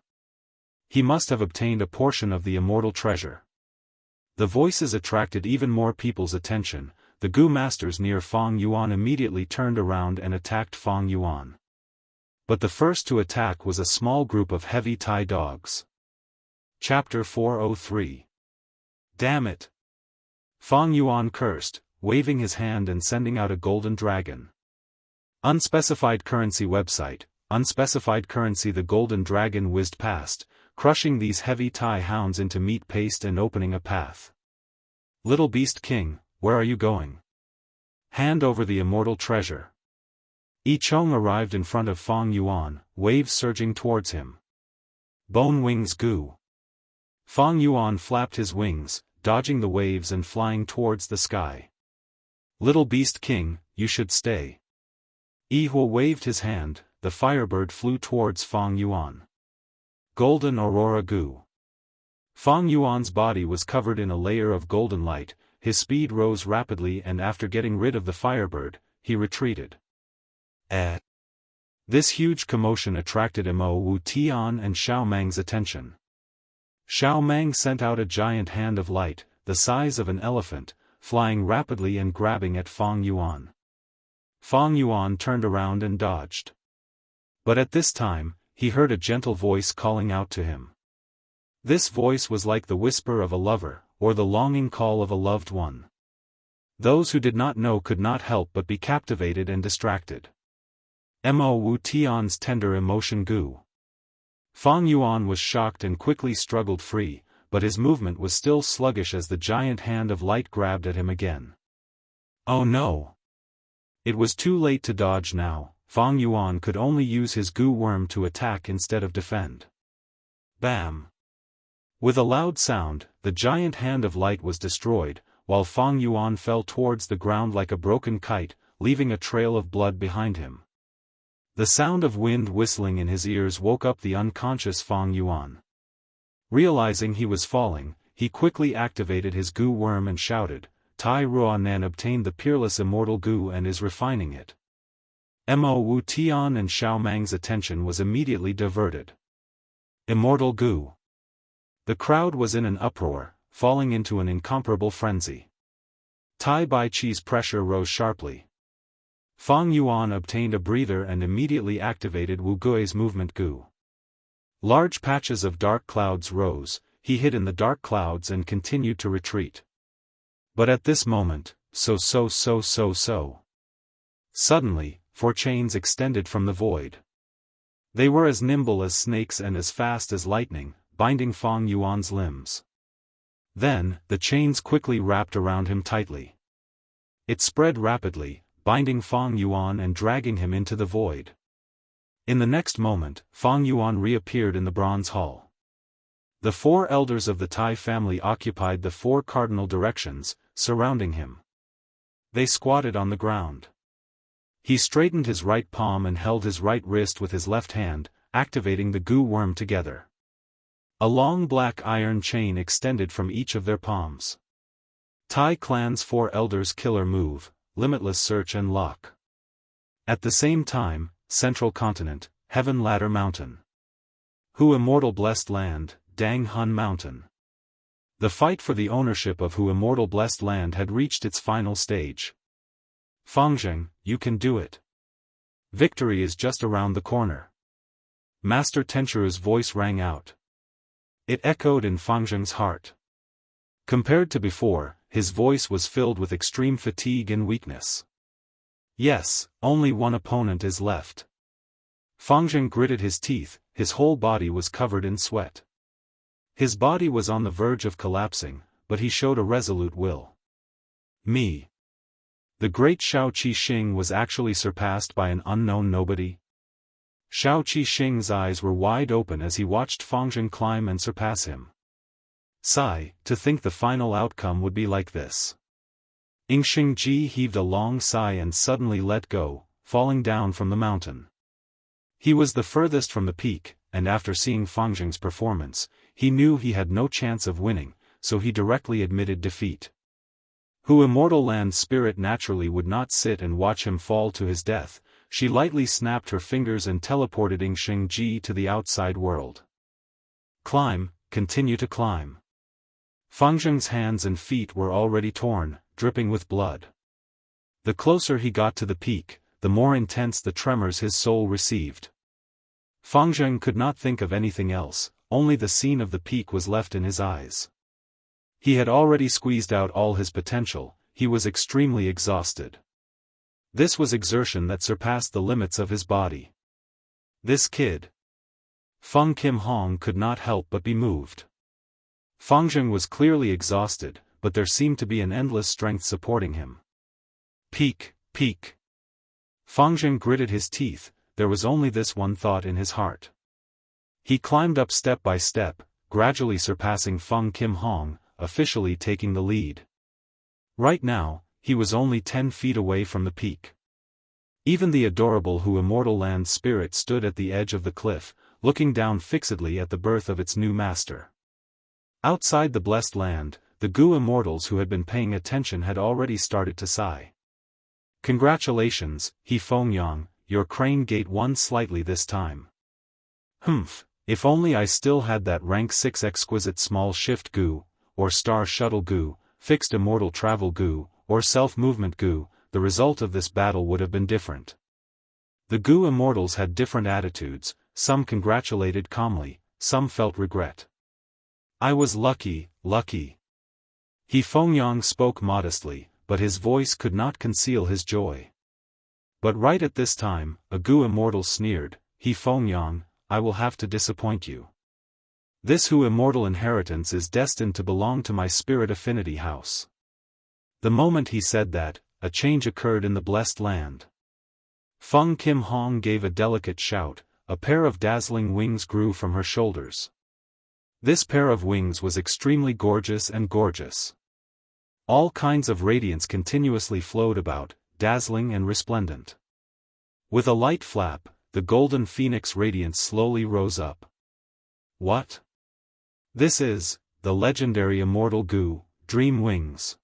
He must have obtained a portion of the immortal treasure. The voices attracted even more people's attention. The goo masters near Fang Yuan immediately turned around and attacked Fang Yuan. But the first to attack was a small group of heavy Tai dogs. Chapter 403. Damn it! Fang Yuan cursed, waving his hand and sending out a golden dragon. Unspecified currency website, unspecified currency. The golden dragon whizzed past, crushing these heavy Tai hounds into meat paste and opening a path. Little Beast King, where are you going? Hand over the immortal treasure. Yi Chong arrived in front of Fang Yuan, waves surging towards him. Bone wings goo. Fang Yuan flapped his wings, dodging the waves and flying towards the sky. Little Beast King, you should stay. Yi Huo waved his hand, the firebird flew towards Fang Yuan. Golden Aurora goo. Fang Yuan's body was covered in a layer of golden light, his speed rose rapidly and after getting rid of the firebird, he retreated. This huge commotion attracted Mo Wu Tian and Xiao Mang's attention. Xiao Mang sent out a giant hand of light, the size of an elephant, flying rapidly and grabbing at Fang Yuan. Fang Yuan turned around and dodged. But at this time, he heard a gentle voice calling out to him. This voice was like the whisper of a lover, or the longing call of a loved one. Those who did not know could not help but be captivated and distracted. Mo Wu Tian's tender emotion Gu. Fang Yuan was shocked and quickly struggled free, but his movement was still sluggish as the giant hand of light grabbed at him again. Oh no! It was too late to dodge now. Fang Yuan could only use his Gu worm to attack instead of defend. Bam! With a loud sound, the giant hand of light was destroyed, while Fang Yuan fell towards the ground like a broken kite, leaving a trail of blood behind him. The sound of wind whistling in his ears woke up the unconscious Fang Yuan. Realizing he was falling, he quickly activated his Gu worm and shouted, Tai Ruanan obtained the peerless immortal Gu and is refining it. Mo Wu Tian and Xiao Mang's attention was immediately diverted. Immortal Gu. The crowd was in an uproar, falling into an incomparable frenzy. Tai Baiqi's pressure rose sharply. Fang Yuan obtained a breather and immediately activated Wu Gui's movement Gu. Large patches of dark clouds rose, he hid in the dark clouds and continued to retreat. But at this moment, Suddenly, 4 chains extended from the void. They were as nimble as snakes and as fast as lightning, binding Fang Yuan's limbs. Then, the chains quickly wrapped around him tightly. It spread rapidly, binding Fang Yuan and dragging him into the void. In the next moment, Fang Yuan reappeared in the bronze hall. The 4 elders of the Tai family occupied the 4 cardinal directions, surrounding him. They squatted on the ground. He straightened his right palm and held his right wrist with his left hand, activating the Gu worm together. A long black iron chain extended from each of their palms. Tai clan's 4 elders' killer move, limitless search and lock. At the same time, Central Continent, Heaven Ladder Mountain. Hu Immortal Blessed Land, Dang Hun Mountain. The fight for the ownership of Hu Immortal Blessed Land had reached its final stage. Fangzheng, you can do it. Victory is just around the corner. Master Tenchuru's voice rang out. It echoed in Fangzheng's heart. Compared to before, his voice was filled with extreme fatigue and weakness. Yes, only one opponent is left. Fangzheng gritted his teeth, his whole body was covered in sweat. His body was on the verge of collapsing, but he showed a resolute will. Me. The great Shao Qixing was actually surpassed by an unknown nobody. Shao Qixing's eyes were wide open as he watched Fangzheng climb and surpass him. Sigh, to think the final outcome would be like this. Yingxing heaved a long sigh and suddenly let go, falling down from the mountain. He was the furthest from the peak, and after seeing Fangzheng's performance, he knew he had no chance of winning, so he directly admitted defeat. Hu Immortal Land's spirit naturally would not sit and watch him fall to his death. She lightly snapped her fingers and teleported Yingxing to the outside world. Climb, continue to climb. Fangzheng's hands and feet were already torn, dripping with blood. The closer he got to the peak, the more intense the tremors his soul received. Fangzheng could not think of anything else, only the scene of the peak was left in his eyes. He had already squeezed out all his potential, he was extremely exhausted. This was exertion that surpassed the limits of his body. This kid. Feng Kim Hong could not help but be moved. Fangzheng was clearly exhausted, but there seemed to be an endless strength supporting him. Peak, peak. Fangzheng gritted his teeth, there was only this one thought in his heart. He climbed up step by step, gradually surpassing Feng Kim Hong, officially taking the lead. Right now, he was only 10 feet away from the peak. Even the adorable Hu Immortal Land spirit stood at the edge of the cliff, looking down fixedly at the birth of its new master. Outside the blessed land, the Gu immortals who had been paying attention had already started to sigh. Congratulations, He Fengyang, your crane gate won slightly this time. Humph, if only I still had that rank 6 exquisite small shift Gu, or star shuttle Gu, fixed immortal travel goo, or self-movement goo, the result of this battle would have been different. The goo immortals had different attitudes, some congratulated calmly, some felt regret. I was lucky, lucky. He Fengyang spoke modestly, but his voice could not conceal his joy. But right at this time, a goo immortal sneered, He Fengyang, I will have to disappoint you. This Hu immortal inheritance is destined to belong to my spirit affinity house. The moment he said that, a change occurred in the blessed land. Feng Kim Hong gave a delicate shout, a pair of dazzling wings grew from her shoulders. This pair of wings was extremely gorgeous and gorgeous. All kinds of radiance continuously flowed about, dazzling and resplendent. With a light flap, the golden phoenix radiance slowly rose up. What? This is, the legendary immortal goo, Dream Wings.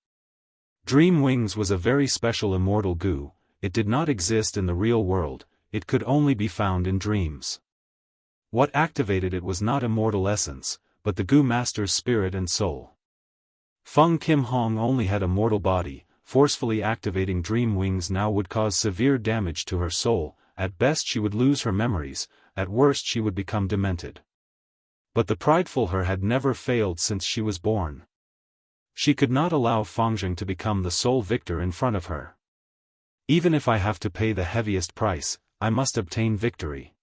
Dream Wings was a very special immortal goo. It did not exist in the real world, it could only be found in dreams. What activated it was not immortal essence, but the goo master's spirit and soul. Feng Kim Hong only had a mortal body, forcefully activating Dream Wings now would cause severe damage to her soul, at best she would lose her memories, at worst she would become demented. But the prideful her had never failed since she was born. She could not allow Fengjing to become the sole victor in front of her. Even if I have to pay the heaviest price, I must obtain victory.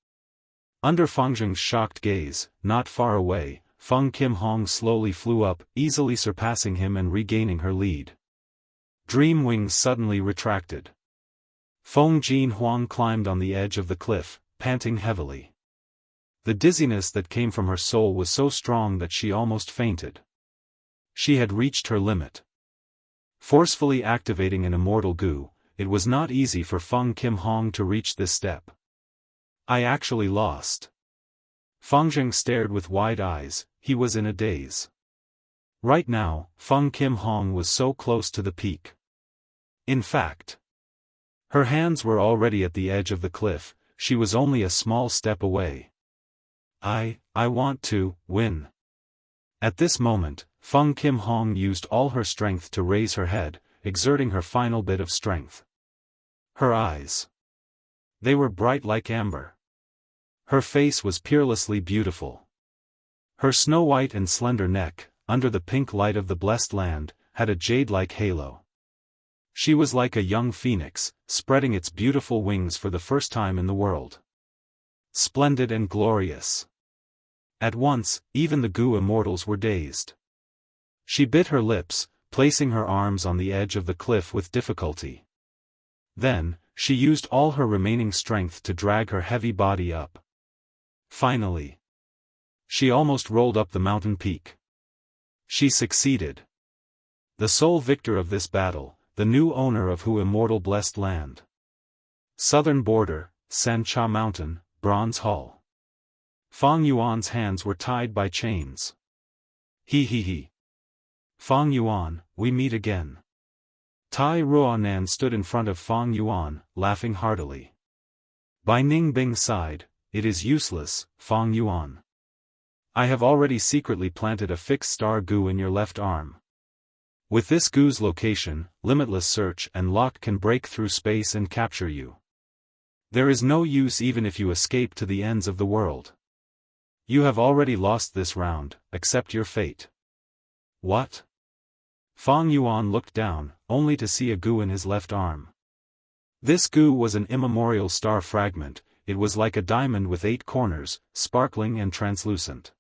Under Fengjing's shocked gaze, not far away, Feng Kim Hong slowly flew up, easily surpassing him and regaining her lead. Dream Wings suddenly retracted. Feng Jin Huang climbed on the edge of the cliff, panting heavily. The dizziness that came from her soul was so strong that she almost fainted. She had reached her limit. Forcefully activating an immortal goo, it was not easy for Feng Kim Hong to reach this step. I actually lost. Fengjing stared with wide eyes, he was in a daze. Right now, Feng Kim Hong was so close to the peak. In fact, her hands were already at the edge of the cliff, she was only a small step away. I want to win. At this moment, Feng Kim Hong used all her strength to raise her head, exerting her final bit of strength. Her eyes. They were bright like amber. Her face was peerlessly beautiful. Her snow-white and slender neck, under the pink light of the blessed land, had a jade-like halo. She was like a young phoenix, spreading its beautiful wings for the first time in the world. Splendid and glorious. At once, even the goo immortals were dazed. She bit her lips, placing her arms on the edge of the cliff with difficulty. Then, she used all her remaining strength to drag her heavy body up. Finally, she almost rolled up the mountain peak. She succeeded. The sole victor of this battle, the new owner of Hu immortal blessed land. Southern border, Sancha Mountain, Bronze Hall. Feng Yuan's hands were tied by chains. He. Feng Yuan, we meet again. Tai Ruonan stood in front of Feng Yuan, laughing heartily. Bai Ningbing sighed, it is useless, Feng Yuan. I have already secretly planted a fixed star goo in your left arm. With this goo's location, limitless search and lock can break through space and capture you. There is no use even if you escape to the ends of the world. You have already lost this round, accept your fate. What? Feng Yuan looked down, only to see a goo in his left arm. This goo was an immemorial star fragment, it was like a diamond with 8 corners, sparkling and translucent.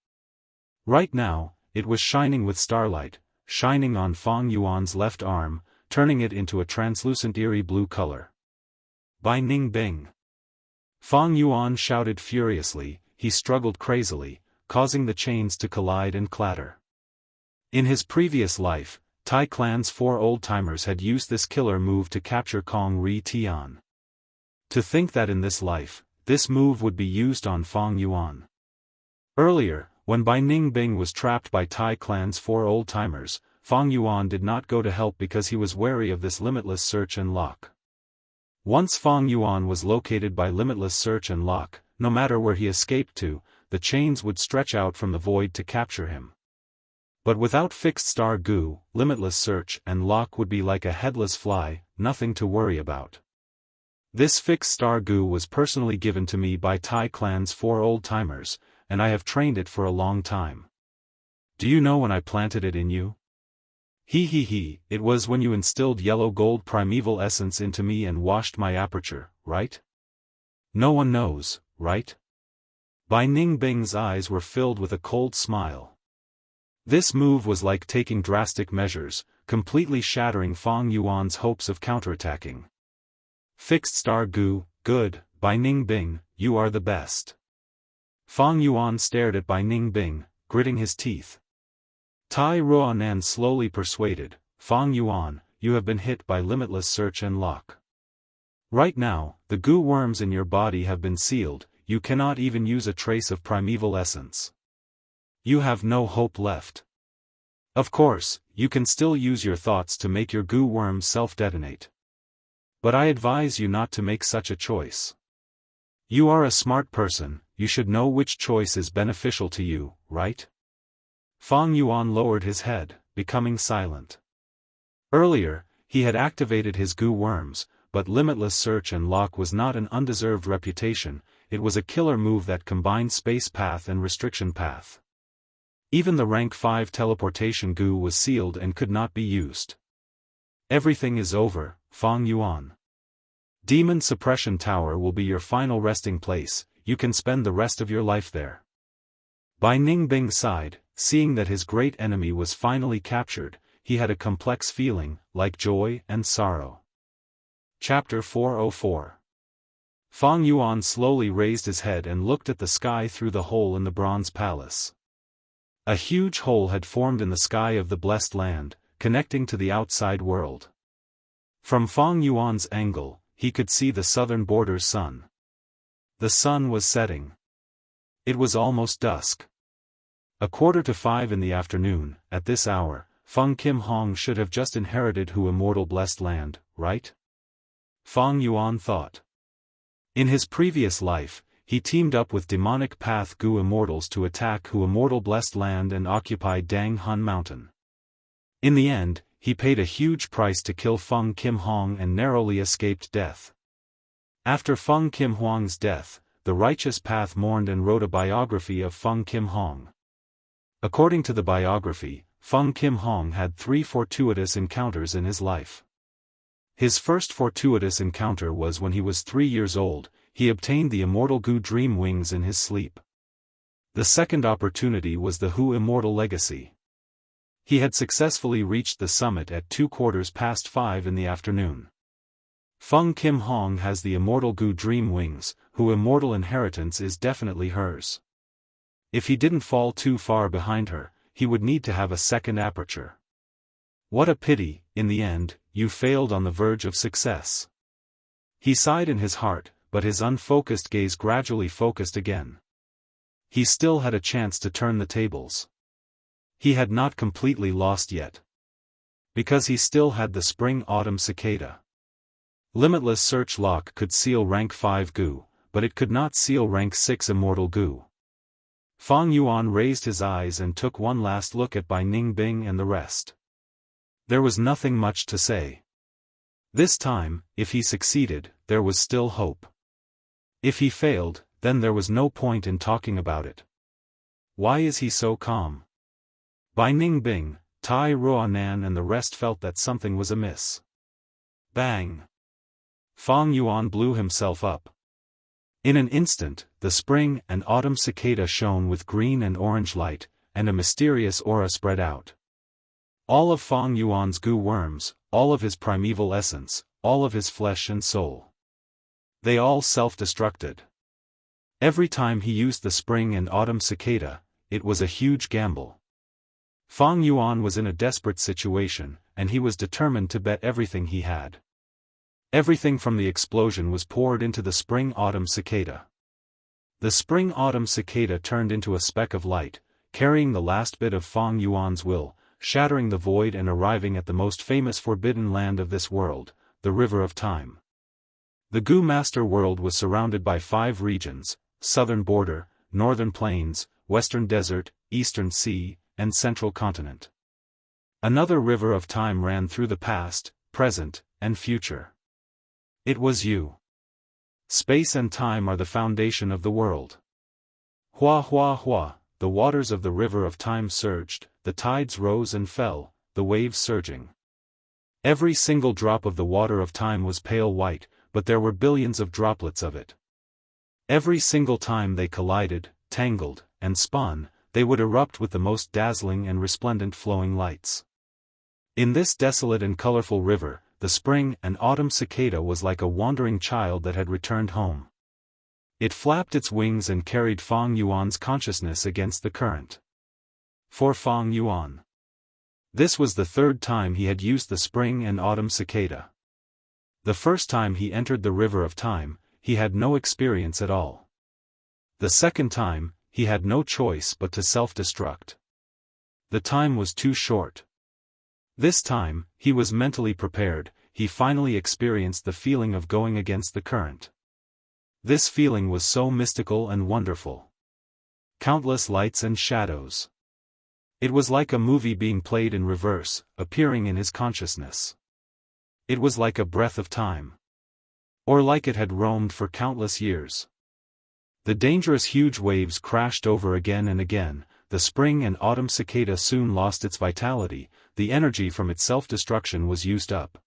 Right now, it was shining with starlight, shining on Feng Yuan's left arm, turning it into a translucent eerie blue color. Bai Ningbing. Feng Yuan shouted furiously, he struggled crazily, causing the chains to collide and clatter. In his previous life, Tai Clan's 4 old-timers had used this killer move to capture Kong Ri Tian. To think that in this life, this move would be used on Feng Yuan. Earlier, when Bai Ningbing was trapped by Tai Clan's 4 old-timers, Feng Yuan did not go to help because he was wary of this limitless search and lock. Once Feng Yuan was located by limitless search and lock, no matter where he escaped to, the chains would stretch out from the void to capture him. But without fixed star goo, limitless search and lock would be like a headless fly, nothing to worry about. This fixed star goo was personally given to me by Tai Clan's 4 old-timers, and I have trained it for a long time. Do you know when I planted it in you? It was when you instilled yellow gold primeval essence into me and washed my aperture, right? No one knows, right? Bai Ningbing's eyes were filled with a cold smile. This move was like taking drastic measures, completely shattering Fang Yuan's hopes of counterattacking. Fixed star goo, good, Bai Ningbing, you are the best. Fang Yuan stared at Bai Ningbing, gritting his teeth. Tai Ruonan slowly persuaded, Fang Yuan, you have been hit by limitless search and lock. Right now, the goo worms in your body have been sealed, you cannot even use a trace of primeval essence. You have no hope left. Of course, you can still use your thoughts to make your goo worms self-detonate. But I advise you not to make such a choice. You are a smart person, you should know which choice is beneficial to you, right? Fang Yuan lowered his head, becoming silent. Earlier, he had activated his goo worms, but limitless search and lock was not an undeserved reputation, it was a killer move that combined space path and restriction path. Even the rank 5 teleportation goo was sealed and could not be used. Everything is over, Fang Yuan. Demon Suppression Tower will be your final resting place, you can spend the rest of your life there. Bai Ningbing sighed, seeing that his great enemy was finally captured, he had a complex feeling, like joy and sorrow. Chapter 404. Fang Yuan slowly raised his head and looked at the sky through the hole in the bronze palace. A huge hole had formed in the sky of the blessed land, connecting to the outside world. From Fang Yuan's angle, he could see the southern border's sun. The sun was setting. It was almost dusk. 4:45 in the afternoon, at this hour, Feng Kim Hong should have just inherited Hu Immortal blessed land, right? Fang Yuan thought. In his previous life, he teamed up with demonic path Gu immortals to attack Hu Immortal blessed land and occupy Dang Hun Mountain. In the end, he paid a huge price to kill Feng Kim Hong and narrowly escaped death. After Feng Kim Hong's death, the Righteous Path mourned and wrote a biography of Feng Kim Hong. According to the biography, Feng Kim Hong had 3 fortuitous encounters in his life. His first fortuitous encounter was when he was 3 years old, he obtained the immortal Gu dream wings in his sleep. The second opportunity was the Hu Immortal legacy. He had successfully reached the summit at 5:15 in the afternoon. Feng Kim Hong has the immortal Gu dream wings, Hu Immortal inheritance is definitely hers. If he didn't fall too far behind her, he would need to have a second aperture. What a pity, in the end, you failed on the verge of success. He sighed in his heart, but his unfocused gaze gradually focused again. He still had a chance to turn the tables. He had not completely lost yet. Because he still had the spring-autumn cicada. Limitless search lock could seal rank 5 Gu, but it could not seal rank 6 immortal Gu. Fang Yuan raised his eyes and took one last look at Bai Ningbing and the rest. There was nothing much to say. This time, if he succeeded, there was still hope. If he failed, then there was no point in talking about it. Why is he so calm? Bai Ningbing, Tai Ruonan and the rest felt that something was amiss. Bang! Fang Yuan blew himself up. In an instant, the spring and autumn cicada shone with green and orange light, and a mysterious aura spread out. All of Fang Yuan's Gu worms, all of his primeval essence, all of his flesh and soul. They all self-destructed. Every time he used the spring and autumn cicada, it was a huge gamble. Fang Yuan was in a desperate situation, and he was determined to bet everything he had. Everything from the explosion was poured into the spring-autumn cicada. The spring-autumn cicada turned into a speck of light, carrying the last bit of Fang Yuan's will, shattering the void and arriving at the most famous forbidden land of this world, the River of Time. The Gu Master World was surrounded by 5 regions: Southern Border, Northern Plains, Western Desert, Eastern Sea, and central continent. Another river of time ran through the past, present, and future. It was you. Space and time are the foundation of the world. Hua hua hua, the waters of the river of time surged, the tides rose and fell, the waves surging. Every single drop of the water of time was pale white, but there were billions of droplets of it. Every single time they collided, tangled, and spun, they would erupt with the most dazzling and resplendent flowing lights. In this desolate and colorful river, the spring and autumn cicada was like a wandering child that had returned home. It flapped its wings and carried Fang Yuan's consciousness against the current. For Fang Yuan, this was the third time he had used the spring and autumn cicada. The first time he entered the river of time, he had no experience at all. The second time, he had no choice but to self-destruct. The time was too short. This time, he was mentally prepared, he finally experienced the feeling of going against the current. This feeling was so mystical and wonderful. Countless lights and shadows. It was like a movie being played in reverse, appearing in his consciousness. It was like a breath of time. Or like it had roamed for countless years. The dangerous huge waves crashed over again and again, the spring and autumn cicada soon lost its vitality, the energy from its self-destruction was used up.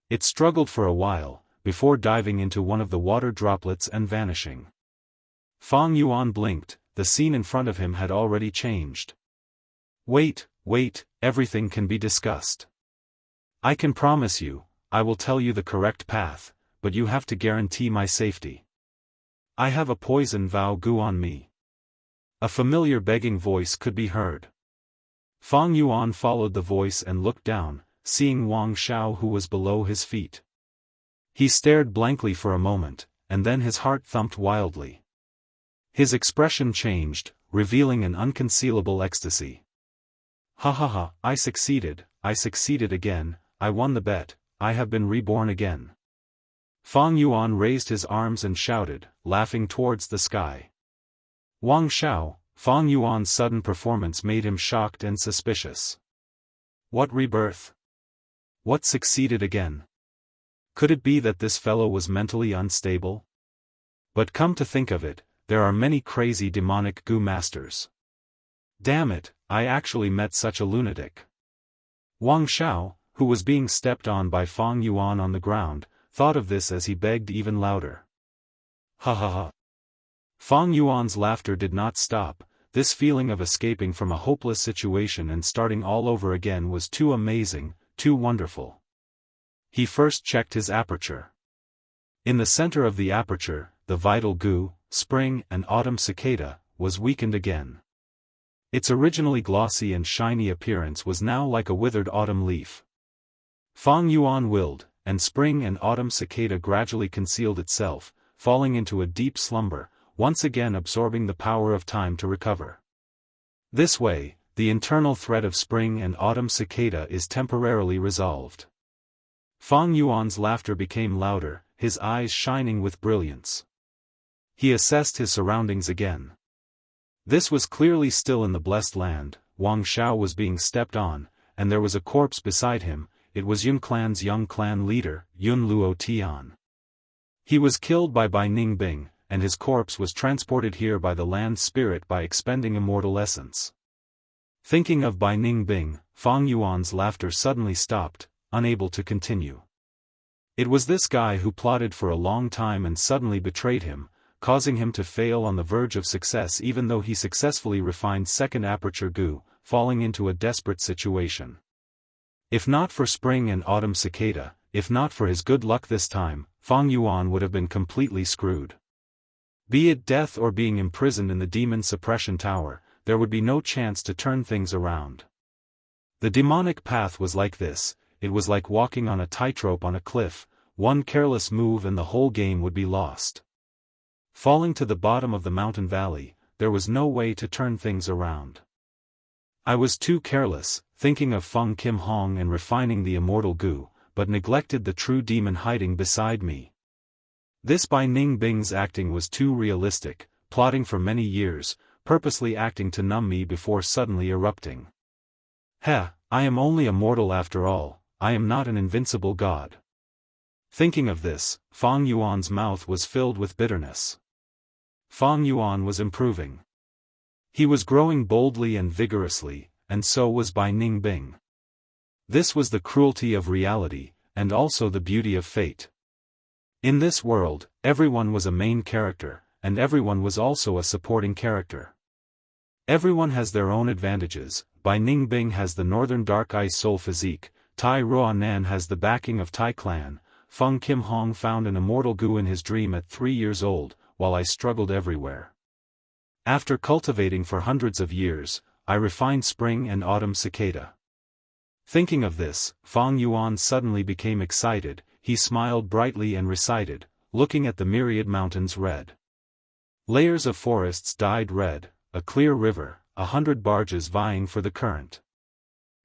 It struggled for a while, before diving into one of the water droplets and vanishing. Fang Yuan blinked, the scene in front of him had already changed. Wait, everything can be discussed. I can promise you, I will tell you the correct path, but you have to guarantee my safety. I have a poison vow gu on me. A familiar begging voice could be heard. Fang Yuan followed the voice and looked down, seeing Wang Xiao who was below his feet. He stared blankly for a moment, and then his heart thumped wildly. His expression changed, revealing an unconcealable ecstasy. Ha ha ha, I succeeded again, I won the bet, I have been reborn again. Fang Yuan raised his arms and shouted, laughing towards the sky. Wang Xiao, Fang Yuan's sudden performance made him shocked and suspicious. What rebirth? What succeeded again? Could it be that this fellow was mentally unstable? But come to think of it, there are many crazy demonic gu masters. Damn it, I actually met such a lunatic. Wang Xiao, who was being stepped on by Fang Yuan on the ground, thought of this as he begged even louder. Ha ha ha. Fang Yuan's laughter did not stop, this feeling of escaping from a hopeless situation and starting all over again was too amazing, too wonderful. He first checked his aperture. In the center of the aperture, the vital gu, spring and autumn cicada, was weakened again. Its originally glossy and shiny appearance was now like a withered autumn leaf. Fang Yuan willed, and spring and autumn cicada gradually concealed itself, falling into a deep slumber, once again absorbing the power of time to recover. This way, the internal threat of spring and autumn cicada is temporarily resolved. Fang Yuan's laughter became louder, his eyes shining with brilliance. He assessed his surroundings again. This was clearly still in the blessed land, Wang Xiao was being stepped on, and there was a corpse beside him. It was Yun Clan's young clan leader, Yun Luo Tian. He was killed by Bai Ningbing, and his corpse was transported here by the land spirit by expending immortal essence. Thinking of Bai Ningbing, Fang Yuan's laughter suddenly stopped, unable to continue. It was this guy who plotted for a long time and suddenly betrayed him, causing him to fail on the verge of success even though he successfully refined second aperture gu, falling into a desperate situation. If not for spring and autumn cicada, if not for his good luck this time, Fang Yuan would have been completely screwed. Be it death or being imprisoned in the demon suppression tower, there would be no chance to turn things around. The demonic path was like this, it was like walking on a tightrope on a cliff, one careless move and the whole game would be lost. Falling to the bottom of the mountain valley, there was no way to turn things around. I was too careless, thinking of Feng Kim Hong and refining the immortal gu, but neglected the true demon hiding beside me. This Bai Ningbing's acting was too realistic, plotting for many years, purposely acting to numb me before suddenly erupting. Heh, I am only a mortal after all, I am not an invincible god. Thinking of this, Fang Yuan's mouth was filled with bitterness. Fang Yuan was improving. He was growing boldly and vigorously, and so was Bai Ningbing. This was the cruelty of reality, and also the beauty of fate. In this world, everyone was a main character, and everyone was also a supporting character. Everyone has their own advantages. Bai Ningbing has the northern dark ice soul physique, Tai Ruanan has the backing of Tai clan, Feng Kim Hong found an immortal Gu in his dream at 3 years old, while I struggled everywhere. After cultivating for hundreds of years, I refined spring and autumn cicada. Thinking of this, Fang Yuan suddenly became excited, he smiled brightly and recited, looking at the myriad mountains red. Layers of forests dyed red, a clear river, 100 barges vying for the current.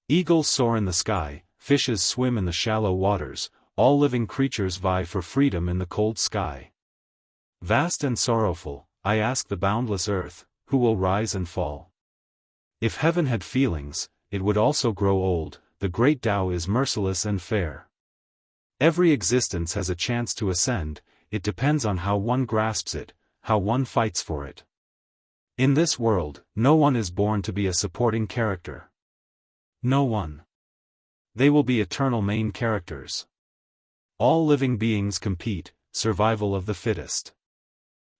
Eagles soar in the sky, fishes swim in the shallow waters, all living creatures vie for freedom in the cold sky. Vast and sorrowful, I ask the boundless earth, who will rise and fall? If heaven had feelings, it would also grow old, the great Tao is merciless and fair. Every existence has a chance to ascend, it depends on how one grasps it, how one fights for it. In this world, no one is born to be a supporting character. No one. They will be eternal main characters. All living beings compete, survival of the fittest.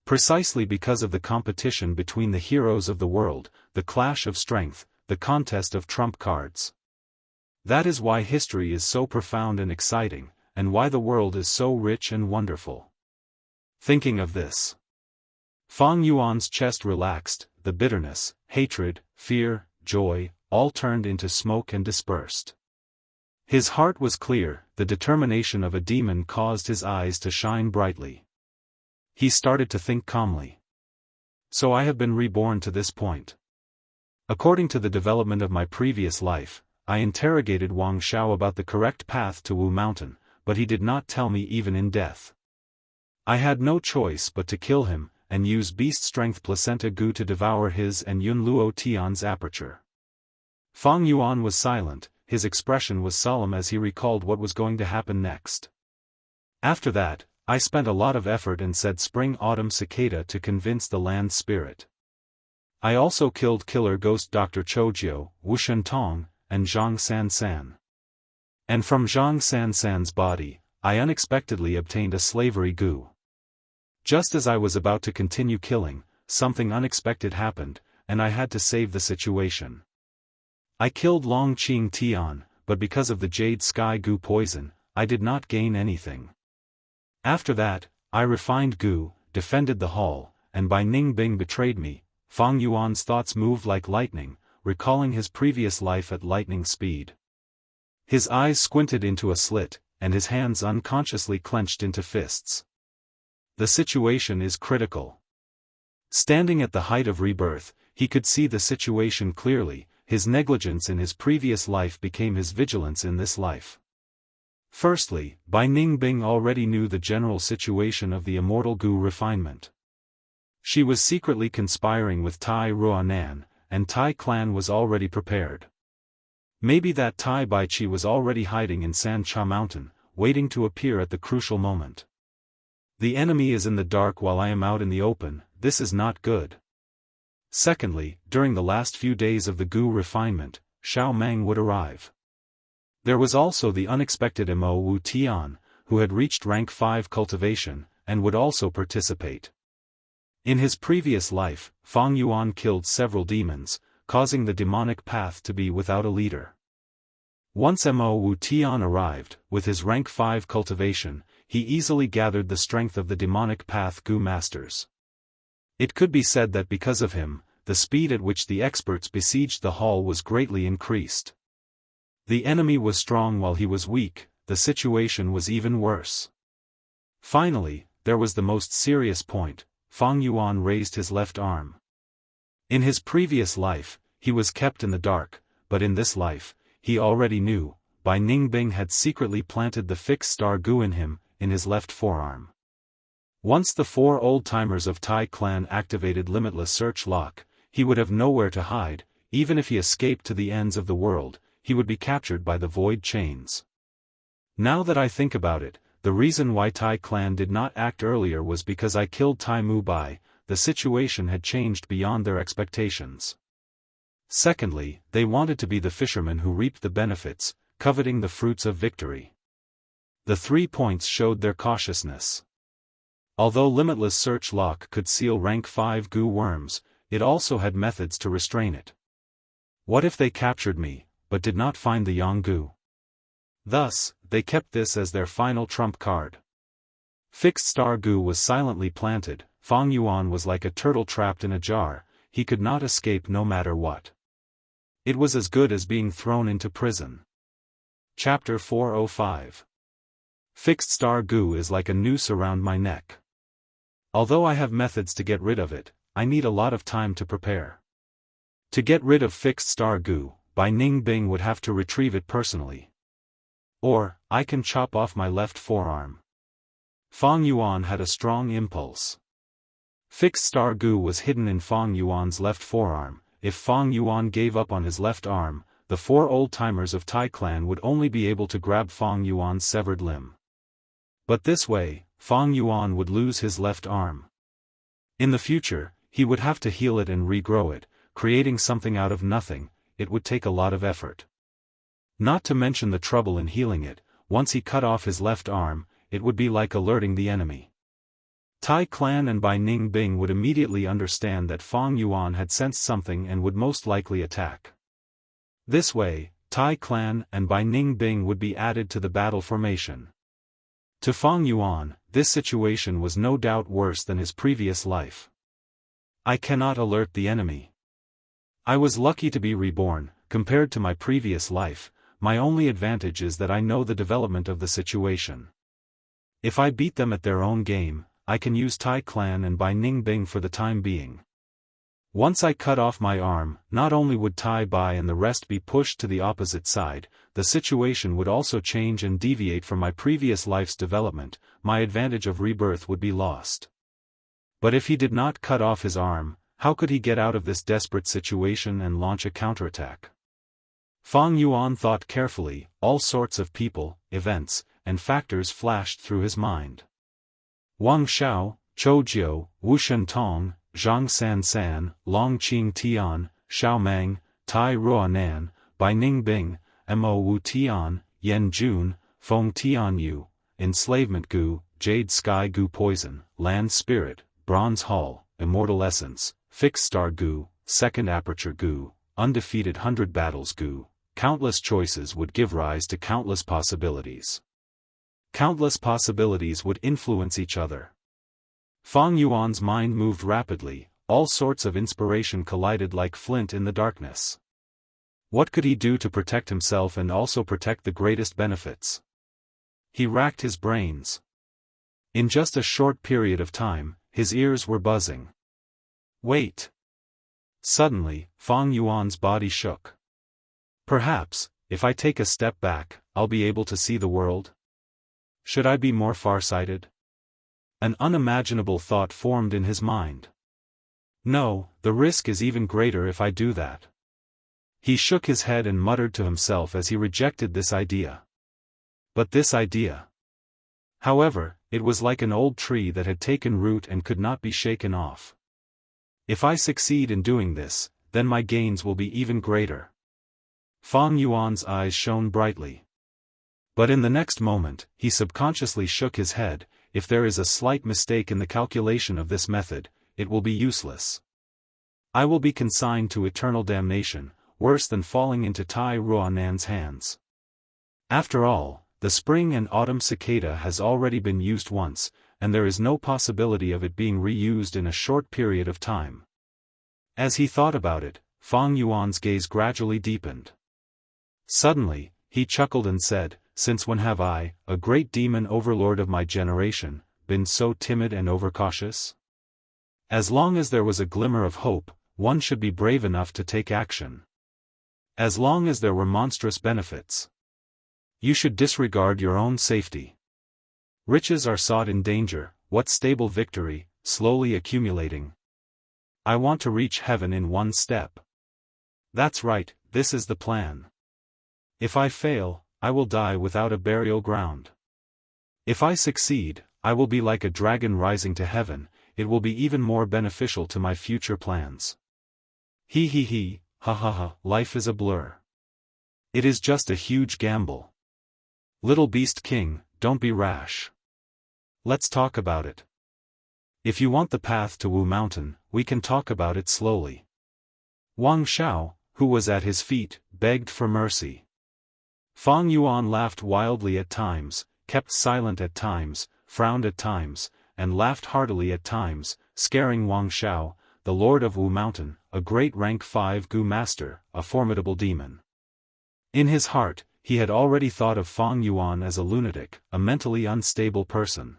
Precisely because of the competition between the heroes of the world, the clash of strength, the contest of trump cards. That is why history is so profound and exciting, and why the world is so rich and wonderful. Thinking of this, Fang Yuan's chest relaxed, the bitterness, hatred, fear, joy, all turned into smoke and dispersed. His heart was clear, the determination of a demon caused his eyes to shine brightly. He started to think calmly. So I have been reborn to this point. According to the development of my previous life, I interrogated Wang Shao about the correct path to Wu Mountain, but he did not tell me even in death. I had no choice but to kill him, and use beast strength placenta Gu to devour his and Yun Luo Tian's aperture. Fang Yuan was silent, his expression was solemn as he recalled what was going to happen next. After that, I spent a lot of effort and said spring-autumn cicada to convince the land spirit. I also killed killer ghost Dr. Choujio, Wu Shentong, and Zhang Sansan. And from Zhang Sansan's body, I unexpectedly obtained a slavery Gu. Just as I was about to continue killing, something unexpected happened, and I had to save the situation. I killed Long Qing Tian, but because of the Jade Sky Gu poison, I did not gain anything. After that, I refined Gu, defended the hall, and Bai Ningbing betrayed me. Fang Yuan's thoughts moved like lightning, recalling his previous life at lightning speed. His eyes squinted into a slit, and his hands unconsciously clenched into fists. The situation is critical. Standing at the height of rebirth, he could see the situation clearly, his negligence in his previous life became his vigilance in this life. Firstly, Bai Ningbing already knew the general situation of the immortal Gu refinement. She was secretly conspiring with Tai Ruanan, and Tai clan was already prepared. Maybe that Tai Baichi was already hiding in San Cha Mountain, waiting to appear at the crucial moment. The enemy is in the dark while I am out in the open, this is not good. Secondly, during the last few days of the Gu refinement, Xiao Meng would arrive. There was also the unexpected Mo Wu Tian, who had reached rank 5 cultivation, and would also participate. In his previous life, Fang Yuan killed several demons, causing the demonic path to be without a leader. Once Mo Wu Tian arrived, with his rank 5 cultivation, he easily gathered the strength of the demonic path Gu masters. It could be said that because of him, the speed at which the experts besieged the hall was greatly increased. The enemy was strong while he was weak, the situation was even worse. Finally, there was the most serious point. Fang Yuan raised his left arm. In his previous life, he was kept in the dark, but in this life, he already knew, Bai Ningbing had secretly planted the fixed star Gu in him, in his left forearm. Once the 4 old-timers of Tai clan activated Limitless Search Lock, he would have nowhere to hide. Even if he escaped to the ends of the world, he would be captured by the void chains. Now that I think about it, the reason why Tai clan did not act earlier was because I killed Tai Mu Bai. The situation had changed beyond their expectations. Secondly, they wanted to be the fishermen who reaped the benefits, coveting the fruits of victory. The 3 points showed their cautiousness. Although Limitless Search Lock could seal rank 5 goo worms, it also had methods to restrain it. What if they captured me, but did not find the Jianghu? Thus, they kept this as their final trump card. Fixed Star Goo was silently planted. Fang Yuan was like a turtle trapped in a jar, he could not escape no matter what. It was as good as being thrown into prison. Chapter 405. Fixed Star Goo is like a noose around my neck. Although I have methods to get rid of it, I need a lot of time to prepare. To get rid of Fixed Star Goo, Bai Ningbing would have to retrieve it personally. Or, I can chop off my left forearm. Fang Yuan had a strong impulse. Fixed Star Goo was hidden in Fang Yuan's left forearm. If Fang Yuan gave up on his left arm, the 4 old-timers of Tai clan would only be able to grab Fang Yuan's severed limb. But this way, Fang Yuan would lose his left arm. In the future, he would have to heal it and regrow it, creating something out of nothing. It would take a lot of effort. Not to mention the trouble in healing it. Once he cut off his left arm, it would be like alerting the enemy. Tai clan and Bai Ningbing would immediately understand that Fang Yuan had sensed something and would most likely attack. This way, Tai clan and Bai Ningbing would be added to the battle formation. To Fang Yuan, this situation was no doubt worse than his previous life. I cannot alert the enemy. I was lucky to be reborn. Compared to my previous life, my only advantage is that I know the development of the situation. If I beat them at their own game, I can use Tai clan and Bai Ningbing for the time being. Once I cut off my arm, not only would Tai Bai and the rest be pushed to the opposite side, the situation would also change and deviate from my previous life's development. My advantage of rebirth would be lost. But if he did not cut off his arm, how could he get out of this desperate situation and launch a counterattack? Fang Yuan thought carefully. All sorts of people, events, and factors flashed through his mind. Wang Xiao, Chou Jiu, Wu Shentong, Zhang San, Long Qing Tian, Xiao Meng, Tai Ruanan, Bai Ningbing, Mo Wu Tian, Yen Jun, Feng Tianyu, Enslavement Goo, Jade Sky Goo Poison, Land Spirit, Bronze Hall, Immortal Essence, Fixed Star Goo, Second Aperture Goo, Undefeated 100 Battles Goo. Countless choices would give rise to countless possibilities. Countless possibilities would influence each other. Fang Yuan's mind moved rapidly. All sorts of inspiration collided like flint in the darkness. What could he do to protect himself and also protect the greatest benefits? He racked his brains. In just a short period of time, his ears were buzzing. Wait! Suddenly, Fang Yuan's body shook. Perhaps, if I take a step back, I'll be able to see the world? Should I be more farsighted? An unimaginable thought formed in his mind. No, the risk is even greater if I do that. He shook his head and muttered to himself as he rejected this idea. But this idea. However, it was like an old tree that had taken root and could not be shaken off. If I succeed in doing this, then my gains will be even greater. Fang Yuan's eyes shone brightly. But in the next moment, he subconsciously shook his head. If there is a slight mistake in the calculation of this method, it will be useless. I will be consigned to eternal damnation, worse than falling into Tai Ruanan's hands. After all, the spring and autumn cicada has already been used once, and there is no possibility of it being reused in a short period of time. As he thought about it, Fang Yuan's gaze gradually deepened. Suddenly, he chuckled and said, "Since when have I, a great demon overlord of my generation, been so timid and overcautious? As long as there was a glimmer of hope, one should be brave enough to take action. As long as there were monstrous benefits, you should disregard your own safety. Riches are sought in danger, what stable victory, slowly accumulating. I want to reach heaven in one step. That's right, this is the plan. If I fail, I will die without a burial ground. If I succeed, I will be like a dragon rising to heaven. It will be even more beneficial to my future plans. He, ha ha ha, life is a blur. It is just a huge gamble. Little Beast King, don't be rash. Let's talk about it. If you want the path to Wu Mountain, we can talk about it slowly. Wang Xiao, who was at his feet, begged for mercy. Fang Yuan laughed wildly at times, kept silent at times, frowned at times, and laughed heartily at times, scaring Wang Xiao, the Lord of Wu Mountain, a great rank 5 Gu master, a formidable demon. In his heart, he had already thought of Fang Yuan as a lunatic, a mentally unstable person.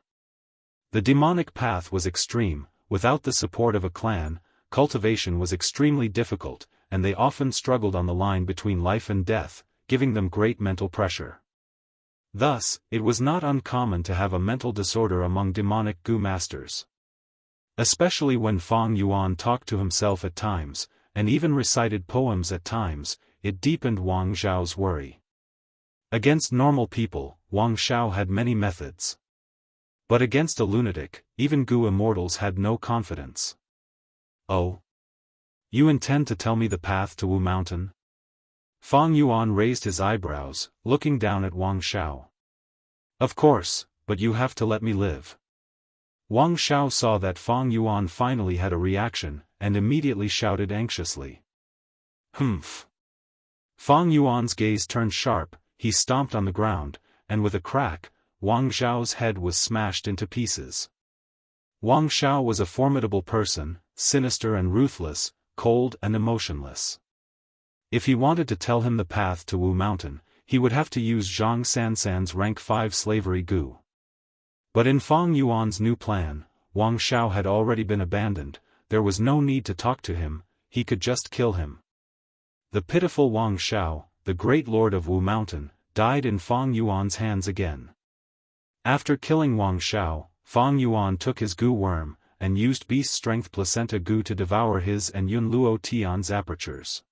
The demonic path was extreme. Without the support of a clan, cultivation was extremely difficult, and they often struggled on the line between life and death, giving them great mental pressure. Thus, it was not uncommon to have a mental disorder among demonic Gu masters. Especially when Fang Yuan talked to himself at times, and even recited poems at times, it deepened Wang Xiao's worry. Against normal people, Wang Xiao had many methods. But against a lunatic, even Gu immortals had no confidence. Oh? You intend to tell me the path to Wu Mountain? Fang Yuan raised his eyebrows, looking down at Wang Xiao. Of course, but you have to let me live. Wang Xiao saw that Fang Yuan finally had a reaction, and immediately shouted anxiously. Humph. Fang Yuan's gaze turned sharp, he stomped on the ground, and with a crack, Wang Xiao's head was smashed into pieces. Wang Xiao was a formidable person, sinister and ruthless, cold and emotionless. If he wanted to tell him the path to Wu Mountain, he would have to use Zhang Sansan's rank 5 slavery Gu. But in Fang Yuan's new plan, Wang Xiao had already been abandoned. There was no need to talk to him, he could just kill him. The pitiful Wang Xiao, the great lord of Wu Mountain, died in Fang Yuan's hands again. After killing Wang Xiao, Fang Yuan took his Gu worm, and used beast strength placenta Gu to devour his and Yun Luo Tian's apertures.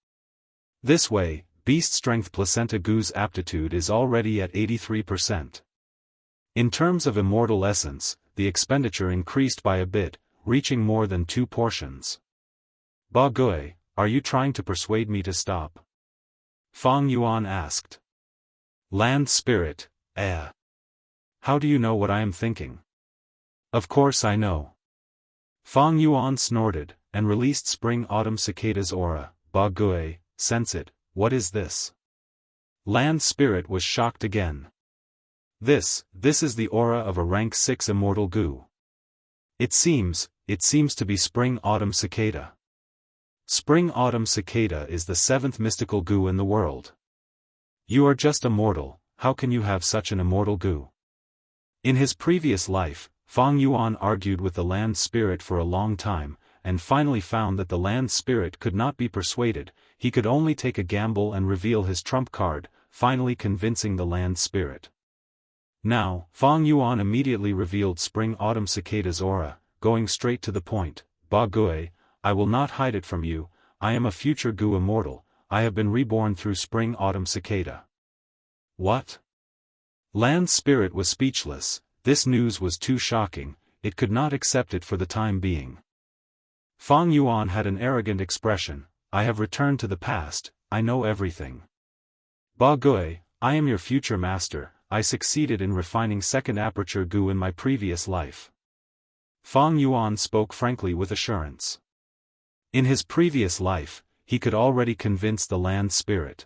This way, beast strength placenta Gu's aptitude is already at 83%. In terms of immortal essence, the expenditure increased by a bit, reaching more than 2 portions. Ba Gui, are you trying to persuade me to stop? Fang Yuan asked. Land spirit, How do you know what I am thinking? Of course I know. Fang Yuan snorted, and released spring-autumn cicada's aura. Ba Gui, sense it, what is this? Land spirit was shocked again. This is the aura of a rank 6 immortal Gu. It seems to be spring-autumn cicada. Spring-autumn cicada is the 7th mystical Gu in the world. You are just a mortal, how can you have such an immortal Gu? In his previous life, Fang Yuan argued with the land spirit for a long time, and finally found that the land spirit could not be persuaded. He could only take a gamble and reveal his trump card, finally convincing the land spirit. Now, Fang Yuan immediately revealed spring-autumn cicada's aura, going straight to the point. Ba Gui, I will not hide it from you, I am a future Gu immortal, I have been reborn through spring-autumn cicada. What? Land spirit was speechless, this news was too shocking, it could not accept it for the time being. Fang Yuan had an arrogant expression, I have returned to the past, I know everything. Ba Gui, I am your future master, I succeeded in refining second aperture Gu in my previous life. Fang Yuan spoke frankly with assurance. In his previous life, he could already convince the land spirit.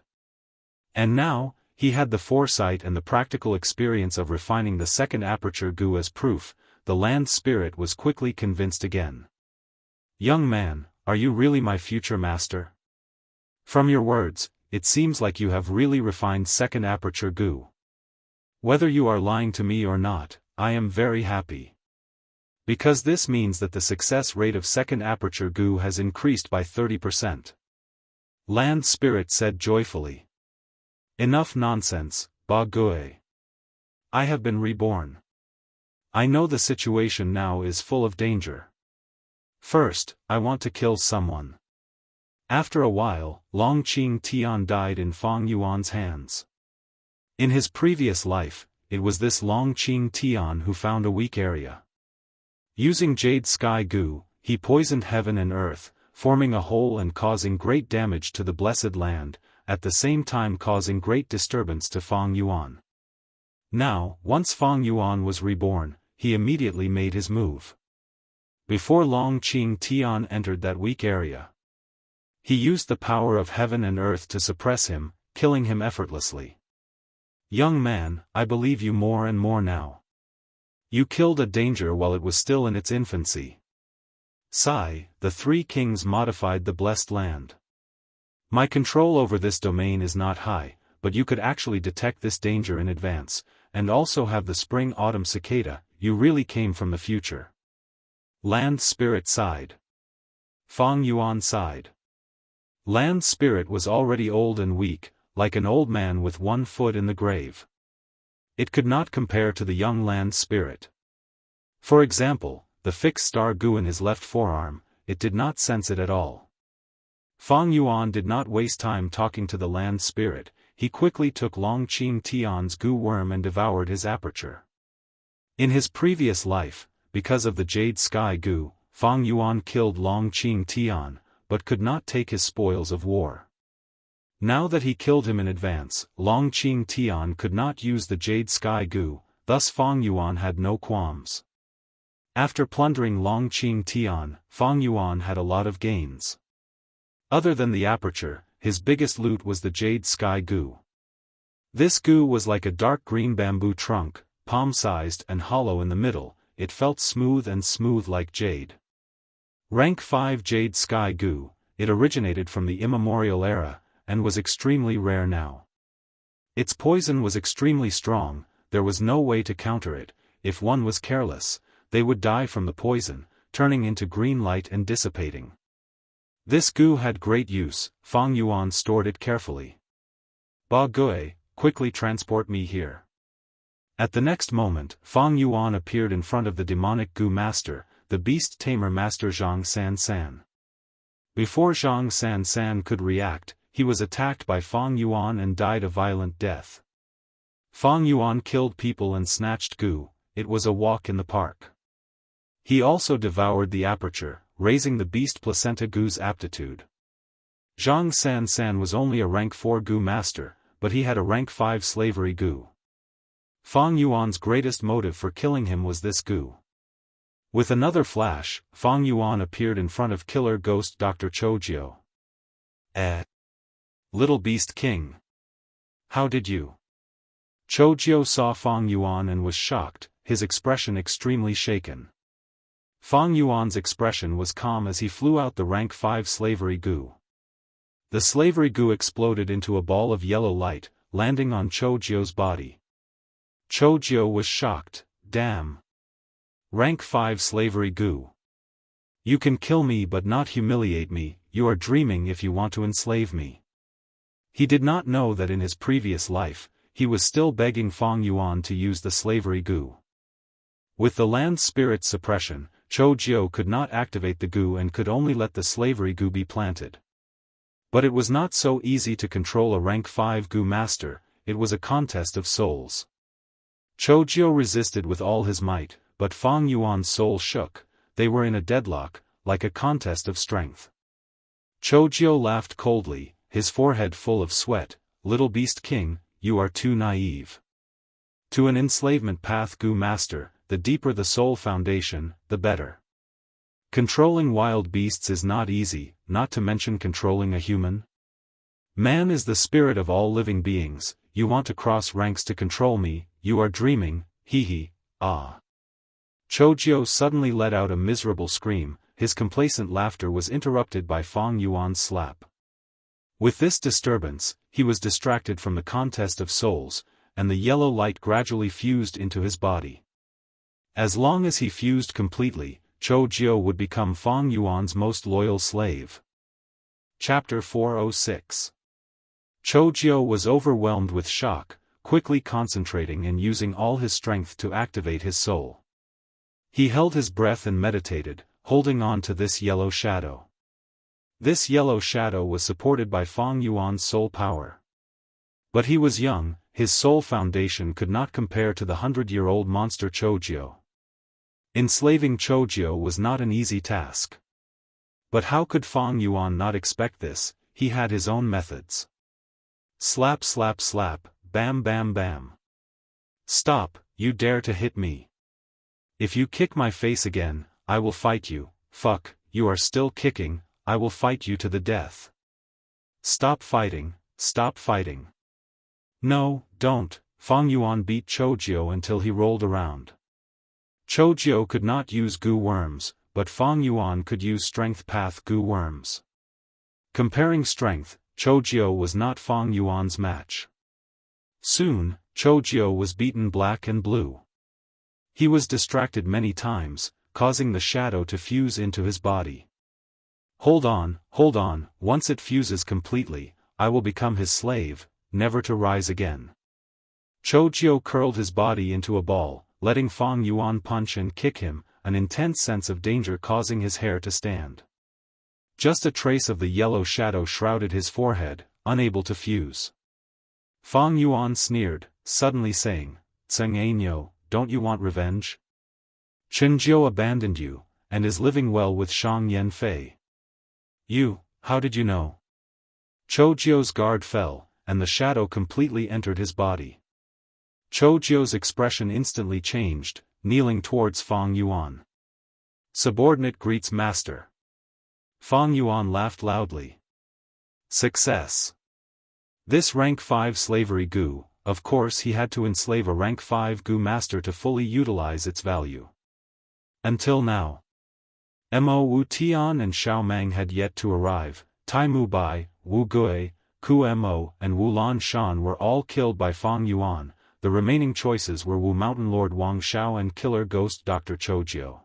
And now, he had the foresight and the practical experience of refining the second aperture Gu as proof. The land spirit was quickly convinced again. Young man, are you really my future master? From your words, it seems like you have really refined second aperture Gu. Whether you are lying to me or not, I am very happy. Because this means that the success rate of second aperture Gu has increased by 30%. Land spirit said joyfully. Enough nonsense, Ba Gui. I have been reborn. I know the situation now is full of danger. First, I want to kill someone. After a while, Long Qing Tian died in Fang Yuan's hands. In his previous life, it was this Long Qing Tian who found a weak area. Using Jade Sky Goo, he poisoned heaven and earth, forming a hole and causing great damage to the blessed land, at the same time causing great disturbance to Fang Yuan. Now, once Fang Yuan was reborn, he immediately made his move. Before Long Qing Tian entered that weak area, he used the power of heaven and earth to suppress him, killing him effortlessly. Young man, I believe you more and more now. You killed a danger while it was still in its infancy. Sigh, the three kings modified the blessed land. My control over this domain is not high, but you could actually detect this danger in advance, and also have the spring-autumn cicada. You really came from the future. Land Spirit sighed. Fang Yuan sighed. Land Spirit was already old and weak, like an old man with one foot in the grave. It could not compare to the young Land Spirit. For example, the fixed star Gu in his left forearm, it did not sense it at all. Fang Yuan did not waste time talking to the Land Spirit, he quickly took Long Qing Tian's Gu worm and devoured his aperture. In his previous life, because of the Jade Sky Gu, Fang Yuan killed Long Qing Tian, but could not take his spoils of war. Now that he killed him in advance, Long Qing Tian could not use the Jade Sky Gu, thus Fang Yuan had no qualms. After plundering Long Qing Tian, Fang Yuan had a lot of gains. Other than the aperture, his biggest loot was the Jade Sky Gu. This Gu was like a dark green bamboo trunk, palm-sized and hollow in the middle, it felt smooth like jade. Rank 5 Jade Sky Gu, it originated from the immemorial era, and was extremely rare now. Its poison was extremely strong, there was no way to counter it. If one was careless, they would die from the poison, turning into green light and dissipating. This Gu had great use, Fang Yuan stored it carefully. Ba Gui, quickly transport me here. At the next moment, Fang Yuan appeared in front of the demonic Gu master, the beast tamer master Zhang San. Before Zhang San could react, he was attacked by Fang Yuan and died a violent death. Fang Yuan killed people and snatched Gu, it was a walk in the park. He also devoured the aperture, raising the beast placenta Gu's aptitude. Zhang San was only a rank 4 Gu master, but he had a rank 5 slavery Gu. Fang Yuan's greatest motive for killing him was this Gu. With another flash, Fang Yuan appeared in front of killer ghost Dr. Choujiu. Little Beast King. How did you? Choujiu saw Fang Yuan and was shocked, his expression extremely shaken. Fang Yuan's expression was calm as he flew out the rank 5 slavery Gu. The slavery Gu exploded into a ball of yellow light, landing on Choujiu's body. Choujiu was shocked, damn. Rank 5 slavery Gu. You can kill me but not humiliate me, you are dreaming if you want to enslave me. He did not know that in his previous life, he was still begging Fang Yuan to use the slavery Gu. With the land spirit suppression, Choujiu could not activate the Gu and could only let the slavery Gu be planted. But it was not so easy to control a rank 5 Gu master, it was a contest of souls. Choujiu resisted with all his might, but Fang Yuan's soul shook, they were in a deadlock, like a contest of strength. Choujiu laughed coldly, his forehead full of sweat, Little Beast King, you are too naive. To an enslavement path Gu master, the deeper the soul foundation, the better. Controlling wild beasts is not easy, not to mention controlling a human. Man is the spirit of all living beings, you want to cross ranks to control me, you are dreaming, hee. Choujiu suddenly let out a miserable scream, his complacent laughter was interrupted by Fang Yuan's slap. With this disturbance, he was distracted from the contest of souls, and the yellow light gradually fused into his body. As long as he fused completely, Choujiu would become Fang Yuan's most loyal slave. Chapter 406. Choujiu was overwhelmed with shock, quickly concentrating and using all his strength to activate his soul. He held his breath and meditated, holding on to this yellow shadow. This yellow shadow was supported by Fang Yuan's soul power. But he was young, his soul foundation could not compare to the 100-year-old monster Choujiu. Enslaving Choujiu was not an easy task. But how could Fang Yuan not expect this? He had his own methods. Slap slap slap, bam bam bam. Stop, you dare to hit me. If you kick my face again, I will fight you. Fuck, you are still kicking, I will fight you to the death. Stop fighting, stop fighting. No, don't. Fang Yuan beat Choujiu until he rolled around. Choujiu could not use goo worms, but Fang Yuan could use strength path goo worms. Comparing strength, Choujiu was not Fang Yuan's match. Soon, Choujiu was beaten black and blue. He was distracted many times, causing the shadow to fuse into his body. Hold on, once it fuses completely, I will become his slave, never to rise again. Choujiu curled his body into a ball, letting Fang Yuan punch and kick him, an intense sense of danger causing his hair to stand. Just a trace of the yellow shadow shrouded his forehead, unable to fuse. Fang Yuan sneered, suddenly saying, "Tseng Ainyo, don't you want revenge? Chenjiu abandoned you, and is living well with Shang Yanfei." "You, how did you know?" Choujiu's guard fell, and the shadow completely entered his body. Choujiu's expression instantly changed, kneeling towards Fang Yuan. "Subordinate greets master." Fang Yuan laughed loudly. Success. This rank 5 slavery goo, of course he had to enslave a rank 5 goo master to fully utilize its value. Until now. Mo Wu Tian and Xiao Meng had yet to arrive. Tai Mu Bai, Wu Gui, Ku Mo and Wu Lan Shan were all killed by Fang Yuan. The remaining choices were Wu Mountain Lord Wang Xiao and Killer Ghost Dr. Choujiu.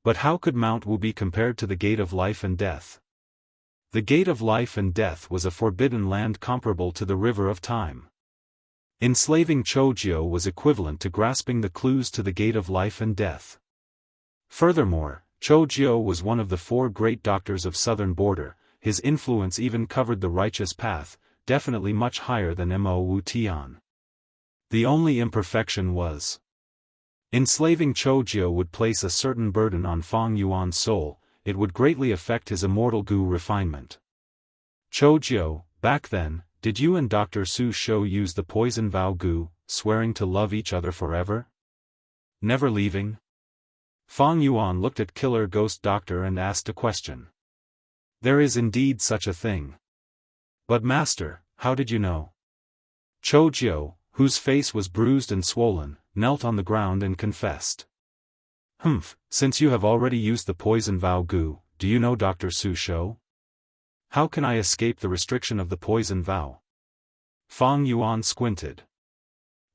But how could Mount Wu be compared to the Gate of Life and Death? The Gate of Life and Death was a forbidden land comparable to the River of Time. Enslaving Choujiu was equivalent to grasping the clues to the Gate of Life and Death. Furthermore, Choujiu was one of the 4 great doctors of southern border, his influence even covered the righteous path, definitely much higher than Mo Wu Tian. The only imperfection was enslaving Choujiu would place a certain burden on Fang Yuan's soul, it would greatly affect his immortal goo refinement. Choujiu, back then, did you and Dr. Su Shou use the poison vow goo, swearing to love each other forever? Never leaving? Fang Yuan looked at Killer Ghost Doctor and asked a question. There is indeed such a thing. But master, how did you know? Choujiu, whose face was bruised and swollen, knelt on the ground and confessed. Humph, since you have already used the poison vow goo, do you know Dr. Su Shou? How can I escape the restriction of the poison vow? Fang Yuan squinted.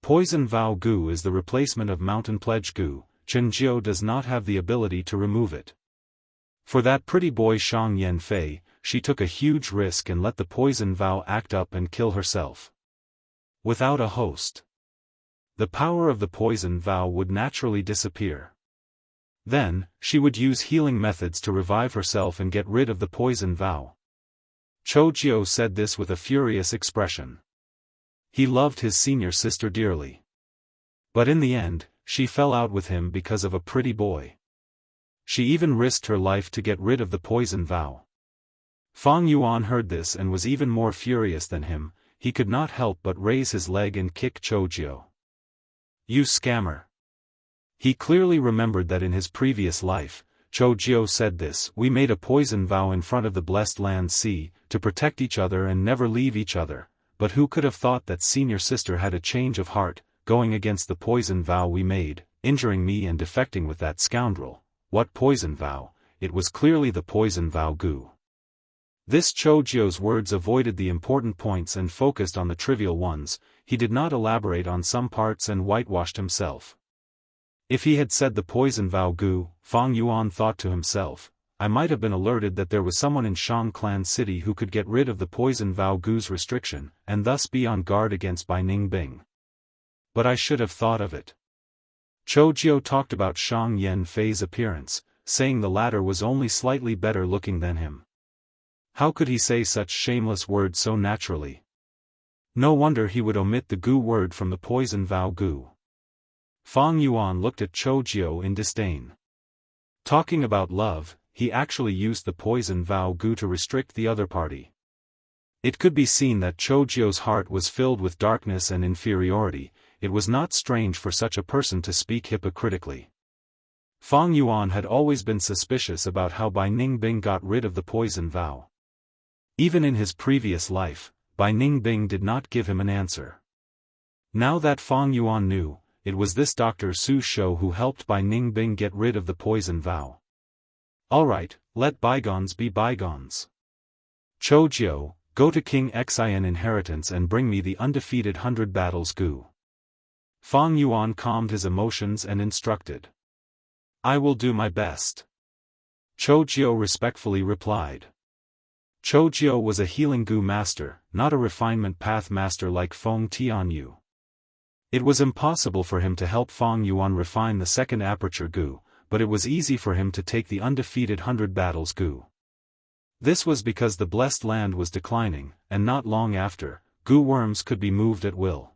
Poison vow goo is the replacement of mountain pledge goo, Chenjiu does not have the ability to remove it. For that pretty boy Shang Yanfei, she took a huge risk and let the poison vow act up and kill herself. Without a host, the power of the poison vow would naturally disappear. Then, she would use healing methods to revive herself and get rid of the poison vow. Choujiu said this with a furious expression. He loved his senior sister dearly. But in the end, she fell out with him because of a pretty boy. She even risked her life to get rid of the poison vow. Fang Yuan heard this and was even more furious than him, he could not help but raise his leg and kick Choujiu. You scammer. He clearly remembered that in his previous life, Choujiu said this, we made a poison vow in front of the blessed land sea, to protect each other and never leave each other, but who could have thought that senior sister had a change of heart, going against the poison vow we made, injuring me and defecting with that scoundrel. What poison vow? It was clearly the poison vow goo. This Choujiu's words avoided the important points and focused on the trivial ones, he did not elaborate on some parts and whitewashed himself. If he had said the poison vow goo, Fang Yuan thought to himself, I might have been alerted that there was someone in Shang Clan City who could get rid of the poison vow goo's restriction, and thus be on guard against Bai Ning Bing. But I should have thought of it. Choujiu talked about Shang Yanfei's appearance, saying the latter was only slightly better looking than him. How could he say such shameless words so naturally? No wonder he would omit the gu word from the poison vow gu. Fang Yuan looked at Chou Jiao in disdain. Talking about love, he actually used the poison vow gu to restrict the other party. It could be seen that Chou Jiao's heart was filled with darkness and inferiority. It was not strange for such a person to speak hypocritically. Fang Yuan had always been suspicious about how Bai Ningbing got rid of the poison vow. Even in his previous life, Bai Ningbing did not give him an answer. Now that Fang Yuan knew, it was this Dr. Su Shou who helped Bai Ningbing get rid of the poison vow. Alright, let bygones be bygones. Chou Jiao, go to King Xian inheritance and bring me the undefeated 100 battles gu. Fang Yuan calmed his emotions and instructed. I will do my best. Chou Jiao respectfully replied. Chou Jiao was a healing gu master, not a refinement path master like Feng Tianyu. It was impossible for him to help Fang Yuan refine the second aperture gu, but it was easy for him to take the undefeated 100 battles gu. This was because the blessed land was declining, and not long after, gu worms could be moved at will.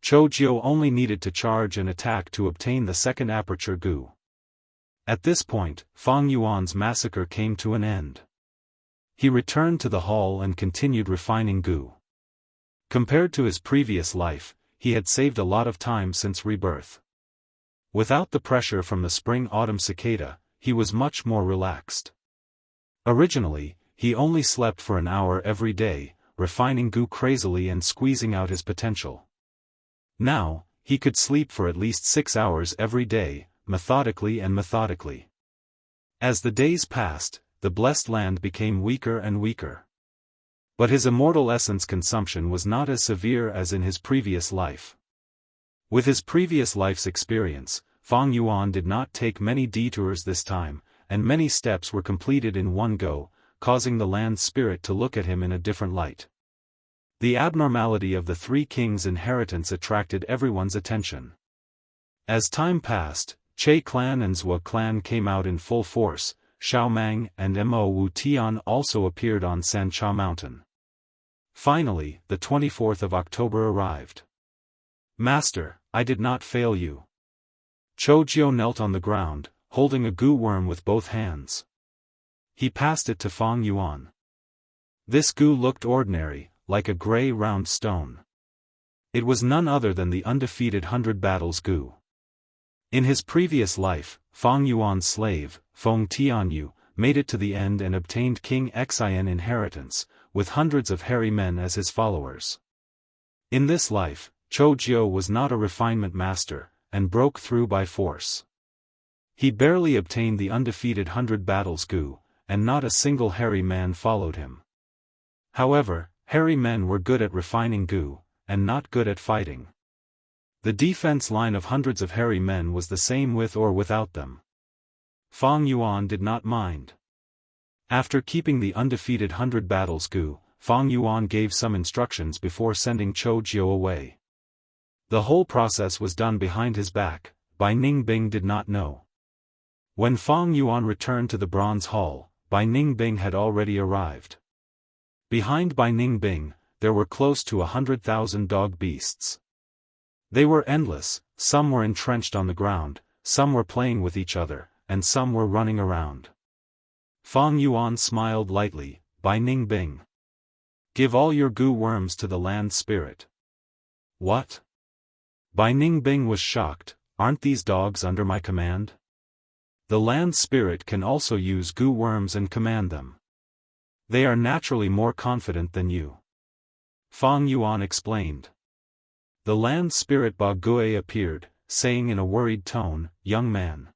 Chou Jiao only needed to charge and attack to obtain the second aperture gu. At this point, Fang Yuan's massacre came to an end. He returned to the hall and continued refining gu. Compared to his previous life, he had saved a lot of time since rebirth. Without the pressure from the spring-autumn cicada, he was much more relaxed. Originally, he only slept for an hour every day, refining gu crazily and squeezing out his potential. Now, he could sleep for at least 6 hours every day, methodically. As the days passed, the blessed land became weaker and weaker. But his immortal essence consumption was not as severe as in his previous life. With his previous life's experience, Fang Yuan did not take many detours this time, and many steps were completed in one go, causing the land spirit to look at him in a different light. The abnormality of the three kings' inheritance attracted everyone's attention. As time passed, Che clan and Zhua clan came out in full force. Xiao Mang and Mo Wu Tian also appeared on Sancha Mountain. Finally, the 24th of October arrived. Master, I did not fail you. Chou Jiao knelt on the ground, holding a gu worm with both hands. He passed it to Fang Yuan. This gu looked ordinary, like a gray round stone. It was none other than the undefeated 100 battles gu. In his previous life, Fang Yuan's slave, Feng Tianyu, made it to the end and obtained King Xian inheritance, with hundreds of hairy men as his followers. In this life, Chou Jiao was not a refinement master, and broke through by force. He barely obtained the undefeated 100 battles gu, and not a single hairy man followed him. However, hairy men were good at refining gu, and not good at fighting. The defense line of hundreds of hairy men was the same with or without them. Fang Yuan did not mind. After keeping the undefeated 100 battles gu, Fang Yuan gave some instructions before sending Chou Jiao away. The whole process was done behind his back. Bai Ningbing did not know. When Fang Yuan returned to the Bronze Hall, Bai Ningbing had already arrived. Behind Bai Ningbing, there were close to 100,000 dog beasts. They were endless, some were entrenched on the ground, some were playing with each other, and some were running around. Fang Yuan smiled lightly. Bai Ningbing. Give all your gu worms to the land spirit. What? Bai Ningbing was shocked. Aren't these dogs under my command? The land spirit can also use gu worms and command them. They are naturally more confident than you. Fang Yuan explained. The land spirit Ba Gui appeared, saying in a worried tone, Young man.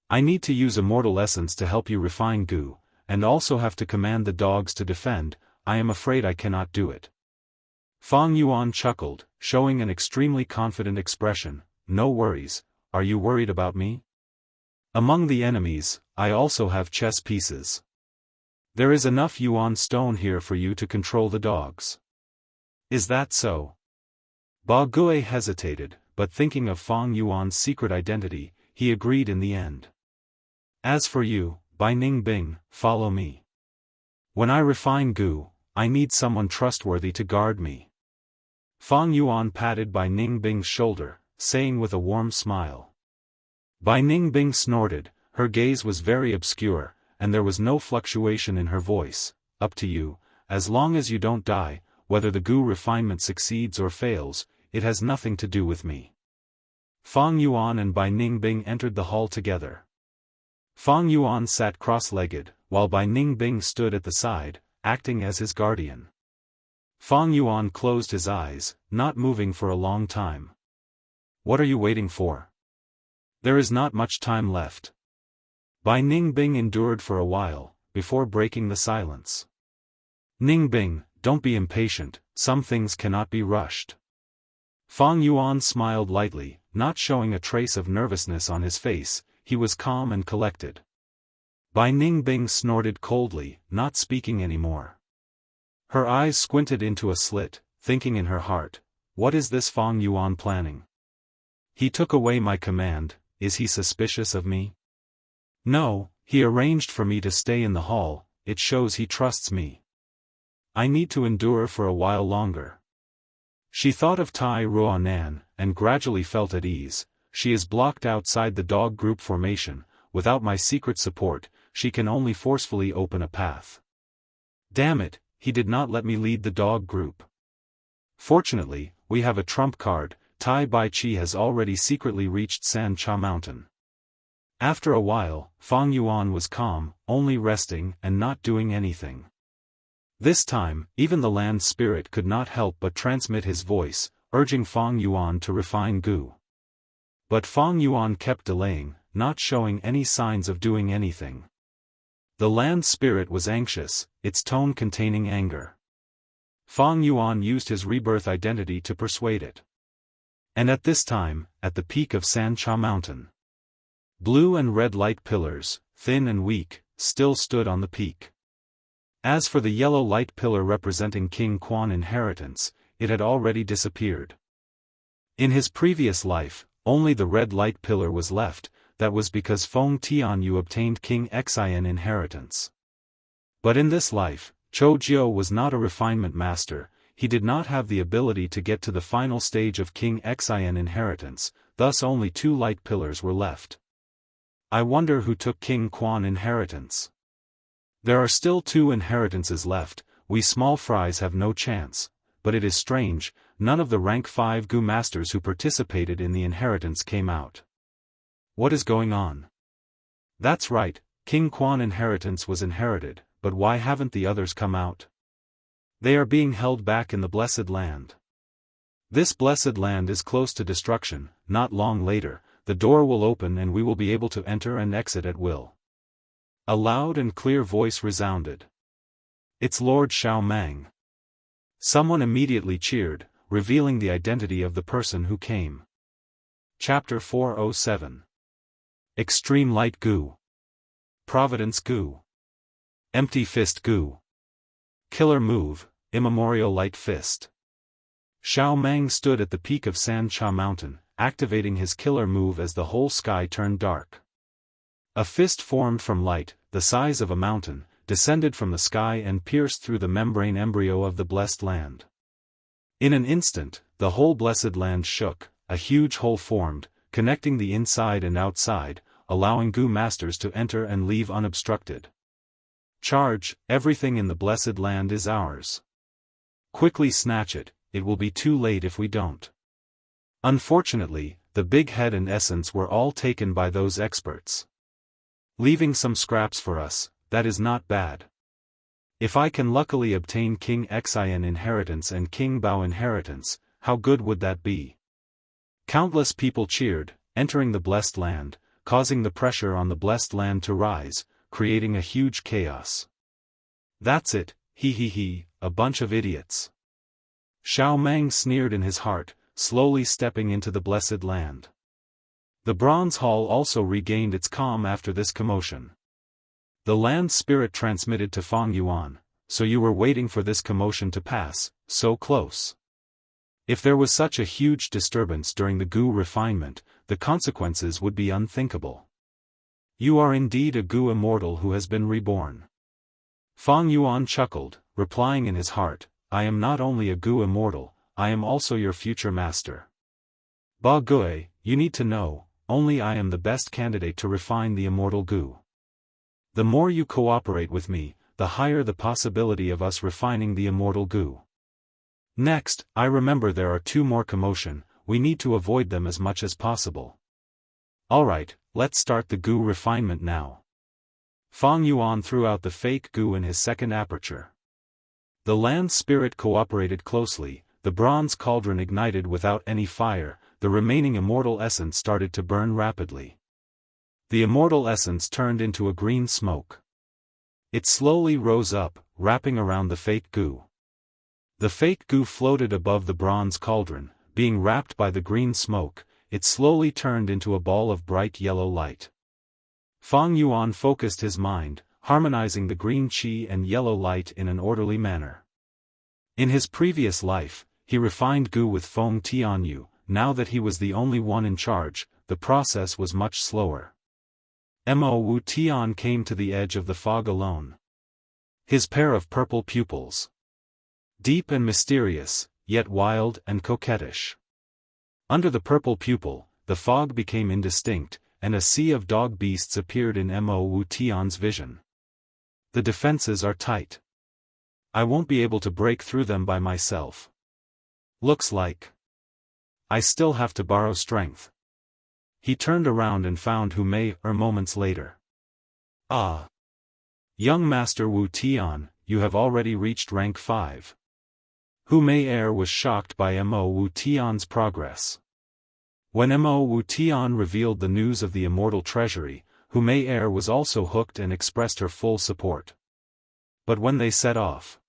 I need to use immortal essence to help you refine gu, and also have to command the dogs to defend. I am afraid I cannot do it. Fang Yuan chuckled, showing an extremely confident expression. No worries, are you worried about me? Among the enemies, I also have chess pieces. There is enough yuan stone here for you to control the dogs. Is that so? Ba Gui hesitated, but thinking of Fang Yuan's secret identity, he agreed in the end. As for you, Bai Ningbing, follow me. When I refine Gu, I need someone trustworthy to guard me. Fang Yuan patted Bai Ningbing's shoulder, saying with a warm smile. Bai Ningbing snorted, her gaze was very obscure, and there was no fluctuation in her voice. Up to you, as long as you don't die, whether the Gu refinement succeeds or fails, it has nothing to do with me. Fang Yuan and Bai Ningbing entered the hall together. Fang Yuan sat cross-legged, while Bai Ningbing stood at the side, acting as his guardian. Fang Yuan closed his eyes, not moving for a long time. What are you waiting for? There is not much time left. Bai Ningbing endured for a while, before breaking the silence. Ningbing, don't be impatient, some things cannot be rushed. Fang Yuan smiled lightly, not showing a trace of nervousness on his face. He was calm and collected. Bai Ningbing snorted coldly, not speaking anymore. Her eyes squinted into a slit, thinking in her heart, what is this Fang Yuan planning? He took away my command, is he suspicious of me? No, he arranged for me to stay in the hall, it shows he trusts me. I need to endure for a while longer. She thought of Tai Ruanan, and gradually felt at ease. She is blocked outside the dog group formation, without my secret support, she can only forcefully open a path. Damn it, he did not let me lead the dog group. Fortunately, we have a trump card, Tai Baichi has already secretly reached San Cha Mountain. After a while, Fang Yuan was calm, only resting and not doing anything. This time, even the land spirit could not help but transmit his voice, urging Fang Yuan to refine Gu. But Fang Yuan kept delaying, not showing any signs of doing anything. The land spirit was anxious, its tone containing anger. Fang Yuan used his rebirth identity to persuade it. And at this time, at the peak of San Cha Mountain, blue and red light pillars, thin and weak, still stood on the peak. As for the yellow light pillar representing King Quan inheritance, it had already disappeared. In his previous life, only the red light pillar was left, that was because Feng Tianyu obtained King Xian inheritance. But in this life, Chou Jiu was not a refinement master, he did not have the ability to get to the final stage of King Xian inheritance, thus only 2 light pillars were left. I wonder who took King Quan inheritance. There are still 2 inheritances left, we small fries have no chance, but it is strange, none of the rank 5 Gu masters who participated in the inheritance came out. What is going on? That's right, King Quan inheritance was inherited, but why haven't the others come out? They are being held back in the Blessed Land. This Blessed Land is close to destruction, not long later, the door will open and we will be able to enter and exit at will. A loud and clear voice resounded. It's Lord Xiao Mang. Someone immediately cheered, revealing the identity of the person who came. Chapter 407. Extreme Light Gu. Providence Gu. Empty Fist Gu. Killer Move, Immemorial Light Fist. Xiao Mang stood at the peak of San Cha Mountain, activating his killer move as the whole sky turned dark. A fist formed from light, the size of a mountain, descended from the sky and pierced through the membrane embryo of the Blessed Land. In an instant, the whole Blessed Land shook, a huge hole formed, connecting the inside and outside, allowing Gu masters to enter and leave unobstructed. Charge, everything in the Blessed Land is ours. Quickly snatch it, it will be too late if we don't. Unfortunately, the big head and essence were all taken by those experts. Leaving some scraps for us, that is not bad. If I can luckily obtain King Xian inheritance and King Bao inheritance, how good would that be? Countless people cheered, entering the Blessed Land, causing the pressure on the Blessed Land to rise, creating a huge chaos. That's it, he, a bunch of idiots. Xiao Mang sneered in his heart, slowly stepping into the Blessed Land. The Bronze Hall also regained its calm after this commotion. The land spirit transmitted to Fang Yuan, so you were waiting for this commotion to pass, so close. If there was such a huge disturbance during the Gu refinement, the consequences would be unthinkable. You are indeed a Gu immortal who has been reborn. Fang Yuan chuckled, replying in his heart, I am not only a Gu immortal, I am also your future master. Ba Gui, you need to know, only I am the best candidate to refine the immortal Gu. The more you cooperate with me, the higher the possibility of us refining the immortal Gu. Next, I remember there are 2 more commotion, we need to avoid them as much as possible. Alright, let's start the Gu refinement now. Fang Yuan threw out the fake Gu in his second aperture. The land spirit cooperated closely, the bronze cauldron ignited without any fire, the remaining immortal essence started to burn rapidly. The immortal essence turned into a green smoke. It slowly rose up, wrapping around the fake Gu. The fake Gu floated above the bronze cauldron, being wrapped by the green smoke, it slowly turned into a ball of bright yellow light. Fang Yuan focused his mind, harmonizing the green qi and yellow light in an orderly manner. In his previous life, he refined Gu with Feng Tianyu, now that he was the only one in charge, the process was much slower. Mo Wu Tian came to the edge of the fog alone. His pair of purple pupils. Deep and mysterious, yet wild and coquettish. Under the purple pupil, the fog became indistinct, and a sea of dog beasts appeared in Mo Wu Tian's vision. The defenses are tight. I won't be able to break through them by myself. Looks like I still have to borrow strength. He turned around and found Hu Mei moments later. Ah! Young Master Wu Tian, you have already reached rank 5. Hu Mei was shocked by Mo Wu Tian's progress. When Mo Wu Tian revealed the news of the immortal treasury, Hu Mei was also hooked and expressed her full support. But when they set off,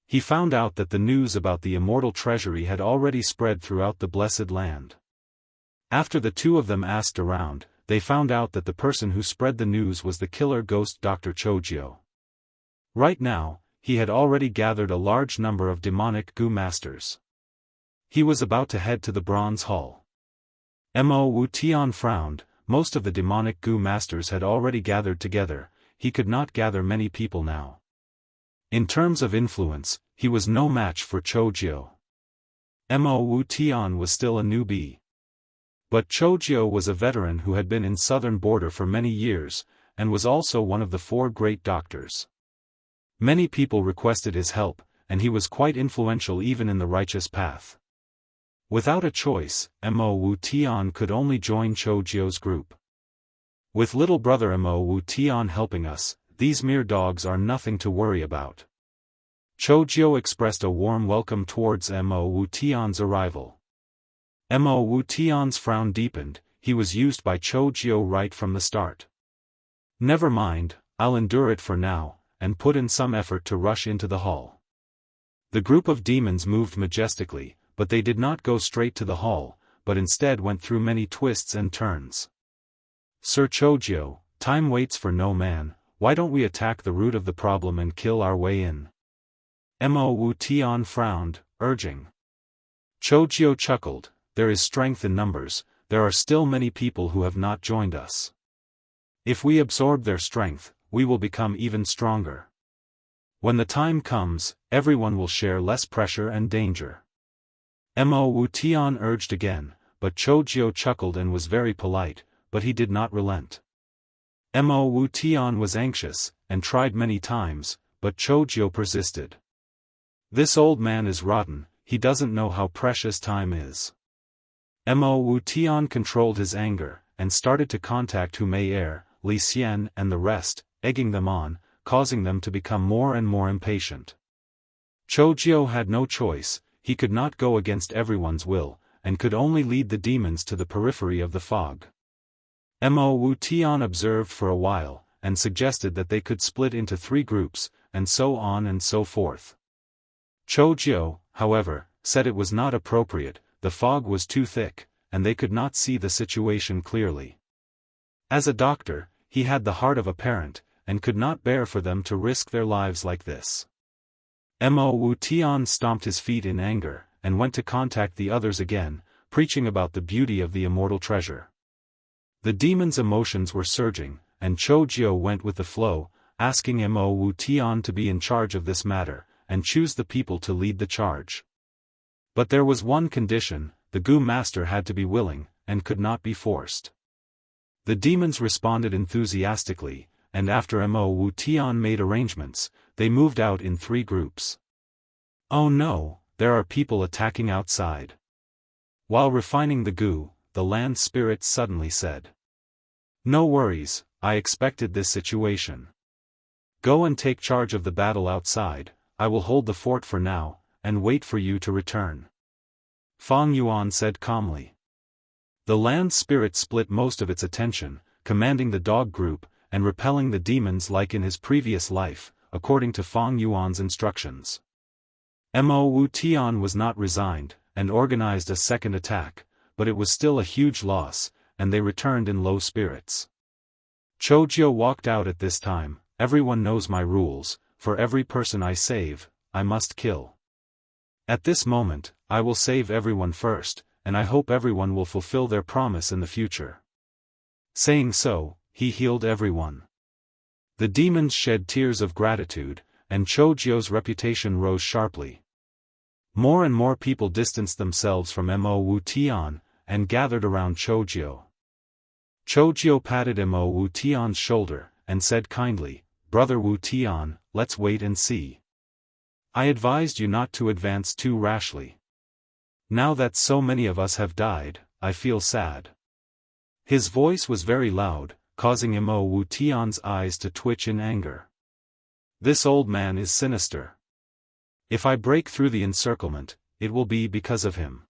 he found out that the news about the immortal treasury had already spread throughout the blessed land. After the 2 of them asked around, they found out that the person who spread the news was the killer ghost Dr. Chojio. Right now, he had already gathered a large number of demonic Gu masters. He was about to head to the bronze hall. Mo Wu Tian frowned, most of the demonic Gu masters had already gathered together, he could not gather many people now. In terms of influence, he was no match for Chojio. Mo Wu Tian was still a newbie. But Chojio was a veteran who had been in southern border for many years, and was also one of the 4 great doctors. Many people requested his help, and he was quite influential even in the righteous path. Without a choice, Mo Wu Tian could only join Chojio's group. With little brother Mo Wu Tian helping us, these mere dogs are nothing to worry about. Chojio expressed a warm welcome towards Mo Wu Tian's arrival. Mo Wu Tian's frown deepened, he was used by Chojio right from the start. Never mind, I'll endure it for now, and put in some effort to rush into the hall. The group of demons moved majestically, but they did not go straight to the hall, but instead went through many twists and turns. Sir Chojio, time waits for no man, why don't we attack the root of the problem and kill our way in? Mo Wu Tian frowned, urging. Chojio chuckled, there is strength in numbers, there are still many people who have not joined us. If we absorb their strength, we will become even stronger. When the time comes, everyone will share less pressure and danger. Mo Wu Tian urged again, but Chojio chuckled and was very polite, but he did not relent. Mo Wu Tian was anxious, and tried many times, but Chojio persisted. This old man is rotten, he doesn't know how precious time is. Mo Wu Tian controlled his anger, and started to contact Hu Mei, Li Xian and the rest, egging them on, causing them to become more and more impatient. Chojio had no choice, he could not go against everyone's will, and could only lead the demons to the periphery of the fog. Mo Wu Tian observed for a while, and suggested that they could split into 3 groups, and so on and so forth. Chojio, however, said it was not appropriate, the fog was too thick, and they could not see the situation clearly. As a doctor, he had the heart of a parent, and could not bear for them to risk their lives like this. Mo Wu Tian stomped his feet in anger, and went to contact the others again, preaching about the beauty of the immortal treasure. The demons' emotions were surging, and Choujiu went with the flow, asking Mo Wu Tian to be in charge of this matter, and choose the people to lead the charge. But there was one condition: the Gu master had to be willing, and could not be forced. The demons responded enthusiastically, and after Mo Wu Tian made arrangements, they moved out in 3 groups. "Oh no, there are people attacking outside." While refining the Gu, the land spirit suddenly said, "No worries, I expected this situation. Go and take charge of the battle outside, I will hold the fort for now, and wait for you to return." Fang Yuan said calmly. The land spirit split most of its attention, commanding the dog group, and repelling the demons like in his previous life, according to Fang Yuan's instructions. Mo Wu Tian was not resigned, and organized a second attack, but it was still a huge loss, and they returned in low spirits. Choujiu walked out at this time. "Everyone knows my rules, for every person I save, I must kill. At this moment, I will save everyone first, and I hope everyone will fulfill their promise in the future." Saying so, he healed everyone. The demons shed tears of gratitude, and Choujiu's reputation rose sharply. More and more people distanced themselves from Mo Wu Tian, and gathered around Choujiu. Choujiu patted Mo Wu Tian's shoulder, and said kindly, "Brother Wu Tian, let's wait and see. I advised you not to advance too rashly. Now that so many of us have died, I feel sad." His voice was very loud, causing Mo Wu Tian's eyes to twitch in anger. "This old man is sinister. If I break through the encirclement, it will be because of him.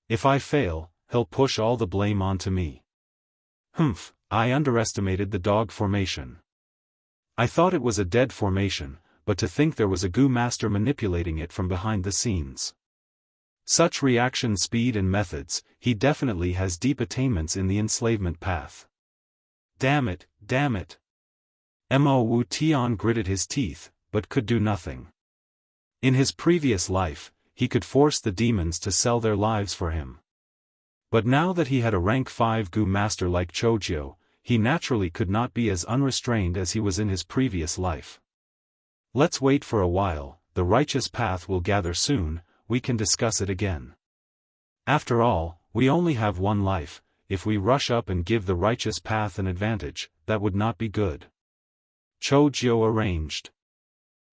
If I fail, he'll push all the blame onto me. Humph, I underestimated the dog formation. I thought it was a dead formation, but to think there was a Gu master manipulating it from behind the scenes. Such reaction speed and methods, he definitely has deep attainments in the enslavement path. Damn it, damn it." Mo Wu Tian gritted his teeth, but could do nothing. In his previous life, he could force the demons to sell their lives for him. But now that he had a rank 5 Gu master like Choujiu, he naturally could not be as unrestrained as he was in his previous life. "Let's wait for a while, the righteous path will gather soon, we can discuss it again. After all, we only have one life. If we rush up and give the righteous path an advantage, that would not be good." Choujiu arranged.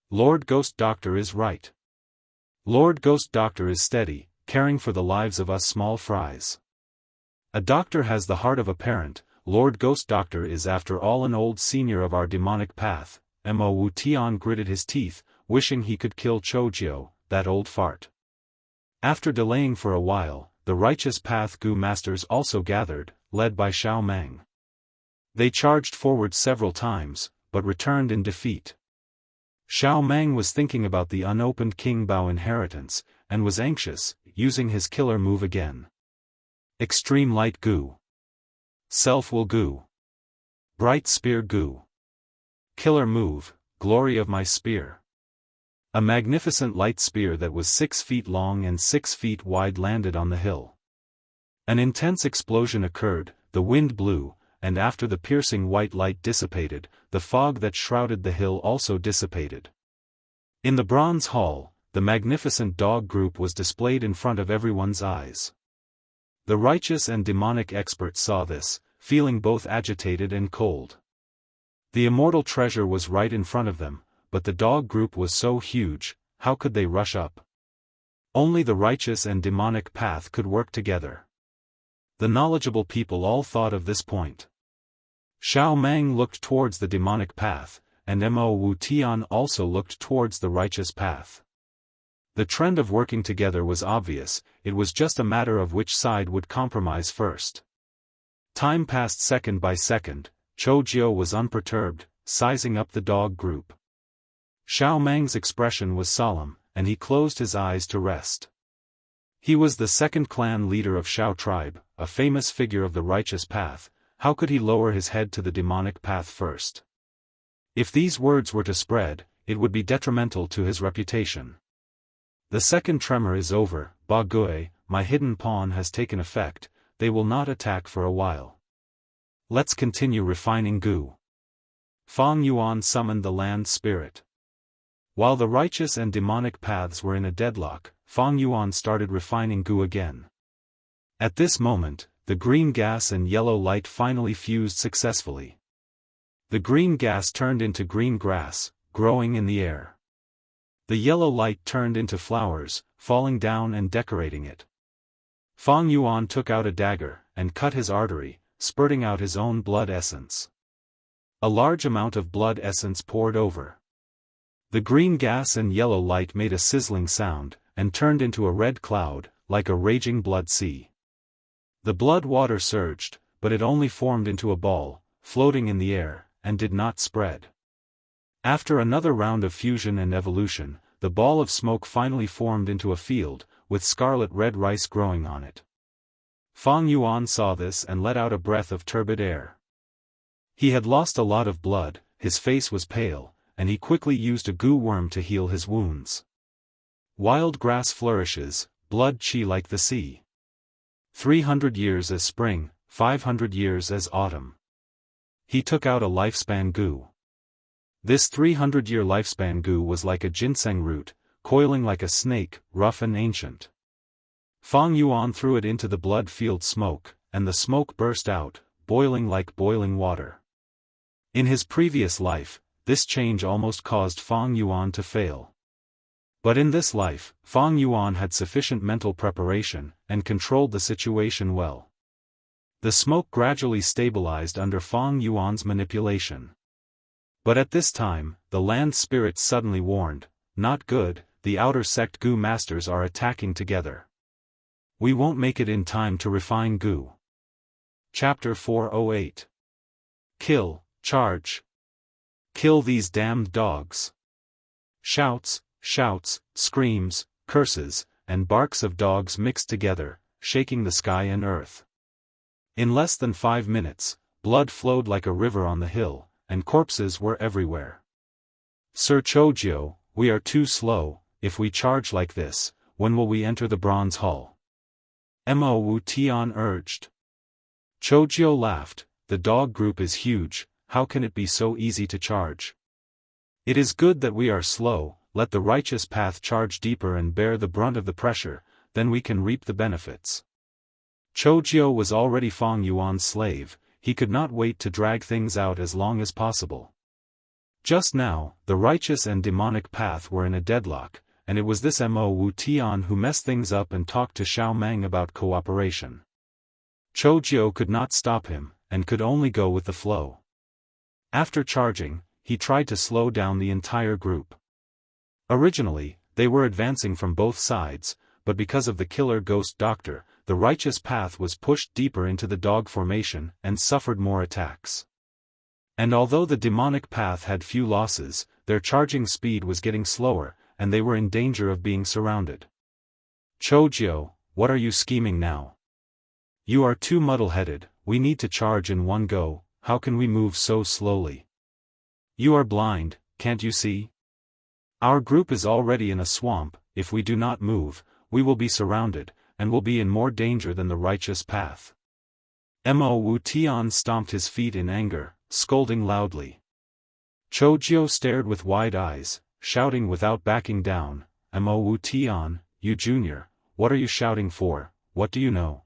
"Lord Ghost Doctor is right. Lord Ghost Doctor is steady, caring for the lives of us small fries. A doctor has the heart of a parent. Lord Ghost Doctor is after all an old senior of our demonic path." Mo Wu Tian gritted his teeth, wishing he could kill Choujiu, that old fart. After delaying for a while, the righteous path Gu masters also gathered, led by Xiao Meng. They charged forward several times, but returned in defeat. Xiao Meng was thinking about the unopened King Bao inheritance, and was anxious, using his killer move again. Extreme Light Gu. Self-Will Gu. Bright Spear Gu. Killer Move, Glory of My Spear. A magnificent light spear that was 6 feet long and 6 feet wide landed on the hill. An intense explosion occurred, the wind blew, and after the piercing white light dissipated, the fog that shrouded the hill also dissipated. In the bronze hall, the magnificent dog group was displayed in front of everyone's eyes. The righteous and demonic experts saw this, feeling both agitated and cold. The immortal treasure was right in front of them, but the dog group was so huge, how could they rush up? Only the righteous and demonic path could work together. The knowledgeable people all thought of this point. Xiao Meng looked towards the demonic path, and Mo Wu Tian also looked towards the righteous path. The trend of working together was obvious, it was just a matter of which side would compromise first. Time passed second by second. Choujiu was unperturbed, sizing up the dog group. Xiao Meng's expression was solemn, and he closed his eyes to rest. He was the second clan leader of Xiao tribe, a famous figure of the righteous path. How could he lower his head to the demonic path first? If these words were to spread, it would be detrimental to his reputation. The second tremor is over, Ba Gui, my hidden pawn has taken effect, they will not attack for a while. Let's continue refining Gu. Fang Yuan summoned the land spirit. While the righteous and demonic paths were in a deadlock, Fang Yuan started refining Gu again. At this moment, the green gas and yellow light finally fused successfully. The green gas turned into green grass, growing in the air. The yellow light turned into flowers, falling down and decorating it. Fang Yuan took out a dagger, and cut his artery, spurting out his own blood essence. A large amount of blood essence poured over. The green gas and yellow light made a sizzling sound, and turned into a red cloud, like a raging blood sea. The blood water surged, but it only formed into a ball, floating in the air, and did not spread. After another round of fusion and evolution, the ball of smoke finally formed into a field, with scarlet red rice growing on it. Fang Yuan saw this and let out a breath of turbid air. He had lost a lot of blood, his face was pale, and he quickly used a Gu worm to heal his wounds. Wild grass flourishes, blood chi like the sea. 300 years as spring, 500 years as autumn. He took out a lifespan Gu. This 300-year lifespan Gu was like a ginseng root, coiling like a snake, rough and ancient. Fang Yuan threw it into the blood-filled smoke, and the smoke burst out, boiling like boiling water. In his previous life, this change almost caused Fang Yuan to fail. But in this life, Fang Yuan had sufficient mental preparation, and controlled the situation well. The smoke gradually stabilized under Fang Yuan's manipulation. But at this time, the land spirits suddenly warned, "Not good, the outer sect Gu masters are attacking together. We won't make it in time to refine Gu." Chapter 408. Kill, charge. Kill these damned dogs. Shouts, screams, curses, and barks of dogs mixed together, shaking the sky and earth. In less than 5 minutes, blood flowed like a river on the hill, and corpses were everywhere. "Sir Chojio, we are too slow. If we charge like this, when will we enter the bronze hall?" Mo Wu Tian urged. Chojio laughed, "The dog group is huge, how can it be so easy to charge? It is good that we are slow, let the righteous path charge deeper and bear the brunt of the pressure, then we can reap the benefits." Chojio was already Fang Yuan's slave, he could not wait to drag things out as long as possible. Just now, the righteous and demonic path were in a deadlock, and it was this Mo Wu Tian who messed things up and talked to Xiao Meng about cooperation. Chojio could not stop him, and could only go with the flow. After charging, he tried to slow down the entire group. Originally, they were advancing from both sides, but because of the killer ghost doctor, the righteous path was pushed deeper into the dog formation and suffered more attacks. And although the demonic path had few losses, their charging speed was getting slower, and they were in danger of being surrounded. "Chojio, what are you scheming now? You are too muddle-headed, we need to charge in one go, how can we move so slowly? You are blind, can't you see? Our group is already in a swamp, if we do not move, we will be surrounded, and will be in more danger than the righteous path." Mo Wu Tian stomped his feet in anger, scolding loudly. Chojio stared with wide eyes, shouting without backing down, "Mo Wu Tian, you junior, what are you shouting for, what do you know?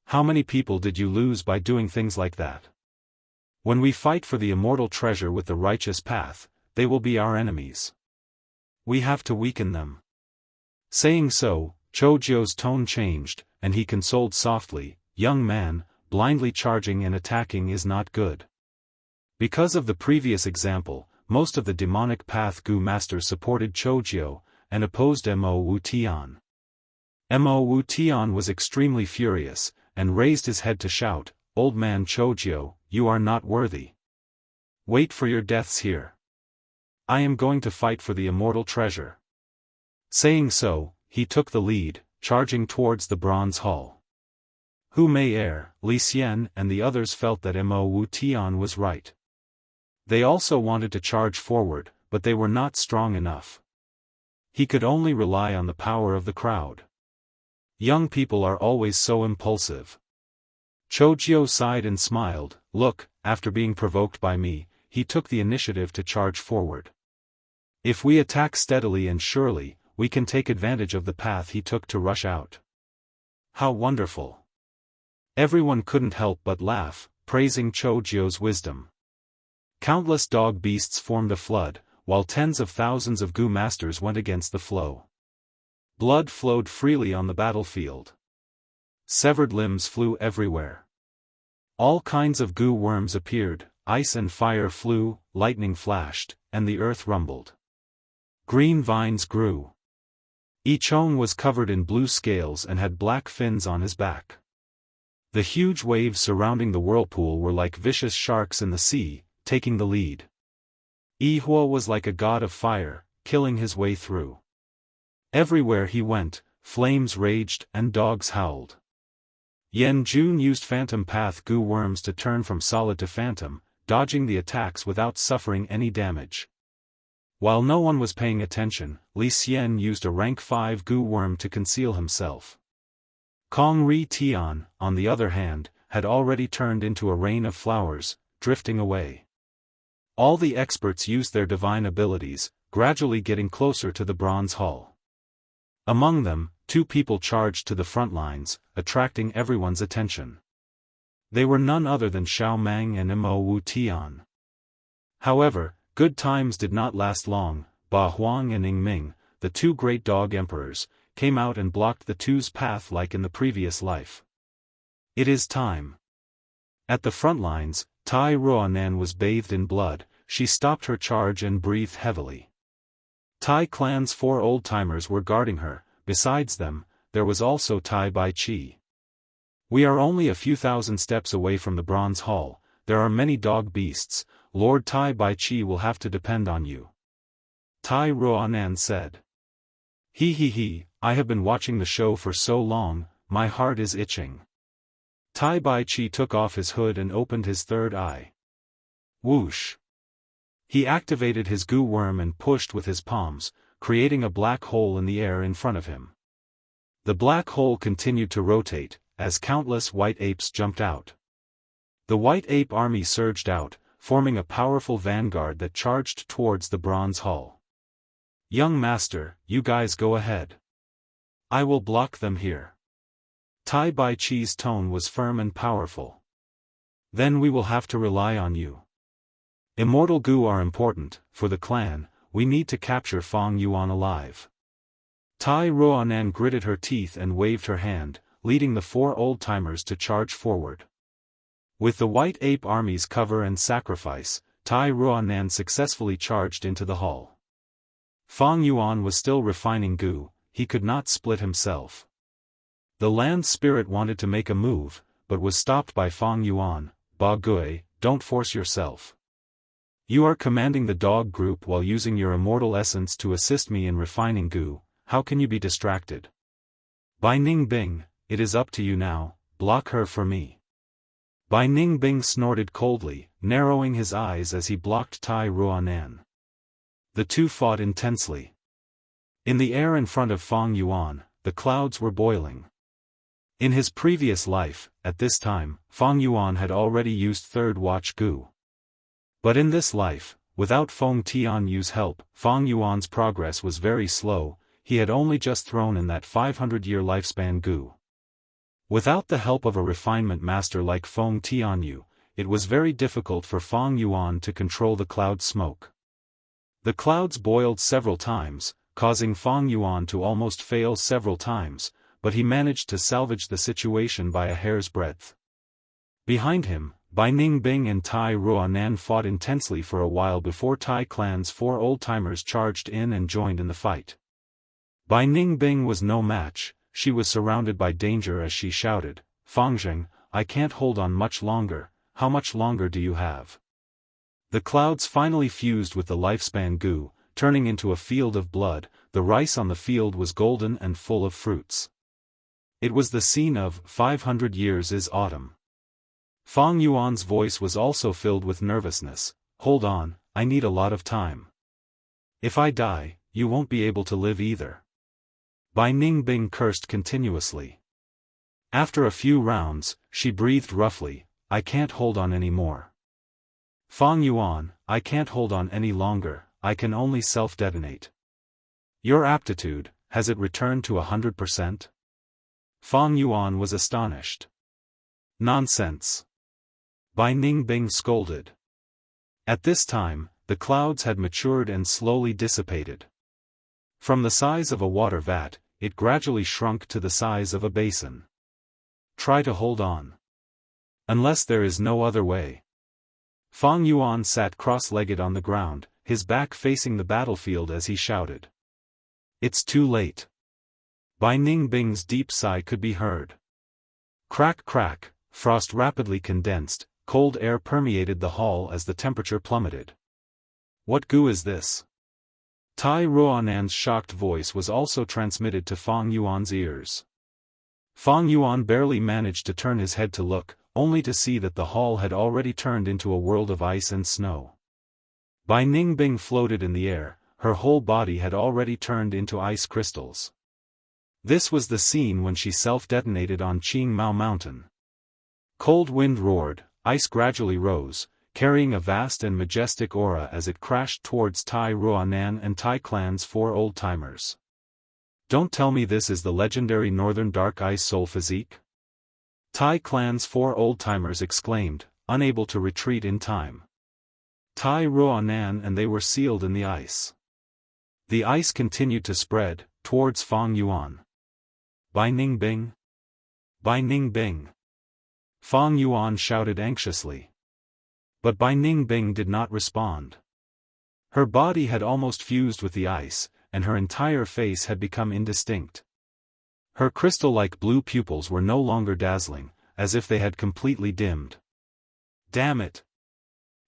How many people did you lose by doing things like that? When we fight for the immortal treasure with the righteous path, they will be our enemies. We have to weaken them." Saying so, Chojio's tone changed, and he consoled softly, "Young man, blindly charging and attacking is not good." Because of the previous example, most of the demonic path Gu masters supported Chojio, and opposed Mo Wu Tian. Mo Wu Tian was extremely furious, and raised his head to shout, "Old man Chojio, you are not worthy. Wait for your deaths here. I am going to fight for the immortal treasure." Saying so, he took the lead, charging towards the bronze hall. Hu Mei-er, Li Xian and the others felt that Mo Wu Tian was right. They also wanted to charge forward, but they were not strong enough. He could only rely on the power of the crowd. Young people are always so impulsive. Chojiu sighed and smiled. Look, after being provoked by me, he took the initiative to charge forward. If we attack steadily and surely, we can take advantage of the path he took to rush out. How wonderful! Everyone couldn't help but laugh, praising Chojiu's wisdom. Countless dog beasts formed a flood, while tens of thousands of Gu masters went against the flow. Blood flowed freely on the battlefield. Severed limbs flew everywhere. All kinds of Gu worms appeared, ice and fire flew, lightning flashed, and the earth rumbled. Green vines grew. Ichong was covered in blue scales and had black fins on his back. The huge waves surrounding the whirlpool were like vicious sharks in the sea, taking the lead. Yihua was like a god of fire, killing his way through. Everywhere he went, flames raged and dogs howled. Yen Jun used phantom path Gu worms to turn from solid to phantom, dodging the attacks without suffering any damage. While no one was paying attention, Li Xian used a rank 5 Gu worm to conceal himself. Kong Ri Tian, on the other hand, had already turned into a rain of flowers, drifting away. All the experts used their divine abilities, gradually getting closer to the bronze hall. Among them, 2 people charged to the front lines, attracting everyone's attention. They were none other than Xiao Mang and Mo Wu Tian. However, good times did not last long. Ba Huang and Ning Ming, the 2 great dog emperors, came out and blocked the two's path like in the previous life. It is time. At the front lines, Tai Ruanan was bathed in blood. She stopped her charge and breathed heavily. Tai clan's 4 old-timers were guarding her. Besides them, there was also Tai Baichi. We are only a few thousand steps away from the Bronze Hall. There are many dog beasts. Lord Tai Baichi will have to depend on you. Tai Ruanan said. He, I have been watching the show for so long, my heart is itching. Tai Baichi took off his hood and opened his third eye. Whoosh! He activated his Gu worm and pushed with his palms, creating a black hole in the air in front of him. The black hole continued to rotate, as countless white apes jumped out. The white ape army surged out, forming a powerful vanguard that charged towards the bronze hall. Young master, you guys go ahead. I will block them here. Tai Baichi's tone was firm and powerful. Then we will have to rely on you. Immortal Gu are important, for the clan. We need to capture Fang Yuan alive. Tai Ruanan gritted her teeth and waved her hand, leading the 4 old-timers to charge forward. With the white ape army's cover and sacrifice, Tai Ruanan successfully charged into the hall. Fang Yuan was still refining Gu, he could not split himself. The land spirit wanted to make a move, but was stopped by Fang Yuan. Ba Gui, don't force yourself. You are commanding the dog group while using your immortal essence to assist me in refining Gu, how can you be distracted? Bai Ningbing, it is up to you now, block her for me. Bai Ningbing snorted coldly, narrowing his eyes as he blocked Tai Ruanan. The 2 fought intensely. In the air in front of Fang Yuan, the clouds were boiling. In his previous life, at this time, Fang Yuan had already used third watch Gu. But in this life, without Feng Tianyu's help, Fang Yuan's progress was very slow. He had only just thrown in that 500-year lifespan Gu. Without the help of a refinement master like Feng Tianyu, it was very difficult for Fang Yuan to control the cloud smoke. The clouds boiled several times, causing Fang Yuan to almost fail several times, but he managed to salvage the situation by a hair's breadth. Behind him, Bai Ningbing and Tai Ruanan fought intensely for a while before Tai clan's 4 old-timers charged in and joined in the fight. Bai Ningbing was no match. She was surrounded by danger as she shouted, Fangzheng, I can't hold on much longer. How much longer do you have? The clouds finally fused with the lifespan Gu, turning into a field of blood. The rice on the field was golden and full of fruits. It was the scene of 500 years is autumn. Fang Yuan's voice was also filled with nervousness. Hold on, I need a lot of time. If I die, you won't be able to live either. Bai Ningbing cursed continuously. After a few rounds, she breathed roughly, I can't hold on any more. Fang Yuan, I can't hold on any longer, I can only self-detonate. Your aptitude, has it returned to 100%? Fang Yuan was astonished. Nonsense. Bai Ningbing scolded. At this time, the clouds had matured and slowly dissipated. From the size of a water vat, it gradually shrunk to the size of a basin. Try to hold on. Unless there is no other way. Fang Yuan sat cross-legged on the ground, his back facing the battlefield as he shouted. It's too late. Bai Ningbing's deep sigh could be heard. Crack crack, frost rapidly condensed, cold air permeated the hall as the temperature plummeted. What goo is this? Tai Ruonan's shocked voice was also transmitted to Fang Yuan's ears. Fang Yuan barely managed to turn his head to look, only to see that the hall had already turned into a world of ice and snow. Bai Ningbing floated in the air, her whole body had already turned into ice crystals. This was the scene when she self-detonated on Qingmao Mountain. Cold wind roared, ice gradually rose, carrying a vast and majestic aura as it crashed towards Tai Ruonan and Tai Clan's 4 old-timers. Don't tell me this is the legendary Northern Dark Ice Soul physique? Tai Clan's 4 old-timers exclaimed, unable to retreat in time. Tai Ruonan and they were sealed in the ice. The ice continued to spread, towards Fang Yuan. Bai Ningbing? Bai Ningbing! Fang Yuan shouted anxiously. But Bai Ningbing did not respond. Her body had almost fused with the ice, and her entire face had become indistinct. Her crystal-like blue pupils were no longer dazzling, as if they had completely dimmed. Damn it!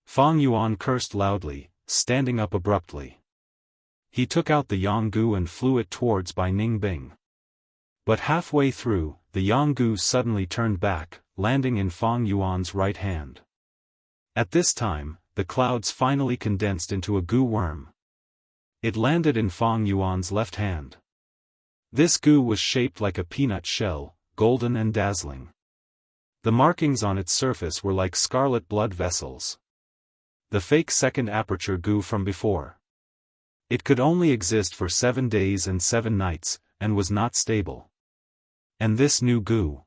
Fang Yuan cursed loudly, standing up abruptly. He took out the Yanggu and flew it towards Bai Ningbing. But halfway through, the Yanggu suddenly turned back, landing in Fang Yuan's right hand. At this time, the clouds finally condensed into a goo worm. It landed in Fang Yuan's left hand. This goo was shaped like a peanut shell, golden and dazzling. The markings on its surface were like scarlet blood vessels. The fake second aperture goo from before. It could only exist for 7 days and 7 nights, and was not stable. And this new goo.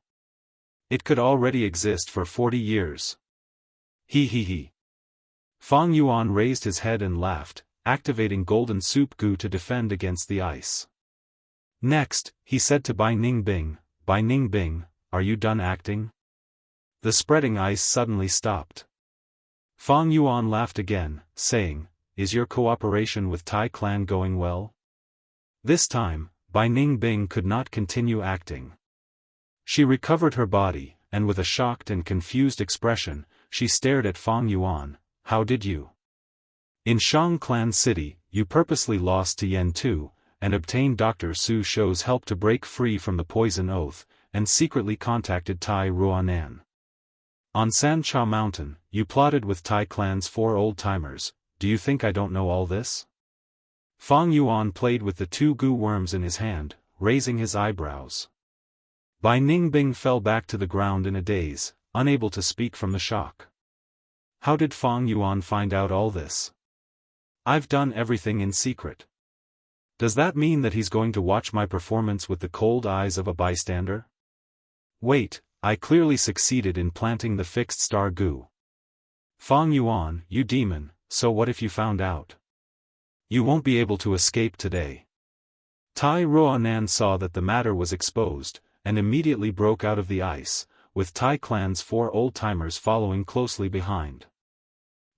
It could already exist for 40 years. He. Fang Yuan raised his head and laughed, activating golden soup goo to defend against the ice. Next, he said to Bai Ningbing, are you done acting? The spreading ice suddenly stopped. Fang Yuan laughed again, saying, is your cooperation with Tai Clan going well? This time, Bai Ningbing could not continue acting. She recovered her body, and with a shocked and confused expression, she stared at Fang Yuan. How did you? In Shang Clan City, you purposely lost to Yen Tu, and obtained Dr. Su Shou's help to break free from the poison oath, and secretly contacted Tai Ruonan. On Sancha Mountain, you plotted with Tai Clan's 4 old-timers. Do you think I don't know all this? Fang Yuan played with the 2 goo worms in his hand, raising his eyebrows. Bai Ningbing fell back to the ground in a daze, unable to speak from the shock. How did Fang Yuan find out all this? I've done everything in secret. Does that mean that he's going to watch my performance with the cold eyes of a bystander? Wait, I clearly succeeded in planting the fixed star goo. Fang Yuan, you demon, so what if you found out? You won't be able to escape today. Tai Ruonan saw that the matter was exposed, and immediately broke out of the ice, with Tai Clan's 4 old-timers following closely behind.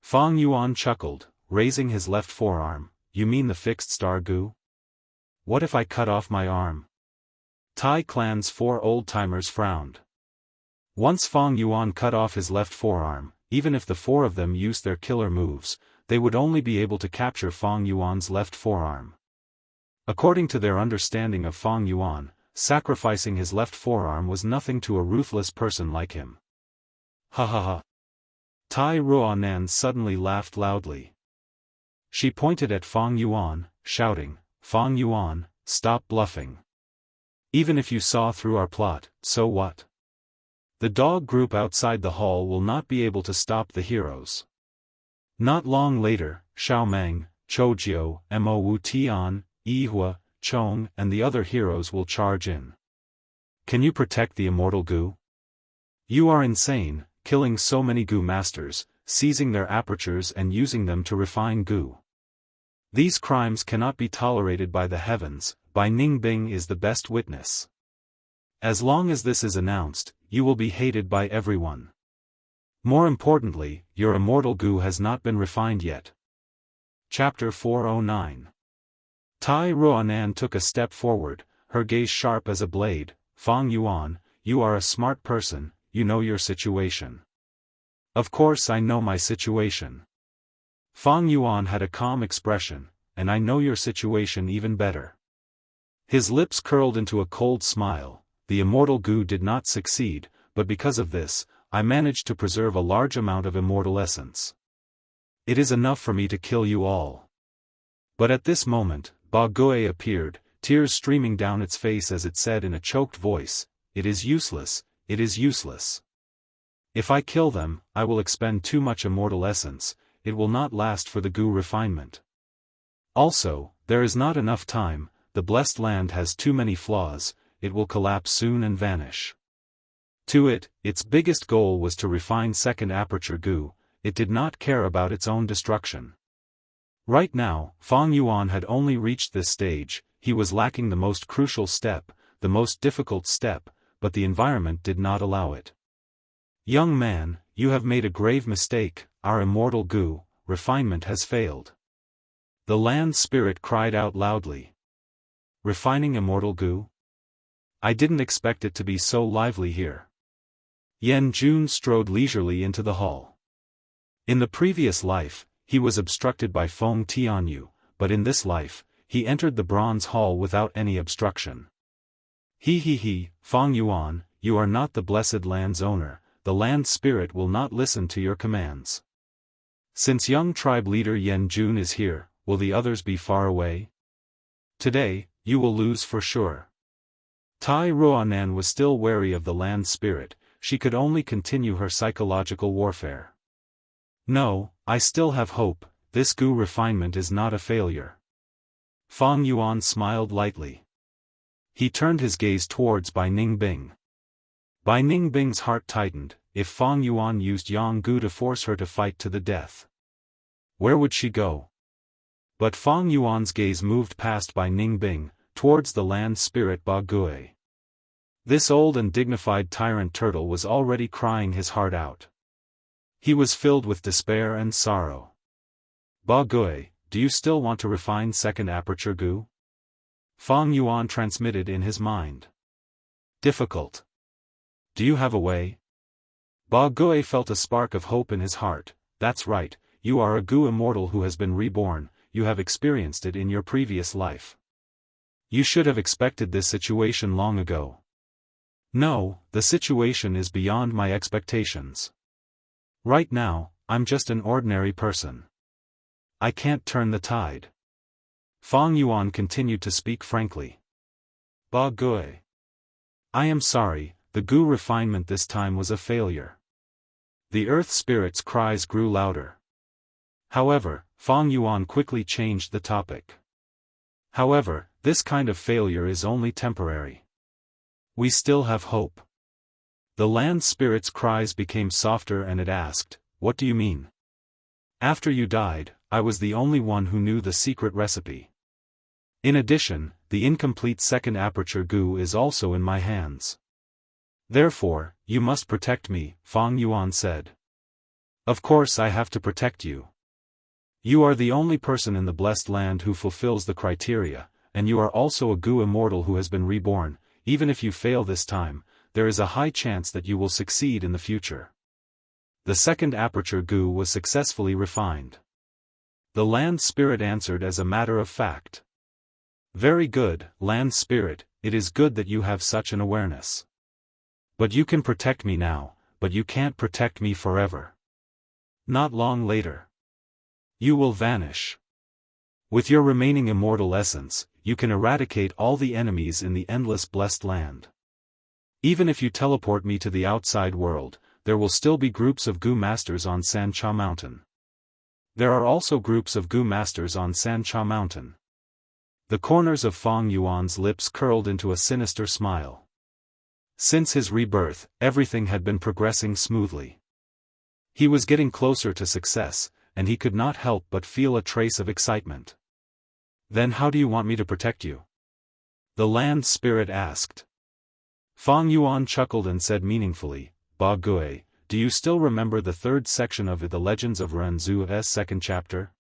Fang Yuan chuckled, raising his left forearm. You mean the fixed star goo? What if I cut off my arm? Tai Clan's 4 old-timers frowned. Once Fang Yuan cut off his left forearm, even if the 4 of them used their killer moves, they would only be able to capture Fang Yuan's left forearm. According to their understanding of Fang Yuan, sacrificing his left forearm was nothing to a ruthless person like him. Ha ha ha. Tai Ruonan suddenly laughed loudly. She pointed at Fang Yuan, shouting, Fang Yuan, stop bluffing. Even if you saw through our plot, so what? The dog group outside the hall will not be able to stop the heroes. Not long later, Xiaomeng, Choujiu, Mo Wu Tian, Yihua, Chong and the other heroes will charge in. Can you protect the immortal Gu? You are insane, killing so many Gu masters, seizing their apertures and using them to refine Gu. These crimes cannot be tolerated by the heavens, Bai Ningbing is the best witness. As long as this is announced, you will be hated by everyone. More importantly, your immortal Gu has not been refined yet. Chapter 409. Tai Ruanan took a step forward, her gaze sharp as a blade. Fang Yuan, you are a smart person, you know your situation. Of course I know my situation. Fang Yuan had a calm expression, and I know your situation even better. His lips curled into a cold smile. The immortal Gu did not succeed, but because of this, I managed to preserve a large amount of immortal essence. It is enough for me to kill you all. But at this moment, Ba Gui appeared, tears streaming down its face as it said in a choked voice, "It is useless, it is useless. If I kill them, I will expend too much immortal essence, it will not last for the Gu refinement. Also, there is not enough time, the blessed land has too many flaws, it will collapse soon and vanish." To it, its biggest goal was to refine second aperture Gu, it did not care about its own destruction. Right now, Fang Yuan had only reached this stage, he was lacking the most crucial step, the most difficult step, but the environment did not allow it. Young man, you have made a grave mistake, our immortal Gu, refinement has failed. The land spirit cried out loudly. Refining immortal Gu? I didn't expect it to be so lively here. Yan Jun strode leisurely into the hall. In the previous life, he was obstructed by Feng Tianyu, but in this life, he entered the bronze hall without any obstruction. He, Fang Yuan, you are not the blessed land's owner, the land spirit will not listen to your commands. Since young tribe leader Yan Jun is here, will the others be far away? Today, you will lose for sure. Tai Ruanan was still wary of the land spirit, she could only continue her psychological warfare. No, I still have hope, this Gu refinement is not a failure. Fang Yuan smiled lightly. He turned his gaze towards Bai Ningbing. Bai Ningbing's heart tightened, if Fang Yuan used Yang Gu to force her to fight to the death. Where would she go? But Fang Yuan's gaze moved past Bai Ningbing, towards the land spirit Ba Gui. This old and dignified tyrant turtle was already crying his heart out. He was filled with despair and sorrow. Ba Gui, do you still want to refine second aperture Gu? Fang Yuan transmitted in his mind. Difficult. Do you have a way? Ba Gui felt a spark of hope in his heart. That's right, you are a Gu immortal who has been reborn, you have experienced it in your previous life. You should have expected this situation long ago. No, the situation is beyond my expectations. Right now, I'm just an ordinary person. I can't turn the tide. Fang Yuan continued to speak frankly. Ba Gui. I am sorry, the Gu refinement this time was a failure. The earth spirit's cries grew louder. However, Fang Yuan quickly changed the topic. However, this kind of failure is only temporary. We still have hope. The land spirit's cries became softer and it asked, what do you mean? After you died, I was the only one who knew the secret recipe. In addition, the incomplete second aperture Gu is also in my hands. Therefore, you must protect me, Fang Yuan said. Of course I have to protect you. You are the only person in the blessed land who fulfills the criteria, and you are also a Gu immortal who has been reborn. Even if you fail this time, there is a high chance that you will succeed in the future. The second aperture Gu was successfully refined. The land spirit answered as a matter of fact. Very good, land spirit, it is good that you have such an awareness. But you can protect me now, but you can't protect me forever. Not long later. You will vanish. With your remaining immortal essence, you can eradicate all the enemies in the endless blessed land. Even if you teleport me to the outside world, there will still be groups of Gu masters on Sancha Mountain. There are also groups of Gu masters on Sancha Mountain. The corners of Fang Yuan's lips curled into a sinister smile. Since his rebirth, everything had been progressing smoothly. He was getting closer to success, and he could not help but feel a trace of excitement. Then how do you want me to protect you? The land spirit asked. Fang Yuan chuckled and said meaningfully, Ba Gui, do you still remember the third section of The Legends of Renzu's second chapter?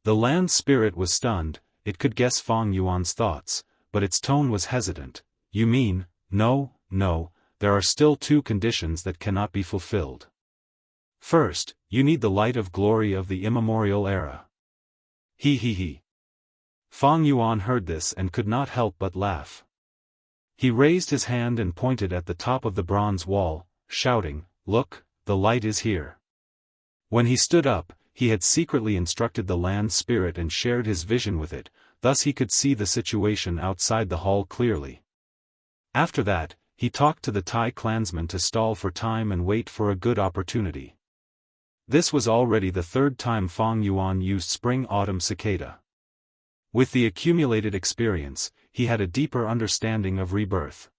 The land spirit was stunned. It could guess Fang Yuan's thoughts, but its tone was hesitant. You mean, no, there are still two conditions that cannot be fulfilled. First, you need the light of glory of the immemorial era. He. Fang Yuan heard this and could not help but laugh. He raised his hand and pointed at the top of the bronze wall, shouting, Look, the light is here. When he stood up, he had secretly instructed the land spirit and shared his vision with it, thus he could see the situation outside the hall clearly. After that, he talked to the Tai clansmen to stall for time and wait for a good opportunity. This was already the third time Fang Yuan used Spring-Autumn Cicada. With the accumulated experience, he had a deeper understanding of rebirth.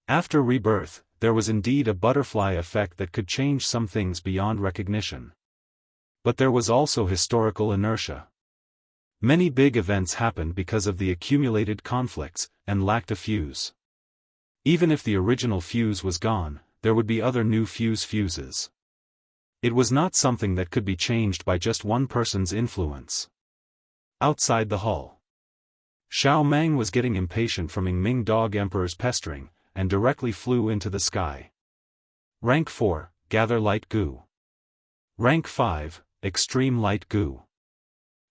After rebirth, there was indeed a butterfly effect that could change some things beyond recognition. But there was also historical inertia. Many big events happened because of the accumulated conflicts, and lacked a fuse. Even if the original fuse was gone, there would be other new fuses. It was not something that could be changed by just one person's influence. Outside the hall, Xiao Meng was getting impatient from Ming Dog Emperor's pestering, and directly flew into the sky. Rank 4, Gather Light Gu. Rank 5, Extreme Light Gu.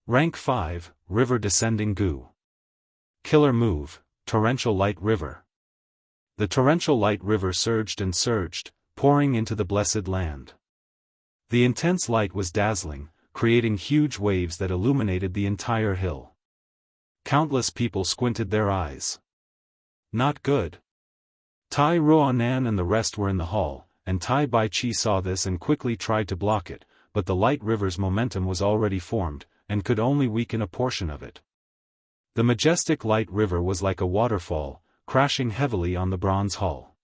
Rank 5, River Descending Gu. Killer Move, Torrential Light River. The torrential light river surged and surged, pouring into the blessed land. The intense light was dazzling, creating huge waves that illuminated the entire hill. Countless people squinted their eyes. Not good. Tai Ruonan and the rest were in the hall, and Tai Baiqi saw this and quickly tried to block it, but the light river's momentum was already formed, and could only weaken a portion of it. The majestic light river was like a waterfall, crashing heavily on the bronze hall.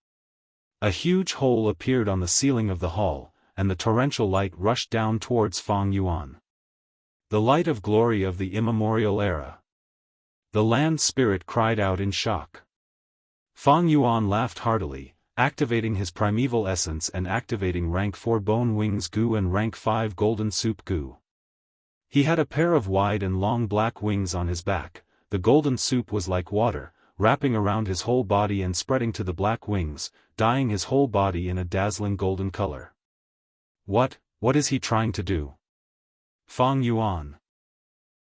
A huge hole appeared on the ceiling of the hall, and the torrential light rushed down towards Fang Yuan. The light of glory of the immemorial era. The land spirit cried out in shock. Fang Yuan laughed heartily, activating his primeval essence and activating rank 4 Bone Wings Gu and rank 5 Golden Soup Gu. He had a pair of wide and long black wings on his back. The golden soup was like water, wrapping around his whole body and spreading to the black wings, dyeing his whole body in a dazzling golden color. What is he trying to do? Fang Yuan.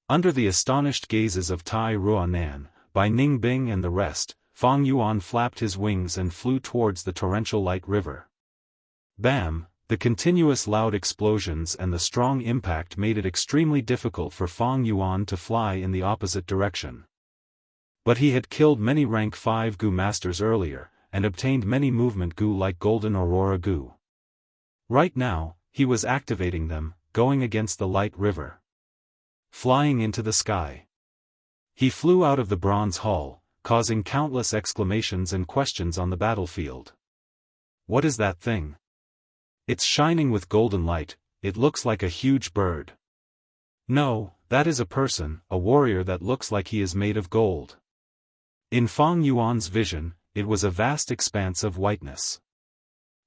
Under the astonished gazes of Tai Ruonan, Bai Ningbing and the rest, Fang Yuan flapped his wings and flew towards the torrential light river. Bam! The continuous loud explosions and the strong impact made it extremely difficult for Fang Yuan to fly in the opposite direction. But he had killed many rank 5 Gu masters earlier, and obtained many movement Gu like Golden Aurora Gu. Right now, he was activating them, going against the light river. Flying into the sky. He flew out of the bronze hall, causing countless exclamations and questions on the battlefield. What is that thing? It's shining with golden light, it looks like a huge bird. No, that is a person, a warrior that looks like he is made of gold. In Fang Yuan's vision, it was a vast expanse of whiteness.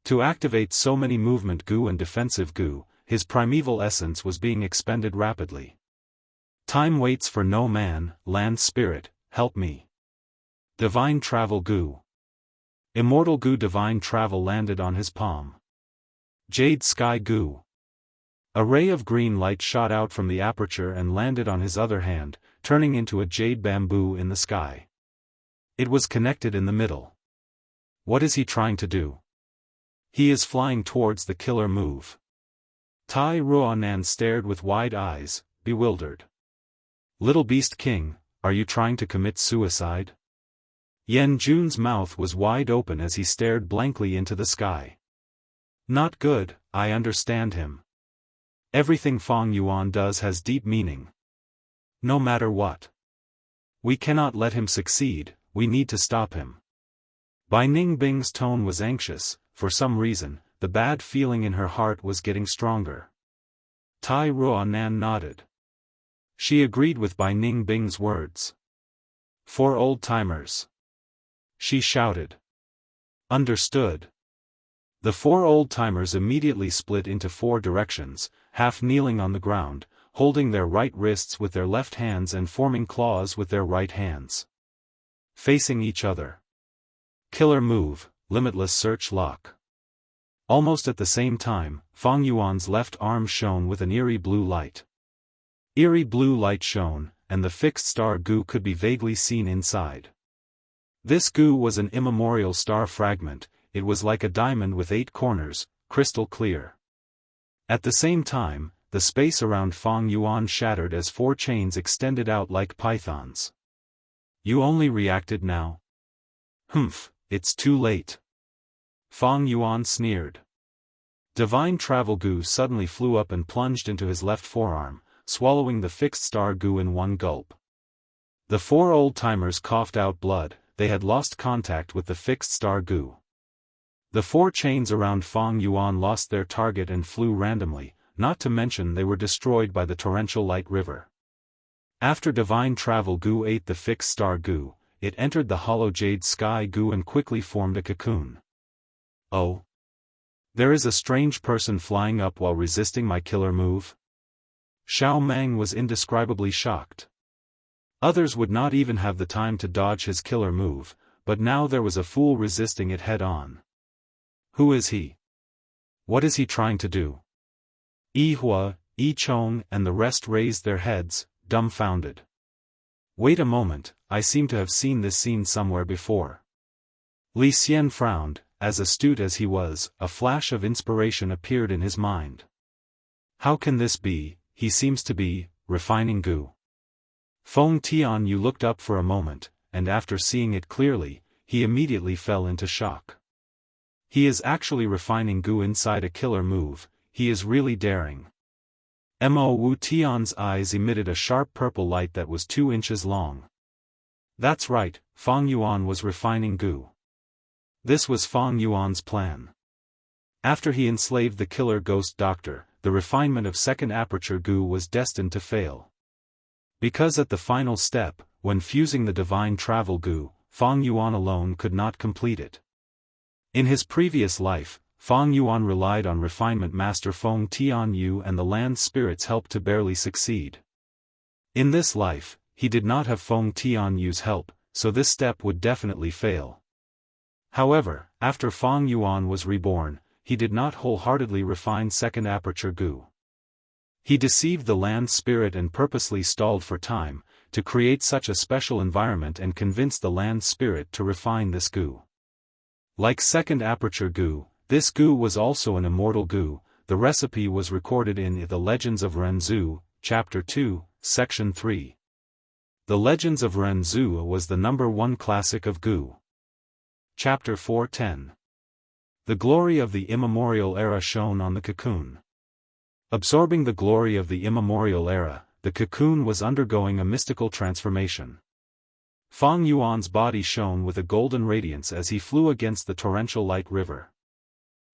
To activate so many movement Gu and defensive Gu, his primeval essence was being expended rapidly. Time waits for no man, land spirit, help me. Divine Travel Gu. Immortal Gu Divine Travel landed on his palm. Jade Sky Gu. A ray of green light shot out from the aperture and landed on his other hand, turning into a jade bamboo in the sky. It was connected in the middle. What is he trying to do? He is flying towards the killer move. Tai Ruonan stared with wide eyes, bewildered. Little Beast King, are you trying to commit suicide? Yan Jun's mouth was wide open as he stared blankly into the sky. Not good, I understand him. Everything Fang Yuan does has deep meaning. No matter what. We cannot let him succeed, we need to stop him. Bai Ningbing's tone was anxious. For some reason, the bad feeling in her heart was getting stronger. Tai Ruonan nodded. She agreed with Bai Ningbing's words. 4 old-timers. She shouted. Understood. The 4 old-timers immediately split into 4 directions, half kneeling on the ground, holding their right wrists with their left hands and forming claws with their right hands. Facing each other. Killer move, limitless search lock. Almost at the same time, Fang Yuan's left arm shone with an eerie blue light. Eerie blue light shone, and the fixed star goo could be vaguely seen inside. This goo was an immemorial star fragment. It was like a diamond with 8 corners, crystal clear. At the same time, the space around Fang Yuan shattered as 4 chains extended out like pythons. You only reacted now? Humph, it's too late. Fang Yuan sneered. Divine travel goo suddenly flew up and plunged into his left forearm, swallowing the fixed star goo in one gulp. The 4 old-timers coughed out blood. They had lost contact with the fixed star goo. The 4 chains around Fang Yuan lost their target and flew randomly, not to mention they were destroyed by the torrential light river. After divine travel goo ate the fixed star goo, it entered the hollow jade sky goo and quickly formed a cocoon. Oh. There is a strange person flying up while resisting my killer move? Xiao Mang was indescribably shocked. Others would not even have the time to dodge his killer move, but now there was a fool resisting it head-on. Who is he? What is he trying to do? Yi Hua, Yi Chong and the rest raised their heads, dumbfounded. Wait a moment, I seem to have seen this scene somewhere before. Li Xian frowned. As astute as he was, a flash of inspiration appeared in his mind. How can this be? He seems to be refining goo. Feng Tianyu looked up for a moment, and after seeing it clearly, he immediately fell into shock. He is actually refining goo inside a killer move. He is really daring. Mo Wu Tian's eyes emitted a sharp purple light that was 2 inches long. That's right, Fang Yuan was refining goo. This was Fang Yuan's plan. After he enslaved the killer ghost doctor, the refinement of second aperture goo was destined to fail. Because at the final step, when fusing the divine travel goo, Fang Yuan alone could not complete it. In his previous life, Fang Yuan relied on refinement master Feng Tianyu and the land spirits helped to barely succeed. In this life, he did not have Feng Tianyu's help, so this step would definitely fail. However, after Fang Yuan was reborn, he did not wholeheartedly refine second aperture goo. He deceived the land spirit and purposely stalled for time, to create such a special environment and convince the land spirit to refine this goo. Like second aperture goo, this goo was also an immortal goo. The recipe was recorded in The Legends of Renzu, Chapter 2, Section 3. The Legends of Renzu was the #1 classic of goo. Chapter 4:10. The glory of the immemorial era shone on the cocoon. Absorbing the glory of the immemorial era, the cocoon was undergoing a mystical transformation. Fang Yuan's body shone with a golden radiance as he flew against the torrential light river.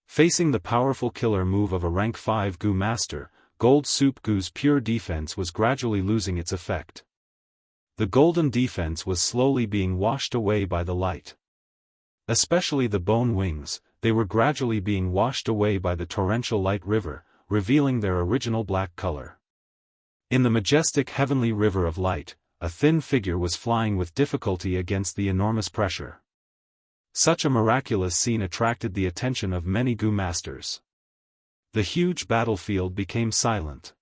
Facing the powerful killer move of a rank 5 goo master, Gold Soup Goo's pure defense was gradually losing its effect. The golden defense was slowly being washed away by the light. Especially the bone wings, they were gradually being washed away by the torrential light river, revealing their original black color. In the majestic heavenly river of light, a thin figure was flying with difficulty against the enormous pressure. Such a miraculous scene attracted the attention of many goo masters. The huge battlefield became silent.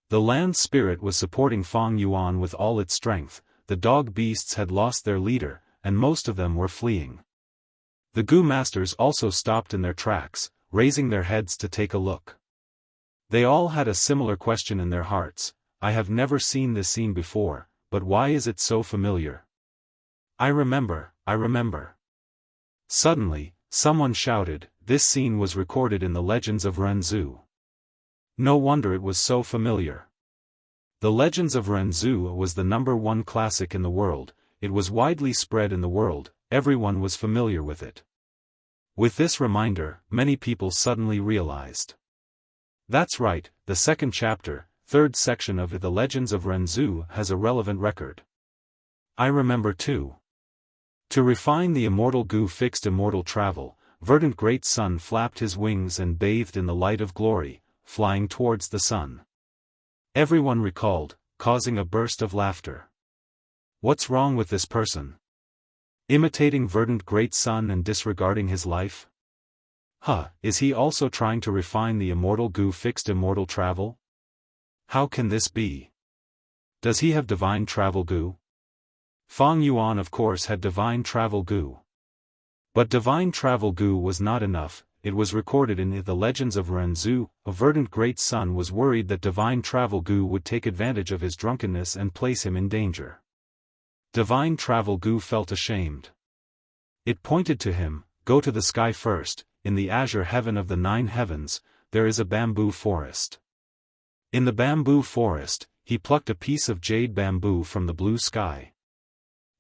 The land spirit was supporting Fang Yuan with all its strength, the dog beasts had lost their leader, and most of them were fleeing. The goo masters also stopped in their tracks, raising their heads to take a look. They all had a similar question in their hearts: I have never seen this scene before, but why is it so familiar? I remember, I remember. Suddenly, someone shouted. This scene was recorded in the Legends of Renzu. No wonder it was so familiar. The Legends of Renzu was the #1 classic in the world, it was widely spread in the world, everyone was familiar with it. With this reminder, many people suddenly realized. That's right, the second chapter, third section of the Legends of Renzu has a relevant record. I remember too. To refine the immortal Gu fixed immortal travel, verdant great sun flapped his wings and bathed in the light of glory, flying towards the sun. Everyone recalled, causing a burst of laughter. What's wrong with this person? Imitating verdant great sun and disregarding his life? Is he also trying to refine the immortal Gu fixed immortal travel? How can this be? Does he have divine travel Gu? Fang Yuan of course had divine travel Gu. But divine travel Gu was not enough, it was recorded in the Legends of Renzu, a verdant great sun was worried that divine travel Gu would take advantage of his drunkenness and place him in danger. Divine travel Gu felt ashamed. It pointed to him, go to the sky first, in the azure heaven of the 9 heavens, there is a bamboo forest. In the bamboo forest, he plucked a piece of jade bamboo from the blue sky.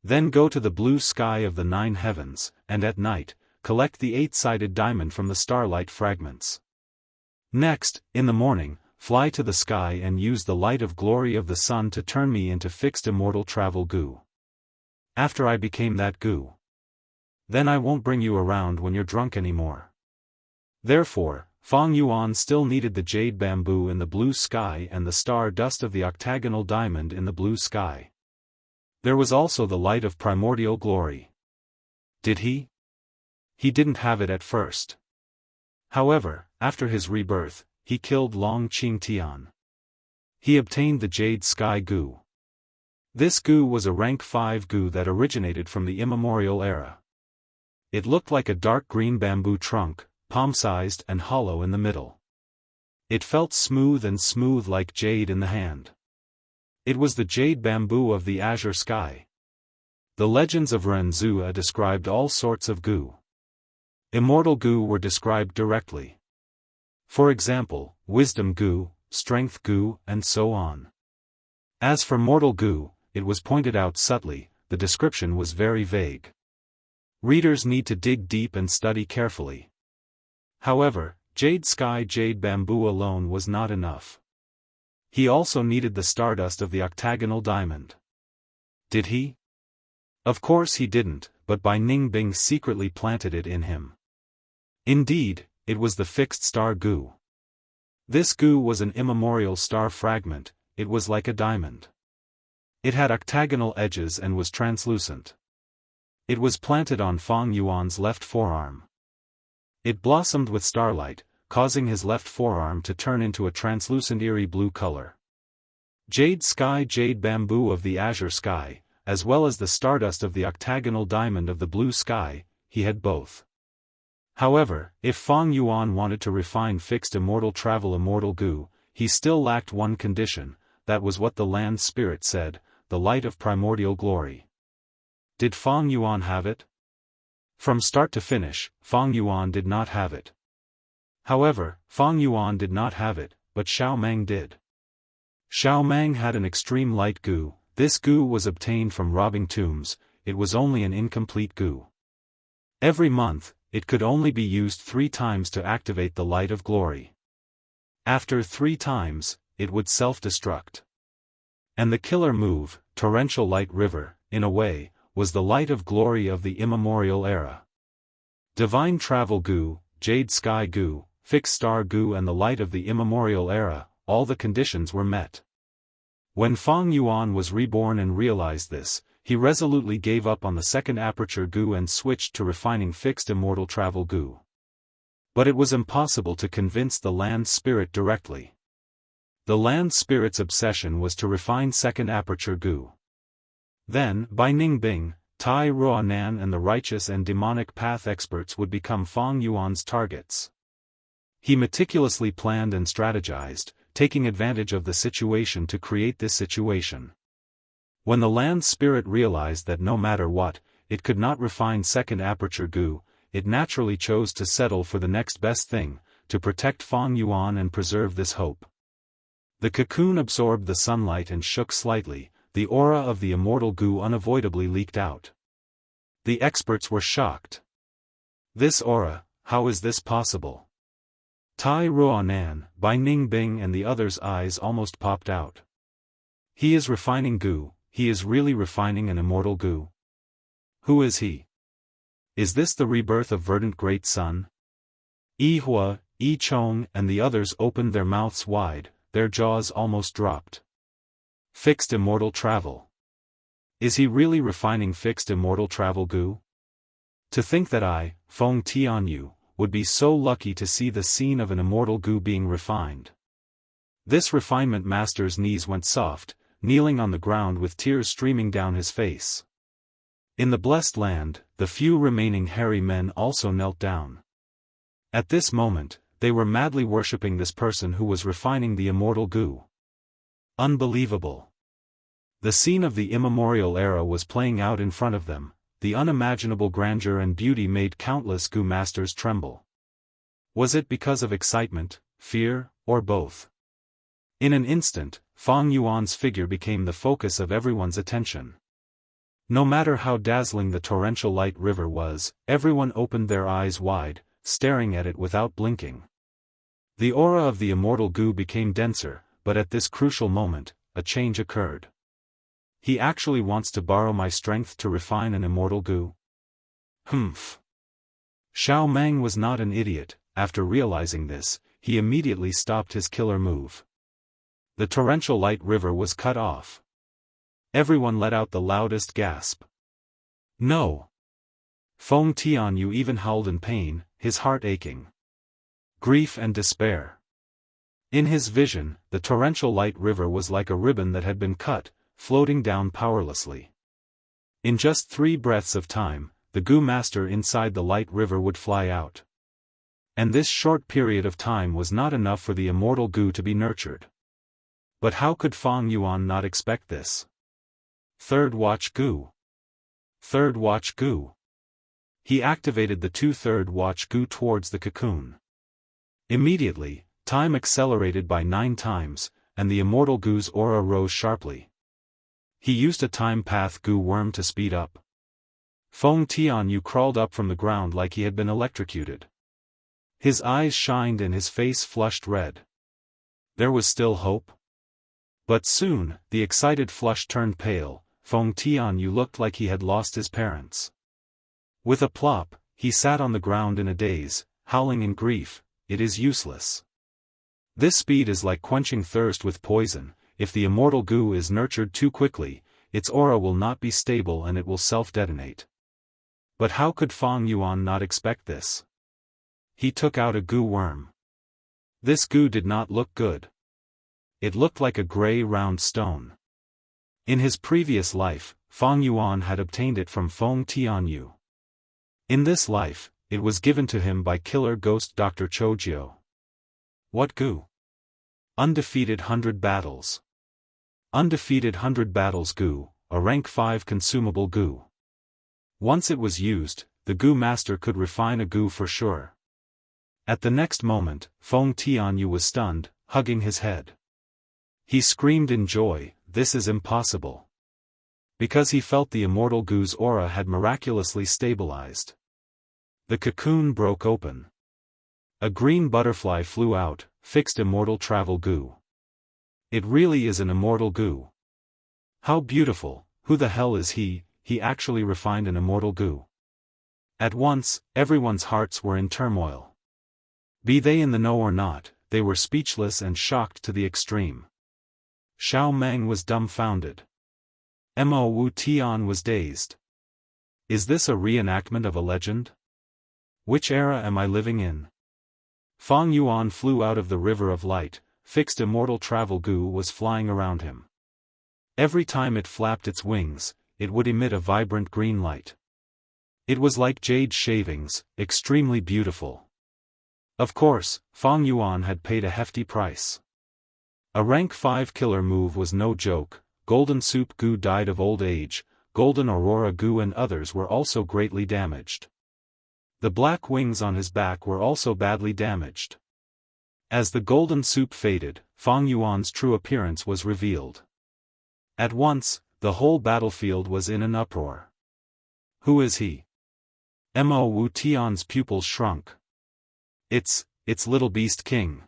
Then go to the blue sky of the 9 heavens, and at night, collect the 8-sided diamond from the starlight fragments. Next, in the morning, fly to the sky and use the light of glory of the sun to turn me into fixed immortal travel Gu. After I became that Gu. Then I won't bring you around when you're drunk anymore. Therefore, Fang Yuan still needed the jade bamboo in the blue sky and the star dust of the octagonal diamond in the blue sky. There was also the light of primordial glory. Did he? He didn't have it at first. However, after his rebirth, he killed Long Qingtian. He obtained the Jade Sky Gu. This Gu was a rank 5 Gu that originated from the immemorial era. It looked like a dark green bamboo trunk, palm-sized and hollow in the middle. It felt smooth like jade in the hand. It was the jade bamboo of the azure sky. The Legends of Renzu described all sorts of Gu. Immortal Gu were described directly. For example, Wisdom Gu, Strength Gu, and so on. As for mortal Gu, it was pointed out subtly, the description was very vague. Readers need to dig deep and study carefully. However, Jade Sky Jade Bamboo alone was not enough. He also needed the stardust of the octagonal diamond. Did he? Of course he didn't, but Bai Ningbing secretly planted it in him. Indeed, it was the fixed star Gu. This Gu was an immemorial star fragment, it was like a diamond. It had octagonal edges and was translucent. It was planted on Fang Yuan's left forearm. It blossomed with starlight, causing his left forearm to turn into a translucent eerie blue color. Jade Sky Jade Bamboo of the azure sky, as well as the stardust of the octagonal diamond of the blue sky, he had both. However, if Fang Yuan wanted to refine fixed immortal travel immortal Gu, he still lacked one condition, that was what the land spirit said, the light of primordial glory. Did Fang Yuan have it? From start to finish, Fang Yuan did not have it. However, Fang Yuan did not have it, but Xiao Meng did. Xiao Meng had an extreme light Gu, this Gu was obtained from robbing tombs, it was only an incomplete Gu. Every month, it could only be used 3 times to activate the light of glory. After 3 times, it would self-destruct. And the killer move, Torrential Light River, in a way, was the light of glory of the immemorial era. Divine Travel Gu, Jade Sky Gu, Fixed Star Gu and the light of the immemorial era, all the conditions were met. When Fang Yuan was reborn and realized this, he resolutely gave up on the second aperture Gu and switched to refining fixed immortal travel Gu. But it was impossible to convince the land spirit directly. The land spirit's obsession was to refine second aperture Gu. Then, Bai Ningbing, Tai Ruanan and the righteous and demonic path experts would become Fang Yuan's targets. He meticulously planned and strategized, taking advantage of the situation to create this situation. When the land spirit realized that no matter what, it could not refine second aperture goo, it naturally chose to settle for the next best thing, to protect Feng Yuan and preserve this hope. The cocoon absorbed the sunlight and shook slightly, the aura of the immortal goo unavoidably leaked out. The experts were shocked. This aura, how is this possible? Tai Ruonan, Bai Ningbing and the others' eyes almost popped out. He is refining goo, he is really refining an immortal goo. Who is he? Is this the rebirth of verdant great sun? Yi Hua, Yi Chong and the others opened their mouths wide, their jaws almost dropped. Fixed immortal travel. Is he really refining fixed immortal travel goo? To think that I, Feng Tianyu, would be so lucky to see the scene of an immortal goo being refined. This refinement master's knees went soft, kneeling on the ground with tears streaming down his face. In the blessed land, the few remaining hairy men also knelt down. At this moment, they were madly worshipping this person who was refining the immortal goo. Unbelievable. The scene of the immemorial era was playing out in front of them. The unimaginable grandeur and beauty made countless goo masters tremble. Was it because of excitement, fear, or both? In an instant, Feng Yuan's figure became the focus of everyone's attention. No matter how dazzling the torrential light river was, everyone opened their eyes wide, staring at it without blinking. The aura of the immortal goo became denser, but at this crucial moment, a change occurred. He actually wants to borrow my strength to refine an immortal goo? Humph. Xiao Meng was not an idiot. After realizing this, he immediately stopped his killer move. The torrential light river was cut off. Everyone let out the loudest gasp. No. Feng Tianyu even howled in pain, his heart aching. Grief and despair. In his vision, the torrential light river was like a ribbon that had been cut, floating down powerlessly. In just 3 breaths of time, the goo master inside the light river would fly out. And this short period of time was not enough for the immortal goo to be nurtured. But how could Feng Yuan not expect this? Third watch goo. Third watch goo. He activated the 2/3 watch goo towards the cocoon. Immediately, time accelerated by 9 times, and the immortal goo's aura rose sharply. He used a time path goo worm to speed up. Feng Tianyu crawled up from the ground like he had been electrocuted. His eyes shined and his face flushed red. There was still hope. But soon, the excited flush turned pale. Feng Tianyu looked like he had lost his parents. With a plop, he sat on the ground in a daze, howling in grief. It is useless. This speed is like quenching thirst with poison. If the immortal goo is nurtured too quickly, its aura will not be stable and it will self-detonate. But how could Feng Yuan not expect this? He took out a goo worm. This goo did not look good. It looked like a gray round stone. In his previous life, Feng Yuan had obtained it from Feng Tianyu. In this life, it was given to him by killer ghost Dr. Choujiu. What goo? Undefeated 100 battles. Undefeated 100 battles goo, a rank 5 consumable goo. Once it was used, the goo master could refine a goo for sure. At the next moment, Feng Tianyu was stunned, hugging his head. He screamed in joy, this is impossible. Because he felt the immortal goo's aura had miraculously stabilized. The cocoon broke open. A green butterfly flew out, fixed immortal travel goo. It really is an immortal goo. How beautiful, who the hell is he? He actually refined an immortal goo. At once, everyone's hearts were in turmoil. Be they in the know or not, they were speechless and shocked to the extreme. Xiao Meng was dumbfounded. Mo Wu Tian was dazed. Is this a reenactment of a legend? Which era am I living in? Feng Yuan flew out of the river of light, fixed immortal travel goo was flying around him. Every time it flapped its wings, it would emit a vibrant green light. It was like jade shavings, extremely beautiful. Of course, Feng Yuan had paid a hefty price. A rank 5 killer move was no joke, Golden Soup Gu died of old age, Golden Aurora Gu and others were also greatly damaged. The black wings on his back were also badly damaged. As the golden soup faded, Fang Yuan's true appearance was revealed. At once, the whole battlefield was in an uproar. Who is he? Mo Wu Tian's pupils shrunk. It's Little Beast King.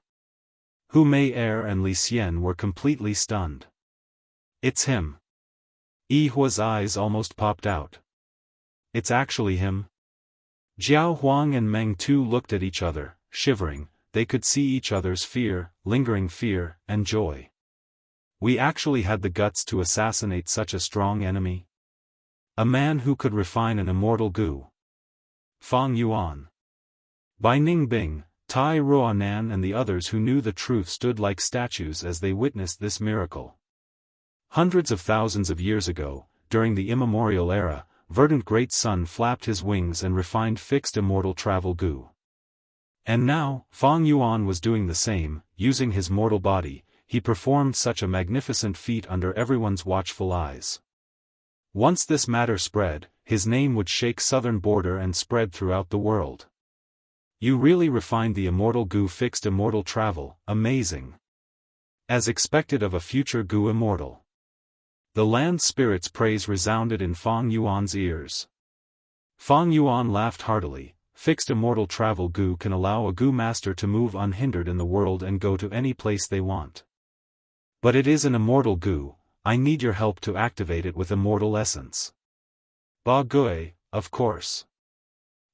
Hu Mei Er and Li Xian were completely stunned. It's him. Yi Hua's eyes almost popped out. It's actually him. Jiao Huang and Meng Tu looked at each other, shivering. They could see each other's fear, lingering fear, and joy. We actually had the guts to assassinate such a strong enemy? A man who could refine an immortal Gu. Fang Yuan. Bai Ningbing, Tai Ruanan and the others who knew the truth stood like statues as they witnessed this miracle. Hundreds of thousands of years ago, during the immemorial era, verdant great sun flapped his wings and refined fixed immortal travel Gu. And now, Fang Yuan was doing the same, using his mortal body. He performed such a magnificent feat under everyone's watchful eyes. Once this matter spread, his name would shake southern border and spread throughout the world. You really refined the immortal Gu fixed immortal travel, amazing. As expected of a future Gu immortal. The land spirit's praise resounded in Fang Yuan's ears. Fang Yuan laughed heartily. Fixed immortal travel Gu can allow a Gu master to move unhindered in the world and go to any place they want. But it is an immortal Gu. I need your help to activate it with immortal essence. Ba Gui, of course.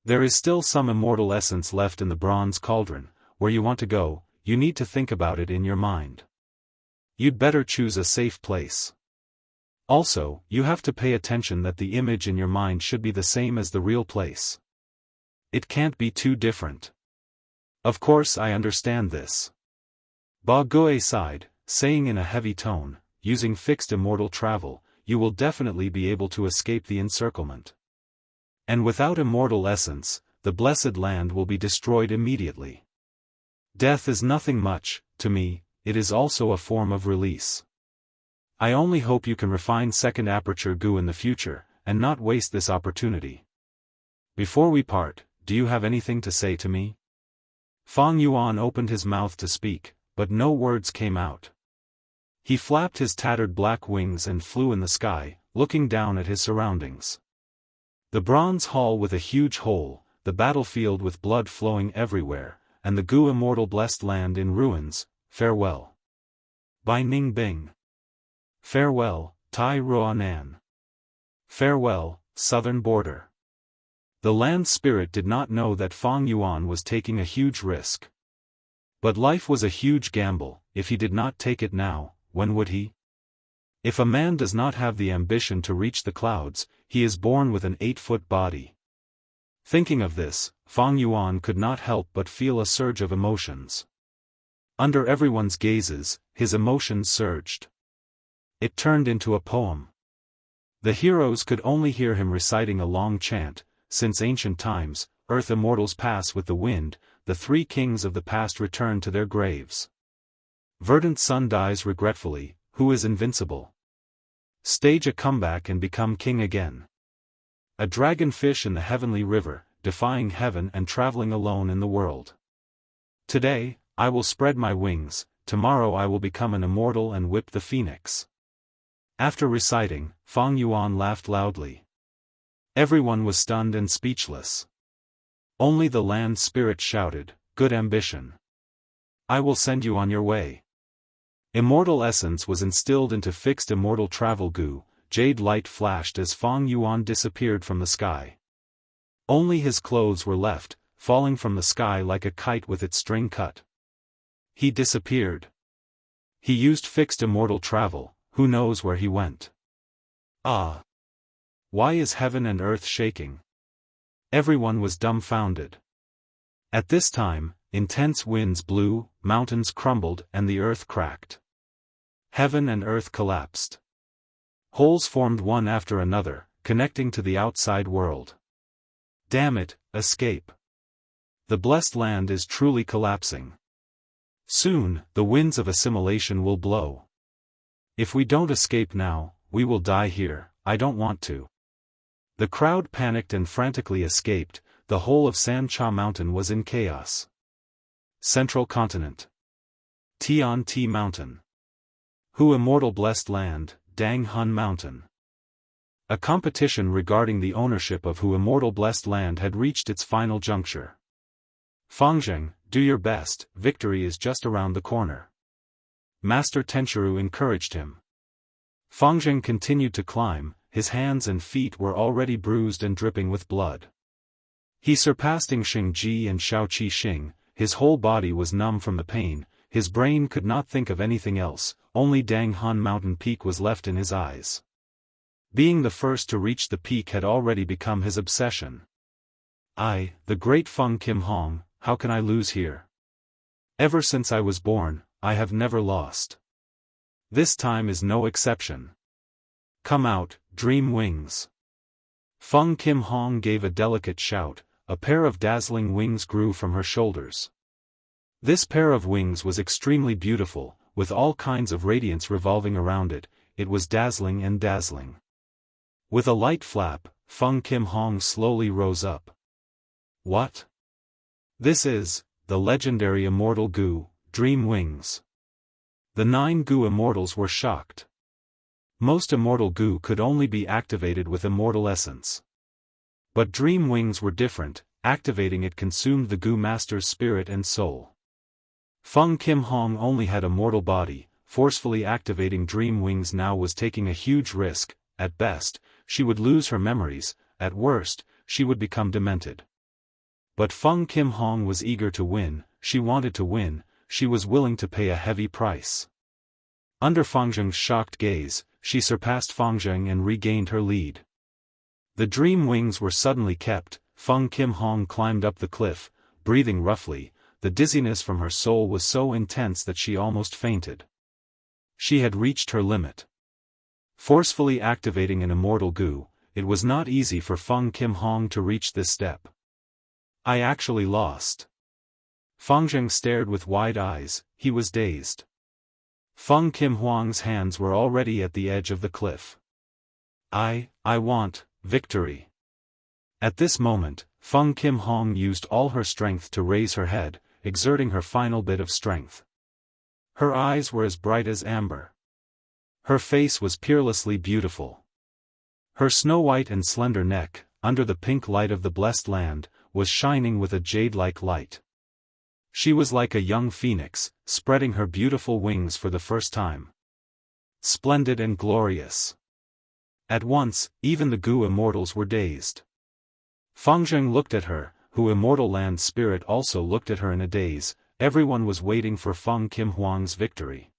There is still some immortal essence left in the bronze cauldron. Where you want to go, you need to think about it in your mind. You'd better choose a safe place. Also, you have to pay attention that the image in your mind should be the same as the real place. It can't be too different. Of course I understand this. Ba Gui sighed, saying in a heavy tone, using fixed immortal travel, you will definitely be able to escape the encirclement. And without immortal essence, the blessed land will be destroyed immediately. Death is nothing much, to me, it is also a form of release. I only hope you can refine second aperture Gu in the future, and not waste this opportunity. Before we part, do you have anything to say to me? Fang Yuan opened his mouth to speak, but no words came out. He flapped his tattered black wings and flew in the sky, looking down at his surroundings. The bronze hall with a huge hole, the battlefield with blood flowing everywhere, and the Gu immortal blessed land in ruins. Farewell. Bai Ningbing. Farewell, Tai Ruanan. Farewell, southern border. The land spirit did not know that Fang Yuan was taking a huge risk. But life was a huge gamble. If he did not take it now, when would he? If a man does not have the ambition to reach the clouds, he is born with an 8-foot body. Thinking of this, Fang Yuan could not help but feel a surge of emotions. Under everyone's gazes, his emotions surged. It turned into a poem. The heroes could only hear him reciting a long chant. Since ancient times, earth immortals pass with the wind, the 3 kings of the past return to their graves. Verdant sun dies regretfully. Who is invincible? Stage a comeback and become king again. A dragonfish in the heavenly river, defying heaven and traveling alone in the world. Today, I will spread my wings, tomorrow I will become an immortal and whip the phoenix. After reciting, Fang Yuan laughed loudly. Everyone was stunned and speechless. Only the land spirit shouted, "Good ambition. I will send you on your way." Immortal essence was instilled into fixed immortal travel Gu. Jade light flashed as Fang Yuan disappeared from the sky. Only his clothes were left, falling from the sky like a kite with its string cut. He disappeared. He used fixed immortal travel, who knows where he went. Ah! Why is heaven and earth shaking? Everyone was dumbfounded. At this time, intense winds blew, mountains crumbled and the earth cracked. Heaven and earth collapsed. Holes formed one after another, connecting to the outside world. Damn it, escape. The blessed land is truly collapsing. Soon, the winds of assimilation will blow. If we don't escape now, we will die here. I don't want to. The crowd panicked and frantically escaped. The whole of Sancha Mountain was in chaos. Central Continent. Tian Ti Mountain. Hu Immortal Blessed Land, Dang Hun Mountain. A competition regarding the ownership of Hu Immortal Blessed Land had reached its final juncture. Fangzheng, do your best, victory is just around the corner. Master Tenchiru encouraged him. Fangzheng continued to climb, his hands and feet were already bruised and dripping with blood. He surpassed Xing Ji and Shaoqi Xing, his whole body was numb from the pain, his brain could not think of anything else, only Dang Han mountain peak was left in his eyes. Being the first to reach the peak had already become his obsession. I, the great Feng Kim Hong, how can I lose here? Ever since I was born, I have never lost. This time is no exception. Come out, dream wings. Feng Kim Hong gave a delicate shout, a pair of dazzling wings grew from her shoulders. This pair of wings was extremely beautiful, with all kinds of radiance revolving around it, it was dazzling and dazzling. With a light flap, Feng Kim Hong slowly rose up. What? This is, the legendary Immortal Gu, Dream Wings. The 9 Gu Immortals were shocked. Most Immortal Gu could only be activated with Immortal Essence. But Dream Wings were different, activating it consumed the Gu Master's spirit and soul. Feng Kim Hong only had a mortal body, forcefully activating Dream Wings now was taking a huge risk, at best, she would lose her memories, at worst, she would become demented. But Feng Kim Hong was eager to win, she wanted to win, she was willing to pay a heavy price. Under Fangzheng's shocked gaze, she surpassed Fangzheng and regained her lead. The Dream Wings were suddenly kept, Feng Kim Hong climbed up the cliff, breathing roughly, the dizziness from her soul was so intense that she almost fainted. She had reached her limit. Forcefully activating an Immortal Gu, it was not easy for Feng Kim Hong to reach this step. I actually lost. Fangzheng stared with wide eyes, he was dazed. Feng Kim Hong's hands were already at the edge of the cliff. I want, victory. At this moment, Feng Kim Hong used all her strength to raise her head, exerting her final bit of strength. Her eyes were as bright as amber. Her face was peerlessly beautiful. Her snow-white and slender neck, under the pink light of the blessed land, was shining with a jade-like light. She was like a young phoenix, spreading her beautiful wings for the first time. Splendid and glorious. At once, even the Gu Immortals were dazed. Fangzheng looked at her, Hu Immortal Land Spirit also looked at her in a daze, everyone was waiting for Feng Kim Hong's victory.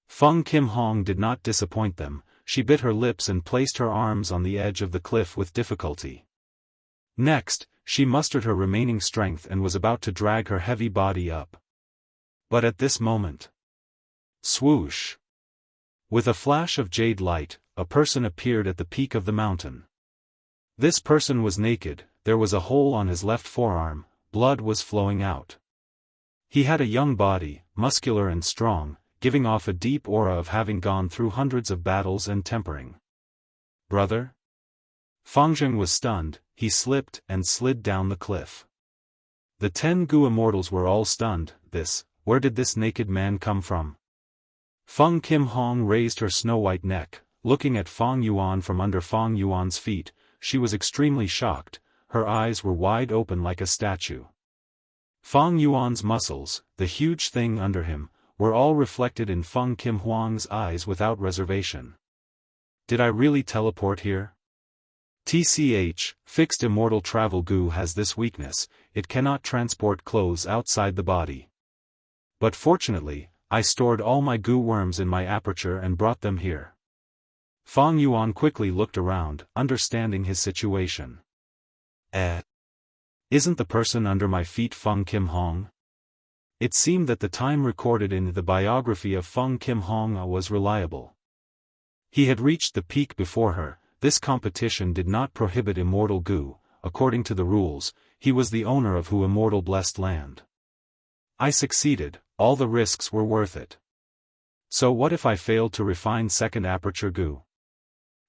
Feng Kim Hong did not disappoint them, she bit her lips and placed her arms on the edge of the cliff with difficulty. Next, she mustered her remaining strength and was about to drag her heavy body up. But at this moment... swoosh! With a flash of jade light, a person appeared at the peak of the mountain. This person was naked, there was a hole on his left forearm, blood was flowing out. He had a young body, muscular and strong, giving off a deep aura of having gone through hundreds of battles and tempering. Brother? Fangzheng was stunned, he slipped and slid down the cliff. The 10 Gu Immortals were all stunned, where did this naked man come from? Feng Kim Hong raised her snow-white neck, looking at Feng Yuan from under Feng Yuan's feet, she was extremely shocked, her eyes were wide open like a statue. Feng Yuan's muscles, the huge thing under him, were all reflected in Feng Kim Hong's eyes without reservation. Did I really teleport here? TCH, fixed immortal travel Gu has this weakness, it cannot transport clothes outside the body. But fortunately, I stored all my Gu worms in my aperture and brought them here. Feng Yuan quickly looked around, understanding his situation. Isn't the person under my feet Feng Kim Hong? It seemed that the time recorded in the biography of Feng Kim Hong was reliable. He had reached the peak before her. This competition did not prohibit Immortal Gu, according to the rules, he was the owner of Hu Immortal Blessed Land. I succeeded, all the risks were worth it. So what if I failed to refine second aperture goo?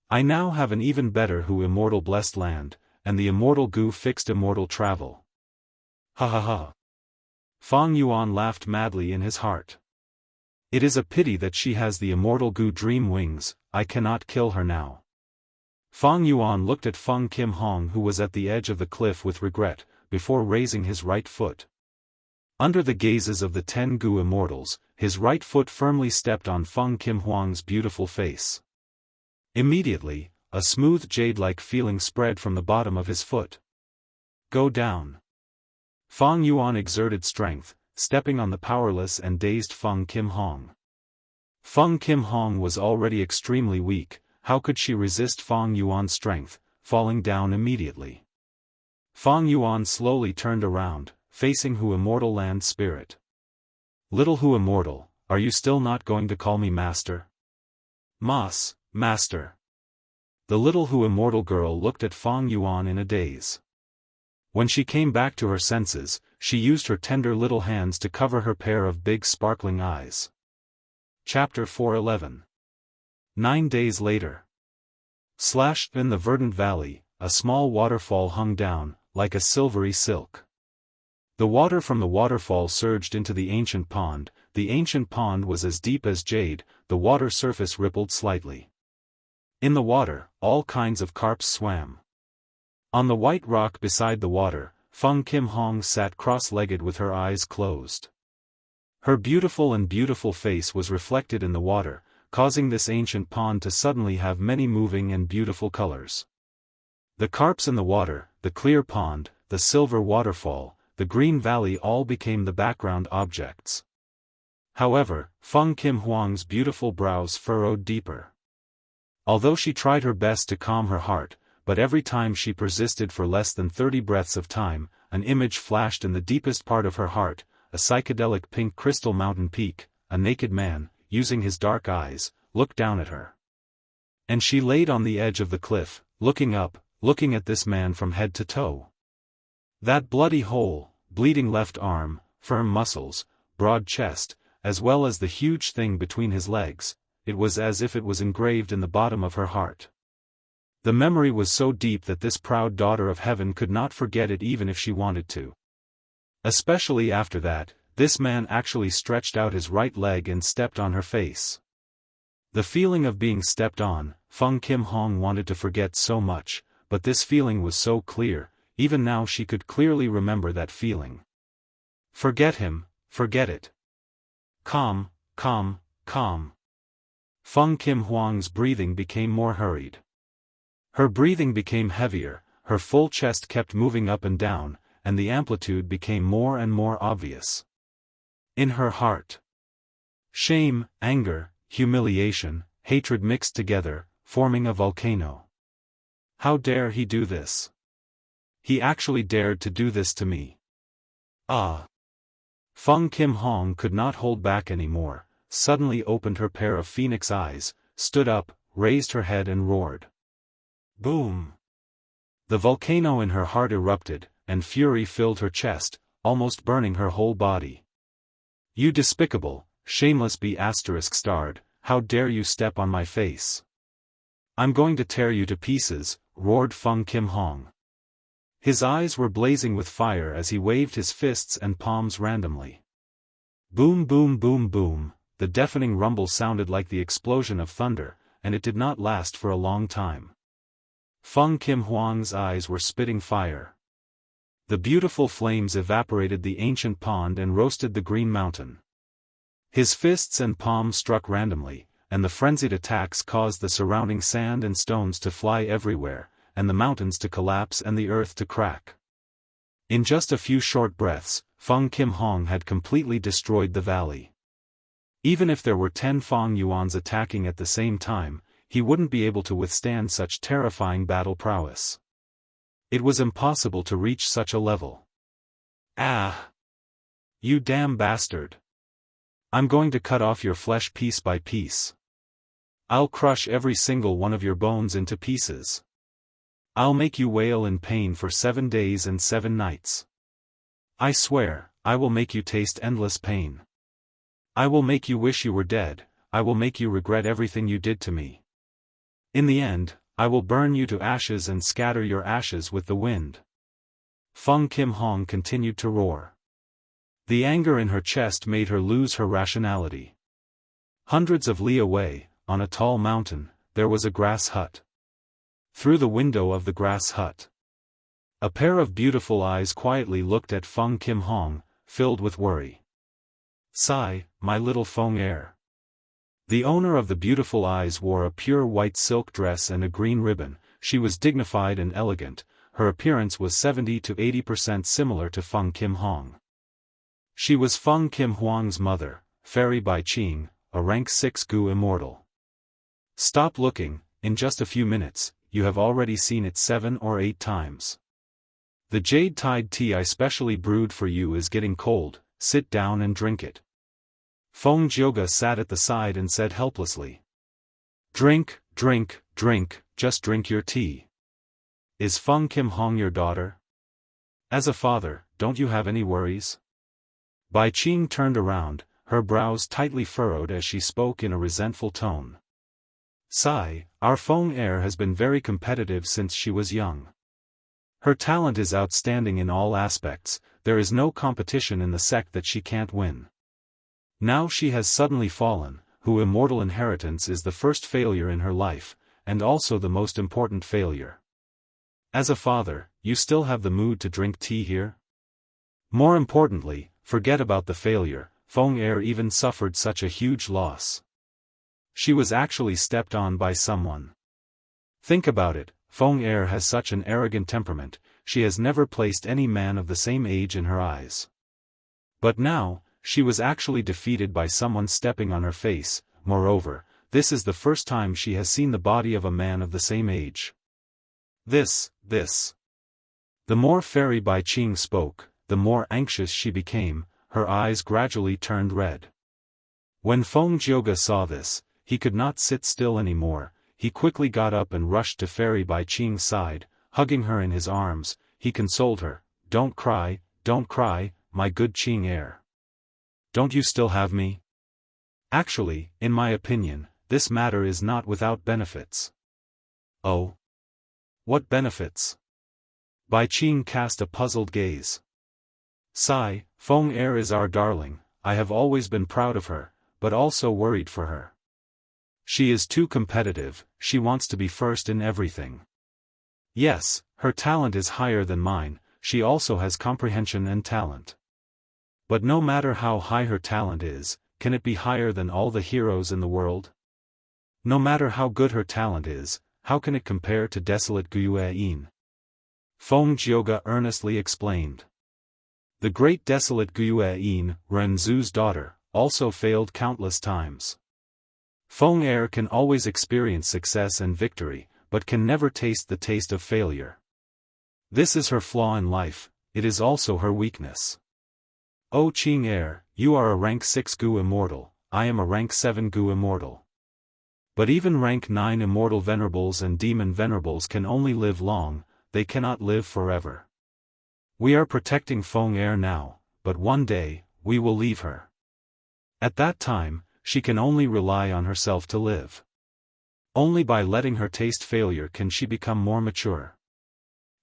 I now have an even better who immortal blessed land, and the immortal goo fixed immortal travel. Ha ha ha. Fang Yuan laughed madly in his heart. It is a pity that she has the immortal goo dream wings, I cannot kill her now. Fang Yuan looked at Feng Kim Hong who was at the edge of the cliff with regret, before raising his right foot. Under the gazes of the 10 goo immortals, his right foot firmly stepped on Feng Kim Huang's beautiful face. Immediately, a smooth jade-like feeling spread from the bottom of his foot. Go down. Fang Yuan exerted strength, stepping on the powerless and dazed Feng Kim Hong. Feng Kim Hong was already extremely weak, how could she resist Fang Yuan's strength, falling down immediately? Fang Yuan slowly turned around, facing Hu Immortal Land Spirit. Little Hu Immortal, are you still not going to call me master? Master. The little Hu Immortal girl looked at Fang Yuan in a daze. When she came back to her senses, she used her tender little hands to cover her pair of big sparkling eyes. Chapter 411. 9 days later. In the verdant valley, a small waterfall hung down, like a silvery silk. The water from the waterfall surged into the ancient pond. The ancient pond was as deep as jade, the water surface rippled slightly. In the water, all kinds of carps swam. On the white rock beside the water, Feng Kim Hong sat cross-legged with her eyes closed. Her beautiful face was reflected in the water, causing this ancient pond to suddenly have many moving and beautiful colors. The carps in the water, the clear pond, the silver waterfall, the green valley all became the background objects. However, Feng Kim Huang's beautiful brows furrowed deeper. Although she tried her best to calm her heart, but every time she persisted for less than 30 breaths of time, an image flashed in the deepest part of her heart, a psychedelic pink crystal mountain peak, a naked man, using his dark eyes, looked down at her. And she laid on the edge of the cliff, looking up, looking at this man from head to toe. That bloody hole, bleeding left arm, firm muscles, broad chest, as well as the huge thing between his legs, it was as if it was engraved in the bottom of her heart. The memory was so deep that this proud daughter of heaven could not forget it even if she wanted to. Especially after that, this man actually stretched out his right leg and stepped on her face. The feeling of being stepped on, Feng Kim Hong wanted to forget so much, but this feeling was so clear, even now she could clearly remember that feeling. Forget him, forget it. Calm. Feng Kim Huang's breathing became more hurried. Her breathing became heavier, her full chest kept moving up and down, and the amplitude became more and more obvious. In her heart, shame, anger, humiliation, hatred mixed together, forming a volcano. How dare he do this? He actually dared to do this to me. Ah! Feng Kim Hong could not hold back anymore, suddenly opened her pair of phoenix eyes, stood up, raised her head and roared. Boom! The volcano in her heart erupted, and fury filled her chest, almost burning her whole body. You despicable, shameless ****, how dare you step on my face? I'm going to tear you to pieces, roared Feng Kim Hong. His eyes were blazing with fire as he waved his fists and palms randomly. Boom boom boom boom, the deafening rumble sounded like the explosion of thunder, and it did not last for a long time. Feng Kim Huang's eyes were spitting fire. The beautiful flames evaporated the ancient pond and roasted the green mountain. His fists and palms struck randomly, and the frenzied attacks caused the surrounding sand and stones to fly everywhere, and the mountains to collapse and the earth to crack. In just a few short breaths, Feng Kim Hong had completely destroyed the valley. Even if there were 10 Feng Yuans attacking at the same time, he wouldn't be able to withstand such terrifying battle prowess. It was impossible to reach such a level. Ah! You damn bastard! I'm going to cut off your flesh piece by piece. I'll crush every single one of your bones into pieces. I'll make you wail in pain for 7 days and 7 nights. I swear, I will make you taste endless pain. I will make you wish you were dead, I will make you regret everything you did to me. In the end, I will burn you to ashes and scatter your ashes with the wind." Feng Kim Hong continued to roar. The anger in her chest made her lose her rationality. Hundreds of li away, on a tall mountain, there was a grass hut. Through the window of the grass hut, a pair of beautiful eyes quietly looked at Feng Kim Hong, filled with worry. "Sigh, my little Feng heir." The owner of the beautiful eyes wore a pure white silk dress and a green ribbon. She was dignified and elegant. Her appearance was 70 to 80% similar to Feng Kim Hong. She was Feng Kim Huang's mother, Fairy Bai Qing, a rank 6 Gu immortal. "Stop looking, in just a few minutes, you have already seen it 7 or 8 times. The jade-tied tea I specially brewed for you is getting cold, sit down and drink it." Feng Jioge sat at the side and said helplessly. "Drink, drink, drink, just drink your tea. Is Feng Kim Hong your daughter? As a father, don't you have any worries?" Bai Qing turned around, her brows tightly furrowed as she spoke in a resentful tone. "Sigh, our Feng heir has been very competitive since she was young. Her talent is outstanding in all aspects, there is no competition in the sect that she can't win. Now she has suddenly fallen, whose immortal inheritance is the first failure in her life, and also the most important failure. As a father, you still have the mood to drink tea here? More importantly, forget about the failure, Feng heir even suffered such a huge loss. She was actually stepped on by someone. Think about it, Feng heir has such an arrogant temperament, she has never placed any man of the same age in her eyes. But now, she was actually defeated by someone stepping on her face. Moreover, this is the first time she has seen the body of a man of the same age. This. The more Fairy Bai Qing spoke, the more anxious she became, her eyes gradually turned red. When Feng Jioge saw this, he could not sit still anymore. He quickly got up and rushed to Fairy Bai Qing's side, hugging her in his arms. He consoled her, don't cry, my good Qing heir. Don't you still have me? Actually, in my opinion, this matter is not without benefits." "Oh? What benefits?" Bai Qing cast a puzzled gaze. "Sigh, Feng heir is our darling, I have always been proud of her, but also worried for her. She is too competitive, she wants to be first in everything. Yes, her talent is higher than mine, she also has comprehension and talent. But no matter how high her talent is, can it be higher than all the heroes in the world? No matter how good her talent is, how can it compare to desolate Guiyue Yin?" Feng Jioge earnestly explained. The great desolate Guiyue Yin, Ren Zhu's daughter, also failed countless times. Feng heir can always experience success and victory, but can never taste the taste of failure. This is her flaw in life, it is also her weakness. "Oh Qing heir, you are a rank 6 Gu immortal, I am a rank 7 Gu immortal. But even rank 9 immortal venerables and demon venerables can only live long, they cannot live forever. We are protecting Feng heir now, but one day, we will leave her. At that time, she can only rely on herself to live. Only by letting her taste failure can she become more mature.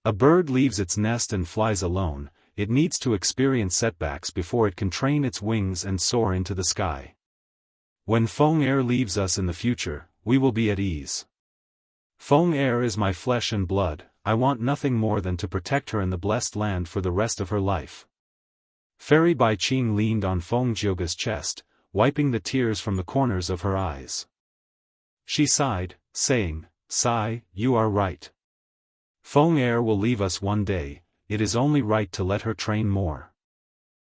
A bird leaves its nest and flies alone, it needs to experience setbacks before it can train its wings and soar into the sky. When Feng heir leaves us in the future, we will be at ease. Feng heir is my flesh and blood, I want nothing more than to protect her in the blessed land for the rest of her life." Fairy Bai Qing leaned on Feng Jioge's chest, wiping the tears from the corners of her eyes. She sighed, saying, "Sigh, you are right. Feng heir will leave us one day, it is only right to let her train more."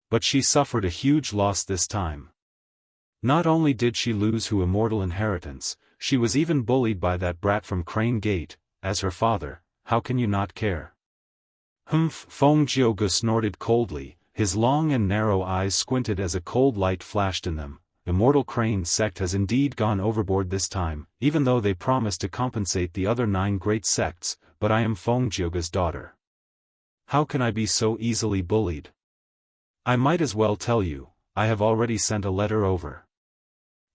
But she suffered a huge loss this time. Not only did she lose her immortal inheritance, she was even bullied by that brat from Crane Gate. As her father, how can you not care? "Humph!" Feng Jioge snorted coldly, his long and narrow eyes squinted as a cold light flashed in them. Immortal Crane's sect has indeed gone overboard this time, even though they promised to compensate the other 9 great sects, but I am Feng Jioge's daughter. How can I be so easily bullied? I might as well tell you, I have already sent a letter over.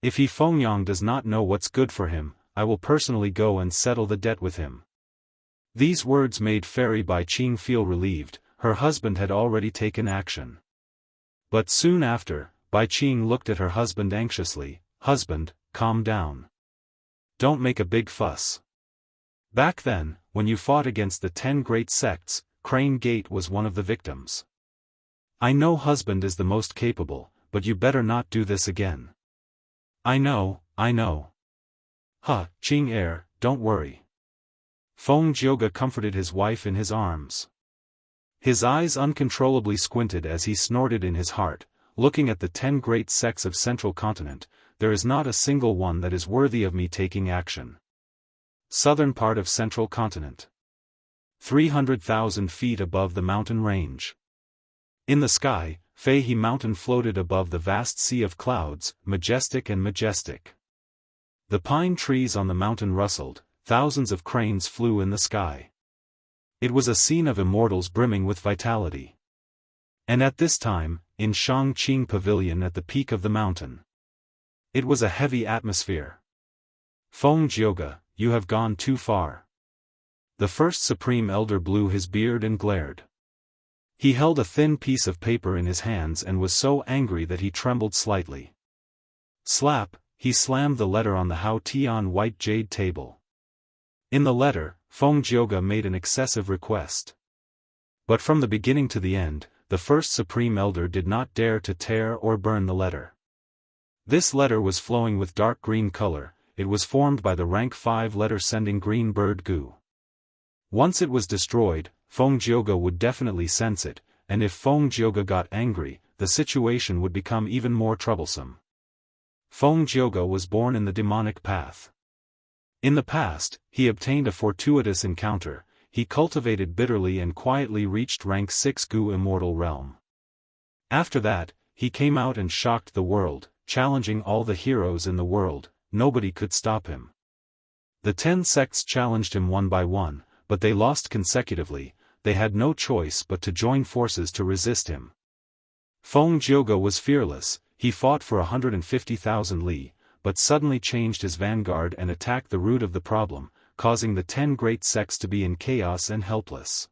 If he Fengyang does not know what's good for him, I will personally go and settle the debt with him. These words made Fairy Bai Qing feel relieved. Her husband had already taken action. But soon after, Bai Qing looked at her husband anxiously. Husband, calm down. Don't make a big fuss. Back then, when you fought against the 10 great sects, Crane Gate was one of the victims. I know husband is the most capable, but you better not do this again. I know. Qing don't worry. Feng Jioge comforted his wife in his arms. His eyes uncontrollably squinted as he snorted in his heart, looking at the 10 great sects of Central Continent. There is not a single one that is worthy of me taking action. Southern part of Central Continent. 300,000 feet above the mountain range. In the sky, Feihe Mountain floated above the vast sea of clouds, majestic and majestic. The pine trees on the mountain rustled, thousands of cranes flew in the sky. It was a scene of immortals brimming with vitality. And at this time, in Shangqing Pavilion at the peak of the mountain, it was a heavy atmosphere. Feng Jioge, you have gone too far. The first Supreme Elder blew his beard and glared. He held a thin piece of paper in his hands and was so angry that he trembled slightly. Slap, he slammed the letter on the Hao Tian white jade table. In the letter, Feng Jioge made an excessive request. But from the beginning to the end, the first Supreme Elder did not dare to tear or burn the letter. This letter was flowing with dark green color. It was formed by the rank 5-letter sending green bird Gu. Once it was destroyed, Feng Jioge would definitely sense it, and if Feng Jioge got angry, the situation would become even more troublesome. Feng Jioge was born in the demonic path. In the past, he obtained a fortuitous encounter. He cultivated bitterly and quietly reached rank 6 Gu Immortal realm. After that, he came out and shocked the world, challenging all the heroes in the world. Nobody could stop him. The 10 sects challenged him one by one, but they lost consecutively. They had no choice but to join forces to resist him. Feng Jioge was fearless. He fought for 150,000 li, but suddenly changed his vanguard and attacked the root of the problem, causing the 10 great sects to be in chaos and helpless.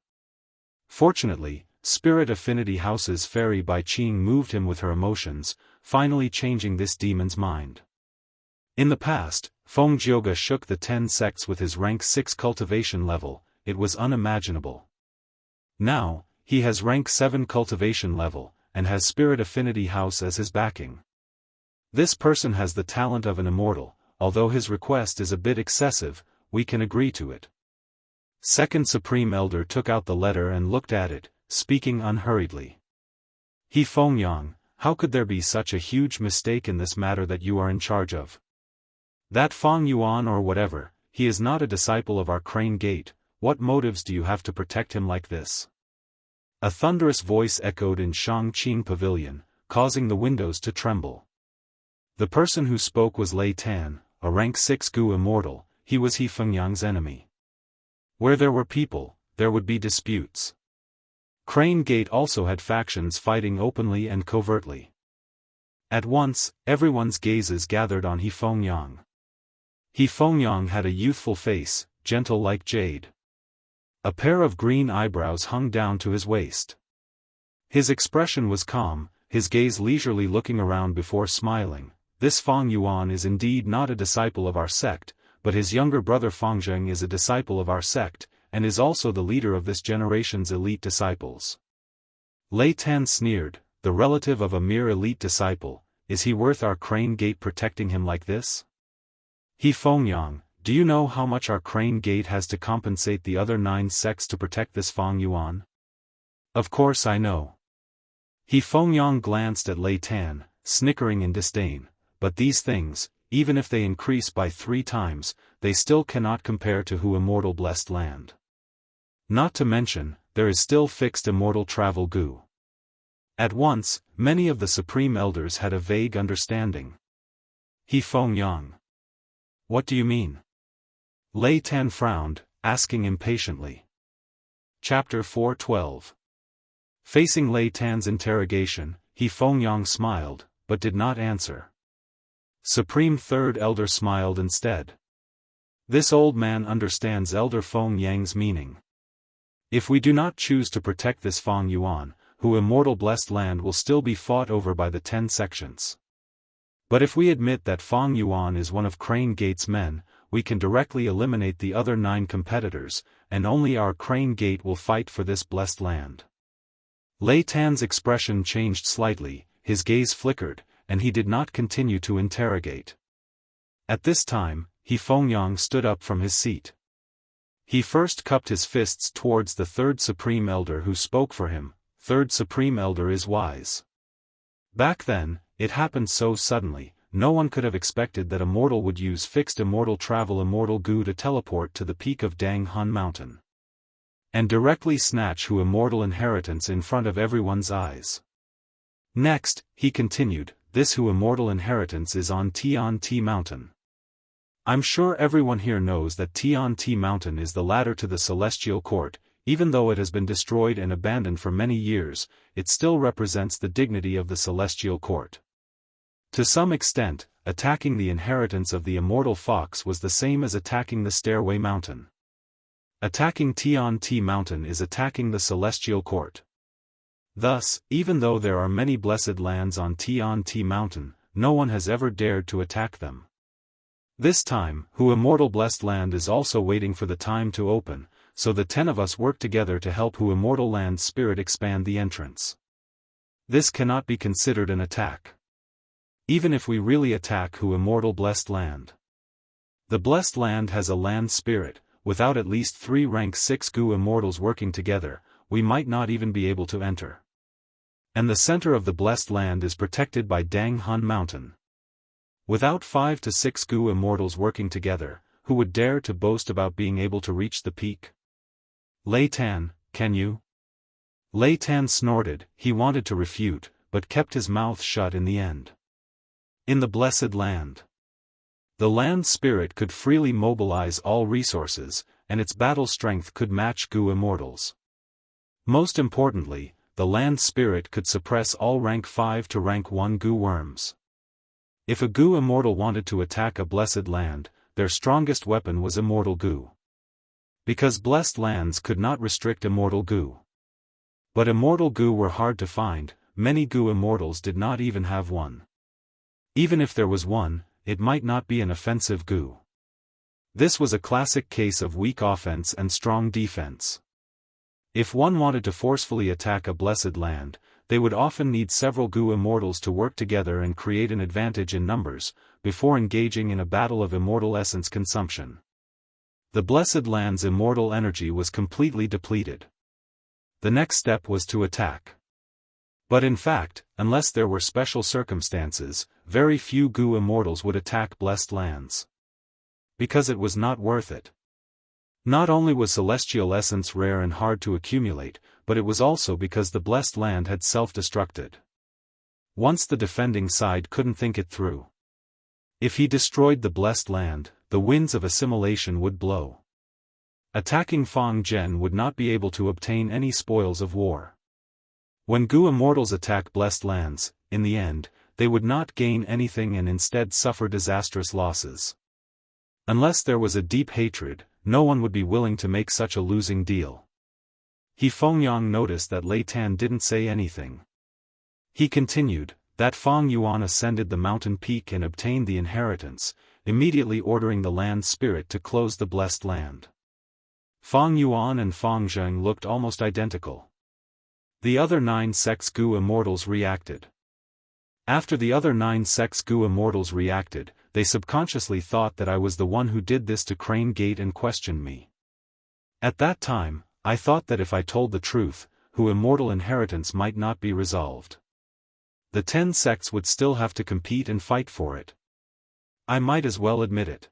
Fortunately, Spirit Affinity House's Fairy Bai Qing moved him with her emotions, finally changing this demon's mind. In the past, Feng Jioge shook the 10 sects with his rank 6 cultivation level. It was unimaginable. Now, he has rank 7 cultivation level, and has Spirit Affinity House as his backing. This person has the talent of an immortal. Although his request is a bit excessive, we can agree to it. Second Supreme Elder took out the letter and looked at it, speaking unhurriedly. He Fengyang, how could there be such a huge mistake in this matter that you are in charge of? That Feng Yuan or whatever, he is not a disciple of our Crane Gate. What motives do you have to protect him like this? A thunderous voice echoed in Shangqing Pavilion, causing the windows to tremble. The person who spoke was Lei Tan, a rank 6 Gu Immortal. He was He Fengyang's enemy. Where there were people, there would be disputes. Crane Gate also had factions fighting openly and covertly. At once, everyone's gazes gathered on He Fengyang. He Fengyang had a youthful face, gentle like jade. A pair of green eyebrows hung down to his waist. His expression was calm, his gaze leisurely looking around before smiling. This Feng Yuan is indeed not a disciple of our sect, but his younger brother Fengzheng is a disciple of our sect, and is also the leader of this generation's elite disciples. Lei Tan sneered, the relative of a mere elite disciple. Is he worth our Crane Gate protecting him like this? He Fengyang, do you know how much our Crane Gate has to compensate the other 9 sects to protect this Feng Yuan? Of course I know. He Fengyang glanced at Lei Tan, snickering in disdain, but these things, even if they increase by 3 times, they still cannot compare to Hu Immortal Blessed Land. Not to mention, there is still fixed immortal travel Gu. At once, many of the Supreme Elders had a vague understanding. He Fengyang. What do you mean? Lei Tan frowned, asking impatiently. Chapter 4:12. Facing Lei Tan's interrogation, He Fengyang smiled, but did not answer. Supreme Third Elder smiled instead. This old man understands Elder Feng Yang's meaning. If we do not choose to protect this Feng Yuan, who immortal blessed land will still be fought over by the 10 sections. But if we admit that Feng Yuan is one of Crane Gate's men, we can directly eliminate the other 9 competitors, and only our Crane Gate will fight for this blessed land. Lei Tan's expression changed slightly, his gaze flickered, and he did not continue to interrogate. At this time, He Fengyang stood up from his seat. He first cupped his fists towards the Third Supreme Elder who spoke for him. Third Supreme Elder is wise. Back then, it happened so suddenly, no one could have expected that a mortal would use fixed immortal travel immortal goo to teleport to the peak of Danghun Mountain. And directly snatch Hu immortal inheritance in front of everyone's eyes. Next, he continued, this Hu immortal inheritance is on Tian-Ti Mountain. I'm sure everyone here knows that Tian-Ti Mountain is the ladder to the Celestial Court. Even though it has been destroyed and abandoned for many years, it still represents the dignity of the Celestial Court. To some extent, attacking the inheritance of the immortal fox was the same as attacking the Stairway Mountain. Attacking Tian-Ti Mountain is attacking the Celestial Court. Thus, even though there are many blessed lands on Tian-Ti Mountain, no one has ever dared to attack them. This time, Hu immortal blessed land is also waiting for the time to open, so the 10 of us work together to help Hu immortal land's spirit expand the entrance. This cannot be considered an attack. Even if we really attack Hu immortal blessed land. The blessed land has a land spirit. Without at least 3 rank 6 Gu immortals working together, we might not even be able to enter. And the center of the blessed land is protected by Danghun Mountain. Without 5 to 6 Gu immortals working together, who would dare to boast about being able to reach the peak? Lei Tan, can you? Lei Tan snorted. He wanted to refute, but kept his mouth shut in the end. In the blessed land. The land spirit could freely mobilize all resources, and its battle strength could match Gu immortals. Most importantly, the land spirit could suppress all rank 5 to rank 1 Gu worms. If a Gu immortal wanted to attack a blessed land, their strongest weapon was immortal Gu. Because blessed lands could not restrict immortal Gu. But immortal Gu were hard to find, many Gu immortals did not even have one. Even if there was one, it might not be an offensive Gu. This was a classic case of weak offense and strong defense. If one wanted to forcefully attack a blessed land, they would often need several Gu immortals to work together and create an advantage in numbers, before engaging in a battle of immortal essence consumption. The blessed land's immortal energy was completely depleted. The next step was to attack. But in fact, unless there were special circumstances, very few Gu immortals would attack blessed lands. Because it was not worth it. Not only was celestial essence rare and hard to accumulate, but it was also because the blessed land had self-destructed. Once the defending side couldn't think it through. If he destroyed the blessed land, the winds of assimilation would blow. Attacking Fang Zhen would not be able to obtain any spoils of war. When Gu immortals attack blessed lands, in the end, they would not gain anything and instead suffer disastrous losses. Unless there was a deep hatred, no one would be willing to make such a losing deal. He Fengyang noticed that Lei Tan didn't say anything. He continued, that Feng Yuan ascended the mountain peak and obtained the inheritance, immediately ordering the land spirit to close the blessed land. Feng Yuan and Feng Zheng looked almost identical. The other 9 sects Gu immortals reacted. After the other 9 sects Gu immortals reacted, they subconsciously thought that I was the one who did this to Crane Gate and questioned me. At that time, I thought that if I told the truth, Hu immortal inheritance might not be resolved. The 10 sects would still have to compete and fight for it. I might as well admit it.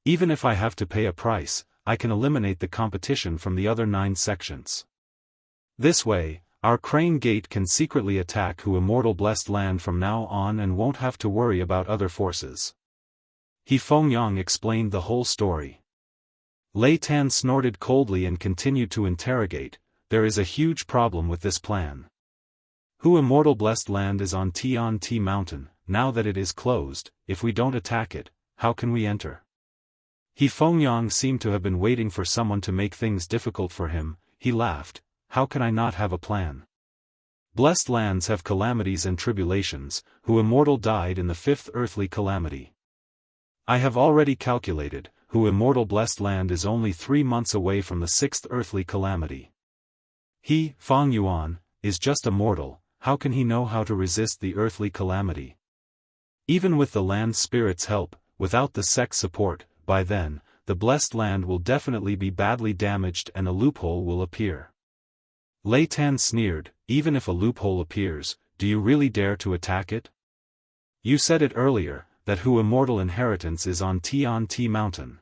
Even if I have to pay a price, I can eliminate the competition from the other 9 sections. This way, our Crane Gate can secretly attack Hu immortal blessed land from now on and won't have to worry about other forces. He Fengyang explained the whole story. Lei Tan snorted coldly and continued to interrogate, there is a huge problem with this plan. Hu immortal blessed land is on Tian-Ti Mountain, now that it is closed, if we don't attack it, how can we enter? He Fengyang seemed to have been waiting for someone to make things difficult for him. He laughed. How can I not have a plan? Blessed lands have calamities and tribulations, who immortal died in the 5th earthly calamity. I have already calculated, who immortal blessed land is only 3 months away from the 6th earthly calamity. He, Fang Yuan, is just a mortal. How can he know how to resist the earthly calamity? Even with the land spirit's help, without the sect's support, by then, the blessed land will definitely be badly damaged and a loophole will appear. Lei Tan sneered, even if a loophole appears, do you really dare to attack it? You said it earlier, that Hu immortal inheritance is on Tian-Ti mountain.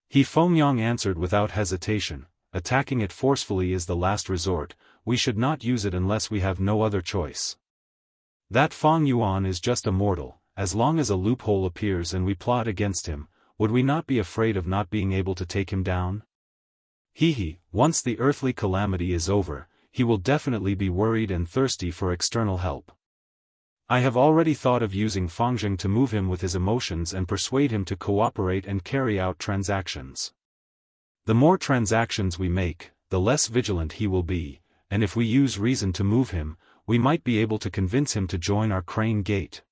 He Fengyang answered without hesitation, attacking it forcefully is the last resort, we should not use it unless we have no other choice. That Fang Yuan is just a mortal, as long as a loophole appears and we plot against him, would we not be afraid of not being able to take him down? Once the earthly calamity is over, he will definitely be worried and thirsty for external help. I have already thought of using Fangzheng to move him with his emotions and persuade him to cooperate and carry out transactions. The more transactions we make, the less vigilant he will be, and if we use reason to move him, we might be able to convince him to join our Crane Gate.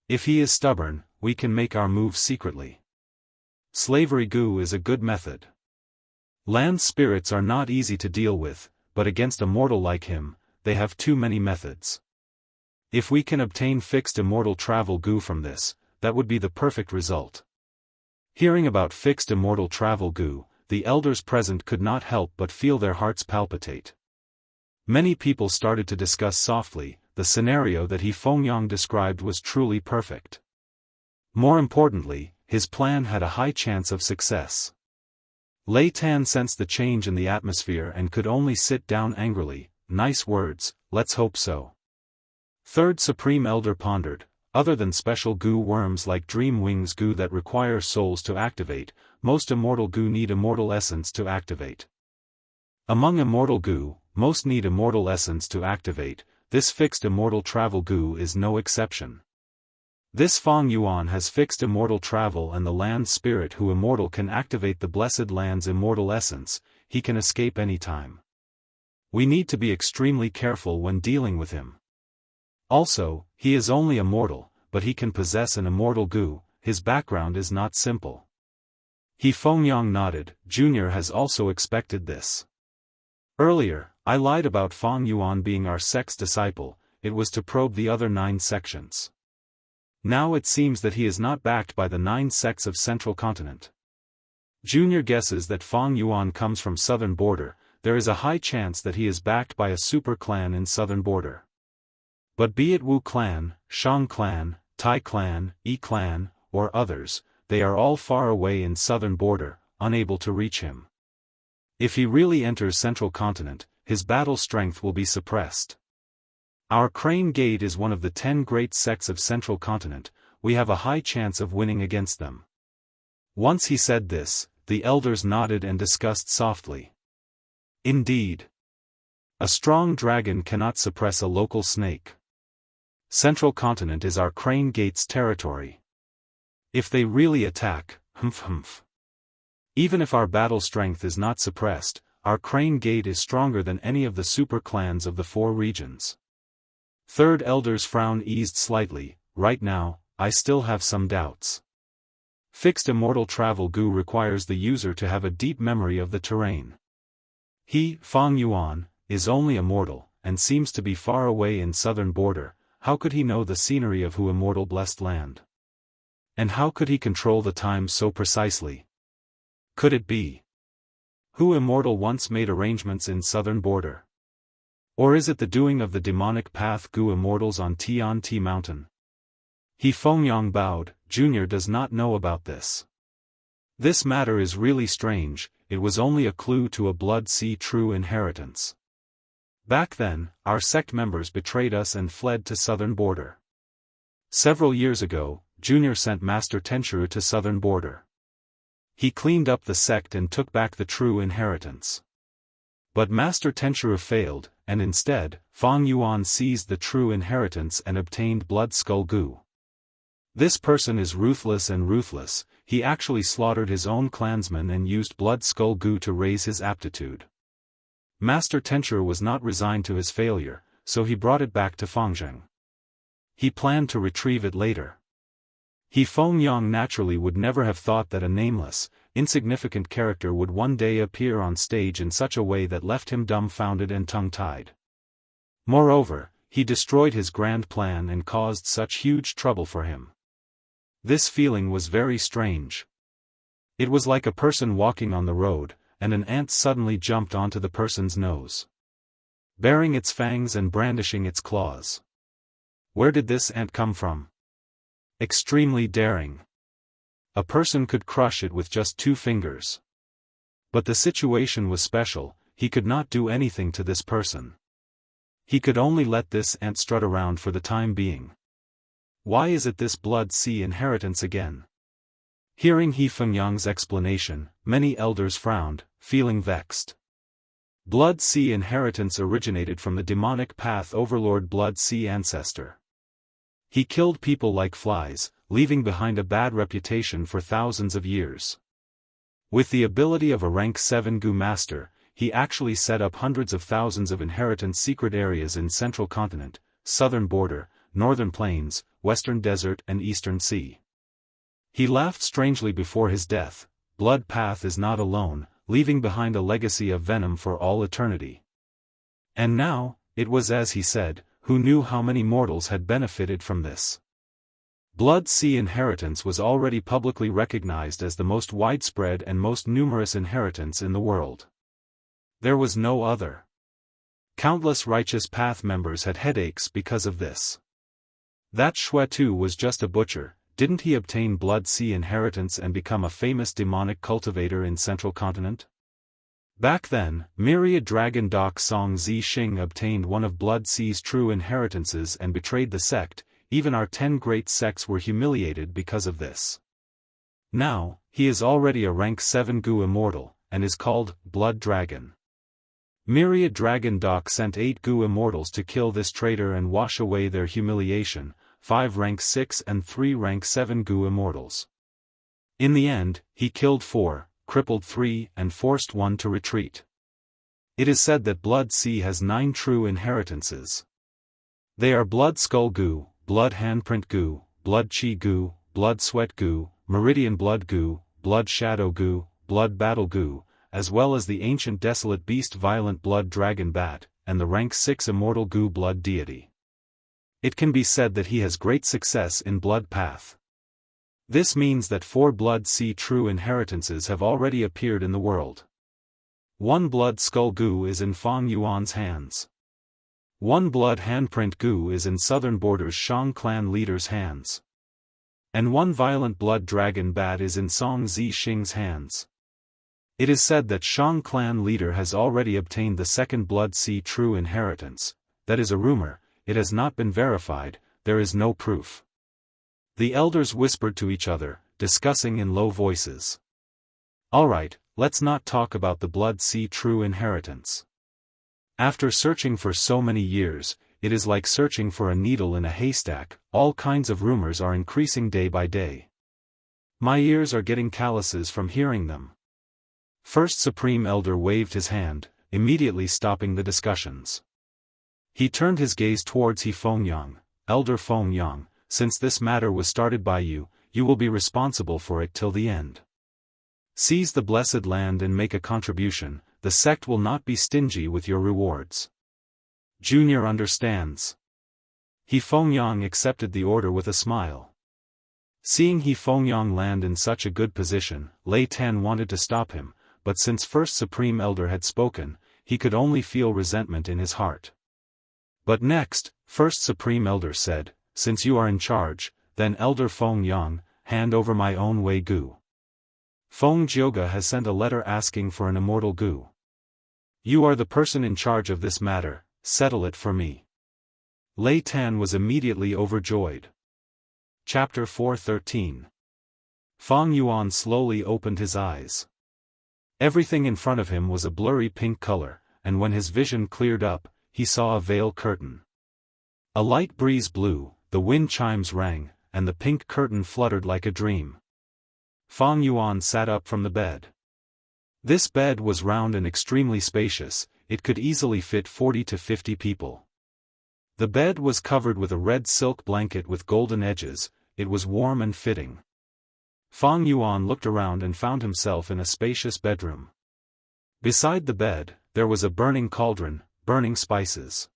If he is stubborn, we can make our move secretly. Slavery Gu is a good method. Land spirits are not easy to deal with, but against a mortal like him, they have too many methods. If we can obtain fixed immortal travel Gu from this, that would be the perfect result. Hearing about fixed immortal travel Gu, the elders present could not help but feel their hearts palpitate. Many people started to discuss softly, the scenario that He Fengyang described was truly perfect. More importantly, his plan had a high chance of success. Lei Tan sensed the change in the atmosphere and could only sit down angrily. Nice words, let's hope so. Third Supreme Elder pondered, other than special Gu worms like Dream Wings Gu that require souls to activate, most immortal Gu need immortal essence to activate. Among immortal Gu, most need immortal essence to activate, this fixed immortal travel Gu is no exception. This Fang Yuan has fixed immortal travel and the land spirit who immortal can activate the blessed land's immortal essence, he can escape any time. We need to be extremely careful when dealing with him. Also, he is only a mortal, but he can possess an immortal Gu, his background is not simple. He Fengyang nodded, Junior has also expected this. Earlier, I lied about Fang Yuan being our sect's disciple, it was to probe the other 9 sections. Now it seems that he is not backed by the 9 sects of Central Continent. Junior guesses that Fang Yuan comes from Southern Border, there is a high chance that he is backed by a super clan in Southern Border. But be it Wu clan, Shang clan, Tai clan, Yi clan, or others, they are all far away in Southern Border, unable to reach him. If he really enters Central Continent, his battle strength will be suppressed. Our Crane Gate is one of the 10 great sects of Central Continent, we have a high chance of winning against them. Once he said this, the elders nodded and discussed softly. Indeed. A strong dragon cannot suppress a local snake. Central Continent is our Crane Gate's territory. If they really attack, even if our battle strength is not suppressed, our Crane Gate is stronger than any of the super clans of the 4 regions. Third Elder's frown eased slightly, right now, I still have some doubts. Fixed immortal travel Gu requires the user to have a deep memory of the terrain. He, Fang Yuan, is only immortal, and seems to be far away in Southern Border, how could he know the scenery of Hu immortal blessed land? And how could he control the time so precisely? Could it be Hu immortal once made arrangements in Southern Border? Or is it the doing of the demonic path Gu immortals on Tian-Ti mountain? He Fengyang bowed, Junior does not know about this. This matter is really strange, it was only a clue to a blood sea true inheritance. Back then, our sect members betrayed us and fled to Southern Border. Several years ago, Junior sent Master Tenshuru to Southern Border. He cleaned up the sect and took back the true inheritance. But Master Tenshuru failed, and instead, Fang Yuan seized the true inheritance and obtained Blood Skull Gu. This person is ruthless and ruthless. He actually slaughtered his own clansmen and used Blood Skull Gu to raise his aptitude. Master Tencher was not resigned to his failure, so he brought it back to Fangzheng. He planned to retrieve it later. Feng Yang naturally would never have thought that a nameless, insignificant character would one day appear on stage in such a way that left him dumbfounded and tongue-tied. Moreover, he destroyed his grand plan and caused such huge trouble for him. This feeling was very strange. It was like a person walking on the road, and an ant suddenly jumped onto the person's nose, baring its fangs and brandishing its claws. Where did this ant come from? Extremely daring. A person could crush it with just 2 fingers. But the situation was special. He could not do anything to this person. He could only let this ant strut around for the time being. Why is it this Blood Sea inheritance again? Hearing Feng Yang's explanation, many elders frowned, feeling vexed. Blood Sea inheritance originated from the demonic path overlord Blood Sea ancestor. He killed people like flies, leaving behind a bad reputation for thousands of years. With the ability of a rank 7 Gu master, he actually set up hundreds of thousands of inheritance secret areas in Central Continent, Southern Border, Northern Plains, Western Desert and Eastern Sea. He laughed strangely before his death. Blood Path is not alone, leaving behind a legacy of venom for all eternity. And now, it was as he said, who knew how many mortals had benefited from this? Blood Sea inheritance was already publicly recognized as the most widespread and most numerous inheritance in the world. There was no other. Countless righteous path members had headaches because of this. That Xue Tu was just a butcher. Didn't he obtain Blood Sea inheritance and become a famous demonic cultivator in Central Continent? Back then, myriad dragon Doc Song Zi Xing obtained one of Blood Sea's true inheritances and betrayed the sect. Even our 10 great sects were humiliated because of this. Now, he is already a rank 7 Gu immortal, and is called Blood Dragon. Myriad Dragon Doc sent 8 Gu immortals to kill this traitor and wash away their humiliation, 5 rank 6 and 3 rank 7 Gu immortals. In the end, he killed 4, crippled 3 and forced 1 to retreat. It is said that Blood Sea has 9 true inheritances. They are Blood Skull Gu, Blood Handprint Gu, Blood Chi Gu, Blood Sweat Gu, Meridian Blood Gu, Blood Shadow Gu, Blood Battle Gu, as well as the ancient desolate beast Violent Blood Dragon Bat, and the rank 6 Immortal Gu Blood Deity. It can be said that he has great success in Blood Path. This means that 4 Blood Sea true inheritances have already appeared in the world. 1 Blood Skull Gu is in Fang Yuan's hands. 1 Blood Handprint Gu is in Southern Border's Shang clan leader's hands. And 1 Violent Blood Dragon Bat is in Song Zi Xing's hands. It is said that Shang clan leader has already obtained the 2nd Blood Sea true inheritance. That is a rumor, it has not been verified, there is no proof. The elders whispered to each other, discussing in low voices. Alright, let's not talk about the Blood Sea true inheritance. After searching for so many years, it is like searching for a needle in a haystack. All kinds of rumors are increasing day by day. My ears are getting calluses from hearing them. First Supreme Elder waved his hand, immediately stopping the discussions. He turned his gaze towards Feng Yang. Elder Feng Yang, since this matter was started by you, you will be responsible for it till the end. Seize the blessed land and make a contribution. The sect will not be stingy with your rewards. Junior understands. Feng Yang accepted the order with a smile. Seeing Feng Yang land in such a good position, Lei Tan wanted to stop him, but since First Supreme Elder had spoken, he could only feel resentment in his heart. But next, First Supreme Elder said, since you are in charge, then Elder Feng Yang, hand over my own Wei Gu. Feng Jioga has sent a letter asking for an immortal Gu. You are the person in charge of this matter, settle it for me. Lei Tan was immediately overjoyed. Chapter 413. Fang Yuan slowly opened his eyes. Everything in front of him was a blurry pink color, and when his vision cleared up, he saw a veil curtain. A light breeze blew, the wind chimes rang, and the pink curtain fluttered like a dream. Fang Yuan sat up from the bed. This bed was round and extremely spacious, it could easily fit 40 to 50 people. The bed was covered with a red silk blanket with golden edges, it was warm and fitting. Fang Yuan looked around and found himself in a spacious bedroom. Beside the bed, there was a burning cauldron, burning spices.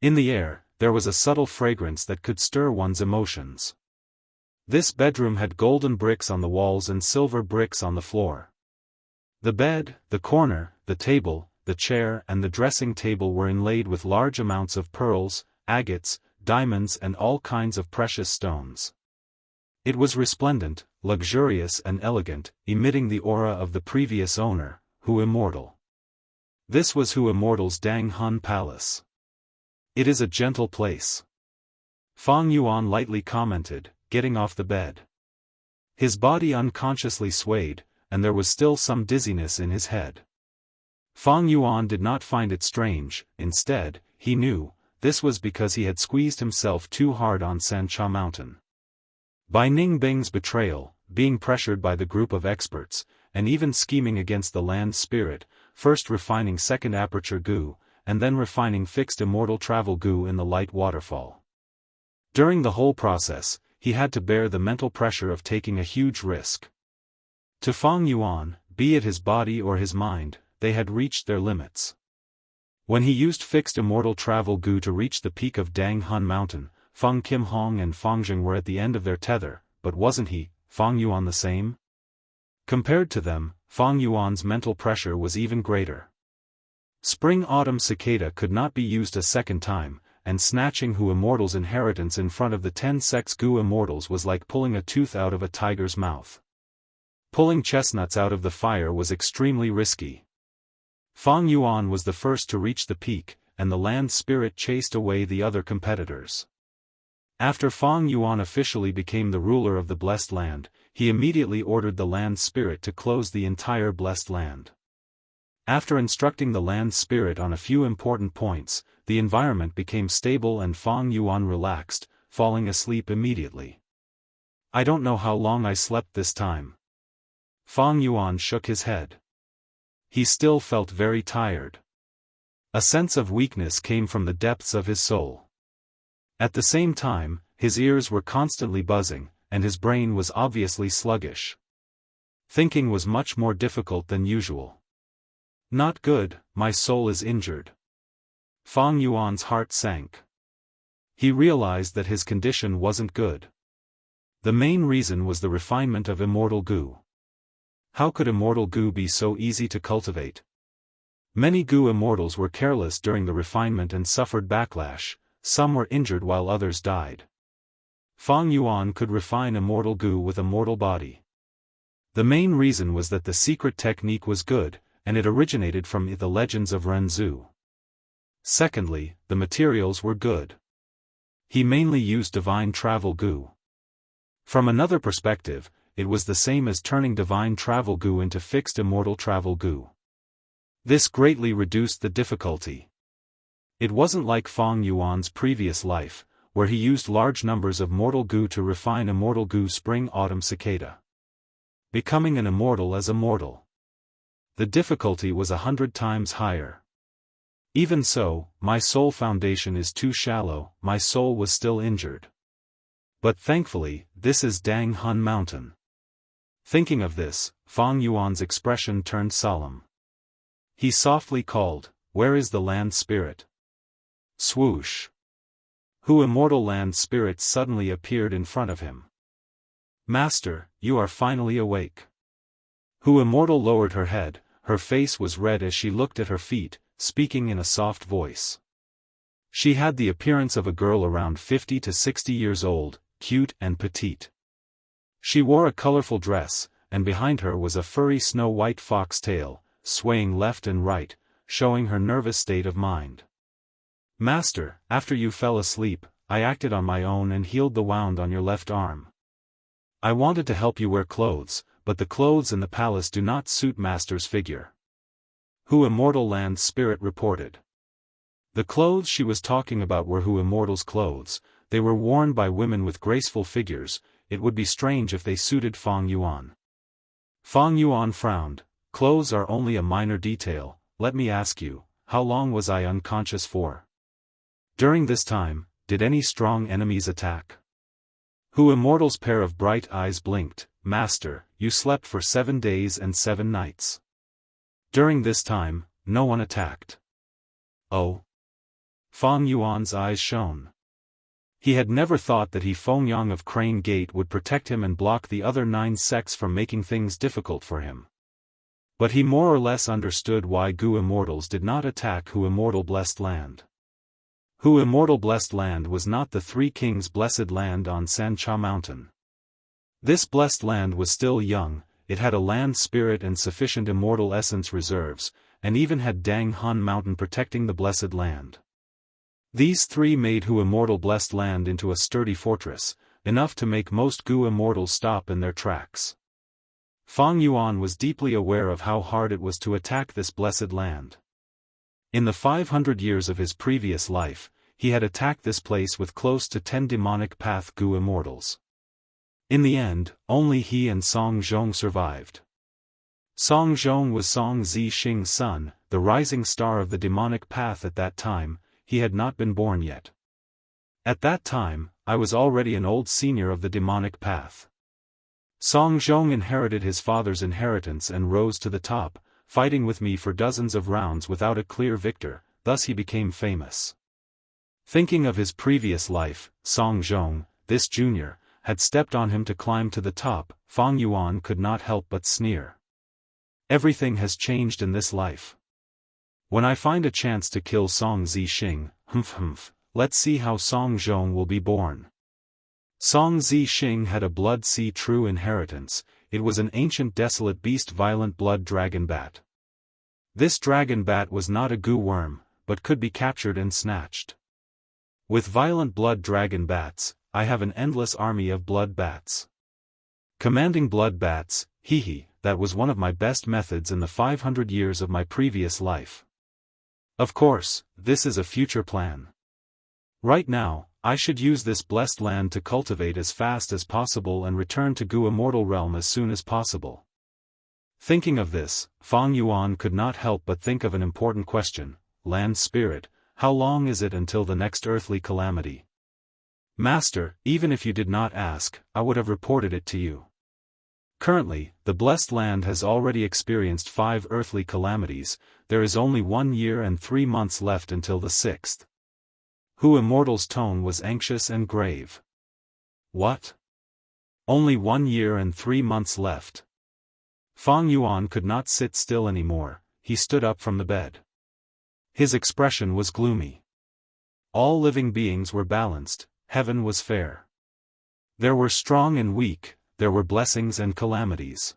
In the air, there was a subtle fragrance that could stir one's emotions. This bedroom had golden bricks on the walls and silver bricks on the floor. The bed, the corner, the table, the chair and the dressing table were inlaid with large amounts of pearls, agates, diamonds and all kinds of precious stones. It was resplendent, luxurious and elegant, emitting the aura of the previous owner, Hu Immortal. This was Hu Immortal's Dang Hun Palace. It is a gentle place. Fang Yuan lightly commented, getting off the bed. His body unconsciously swayed, and there was still some dizziness in his head. Fang Yuan did not find it strange, instead, he knew, this was because he had squeezed himself too hard on Sancha Mountain. By Ning Bing's betrayal, being pressured by the group of experts, and even scheming against the land spirit, first refining second aperture goo, and then refining fixed immortal travel goo in the light waterfall. During the whole process, he had to bear the mental pressure of taking a huge risk. To Fang Yuan, be it his body or his mind, they had reached their limits. When he used fixed immortal travel goo to reach the peak of Dang Hun Mountain, Feng Kim Hong and Fang Jing were at the end of their tether, but wasn't he, Fang Yuan, the same? Compared to them, Fang Yuan's mental pressure was even greater. Spring-autumn cicada could not be used a second time, and snatching Hu Immortal's inheritance in front of the 10 sects Gu Immortals was like pulling a tooth out of a tiger's mouth. Pulling chestnuts out of the fire was extremely risky. Fang Yuan was the first to reach the peak, and the land spirit chased away the other competitors. After Fang Yuan officially became the ruler of the Blessed Land, he immediately ordered the land spirit to close the entire Blessed Land. After instructing the land spirit on a few important points, the environment became stable and Fang Yuan relaxed, falling asleep immediately. I don't know how long I slept this time. Fang Yuan shook his head. He still felt very tired. A sense of weakness came from the depths of his soul. At the same time, his ears were constantly buzzing, and his brain was obviously sluggish. Thinking was much more difficult than usual. Not good, my soul is injured. Fang Yuan's heart sank. He realized that his condition wasn't good. The main reason was the refinement of immortal goo. How could immortal goo be so easy to cultivate? Many goo immortals were careless during the refinement and suffered backlash, some were injured while others died. Fang Yuan could refine immortal goo with a mortal body. The main reason was that the secret technique was good, and it originated from the legends of Renzu. Secondly, the materials were good. He mainly used divine travel goo. From another perspective, it was the same as turning divine travel goo into fixed immortal travel goo. This greatly reduced the difficulty. It wasn't like Fang Yuan's previous life, where he used large numbers of mortal goo to refine immortal goo spring-autumn cicada. Becoming an immortal as a mortal. The difficulty was 100 times higher. Even so, my soul foundation is too shallow, my soul was still injured. But thankfully, this is Dang Hun Mountain. Thinking of this, Fang Yuan's expression turned solemn. He softly called, "Where is the land spirit?" Swoosh! Hu Immortal land spirit suddenly appeared in front of him. "Master, you are finally awake." Hu Immortal lowered her head, her face was red as she looked at her feet, speaking in a soft voice. She had the appearance of a girl around 50 to 60 years old, cute and petite. She wore a colorful dress, and behind her was a furry snow-white fox tail, swaying left and right, showing her nervous state of mind. "Master, after you fell asleep, I acted on my own and healed the wound on your left arm. I wanted to help you wear clothes, but the clothes in the palace do not suit Master's figure." Hu Immortal land spirit reported. The clothes she was talking about were Hu Immortal's clothes. They were worn by women with graceful figures. It would be strange if they suited Fang Yuan. Fang Yuan frowned. Clothes are only a minor detail. Let me ask you, how long was I unconscious for? During this time, did any strong enemies attack? Hu Immortal's pair of bright eyes blinked. Master, you slept for 7 days and 7 nights. During this time, no one attacked. Oh. Fang Yuan's eyes shone. He had never thought that Feng of Crane Gate would protect him and block the other 9 sects from making things difficult for him. But he more or less understood why Gu Immortals did not attack Hu Immortal Blessed Land. Hu Immortal Blessed Land was not the 3 kings' blessed land on Sancha Mountain. This blessed land was still young, it had a land spirit and sufficient immortal essence reserves, and even had Dang Han Mountain protecting the blessed land. These 3 made Hu Immortal Blessed Land into a sturdy fortress, enough to make most Gu Immortals stop in their tracks. Fang Yuan was deeply aware of how hard it was to attack this blessed land. In the 500 years of his previous life, he had attacked this place with close to 10 demonic path Gu Immortals. In the end, only he and Song Zhong survived. Song Zhong was Song Zixing's son, the rising star of the demonic path at that time. He had not been born yet. At that time, I was already an old senior of the demonic path. Song Zhong inherited his father's inheritance and rose to the top, fighting with me for dozens of rounds without a clear victor, thus he became famous. Thinking of his previous life, Song Zhong, this junior, had stepped on him to climb to the top. Fang Yuan could not help but sneer. Everything has changed in this life. When I find a chance to kill Song Zixing, let's see how Song Zhong will be born. Song Zixing had a blood sea true inheritance. It was an ancient desolate beast violent blood dragon bat. This dragon bat was not a Gu worm, but could be captured and snatched. With violent blood dragon bats, I have an endless army of blood bats. Commanding blood bats, that was one of my best methods in the 500 years of my previous life. Of course, this is a future plan. Right now, I should use this blessed land to cultivate as fast as possible and return to Gu Immortal Realm as soon as possible. Thinking of this, Fang Yuan could not help but think of an important question. Land Spirit, how long is it until the next earthly calamity? Master, even if you did not ask, I would have reported it to you. Currently, the blessed land has already experienced 5 earthly calamities. There is only 1 year and 3 months left until the 6th. Hu Immortal's tone was anxious and grave. What? Only 1 year and 3 months left. Fang Yuan could not sit still anymore. He stood up from the bed. His expression was gloomy. All living beings were balanced, heaven was fair. There were strong and weak, there were blessings and calamities.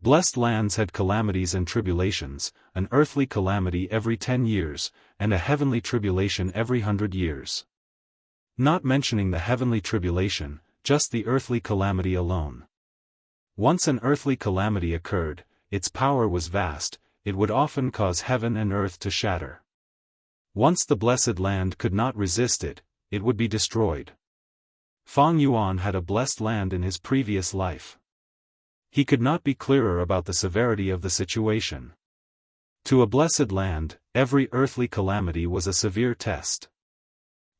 Blessed lands had calamities and tribulations, an earthly calamity every 10 years, and a heavenly tribulation every 100 years. Not mentioning the heavenly tribulation, just the earthly calamity alone. Once an earthly calamity occurred, its power was vast, it would often cause heaven and earth to shatter. Once the blessed land could not resist it, it would be destroyed. Fang Yuan had a blessed land in his previous life. He could not be clearer about the severity of the situation. To a blessed land, every earthly calamity was a severe test.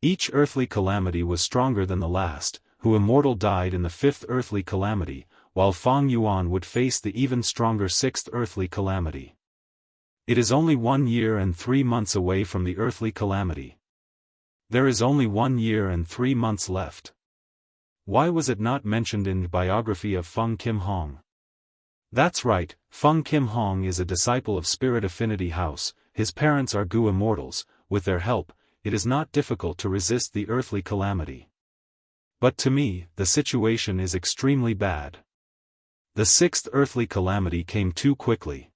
Each earthly calamity was stronger than the last. Hu Immortal died in the 5th earthly calamity, while Fang Yuan would face the even stronger 6th earthly calamity. It is only 1 year and 3 months away from the earthly calamity. There is only 1 year and 3 months left. Why was it not mentioned in the biography of Feng Kim Hong? That's right, Feng Kim Hong is a disciple of Spirit Affinity House. His parents are Gu Immortals. With their help, it is not difficult to resist the earthly calamity. But to me, the situation is extremely bad. The 6th earthly calamity came too quickly.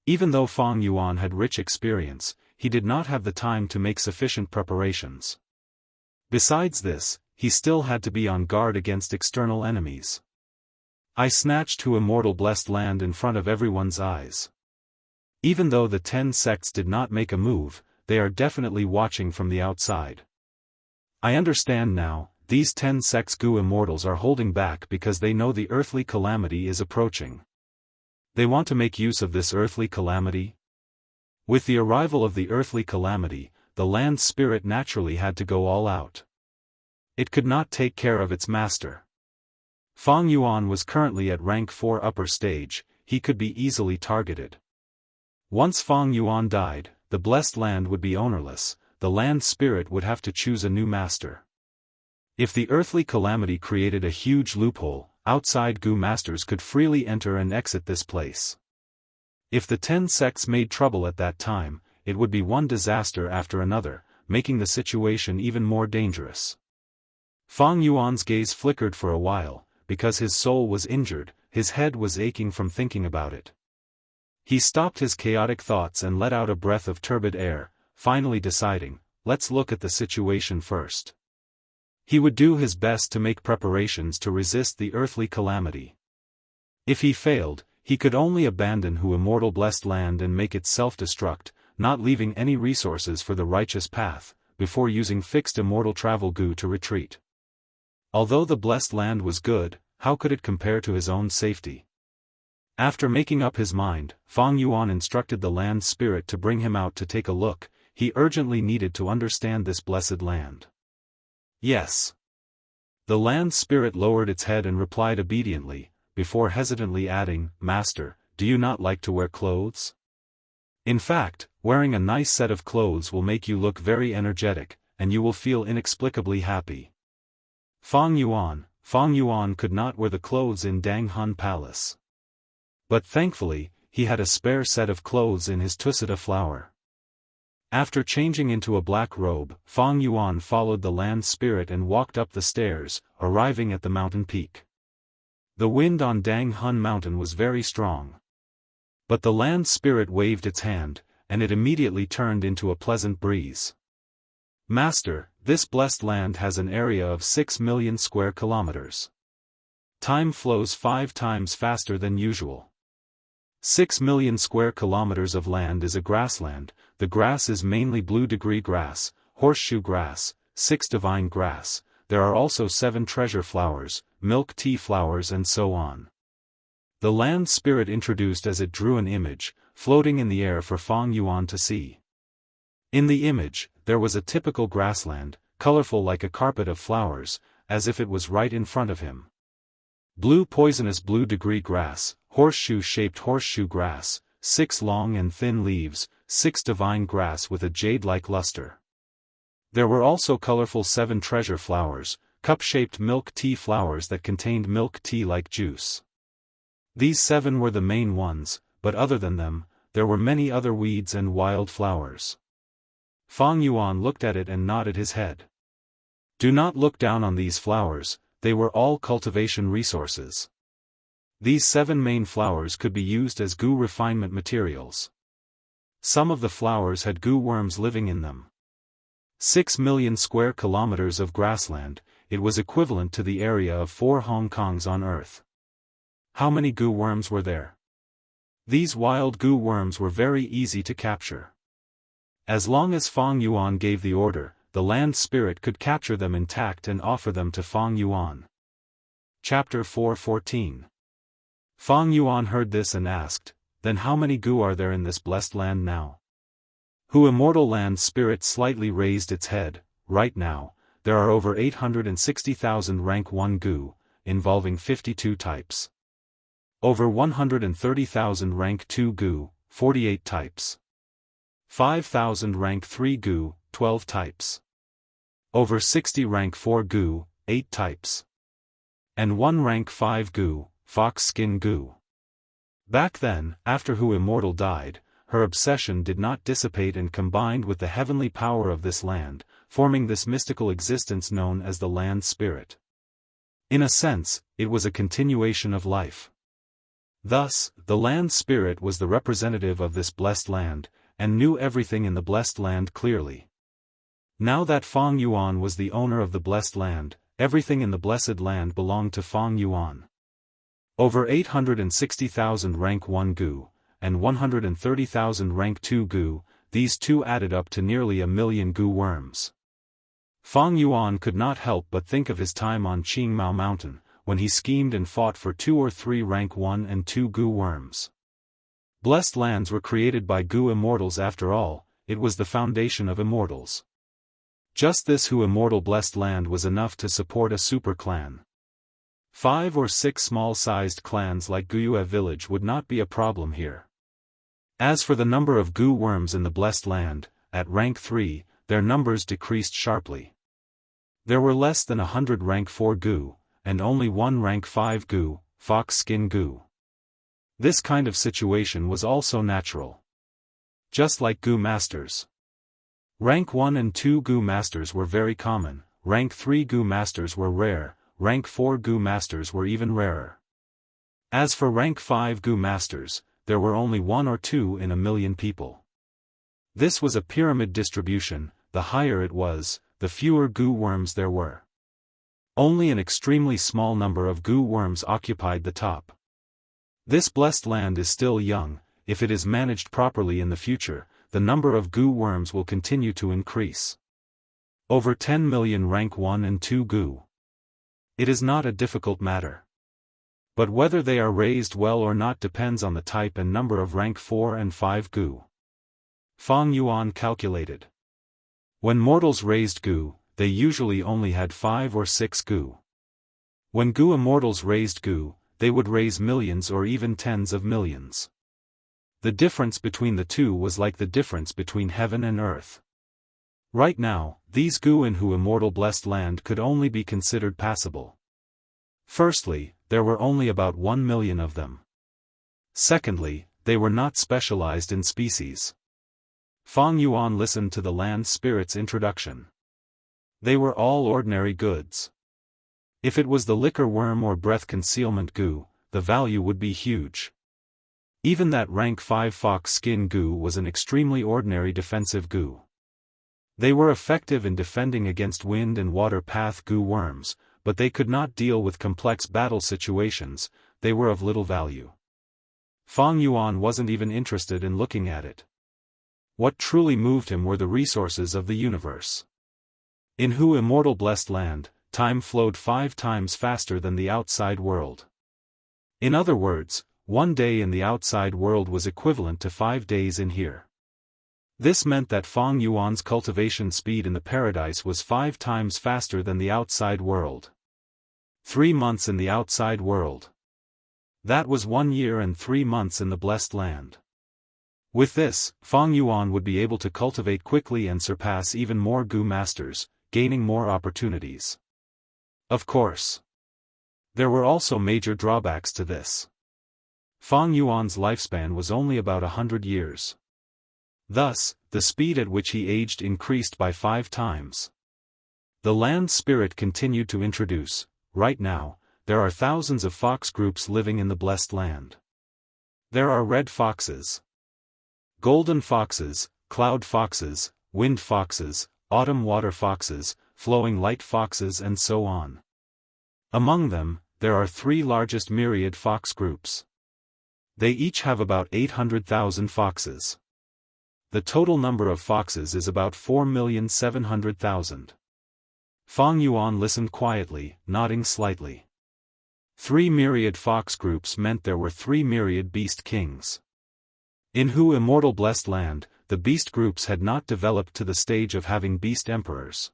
Even though Fang Yuan had rich experience, he did not have the time to make sufficient preparations. Besides this, he still had to be on guard against external enemies. I snatched Hu Immortal Blessed Land in front of everyone's eyes. Even though the 10 sects did not make a move, they are definitely watching from the outside. I understand now, these 10 sects Gu immortals are holding back because they know the earthly calamity is approaching. They want to make use of this earthly calamity? With the arrival of the earthly calamity, the land spirit naturally had to go all out. It could not take care of its master. Fang Yuan was currently at rank 4 upper stage, he could be easily targeted. Once Fang Yuan died, the blessed land would be ownerless, the land spirit would have to choose a new master. If the earthly calamity created a huge loophole, outside Gu masters could freely enter and exit this place. If the 10 sects made trouble at that time, it would be one disaster after another, making the situation even more dangerous. Fang Yuan's gaze flickered for a while, because his soul was injured, his head was aching from thinking about it. He stopped his chaotic thoughts and let out a breath of turbid air, finally deciding, let's look at the situation first. He would do his best to make preparations to resist the earthly calamity. If he failed, he could only abandon Hu immortal blessed land and make it self-destruct, not leaving any resources for the righteous path, before using fixed immortal travel Gu to retreat. Although the blessed land was good, how could it compare to his own safety? After making up his mind, Fang Yuan instructed the land spirit to bring him out to take a look. He urgently needed to understand this blessed land. Yes. The land spirit lowered its head and replied obediently, before hesitantly adding, Master, do you not like to wear clothes? In fact, wearing a nice set of clothes will make you look very energetic, and you will feel inexplicably happy. Fang Yuan could not wear the clothes in Danghun Palace. But thankfully, he had a spare set of clothes in his Tusita flower. After changing into a black robe, Fang Yuan followed the land spirit and walked up the stairs, arriving at the mountain peak. The wind on Danghun Mountain was very strong. But the land spirit waved its hand, and it immediately turned into a pleasant breeze. Master, this blessed land has an area of 6 million square kilometers. Time flows 5 times faster than usual. 6 million square kilometers of land is a grassland. The grass is mainly blue degree grass, horseshoe grass, 6 divine grass, there are also 7 treasure flowers, milk tea flowers and so on. The land spirit introduced as it drew an image, floating in the air for Fang Yuan to see. In the image, there was a typical grassland, colorful like a carpet of flowers, as if it was right in front of him. Blue poisonous blue degree grass, horseshoe-shaped horseshoe grass, 6 long and thin leaves, 6 divine grass with a jade-like luster. There were also colorful 7 treasure flowers, cup-shaped milk tea flowers that contained milk tea-like juice. These 7 were the main ones, but other than them, there were many other weeds and wild flowers. Fang Yuan looked at it and nodded his head. Do not look down on these flowers, they were all cultivation resources. These 7 main flowers could be used as Gu refinement materials. Some of the flowers had Gu worms living in them. 6 million square kilometers of grassland, it was equivalent to the area of 4 Hong Kongs on Earth. How many Gu worms were there? These wild Gu worms were very easy to capture. As long as Fang Yuan gave the order, the land spirit could capture them intact and offer them to Fang Yuan. Chapter 4:14. Fang Yuan heard this and asked, then how many Gu are there in this blessed land now? Hu immortal land spirit slightly raised its head. Right now, there are over 860,000 rank 1 Gu, involving 52 types. Over 130,000 rank 2 Gu, 48 types. 5,000 rank 3 Gu, 12 types. Over 60 rank 4 Gu, 8 types. And 1 rank 5 Gu, fox skin Gu. Back then, after Hu Immortal died, her obsession did not dissipate and combined with the heavenly power of this land, forming this mystical existence known as the land spirit. In a sense, it was a continuation of life. Thus, the land spirit was the representative of this blessed land, and knew everything in the blessed land clearly. Now that Fang Yuan was the owner of the blessed land, everything in the blessed land belonged to Fang Yuan. Over 860,000 rank 1 Gu, and 130,000 rank 2 Gu, these two added up to nearly 1,000,000 goo worms. Fang Yuan could not help but think of his time on Qingmao Mountain, when he schemed and fought for 2 or 3 rank 1 and 2 goo worms. Blessed lands were created by goo immortals after all, it was the foundation of immortals. Just this immortal blessed land was enough to support a super clan. 5 or 6 small-sized clans like Guyue village would not be a problem here. As for the number of goo worms in the blessed land, at rank 3, their numbers decreased sharply. There were less than 100 rank 4 goo, and only 1 rank 5 goo, fox skin goo. This kind of situation was also natural. Just like goo masters. Rank 1 and 2 goo masters were very common, rank 3 goo masters were rare, rank 4 goo masters were even rarer. As for rank 5 goo masters, there were only 1 or 2 in 1,000,000 people. This was a pyramid distribution, the higher it was, the fewer goo worms there were. Only an extremely small number of goo worms occupied the top. This blessed land is still young. If it is managed properly in the future, the number of goo worms will continue to increase. Over 10,000,000 rank 1 and 2 goo. It is not a difficult matter. But whether they are raised well or not depends on the type and number of rank 4 and 5 goo. Fang Yuan calculated. When mortals raised goo, they usually only had 5 or 6 goo. When goo immortals raised goo, they would raise millions or even tens of millions. The difference between the two was like the difference between heaven and earth. Right now, these goo in immortal blessed land could only be considered passable. Firstly, there were only about 1,000,000 of them. Secondly, they were not specialized in species. Fang Yuan listened to the land spirit's introduction. They were all ordinary goods. If it was the liquor worm or breath concealment goo, the value would be huge. Even that rank 5 fox skin goo was an extremely ordinary defensive goo. They were effective in defending against wind and water path goo worms, but they could not deal with complex battle situations, they were of little value. Fang Yuan wasn't even interested in looking at it. What truly moved him were the resources of the universe. In immortal blessed land, time flowed 5 times faster than the outside world. In other words, 1 day in the outside world was equivalent to 5 days in here. This meant that Fang Yuan's cultivation speed in the paradise was 5 times faster than the outside world. 3 months in the outside world. That was 1 year and 3 months in the blessed land. With this, Fang Yuan would be able to cultivate quickly and surpass even more goo masters, gaining more opportunities. Of course. There were also major drawbacks to this. Fang Yuan's lifespan was only about 100 years. Thus, the speed at which he aged increased by 5 times. The land spirit continued to introduce, right now, there are thousands of fox groups living in the blessed land. There are red foxes, golden foxes, cloud foxes, wind foxes, autumn water foxes, flowing light foxes and so on. Among them, there are 3 largest myriad fox groups. They each have about 800,000 foxes. The total number of foxes is about 4,700,000. Fang Yuan listened quietly, nodding slightly. 3 myriad fox groups meant there were 3 myriad beast kings. In immortal blessed land, the beast groups had not developed to the stage of having beast emperors.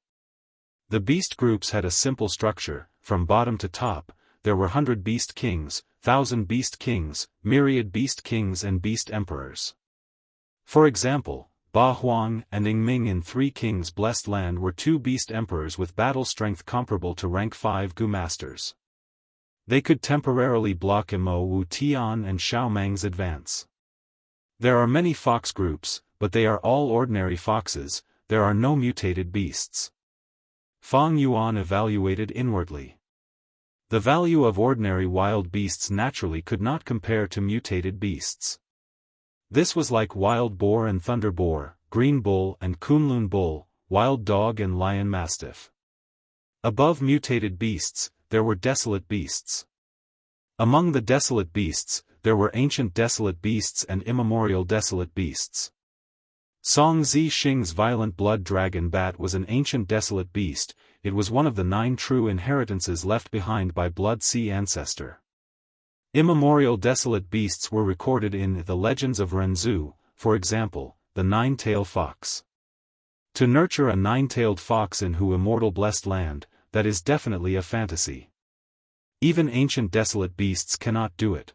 The beast groups had a simple structure, from bottom to top, there were 100 beast kings, 1,000 beast kings, myriad beast kings and beast emperors. For example, Ba Huang and Yingming in 3 Kings Blessed Land were 2 beast emperors with battle strength comparable to rank 5 goo masters. They could temporarily block Imo Wu Tian and Xiao Mang's advance. There are many fox groups, but they are all ordinary foxes, there are no mutated beasts. Fang Yuan evaluated inwardly. The value of ordinary wild beasts naturally could not compare to mutated beasts. This was like wild boar and thunder boar, green bull and Kunlun bull, wild dog and lion mastiff. Above mutated beasts, there were desolate beasts. Among the desolate beasts, there were ancient desolate beasts and immemorial desolate beasts. Song Zixing's violent blood dragon bat was an ancient desolate beast. It was one of the 9 true inheritances left behind by Blood Sea ancestor. Immemorial desolate beasts were recorded in the legends of Renzu, for example, the 9-tailed fox. To nurture a 9-tailed fox in Hu Immortal blessed land, that is definitely a fantasy. Even ancient desolate beasts cannot do it.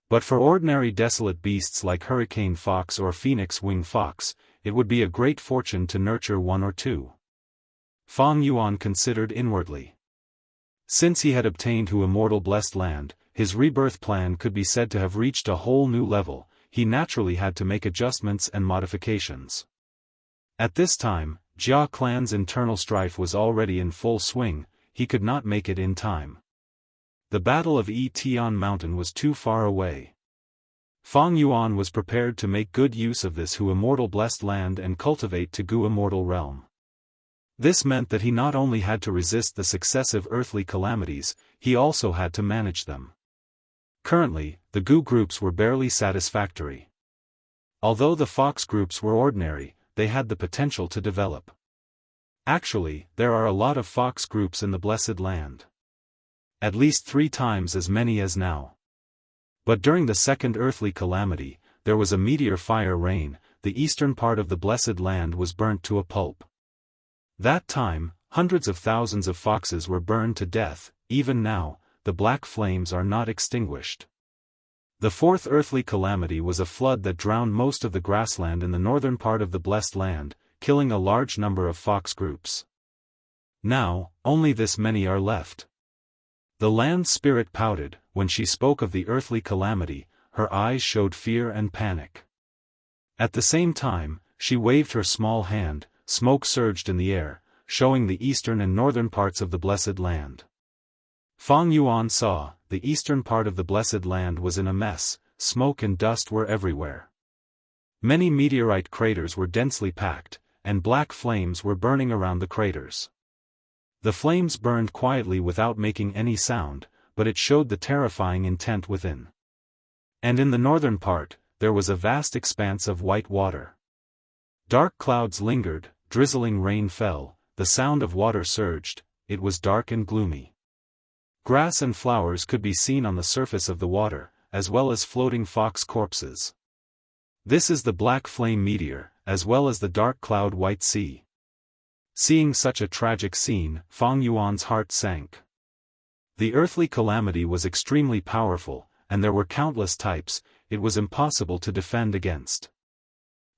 But for ordinary desolate beasts like hurricane fox or phoenix wing fox, it would be a great fortune to nurture 1 or 2. Fang Yuan considered inwardly. Since he had obtained Hu Immortal blessed land, his rebirth plan could be said to have reached a whole new level. He naturally had to make adjustments and modifications. At this time, Jia clan's internal strife was already in full swing. He could not make it in time. The Battle of Tian Mountain was too far away. Fang Yuan was prepared to make good use of this Hu Immortal blessed land and cultivate to Gu Immortal realm. This meant that he not only had to resist the successive earthly calamities, he also had to manage them. Currently, the Gu groups were barely satisfactory. Although the Fox groups were ordinary, they had the potential to develop. Actually, there are a lot of Fox groups in the Blessed Land. At least 3 times as many as now. But during the second earthly calamity, there was a meteor fire rain. The eastern part of the Blessed Land was burnt to a pulp. That time, hundreds of thousands of foxes were burned to death. Even now, the black flames are not extinguished. The fourth earthly calamity was a flood that drowned most of the grassland in the northern part of the Blessed Land, killing a large number of fox groups. Now, only this many are left. The land spirit pouted. When she spoke of the earthly calamity, her eyes showed fear and panic. At the same time, she waved her small hand. Smoke surged in the air, showing the eastern and northern parts of the Blessed Land. Fang Yuan saw, the eastern part of the Blessed Land was in a mess. Smoke and dust were everywhere. Many meteorite craters were densely packed, and black flames were burning around the craters. The flames burned quietly without making any sound, but it showed the terrifying intent within. And in the northern part, there was a vast expanse of white water. Dark clouds lingered, drizzling rain fell, the sound of water surged. It was dark and gloomy. Grass and flowers could be seen on the surface of the water, as well as floating fox corpses. This is the black flame meteor, as well as the dark cloud white sea. Seeing such a tragic scene, Fang Yuan's heart sank. The earthly calamity was extremely powerful, and there were countless types. It was impossible to defend against.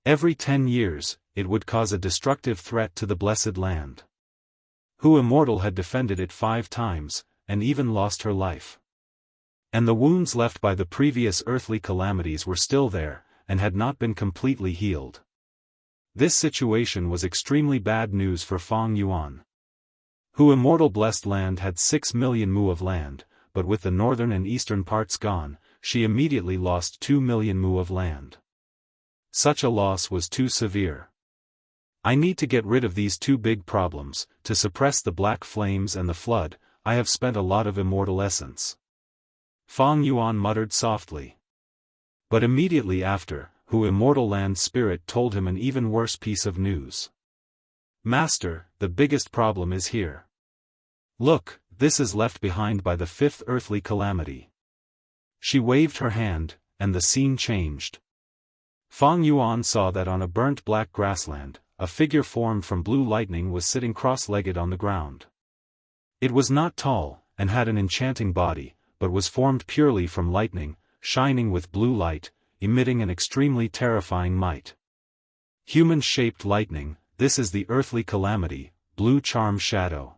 Every 10 years, it would cause a destructive threat to the Blessed Land. Hu Immortal had defended it 5 times, and even lost her life. And the wounds left by the previous earthly calamities were still there, and had not been completely healed. This situation was extremely bad news for Fang Yuan. Hu Immortal blessed land had 6 million mu of land, but with the northern and eastern parts gone, she immediately lost 2 million mu of land. Such a loss was too severe. I need to get rid of these 2 big problems. To suppress the black flames and the flood, I have spent a lot of immortal essence. Fang Yuan muttered softly. But immediately after, Hu Immortal Land Spirit told him an even worse piece of news. Master, the biggest problem is here. Look, this is left behind by the 5th earthly calamity. She waved her hand, and the scene changed. Fang Yuan saw that on a burnt black grassland, a figure formed from blue lightning was sitting cross-legged on the ground. It was not tall, and had an enchanting body, but was formed purely from lightning, shining with blue light, emitting an extremely terrifying might. Human-shaped lightning, this is the earthly calamity, blue charm shadow.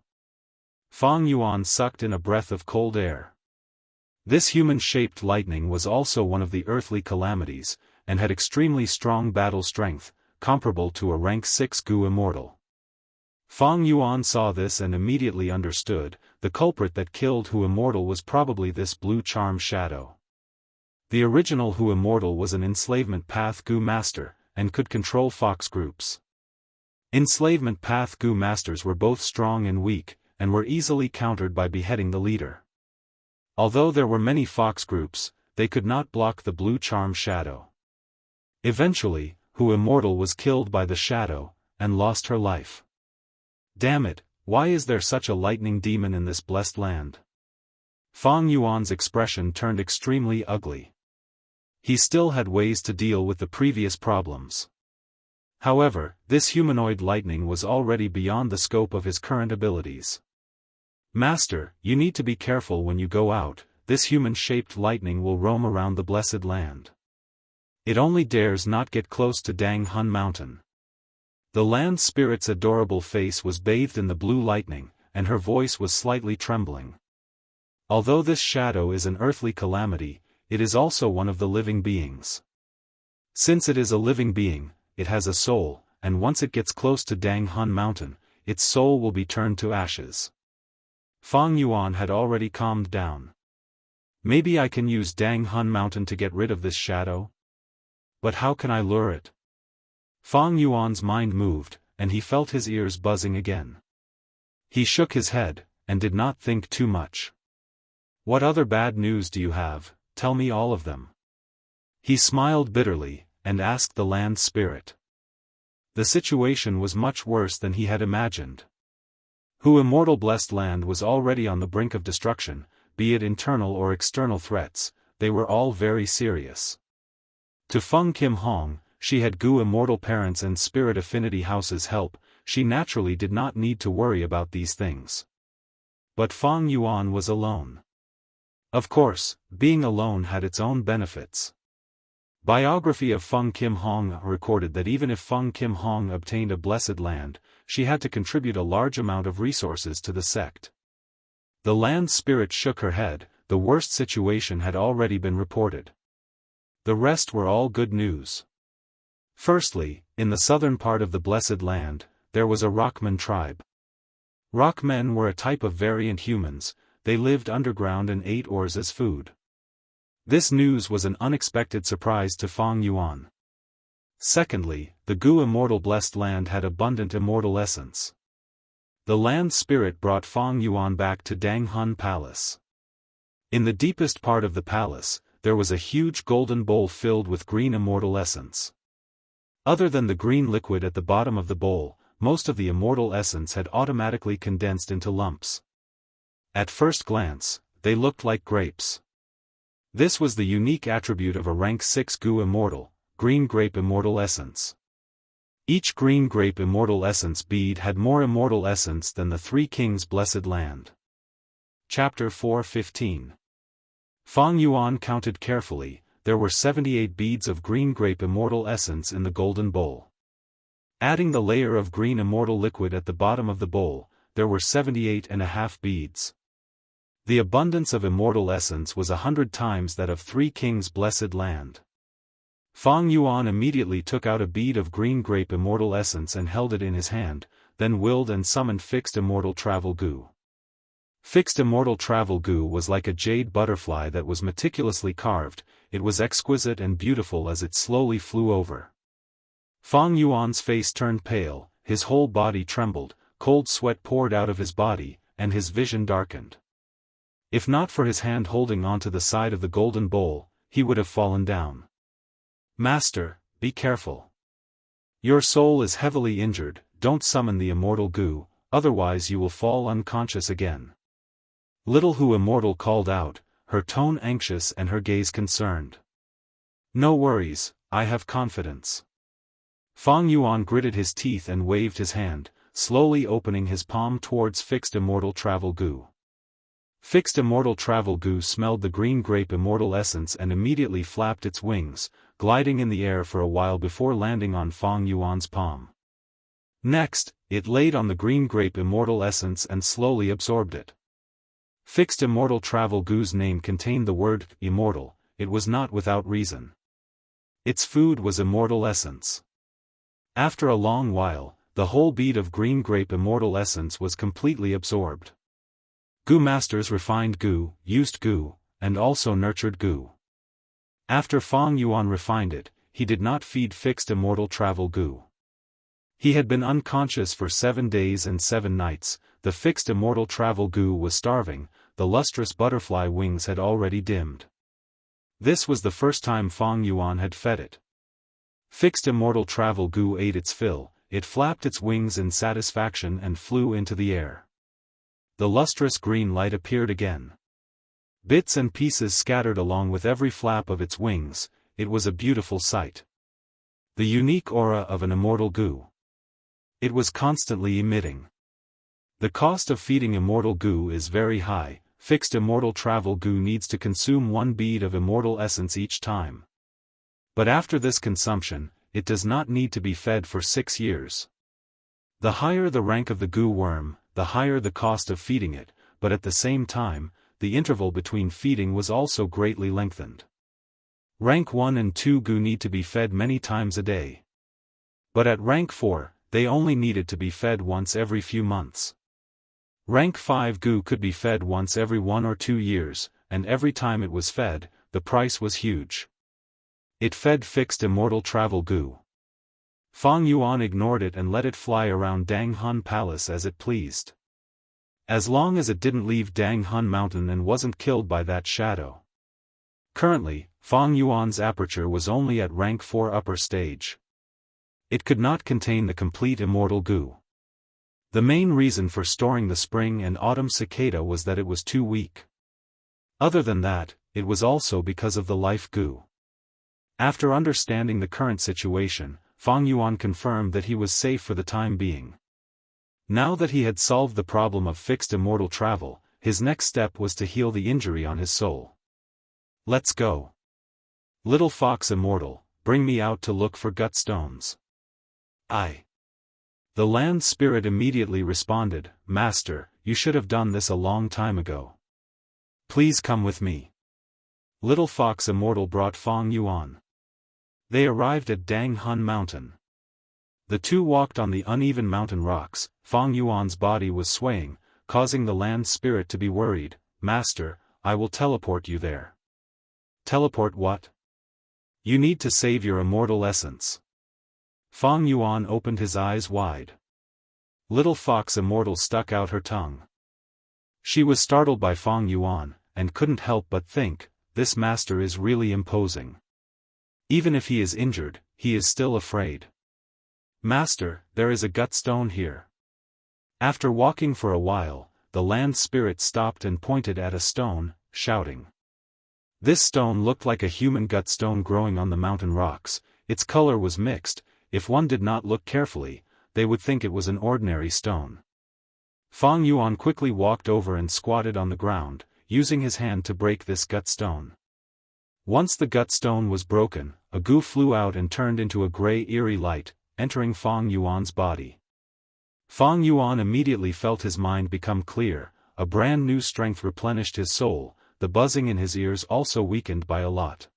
Fang Yuan sucked in a breath of cold air. This human-shaped lightning was also one of the earthly calamities, and had extremely strong battle strength, comparable to a rank 6 Gu Immortal. Fang Yuan saw this and immediately understood, the culprit that killed Hu Immortal was probably this blue charm shadow. The original Hu Immortal was an enslavement path Gu master, and could control fox groups. Enslavement path Gu masters were both strong and weak, and were easily countered by beheading the leader. Although there were many fox groups, they could not block the blue charm shadow. Eventually, who Immortal was killed by the shadow, and lost her life. Damn it, why is there such a lightning demon in this blessed land? Fang Yuan's expression turned extremely ugly. He still had ways to deal with the previous problems. However, this humanoid lightning was already beyond the scope of his current abilities. Master, you need to be careful when you go out, this human-shaped lightning will roam around the blessed land. It only dares not get close to Danghun Mountain. The land spirit's adorable face was bathed in the blue lightning, and her voice was slightly trembling. Although this shadow is an earthly calamity, it is also one of the living beings. Since it is a living being, it has a soul, and once it gets close to Danghun Mountain, its soul will be turned to ashes. Fang Yuan had already calmed down. Maybe I can use Danghun Mountain to get rid of this shadow? But how can I lure it? Fang Yuan's mind moved, and he felt his ears buzzing again. He shook his head, and did not think too much. What other bad news do you have? Tell me all of them. He smiled bitterly, and asked the land spirit. The situation was much worse than he had imagined. Who Immortal blessed land was already on the brink of destruction, be it internal or external threats, they were all very serious. To Feng Kim Hong, she had Gu Immortal parents and spirit affinity houses help, she naturally did not need to worry about these things. But Fang Yuan was alone. Of course, being alone had its own benefits. Biography of Feng Kim Hong recorded that even if Feng Kim Hong obtained a blessed land, she had to contribute a large amount of resources to the sect. The land spirit shook her head, the worst situation had already been reported. The rest were all good news. Firstly, in the southern part of the blessed land, there was a Rockman tribe. Rockmen were a type of variant humans, they lived underground and ate ores as food. This news was an unexpected surprise to Fang Yuan. Secondly, the Gu Immortal blessed land had abundant immortal essence. The land spirit brought Fang Yuan back to Danghun Palace. In the deepest part of the palace, there was a huge golden bowl filled with green immortal essence. Other than the green liquid at the bottom of the bowl, most of the immortal essence had automatically condensed into lumps. At first glance, they looked like grapes. This was the unique attribute of a rank 6 Gu Immortal, green grape immortal essence. Each green grape immortal essence bead had more immortal essence than the Three Kings Blessed Land. Chapter 4:15. Fang Yuan counted carefully, there were 78 beads of green grape immortal essence in the golden bowl. Adding the layer of green immortal liquid at the bottom of the bowl, there were 78.5 beads. The abundance of immortal essence was 100 times that of Three Kings Blessed Land. Fang Yuan immediately took out a bead of green grape immortal essence and held it in his hand, then willed and summoned Fixed Immortal Travel Gu. Fixed Immortal Travel Gu was like a jade butterfly that was meticulously carved, it was exquisite and beautiful as it slowly flew over. Fang Yuan's face turned pale, his whole body trembled, cold sweat poured out of his body, and his vision darkened. If not for his hand holding onto the side of the golden bowl, he would have fallen down. Master, be careful. Your soul is heavily injured, don't summon the immortal Gu, otherwise you will fall unconscious again. Little Hu Immortal called out, her tone anxious and her gaze concerned. No worries, I have confidence. Fang Yuan gritted his teeth and waved his hand, slowly opening his palm towards Fixed Immortal Travel Gu. Fixed Immortal Travel Gu smelled the green grape immortal essence and immediately flapped its wings, gliding in the air for a while before landing on Fang Yuan's palm. Next, it laid on the green grape immortal essence and slowly absorbed it. Fixed Immortal Travel Gu's name contained the word immortal, it was not without reason. Its food was immortal essence. After a long while, the whole bead of green grape immortal essence was completely absorbed. Gu masters refined Gu, used Gu, and also nurtured Gu. After Fang Yuan refined it, he did not feed Fixed Immortal Travel Gu. He had been unconscious for 7 days and 7 nights, the Fixed Immortal Travel Gu was starving, the lustrous butterfly wings had already dimmed. This was the first time Fang Yuan had fed it. Fixed immortal travel goo ate its fill, it flapped its wings in satisfaction and flew into the air. The lustrous green light appeared again. Bits and pieces scattered along with every flap of its wings. It was a beautiful sight. The unique aura of an immortal goo. It was constantly emitting. The cost of feeding immortal goo is very high. Fixed immortal travel goo needs to consume 1 bead of immortal essence each time. But after this consumption, it does not need to be fed for 6 years. The higher the rank of the goo worm, the higher the cost of feeding it, but at the same time, the interval between feeding was also greatly lengthened. Rank 1 and 2 goo need to be fed many times a day. But at rank 4, they only needed to be fed once every few months. Rank 5 goo could be fed once every 1 or 2 years, and every time it was fed, the price was huge. It fed fixed immortal travel goo. Fang Yuan ignored it and let it fly around Dang Hun Palace as it pleased. As long as it didn't leave Dang Hun Mountain and wasn't killed by that shadow. Currently, Fang Yuan's aperture was only at rank 4 upper stage. It could not contain the complete immortal goo. The main reason for storing the spring and autumn cicada was that it was too weak. Other than that, it was also because of the life goo. After understanding the current situation, Fang Yuan confirmed that he was safe for the time being. Now that he had solved the problem of fixed immortal travel, his next step was to heal the injury on his soul. Let's go. Little fox immortal, bring me out to look for gut stones. The land spirit immediately responded, Master, you should have done this a long time ago. Please come with me. Little fox immortal brought Fang Yuan. They arrived at Dang Hun Mountain. The two walked on the uneven mountain rocks. Fang Yuan's body was swaying, causing the land spirit to be worried. Master, I will teleport you there. Teleport what? You need to save your immortal essence. Fang Yuan opened his eyes wide. Little fox immortal stuck out her tongue. She was startled by Fang Yuan, and couldn't help but think, this master is really imposing. Even if he is injured, he is still afraid. Master, there is a gut stone here. After walking for a while, the land spirit stopped and pointed at a stone, shouting. This stone looked like a human gut stone growing on the mountain rocks. Its color was mixed. If one did not look carefully, they would think it was an ordinary stone. Fang Yuan quickly walked over and squatted on the ground, using his hand to break this gut stone. Once the gut stone was broken, a goo flew out and turned into a gray eerie light, entering Fang Yuan's body. Fang Yuan immediately felt his mind become clear, a brand new strength replenished his soul, the buzzing in his ears also weakened by a lot.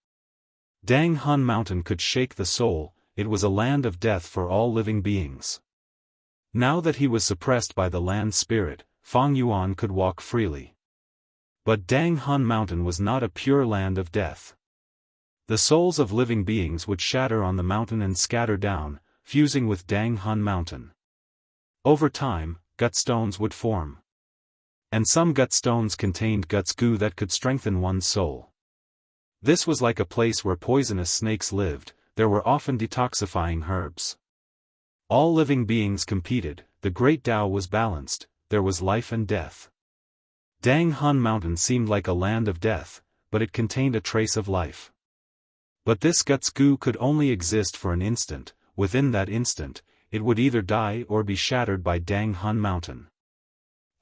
Dang Hun Mountain could shake the soul, it was a land of death for all living beings. Now that he was suppressed by the land spirit, Fang Yuan could walk freely. But Dang Hun Mountain was not a pure land of death. The souls of living beings would shatter on the mountain and scatter down, fusing with Dang Hun Mountain. Over time, gut stones would form. And some gut stones contained guts goo that could strengthen one's soul. This was like a place where poisonous snakes lived. There were often detoxifying herbs. All living beings competed, the great Tao was balanced, there was life and death. Dang Hun Mountain seemed like a land of death, but it contained a trace of life. But this guts goo could only exist for an instant. Within that instant, it would either die or be shattered by Dang Hun Mountain.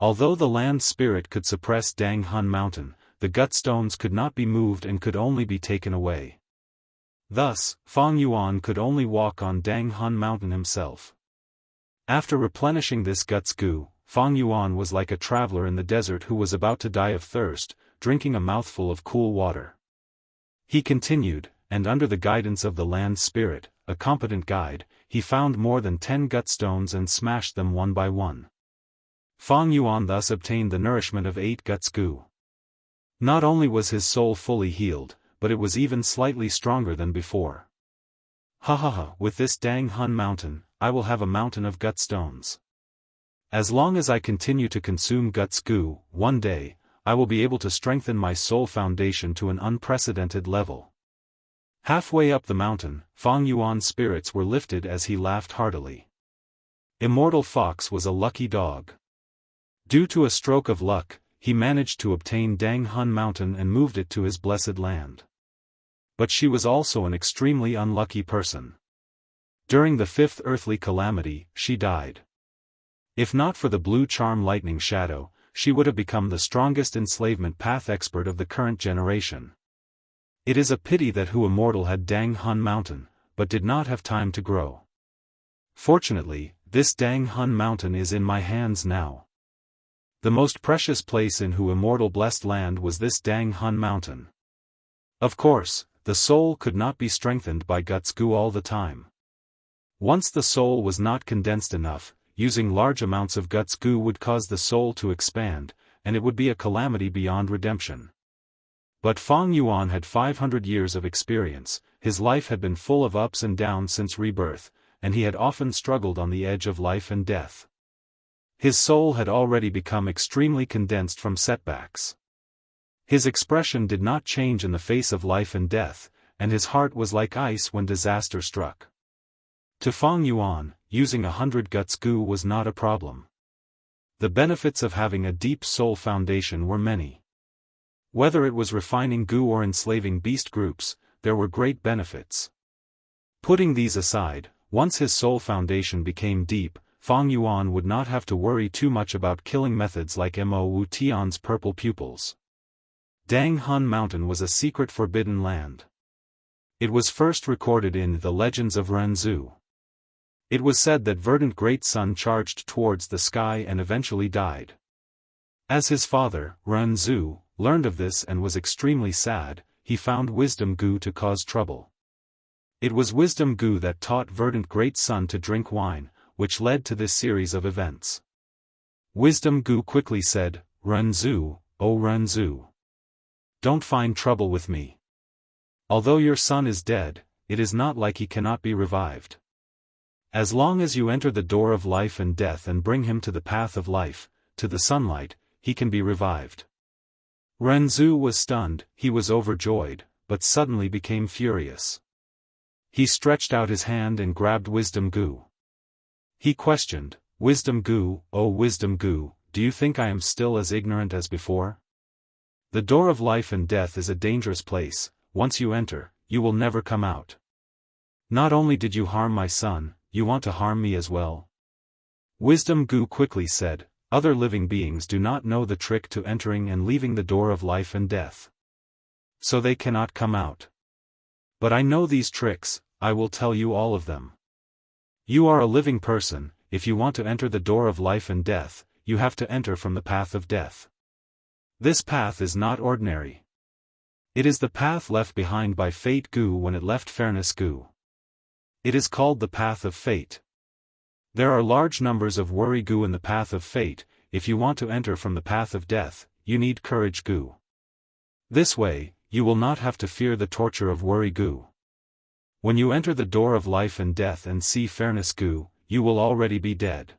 Although the land spirit could suppress Dang Hun Mountain, the gut stones could not be moved and could only be taken away. Thus, Fang Yuan could only walk on Dang Hun Mountain himself. After replenishing this guts goo, Fang Yuan was like a traveler in the desert who was about to die of thirst, drinking a mouthful of cool water. He continued, and under the guidance of the land spirit, a competent guide, he found more than 10 gut stones and smashed them one by one. Fang Yuan thus obtained the nourishment of 8 guts goo. Not only was his soul fully healed, but it was even slightly stronger than before. With this Dang Hun Mountain, I will have a mountain of gut stones. As long as I continue to consume guts goo, one day, I will be able to strengthen my soul foundation to an unprecedented level. Halfway up the mountain, Fang Yuan's spirits were lifted as he laughed heartily. Immortal Fox was a lucky dog. Due to a stroke of luck, he managed to obtain Dang Hun Mountain and moved it to his blessed land. But she was also an extremely unlucky person. During the fifth earthly calamity, she died. If not for the blue charm lightning shadow, she would have become the strongest enslavement path expert of the current generation. It is a pity that Immortal had Dang Hun Mountain, but did not have time to grow. Fortunately, this Dang Hun Mountain is in my hands now. The most precious place in Immortal blessed land was this Dang Hun Mountain. Of course, the soul could not be strengthened by guts goo all the time. Once the soul was not condensed enough, using large amounts of guts goo would cause the soul to expand, and it would be a calamity beyond redemption. But Fang Yuan had 500 years of experience, his life had been full of ups and downs since rebirth, and he had often struggled on the edge of life and death. His soul had already become extremely condensed from setbacks. His expression did not change in the face of life and death, and his heart was like ice when disaster struck. To Fang Yuan, using 100 guts goo was not a problem. The benefits of having a deep soul foundation were many. Whether it was refining goo or enslaving beast groups, there were great benefits. Putting these aside, once his soul foundation became deep, Fang Yuan would not have to worry too much about killing methods like Mo Wu Tian's purple pupils. Dang Hun Mountain was a secret forbidden land. It was first recorded in the Legends of Renzu. It was said that verdant great sun charged towards the sky and eventually died. As his father, Renzu, learned of this and was extremely sad, he found wisdom goo to cause trouble. It was wisdom goo that taught verdant great sun to drink wine, which led to this series of events. Wisdom goo quickly said, "Renzu, oh Renzu. Don't find trouble with me. Although your son is dead, it is not like he cannot be revived. As long as you enter the door of life and death and bring him to the path of life, to the sunlight, he can be revived." Renzu was stunned, he was overjoyed, but suddenly became furious. He stretched out his hand and grabbed wisdom goo. He questioned, "Wisdom goo, oh wisdom goo, do you think I am still as ignorant as before? The door of life and death is a dangerous place, once you enter, you will never come out. Not only did you harm my son, you want to harm me as well?" Wisdom goo quickly said, "Other living beings do not know the trick to entering and leaving the door of life and death. So they cannot come out. But I know these tricks, I will tell you all of them. You are a living person, if you want to enter the door of life and death, you have to enter from the path of death. This path is not ordinary. It is the path left behind by fate goo when it left fairness goo. It is called the path of fate. There are large numbers of worry goo in the path of fate. If you want to enter from the path of death, you need courage goo. This way, you will not have to fear the torture of worry goo. When you enter the door of life and death and see fairness goo, you will already be dead.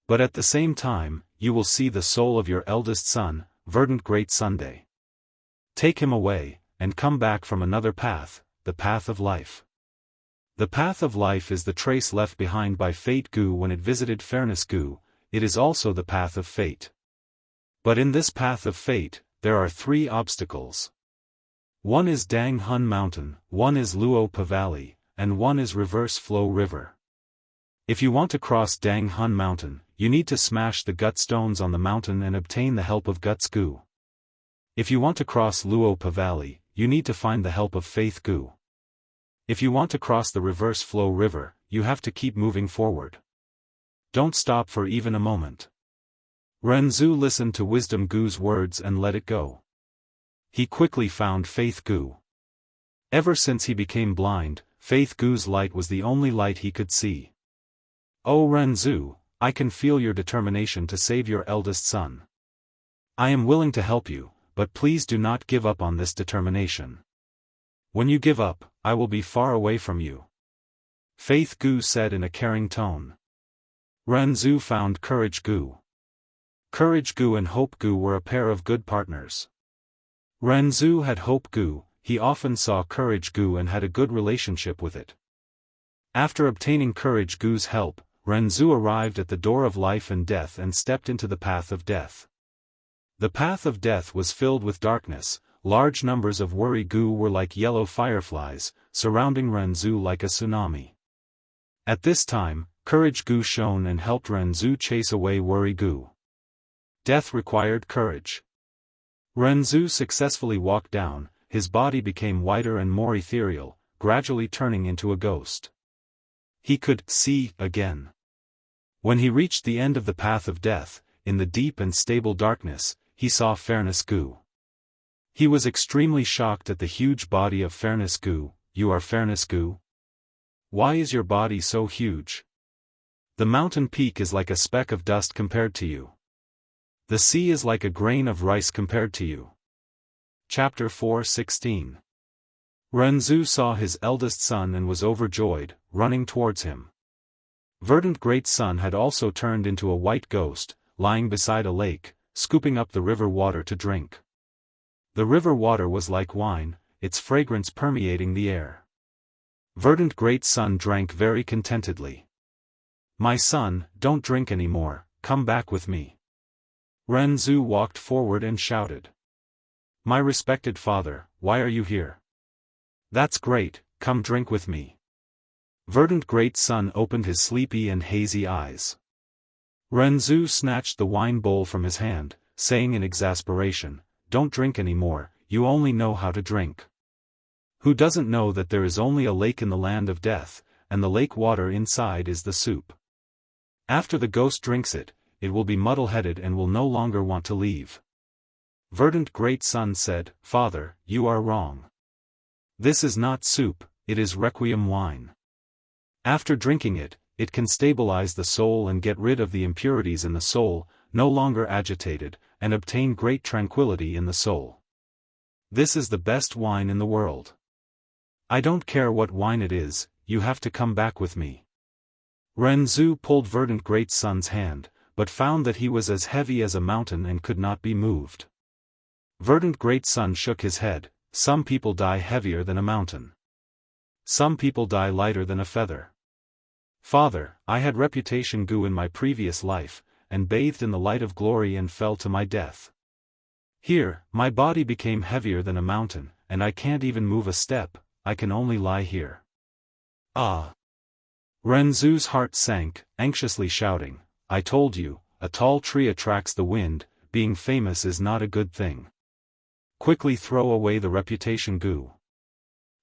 But at the same time, you will see the soul of your eldest son, verdant great Sunday. Take him away, and come back from another path, the path of life. The path of life is the trace left behind by fate goo when it visited fairness goo, it is also the path of fate. But in this path of fate, there are 3 obstacles. One is Dang Hun Mountain, one is Luo Pa Valley, and one is Reverse Flow River. If you want to cross Dang Hun Mountain, you need to smash the gut stones on the mountain and obtain the help of Guts goo. If you want to cross Luo Pa Valley, you need to find the help of Faith goo. If you want to cross the Reverse Flow River, you have to keep moving forward. Don't stop for even a moment. Renzu listened to Wisdom goo's words and let it go. He quickly found Faith goo. Ever since he became blind, Faith goo's light was the only light he could see. "Oh Renzu, I can feel your determination to save your eldest son. I am willing to help you, but please do not give up on this determination. When you give up, I will be far away from you," Faith goo said in a caring tone. Renzu found Courage goo. Courage goo and Hope goo were a pair of good partners. Renzu had Hope goo, he often saw Courage Gu and had a good relationship with it. After obtaining Courage Gu's help, Renzu arrived at the door of life and death and stepped into the path of death. The path of death was filled with darkness. Large numbers of Worry Gu were like yellow fireflies, surrounding Renzu like a tsunami. At this time, Courage Gu shone and helped Renzu chase away Worry Gu. Death required courage. Renzu successfully walked down, his body became whiter and more ethereal, gradually turning into a ghost. He could see again. When he reached the end of the path of death, in the deep and stable darkness, he saw Fairness Gu. He was extremely shocked at the huge body of Fairness Gu. You are Fairness Gu? Why is your body so huge? The mountain peak is like a speck of dust compared to you. The sea is like a grain of rice compared to you. Chapter 4:16. Renzu saw his eldest son and was overjoyed, running towards him. Verdant Great Sun had also turned into a white ghost, lying beside a lake, scooping up the river water to drink. The river water was like wine, its fragrance permeating the air. Verdant Great Sun drank very contentedly. My son, don't drink anymore, come back with me. Renzu walked forward and shouted. My respected father, why are you here? That's great, come drink with me. Verdant Great Sun opened his sleepy and hazy eyes. Renzu snatched the wine bowl from his hand, saying in exasperation, don't drink anymore, you only know how to drink. Who doesn't know that there is only a lake in the land of death, and the lake water inside is the soup? After the ghost drinks it, it will be muddle-headed and will no longer want to leave. Verdant Great Sun said, Father, you are wrong. This is not soup, it is requiem wine. After drinking it, it can stabilize the soul and get rid of the impurities in the soul, no longer agitated, and obtain great tranquility in the soul. This is the best wine in the world. I don't care what wine it is, you have to come back with me. Renzu pulled Verdant Great Sun's hand, but found that he was as heavy as a mountain and could not be moved. Verdant Great Sun shook his head. Some people die heavier than a mountain. Some people die lighter than a feather. Father, I had reputation Gu in my previous life, and bathed in the light of glory and fell to my death. Here, my body became heavier than a mountain, and I can't even move a step, I can only lie here. Ah! Renzu's heart sank, anxiously shouting, I told you, a tall tree attracts the wind, being famous is not a good thing. Quickly throw away the reputation Gu.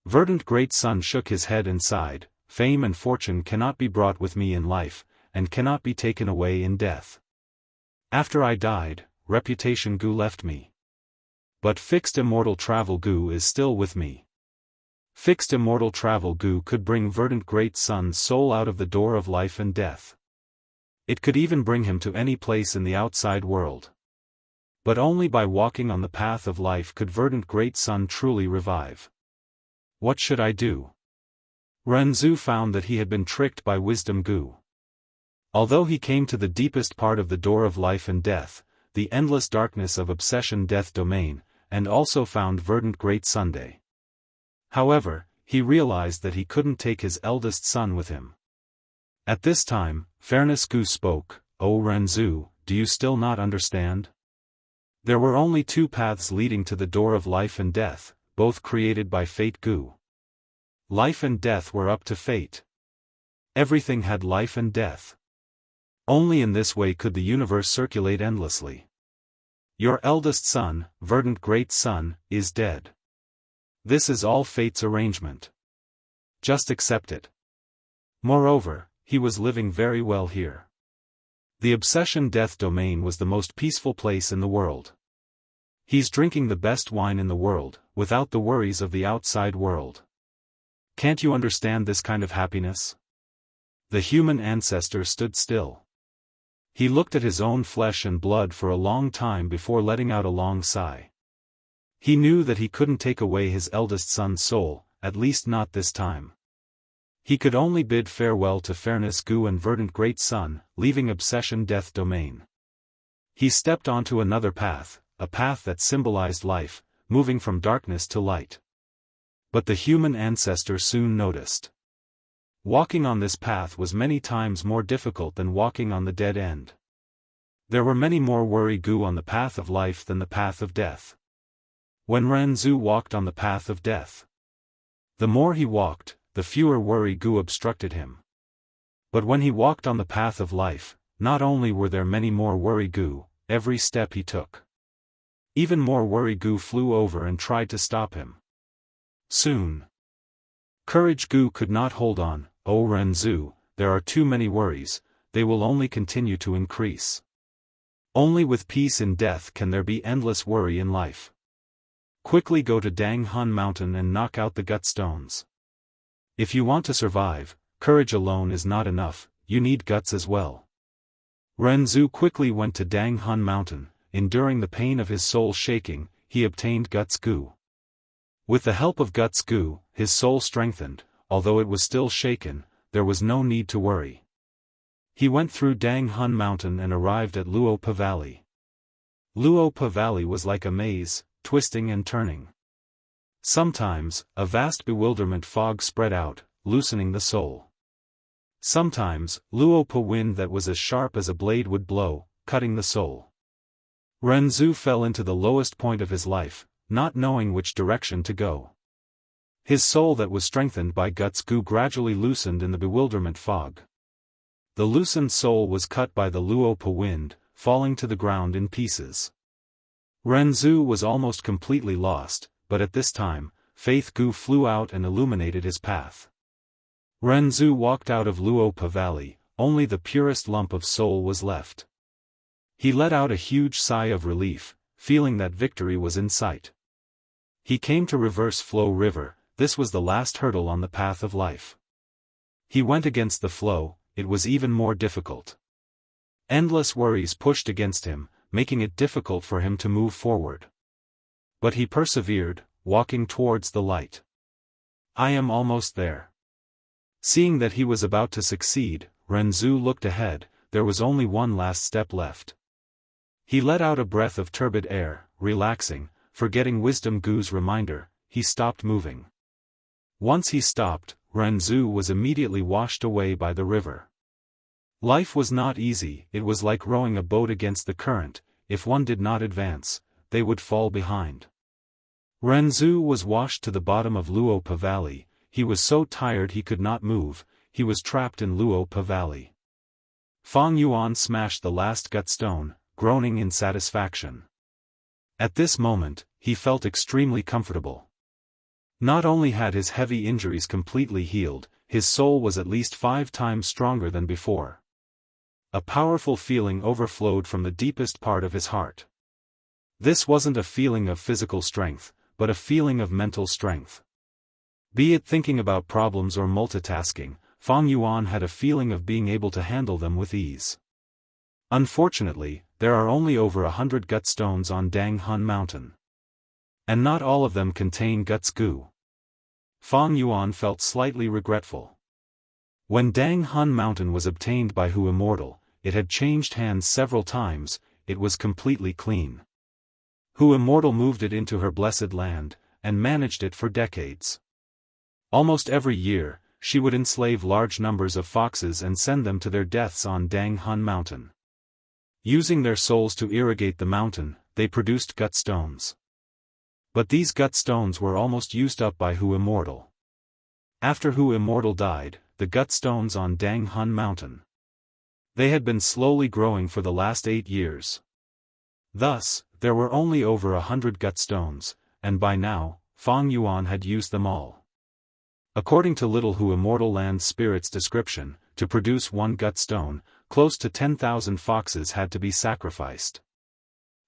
Verdant Great Sun shook his head and sighed, fame and fortune cannot be brought with me in life, and cannot be taken away in death. After I died, reputation Gu left me. But fixed immortal travel Gu is still with me. Fixed immortal travel Gu could bring Verdant Great Sun's soul out of the door of life and death. It could even bring him to any place in the outside world. But only by walking on the path of life could Verdant Great Sun truly revive. What should I do? Renzu found that he had been tricked by Wisdom Gu. Although he came to the deepest part of the door of life and death, the endless darkness of obsession death domain, and also found Verdant Great Sunday. However, he realized that he couldn't take his eldest son with him. At this time, Fairness Gu spoke, O Renzu, do you still not understand? There were only two paths leading to the door of life and death, both created by Fate Gu. Life and death were up to fate. Everything had life and death. Only in this way could the universe circulate endlessly. Your eldest son, Verdant Great Sun, is dead. This is all fate's arrangement. Just accept it. Moreover, he was living very well here. The obsession death domain was the most peaceful place in the world. He's drinking the best wine in the world, without the worries of the outside world. Can't you understand this kind of happiness? The human ancestor stood still. He looked at his own flesh and blood for a long time before letting out a long sigh. He knew that he couldn't take away his eldest son's soul, at least not this time. He could only bid farewell to Fairness Gu and Verdant Great Sun, leaving obsession death domain. He stepped onto another path, a path that symbolized life, moving from darkness to light. But the human ancestor soon noticed. Walking on this path was many times more difficult than walking on the dead end. There were many more worry Gu on the path of life than the path of death. When Renzu walked on the path of death, the more he walked, the fewer worry Gu obstructed him. But when he walked on the path of life, not only were there many more worry Gu, every step he took, even more worry Gu flew over and tried to stop him. Soon, Courage Gu could not hold on. "Oh Renzu, there are too many worries, they will only continue to increase. Only with peace in death can there be endless worry in life. Quickly go to Dang Hun Mountain and knock out the gut stones. If you want to survive, courage alone is not enough, you need guts as well." Renzu quickly went to Dang Hun Mountain. Enduring the pain of his soul shaking, he obtained Guts Gu. With the help of Guts Gu, his soul strengthened. Although it was still shaken, there was no need to worry. He went through Dang Hun Mountain and arrived at Luopa Valley. Luopa Valley was like a maze, twisting and turning. Sometimes, a vast bewilderment fog spread out, loosening the soul. Sometimes, Luopa wind that was as sharp as a blade would blow, cutting the soul. Renzu fell into the lowest point of his life, not knowing which direction to go. His soul that was strengthened by Guts Gu gradually loosened in the bewilderment fog. The loosened soul was cut by the Luopa wind, falling to the ground in pieces. Renzu was almost completely lost, but at this time, Faith Gu flew out and illuminated his path. Renzu walked out of Luopa Valley, only the purest lump of soul was left. He let out a huge sigh of relief, feeling that victory was in sight. He came to Reverse Flow River. This was the last hurdle on the path of life. He went against the flow, it was even more difficult. Endless worries pushed against him, making it difficult for him to move forward. But he persevered, walking towards the light. "I am almost there." Seeing that he was about to succeed, Renzu looked ahead. There was only one last step left. He let out a breath of turbid air, relaxing, forgetting Wisdom Gu's reminder. He stopped moving. Once he stopped, Renzu was immediately washed away by the river. Life was not easy. It was like rowing a boat against the current. If one did not advance, they would fall behind. Renzu was washed to the bottom of Luopa Valley. He was so tired he could not move. He was trapped in Luopa Valley. Fang Yuan smashed the last gut stone, groaning in satisfaction. At this moment, he felt extremely comfortable. Not only had his heavy injuries completely healed, his soul was at least 5 times stronger than before. A powerful feeling overflowed from the deepest part of his heart. This wasn't a feeling of physical strength, but a feeling of mental strength. Be it thinking about problems or multitasking, Fang Yuan had a feeling of being able to handle them with ease. Unfortunately, there are only over 100 gut stones on Dang Hun Mountain. And not all of them contain Guts Gu. Fang Yuan felt slightly regretful. When Dang Hun Mountain was obtained by Hu Immortal, it had changed hands several times. It was completely clean. Hu Immortal moved it into her blessed land, and managed it for decades. Almost every year, she would enslave large numbers of foxes and send them to their deaths on Dang Hun Mountain. Using their souls to irrigate the mountain, they produced gut stones. But these gut stones were almost used up by Hu Immortal. After Hu Immortal died, the gut stones on Dang Hun Mountain. They had been slowly growing for the last 8 years. Thus, there were only over 100 gut stones, and by now, Fang Yuan had used them all. According to Little Hu Immortal Land Spirit's description, to produce 1 gut stone, close to 10,000 foxes had to be sacrificed.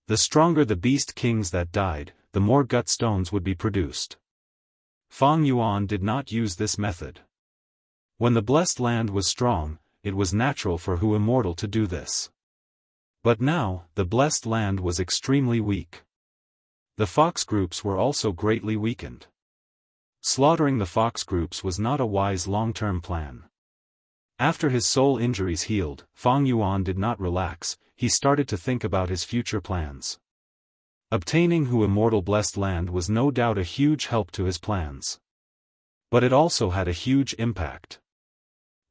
The stronger the beast kings that died, the more gut stones would be produced. Fang Yuan did not use this method. When the blessed land was strong, it was natural for Hu Immortal to do this. But now, the blessed land was extremely weak. The fox groups were also greatly weakened. Slaughtering the fox groups was not a wise long-term plan. After his soul injuries healed, Fang Yuan did not relax. He started to think about his future plans. Obtaining Hu Immortal blessed land was no doubt a huge help to his plans. But it also had a huge impact.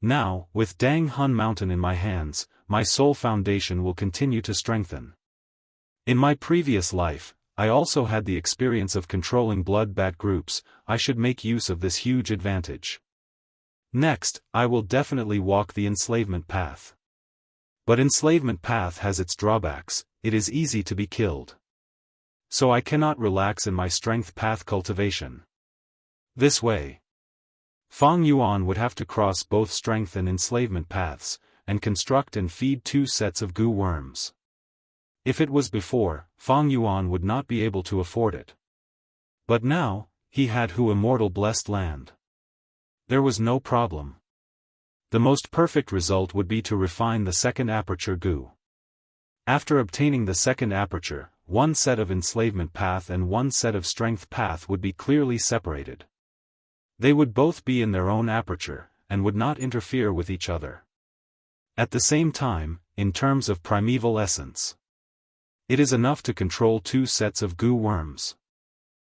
Now, with Dang Hun Mountain in my hands, my soul foundation will continue to strengthen. In my previous life, I also had the experience of controlling blood bat groups. I should make use of this huge advantage. Next, I will definitely walk the enslavement path. But enslavement path has its drawbacks. It is easy to be killed. So I cannot relax in my strength path cultivation. This way, Fang Yuan would have to cross both strength and enslavement paths, and construct and feed 2 sets of goo worms. If it was before, Fang Yuan would not be able to afford it. But now, he had Hu Immortal blessed land. There was no problem. The most perfect result would be to refine the second aperture goo. After obtaining the second aperture, 1 set of enslavement path and 1 set of strength path would be clearly separated. They would both be in their own aperture, and would not interfere with each other. At the same time, in terms of primeval essence, it is enough to control 2 sets of goo worms.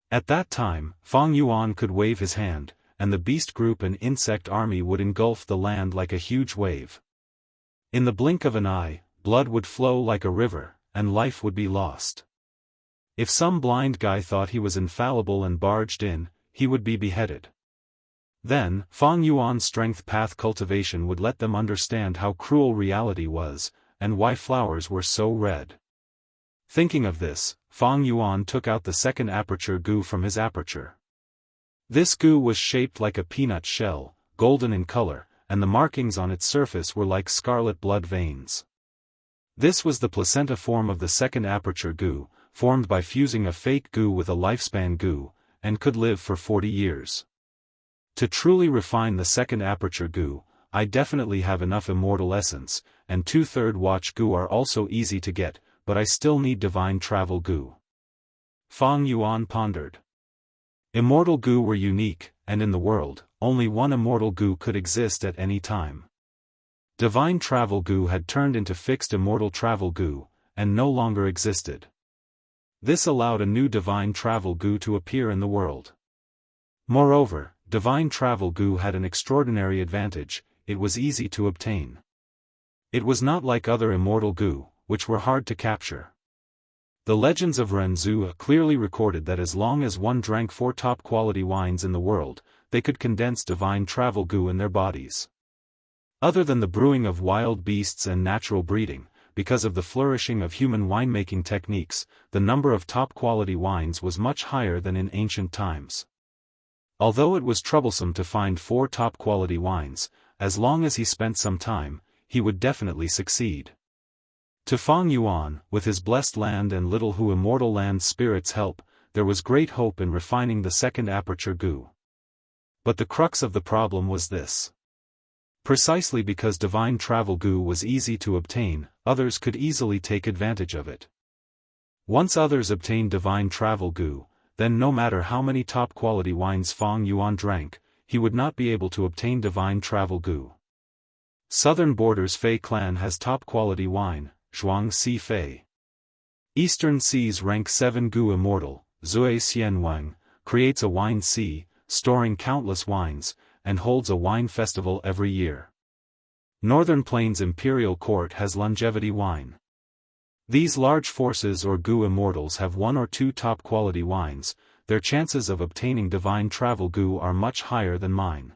At that time, Fang Yuan could wave his hand, and the beast group and insect army would engulf the land like a huge wave. In the blink of an eye, blood would flow like a river, and life would be lost. If some blind guy thought he was infallible and barged in, he would be beheaded. Then, Fang Yuan's strength path cultivation would let them understand how cruel reality was, and why flowers were so red. Thinking of this, Fang Yuan took out the second aperture goo from his aperture. This goo was shaped like a peanut shell, golden in color, and the markings on its surface were like scarlet blood veins. This was the placenta form of the second aperture goo, formed by fusing a fake goo with a lifespan goo, and could live for 40 years. To truly refine the second aperture goo, I definitely have enough immortal essence, and 2/3 watch goo are also easy to get, but I still need divine travel goo. Fang Yuan pondered. Immortal goo were unique, and in the world, only 1 immortal goo could exist at any time. Divine travel goo had turned into fixed immortal travel goo, and no longer existed. This allowed a new divine travel goo to appear in the world. Moreover, divine travel goo had an extraordinary advantage: it was easy to obtain. It was not like other immortal goo, which were hard to capture. The legends of Renzu clearly recorded that as long as one drank 4 top-quality wines in the world, they could condense divine travel goo in their bodies. Other than the brewing of wild beasts and natural breeding, because of the flourishing of human winemaking techniques, the number of top-quality wines was much higher than in ancient times. Although it was troublesome to find 4 top-quality wines, as long as he spent some time, he would definitely succeed. To Fang Yuan, with his blessed land and little Hu Immortal Land spirit's help, there was great hope in refining the second aperture goo. But the crux of the problem was this. Precisely because divine travel goo was easy to obtain, others could easily take advantage of it. Once others obtained divine travel goo, then no matter how many top-quality wines Fang Yuan drank, he would not be able to obtain divine travel goo. Southern Borders Fei clan has top-quality wine, Zhuangxi Fei. Eastern Seas rank 7 goo immortal, Wuxia Xianxia, creates a wine sea, storing countless wines, and holds a wine festival every year. Northern Plains Imperial Court has longevity wine. These large forces or goo immortals have 1 or 2 top-quality wines. Their chances of obtaining divine travel goo are much higher than mine.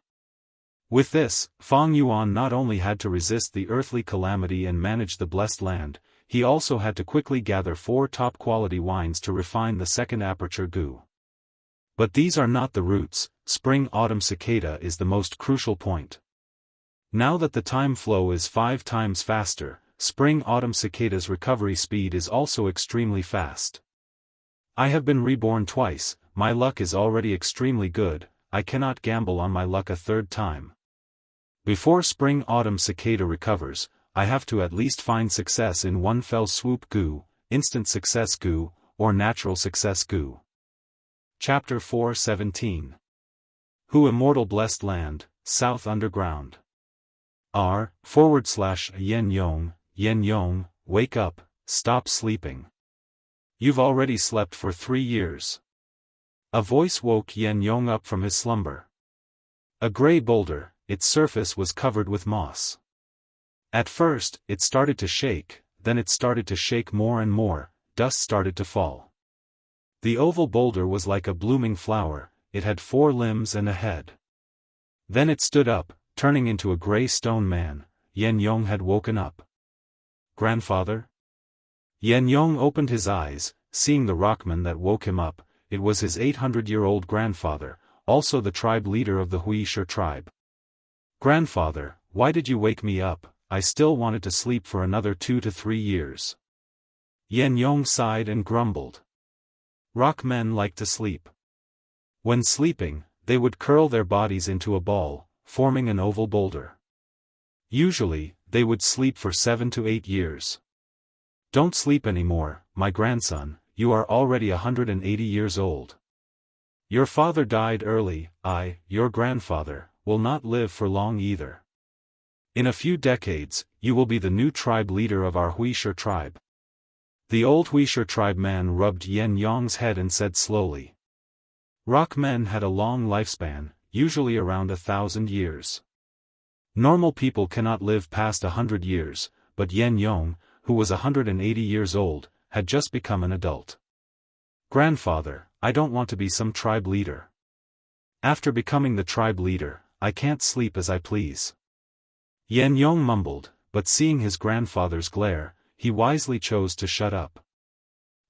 With this, Fang Yuan not only had to resist the earthly calamity and manage the blessed land, he also had to quickly gather 4 top-quality wines to refine the second aperture goo. But these are not the roots. Spring-autumn cicada is the most crucial point. Now that the time flow is 5 times faster, spring-autumn cicada's recovery speed is also extremely fast. I have been reborn twice, my luck is already extremely good, I cannot gamble on my luck a 3rd time. Before spring-autumn cicada recovers, I have to at least find success in 1 fell swoop goo, instant success goo, or natural success goo. Chapter 4:17. Hu Immortal Blessed Land, South Underground. /Yen Yong, wake up, stop sleeping. You've already slept for 3 years. A voice woke Yen Yong up from his slumber. A gray boulder, its surface was covered with moss. At first, it started to shake, then it started to shake more and more, dust started to fall. The oval boulder was like a blooming flower, it had 4 limbs and a head. Then it stood up, turning into a gray stone man. Yan Yong had woken up. Grandfather? Yan Yong opened his eyes, seeing the rockman that woke him up. It was his 800-year-old grandfather, also the tribe leader of the Wuxia tribe. Grandfather, why did you wake me up? I still wanted to sleep for another 2 to 3 years. Yan Yong sighed and grumbled. Rock men like to sleep. When sleeping, they would curl their bodies into a ball, forming an oval boulder. Usually, they would sleep for 7 to 8 years. Don't sleep anymore, my grandson, you are already 180 years old. Your father died early, your grandfather, will not live for long either. In a few decades, you will be the new tribe leader of our Wuxia tribe. The old Wuxia tribe man rubbed Yan Yong's head and said slowly. Rock men had a long lifespan, usually around 1,000 years. Normal people cannot live past 100 years, but Yan Yong, who was 180 years old, had just become an adult. Grandfather, I don't want to be some tribe leader. After becoming the tribe leader, I can't sleep as I please. Yan Yong mumbled, but seeing his grandfather's glare, he wisely chose to shut up.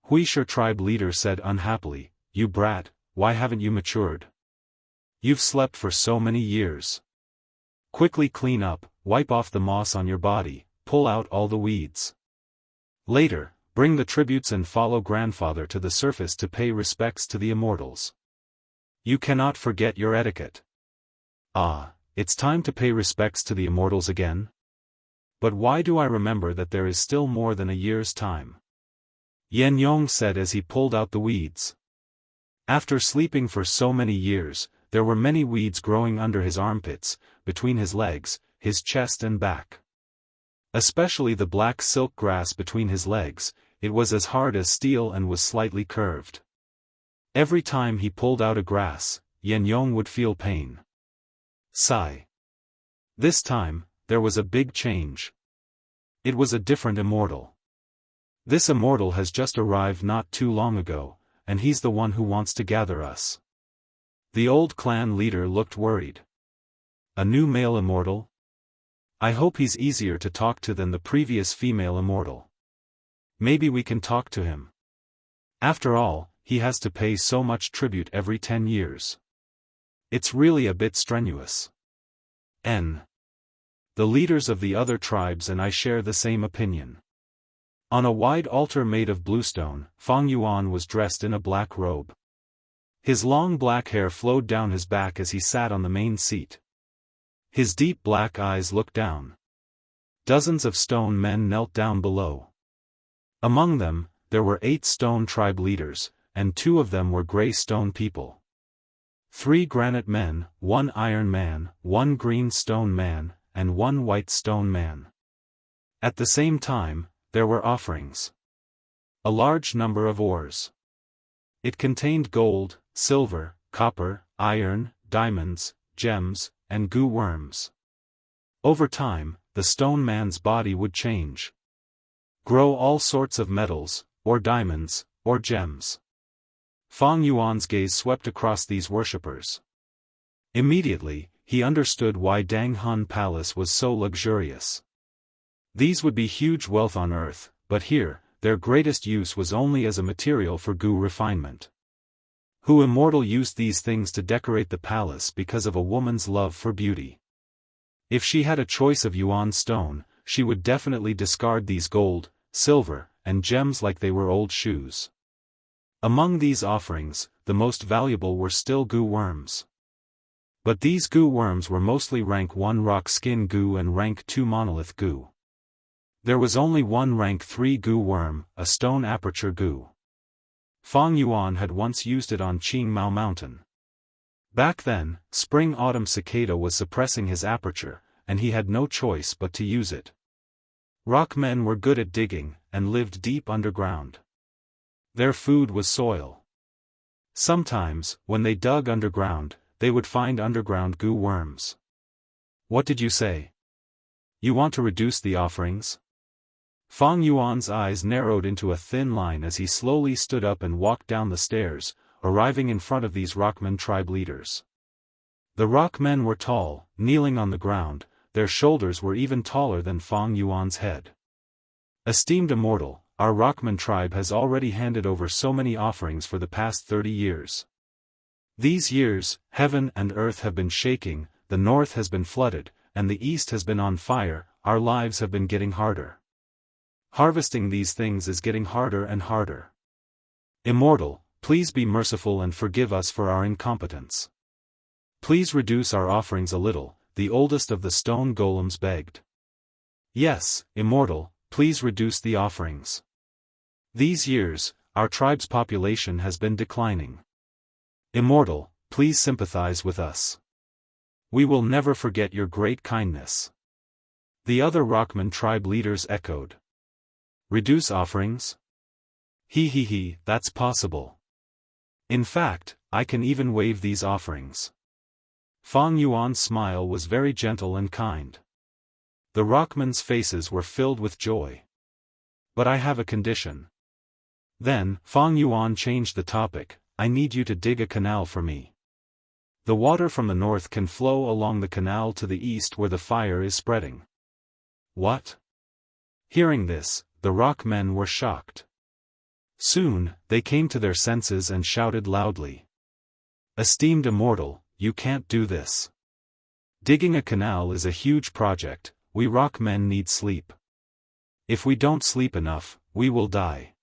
Wuxia tribe leader said unhappily, You brat, why haven't you matured? You've slept for so many years. Quickly clean up, wipe off the moss on your body, pull out all the weeds. Later, bring the tributes and follow grandfather to the surface to pay respects to the immortals. You cannot forget your etiquette. It's time to pay respects to the immortals again? But why do I remember that there is still more than a year's time? Yan Yong said as he pulled out the weeds. After sleeping for so many years, there were many weeds growing under his armpits, between his legs, his chest and back. Especially the black silk grass between his legs, it was as hard as steel and was slightly curved. Every time he pulled out a grass, Yan Yong would feel pain. Sigh. This time, there was a big change. It was a different immortal. This immortal has just arrived not too long ago, and he's the one who wants to gather us. The old clan leader looked worried. A new male immortal? I hope he's easier to talk to than the previous female immortal. Maybe we can talk to him. After all, he has to pay so much tribute every 10 years. It's really a bit strenuous. The leaders of the other tribes and I share the same opinion. On a wide altar made of bluestone, Fang Yuan was dressed in a black robe. His long black hair flowed down his back as he sat on the main seat. His deep black eyes looked down. Dozens of stone men knelt down below. Among them, there were 8 stone tribe leaders, and 2 of them were gray stone people. 3 granite men, 1 iron man, 1 green stone man, and 1 white stone man. At the same time, there were offerings. A large number of ores. It contained gold, silver, copper, iron, diamonds, gems, and goo worms. Over time, the stone man's body would change. Grow all sorts of metals, or diamonds, or gems. Fang Yuan's gaze swept across these worshippers. Immediately, he understood why Danghun Palace was so luxurious. These would be huge wealth on earth, but here, their greatest use was only as a material for goo refinement. Who immortal used these things to decorate the palace because of a woman's love for beauty? If she had a choice of yuan stone, she would definitely discard these gold, silver, and gems like they were old shoes. Among these offerings, the most valuable were still goo worms. But these goo worms were mostly rank 1 rock skin goo and rank 2 monolith goo. There was only 1 rank 3 goo worm, a stone aperture goo. Fang Yuan had once used it on Qing Mao Mountain. Back then, spring-autumn cicada was suppressing his aperture, and he had no choice but to use it. Rock men were good at digging, and lived deep underground. Their food was soil. Sometimes, when they dug underground, they would find underground goo worms. What did you say? You want to reduce the offerings? Fang Yuan's eyes narrowed into a thin line as he slowly stood up and walked down the stairs, arriving in front of these Rockmen tribe leaders. The Rockmen were tall, kneeling on the ground, their shoulders were even taller than Fang Yuan's head. Esteemed Immortal, our Rockmen tribe has already handed over so many offerings for the past 30 years. These years, heaven and earth have been shaking, the north has been flooded, and the east has been on fire, our lives have been getting harder. Harvesting these things is getting harder and harder. Immortal, please be merciful and forgive us for our incompetence. Please reduce our offerings a little, the oldest of the stone golems begged. Yes, Immortal, please reduce the offerings. These years, our tribe's population has been declining. Immortal, please sympathize with us. We will never forget your great kindness. The other Rockman tribe leaders echoed. Reduce offerings? He, that's possible. In fact, I can even waive these offerings. Fang Yuan's smile was very gentle and kind. The Rockmen's faces were filled with joy. But I have a condition. Then, Fang Yuan changed the topic, I need you to dig a canal for me. The water from the north can flow along the canal to the east where the fire is spreading. What? Hearing this, the Rockmen were shocked. Soon, they came to their senses and shouted loudly. Esteemed Immortal, you can't do this. Digging a canal is a huge project, we Rockmen need sleep. If we don't sleep enough, we will die.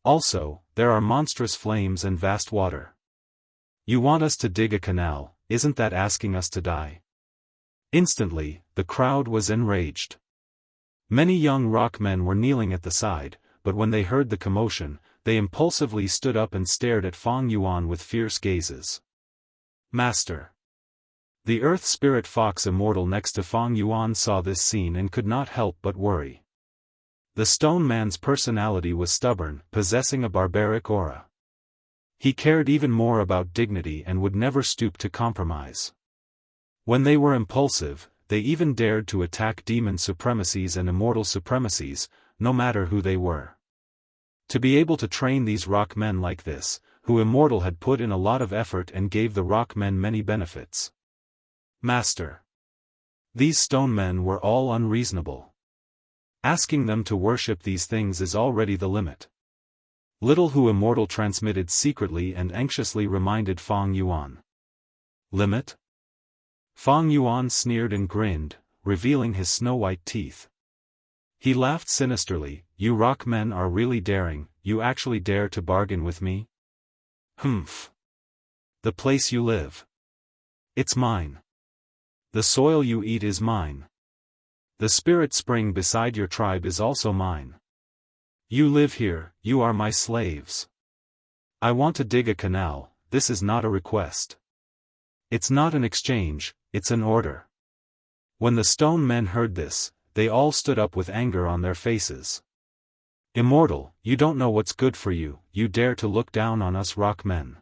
Also, there are monstrous flames and vast water. You want us to dig a canal, isn't that asking us to die? Instantly, the crowd was enraged. Many young Rockmen were kneeling at the side, but when they heard the commotion, they impulsively stood up and stared at Fang Yuan with fierce gazes. Master. The Earth Spirit Fox Immortal next to Fang Yuan saw this scene and could not help but worry. The stone man's personality was stubborn, possessing a barbaric aura. He cared even more about dignity and would never stoop to compromise. When they were impulsive, they even dared to attack demon supremacies and immortal supremacies, no matter who they were. To be able to train these Rockmen like this, who Immortal had put in a lot of effort and gave the Rockmen many benefits. Master. These stone men were all unreasonable. Asking them to worship these things is already the limit. Little who Immortal transmitted secretly and anxiously reminded Fang Yuan. Limit? Fang Yuan sneered and grinned, revealing his snow-white teeth. He laughed sinisterly, you Rockmen are really daring, you actually dare to bargain with me? Humph. The place you live. It's mine. The soil you eat is mine. The spirit spring beside your tribe is also mine. You live here, you are my slaves. I want to dig a canal, this is not a request. It's not an exchange, it's an order. When the stone men heard this, they all stood up with anger on their faces. Immortal, you don't know what's good for you, you dare to look down on us Rockmen.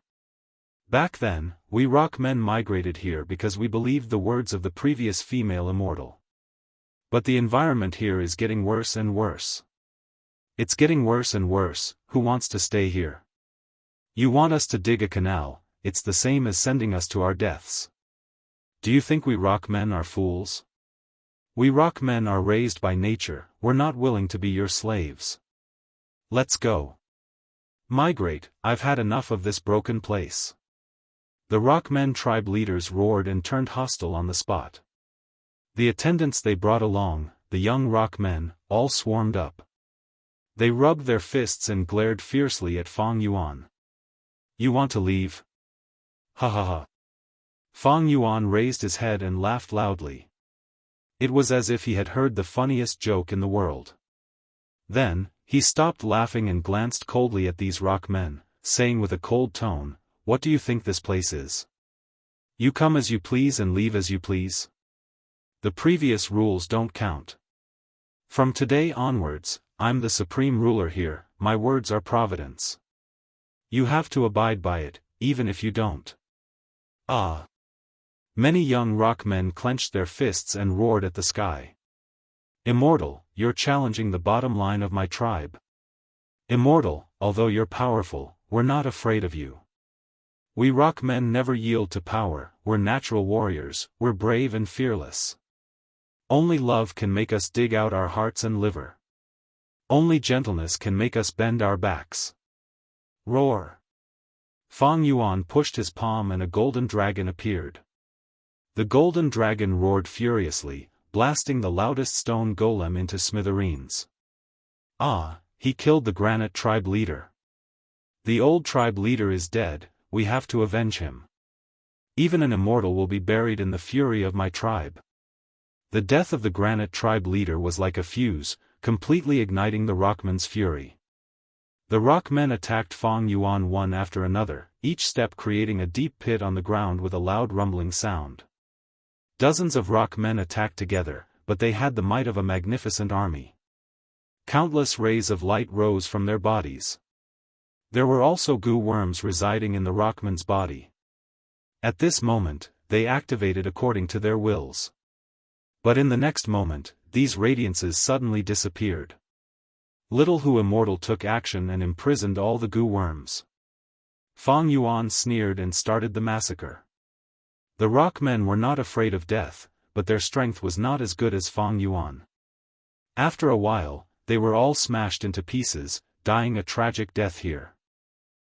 Back then, we Rockmen migrated here because we believed the words of the previous female Immortal. But the environment here is getting worse and worse. It's getting worse and worse, who wants to stay here? You want us to dig a canal, it's the same as sending us to our deaths. Do you think we Rockmen are fools? We Rockmen are raised by nature, we're not willing to be your slaves. Let's go. Migrate, I've had enough of this broken place. The Rockmen tribe leaders roared and turned hostile on the spot. The attendants they brought along, the young Rockmen, all swarmed up. They rubbed their fists and glared fiercely at Fang Yuan. You want to leave? Ha ha ha. Fang Yuan raised his head and laughed loudly. It was as if he had heard the funniest joke in the world. Then, he stopped laughing and glanced coldly at these Rockmen, saying with a cold tone, what do you think this place is? You come as you please and leave as you please? The previous rules don't count. From today onwards, I'm the supreme ruler here, my words are providence. You have to abide by it, even if you don't. Ah. Many young rock men clenched their fists and roared at the sky. Immortal, you're challenging the bottom line of my tribe. Immortal, although you're powerful, we're not afraid of you. We rock men never yield to power, we're natural warriors, we're brave and fearless. Only love can make us dig out our hearts and liver. Only gentleness can make us bend our backs. Roar! Fang Yuan pushed his palm and a golden dragon appeared. The golden dragon roared furiously, blasting the loudest stone golem into smithereens. Ah, he killed the granite tribe leader. The old tribe leader is dead, we have to avenge him. Even an immortal will be buried in the fury of my tribe. The death of the granite tribe leader was like a fuse, completely igniting the rockmen's fury. The rockmen attacked Fang Yuan one after another, each step creating a deep pit on the ground with a loud rumbling sound. Dozens of rockmen attacked together, but they had the might of a magnificent army. Countless rays of light rose from their bodies. There were also goo worms residing in the rockman's body. At this moment, they activated according to their wills. But in the next moment, these radiances suddenly disappeared. Little Hu Immortal took action and imprisoned all the goo worms. Fang Yuan sneered and started the massacre. The rockmen were not afraid of death, but their strength was not as good as Fang Yuan. After a while, they were all smashed into pieces, dying a tragic death here.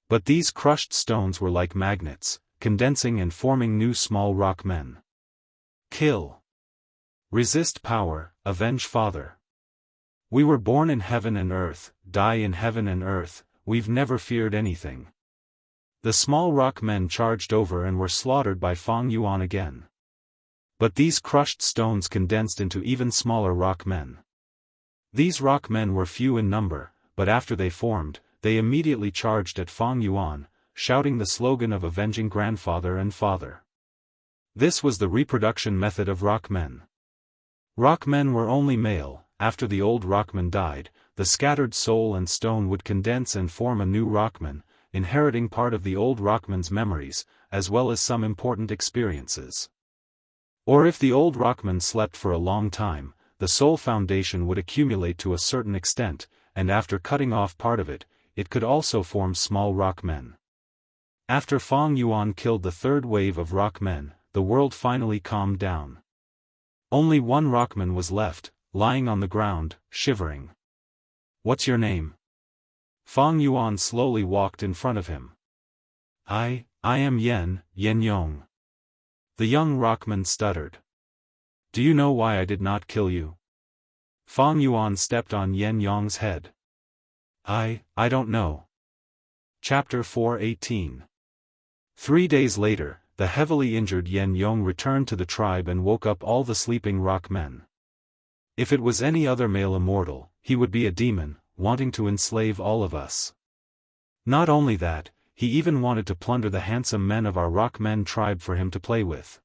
But these crushed stones were like magnets, condensing and forming new small rock men. Kill. Resist power, avenge father. We were born in heaven and earth, die in heaven and earth, we've never feared anything. The small rock men charged over and were slaughtered by Fang Yuan again. But these crushed stones condensed into even smaller rock men. These rock men were few in number, but after they formed, they immediately charged at Fang Yuan, shouting the slogan of avenging grandfather and father. This was the reproduction method of rock men. Rock men were only male. After the old rockman died, the scattered soul and stone would condense and form a new rockman, inheriting part of the old rockman's memories, as well as some important experiences. Or if the old rockman slept for a long time, the soul foundation would accumulate to a certain extent, and after cutting off part of it, it could also form small rockmen. After Fang Yuan killed the third wave of rockmen, the world finally calmed down. Only one rockman was left, lying on the ground, shivering. What's your name? Fang Yuan slowly walked in front of him. I am Yen Yong. The young rockman stuttered. Do you know why I did not kill you? Fang Yuan stepped on Yen Yong's head. I don't know. Chapter 4:18. 3 days later, the heavily injured Yen Yong returned to the tribe and woke up all the sleeping rock men. If it was any other male immortal, he would be a demon, wanting to enslave all of us. Not only that, he even wanted to plunder the handsome men of our rock men tribe for him to play with.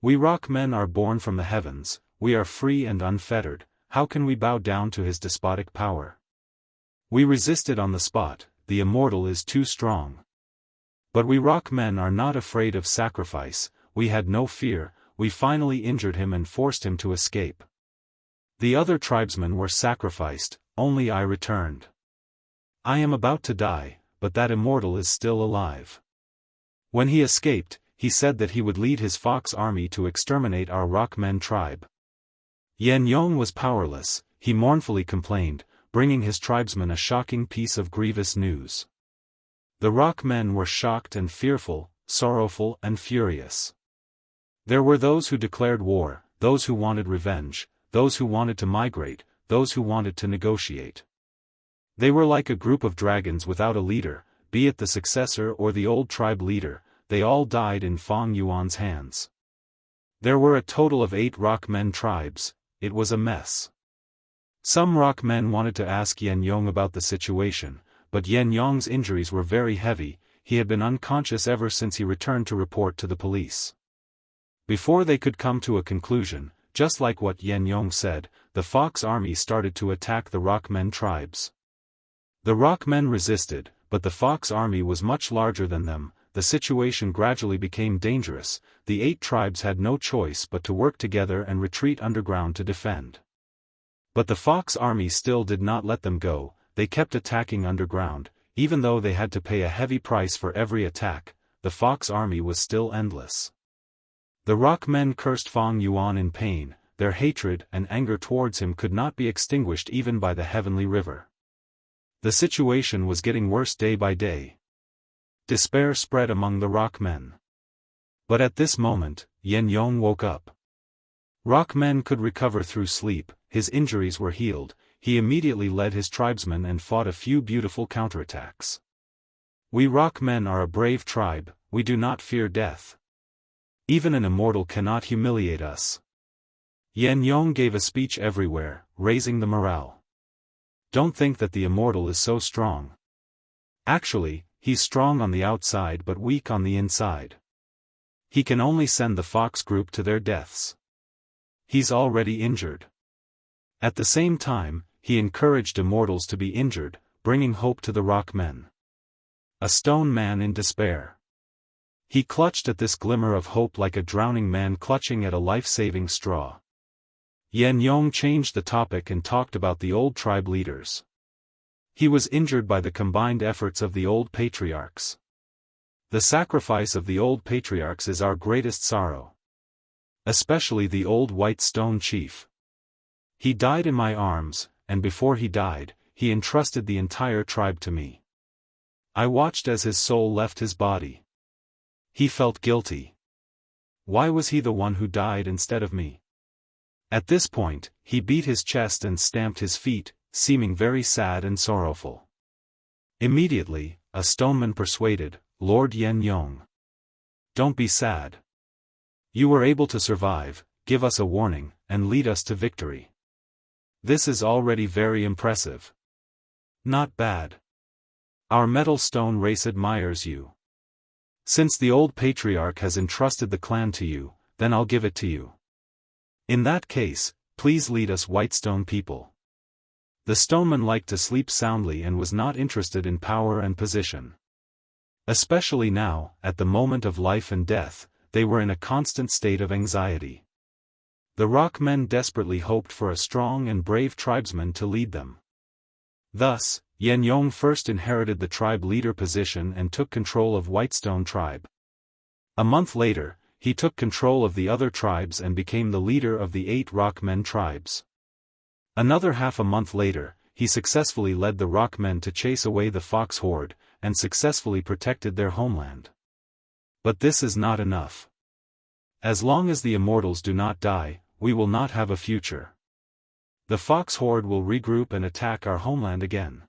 We rock men are born from the heavens, we are free and unfettered, how can we bow down to his despotic power? We resisted on the spot, the immortal is too strong. But we rock men are not afraid of sacrifice, we had no fear, we finally injured him and forced him to escape. The other tribesmen were sacrificed, only I returned. I am about to die, but that immortal is still alive. When he escaped, he said that he would lead his fox army to exterminate our rockmen tribe. Yen Yong was powerless, he mournfully complained, bringing his tribesmen a shocking piece of grievous news. The rockmen were shocked and fearful, sorrowful and furious. There were those who declared war, those who wanted revenge, those who wanted to migrate, those who wanted to negotiate. They were like a group of dragons without a leader, be it the successor or the old tribe leader, they all died in Fang Yuan's hands. There were a total of 8 rockmen tribes, it was a mess. Some rockmen wanted to ask Yen Yong about the situation, but Yen Yong's injuries were very heavy, he had been unconscious ever since he returned to report to the police. Before they could come to a conclusion, just like what Yen Yong said, the Fox army started to attack the rockmen tribes. The rockmen resisted, but the Fox army was much larger than them, the situation gradually became dangerous. The 8 tribes had no choice but to work together and retreat underground to defend. But the Fox army still did not let them go. They kept attacking underground. Even though they had to pay a heavy price for every attack, the Fox army was still endless. The rock men cursed Fang Yuan in pain. Their hatred and anger towards him could not be extinguished even by the heavenly river. The situation was getting worse day by day. Despair spread among the rock men. But at this moment, Yan Yong woke up. Rock men could recover through sleep, his injuries were healed. He immediately led his tribesmen and fought a few beautiful counterattacks. We rock men are a brave tribe, we do not fear death. Even an immortal cannot humiliate us. Yan Yong gave a speech everywhere, raising the morale. Don't think that the immortal is so strong. Actually, he's strong on the outside but weak on the inside. He can only send the Fox group to their deaths. He's already injured. At the same time, he encouraged immortals to be injured, bringing hope to the rock men. A stone man in despair. He clutched at this glimmer of hope like a drowning man clutching at a life-saving straw. Yan Yong changed the topic and talked about the old tribe leaders. He was injured by the combined efforts of the old patriarchs. The sacrifice of the old patriarchs is our greatest sorrow. Especially the old white stone chief. He died in my arms, and before he died, he entrusted the entire tribe to me. I watched as his soul left his body. He felt guilty. Why was he the one who died instead of me? At this point, he beat his chest and stamped his feet, seeming very sad and sorrowful. Immediately, a stoneman persuaded, Lord Yan Yong. Don't be sad. You were able to survive, give us a warning, and lead us to victory. This is already very impressive. Not bad. Our metal stone race admires you. Since the old patriarch has entrusted the clan to you, then I'll give it to you. In that case, please lead us Whitestone people. The stoneman liked to sleep soundly and was not interested in power and position. Especially now, at the moment of life and death, they were in a constant state of anxiety. The rock men desperately hoped for a strong and brave tribesman to lead them. Thus, Yan Yong first inherited the tribe leader position and took control of Whitestone tribe. A month later, he took control of the other tribes and became the leader of the 8 rock men tribes. Another half a month later, he successfully led the rock men to chase away the fox horde, and successfully protected their homeland. But this is not enough. As long as the immortals do not die, we will not have a future. The fox horde will regroup and attack our homeland again.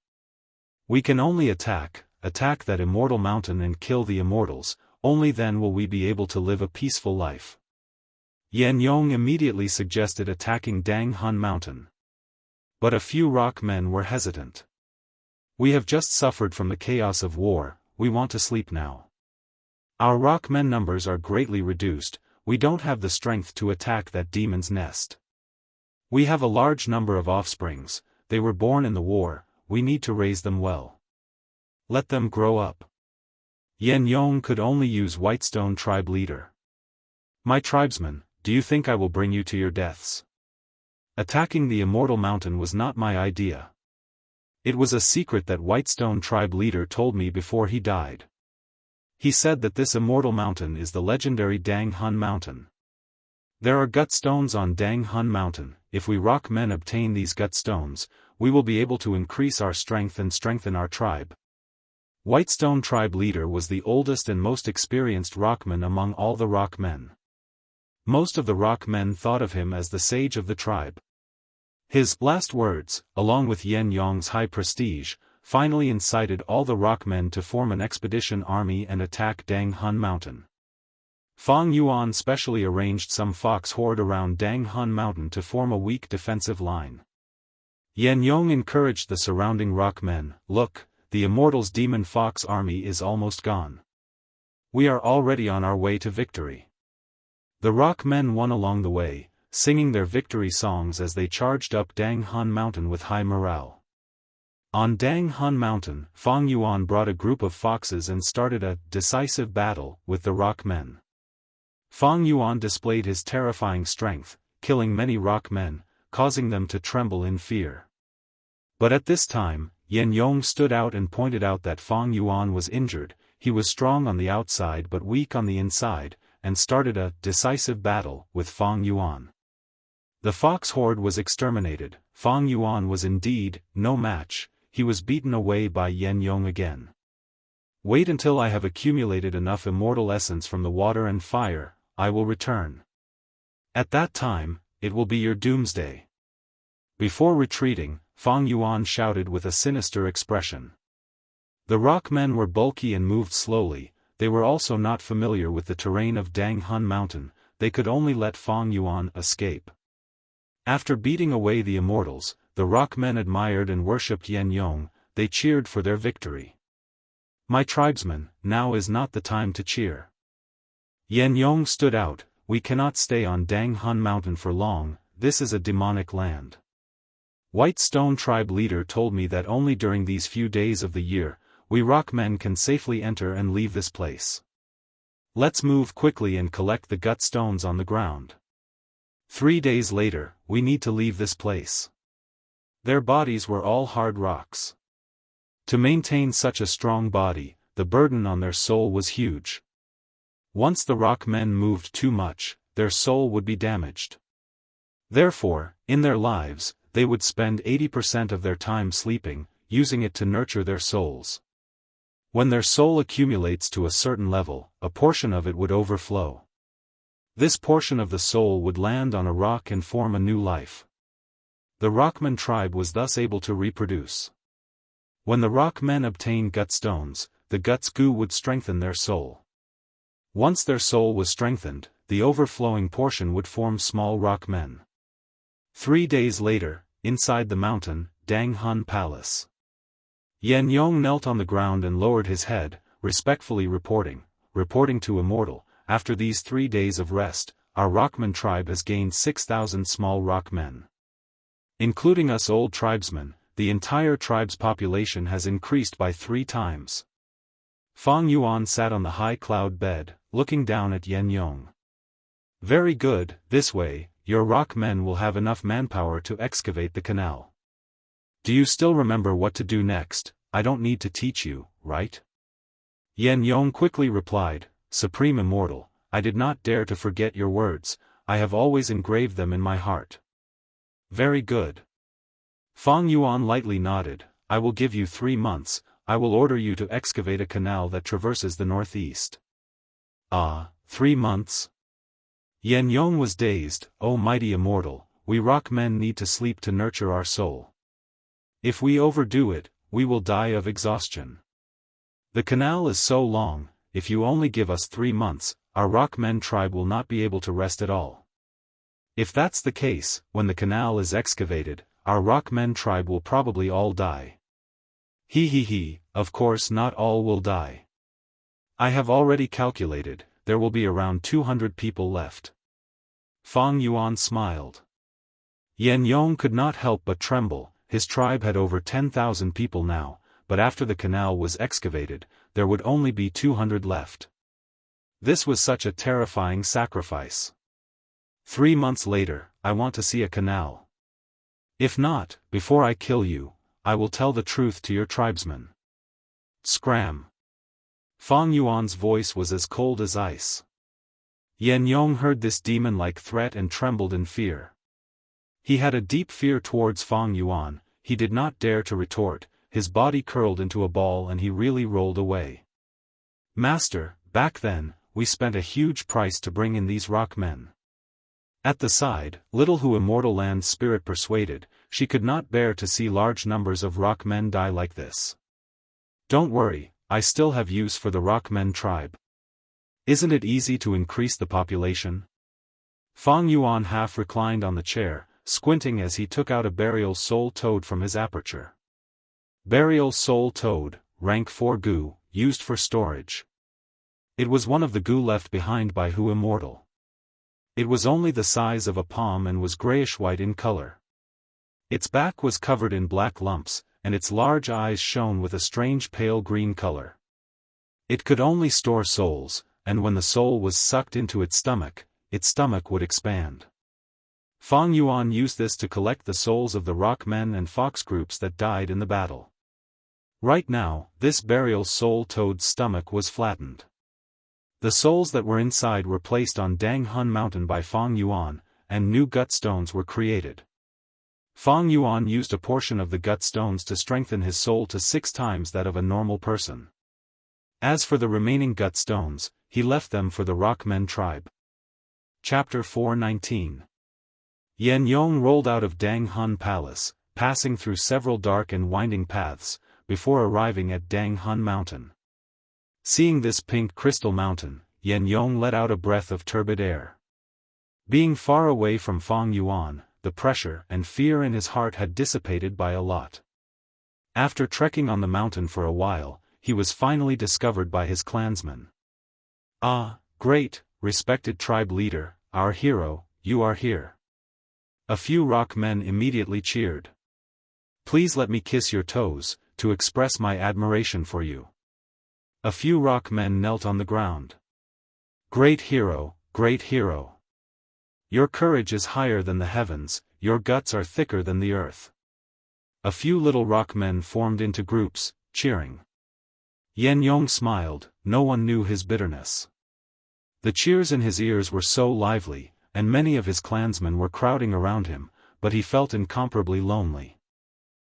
We can only attack that immortal mountain and kill the immortals, only then will we be able to live a peaceful life. Yan Yong immediately suggested attacking Dang Hun Mountain. But a few rock men were hesitant. We have just suffered from the chaos of war, we want to sleep now. Our rock men numbers are greatly reduced, we don't have the strength to attack that demon's nest. We have a large number of offsprings, they were born in the war, we need to raise them well. Let them grow up. Yan Yong could only use Whitestone tribe leader. My tribesmen, do you think I will bring you to your deaths? Attacking the immortal mountain was not my idea. It was a secret that Whitestone tribe leader told me before he died. He said that this immortal mountain is the legendary Dang Hun Mountain. There are gut stones on Dang Hun Mountain. If we rock men obtain these gut stones, we will be able to increase our strength and strengthen our tribe. Whitestone tribe leader was the oldest and most experienced rockman among all the rock men. Most of the rock men thought of him as the sage of the tribe. His last words, along with Yan Yong's high prestige, finally incited all the rock men to form an expedition army and attack Dang Hun Mountain. Fang Yuan specially arranged some fox horde around Dang Hun Mountain to form a weak defensive line. Yan Yong encouraged the surrounding rock men, look, the Immortal's demon fox army is almost gone. We are already on our way to victory. The rock men won along the way, singing their victory songs as they charged up Dang Hun Mountain with high morale. On Dang Hun Mountain, Fang Yuan brought a group of foxes and started a decisive battle with the rock men. Fang Yuan displayed his terrifying strength, killing many rock men, causing them to tremble in fear. But at this time, Yan Yong stood out and pointed out that Fang Yuan was injured. He was strong on the outside but weak on the inside, and started a decisive battle with Fang Yuan. The fox horde was exterminated. Fang Yuan was indeed no match. He was beaten away by Yan Yong again. Wait until I have accumulated enough immortal essence from the water and fire, I will return. At that time, it will be your doomsday. Before retreating, Fang Yuan shouted with a sinister expression. The rock men were bulky and moved slowly. They were also not familiar with the terrain of Dang Hun Mountain. They could only let Fang Yuan escape. After beating away the immortals, the rock men admired and worshipped Yan Yong. They cheered for their victory. My tribesmen, now is not the time to cheer. Yan Yong stood out. We cannot stay on Dang Hun Mountain for long. This is a demonic land. White Stone Tribe leader told me that only during these few days of the year, we rock men can safely enter and leave this place. Let's move quickly and collect the gut stones on the ground. 3 days later, we need to leave this place. Their bodies were all hard rocks. To maintain such a strong body, the burden on their soul was huge. Once the rock men moved too much, their soul would be damaged. Therefore, in their lives, they would spend 80% of their time sleeping, using it to nurture their souls. When their soul accumulates to a certain level, a portion of it would overflow. This portion of the soul would land on a rock and form a new life. The Rockman tribe was thus able to reproduce. When the rock men obtained gut stones, the guts goo would strengthen their soul. Once their soul was strengthened, the overflowing portion would form small rock men. 3 days later, inside the mountain, Dang Hun Palace. Yan Yong knelt on the ground and lowered his head, respectfully reporting to Immortal, after these 3 days of rest, our Rockman tribe has gained 6,000 small rock men. Including us old tribesmen, the entire tribe's population has increased by 3 times. Fang Yuan sat on the high cloud bed, looking down at Yan Yong. Very good, this way, your rock men will have enough manpower to excavate the canal. Do you still remember what to do next? I don't need to teach you, right? Yan Yong quickly replied, Supreme Immortal, I did not dare to forget your words, I have always engraved them in my heart. Very good. Fang Yuan lightly nodded, I will give you 3 months, I will order you to excavate a canal that traverses the northeast. Ah, 3 months? Yan Yong was dazed. O mighty Immortal, we rock men need to sleep to nurture our soul. If we overdo it, we will die of exhaustion. The canal is so long, if you only give us 3 months, our rock men tribe will not be able to rest at all. If that's the case, when the canal is excavated, our rock men tribe will probably all die. Of course not all will die. I have already calculated, there will be around 200 people left. Fang Yuan smiled. Yan Yong could not help but tremble. His tribe had over 10,000 people now, but after the canal was excavated, there would only be 200 left. This was such a terrifying sacrifice. 3 months later, I want to see a canal. If not, before I kill you, I will tell the truth to your tribesmen. Scram. Fang Yuan's voice was as cold as ice. Yan Yong heard this demon-like threat and trembled in fear. He had a deep fear towards Fang Yuan. He did not dare to retort, his body curled into a ball and he really rolled away. Master, back then, we spent a huge price to bring in these rock men. At the side, little who Immortal Land's spirit persuaded, she could not bear to see large numbers of rock men die like this. Don't worry, I still have use for the rock men tribe. Isn't it easy to increase the population? Fang Yuan half reclined on the chair, squinting as he took out a burial soul toad from his aperture. Burial soul toad, rank 4 goo, used for storage. It was one of the goo left behind by Hu Immortal. It was only the size of a palm and was grayish-white in color. Its back was covered in black lumps, and its large eyes shone with a strange pale green color. It could only store souls, and when the soul was sucked into its stomach would expand. Fang Yuan used this to collect the souls of the rock men and fox groups that died in the battle. Right now, this burial soul toad's stomach was flattened. The souls that were inside were placed on Danghun Mountain by Fang Yuan, and new gut stones were created. Fang Yuan used a portion of the gut stones to strengthen his soul to 6 times that of a normal person. As for the remaining gut stones, he left them for the Rockmen tribe. Chapter 419. Yan Yong rolled out of Danghun Palace, passing through several dark and winding paths, before arriving at Danghun Mountain. Seeing this pink crystal mountain, Yan Yong let out a breath of turbid air. Being far away from Fang Yuan, the pressure and fear in his heart had dissipated by a lot. After trekking on the mountain for a while, he was finally discovered by his clansmen. "Ah, great, respected tribe leader, our hero, you are here." A few rock men immediately cheered. "Please let me kiss your toes, to express my admiration for you." A few rock men knelt on the ground. "Great hero, great hero. Your courage is higher than the heavens, your guts are thicker than the earth." A few little rock men formed into groups, cheering. Yan Yong smiled, no one knew his bitterness. The cheers in his ears were so lively, and many of his clansmen were crowding around him, but he felt incomparably lonely.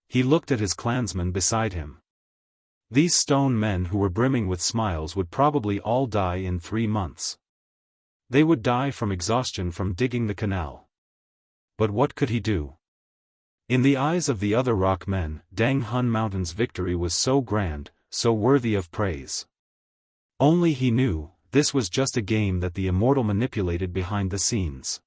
He looked at his clansmen beside him. These stone men who were brimming with smiles would probably all die in 3 months. They would die from exhaustion from digging the canal. But what could he do? In the eyes of the other rock men, Danghun Mountain's victory was so grand, so worthy of praise. Only he knew, this was just a game that the Immortal manipulated behind the scenes.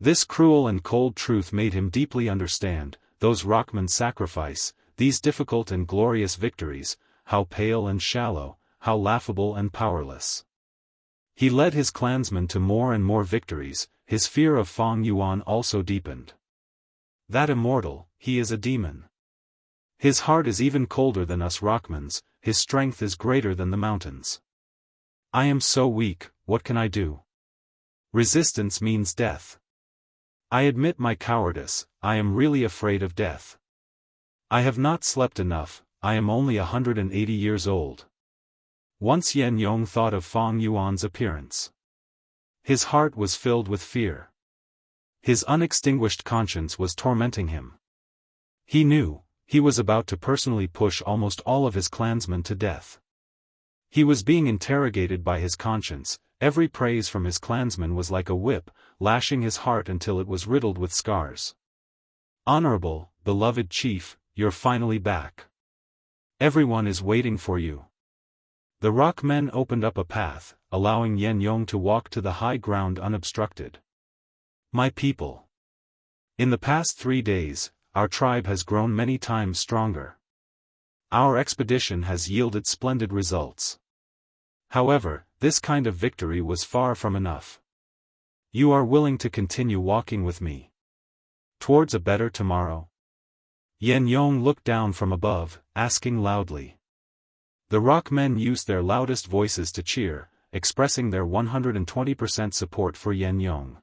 This cruel and cold truth made him deeply understand, those rockmen's sacrifice, these difficult and glorious victories, how pale and shallow, how laughable and powerless. He led his clansmen to more and more victories, his fear of Fang Yuan also deepened. That Immortal, he is a demon. His heart is even colder than us rockmen's, his strength is greater than the mountains. I am so weak, what can I do? Resistance means death. I admit my cowardice, I am really afraid of death. I have not slept enough, I am only 180 years old. Once Yan Yong thought of Fang Yuan's appearance. His heart was filled with fear. His unextinguished conscience was tormenting him. He knew, he was about to personally push almost all of his clansmen to death. He was being interrogated by his conscience, every praise from his clansmen was like a whip, lashing his heart until it was riddled with scars. "Honorable, beloved chief, you're finally back. Everyone is waiting for you." The rock men opened up a path, allowing Yan Yong to walk to the high ground unobstructed. "My people. In the past 3 days, our tribe has grown many times stronger. Our expedition has yielded splendid results. However, this kind of victory was far from enough. You are willing to continue walking with me towards a better tomorrow?" Yan Yong looked down from above, asking loudly. The rock men used their loudest voices to cheer, expressing their 120% support for Yan Yong.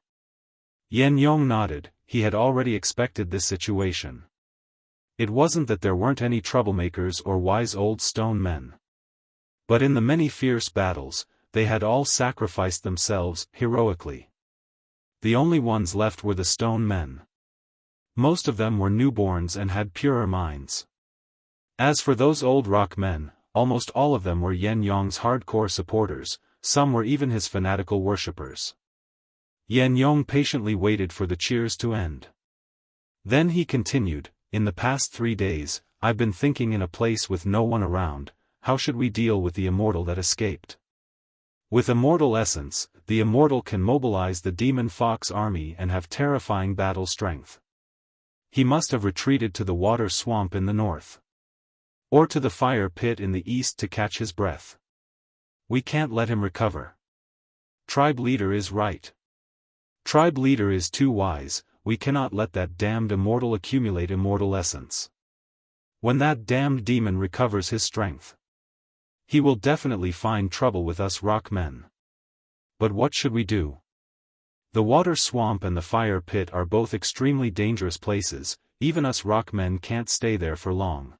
Yan Yong nodded, he had already expected this situation. It wasn't that there weren't any troublemakers or wise old stone men. But in the many fierce battles, they had all sacrificed themselves heroically. The only ones left were the stone men. Most of them were newborns and had purer minds. As for those old rock men, almost all of them were Yan Yong's hardcore supporters, some were even his fanatical worshippers. Yan Yong patiently waited for the cheers to end. Then he continued, "In the past 3 days, I've been thinking in a place with no one around, how should we deal with the Immortal that escaped? With Immortal essence, the Immortal can mobilize the demon fox army and have terrifying battle strength. He must have retreated to the water swamp in the north. Or to the fire pit in the east to catch his breath. We can't let him recover. Tribe leader is right. Tribe leader is too wise, we cannot let that damned Immortal accumulate Immortal essence. When that damned demon recovers his strength, he will definitely find trouble with us rock men. But what should we do? The water swamp and the fire pit are both extremely dangerous places, even us rock men can't stay there for long.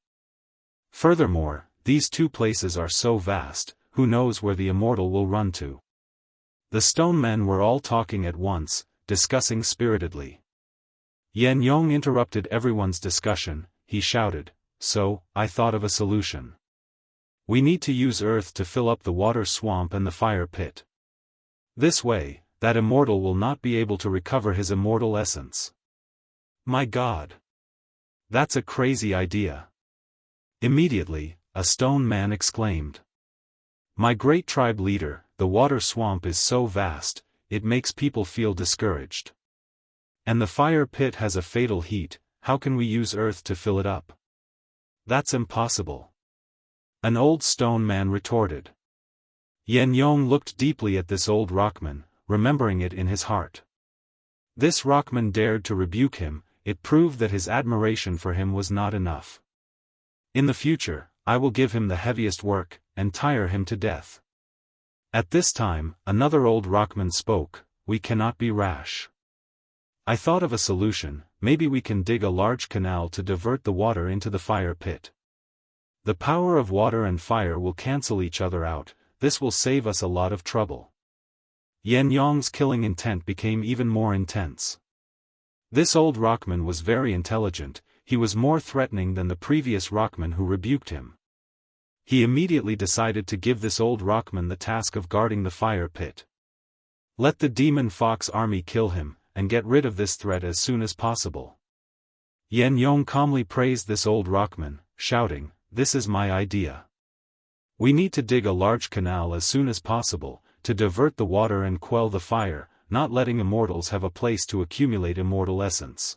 Furthermore, these two places are so vast, who knows where the immortal will run to. The stone men were all talking at once, discussing spiritedly. Yan Yong interrupted everyone's discussion. He shouted, "So, I thought of a solution. We need to use earth to fill up the water swamp and the fire pit. This way, that immortal will not be able to recover his immortal essence." My God! That's a crazy idea. Immediately, a stone man exclaimed. My great tribe leader, the water swamp is so vast, it makes people feel discouraged. And the fire pit has a fatal heat, how can we use earth to fill it up? That's impossible. An old stone man retorted. Yan Yong looked deeply at this old rockman, remembering it in his heart. This rockman dared to rebuke him, it proved that his admiration for him was not enough. In the future, I will give him the heaviest work, and tire him to death. At this time, another old rockman spoke, we cannot be rash. I thought of a solution, maybe we can dig a large canal to divert the water into the fire pit. The power of water and fire will cancel each other out, this will save us a lot of trouble. Yan Yong's killing intent became even more intense. This old rockman was very intelligent, he was more threatening than the previous rockman who rebuked him. He immediately decided to give this old rockman the task of guarding the fire pit. Let the demon fox army kill him, and get rid of this threat as soon as possible. Yan Yong calmly praised this old rockman, shouting, this is my idea. We need to dig a large canal as soon as possible, to divert the water and quell the fire, not letting immortals have a place to accumulate immortal essence.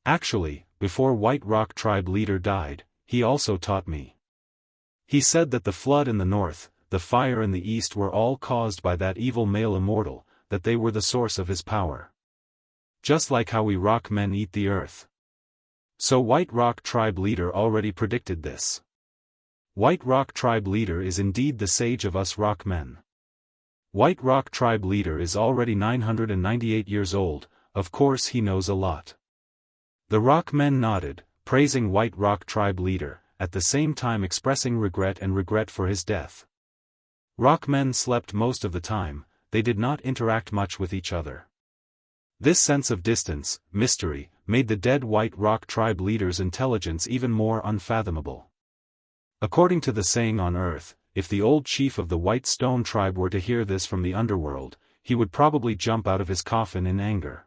Actually, before White Rock tribe leader died, he also taught me. He said that the flood in the north, the fire in the east were all caused by that evil male immortal, that they were the source of his power. Just like how we rock men eat the earth. So White Rock tribe leader already predicted this. White Rock tribe leader is indeed the sage of us rock men. White Rock tribe leader is already 998 years old, of course he knows a lot. The rock men nodded, praising White Rock tribe leader, at the same time expressing regret for his death. Rock men slept most of the time, they did not interact much with each other. This sense of distance, mystery, made the dead White Rock tribe leader's intelligence even more unfathomable. According to the saying on Earth, if the old chief of the White Stone tribe were to hear this from the underworld, he would probably jump out of his coffin in anger.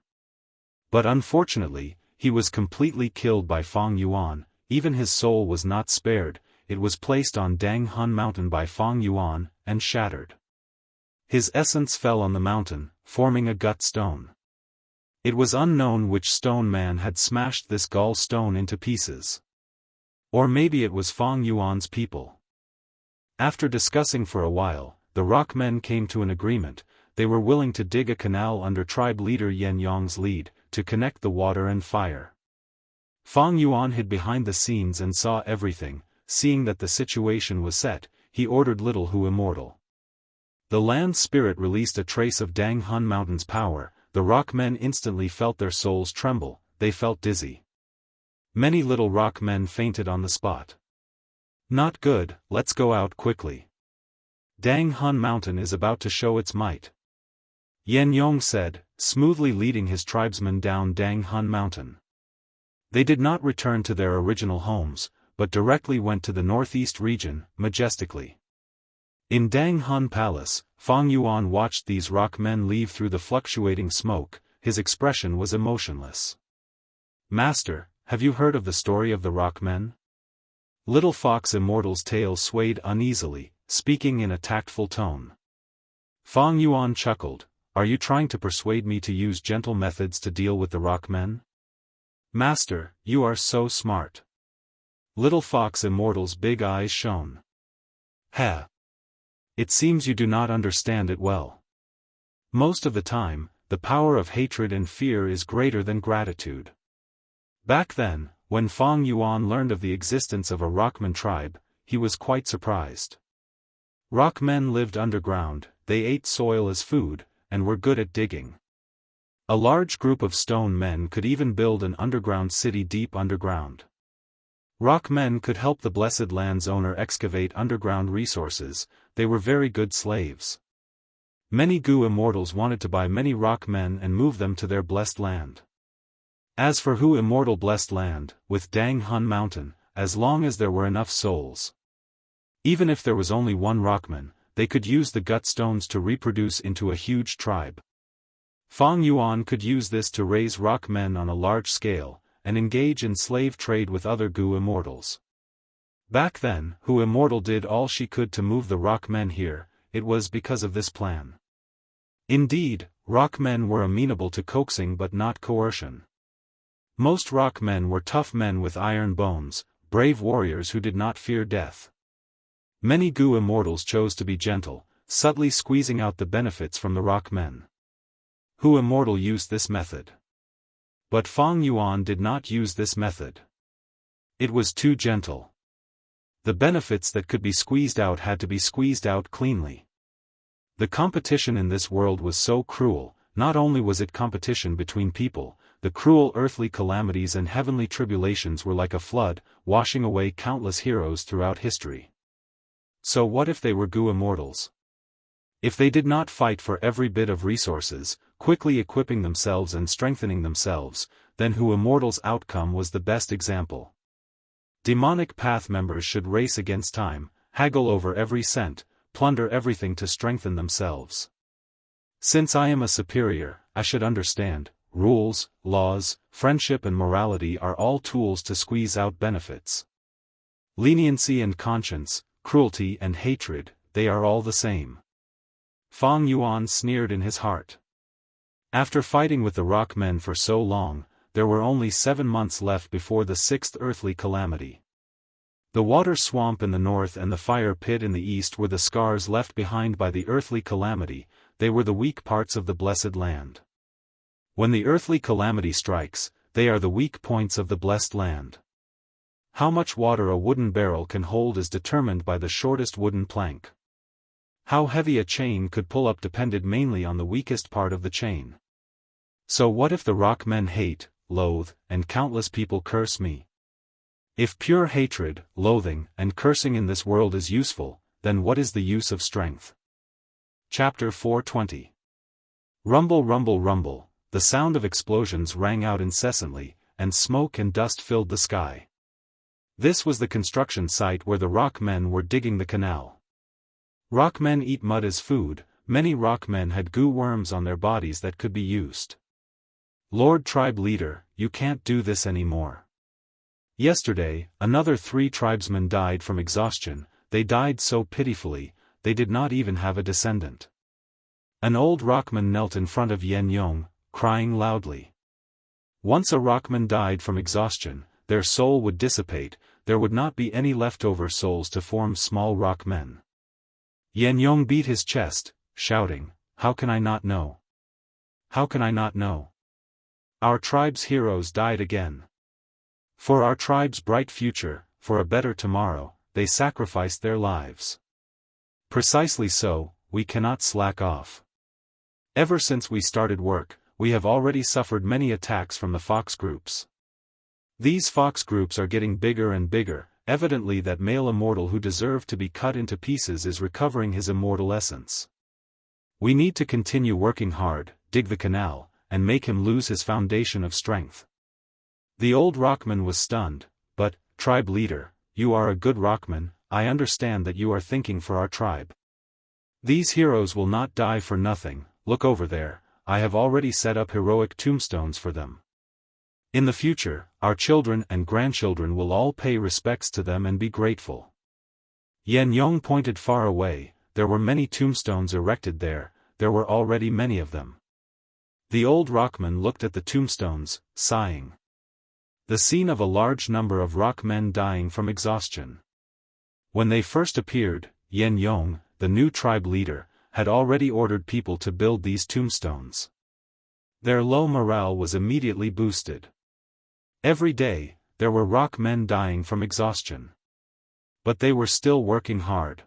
But unfortunately, he was completely killed by Feng Yuan, even his soul was not spared, it was placed on Dang Hun Mountain by Feng Yuan, and shattered. His essence fell on the mountain, forming a gut stone. It was unknown which stone man had smashed this gall stone into pieces. Or maybe it was Feng Yuan's people. After discussing for a while, the rock men came to an agreement, they were willing to dig a canal under tribe leader Yan Yong's lead, to connect the water and fire. Feng Yuan hid behind the scenes and saw everything, seeing that the situation was set, he ordered Little Hu immortal. The land spirit released a trace of Dang Hun Mountain's power, the rock men instantly felt their souls tremble, they felt dizzy. Many little rock men fainted on the spot. Not good, let's go out quickly. Dang Hun Mountain is about to show its might. Yan Yong said, smoothly leading his tribesmen down Dang Hun Mountain. They did not return to their original homes, but directly went to the northeast region, majestically. In Dang Hun Palace, Feng Yuan watched these rock men leave through the fluctuating smoke, his expression was emotionless. Master, have you heard of the story of the rock men? Little Fox Immortal's tail swayed uneasily, speaking in a tactful tone. Feng Yuan chuckled, are you trying to persuade me to use gentle methods to deal with the rock men? Master, you are so smart. Little Fox Immortal's big eyes shone. Ha! It seems you do not understand it well. Most of the time, the power of hatred and fear is greater than gratitude. Back then, When Fang Yuan learned of the existence of a rockman tribe, he was quite surprised. Rockmen lived underground, they ate soil as food, and were good at digging. A large group of stone men could even build an underground city deep underground. Rockmen could help the Blessed Land's owner excavate underground resources, they were very good slaves. Many Gu immortals wanted to buy many rockmen and move them to their blessed land. As for Hu immortal blessed land, with Dang Hun Mountain, as long as there were enough souls. Even if there was only one rockman, they could use the gut stones to reproduce into a huge tribe. Fang Yuan could use this to raise rockmen on a large scale, and engage in slave trade with other Gu immortals. Back then, Hu immortal did all she could to move the rockmen here, it was because of this plan. Indeed, rockmen were amenable to coaxing but not coercion. Most rockmen were tough men with iron bones, brave warriors who did not fear death. Many Gu immortals chose to be gentle, subtly squeezing out the benefits from the rockmen. Hu immortal used this method. But Fang Yuan did not use this method. It was too gentle. The benefits that could be squeezed out had to be squeezed out cleanly. The competition in this world was so cruel, not only was it competition between people, the cruel earthly calamities and heavenly tribulations were like a flood, washing away countless heroes throughout history. So what if they were Gu immortals? If they did not fight for every bit of resources, quickly equipping themselves and strengthening themselves, then Hu immortals' outcome was the best example. Demonic path members should race against time, haggle over every cent, plunder everything to strengthen themselves. Since I am a superior, I should understand, rules, laws, friendship and morality are all tools to squeeze out benefits. Leniency and conscience, cruelty and hatred, they are all the same. Fang Yuan sneered in his heart. After fighting with the rockmen for so long, there were only 7 months left before the 6th earthly calamity. The water swamp in the north and the fire pit in the east were the scars left behind by the earthly calamity, they were the weak parts of the blessed land. When the earthly calamity strikes, they are the weak points of the blessed land. How much water a wooden barrel can hold is determined by the shortest wooden plank. How heavy a chain could pull up depended mainly on the weakest part of the chain. So what if the rockmen hate, loathe, and countless people curse me? If pure hatred, loathing, and cursing in this world is useful, then what is the use of strength? Chapter 420. Rumble, rumble, rumble, the sound of explosions rang out incessantly, and smoke and dust filled the sky. This was the construction site where the rockmen were digging the canal. Rockmen eat mud as food, many rockmen had goo worms on their bodies that could be used. Lord Tribe Leader, you can't do this anymore. Yesterday, another 3 tribesmen died from exhaustion, they died so pitifully, they did not even have a descendant. An old rockman knelt in front of Yan Yong, crying loudly. Once a rockman died from exhaustion, their soul would dissipate, there would not be any leftover souls to form small rockmen. Yan Yong beat his chest, shouting, "How can I not know? How can I not know? Our tribe's heroes died again. For our tribe's bright future, for a better tomorrow, they sacrificed their lives. Precisely so, we cannot slack off. Ever since we started work, we have already suffered many attacks from the fox groups. These fox groups are getting bigger and bigger, evidently that male immortal who deserved to be cut into pieces is recovering his immortal essence. We need to continue working hard, dig the canal, and make him lose his foundation of strength." The old rockman was stunned, but, "Tribe leader, you are a good rockman, I understand that you are thinking for our tribe. These heroes will not die for nothing, look over there, I have already set up heroic tombstones for them. In the future, our children and grandchildren will all pay respects to them and be grateful." Yan Yong pointed far away, there were many tombstones erected there were already many of them. The old rockman looked at the tombstones, sighing. The scene of a large number of rockmen dying from exhaustion. When they first appeared, Yan Yong, the new tribe leader, had already ordered people to build these tombstones. Their low morale was immediately boosted. Every day, there were rock men dying from exhaustion. But they were still working hard.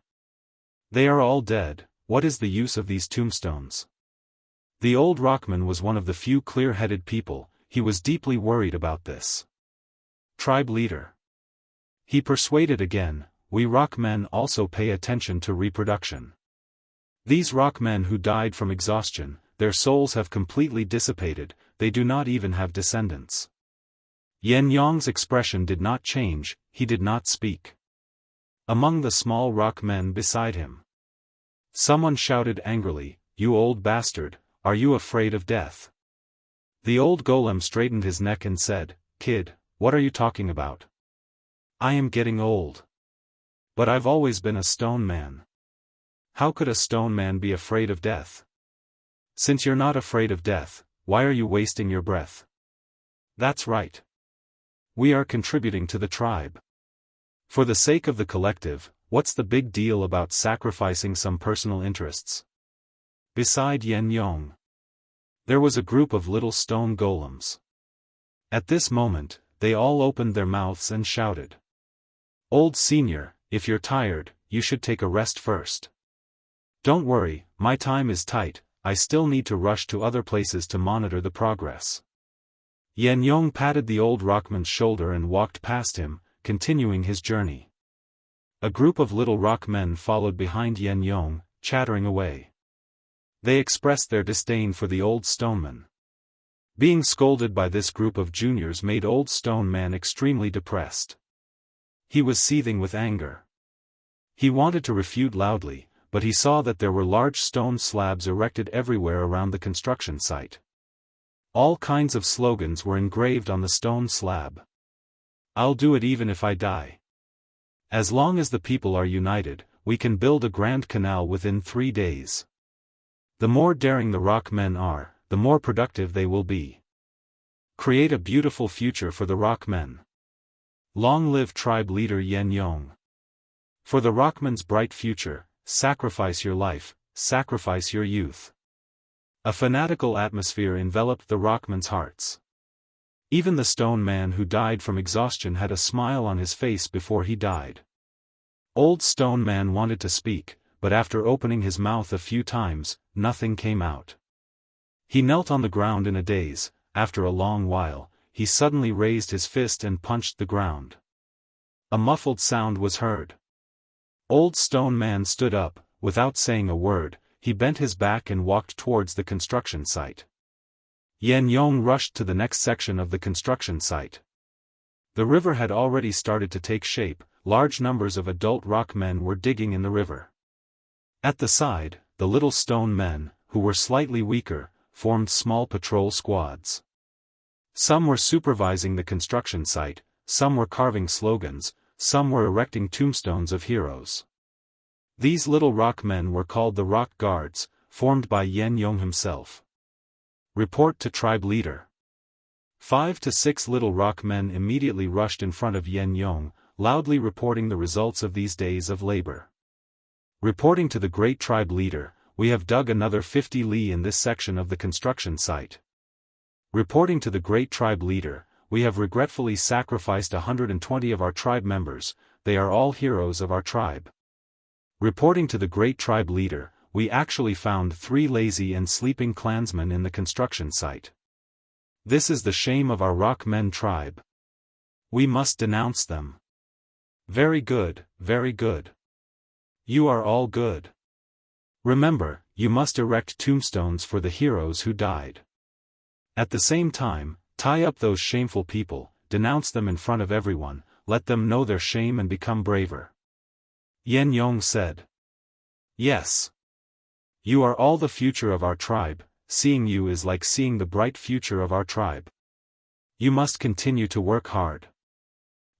They are all dead, what is the use of these tombstones? The old rockman was one of the few clear-headed people, he was deeply worried about this. Tribe leader. He persuaded again, we rockmen also pay attention to reproduction. These rockmen who died from exhaustion, their souls have completely dissipated, they do not even have descendants. Yen Yong's expression did not change, he did not speak. Among the small rock men beside him, someone shouted angrily, "You old bastard, are you afraid of death?" The old golem straightened his neck and said, "Kid, what are you talking about? I am getting old. But I've always been a stone man. How could a stone man be afraid of death? Since you're not afraid of death, why are you wasting your breath?" That's right. We are contributing to the tribe. For the sake of the collective, what's the big deal about sacrificing some personal interests? Beside Yen Yong, there was a group of little stone golems. At this moment, they all opened their mouths and shouted. "Old senior, if you're tired, you should take a rest first. Don't worry, my time is tight, I still need to rush to other places to monitor the progress." Yen Yong patted the old rockman's shoulder and walked past him, continuing his journey. A group of little rock men followed behind Yen Yong, chattering away. They expressed their disdain for the old stoneman. Being scolded by this group of juniors made old stone man extremely depressed. He was seething with anger. He wanted to refute loudly, but he saw that there were large stone slabs erected everywhere around the construction site. All kinds of slogans were engraved on the stone slab. "I'll do it even if I die. As long as the people are united, we can build a grand canal within 3 days. The more daring the rock men are, the more productive they will be. Create a beautiful future for the rock men. Long live tribe leader Yen Yong. For the rockman's bright future, sacrifice your life, sacrifice your youth." A fanatical atmosphere enveloped the rockmen's hearts. Even the stone man who died from exhaustion had a smile on his face before he died. Old stone man wanted to speak, but after opening his mouth a few times, nothing came out. He knelt on the ground in a daze. After a long while, he suddenly raised his fist and punched the ground. A muffled sound was heard. Old stone man stood up, without saying a word, he bent his back and walked towards the construction site. Yen Yong rushed to the next section of the construction site. The river had already started to take shape, large numbers of adult rock men were digging in the river. At the side, the little stone men, who were slightly weaker, formed small patrol squads. Some were supervising the construction site, some were carving slogans, some were erecting tombstones of heroes. These little rock men were called the Rock Guards, formed by Yen Yong himself. Report to tribe leader. 5 to 6 little rock men immediately rushed in front of Yen Yong, loudly reporting the results of these days of labor. Reporting to the great tribe leader, we have dug another 50 li in this section of the construction site. Reporting to the great tribe leader, we have regretfully sacrificed 120 of our tribe members, they are all heroes of our tribe. Reporting to the great tribe leader, we actually found 3 lazy and sleeping clansmen in the construction site. This is the shame of our rock men tribe. We must denounce them. Very good, very good. You are all good. Remember, you must erect tombstones for the heroes who died. At the same time, tie up those shameful people, denounce them in front of everyone, let them know their shame and become braver. Yen Yong said. Yes. You are all the future of our tribe, seeing you is like seeing the bright future of our tribe. You must continue to work hard.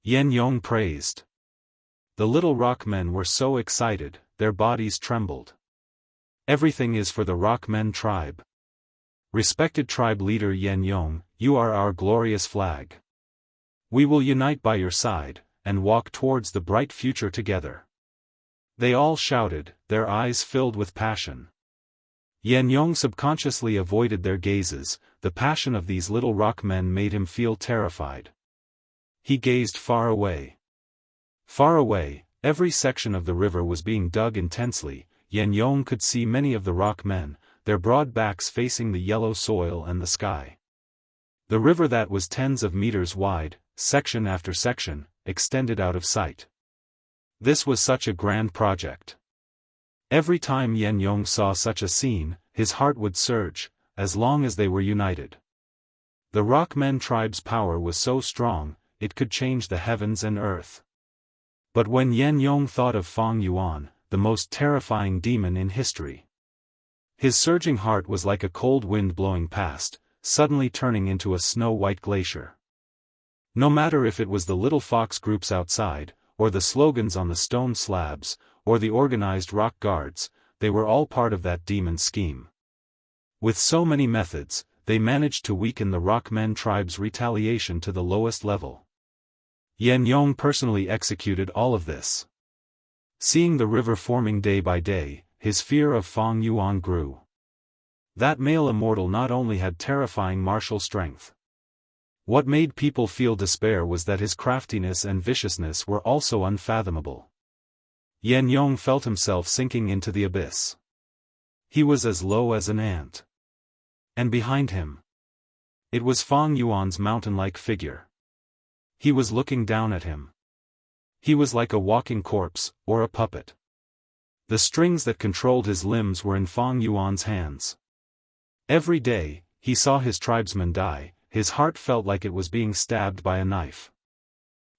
Yen Yong praised. The little rock men were so excited, their bodies trembled. Everything is for the rock men tribe. Respected tribe leader Yen Yong, you are our glorious flag. We will unite by your side, and walk towards the bright future together. They all shouted, their eyes filled with passion. Yen Yong subconsciously avoided their gazes, the passion of these little rock men made him feel terrified. he gazed far away. Far away, every section of the river was being dug intensely. Yan Yong could see many of the rock men, their broad backs facing the yellow soil and the sky. The river that was tens of meters wide, section after section, extended out of sight. This was such a grand project. Every time Yan Yong saw such a scene, his heart would surge, as long as they were united. The Rockmen tribe's power was so strong, it could change the heavens and earth. But when Yan Yong thought of Fang Yuan, the most terrifying demon in history, his surging heart was like a cold wind blowing past, suddenly turning into a snow-white glacier. No matter if it was the little fox groups outside, or the slogans on the stone slabs, or the organized rock guards, they were all part of that demon scheme. With so many methods, they managed to weaken the Rockmen tribe's retaliation to the lowest level. Yan Yong personally executed all of this. Seeing the river forming day by day, his fear of Fang Yuan grew. That male immortal not only had terrifying martial strength. What made people feel despair was that his craftiness and viciousness were also unfathomable. Yan Yong felt himself sinking into the abyss. He was as low as an ant. And behind him, it was Fang Yuan's mountain-like figure. He was looking down at him. He was like a walking corpse, or a puppet. The strings that controlled his limbs were in Fang Yuan's hands. Every day, he saw his tribesmen die, his heart felt like it was being stabbed by a knife.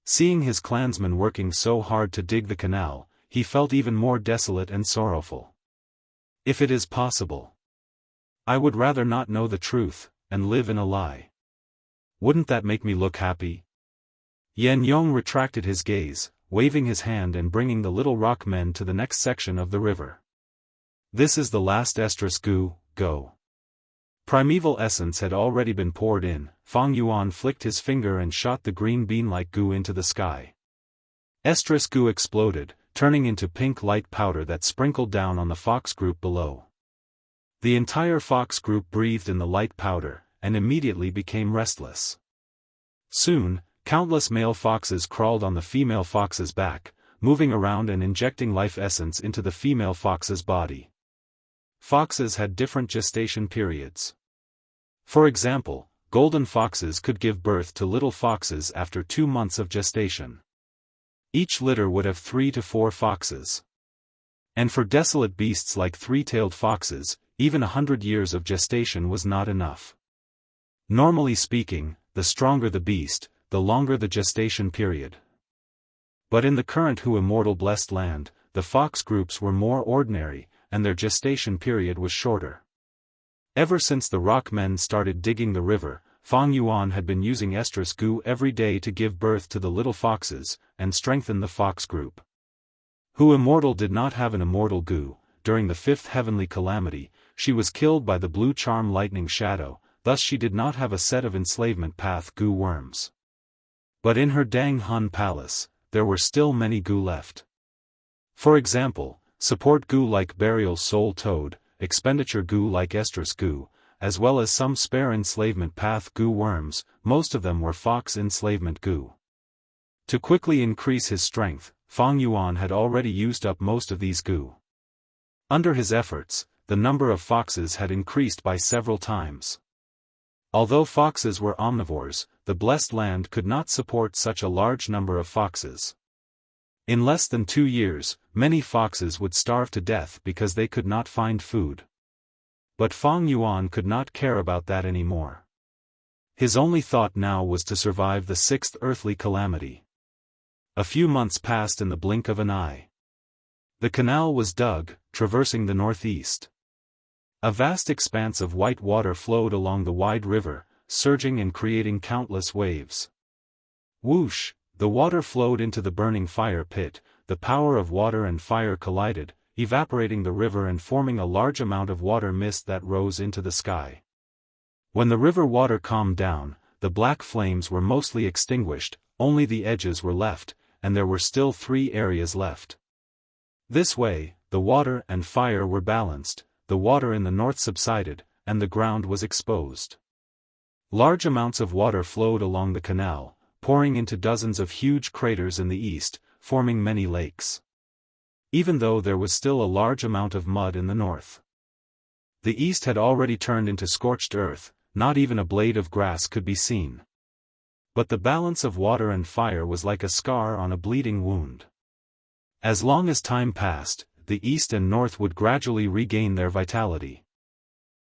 Seeing his clansmen working so hard to dig the canal, he felt even more desolate and sorrowful. If it is possible, I would rather not know the truth, and live in a lie. Wouldn't that make me look happy? Yan Yong retracted his gaze, waving his hand and bringing the little rock men to the next section of the river. This is the last estrus goo, go. Primeval essence had already been poured in. Fang Yuan flicked his finger and shot the green bean-like goo into the sky. Estrus goo exploded, turning into pink light powder that sprinkled down on the fox group below. The entire fox group breathed in the light powder, and immediately became restless. Soon, countless male foxes crawled on the female fox's back, moving around and injecting life essence into the female fox's body. Foxes had different gestation periods. For example, golden foxes could give birth to little foxes after 2 months of gestation. Each litter would have 3 to 4 foxes. And for desolate beasts like three-tailed foxes, even 100 years of gestation was not enough. Normally speaking, the stronger the beast, the longer the gestation period. But in the current Immortal blessed land, the fox groups were more ordinary, and their gestation period was shorter. Ever since the rock men started digging the river, Fang Yuan had been using estrus goo every day to give birth to the little foxes, and strengthen the fox group. Immortal did not have an immortal goo. During the 5th heavenly calamity, she was killed by the blue charm lightning shadow, thus she did not have a set of enslavement path goo worms. But in her Dang Hun palace, there were still many goo left. For example, support goo like burial soul toad, expenditure goo like estrus goo, as well as some spare enslavement path goo worms, most of them were fox enslavement goo. To quickly increase his strength, Fang Yuan had already used up most of these goo. Under his efforts, the number of foxes had increased by several times. Although foxes were omnivores, the blessed land could not support such a large number of foxes. In less than 2 years, many foxes would starve to death because they could not find food. But Fang Yuan could not care about that anymore. His only thought now was to survive the 6th earthly calamity. A few months passed in the blink of an eye. The canal was dug, traversing the northeast. A vast expanse of white water flowed along the wide river, surging and creating countless waves. Whoosh, the water flowed into the burning fire pit. The power of water and fire collided, evaporating the river and forming a large amount of water mist that rose into the sky. When the river water calmed down, the black flames were mostly extinguished, only the edges were left, and there were still 3 areas left. This way, the water and fire were balanced, the water in the north subsided, and the ground was exposed. Large amounts of water flowed along the canal, pouring into dozens of huge craters in the east, forming many lakes. Even though there was still a large amount of mud in the north. The east had already turned into scorched earth, not even a blade of grass could be seen. But the balance of water and fire was like a scar on a bleeding wound. As long as time passed, the east and north would gradually regain their vitality.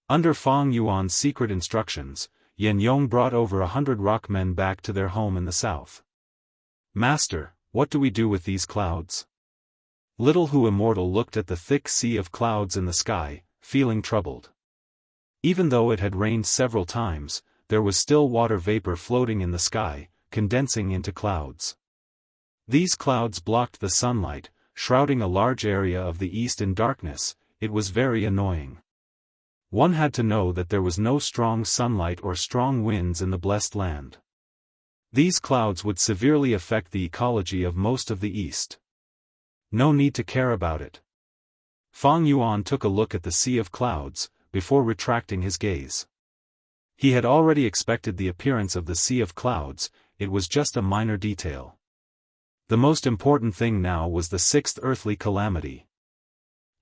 Under Fang Yuan's secret instructions, Yan Yong brought over 100 rockmen back to their home in the south. "Master, what do we do with these clouds?" Little Hu Immortal looked at the thick sea of clouds in the sky, feeling troubled. Even though it had rained several times, there was still water vapor floating in the sky, condensing into clouds. These clouds blocked the sunlight, shrouding a large area of the east in darkness. It was very annoying. One had to know that there was no strong sunlight or strong winds in the blessed land. These clouds would severely affect the ecology of most of the east. No need to care about it. Fang Yuan took a look at the sea of clouds, before retracting his gaze. He had already expected the appearance of the sea of clouds, it was just a minor detail. The most important thing now was the sixth earthly calamity.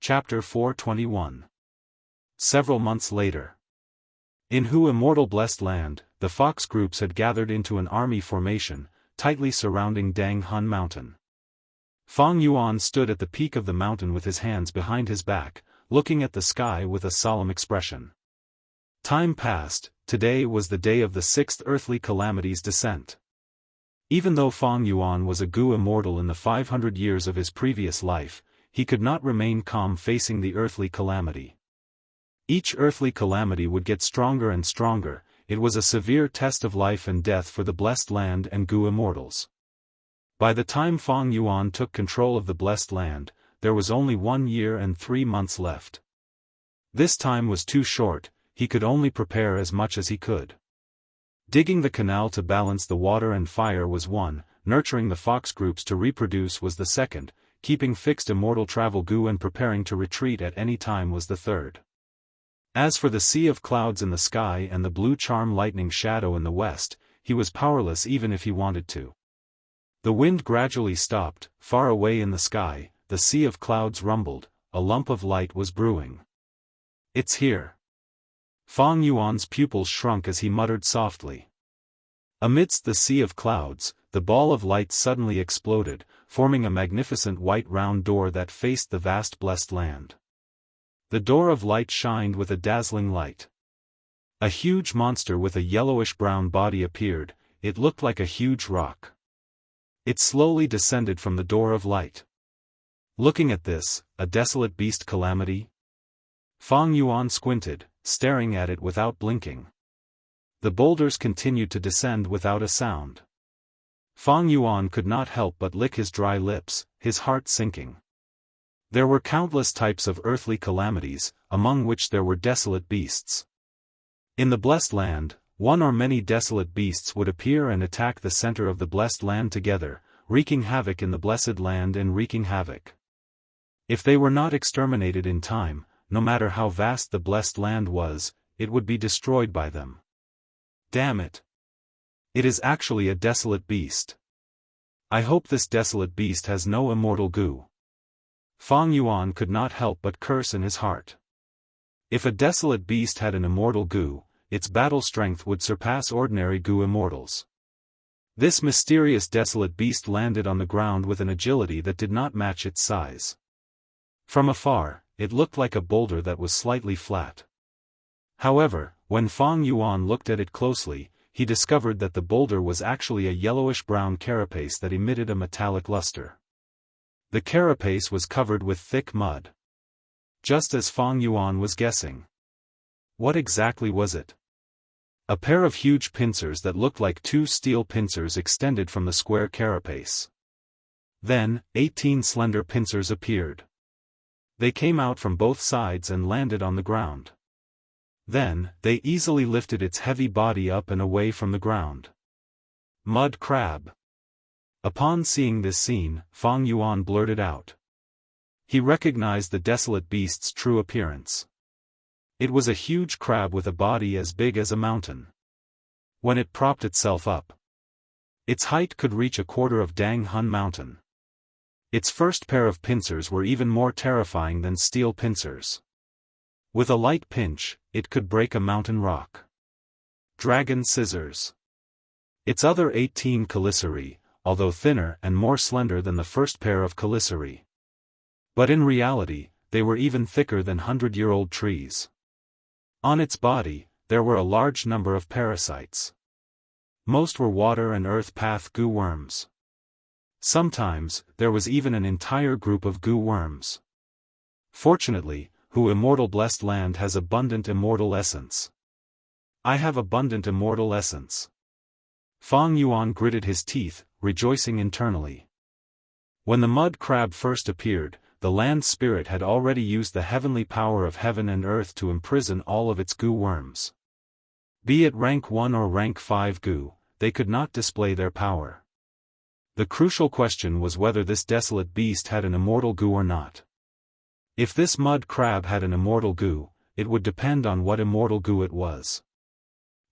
Chapter 421. Several months later. In Hu Immortal Blessed Land, the fox groups had gathered into an army formation, tightly surrounding Dang Hun Mountain. Fang Yuan stood at the peak of the mountain with his hands behind his back, looking at the sky with a solemn expression. Time passed. Today was the day of the sixth earthly calamity's descent. Even though Fang Yuan was a Gu immortal in the 500 years of his previous life, he could not remain calm facing the earthly calamity. Each earthly calamity would get stronger and stronger. It was a severe test of life and death for the blessed land and Gu immortals. By the time Fang Yuan took control of the blessed land, there was only 1 year and 3 months left. This time was too short. He could only prepare as much as he could. Digging the canal to balance the water and fire was one, nurturing the fox groups to reproduce was the second, keeping fixed immortal travel Gu and preparing to retreat at any time was the third. As for the sea of clouds in the sky and the blue charm lightning shadow in the west, he was powerless even if he wanted to. The wind gradually stopped. Far away in the sky, the sea of clouds rumbled, a lump of light was brewing. "It's here." Fang Yuan's pupils shrunk as he muttered softly. Amidst the sea of clouds, the ball of light suddenly exploded, forming a magnificent white round door that faced the vast blessed land. The door of light shined with a dazzling light. A huge monster with a yellowish-brown body appeared. It looked like a huge rock. It slowly descended from the door of light. Looking at this, a desolate beast calamity? Fang Yuan squinted, staring at it without blinking. The boulders continued to descend without a sound. Fang Yuan could not help but lick his dry lips, his heart sinking. There were countless types of earthly calamities, among which there were desolate beasts. In the blessed land, one or many desolate beasts would appear and attack the center of the blessed land together, wreaking havoc in the blessed land and wreaking havoc. If they were not exterminated in time, no matter how vast the blessed land was, it would be destroyed by them. Damn it! It is actually a desolate beast. I hope this desolate beast has no immortal Gu. Fang Yuan could not help but curse in his heart. If a desolate beast had an immortal Gu, its battle strength would surpass ordinary Gu immortals. This mysterious desolate beast landed on the ground with an agility that did not match its size. From afar, it looked like a boulder that was slightly flat. However, when Fang Yuan looked at it closely, he discovered that the boulder was actually a yellowish-brown carapace that emitted a metallic luster. The carapace was covered with thick mud. Just as Fang Yuan was guessing. What exactly was it? A pair of huge pincers that looked like 2 steel pincers extended from the square carapace. Then, 18 slender pincers appeared. They came out from both sides and landed on the ground. Then, they easily lifted its heavy body up and away from the ground. Mud crab. Upon seeing this scene, Fang Yuan blurted out. He recognized the desolate beast's true appearance. It was a huge crab with a body as big as a mountain. When it propped itself up, Its height could reach a quarter of Dang Hun Mountain. Its first pair of pincers were even more terrifying than steel pincers. With a light pinch, it could break a mountain rock. Dragon Scissors. Its other 18 chelicerae, although thinner and more slender than the first pair of chelicerae. But in reality, they were even thicker than 100-year-old trees. On its body, there were a large number of parasites. Most were water and earth path goo worms. Sometimes, there was even an entire group of goo worms. Fortunately, Immortal blessed land has abundant immortal essence. I have abundant immortal essence. Fang Yuan gritted his teeth, rejoicing internally. When the mud crab first appeared, the land spirit had already used the heavenly power of heaven and earth to imprison all of its goo worms. Be it rank 1 or rank 5 goo, they could not display their power. The crucial question was whether this desolate beast had an immortal goo or not. If this mud crab had an immortal goo, it would depend on what immortal goo it was.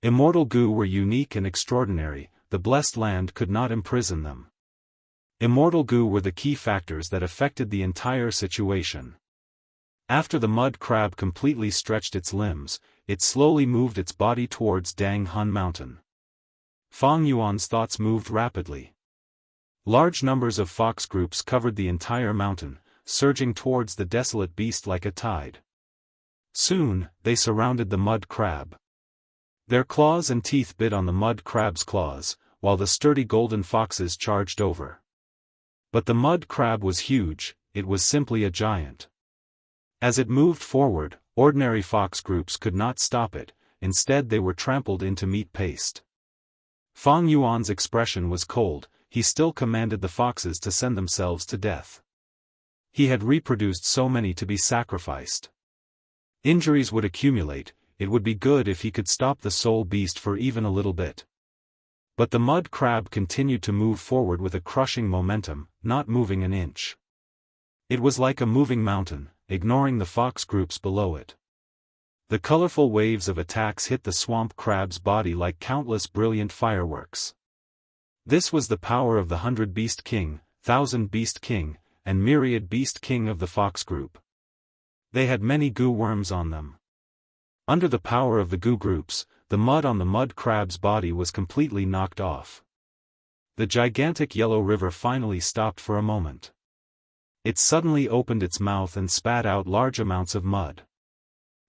Immortal goo were unique and extraordinary, the blessed land could not imprison them. Immortal goo were the key factors that affected the entire situation. After the mud crab completely stretched its limbs, it slowly moved its body towards Dang Hun Mountain. Fang Yuan's thoughts moved rapidly. Large numbers of fox groups covered the entire mountain, surging towards the desolate beast like a tide. Soon, they surrounded the mud crab. Their claws and teeth bit on the mud crab's claws, while the sturdy golden foxes charged over. But the mud crab was huge, it was simply a giant. As it moved forward, ordinary fox groups could not stop it, instead they were trampled into meat paste. Fang Yuan's expression was cold, he still commanded the foxes to send themselves to death. He had reproduced so many to be sacrificed. Injuries would accumulate, it would be good if he could stop the soul beast for even a little bit. But the mud crab continued to move forward with a crushing momentum, not moving an inch. It was like a moving mountain, ignoring the fox groups below it. The colorful waves of attacks hit the swamp crab's body like countless brilliant fireworks. This was the power of the 100 Beast King, 1000 Beast King, and myriad Beast King of the fox group. They had many goo worms on them. Under the power of the goo groups, the mud on the mud crab's body was completely knocked off. The gigantic yellow river finally stopped for a moment. It suddenly opened its mouth and spat out large amounts of mud.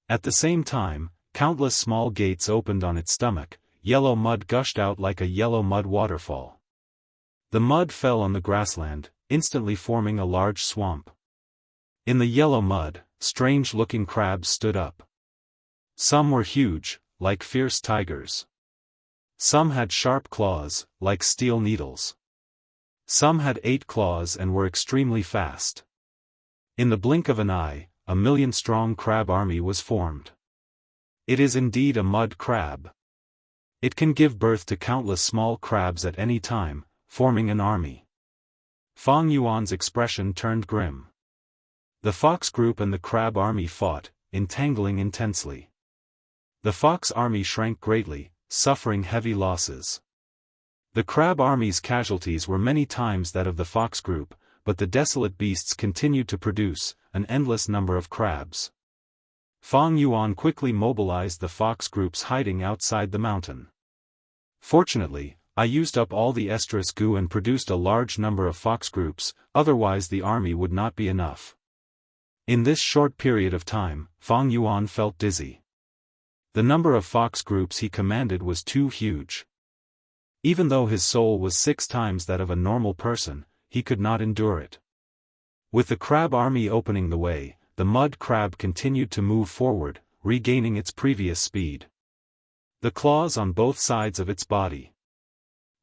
At the same time, countless small gates opened on its stomach, yellow mud gushed out like a yellow mud waterfall. The mud fell on the grassland, instantly forming a large swamp. In the yellow mud, strange-looking crabs stood up. Some were huge, like fierce tigers. Some had sharp claws, like steel needles. Some had 8 claws and were extremely fast. In the blink of an eye, a 1,000,000-strong crab army was formed. It is indeed a mud crab. It can give birth to countless small crabs at any time, forming an army. Fang Yuan's expression turned grim. The fox group and the crab army fought, entangling intensely. The fox army shrank greatly, suffering heavy losses. The crab army's casualties were many times that of the fox group, but the desolate beasts continued to produce an endless number of crabs. Fang Yuan quickly mobilized the fox groups hiding outside the mountain. Fortunately, I used up all the estrus goo and produced a large number of fox groups, otherwise the army would not be enough. In this short period of time, Fang Yuan felt dizzy. The number of fox groups he commanded was too huge. Even though his soul was 6 times that of a normal person, he could not endure it. With the crab army opening the way, the mud crab continued to move forward, regaining its previous speed. The claws on both sides of its body.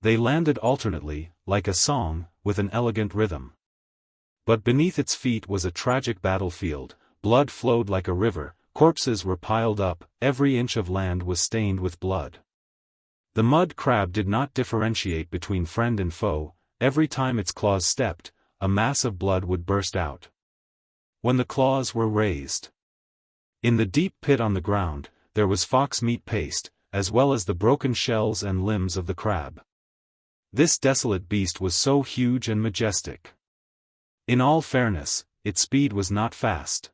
They landed alternately, like a song, with an elegant rhythm. But beneath its feet was a tragic battlefield, blood flowed like a river, corpses were piled up, every inch of land was stained with blood. The mud crab did not differentiate between friend and foe, every time its claws stepped, a mass of blood would burst out. When the claws were raised. In the deep pit on the ground, there was fox meat paste, as well as the broken shells and limbs of the crab. This desolate beast was so huge and majestic. In all fairness, its speed was not fast.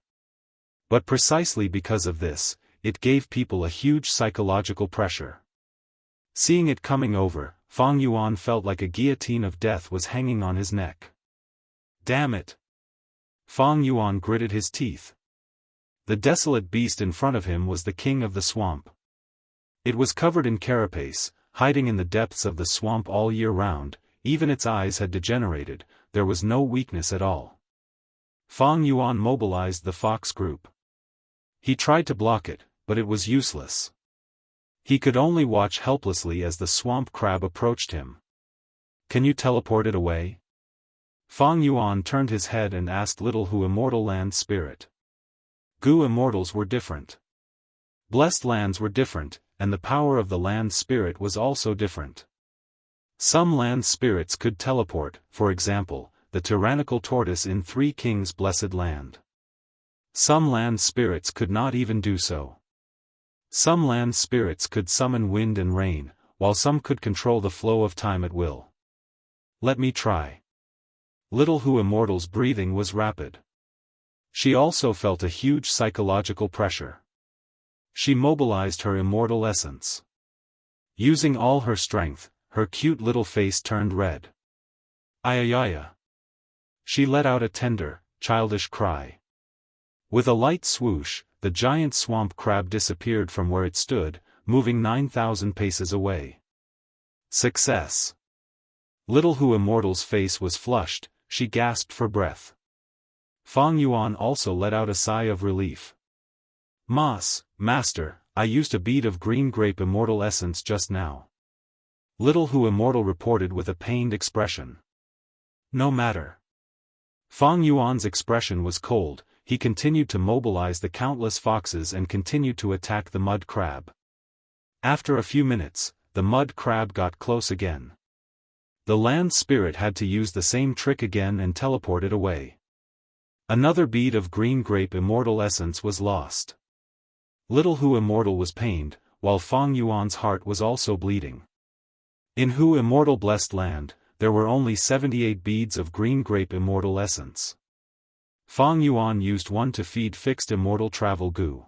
But precisely because of this, it gave people a huge psychological pressure. Seeing it coming over, Fang Yuan felt like a guillotine of death was hanging on his neck. Damn it! Fang Yuan gritted his teeth. The desolate beast in front of him was the king of the swamp. It was covered in carapace, hiding in the depths of the swamp all year round. Even its eyes had degenerated, there was no weakness at all. Fang Yuan mobilized the fox group. He tried to block it, but it was useless. He could only watch helplessly as the swamp crab approached him. Can you teleport it away? Fang Yuan turned his head and asked Little Hu Immortal Land Spirit. Gu Immortals were different. Blessed lands were different, and the power of the land spirit was also different. Some land spirits could teleport, for example, the tyrannical tortoise in Three Kings' Blessed Land. Some land spirits could not even do so. Some land spirits could summon wind and rain, while some could control the flow of time at will. Let me try. Little Hu Immortal's breathing was rapid. She also felt a huge psychological pressure. She mobilized her immortal essence. Using all her strength, her cute little face turned red. Ayayaya. She let out a tender, childish cry. With a light swoosh, the giant swamp crab disappeared from where it stood, moving 9,000 paces away. Success! Little Hu Immortal's face was flushed, she gasped for breath. Fang Yuan also let out a sigh of relief. Master, I used a bead of green grape immortal essence just now. Little Hu Immortal reported with a pained expression. No matter. Fang Yuan's expression was cold, he continued to mobilize the countless foxes and continued to attack the mud crab. After a few minutes, the mud crab got close again. The land spirit had to use the same trick again and teleport it away. Another bead of green grape immortal essence was lost. Little Hu Immortal was pained, while Fang Yuan's heart was also bleeding. In Hu Immortal Blessed Land, there were only 78 beads of green grape immortal essence. Fang Yuan used one to feed fixed immortal travel Gu.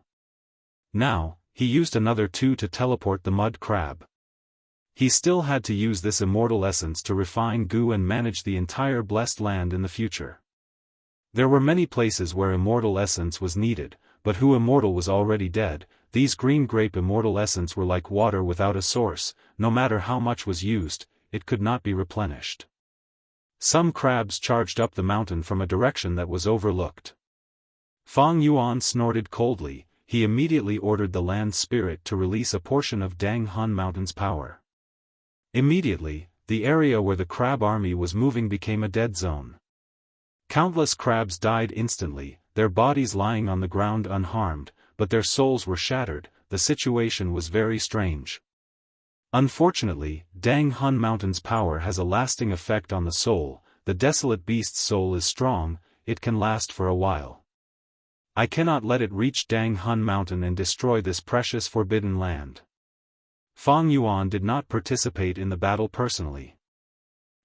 Now, he used another 2 to teleport the mud crab. He still had to use this immortal essence to refine Gu and manage the entire Blessed Land in the future. There were many places where immortal essence was needed, but Hu Immortal was already dead. These green grape immortal essence were like water without a source, no matter how much was used, it could not be replenished. Some crabs charged up the mountain from a direction that was overlooked. Fang Yuan snorted coldly, he immediately ordered the land spirit to release a portion of Dang Hun Mountain's power. Immediately, the area where the crab army was moving became a dead zone. Countless crabs died instantly, their bodies lying on the ground unharmed, but their souls were shattered. The situation was very strange. Unfortunately, Dang Hun Mountain's power has a lasting effect on the soul. The desolate beast's soul is strong, it can last for a while. I cannot let it reach Dang Hun Mountain and destroy this precious forbidden land. Fang Yuan did not participate in the battle personally.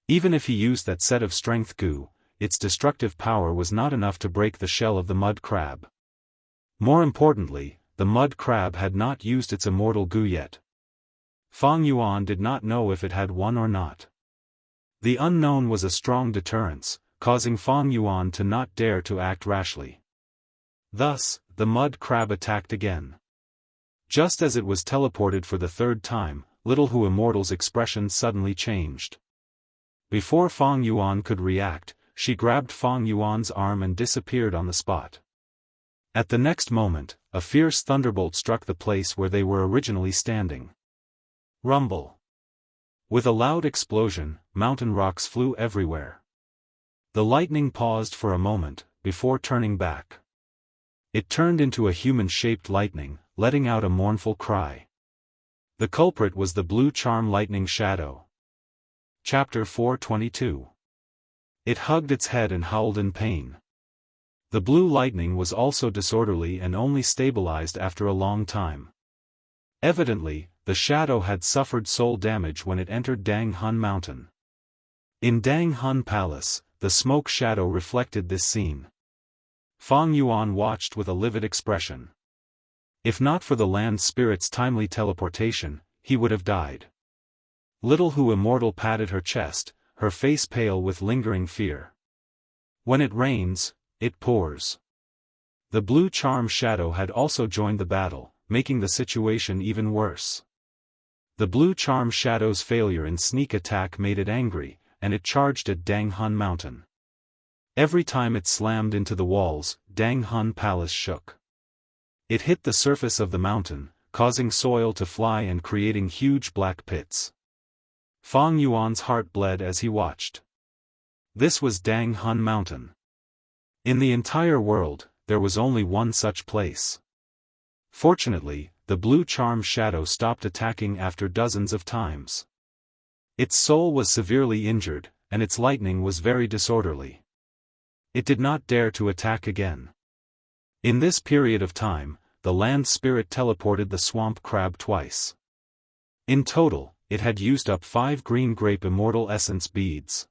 Even if he used that set of strength Gu, its destructive power was not enough to break the shell of the mud crab. More importantly, the mud crab had not used its immortal Gu yet. Fang Yuan did not know if it had won or not. The unknown was a strong deterrence, causing Fang Yuan to not dare to act rashly. Thus, the mud crab attacked again. Just as it was teleported for the third time, Little Hu Immortal's expression suddenly changed. Before Fang Yuan could react, she grabbed Fang Yuan's arm and disappeared on the spot. At the next moment, a fierce thunderbolt struck the place where they were originally standing. Rumble. With a loud explosion, mountain rocks flew everywhere. The lightning paused for a moment, before turning back. It turned into a human-shaped lightning, letting out a mournful cry. The culprit was the blue charm lightning shadow. Chapter 422. It hugged its head and howled in pain. The blue lightning was also disorderly and only stabilized after a long time. Evidently, the shadow had suffered soul damage when it entered Dang Hun Mountain. In Dang Hun Palace, the smoke shadow reflected this scene. Fang Yuan watched with a livid expression. If not for the land spirit's timely teleportation, he would have died. Little Hu Immortal patted her chest, her face pale with lingering fear. When it rains, it pours. The blue charm shadow had also joined the battle, making the situation even worse. The blue charm shadow's failure in sneak attack made it angry, and it charged at Dang Hun Mountain. Every time it slammed into the walls, Dang Hun Palace shook. It hit the surface of the mountain, causing soil to fly and creating huge black pits. Fang Yuan's heart bled as he watched. This was Dang Hun Mountain. In the entire world, there was only one such place. Fortunately, the blue charm shadow stopped attacking after dozens of times. Its soul was severely injured, and its lightning was very disorderly. It did not dare to attack again. In this period of time, the land spirit teleported the swamp crab twice. In total, it had used up 5 green grape immortal essence beads.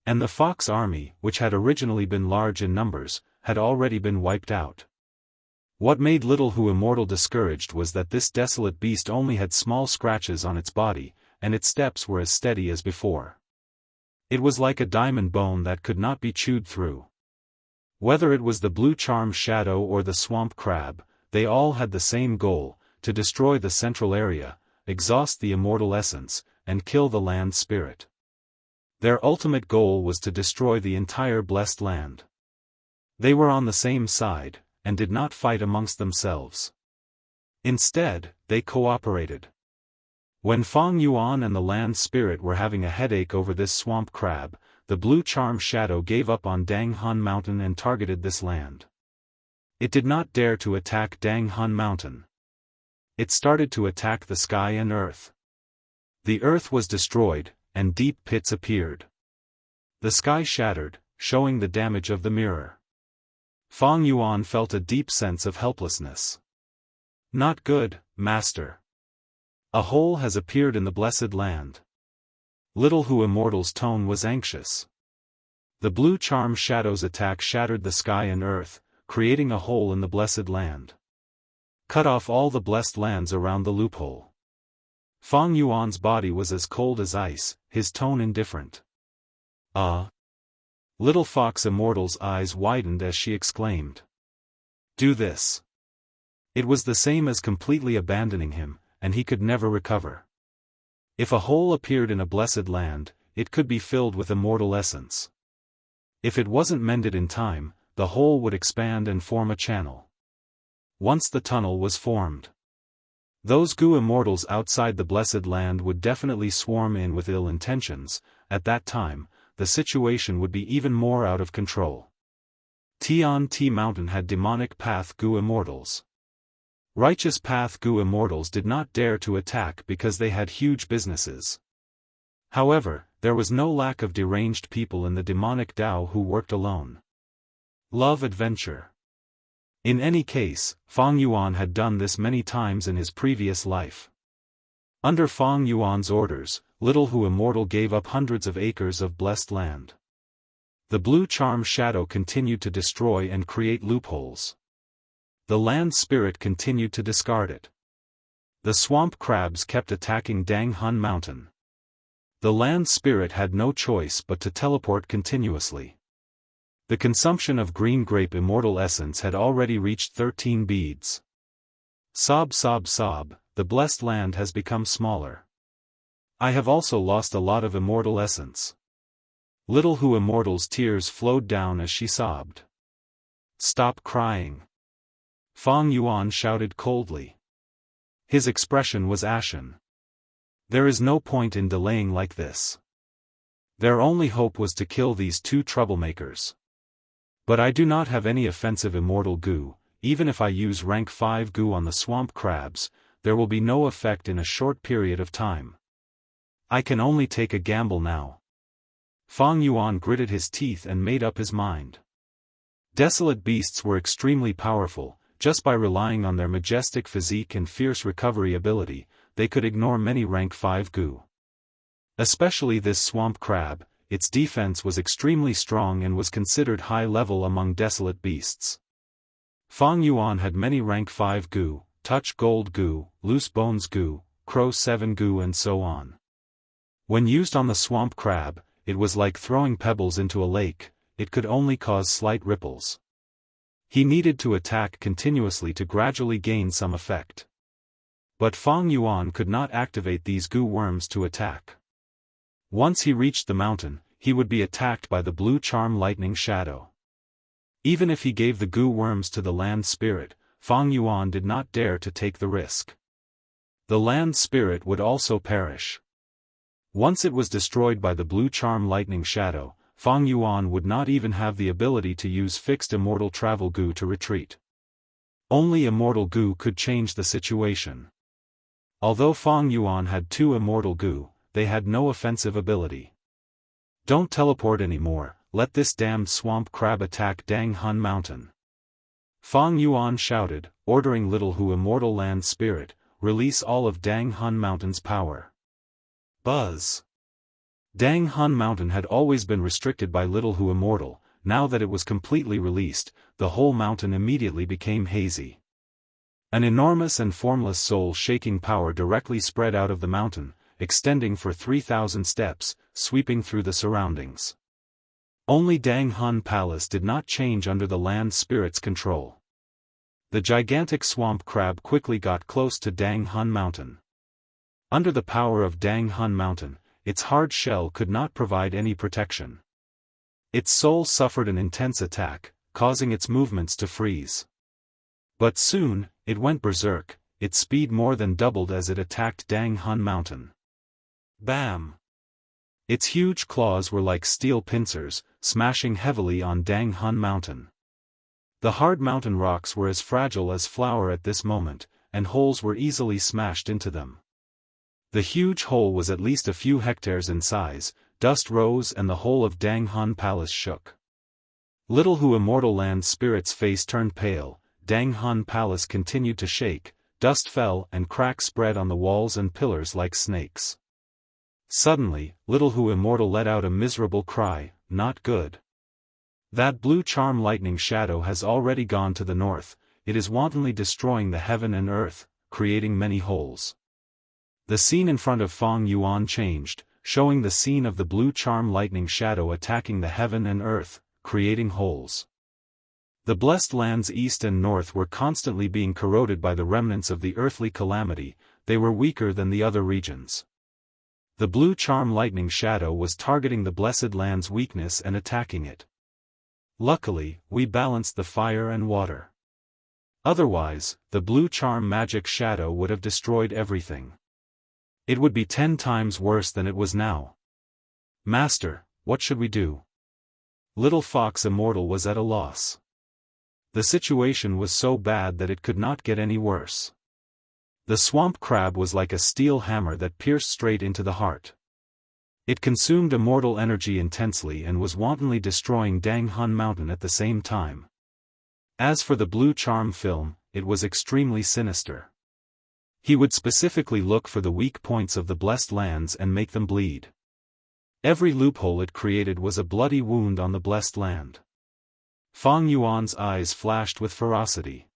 And the fox army, which had originally been large in numbers, had already been wiped out. What made Little Hu Immortal discouraged was that this desolate beast only had small scratches on its body, and its steps were as steady as before. It was like a diamond bone that could not be chewed through. Whether it was the blue charm shadow or the swamp crab, they all had the same goal, to destroy the central area, exhaust the immortal essence, and kill the land spirit. Their ultimate goal was to destroy the entire blessed land. They were on the same side, and did not fight amongst themselves. Instead, they cooperated. When Fang Yuan and the land spirit were having a headache over this swamp crab, the blue charm shadow gave up on Dang Hun Mountain and targeted this land. It did not dare to attack Dang Hun Mountain. It started to attack the sky and earth. The earth was destroyed, and deep pits appeared. The sky shattered, showing the damage of the mirror. Fang Yuan felt a deep sense of helplessness. Not good, master. A hole has appeared in the blessed land. Little Hu Immortal's tone was anxious. The blue charm shadow's attack shattered the sky and earth, creating a hole in the blessed land. Cut off all the blessed lands around the loophole. Fang Yuan's body was as cold as ice, his tone indifferent. Little Fox Immortal's eyes widened as she exclaimed. Do this. It was the same as completely abandoning him, and he could never recover. If a hole appeared in a blessed land, it could be filled with immortal essence. If it wasn't mended in time, the hole would expand and form a channel. Once the tunnel was formed, those Gu immortals outside the blessed land would definitely swarm in with ill intentions. At that time, the situation would be even more out of control. Tian Ti Mountain had demonic path Gu immortals. Righteous path Gu immortals did not dare to attack because they had huge businesses. However, there was no lack of deranged people in the demonic Dao who worked alone. Love adventure. In any case, Fang Yuan had done this many times in his previous life. Under Fang Yuan's orders, Little Hu Immortal gave up hundreds of acres of blessed land. The blue charm shadow continued to destroy and create loopholes. The land spirit continued to discard it. The swamp crabs kept attacking Dang Hun Mountain. The land spirit had no choice but to teleport continuously. The consumption of green grape immortal essence had already reached 13 beads. Sob sob sob, the blessed land has become smaller. I have also lost a lot of immortal essence. Little Hu Immortal's tears flowed down as she sobbed. Stop crying. Fang Yuan shouted coldly. His expression was ashen. There is no point in delaying like this. Their only hope was to kill these 2 troublemakers. But I do not have any offensive immortal goo. Even if I use rank 5 goo on the swamp crabs, there will be no effect in a short period of time. I can only take a gamble now. Fang Yuan gritted his teeth and made up his mind. Desolate beasts were extremely powerful. Just by relying on their majestic physique and fierce recovery ability, they could ignore many rank 5 goo. Especially this swamp crab, its defense was extremely strong and was considered high level among desolate beasts. Fang Yuan had many rank 5 gu, touch gold gu, loose bones gu, crow 7 gu and so on. When used on the swamp crab, it was like throwing pebbles into a lake, it could only cause slight ripples. He needed to attack continuously to gradually gain some effect. But Fang Yuan could not activate these gu worms to attack. Once he reached the mountain, he would be attacked by the blue charm lightning shadow. Even if he gave the gu worms to the land spirit, Fang Yuan did not dare to take the risk. The land spirit would also perish. Once it was destroyed by the blue charm lightning shadow, Fang Yuan would not even have the ability to use fixed immortal travel gu to retreat. Only immortal gu could change the situation. Although Fang Yuan had 2 immortal gu, they had no offensive ability. Don't teleport anymore, let this damned swamp crab attack Dang Hun Mountain. Fang Yuan shouted, ordering Little Hu Immortal Land Spirit, release all of Dang Hun Mountain's power. Buzz! Dang Hun Mountain had always been restricted by Little Hu Immortal, now that it was completely released, the whole mountain immediately became hazy. An enormous and formless soul-shaking power directly spread out of the mountain, extending for 3,000 steps, sweeping through the surroundings. Only Dang Hun Palace did not change under the land spirit's control. The gigantic swamp crab quickly got close to Dang Hun Mountain. Under the power of Dang Hun Mountain, its hard shell could not provide any protection. Its soul suffered an intense attack, causing its movements to freeze. But soon, it went berserk, its speed more than doubled as it attacked Dang Hun Mountain. Bam! Its huge claws were like steel pincers, smashing heavily on Dang Hun Mountain. The hard mountain rocks were as fragile as flour at this moment, and holes were easily smashed into them. The huge hole was at least a few hectares in size, dust rose and the whole of Dang Hun Palace shook. Little Hu Immortal Land Spirit's face turned pale, Dang Hun Palace continued to shake, dust fell and cracks spread on the walls and pillars like snakes. Suddenly, Little Hu Immortal let out a miserable cry, not good. That blue charm lightning shadow has already gone to the north, it is wantonly destroying the heaven and earth, creating many holes. The scene in front of Fang Yuan changed, showing the scene of the blue charm lightning shadow attacking the heaven and earth, creating holes. The blessed lands east and north were constantly being corroded by the remnants of the earthly calamity, they were weaker than the other regions. The blue charm lightning shadow was targeting the blessed land's weakness and attacking it. Luckily, we balanced the fire and water. Otherwise, the blue charm magic shadow would have destroyed everything. It would be 10 times worse than it was now. Master, what should we do? Little Fox Immortal was at a loss. The situation was so bad that it could not get any worse. The swamp crab was like a steel hammer that pierced straight into the heart. It consumed immortal energy intensely and was wantonly destroying Dang Hun Mountain at the same time. As for the blue charm film, it was extremely sinister. He would specifically look for the weak points of the blessed lands and make them bleed. Every loophole it created was a bloody wound on the blessed land. Fang Yuan's eyes flashed with ferocity.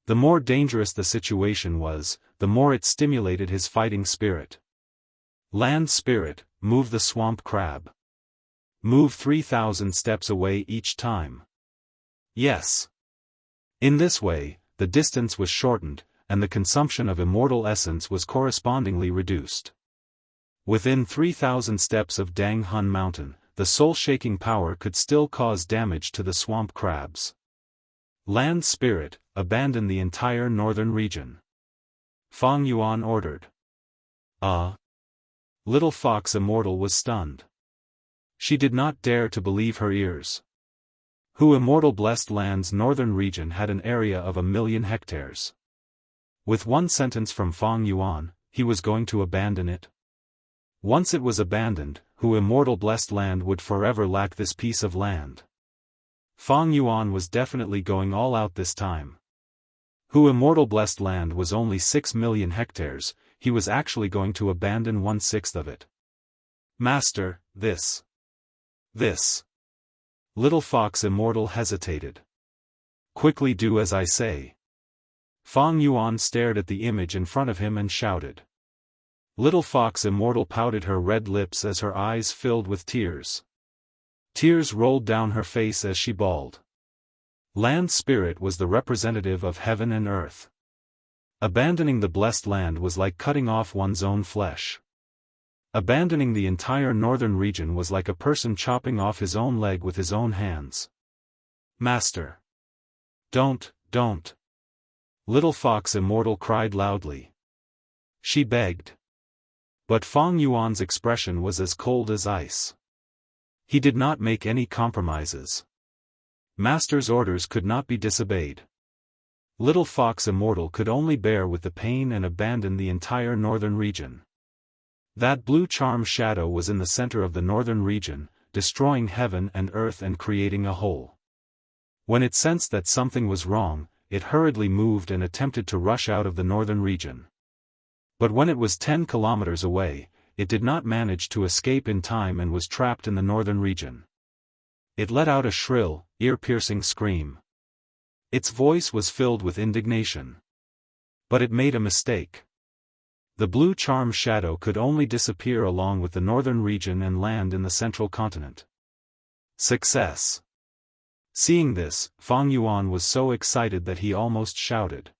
The more dangerous the situation was, the more it stimulated his fighting spirit. Land spirit, move the swamp crab. Move 3,000 steps away each time. Yes. In this way, the distance was shortened, and the consumption of immortal essence was correspondingly reduced. Within 3,000 steps of Dang Hun Mountain, the soul-shaking power could still cause damage to the swamp crabs. Land spirit, abandon the entire northern region. Fang Yuan ordered. Little Fox Immortal was stunned. She did not dare to believe her ears. Hu Immortal Blessed Land's northern region had an area of 1,000,000 hectares. With one sentence from Fang Yuan, he was going to abandon it. Once it was abandoned, Hu Immortal Blessed Land would forever lack this piece of land. Fang Yuan was definitely going all out this time. Hu Immortal Blessed Land was only 6,000,000 hectares, he was actually going to abandon 1/6 of it. Master, this. This. Little Fox Immortal hesitated. Quickly do as I say. Fang Yuan stared at the image in front of him and shouted. Little Fox Immortal pouted her red lips as her eyes filled with tears. Tears rolled down her face as she bawled. Land Spirit was the representative of heaven and earth. Abandoning the blessed land was like cutting off one's own flesh. Abandoning the entire northern region was like a person chopping off his own leg with his own hands. Master! Don't. Little Fox Immortal cried loudly. She begged. But Fang Yuan's expression was as cold as ice. He did not make any compromises. Master's orders could not be disobeyed. Little Fox Immortal could only bear with the pain and abandon the entire northern region. That blue charm shadow was in the center of the northern region, destroying heaven and earth and creating a hole. When it sensed that something was wrong, it hurriedly moved and attempted to rush out of the northern region. But when it was 10 kilometers away, it did not manage to escape in time and was trapped in the northern region. It let out a shrill, ear-piercing scream. Its voice was filled with indignation. But it made a mistake. The blue charm shadow could only disappear along with the northern region and land in the central continent. Success! Seeing this, Fang Yuan was so excited that he almost shouted.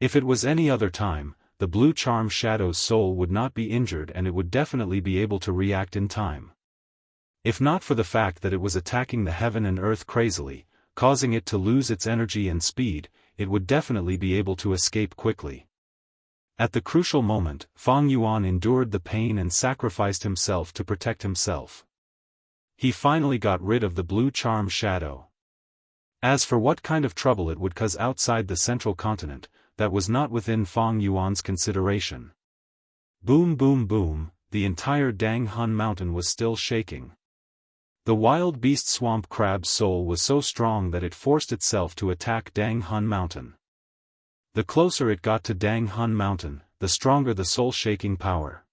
If it was any other time, the blue charm shadow's soul would not be injured and it would definitely be able to react in time. If not for the fact that it was attacking the heaven and earth crazily, causing it to lose its energy and speed, it would definitely be able to escape quickly. At the crucial moment, Fang Yuan endured the pain and sacrificed himself to protect himself. He finally got rid of the blue charm shadow. As for what kind of trouble it would cause outside the central continent, that was not within Fang Yuan's consideration. Boom boom boom, the entire Dang Hun mountain was still shaking. The wild beast swamp crab's soul was so strong that it forced itself to attack Dang Hun mountain. The closer it got to Dang Hun mountain, the stronger the soul-shaking power.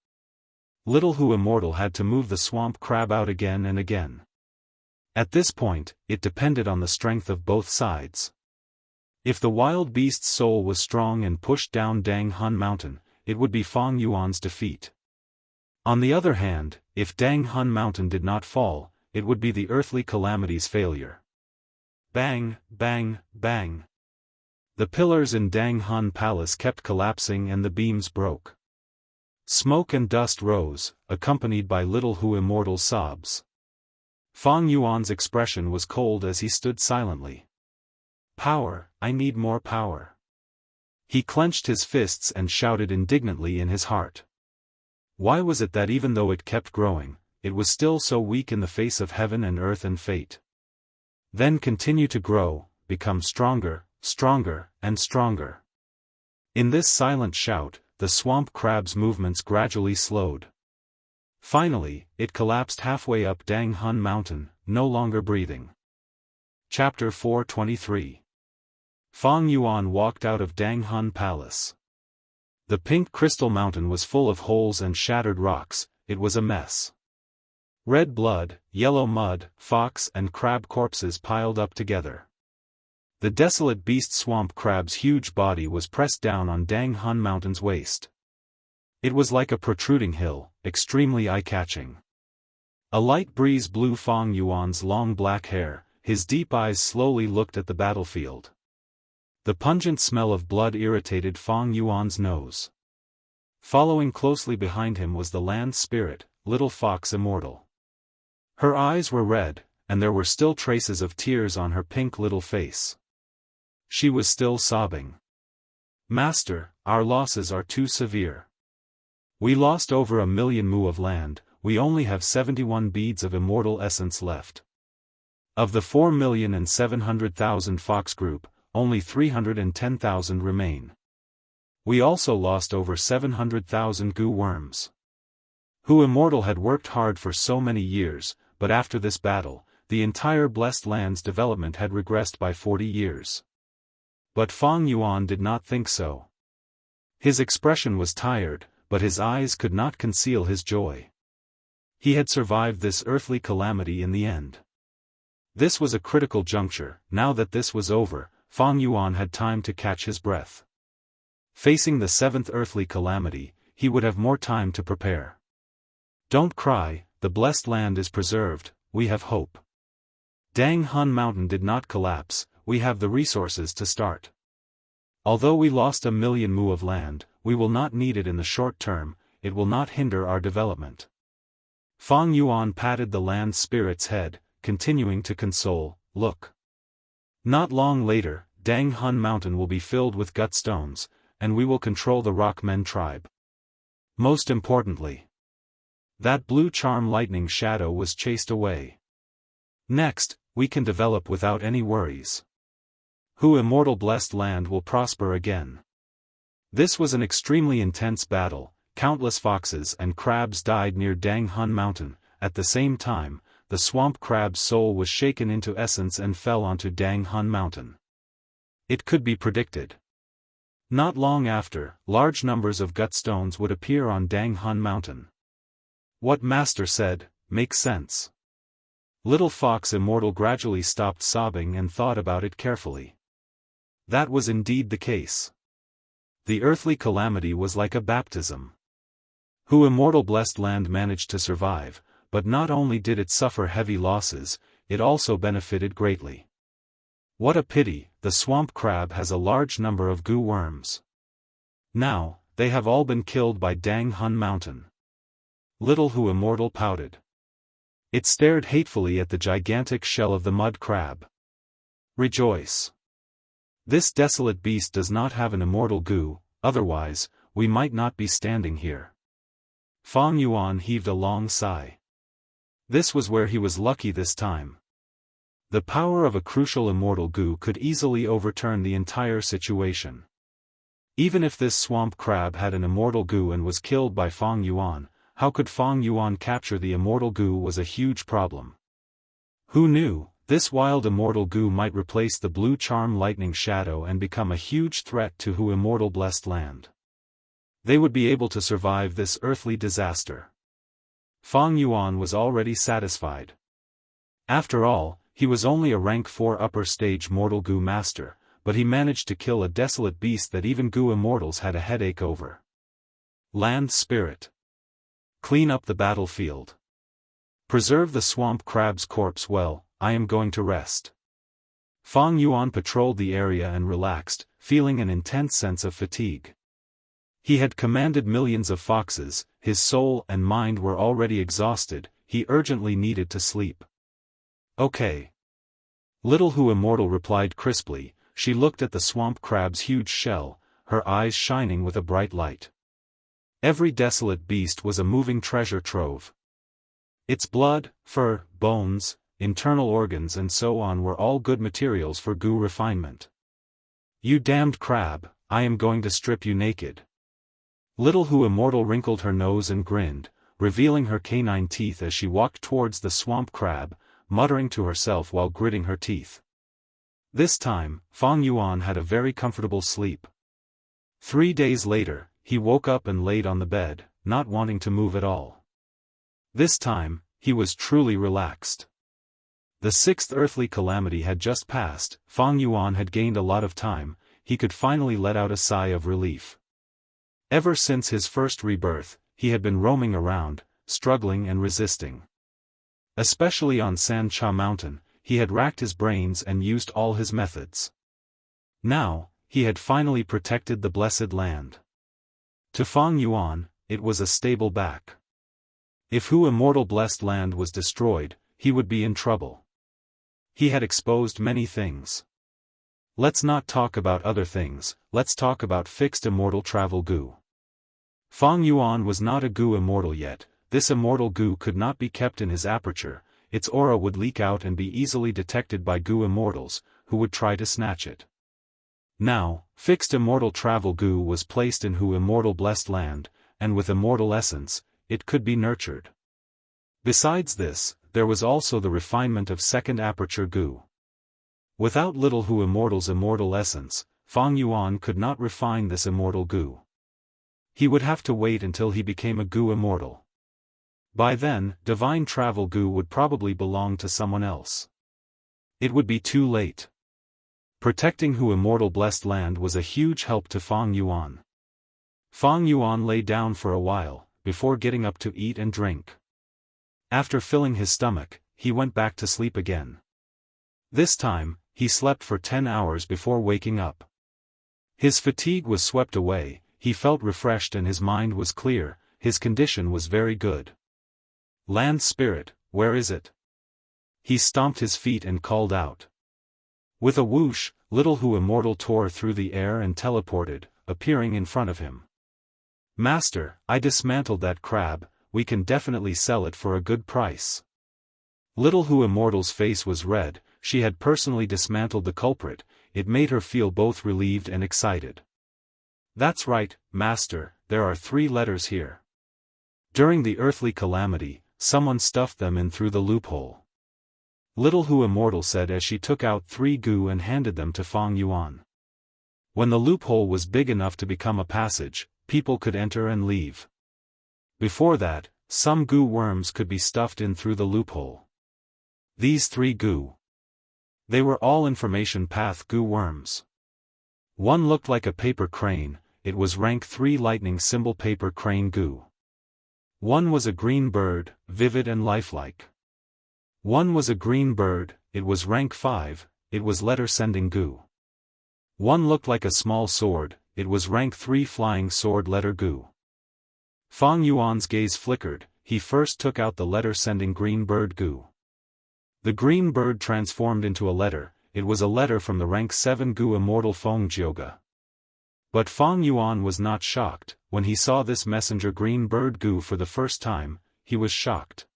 Little Hu Immortal had to move the swamp crab out again and again. At this point, it depended on the strength of both sides. If the wild beast's soul was strong and pushed down Dang Hun mountain, it would be Fang Yuan's defeat. On the other hand, if Dang Hun mountain did not fall, it would be the earthly calamity's failure. Bang, bang, bang. The pillars in Dang Hun Palace kept collapsing and the beams broke. Smoke and dust rose, accompanied by Little Hu Immortal's sobs. Fang Yuan's expression was cold as he stood silently. Power, I need more power. He clenched his fists and shouted indignantly in his heart. Why was it that even though it kept growing, it was still so weak in the face of heaven and earth and fate? Then continue to grow, become stronger, stronger, and stronger. In this silent shout, the swamp crab's movements gradually slowed. Finally, it collapsed halfway up Dang Hun mountain, no longer breathing. Chapter 423. Fang Yuan walked out of Dang Hun Palace. The pink crystal mountain was full of holes and shattered rocks, it was a mess. Red blood, yellow mud, fox and crab corpses piled up together. The desolate beast swamp crab's huge body was pressed down on Dang Hun mountain's waist. It was like a protruding hill, extremely eye-catching. A light breeze blew Fang Yuan's long black hair, his deep eyes slowly looked at the battlefield. The pungent smell of blood irritated Fang Yuan's nose. Following closely behind him was the land spirit, Little Fox Immortal. Her eyes were red, and there were still traces of tears on her pink little face. She was still sobbing. Master, our losses are too severe. We lost over 1,000,000 mu of land, we only have 71 beads of immortal essence left. Of the 4,700,000 fox group, only 310,000 remain. We also lost over 700,000 goo worms. Hu Immortal had worked hard for so many years, but after this battle, the entire blessed land's development had regressed by 40 years. But Fang Yuan did not think so. His expression was tired, but his eyes could not conceal his joy. He had survived this earthly calamity in the end. This was a critical juncture. Now that this was over, Fang Yuan had time to catch his breath. Facing the seventh earthly calamity, he would have more time to prepare. Don't cry, the blessed land is preserved, we have hope. Dang Hun Mountain did not collapse, we have the resources to start. Although we lost 1,000,000 mu of land, we will not need it in the short term, it will not hinder our development. Fang Yuan patted the land spirit's head, continuing to console, look. Not long later, Dang Hun Mountain will be filled with gut stones, and we will control the Rockmen tribe. Most importantly, that blue charm lightning shadow was chased away. Next, we can develop without any worries. Hu Immortal blessed land will prosper again. This was an extremely intense battle, countless foxes and crabs died near Dang Hun Mountain. At the same time, the swamp crab's soul was shaken into essence and fell onto Dang Hun Mountain. It could be predicted. Not long after, large numbers of gut stones would appear on Dang Hun Mountain. What Master said, makes sense. Little Fox Immortal gradually stopped sobbing and thought about it carefully. That was indeed the case. The earthly calamity was like a baptism. Hu Immortal blessed land managed to survive, but not only did it suffer heavy losses, it also benefited greatly. What a pity, the swamp crab has a large number of goo worms. Now, they have all been killed by Dang Hun Mountain. Little Hu Immortal pouted. It stared hatefully at the gigantic shell of the mud crab. Rejoice. This desolate beast does not have an immortal goo, otherwise, we might not be standing here. Fang Yuan heaved a long sigh. This was where he was lucky this time. The power of a crucial immortal goo could easily overturn the entire situation. Even if this swamp crab had an immortal goo and was killed by Fang Yuan, how could Fang Yuan capture the immortal goo was a huge problem. Who knew, this wild immortal goo might replace the blue charm lightning shadow and become a huge threat to Hu Immortal blessed land. They would be able to survive this earthly disaster. Fang Yuan was already satisfied. After all, he was only a rank 4 upper stage mortal goo master, but he managed to kill a desolate beast that even goo immortals had a headache over. Land spirit. Clean up the battlefield. Preserve the swamp crab's corpse well, I am going to rest. Fang Yuan patrolled the area and relaxed, feeling an intense sense of fatigue. He had commanded millions of foxes, his soul and mind were already exhausted, he urgently needed to sleep. Okay. Little Hu Immortal replied crisply, she looked at the swamp crab's huge shell, her eyes shining with a bright light. Every desolate beast was a moving treasure trove. Its blood, fur, bones, internal organs and so on were all good materials for goo refinement. You damned crab, I am going to strip you naked. Little Hu Immortal wrinkled her nose and grinned, revealing her canine teeth as she walked towards the swamp crab, muttering to herself while gritting her teeth. This time, Fang Yuan had a very comfortable sleep. 3 days later, he woke up and laid on the bed, not wanting to move at all. This time, he was truly relaxed. The 6th earthly calamity had just passed, Fang Yuan had gained a lot of time, he could finally let out a sigh of relief. Ever since his first rebirth, he had been roaming around, struggling and resisting. Especially on San Cha Mountain, he had racked his brains and used all his methods. Now, he had finally protected the blessed land. To Fang Yuan, it was a stable back. If Hu Immortal blessed land was destroyed, he would be in trouble. He had exposed many things. Let's not talk about other things, let's talk about fixed immortal travel goo. Fang Yuan was not a goo immortal yet, this immortal goo could not be kept in his aperture, its aura would leak out and be easily detected by goo immortals, who would try to snatch it. Now, fixed immortal travel goo was placed in Hu Immortal blessed land, and with immortal essence, it could be nurtured. Besides this, there was also the refinement of second aperture goo. Without Little Hu Immortal's immortal essence, Fang Yuan could not refine this immortal goo. He would have to wait until he became a goo immortal. By then, divine travel Gu would probably belong to someone else. It would be too late. Protecting Hu Immortal blessed land was a huge help to Fang Yuan. Fang Yuan lay down for a while, before getting up to eat and drink. After filling his stomach, he went back to sleep again. This time, he slept for 10 hours before waking up. His fatigue was swept away, he felt refreshed and his mind was clear, his condition was very good. Land spirit, where is it? He stomped his feet and called out. With a whoosh, little Hu Immortal tore through the air and teleported, appearing in front of him. Master, I dismantled that crab, we can definitely sell it for a good price. Little Hu Immortal's face was red, she had personally dismantled the culprit, it made her feel both relieved and excited. That's right, Master, there are 3 letters here. During the earthly calamity, someone stuffed them in through the loophole. Little Hu Immortal said as she took out 3 Gu and handed them to Fang Yuan. When the loophole was big enough to become a passage, people could enter and leave. Before that, some Gu worms could be stuffed in through the loophole. These 3 Gu. They were all information path Gu worms. One looked like a paper crane, it was rank 3 lightning symbol paper crane Gu. One was a green bird, vivid and lifelike. One was a green bird, it was rank 5, it was letter sending Gu. One looked like a small sword, it was rank 3 flying sword letter Gu. Fang Yuan's gaze flickered, he first took out the letter sending green bird Gu. The green bird transformed into a letter, it was a letter from the rank 7 Gu Immortal Feng Jioga. But Fang Yuan was not shocked, when he saw this messenger green bird Gu for the first time, he was shocked.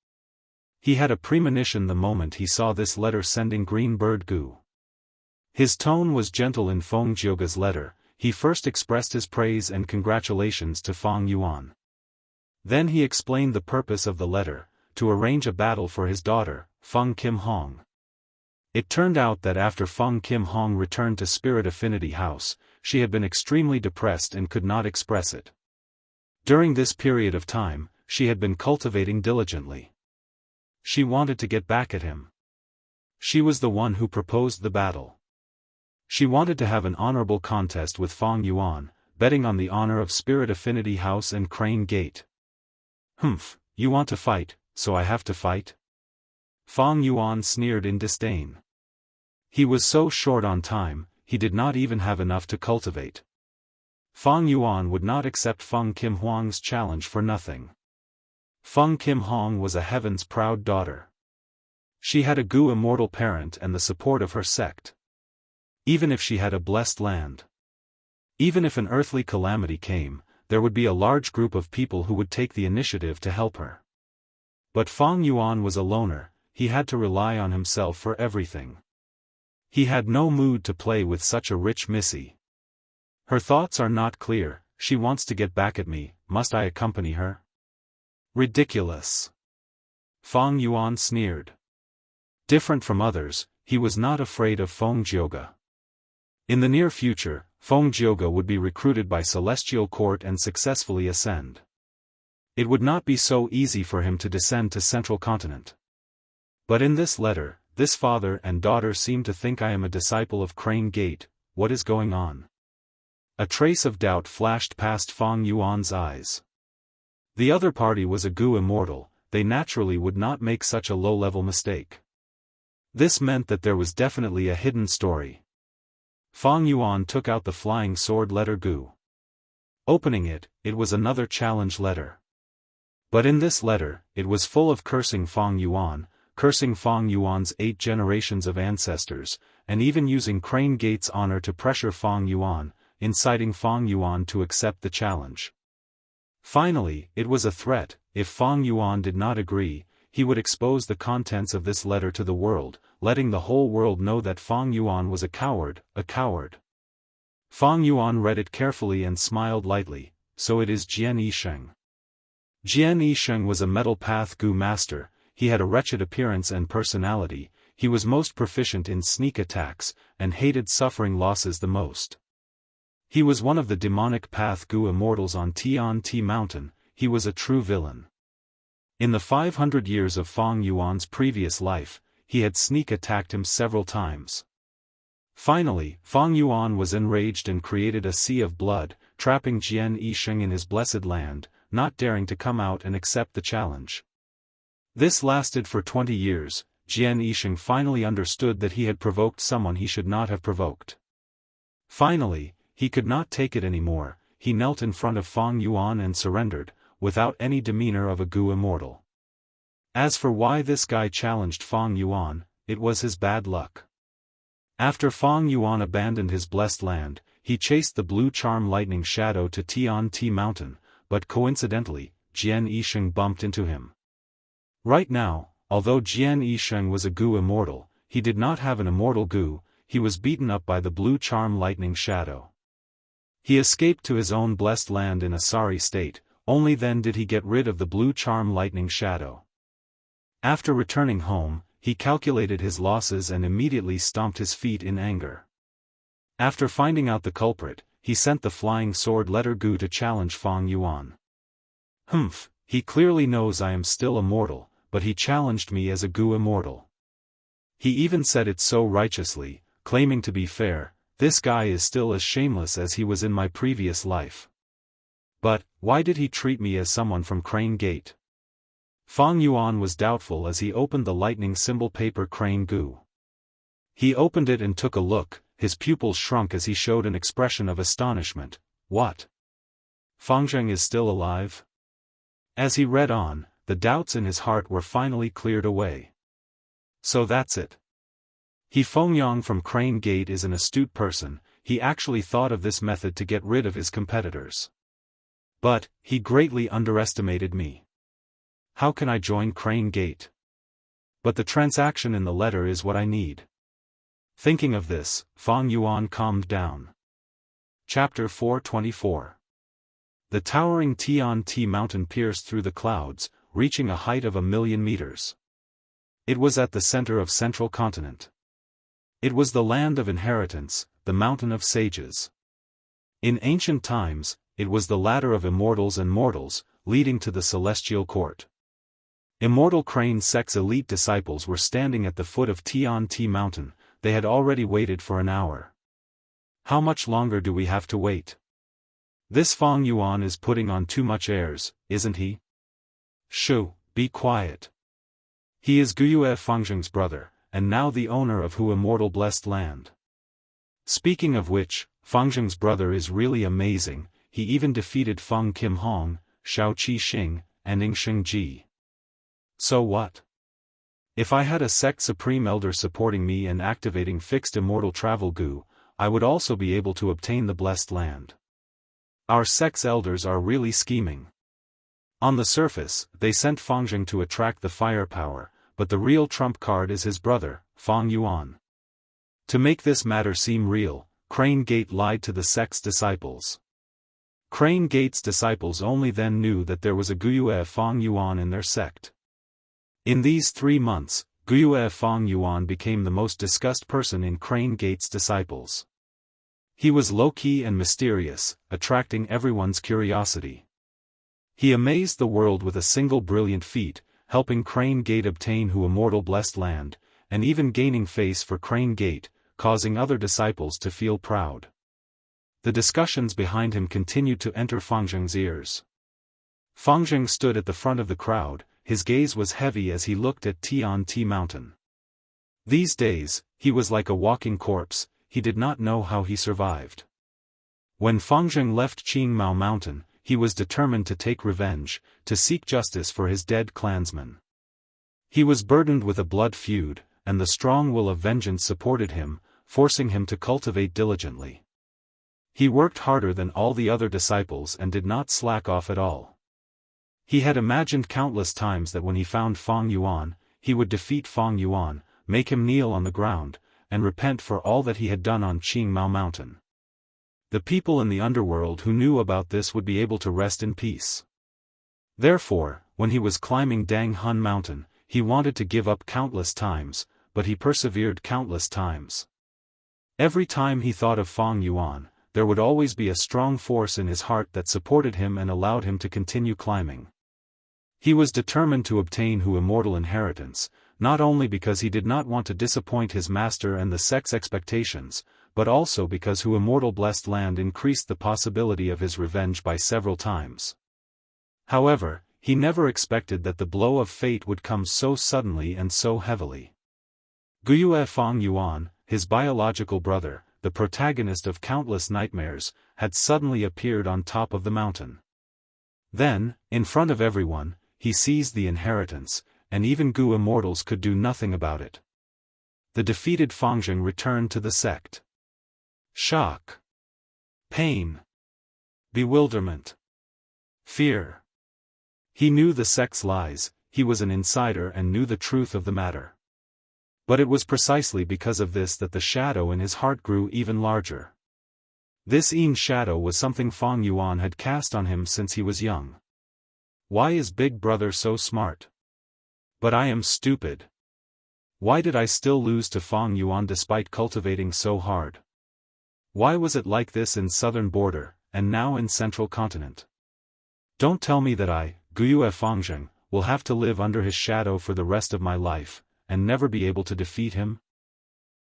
He had a premonition the moment he saw this letter sending green bird Gu. His tone was gentle in Feng Jioga's letter, he first expressed his praise and congratulations to Fang Yuan. Then he explained the purpose of the letter, to arrange a battle for his daughter, Feng Kim Hong. It turned out that after Feng Kim Hong returned to Spirit Affinity House, she had been extremely depressed and could not express it. During this period of time, she had been cultivating diligently. She wanted to get back at him. She was the one who proposed the battle. She wanted to have an honorable contest with Fang Yuan, betting on the honor of Spirit Affinity House and Crane Gate. Humph, you want to fight, so I have to fight? Fang Yuan sneered in disdain. He was so short on time, he did not even have enough to cultivate. Fang Yuan would not accept Feng Kim Hong's challenge for nothing. Feng Kim Hong was a heaven's proud daughter. She had a Gu immortal parent and the support of her sect. Even if she had a blessed land. Even if an earthly calamity came, there would be a large group of people who would take the initiative to help her. But Fang Yuan was a loner, he had to rely on himself for everything. He had no mood to play with such a rich missy. Her thoughts are not clear, she wants to get back at me, must I accompany her? Ridiculous. Fang Yuan sneered. Different from others, he was not afraid of Feng Jioga. In the near future, Feng Jioga would be recruited by Celestial Court and successfully ascend. It would not be so easy for him to descend to Central Continent. But in this letter, this father and daughter seem to think I am a disciple of Crane Gate, what is going on? A trace of doubt flashed past Fang Yuan's eyes. The other party was a Gu immortal, they naturally would not make such a low-level mistake. This meant that there was definitely a hidden story. Fang Yuan took out the flying sword letter Gu. Opening it, it was another challenge letter. But in this letter, it was full of cursing Fang Yuan's 8 generations of ancestors, and even using Crane Gate's honor to pressure Fang Yuan, inciting Fang Yuan to accept the challenge. Finally, it was a threat, if Fang Yuan did not agree, he would expose the contents of this letter to the world, letting the whole world know that Fang Yuan was a coward, a coward. Fang Yuan read it carefully and smiled lightly, so it is Jian Yisheng. Jian Yisheng was a metal path Gu master, he had a wretched appearance and personality, he was most proficient in sneak attacks, and hated suffering losses the most. He was one of the demonic path Gu immortals on Tian Ti Mountain, he was a true villain. In the 500 years of Fang Yuan's previous life, he had sneak attacked him several times. Finally, Fang Yuan was enraged and created a sea of blood, trapping Jian Yisheng in his blessed land, not daring to come out and accept the challenge. This lasted for 20 years. Jian Yisheng finally understood that he had provoked someone he should not have provoked. Finally, he could not take it anymore. He knelt in front of Fang Yuan and surrendered, without any demeanor of a Gu immortal. As for why this guy challenged Fang Yuan, it was his bad luck. After Fang Yuan abandoned his blessed land, he chased the blue charm lightning shadow to Tian-Ti mountain, but coincidentally, Jian Yisheng bumped into him. Right now, although Jian Yisheng was a Gu immortal, he did not have an immortal Gu. He was beaten up by the blue charm lightning shadow. He escaped to his own blessed land in a sorry state, only then did he get rid of the blue charm lightning shadow. After returning home, he calculated his losses and immediately stomped his feet in anger. After finding out the culprit, he sent the flying sword letter Gu to challenge Fang Yuan. Humph, he clearly knows I am still immortal, but he challenged me as a Gu immortal. He even said it so righteously, claiming to be fair. This guy is still as shameless as he was in my previous life. But, why did he treat me as someone from Crane Gate? Fang Yuan was doubtful as he opened the lightning symbol paper Crane Gu. He opened it and took a look. His pupils shrunk as he showed an expression of astonishment. What? Fangzheng is still alive? As he read on, the doubts in his heart were finally cleared away. So that's it. He Fengyang from Crane Gate is an astute person. He actually thought of this method to get rid of his competitors. But, he greatly underestimated me. How can I join Crane Gate? But the transaction in the letter is what I need. Thinking of this, Fang Yuan calmed down. Chapter 424. The towering Tian-Ti mountain pierced through the clouds, reaching a height of 1,000,000 meters. It was at the center of central continent. It was the land of inheritance, the mountain of sages. In ancient times, it was the ladder of immortals and mortals, leading to the celestial court. Immortal Crane sect's elite disciples were standing at the foot of Tian-Ti mountain. They had already waited for an hour. How much longer do we have to wait? This Fang Yuan is putting on too much airs, isn't he? Shoo, be quiet. He is Guyue Fangzheng's brother, and now the owner of Hu immortal blessed land. Speaking of which, Fangzheng's brother is really amazing. He even defeated Feng Kim Hong, Shao Qi Xing, and Ing Sheng Ji. So what? If I had a sect supreme elder supporting me and activating fixed immortal travel Gu, I would also be able to obtain the blessed land. Our sect's elders are really scheming. On the surface, they sent Fangzheng to attract the firepower, but the real trump card is his brother, Fang Yuan. To make this matter seem real, Crane Gate lied to the sect's disciples. Crane Gate's disciples only then knew that there was a Guyue Fang Yuan in their sect. In these 3 months, Guyue Fang Yuan became the most discussed person in Crane Gate's disciples. He was low-key and mysterious, attracting everyone's curiosity. He amazed the world with a single brilliant feat, helping Crane Gate obtain Hu immortal blessed land, and even gaining face for Crane Gate, causing other disciples to feel proud. The discussions behind him continued to enter Fangzheng's ears. Fangzheng stood at the front of the crowd. His gaze was heavy as he looked at Tian-Ti mountain. These days, he was like a walking corpse. He did not know how he survived. When Fangzheng left Qingmao mountain, he was determined to take revenge, to seek justice for his dead clansmen. He was burdened with a blood feud, and the strong will of vengeance supported him, forcing him to cultivate diligently. He worked harder than all the other disciples and did not slack off at all. He had imagined countless times that when he found Fang Yuan, he would defeat Fang Yuan, make him kneel on the ground, and repent for all that he had done on Qingmao mountain. The people in the underworld who knew about this would be able to rest in peace. Therefore, when he was climbing Dang Hun mountain, he wanted to give up countless times, but he persevered countless times. Every time he thought of Fang Yuan, there would always be a strong force in his heart that supported him and allowed him to continue climbing. He was determined to obtain Hu immortal inheritance, not only because he did not want to disappoint his master and the sect's expectations, but also because Hu immortal blessed land increased the possibility of his revenge by several times. However, he never expected that the blow of fate would come so suddenly and so heavily. Guyue Fang Yuan, his biological brother, the protagonist of countless nightmares, had suddenly appeared on top of the mountain. Then, in front of everyone, he seized the inheritance, and even Gu immortals could do nothing about it. The defeated Fangjing returned to the sect. Shock. Pain. Bewilderment. Fear. He knew the sect's lies, he was an insider and knew the truth of the matter. But it was precisely because of this that the shadow in his heart grew even larger. This Yin shadow was something Fang Yuan had cast on him since he was young. Why is Big Brother so smart? But I am stupid. Why did I still lose to Fang Yuan despite cultivating so hard? Why was it like this in southern border, and now in central continent? Don't tell me that I, Guyue Fangjing, will have to live under his shadow for the rest of my life, and never be able to defeat him?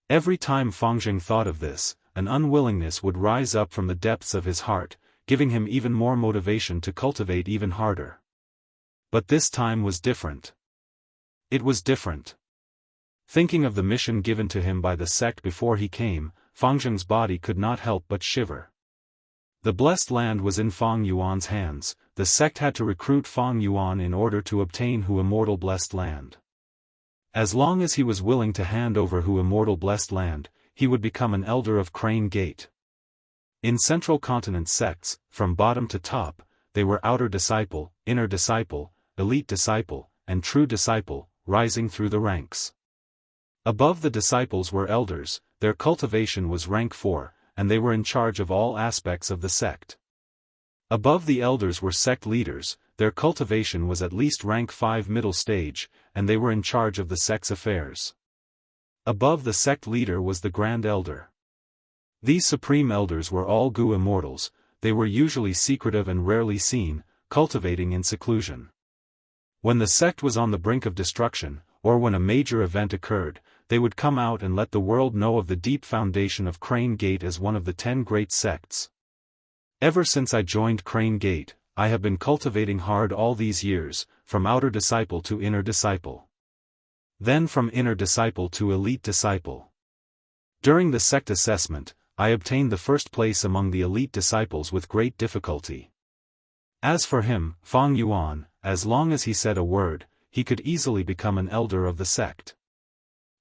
Every time Fangjing thought of this, an unwillingness would rise up from the depths of his heart, giving him even more motivation to cultivate even harder. But this time was different. It was different. Thinking of the mission given to him by the sect before he came, Fangjing's body could not help but shiver. The blessed land was in Fang Yuan's hands, the sect had to recruit Fang Yuan in order to obtain Hu immortal blessed land. As long as he was willing to hand over Hu immortal blessed land, he would become an elder of Crane Gate. In central continent sects, from bottom to top, they were outer disciple, inner disciple, elite disciple, and true disciple, rising through the ranks. Above the disciples were elders, their cultivation was rank 4, and they were in charge of all aspects of the sect. Above the elders were sect leaders, their cultivation was at least rank 5 middle stage, and they were in charge of the sect's affairs. Above the sect leader was the Grand Elder. These supreme elders were all Gu immortals, they were usually secretive and rarely seen, cultivating in seclusion. When the sect was on the brink of destruction, or when a major event occurred, they would come out and let the world know of the deep foundation of Crane Gate as one of the 10 great sects. Ever since I joined Crane Gate, I have been cultivating hard all these years, from outer disciple to inner disciple. Then from inner disciple to elite disciple. During the sect assessment, I obtained the first place among the elite disciples with great difficulty. As for him, Fang Yuan, as long as he said a word, he could easily become an elder of the sect.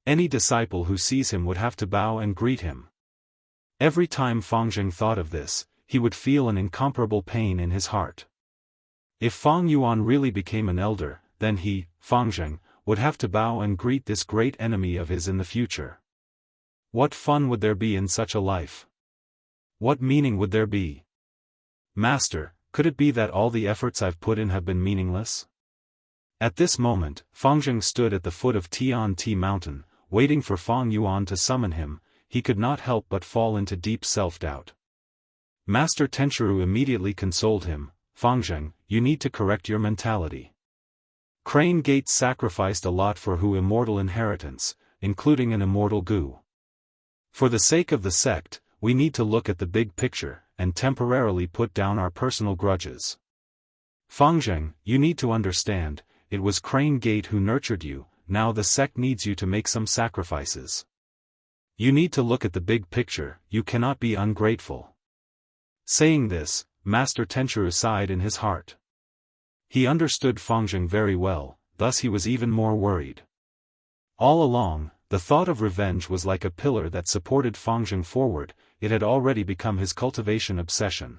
Any disciple who sees him would have to bow and greet him. Every time Fangjing thought of this, he would feel an incomparable pain in his heart. If Fang Yuan really became an elder, then he, Fangjing, would have to bow and greet this great enemy of his in the future. What fun would there be in such a life? What meaning would there be? Master, could it be that all the efforts I've put in have been meaningless? At this moment, Fangjing stood at the foot of Tian-Ti Mountain, waiting for Fang Yuan to summon him. He could not help but fall into deep self-doubt. Master Tenchiru immediately consoled him, Fangjing, you need to correct your mentality. Crane Gate sacrificed a lot for Hu immortal inheritance, including an immortal Gu. For the sake of the sect, we need to look at the big picture, and temporarily put down our personal grudges. Fangjing, you need to understand, it was Crane Gate who nurtured you, now the sect needs you to make some sacrifices. You need to look at the big picture, you cannot be ungrateful. Saying this, Master Tenchiru sighed in his heart. He understood Fangjing very well, thus he was even more worried. All along, the thought of revenge was like a pillar that supported Fangjing forward, it had already become his cultivation obsession.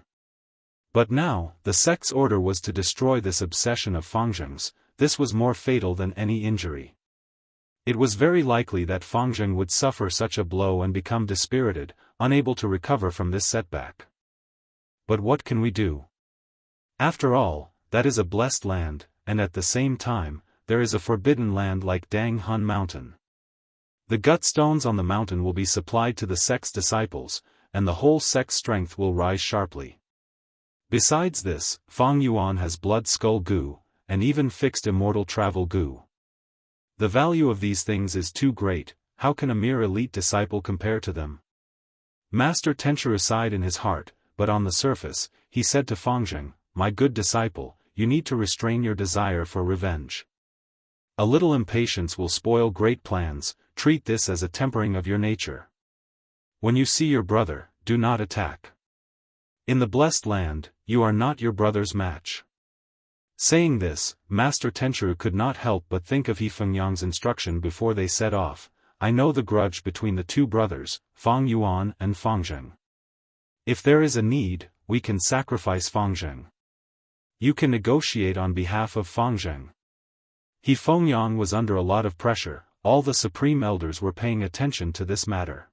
But now, the sect's order was to destroy this obsession of Fangjing's. This was more fatal than any injury. It was very likely that Fangjing would suffer such a blow and become dispirited, unable to recover from this setback. But what can we do? After all, that is a blessed land, and at the same time, there is a forbidden land like Dang Hun Mountain. The gut stones on the mountain will be supplied to the sect's disciples, and the whole sect's strength will rise sharply. Besides this, Fang Yuan has blood skull Gu, and even fixed immortal travel Gu. The value of these things is too great, how can a mere elite disciple compare to them? Master Tenchiru sighed in his heart, but on the surface, he said to Fangjing, "My good disciple, you need to restrain your desire for revenge. A little impatience will spoil great plans, treat this as a tempering of your nature. When you see your brother, do not attack. In the blessed land, you are not your brother's match." Saying this, Master Tenchiru could not help but think of He Fengyang's instruction before they set off, "I know the grudge between the two brothers, Fang Yuan and Fangjing. If there is a need, we can sacrifice Fangjing. You can negotiate on behalf of Fangjing." He Fengyang was under a lot of pressure, all the supreme elders were paying attention to this matter.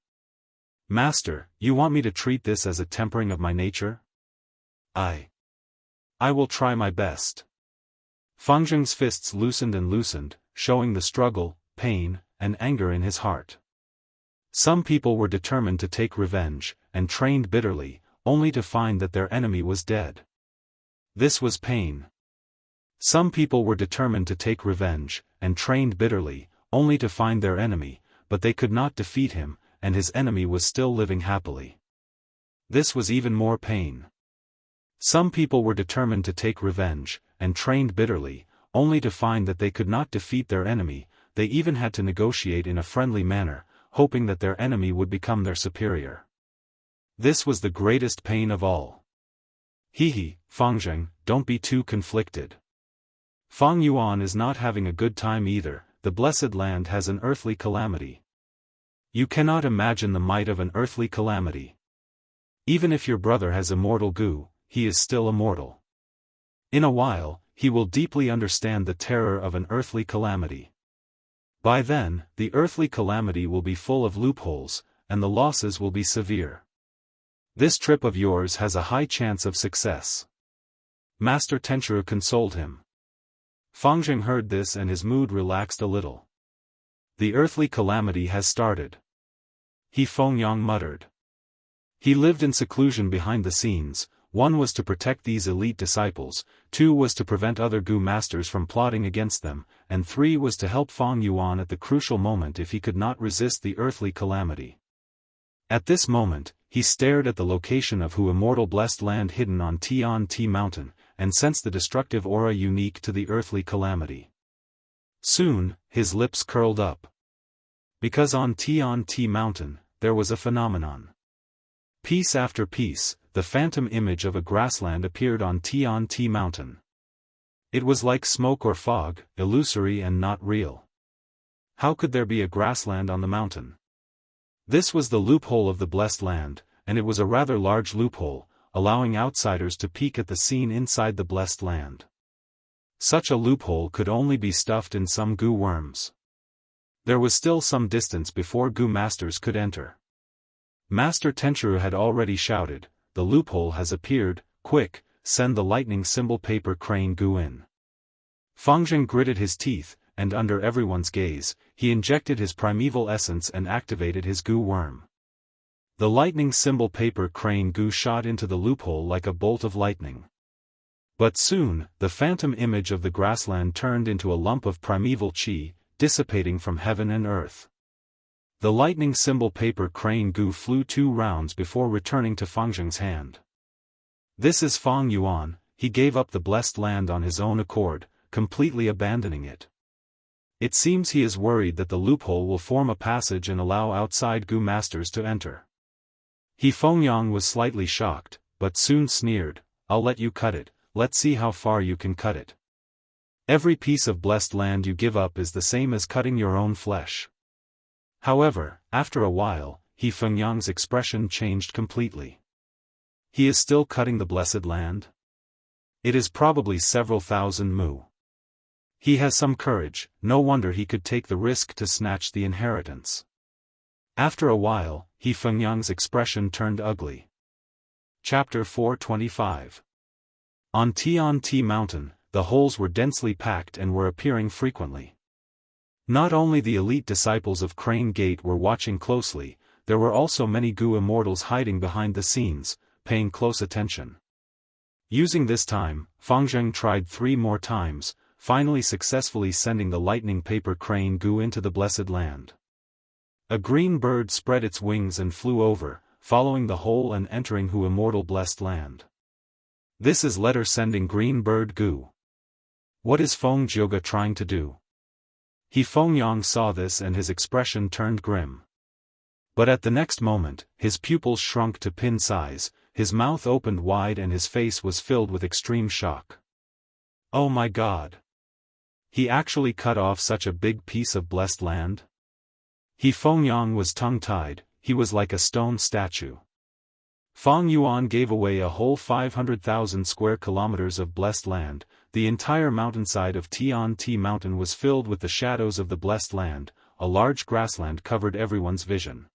"Master, you want me to treat this as a tempering of my nature? I will try my best." Fangjing's fists loosened and loosened, showing the struggle, pain, and anger in his heart. Some people were determined to take revenge, and trained bitterly, only to find that their enemy was dead. This was pain. Some people were determined to take revenge, and trained bitterly, only to find their enemy, but they could not defeat him, and his enemy was still living happily. This was even more pain. Some people were determined to take revenge, and trained bitterly, only to find that they could not defeat their enemy, they even had to negotiate in a friendly manner, hoping that their enemy would become their superior. This was the greatest pain of all. Fangjing, don't be too conflicted. Fang Yuan is not having a good time either, the blessed land has an earthly calamity. You cannot imagine the might of an earthly calamity. Even if your brother has immortal Gu, he is still immortal. In a while, he will deeply understand the terror of an earthly calamity. By then, the earthly calamity will be full of loopholes, and the losses will be severe. This trip of yours has a high chance of success. Master Tenchiru consoled him. Fangjing heard this and his mood relaxed a little. The earthly calamity has started. He Fengyang muttered. He lived in seclusion behind the scenes. 1 was to protect these elite disciples, 2 was to prevent other Gu masters from plotting against them, and 3 was to help Fang Yuan at the crucial moment if he could not resist the earthly calamity. At this moment, he stared at the location of Hu immortal blessed land hidden on Tian-Ti mountain, and sensed the destructive aura unique to the earthly calamity. Soon, his lips curled up. Because on Tian-Ti mountain, there was a phenomenon. Piece after piece, the phantom image of a grassland appeared on Tian-Ti mountain. It was like smoke or fog, illusory and not real. How could there be a grassland on the mountain? This was the loophole of the blessed land, and it was a rather large loophole, allowing outsiders to peek at the scene inside the blessed land. Such a loophole could only be stuffed in some Gu worms. There was still some distance before Gu masters could enter. Master Tenchiru had already shouted, "The loophole has appeared, quick, send the lightning symbol paper crane Gu in." Fangjing gritted his teeth, and under everyone's gaze, he injected his primeval essence and activated his Gu worm. The lightning symbol paper crane Gu shot into the loophole like a bolt of lightning. But soon, the phantom image of the grassland turned into a lump of primeval chi, dissipating from heaven and earth. The lightning symbol paper crane Gu flew 2 rounds before returning to Fangjing's hand. This is Fang Yuan, he gave up the blessed land on his own accord, completely abandoning it. It seems he is worried that the loophole will form a passage and allow outside Gu masters to enter. He Fengyang was slightly shocked, but soon sneered, "I'll let you cut it, let's see how far you can cut it. Every piece of blessed land you give up is the same as cutting your own flesh." However, after a while, He Fengyang's expression changed completely. He is still cutting the blessed land? It is probably several thousand mu. He has some courage, no wonder he could take the risk to snatch the inheritance. After a while, He Fengyang's expression turned ugly. Chapter 425. On Tian-Ti mountain, the holes were densely packed and were appearing frequently. Not only the elite disciples of Crane Gate were watching closely, there were also many Gu immortals hiding behind the scenes, paying close attention. Using this time, Fangjing tried 3 more times, finally successfully sending the lightning paper crane Gu into the blessed land. A green bird spread its wings and flew over, following the hole and entering Hu Immortal blessed land. This is letter sending green bird Gu. What is Feng Jioge trying to do? He Fengyang saw this and his expression turned grim. But at the next moment, his pupils shrunk to pin size, his mouth opened wide and his face was filled with extreme shock. Oh my God! He actually cut off such a big piece of blessed land? He Fengyang was tongue-tied, he was like a stone statue. Feng Yuan gave away a whole 500,000 square kilometers of blessed land. The entire mountainside of Tian-Ti Mountain was filled with the shadows of the blessed land, a large grassland covered everyone's vision.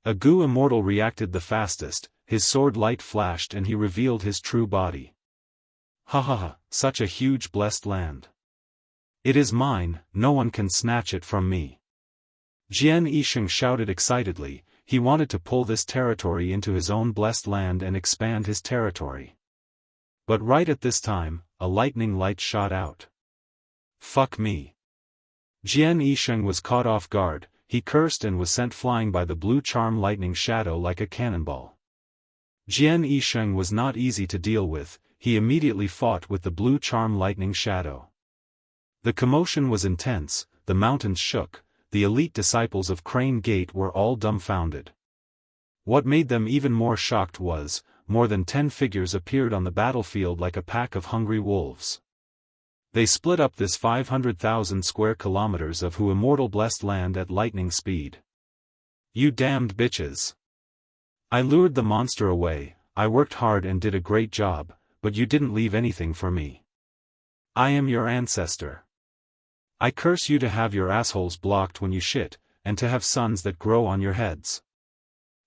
A Gu Immortal reacted the fastest, his sword light flashed and he revealed his true body. Ha ha ha, such a huge blessed land. It is mine, no one can snatch it from me. Jian Yisheng shouted excitedly, he wanted to pull this territory into his own blessed land and expand his territory. But right at this time, a lightning light shot out. Fuck me. Jian Yisheng was caught off guard, he cursed and was sent flying by the blue charm lightning shadow like a cannonball. Jian Yisheng was not easy to deal with, he immediately fought with the blue charm lightning shadow. The commotion was intense, the mountains shook, the elite disciples of Crane Gate were all dumbfounded. What made them even more shocked was, more than 10 figures appeared on the battlefield like a pack of hungry wolves. They split up this 500,000 square kilometers of Hu Immortal blessed land at lightning speed. You damned bitches! I lured the monster away, I worked hard and did a great job, but you didn't leave anything for me. I am your ancestor. I curse you to have your assholes blocked when you shit, and to have sons that grow on your heads.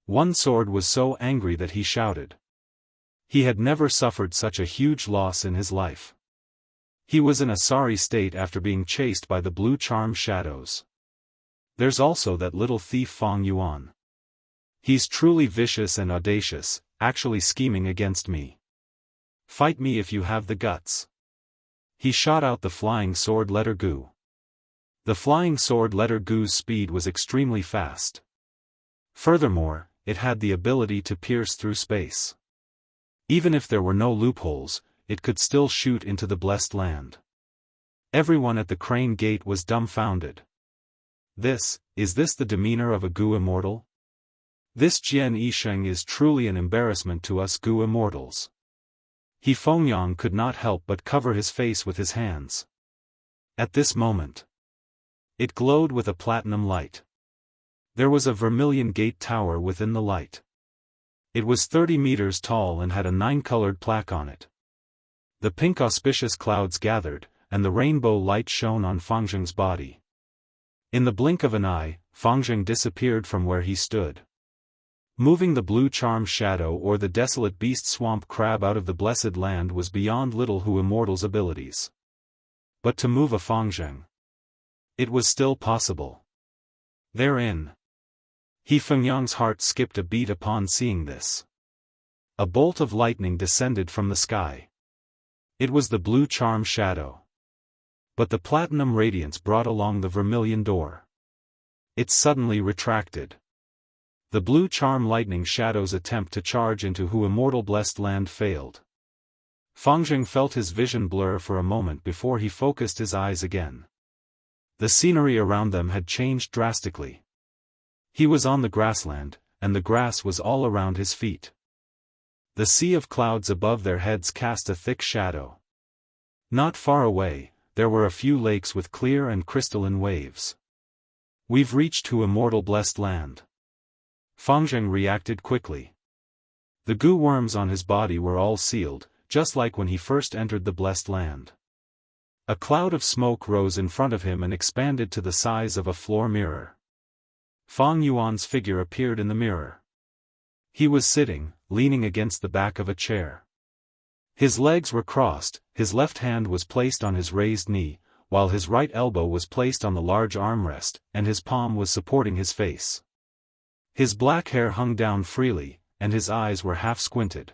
One sword was so angry that he shouted. He had never suffered such a huge loss in his life. He was in a sorry state after being chased by the blue charm shadows. There's also that little thief Feng Yuan. He's truly vicious and audacious, actually scheming against me. Fight me if you have the guts. He shot out the flying sword letter Gu. The flying sword letter Gu's speed was extremely fast. Furthermore, it had the ability to pierce through space. Even if there were no loopholes, it could still shoot into the blessed land. Everyone at the Crane Gate was dumbfounded. Is this the demeanor of a Gu Immortal? This Jian Yisheng is truly an embarrassment to us Gu Immortals. He Fengyang could not help but cover his face with his hands. At this moment, it glowed with a platinum light. There was a vermilion gate tower within the light. It was 30 meters tall and had a 9-colored plaque on it. The pink auspicious clouds gathered, and the rainbow light shone on Fengzheng's body. In the blink of an eye, Fengzheng disappeared from where he stood. Moving the blue charm shadow or the desolate beast swamp crab out of the blessed land was beyond little Hu Immortal's abilities. But to move a Fengzheng, it was still possible. Therein. He Fengyang's heart skipped a beat upon seeing this. A bolt of lightning descended from the sky. It was the blue charm shadow. But the platinum radiance brought along the vermilion door. It suddenly retracted. The blue charm lightning shadow's attempt to charge into Hu Immortal blessed land failed. Fengzheng felt his vision blur for a moment before he focused his eyes again. The scenery around them had changed drastically. He was on the grassland, and the grass was all around his feet. The sea of clouds above their heads cast a thick shadow. Not far away, there were a few lakes with clear and crystalline waves. We've reached Hu Immortal blessed land. Fengzheng reacted quickly. The Gu worms on his body were all sealed, just like when he first entered the blessed land. A cloud of smoke rose in front of him and expanded to the size of a floor mirror. Feng Yuan's figure appeared in the mirror. He was sitting, leaning against the back of a chair. His legs were crossed, his left hand was placed on his raised knee, while his right elbow was placed on the large armrest, and his palm was supporting his face. His black hair hung down freely, and his eyes were half squinted.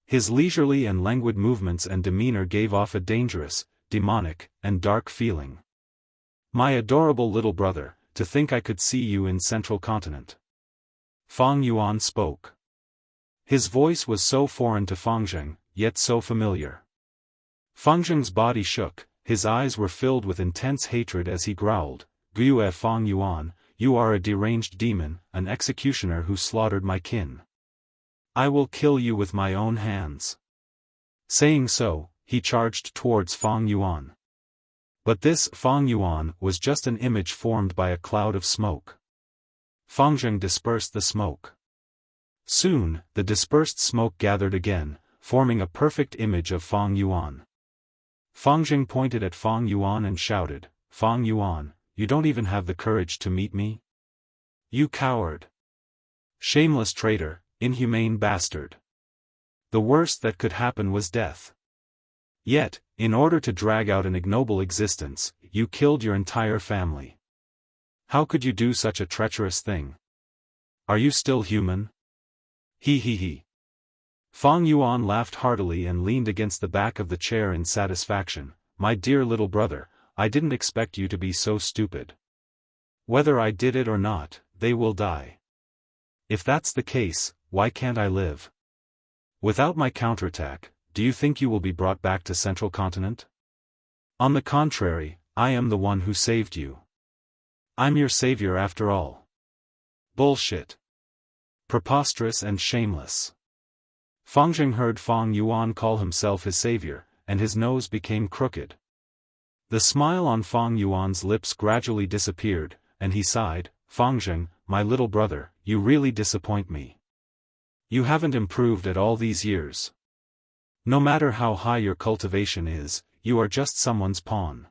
His leisurely and languid movements and demeanor gave off a dangerous, demonic, and dark feeling. My adorable little brother, to think I could see you in Central Continent. Fang Yuan spoke. His voice was so foreign to Fangzheng, yet so familiar. Fangzheng's body shook, his eyes were filled with intense hatred as he growled, "Gue Fang Yuan, you are a deranged demon, an executioner who slaughtered my kin. I will kill you with my own hands." Saying so, he charged towards Fang Yuan. But this Fang Yuan was just an image formed by a cloud of smoke. Fangzheng dispersed the smoke. Soon, the dispersed smoke gathered again, forming a perfect image of Fang Yuan. Fangzheng pointed at Fang Yuan and shouted, "Fang Yuan, you don't even have the courage to meet me? You coward! Shameless traitor, inhumane bastard! The worst that could happen was death. Yet, in order to drag out an ignoble existence, you killed your entire family. How could you do such a treacherous thing? Are you still human? He he he." Fang Yuan laughed heartily and leaned against the back of the chair in satisfaction. "My dear little brother, I didn't expect you to be so stupid. Whether I did it or not, they will die. If that's the case, why can't I live? Without my counterattack, do you think you will be brought back to Central Continent? On the contrary, I am the one who saved you. I'm your savior after all." Bullshit. Preposterous and shameless. Fangzheng heard Fang Yuan call himself his savior, and his nose became crooked. The smile on Fang Yuan's lips gradually disappeared, and he sighed, "Fangzheng, my little brother, you really disappoint me. You haven't improved at all these years. No matter how high your cultivation is, you are just someone's pawn.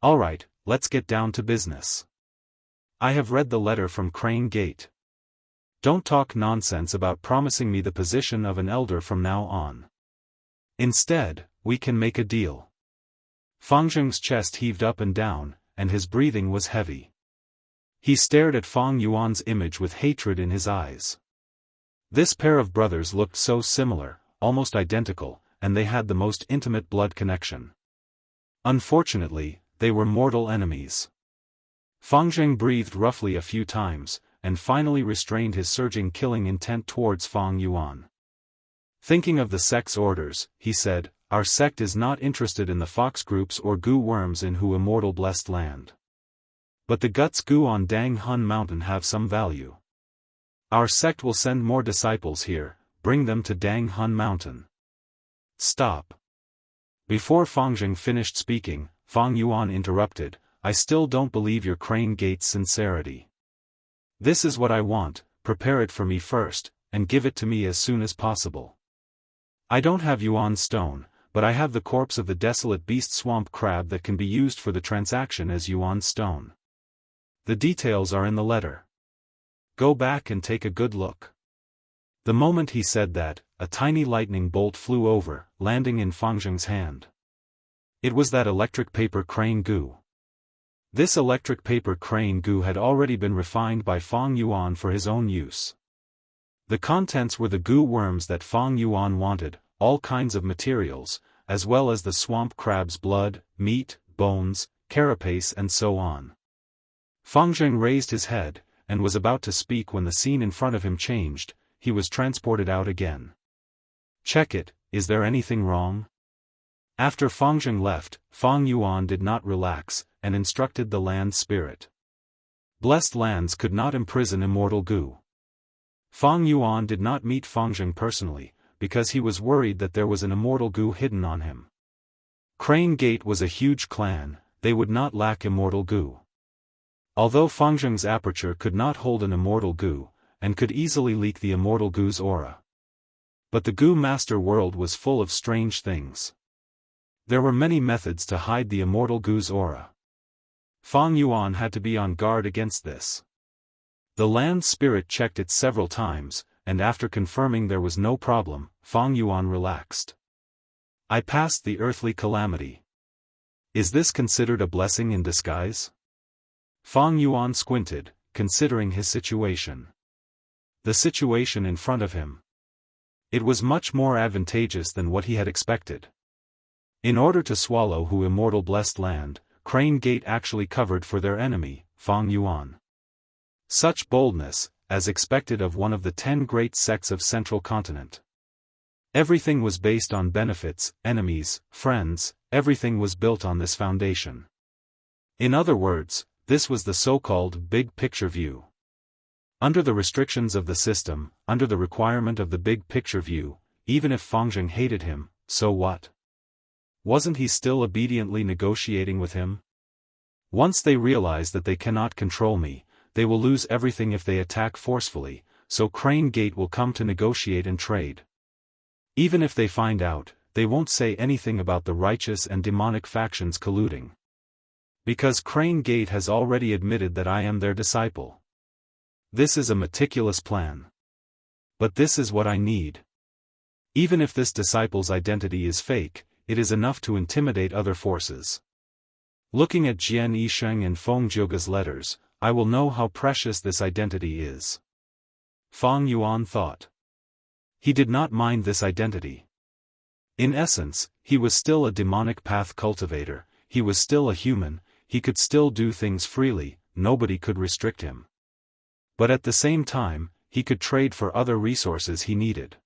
Alright, let's get down to business. I have read the letter from Crane Gate. Don't talk nonsense about promising me the position of an elder from now on. Instead, we can make a deal." Fangzheng's chest heaved up and down, and his breathing was heavy. He stared at Fang Yuan's image with hatred in his eyes. This pair of brothers looked so similar, almost identical, and they had the most intimate blood connection. Unfortunately, they were mortal enemies. Fangzheng breathed roughly a few times, and finally restrained his surging killing intent towards Fang Yuan. Thinking of the sect's orders, he said, "Our sect is not interested in the fox groups or goo worms in Hu Immortal blessed land. But the guts goo on Dang Hun Mountain have some value. Our sect will send more disciples here, bring them to Dang Hun Mountain." Stop. Before Fangzheng finished speaking, Fang Yuan interrupted, "I still don't believe your Crane Gate's sincerity. This is what I want, prepare it for me first, and give it to me as soon as possible. I don't have Yuan stone, but I have the corpse of the desolate beast swamp crab that can be used for the transaction as Yuan stone. The details are in the letter. Go back and take a good look." The moment he said that, a tiny lightning bolt flew over, landing in Fangzheng's hand. It was that electric paper crane goo. This electric paper crane goo had already been refined by Fang Yuan for his own use. The contents were the goo worms that Fang Yuan wanted, all kinds of materials, as well as the swamp crab's blood, meat, bones, carapace and so on. Fangzheng raised his head, and was about to speak when the scene in front of him changed. He was transported out again. "Check it, is there anything wrong?" After Fangzheng left, Fang Yuan did not relax, and instructed the land spirit. Blessed lands could not imprison immortal goo. Fang Yuan did not meet Fangzheng personally, because he was worried that there was an immortal goo hidden on him. Crane Gate was a huge clan, they would not lack immortal goo. Although Fangzheng's aperture could not hold an immortal goo, and could easily leak the immortal goo's aura. But the goo master world was full of strange things. There were many methods to hide the immortal goo's aura. Fang Yuan had to be on guard against this. The land spirit checked it several times, and after confirming there was no problem, Fang Yuan relaxed. "I passed the earthly calamity. Is this considered a blessing in disguise?" Fang Yuan squinted, considering his situation. The situation in front of him. It was much more advantageous than what he had expected. In order to swallow Hu Immortal Blessed Land, Crane Gate actually covered for their enemy, Fang Yuan. Such boldness, as expected of one of the 10 great sects of Central Continent. Everything was based on benefits, enemies, friends, everything was built on this foundation. In other words, this was the so-called big picture view. Under the restrictions of the system, under the requirement of the big picture view, even if Fangjing hated him, so what? Wasn't he still obediently negotiating with him? Once they realize that they cannot control me, they will lose everything if they attack forcefully, so Crane Gate will come to negotiate and trade. Even if they find out, they won't say anything about the righteous and demonic factions colluding. Because Crane Gate has already admitted that I am their disciple. This is a meticulous plan. But this is what I need. Even if this disciple's identity is fake, it is enough to intimidate other forces. Looking at Jian Yisheng and Feng Jiuge's letters, I will know how precious this identity is. Fang Yuan thought. He did not mind this identity. In essence, he was still a demonic path cultivator, he was still a human, he could still do things freely, nobody could restrict him. But at the same time, he could trade for other resources he needed.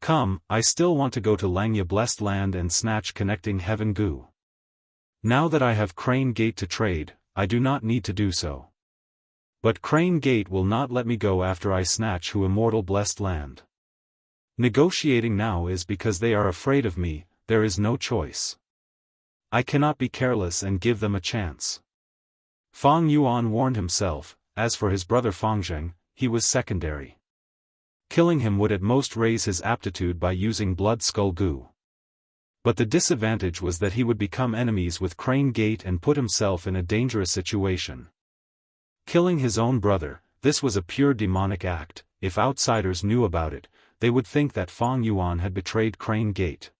Come, I still want to go to Langya Blessed Land and snatch Connecting Heaven Gu. Now that I have Crane Gate to trade, I do not need to do so. But Crane Gate will not let me go after I snatch Hu Immortal Blessed Land. Negotiating now is because they are afraid of me, there is no choice. I cannot be careless and give them a chance. Fang Yuan warned himself, as for his brother Fangjing, he was secondary. Killing him would at most raise his aptitude by using Blood Skull Gu. But the disadvantage was that he would become enemies with Crane Gate and put himself in a dangerous situation. Killing his own brother, this was a pure demonic act. If outsiders knew about it, they would think that Fang Yuan had betrayed Crane Gate.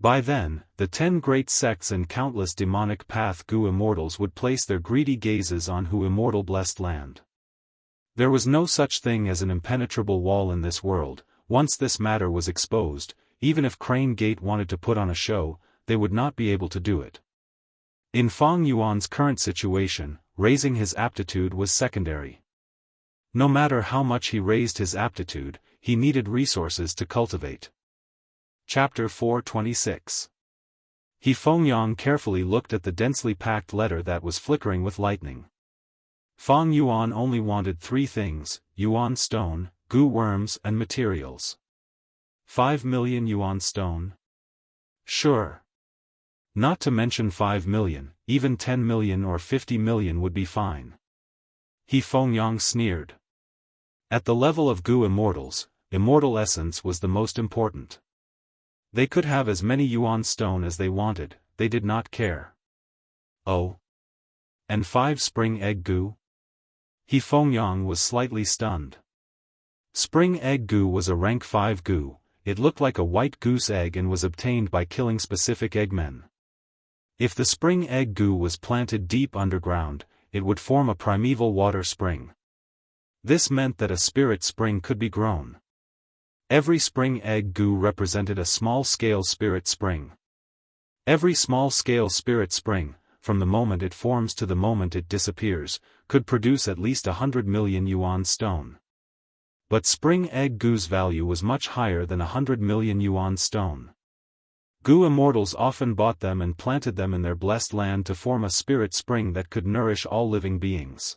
By then, the 10 great sects and countless demonic path Gu immortals would place their greedy gazes on Hu Immortal Blessed Land. There was no such thing as an impenetrable wall in this world. Once this matter was exposed, even if Crane Gate wanted to put on a show, they would not be able to do it. In Fang Yuan's current situation, raising his aptitude was secondary. No matter how much he raised his aptitude, he needed resources to cultivate. Chapter 426. He Fengyang carefully looked at the densely packed letter that was flickering with lightning. Fang Yuan only wanted 3 things, Yuan stone, Gu worms and materials. 5 million Yuan stone? Sure. Not to mention 5 million, even 10 million or 50 million would be fine. He Fengyang sneered. At the level of Gu immortals, immortal essence was the most important. They could have as many Yuan stone as they wanted, they did not care. Oh. And 5 spring egg Gu? He Fengyang was slightly stunned. Spring egg Gu was a rank 5 Gu, it looked like a white goose egg and was obtained by killing specific eggmen. If the spring egg Gu was planted deep underground, it would form a primeval water spring. This meant that a spirit spring could be grown. Every spring egg Gu represented a small-scale spirit spring. Every small-scale spirit spring, from the moment it forms to the moment it disappears, could produce at least 100 million Yuan stone. But spring egg Gu's value was much higher than 100 million Yuan stone. Gu immortals often bought them and planted them in their blessed land to form a spirit spring that could nourish all living beings.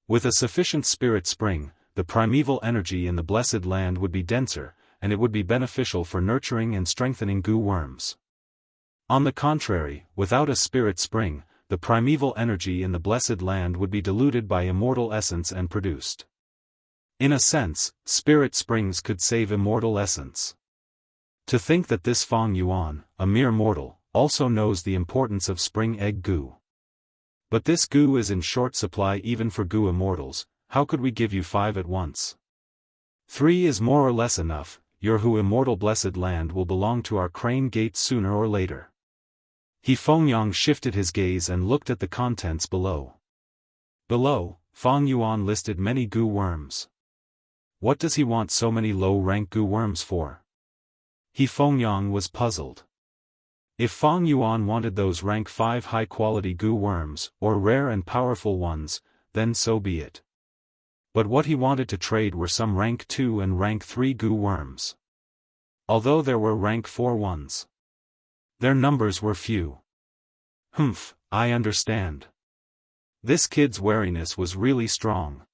With a sufficient spirit spring, the primeval energy in the blessed land would be denser, and it would be beneficial for nurturing and strengthening Gu worms. On the contrary, without a spirit spring, the primeval energy in the blessed land would be diluted by immortal essence and produced. In a sense, spirit springs could save immortal essence. To think that this Fang Yuan, a mere mortal, also knows the importance of spring egg Gu. But this Gu is in short supply even for Gu immortals. How could we give you 5 at once? 3 is more or less enough, your Hu Immortal Blessed Land will belong to our Crane Gate sooner or later. He Fengyang shifted his gaze and looked at the contents below. Below, Fang Yuan listed many Gu worms. What does he want so many low-rank Gu worms for? He Fengyang was puzzled. If Fang Yuan wanted those rank 5 high-quality goo worms, or rare and powerful ones, then so be it. But what he wanted to trade were some rank 2 and rank 3 goo worms. Although there were rank 4 ones, their numbers were few. Humph, I understand. This kid's wariness was really strong.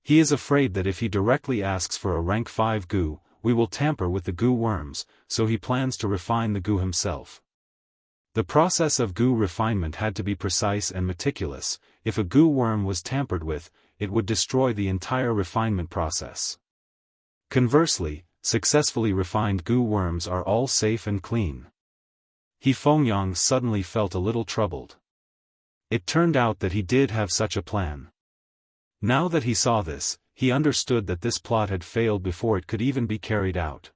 He is afraid that if he directly asks for a rank 5 goo, we will tamper with the goo worms, so he plans to refine the goo himself. The process of goo refinement had to be precise and meticulous. If a goo worm was tampered with, it would destroy the entire refinement process. Conversely, successfully refined goo worms are all safe and clean. He Fengyang suddenly felt a little troubled. It turned out that he did have such a plan. Now that he saw this, he understood that this plot had failed before it could even be carried out.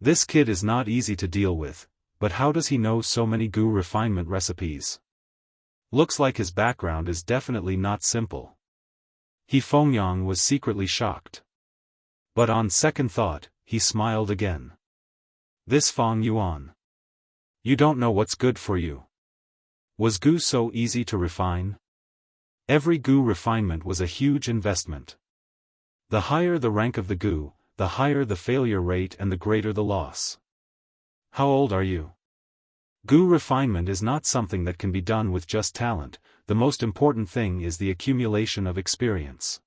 This kid is not easy to deal with, but how does he know so many goo refinement recipes? Looks like his background is definitely not simple. He Fengyang was secretly shocked. But on second thought, he smiled again. This Fang Yuan. You don't know what's good for you. Was goo so easy to refine? Every goo refinement was a huge investment. The higher the rank of the goo, the higher the failure rate and the greater the loss. How old are you? Goo refinement is not something that can be done with just talent. The most important thing is the accumulation of experience.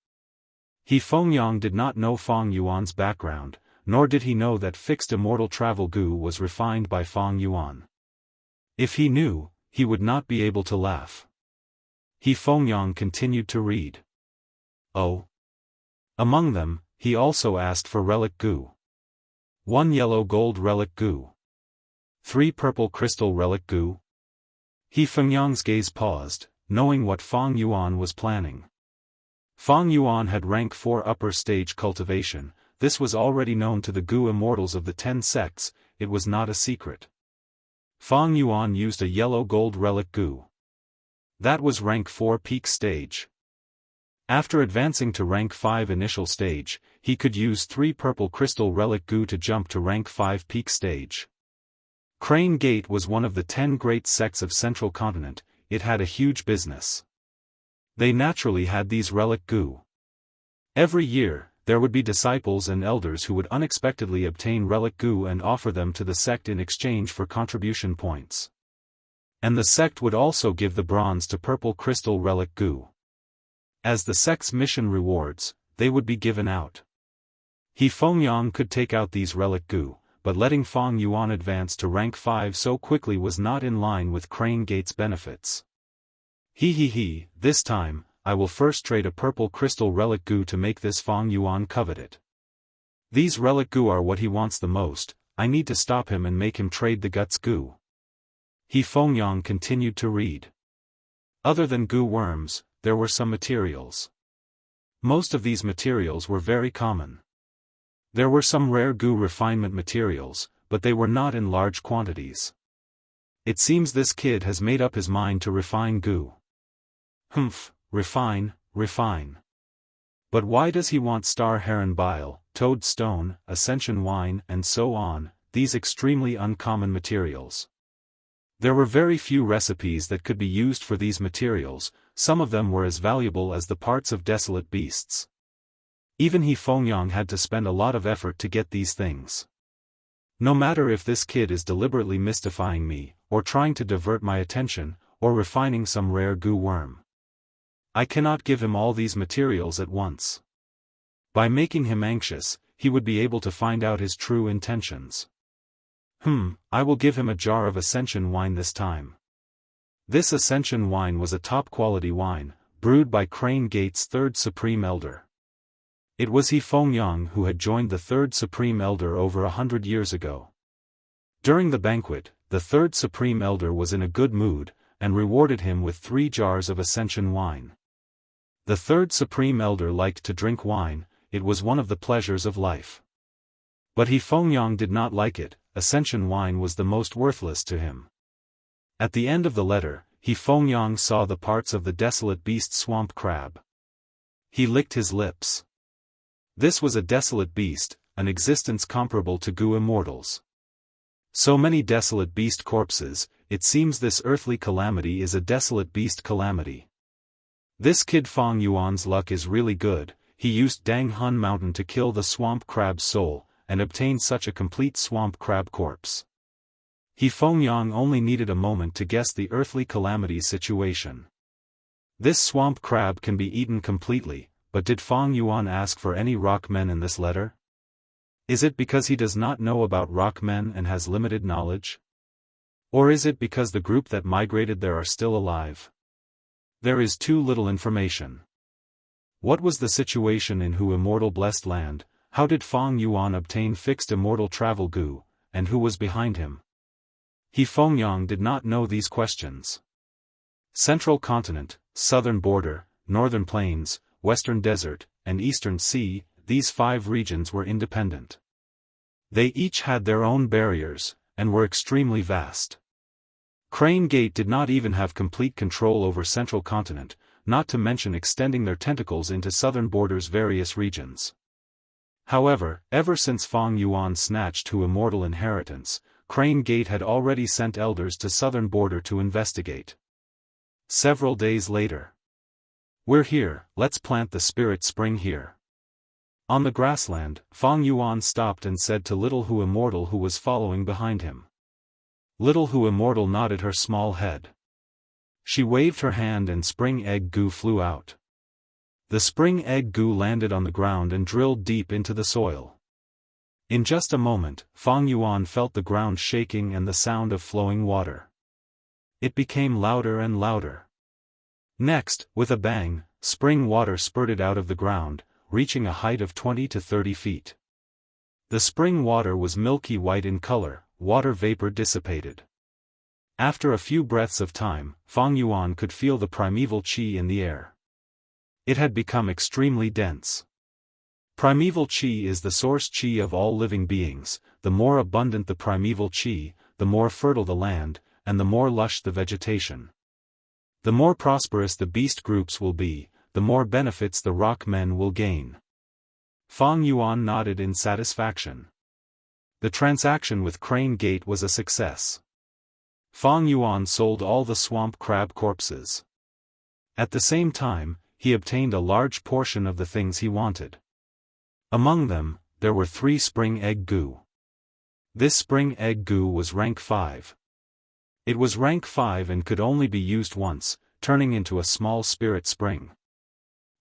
He Fengyang did not know Fang Yuan's background, nor did he know that fixed immortal travel goo was refined by Fang Yuan. If he knew, he would not be able to laugh. He Fengyang continued to read. Oh. Among them, he also asked for relic goo. 1 yellow gold relic goo. 3 purple crystal relic goo. He Fengyang's gaze paused, knowing what Fang Yuan was planning. Fang Yuan had rank 4 upper stage cultivation. This was already known to the goo immortals of the 10 sects. It was not a secret. Fang Yuan used a yellow gold relic goo. That was rank 4 peak stage. After advancing to rank 5 initial stage, he could use 3 purple crystal relic goo to jump to rank 5 peak stage. Crane Gate was one of the 10 great sects of Central Continent. It had a huge business. They naturally had these relic goo. Every year, there would be disciples and elders who would unexpectedly obtain relic goo and offer them to the sect in exchange for contribution points. And the sect would also give the bronze to purple crystal relic goo. As the sect's mission rewards, they would be given out. He Fengyang could take out these relic goo, but letting Fang Yuan advance to rank 5 so quickly was not in line with Crane Gate's benefits. This time, I will first trade a purple crystal relic goo to make this Fang Yuan covet it. These relic goo are what he wants the most. I need to stop him and make him trade the guts goo. He Fengyang continued to read. Other than goo worms, there were some materials. Most of these materials were very common. There were some rare goo refinement materials, but they were not in large quantities. It seems this kid has made up his mind to refine goo. Humph, refine. But why does he want star heron bile, toad stone, ascension wine and so on, these extremely uncommon materials? There were very few recipes that could be used for these materials. Some of them were as valuable as the parts of desolate beasts. Even he Fengyang had to spend a lot of effort to get these things. No matter if this kid is deliberately mystifying me, or trying to divert my attention, or refining some rare goo worm, I cannot give him all these materials at once. By making him anxious, he would be able to find out his true intentions. I will give him a jar of ascension wine this time. This ascension wine was a top-quality wine, brewed by Crane Gate's third Supreme Elder. It was he Fengyang who had joined the third Supreme Elder over 100 years ago. During the banquet, the third Supreme Elder was in a good mood, and rewarded him with 3 jars of ascension wine. The third Supreme Elder liked to drink wine. It was one of the pleasures of life. But he Fengyang did not like it. Ascension wine was the most worthless to him. At the end of the letter, he Fengyang saw the parts of the desolate beast swamp crab. He licked his lips. This was a desolate beast, an existence comparable to goo immortals. So many desolate beast corpses, it seems this earthly calamity is a desolate beast calamity. This kid Fang Yuan's luck is really good. He used Dang Hun Mountain to kill the swamp crab's soul, and obtained such a complete swamp crab corpse. He Feng Yang only needed a moment to guess the earthly calamity situation. This swamp crab can be eaten completely, but did Fang Yuan ask for any rock men in this letter? Is it because he does not know about rock men and has limited knowledge? Or is it because the group that migrated there are still alive? There is too little information. What was the situation in Hu Immortal Blessed Land? How did Fang Yuan obtain fixed immortal travel goo, and who was behind him? He Fengyang did not know these questions. Central Continent, Southern Border, Northern Plains, Western Desert, and Eastern Sea, these 5 regions were independent. They each had their own barriers, and were extremely vast. Crane Gate did not even have complete control over Central Continent, not to mention extending their tentacles into Southern Border's various regions. However, ever since Fang Yuan snatched Hu Immortal inheritance, Crane Gate had already sent elders to Southern Border to investigate. Several days later. We're here, let's plant the spirit spring here. On the grassland, Fang Yuan stopped and said to Little Hu Immortal who was following behind him. Little Hu Immortal nodded her small head. She waved her hand and spring egg goo flew out. The spring egg goo landed on the ground and drilled deep into the soil. In just a moment, Fang Yuan felt the ground shaking and the sound of flowing water. It became louder and louder. Next, with a bang, spring water spurted out of the ground, reaching a height of 20 to 30 feet. The spring water was milky white in color, water vapor dissipated. After a few breaths of time, Fang Yuan could feel the primeval qi in the air. It had become extremely dense. Primeval qi is the source qi of all living beings. The more abundant the primeval qi, the more fertile the land, and the more lush the vegetation. The more prosperous the beast groups will be, the more benefits the rock men will gain. Fang Yuan nodded in satisfaction. The transaction with Crane Gate was a success. Fang Yuan sold all the swamp crab corpses. At the same time, he obtained a large portion of the things he wanted. Among them, there were 3 spring egg goo. This spring egg goo was rank 5. It was rank 5 and could only be used once, turning into a small spirit spring.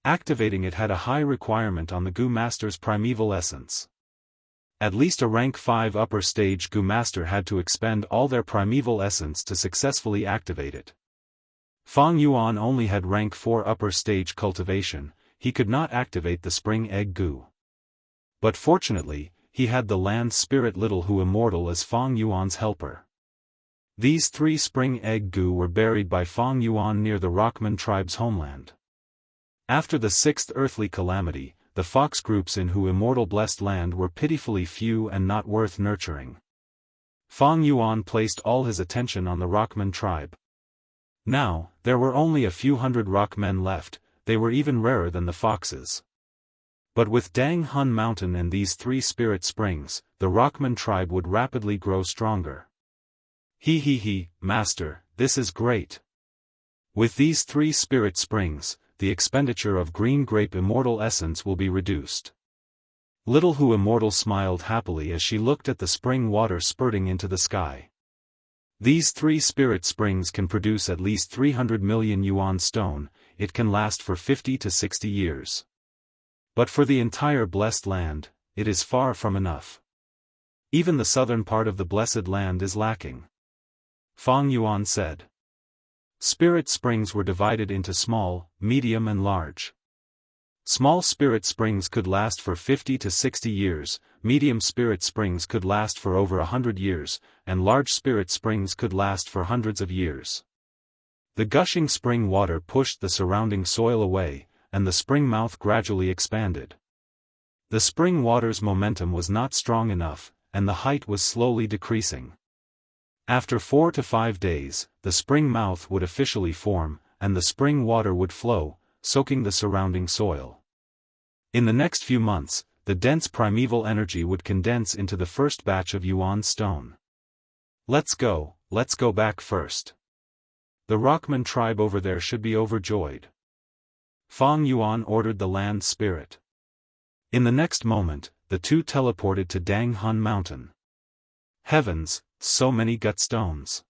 Activating it had a high requirement on the Goo Master's primeval essence. At least a rank 5 upper stage Goo Master had to expend all their primeval essence to successfully activate it. Fang Yuan only had rank 4 upper stage cultivation, he could not activate the spring egg goo. But fortunately, he had the land spirit Little Hu Immortal as Fang Yuan's helper. These 3 spring egg goo were buried by Fang Yuan near the Rockman tribe's homeland. After the 6th earthly calamity, the fox groups in Hu Immortal Blessed Land were pitifully few and not worth nurturing. Fang Yuan placed all his attention on the Rockman tribe. Now, there were only a few hundred rockmen left, they were even rarer than the foxes. But with Dang Hun Mountain and these 3 spirit springs, the Rockman tribe would rapidly grow stronger. Master, this is great. With these 3 spirit springs, the expenditure of green grape immortal essence will be reduced. Little Hu Immortal smiled happily as she looked at the spring water spurting into the sky. These 3 spirit springs can produce at least 300 million yuan stone, it can last for 50 to 60 years. But for the entire blessed land, it is far from enough. Even the southern part of the blessed land is lacking. Fang Yuan said. Spirit springs were divided into small, medium and large. Small spirit springs could last for 50 to 60 years, medium spirit springs could last for over 100 years, and large spirit springs could last for hundreds of years. The gushing spring water pushed the surrounding soil away, and the spring mouth gradually expanded. The spring water's momentum was not strong enough, and the height was slowly decreasing. After 4 to 5 days, the spring mouth would officially form, and the spring water would flow, soaking the surrounding soil. In the next few months, the dense primeval energy would condense into the first batch of yuan stone. Let's go back first. The Rockman tribe over there should be overjoyed. Fang Yuan ordered the land spirit. In the next moment, the two teleported to Danghun Mountain. Heavens, so many gut stones.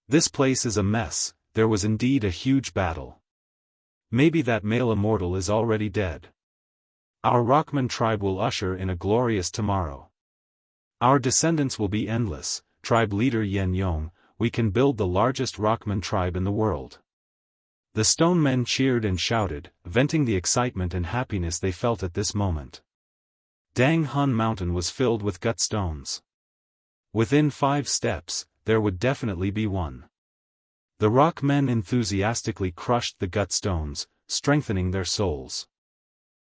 This place is a mess. There was indeed a huge battle. Maybe that male immortal is already dead. Our Rockman tribe will usher in a glorious tomorrow. Our descendants will be endless. Tribe leader Yen Yong, we can build the largest Rockman tribe in the world. The stone men cheered and shouted, venting the excitement and happiness they felt at this moment. Danghun Mountain was filled with gut stones. Within 5 steps, there would definitely be one. The rock men enthusiastically crushed the gut stones, strengthening their souls.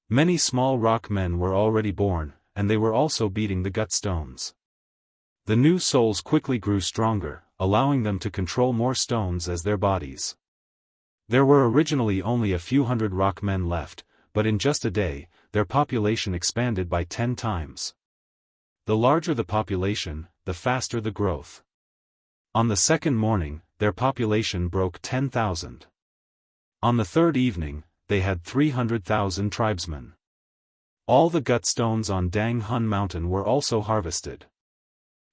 Many small rock men were already born, and they were also beating the gut stones. The new souls quickly grew stronger, allowing them to control more stones as their bodies. There were originally only a few hundred rock men left, but in just a day, their population expanded by 10 times. The larger the population, the faster the growth. On the second morning, their population broke 10,000. On the third evening, they had 300,000 tribesmen. All the gut stones on Danghun Mountain were also harvested.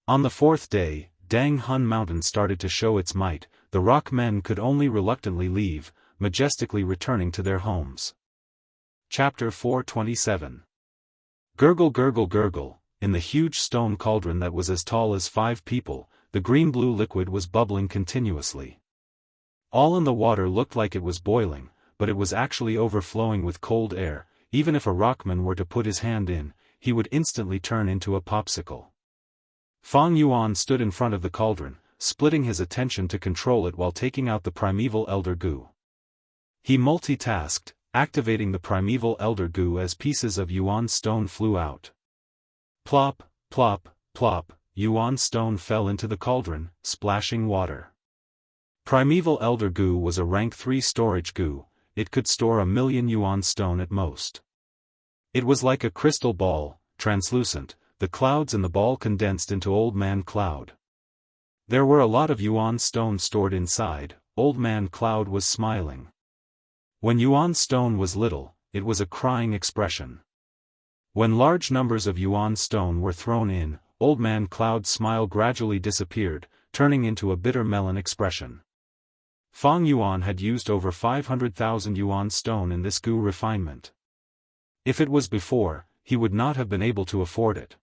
On the fourth day, Danghun Mountain started to show its might. The rock men could only reluctantly leave, majestically returning to their homes. Chapter 427. Gurgle gurgle gurgle, in the huge stone cauldron that was as tall as 5 people, the green-blue liquid was bubbling continuously. All in the water looked like it was boiling, but it was actually overflowing with cold air. Even if a rockman were to put his hand in, he would instantly turn into a popsicle. Fang Yuan stood in front of the cauldron, splitting his attention to control it while taking out the primeval elder goo. He multitasked, activating the primeval elder goo as pieces of yuan stone flew out. Plop, plop, plop, yuan stone fell into the cauldron, splashing water. Primeval elder goo was a rank 3 storage goo. It could store 1,000,000 yuan stone at most. It was like a crystal ball, translucent. The clouds in the ball condensed into Old Man Cloud. There were a lot of yuan stone stored inside. Old Man Cloud was smiling. When yuan stone was little, it was a crying expression. When large numbers of yuan stone were thrown in, Old Man Cloud's smile gradually disappeared, turning into a bitter melon expression. Fang Yuan had used over 500,000 yuan stone in this goo refinement. If it was before, he would not have been able to afford it.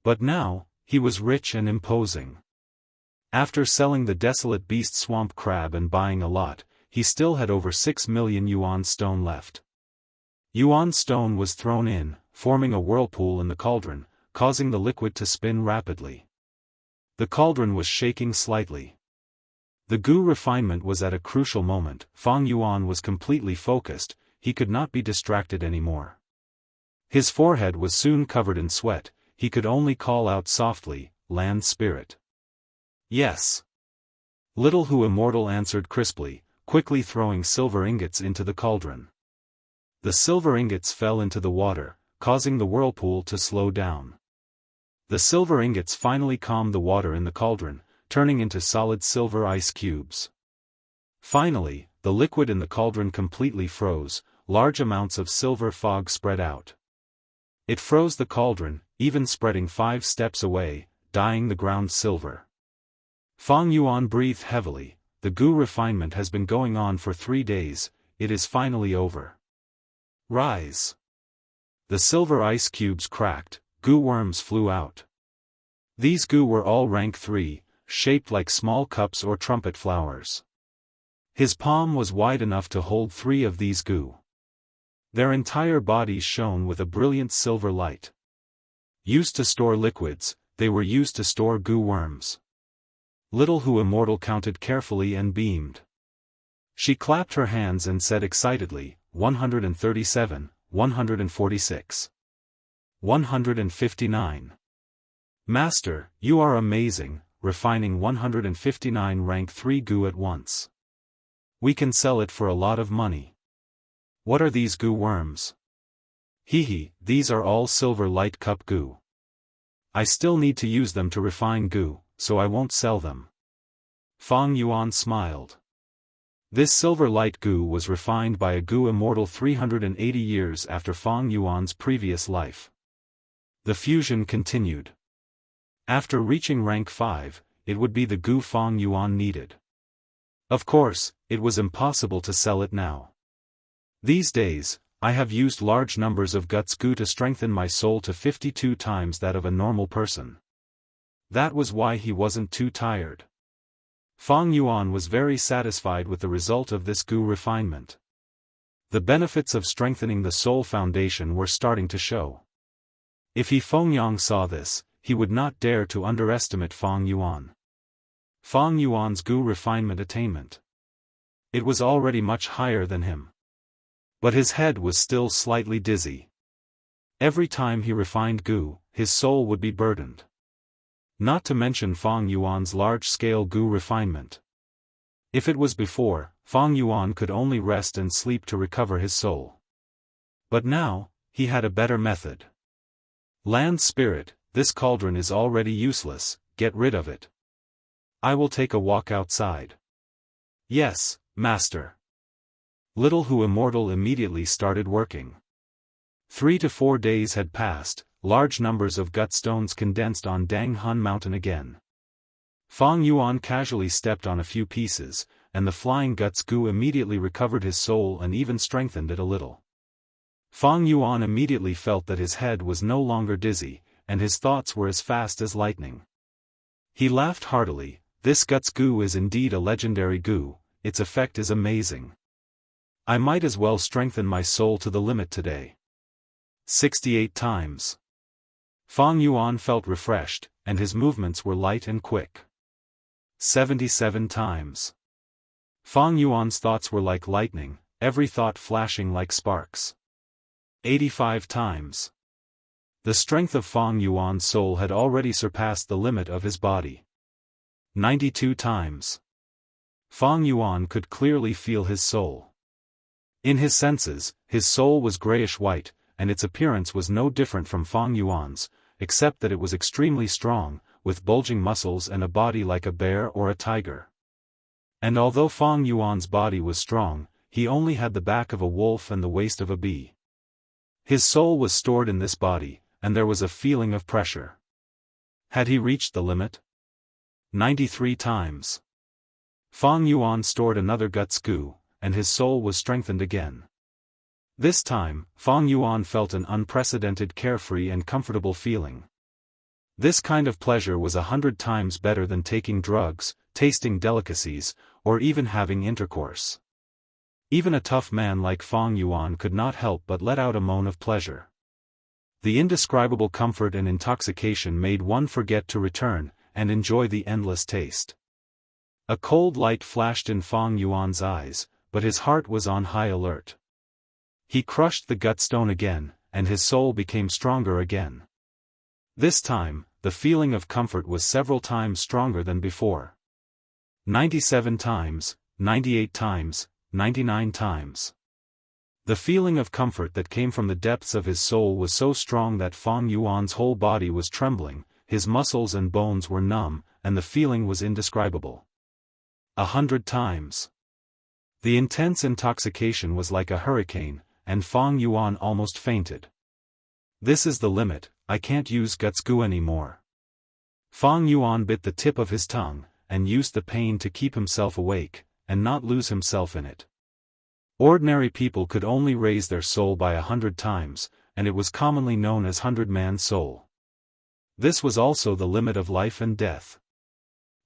But now, he was rich and imposing. After selling the desolate beast swamp crab and buying a lot, he still had over 6 million yuan stone left. Yuan stone was thrown in, forming a whirlpool in the cauldron, causing the liquid to spin rapidly. The cauldron was shaking slightly. The goo refinement was at a crucial moment. Fang Yuan was completely focused, he could not be distracted anymore. His forehead was soon covered in sweat. He could only call out softly, "Land Spirit." "Yes." Little Hu Immortal answered crisply, quickly throwing silver ingots into the cauldron. The silver ingots fell into the water, causing the whirlpool to slow down. The silver ingots finally calmed the water in the cauldron, turning into solid silver ice cubes. Finally, the liquid in the cauldron completely froze. Large amounts of silver fog spread out. It froze the cauldron, even spreading 5 steps away, dyeing the ground silver. Fang Yuan breathed heavily. The goo refinement has been going on for 3 days, it is finally over. Rise! The silver ice cubes cracked, goo worms flew out. These goo were all rank 3, shaped like small cups or trumpet flowers. His palm was wide enough to hold 3 of these goo. Their entire bodies shone with a brilliant silver light. Used to store liquids, they were used to store goo worms. Little Hu Immortal counted carefully and beamed. She clapped her hands and said excitedly, 137, 146. 159. Master, you are amazing, refining 159 rank 3 goo at once. We can sell it for a lot of money. What are these goo worms? Hehe, these are all silver light cup goo. I still need to use them to refine goo, so I won't sell them. Fang Yuan smiled. This silver light goo was refined by a goo immortal 380 years after Fang Yuan's previous life. The fusion continued. After reaching rank 5, it would be the goo Fang Yuan needed. Of course, it was impossible to sell it now. These days, I have used large numbers of guts goo to strengthen my soul to 52 times that of a normal person. That was why he wasn't too tired. Fang Yuan was very satisfied with the result of this goo refinement. The benefits of strengthening the soul foundation were starting to show. If Fengyang saw this, he would not dare to underestimate Fang Yuan. Fang Yuan's goo refinement attainment. It was already much higher than him. But his head was still slightly dizzy. Every time he refined goo, his soul would be burdened. Not to mention Fang Yuan's large-scale goo refinement. If it was before, Fang Yuan could only rest and sleep to recover his soul. But now, he had a better method. Land spirit, this cauldron is already useless, get rid of it. I will take a walk outside. Yes, master. Little Hu Immortal immediately started working. 3 to 4 days had passed, large numbers of gut stones condensed on Dang Han Mountain again. Fang Yuan casually stepped on a few pieces, and the flying guts goo immediately recovered his soul and even strengthened it a little. Fang Yuan immediately felt that his head was no longer dizzy, and his thoughts were as fast as lightning. He laughed heartily. This guts goo is indeed a legendary goo, its effect is amazing. I might as well strengthen my soul to the limit today. 68 times. Fang Yuan felt refreshed, and his movements were light and quick. 77 times. Fang Yuan's thoughts were like lightning, every thought flashing like sparks. 85 times. The strength of Fang Yuan's soul had already surpassed the limit of his body. 92 times. Fang Yuan could clearly feel his soul. In his senses, his soul was grayish-white, and its appearance was no different from Fang Yuan's, except that it was extremely strong, with bulging muscles and a body like a bear or a tiger. And although Fang Yuan's body was strong, he only had the back of a wolf and the waist of a bee. His soul was stored in this body, and there was a feeling of pressure. Had he reached the limit? 93 times. Fang Yuan stored another guts goo, and his soul was strengthened again. This time, Fang Yuan felt an unprecedented carefree and comfortable feeling. This kind of pleasure was 100 times better than taking drugs, tasting delicacies, or even having intercourse. Even a tough man like Fang Yuan could not help but let out a moan of pleasure. The indescribable comfort and intoxication made one forget to return and enjoy the endless taste. A cold light flashed in Fang Yuan's eyes, but his heart was on high alert. He crushed the gut stone again, and his soul became stronger again. This time, the feeling of comfort was several times stronger than before. 97 times, 98 times, 99 times. The feeling of comfort that came from the depths of his soul was so strong that Fang Yuan's whole body was trembling, his muscles and bones were numb, and the feeling was indescribable. 100 times. The intense intoxication was like a hurricane, and Fang Yuan almost fainted. This is the limit, I can't use guts goo anymore. Fang Yuan bit the tip of his tongue, and used the pain to keep himself awake, and not lose himself in it. Ordinary people could only raise their soul by 100 times, and it was commonly known as 100-man soul. This was also the limit of life and death.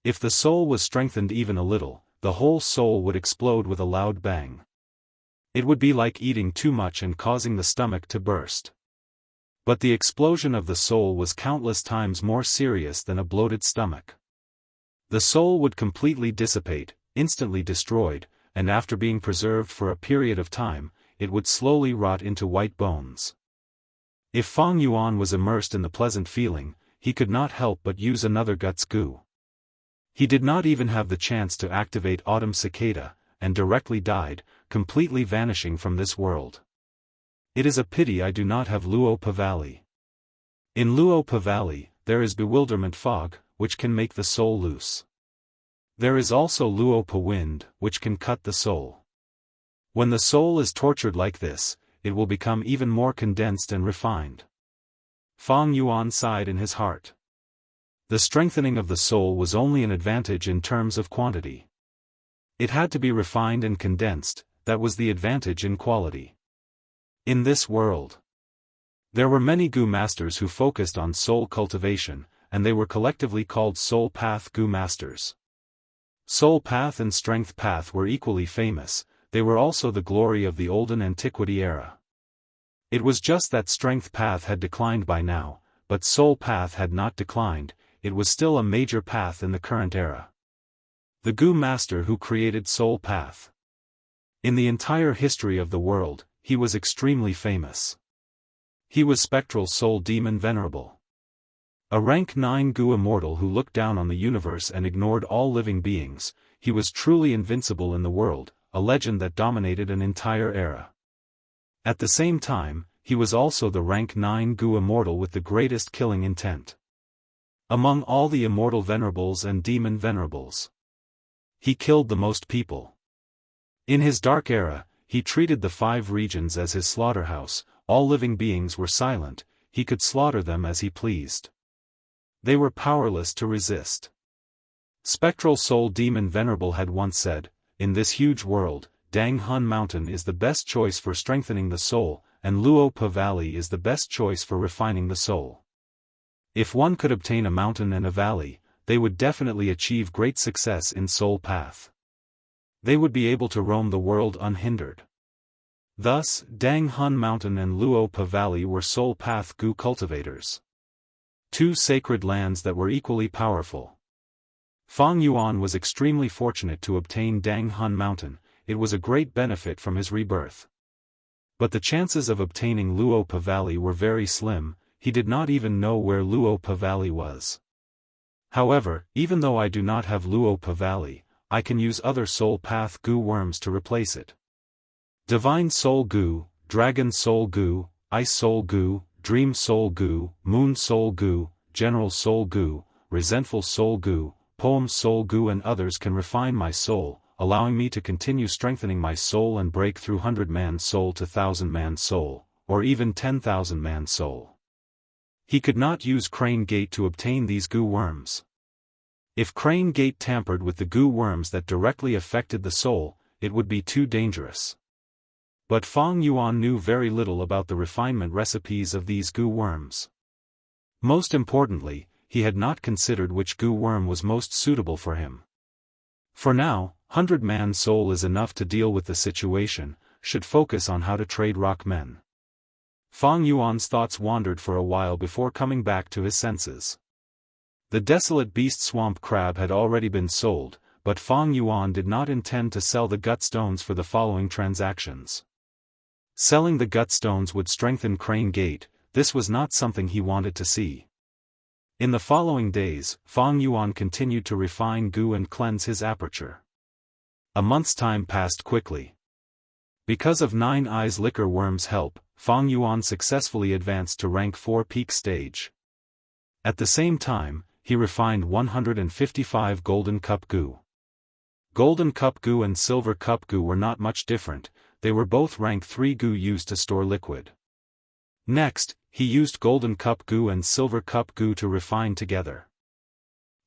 If the soul was strengthened even a little, the whole soul would explode with a loud bang. It would be like eating too much and causing the stomach to burst. But the explosion of the soul was countless times more serious than a bloated stomach. The soul would completely dissipate, instantly destroyed, and after being preserved for a period of time, it would slowly rot into white bones. If Fang Yuan was immersed in the pleasant feeling, he could not help but use another guts goo. He did not even have the chance to activate Autumn Cicada, and directly died, completely vanishing from this world. It is a pity I do not have Luopa Valley. In Luopa Valley, there is bewilderment fog, which can make the soul loose. There is also Luopa wind, which can cut the soul. When the soul is tortured like this, it will become even more condensed and refined. Fang Yuan sighed in his heart. The strengthening of the soul was only an advantage in terms of quantity. It had to be refined and condensed, that was the advantage in quality. In this world, there were many Gu masters who focused on soul cultivation, and they were collectively called Soul Path Gu masters. Soul Path and Strength Path were equally famous, they were also the glory of the olden antiquity era. It was just that Strength Path had declined by now, but Soul Path had not declined, it was still a major path in the current era. The Gu master who created Soul Path. In the entire history of the world, he was extremely famous. He was Spectral Soul Demon Venerable. A rank 9 Gu immortal who looked down on the universe and ignored all living beings, he was truly invincible in the world, a legend that dominated an entire era. At the same time, he was also the rank 9 Gu immortal with the greatest killing intent. Among all the immortal venerables and demon venerables, he killed the most people. In his dark era, he treated the 5 regions as his slaughterhouse, all living beings were silent, he could slaughter them as he pleased. They were powerless to resist. Spectral Soul Demon Venerable had once said, "In this huge world, Dang Hun Mountain is the best choice for strengthening the soul, and Luopa Valley is the best choice for refining the soul." If one could obtain a mountain and a valley, they would definitely achieve great success in Soul Path. They would be able to roam the world unhindered. Thus, Dang Hun Mountain and Luopa Valley were Soul Path Gu cultivators. 2 sacred lands that were equally powerful. Fang Yuan was extremely fortunate to obtain Dang Hun Mountain, it was a great benefit from his rebirth. But the chances of obtaining Luopa Valley were very slim, he did not even know where Luopa Valley was. However, even though I do not have Luopa Valley, I can use other Soul Path Gu worms to replace it. Divine Soul Gu, Dragon Soul Gu, Ice Soul Gu, Dream Soul Gu, Moon Soul Gu, General Soul Gu, Resentful Soul Gu, Poem Soul Gu and others can refine my soul, allowing me to continue strengthening my soul and break through 100-man soul to 1,000-man soul, or even 10,000-man soul. He could not use Crane Gate to obtain these Gu worms. If Crane Gate tampered with the Gu worms that directly affected the soul, it would be too dangerous. But Fang Yuan knew very little about the refinement recipes of these Gu worms. Most importantly, he had not considered which Gu worm was most suitable for him. For now, 100-man soul is enough to deal with the situation, should focus on how to trade rock men. Fang Yuan's thoughts wandered for a while before coming back to his senses. The desolate beast swamp crab had already been sold, but Fang Yuan did not intend to sell the gut stones for the following transactions. Selling the gut stones would strengthen Crane Gate, this was not something he wanted to see. In the following days, Fang Yuan continued to refine Gu and cleanse his aperture. A month's time passed quickly. Because of 9 Eyes Liquor Worm's help, Fang Yuan successfully advanced to rank 4 peak stage. At the same time, he refined 155 Golden Cup Gu. Golden Cup Gu and Silver Cup Gu were not much different, they were both rank 3 Gu used to store liquid. Next, he used Golden Cup Gu and Silver Cup Gu to refine together.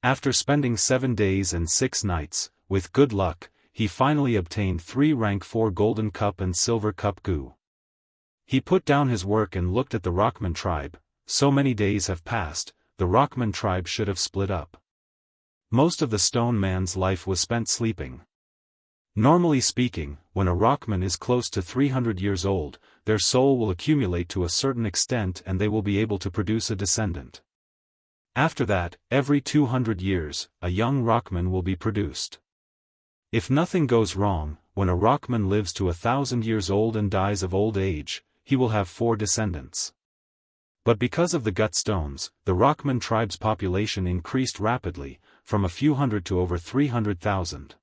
After spending 7 days and 6 nights, with good luck, he finally obtained 3 rank 4 Golden Cup and Silver Cup Gu. He put down his work and looked at the Rockman tribe. So many days have passed, the Rockman tribe should have split up. Most of the stone man's life was spent sleeping. Normally speaking, when a Rockman is close to 300 years old, their soul will accumulate to a certain extent and they will be able to produce a descendant. After that, every 200 years, a young Rockman will be produced. If nothing goes wrong, when a Rockman lives to 1,000 years old and dies of old age, he will have 4 descendants. But because of the gut stones, the Rockman tribe's population increased rapidly, from a few hundred to over 300,000.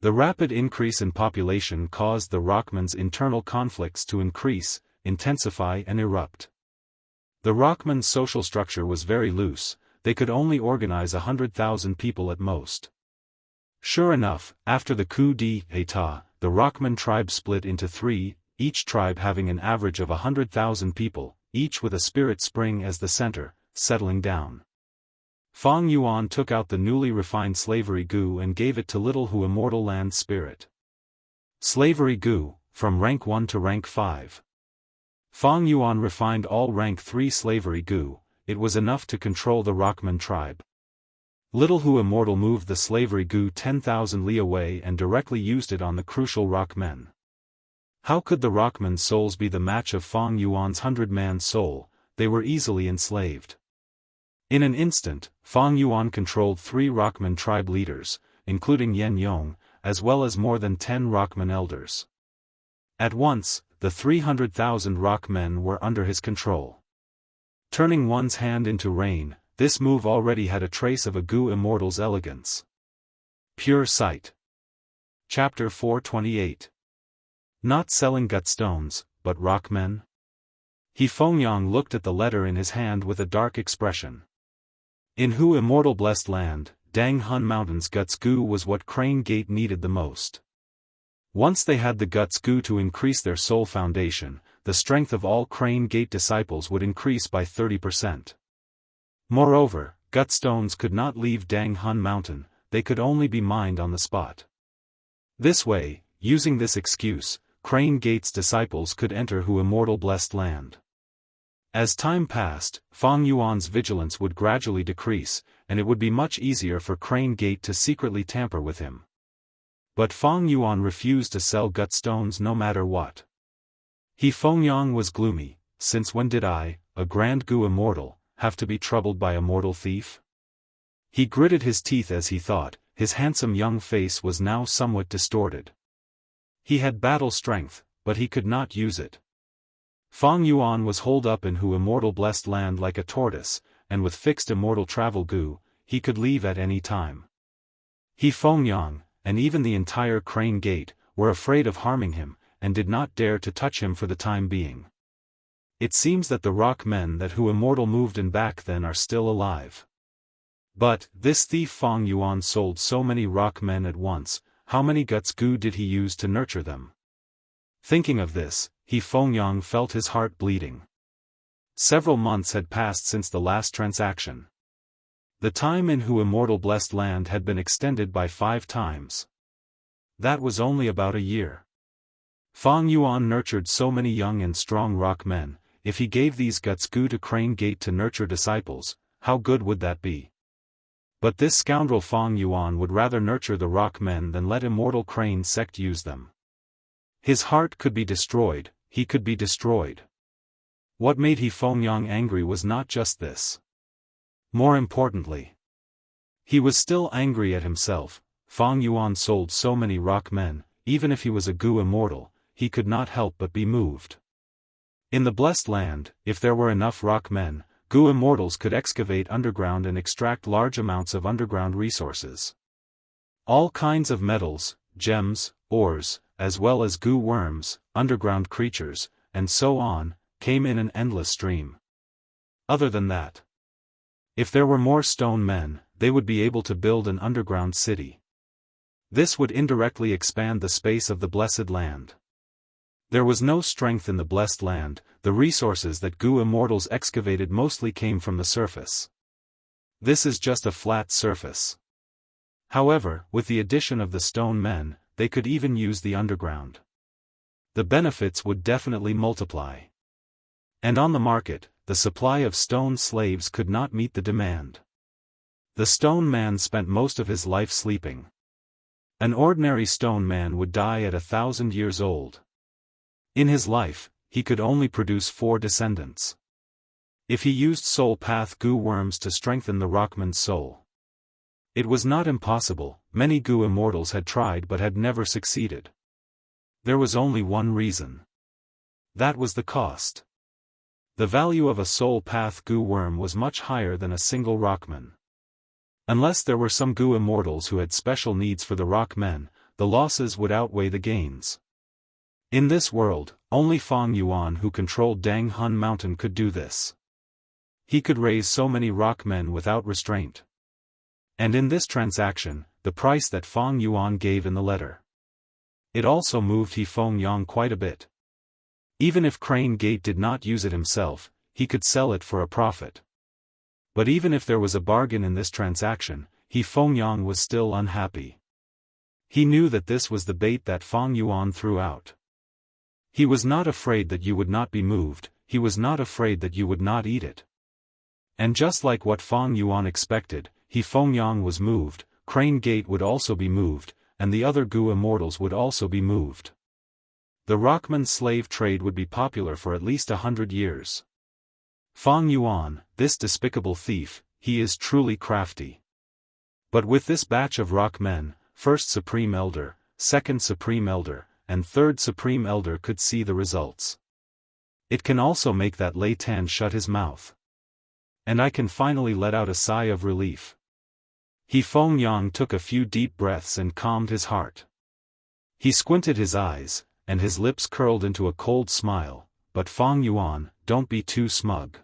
The rapid increase in population caused the Rockman's internal conflicts to increase, intensify and erupt. The Rockman's social structure was very loose, they could only organize 100,000 people at most. Sure enough, after the coup d'état, the Rockman tribe split into three, each tribe having an average of 100,000 people, each with a spirit spring as the center, settling down. Fang Yuan took out the newly refined slavery goo and gave it to Little Who Immortal Land Spirit. Slavery goo, from rank 1 to rank 5. Fang Yuan refined all rank 3 slavery goo, it was enough to control the Rockman tribe. Little Who Immortal moved the slavery goo 10,000 li away and directly used it on the crucial Rockmen. How could the Rockmen's souls be the match of Fang Yuan's 100-man soul? They were easily enslaved. In an instant, Fang Yuan controlled 3 Rockman tribe leaders, including Yen Yong, as well as more than 10 Rockman elders. At once, the 300,000 Rockmen were under his control. Turning one's hand into rain, this move already had a trace of a Goo Immortal's elegance. Pure sight. Chapter 428. Not selling gutstones, but Rockmen? He Fengyang looked at the letter in his hand with a dark expression. In Who Immortal Blessed Land, Dang Hun Mountain's Guts Goo was what Crane Gate needed the most. Once they had the Guts Goo to increase their soul foundation, the strength of all Crane Gate disciples would increase by 30%. Moreover, gutstones could not leave Dang Hun Mountain, they could only be mined on the spot. This way, using this excuse, Crane Gate's disciples could enter Who Immortal Blessed Land. As time passed, Fang Yuan's vigilance would gradually decrease, and it would be much easier for Crane Gate to secretly tamper with him. But Fang Yuan refused to sell gutstones no matter what. He Fengyang was gloomy, since when did I, a grand Goo Immortal, have to be troubled by a mortal thief? He gritted his teeth as he thought, his handsome young face was now somewhat distorted. He had battle strength, but he could not use it. Fang Yuan was holed up in Who Immortal Blessed Land like a tortoise, and with fixed immortal travel goo, he could leave at any time. He Fengyang, and even the entire Crane Gate, were afraid of harming him, and did not dare to touch him for the time being. It seems that the Rockmen that Who Immortal moved in back then are still alive. But, this thief Fang Yuan sold so many Rockmen at once, how many guts goo did he use to nurture them? Thinking of this, He Fengyang felt his heart bleeding. Several months had passed since the last transaction. The time in Who Immortal Blessed Land had been extended by 5 times. That was only about a year. Fang Yuan nurtured so many young and strong Rockmen. If he gave these guts goo to Crane Gate to nurture disciples, how good would that be? But this scoundrel Fang Yuan would rather nurture the Rockmen than let Immortal Crane sect use them. His heart could be destroyed, he could be destroyed. What made He Fengyang angry was not just this. More importantly, he was still angry at himself. Fang Yuan sold so many Rockmen, even if he was a Goo Immortal, he could not help but be moved. In the Blessed Land, if there were enough Rockmen, Goo Immortals could excavate underground and extract large amounts of underground resources. All kinds of metals, gems, ores, as well as goo worms, underground creatures, and so on, came in an endless stream. Other than that, if there were more stone men, they would be able to build an underground city. This would indirectly expand the space of the Blessed Land. There was no strength in the Blessed Land, the resources that Goo Immortals excavated mostly came from the surface. This is just a flat surface. However, with the addition of the stone men, they could even use the underground. The benefits would definitely multiply. And on the market, the supply of stone slaves could not meet the demand. The stone man spent most of his life sleeping. An ordinary stone man would die at 1,000 years old. In his life, he could only produce 4 descendants. If he used soul path goo worms to strengthen the Rockman's soul, it was not impossible. Many Goo Immortals had tried but had never succeeded. There was only one reason. That was the cost. The value of a soul path goo worm was much higher than a single Rockman. Unless there were some Goo Immortals who had special needs for the Rockmen, the losses would outweigh the gains. In this world, only Fang Yuan who controlled Dang Hun Mountain could do this. He could raise so many rock men without restraint. And in this transaction, the price that Fang Yuan gave in the letter, it also moved He Fengyang quite a bit. Even if Crane Gate did not use it himself, he could sell it for a profit. But even if there was a bargain in this transaction, He Fengyang was still unhappy. He knew that this was the bait that Fang Yuan threw out. He was not afraid that you would not be moved, he was not afraid that you would not eat it. And just like what Fang Yuan expected, He Fengyang was moved, Crane Gate would also be moved, and the other Gu immortals would also be moved. The Rockman slave trade would be popular for at least 100 years. Fang Yuan, this despicable thief, he is truly crafty. But with this batch of rock men, first Supreme Elder, second Supreme Elder, and third Supreme Elder could see the results. It can also make that Lei Tan shut his mouth. And I can finally let out a sigh of relief. He Fengyang took a few deep breaths and calmed his heart. He squinted his eyes, and his lips curled into a cold smile, but Fang Yuan, don't be too smug.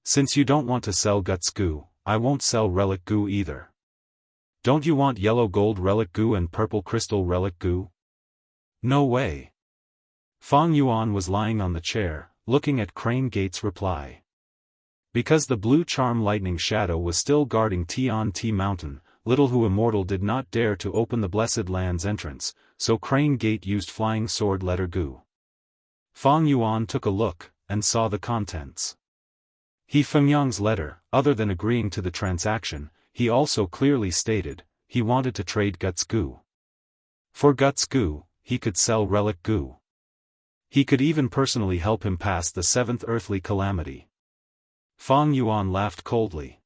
Since you don't want to sell Guts Gu, I won't sell Relic Gu either. Don't you want yellow gold Relic Gu and purple crystal Relic Gu? No way. Fang Yuan was lying on the chair, looking at Crane Gate's reply. Because the blue charm lightning shadow was still guarding Tian-Ti Mountain, Little Hu Immortal did not dare to open the Blessed Land's entrance, so Crane Gate used Flying Sword letter Gu. Fang Yuan took a look, and saw the contents. He Fengyang's letter, other than agreeing to the transaction, he also clearly stated, he wanted to trade Guts Gu. For Guts Gu, he could sell Relic Gu. He could even personally help him pass the 7th earthly calamity. Fang Yuan laughed coldly.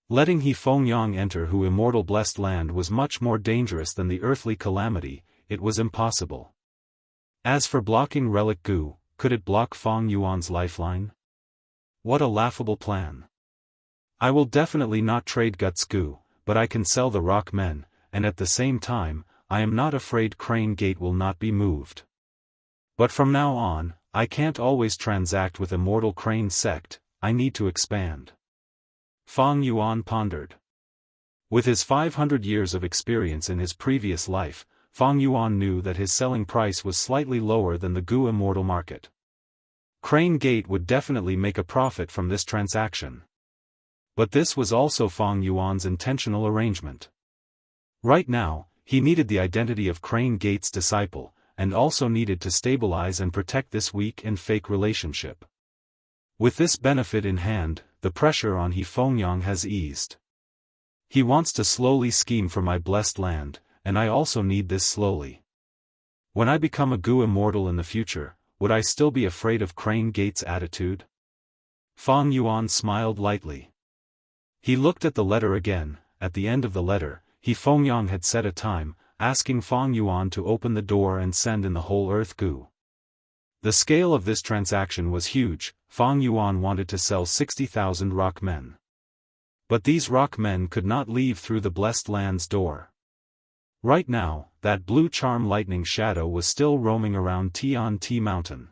Letting He Fengyang enter Hu Immortal Blessed Land was much more dangerous than the earthly calamity, it was impossible. As for blocking Relic Gu, could it block Fang Yuan's lifeline? What a laughable plan. I will definitely not trade Guts Gu, but I can sell the rock men, and at the same time, I am not afraid Crane Gate will not be moved. But from now on, I can't always transact with Immortal Crane sect, I need to expand. Fang Yuan pondered. With his 500 years of experience in his previous life, Fang Yuan knew that his selling price was slightly lower than the Gu Immortal market. Crane Gate would definitely make a profit from this transaction. But this was also Fang Yuan's intentional arrangement. Right now, he needed the identity of Crane Gate's disciple, and also needed to stabilize and protect this weak and fake relationship. With this benefit in hand, the pressure on He Fengyang has eased. He wants to slowly scheme for my blessed land, and I also need this slowly. When I become a Gu Immortal in the future, would I still be afraid of Crane Gate's attitude? Fang Yuan smiled lightly. He looked at the letter again. At the end of the letter, He Fengyang had set a time, asking Fang Yuan to open the door and send in the whole Earth Gu. The scale of this transaction was huge. Fang Yuan wanted to sell 60,000 rock men. But these rock men could not leave through the Blessed Land's door. Right now, that blue charm lightning shadow was still roaming around Tian-Ti Mountain.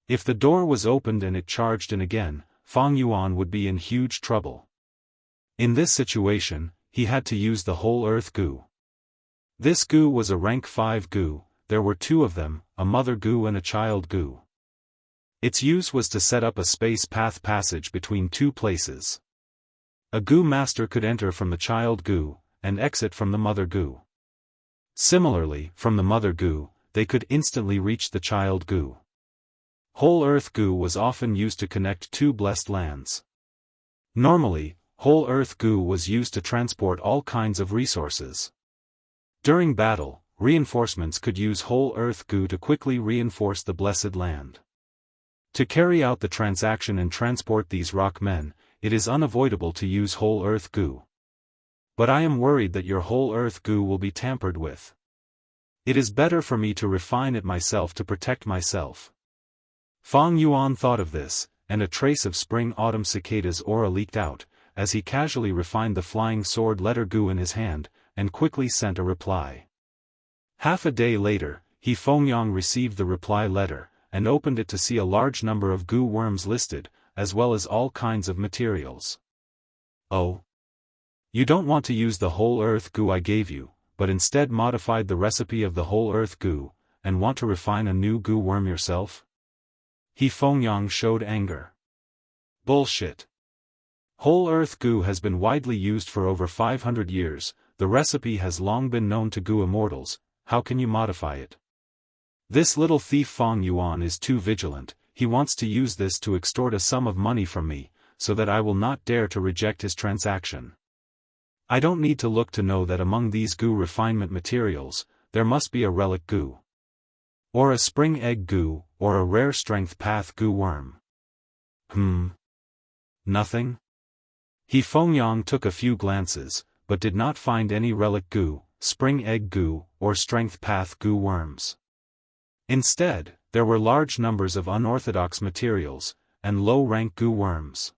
If the door was opened and it charged in again, Fang Yuan would be in huge trouble. In this situation, he had to use the whole Earth Gu. This Gu was a rank 5 Gu, there were 2 of them, a Mother Gu and a Child Gu. Its use was to set up a space path passage between 2 places. A Gu Master could enter from the Child Gu, and exit from the Mother Gu. Similarly, from the Mother Gu, they could instantly reach the Child Gu. Whole Earth Gu was often used to connect 2 blessed lands. Normally, Whole Earth Gu was used to transport all kinds of resources. During battle, reinforcements could use Whole Earth Gu to quickly reinforce the Blessed Land. To carry out the transaction and transport these rock men, it is unavoidable to use Whole Earth Gu. But I am worried that your Whole Earth Gu will be tampered with. It is better for me to refine it myself to protect myself. Fang Yuan thought of this, and a trace of spring-autumn cicada's aura leaked out, as he casually refined the flying sword letter Gu in his hand, and quickly sent a reply. Half a day later, He Fengyang received the reply letter, and opened it to see a large number of Gu worms listed, as well as all kinds of materials. Oh. You don't want to use the whole earth goo I gave you, but instead modified the recipe of the whole earth goo, and want to refine a new goo worm yourself? He Fengyang showed anger. Bullshit. Whole earth goo has been widely used for over 500 years, the recipe has long been known to goo immortals, how can you modify it? This little thief Feng Yuan is too vigilant, he wants to use this to extort a sum of money from me, so that I will not dare to reject his transaction. I don't need to look to know that among these goo refinement materials, there must be a relic goo. Or a spring egg goo, or a rare strength path goo worm. Nothing? He Fengyang took a few glances, but did not find any relic goo, spring egg goo, or strength path goo worms. Instead, there were large numbers of unorthodox materials, and low-rank goo worms.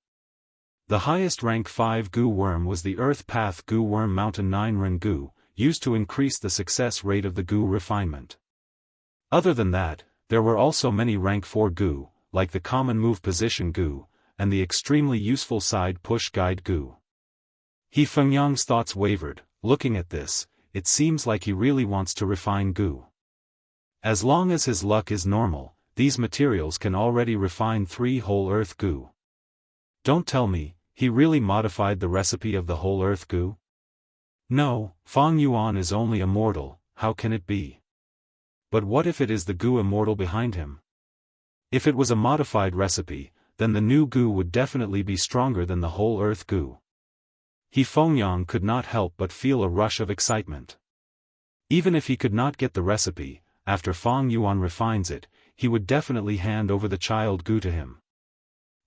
The highest rank 5 goo worm was the Earth Path goo worm Mountain 9 Ren goo, used to increase the success rate of the goo refinement. Other than that, there were also many rank 4 goo, like the common move position goo, and the extremely useful side push guide goo. He Fengyang's thoughts wavered, looking at this, it seems like he really wants to refine goo. As long as his luck is normal, these materials can already refine 3 whole earth goo. Don't tell me, he really modified the recipe of the whole earth goo? No, Feng Yuan is only a mortal, how can it be? But what if it is the goo immortal behind him? If it was a modified recipe, then the new goo would definitely be stronger than the whole earth goo. He Fengyang could not help but feel a rush of excitement. Even if he could not get the recipe, after Feng Yuan refines it, he would definitely hand over the child goo to him.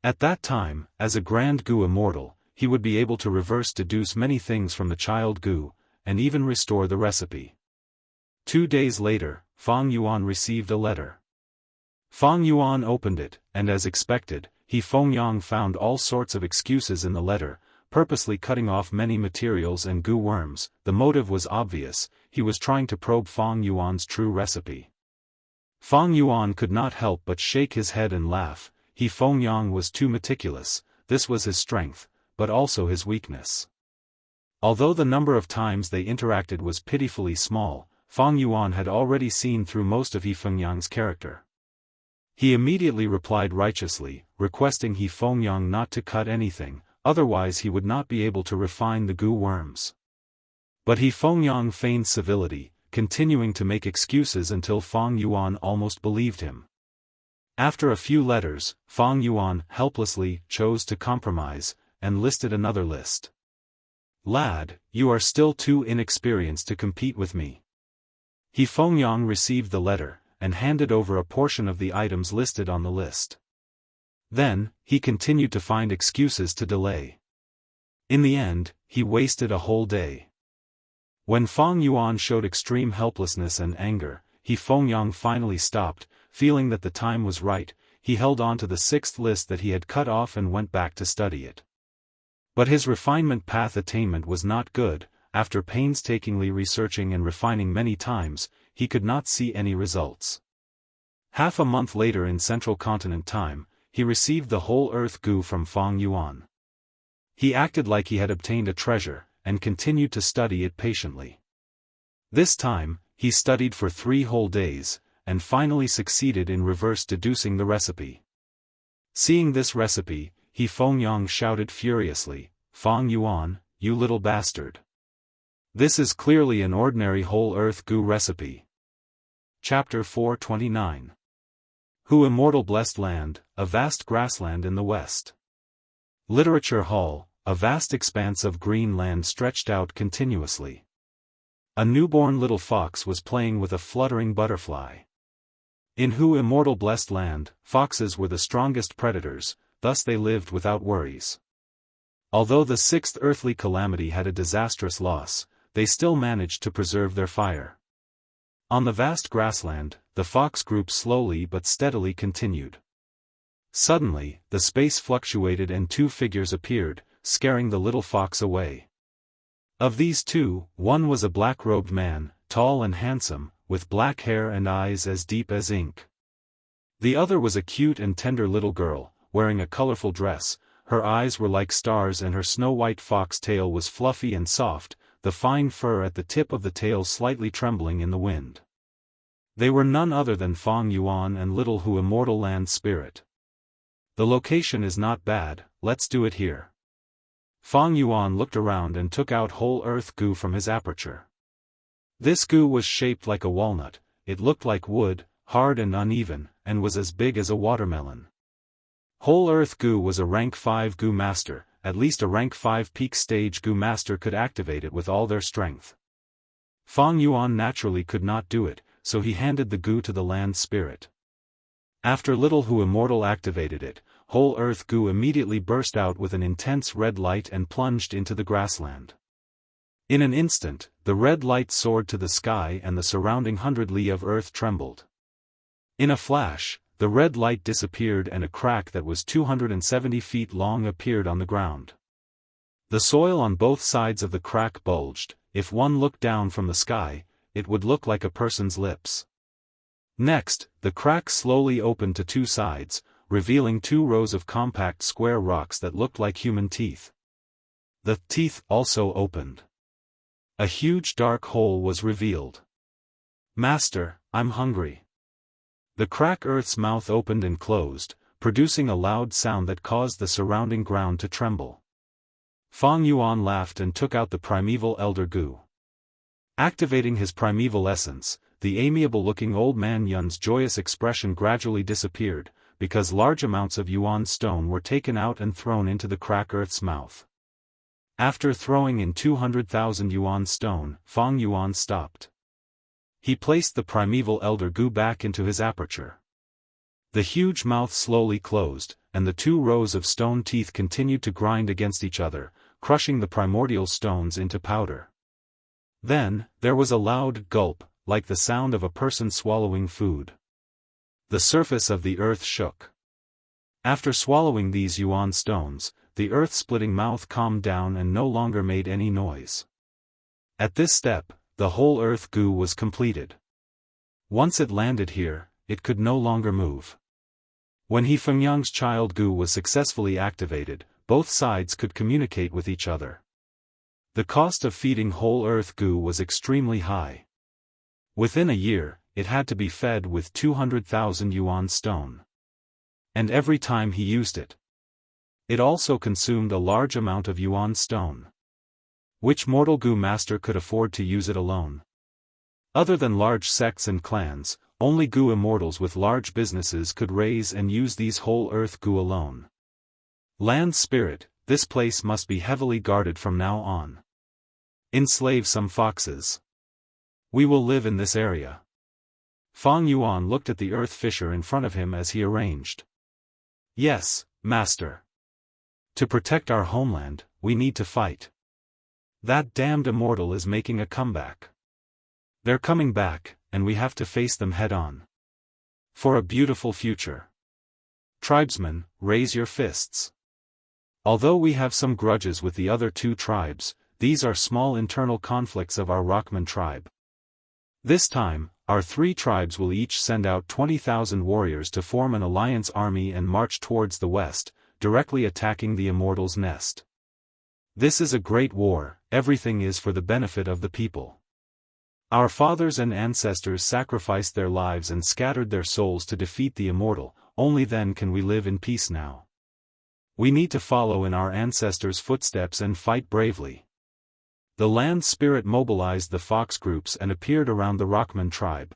At that time, as a grand goo immortal, he would be able to reverse deduce many things from the child goo, and even restore the recipe. 2 days later, Feng Yuan received a letter. Feng Yuan opened it, and as expected, He Fengyang found all sorts of excuses in the letter, purposely cutting off many materials and goo worms. The motive was obvious, he was trying to probe Feng Yuan's true recipe. Feng Yuan could not help but shake his head and laugh. He Fengyang was too meticulous, this was his strength, but also his weakness. Although the number of times they interacted was pitifully small, Feng Yuan had already seen through most of He Fengyang's character. He immediately replied righteously, requesting He Fengyang not to cut anything, otherwise he would not be able to refine the goo worms. But He Fengyang feigned civility, continuing to make excuses until Feng Yuan almost believed him. After a few letters, Feng Yuan helplessly chose to compromise, and listed another list. "Lad, you are still too inexperienced to compete with me." He Fengyang received the letter, and handed over a portion of the items listed on the list. Then, he continued to find excuses to delay. In the end, he wasted a whole day. When Feng Yuan showed extreme helplessness and anger, He Fengyang finally stopped. Feeling that the time was right, he held on to the 6th list that he had cut off and went back to study it. But his refinement path attainment was not good. After painstakingly researching and refining many times, he could not see any results. Half a month later in Central Continent time, he received the whole earth goo from Feng Yuan. He acted like he had obtained a treasure, and continued to study it patiently. This time, he studied for 3 whole days, and finally succeeded in reverse deducing the recipe. Seeing this recipe, He Fengyang shouted furiously, "Feng Yuan, you little bastard! This is clearly an ordinary whole earth goo recipe." Chapter 429. Who Immortal Blessed Land, a vast grassland in the west. Literature Hall, a vast expanse of green land stretched out continuously. A newborn little fox was playing with a fluttering butterfly. In Who Immortal Blessed Land, foxes were the strongest predators, thus they lived without worries. Although the 6th earthly calamity had a disastrous loss, they still managed to preserve their fire. On the vast grassland, the fox group slowly but steadily continued. Suddenly, the space fluctuated and 2 figures appeared, scaring the little fox away. Of these 2, one was a black-robed man, tall and handsome, with black hair and eyes as deep as ink. The other was a cute and tender little girl, wearing a colorful dress. Her eyes were like stars and her snow-white fox tail was fluffy and soft, the fine fur at the tip of the tail slightly trembling in the wind. They were none other than Feng Yuan and Little Hu, Immortal Land Spirit. The location is not bad, let's do it here. Feng Yuan looked around and took out whole earth goo from his aperture. This goo was shaped like a walnut, it looked like wood, hard and uneven, and was as big as a watermelon. Whole earth goo was a rank 5 goo master, at least a rank 5 peak stage goo master could activate it with all their strength. Feng Yuan naturally could not do it, so he handed the goo to the land spirit. After Little Hu Immortal activated it, whole earth goo immediately burst out with an intense red light and plunged into the grassland. In an instant, the red light soared to the sky and the surrounding 100 li of earth trembled. In a flash, the red light disappeared and a crack that was 270 feet long appeared on the ground. The soil on both sides of the crack bulged. If one looked down from the sky, it would look like a person's lips. Next, the crack slowly opened to two sides, revealing 2 rows of compact square rocks that looked like human teeth. The teeth also opened. A huge dark hole was revealed. "Master, I'm hungry." The crack earth's mouth opened and closed, producing a loud sound that caused the surrounding ground to tremble. Feng Yuan laughed and took out the primeval elder goo. Activating his primeval essence, the amiable-looking old man Yun's joyous expression gradually disappeared, because large amounts of yuan stone were taken out and thrown into the crack earth's mouth. After throwing in 200,000 yuan stone, Feng Yuan stopped. He placed the primeval elder goo back into his aperture. The huge mouth slowly closed, and the 2 rows of stone teeth continued to grind against each other, crushing the primordial stones into powder. Then, there was a loud gulp, like the sound of a person swallowing food. The surface of the earth shook. After swallowing these yuan stones, the earth-splitting mouth calmed down and no longer made any noise. At this step, the whole earth goo was completed. Once it landed here, it could no longer move. When Fengyang's child goo was successfully activated, both sides could communicate with each other. The cost of feeding whole earth goo was extremely high. Within a year, it had to be fed with 200,000 yuan stone. And every time he used it, it also consumed a large amount of yuan stone. Which mortal goo master could afford to use it alone? Other than large sects and clans, only goo immortals with large businesses could raise and use these whole earth goo alone. Land spirit, this place must be heavily guarded from now on. Enslave some foxes. We will live in this area. Feng Yuan looked at the earth fissure in front of him as he arranged. Yes, master. To protect our homeland, we need to fight. That damned immortal is making a comeback. They're coming back, and we have to face them head-on. For a beautiful future. Tribesmen, raise your fists. Although we have some grudges with the other 2 tribes, these are small internal conflicts of our Rockman tribe. This time, our 3 tribes will each send out 20,000 warriors to form an alliance army and march towards the west, directly attacking the immortal's nest. This is a great war, everything is for the benefit of the people. Our fathers and ancestors sacrificed their lives and scattered their souls to defeat the immortal, only then can we live in peace now. We need to follow in our ancestors' footsteps and fight bravely. The land spirit mobilized the fox groups and appeared around the Rockman tribe.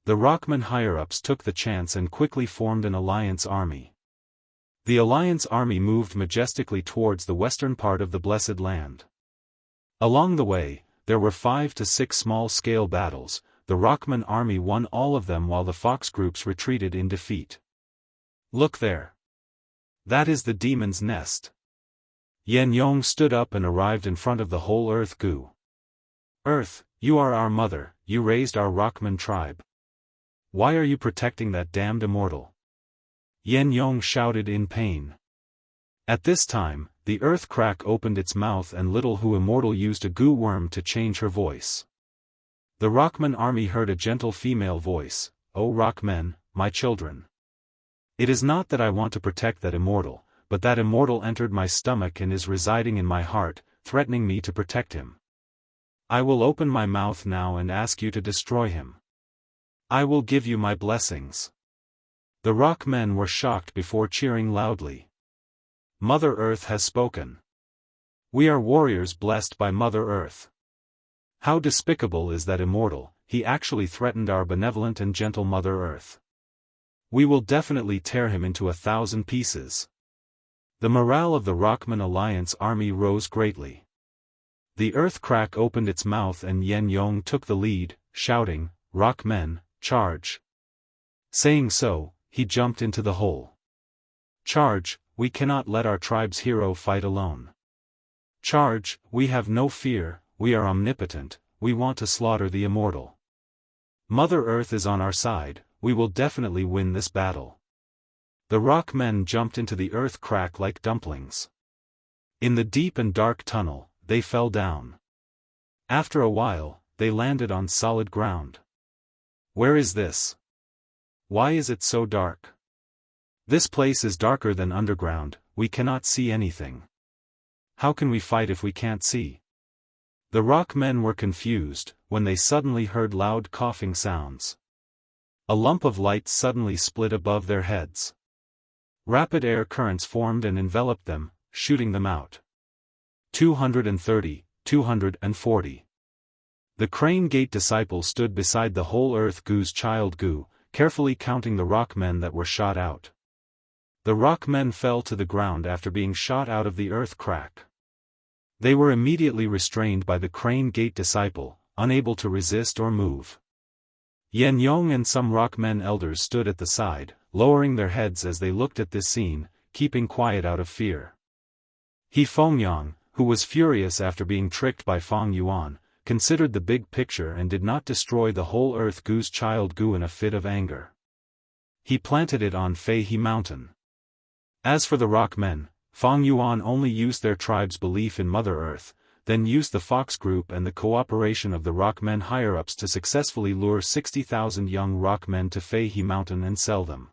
The Rockman higher-ups took the chance and quickly formed an alliance army. The alliance army moved majestically towards the western part of the Blessed Land. Along the way, there were 5 to 6 small-scale battles. The Rockman army won all of them while the fox groups retreated in defeat. Look there. That is the demon's nest. Yan Yong stood up and arrived in front of the whole earth goo. Earth, you are our mother, you raised our Rockman tribe. Why are you protecting that damned immortal? Yan Yong shouted in pain. At this time, the earth crack opened its mouth and Little Hu Immortal used a goo worm to change her voice. The Rockman army heard a gentle female voice, "O Rockmen, my children. It is not that I want to protect that immortal, but that immortal entered my stomach and is residing in my heart, threatening me to protect him. I will open my mouth now and ask you to destroy him. I will give you my blessings." The rock men were shocked before cheering loudly. Mother Earth has spoken. We are warriors blessed by Mother Earth. How despicable is that immortal, he actually threatened our benevolent and gentle Mother Earth. We will definitely tear him into 1,000 pieces. The morale of the Rockman Alliance army rose greatly. The Earth Crack opened its mouth and Yen Yong took the lead, shouting, "Rock men, charge!" Saying so, he jumped into the hole. "Charge, we cannot let our tribe's hero fight alone. Charge, we have no fear, we are omnipotent, we want to slaughter the immortal. Mother Earth is on our side, we will definitely win this battle." The rock men jumped into the Earth Crack like dumplings. In the deep and dark tunnel, they fell down. After a while, they landed on solid ground. Where is this? Why is it so dark? This place is darker than underground, we cannot see anything. How can we fight if we can't see? The rock men were confused, when they suddenly heard loud coughing sounds. A lump of light suddenly split above their heads. Rapid air currents formed and enveloped them, shooting them out. 230, 240. The Crane Gate disciple stood beside the whole Earth Gu's child Gu, carefully counting the rock men that were shot out. The rock men fell to the ground after being shot out of the Earth Crack. They were immediately restrained by the Crane Gate disciple, unable to resist or move. Yen Yong and some rockmen elders stood at the side, lowering their heads as they looked at this scene, keeping quiet out of fear. He Fengyang, who was furious after being tricked by Feng Yuan, considered the big picture and did not destroy the whole Earth Gu's child Gu in a fit of anger. He planted it on Fei He Mountain. As for the rock men, Feng Yuan only used their tribe's belief in Mother Earth, then used the Fox Group and the cooperation of the rockmen higher-ups to successfully lure 60,000 young rockmen to Fei He Mountain and sell them.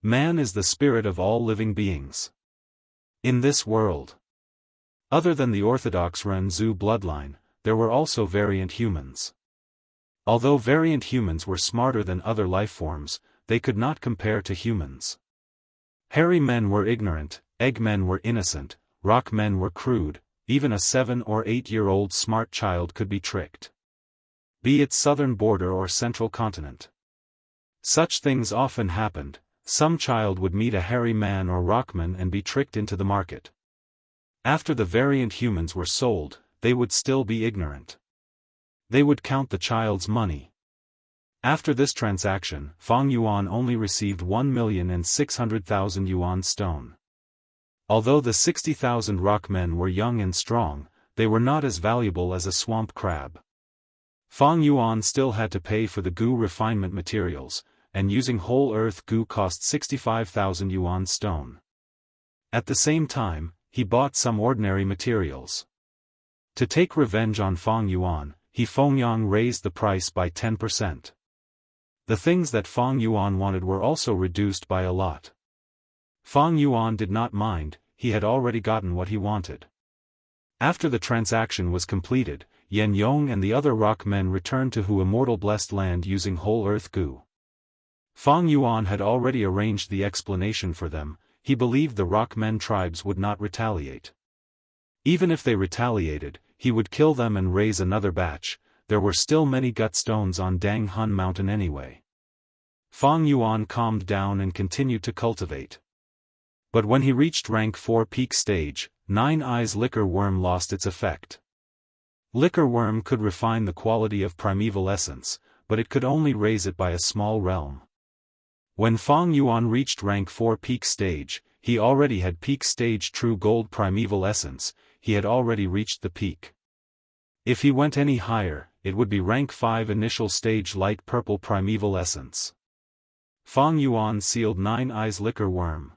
Man is the spirit of all living beings. In this world, other than the orthodox Renzu bloodline, there were also variant humans. Although variant humans were smarter than other lifeforms, they could not compare to humans. Hairy men were ignorant, egg men were innocent, rock men were crude, even a 7 or 8-year-old smart child could be tricked. Be it southern border or central continent. Such things often happened. Some child would meet a hairy man or rockman and be tricked into the market. After the variant humans were sold, they would still be ignorant. They would count the child's money. After this transaction, Feng Yuan only received 1,600,000 yuan stone. Although the 60,000 rockmen were young and strong, they were not as valuable as a swamp crab. Feng Yuan still had to pay for the Gu refinement materials, and using whole Earth Gu cost 65,000 yuan stone. At the same time, he bought some ordinary materials. To take revenge on Feng Yuan, he Fengyang raised the price by 10%. The things that Feng Yuan wanted were also reduced by a lot. Feng Yuan did not mind, he had already gotten what he wanted. After the transaction was completed, Yen Yong and the other rock men returned to Hu Immortal Blessed Land using whole Earth Gu. Feng Yuan had already arranged the explanation for them. He believed the rock men tribes would not retaliate. Even if they retaliated, he would kill them and raise another batch. There were still many gut stones on Dang Hun Mountain anyway. Feng Yuan calmed down and continued to cultivate. But when he reached rank 4 peak stage, 9 Eyes Liquor Worm lost its effect. Liquor Worm could refine the quality of primeval essence, but it could only raise it by a small realm. When Feng Yuan reached rank 4 peak stage, he already had peak stage true gold primeval essence, he had already reached the peak. If he went any higher, it would be rank 5 initial stage light purple primeval essence. Feng Yuan sealed 9 Eyes Liquor Worm.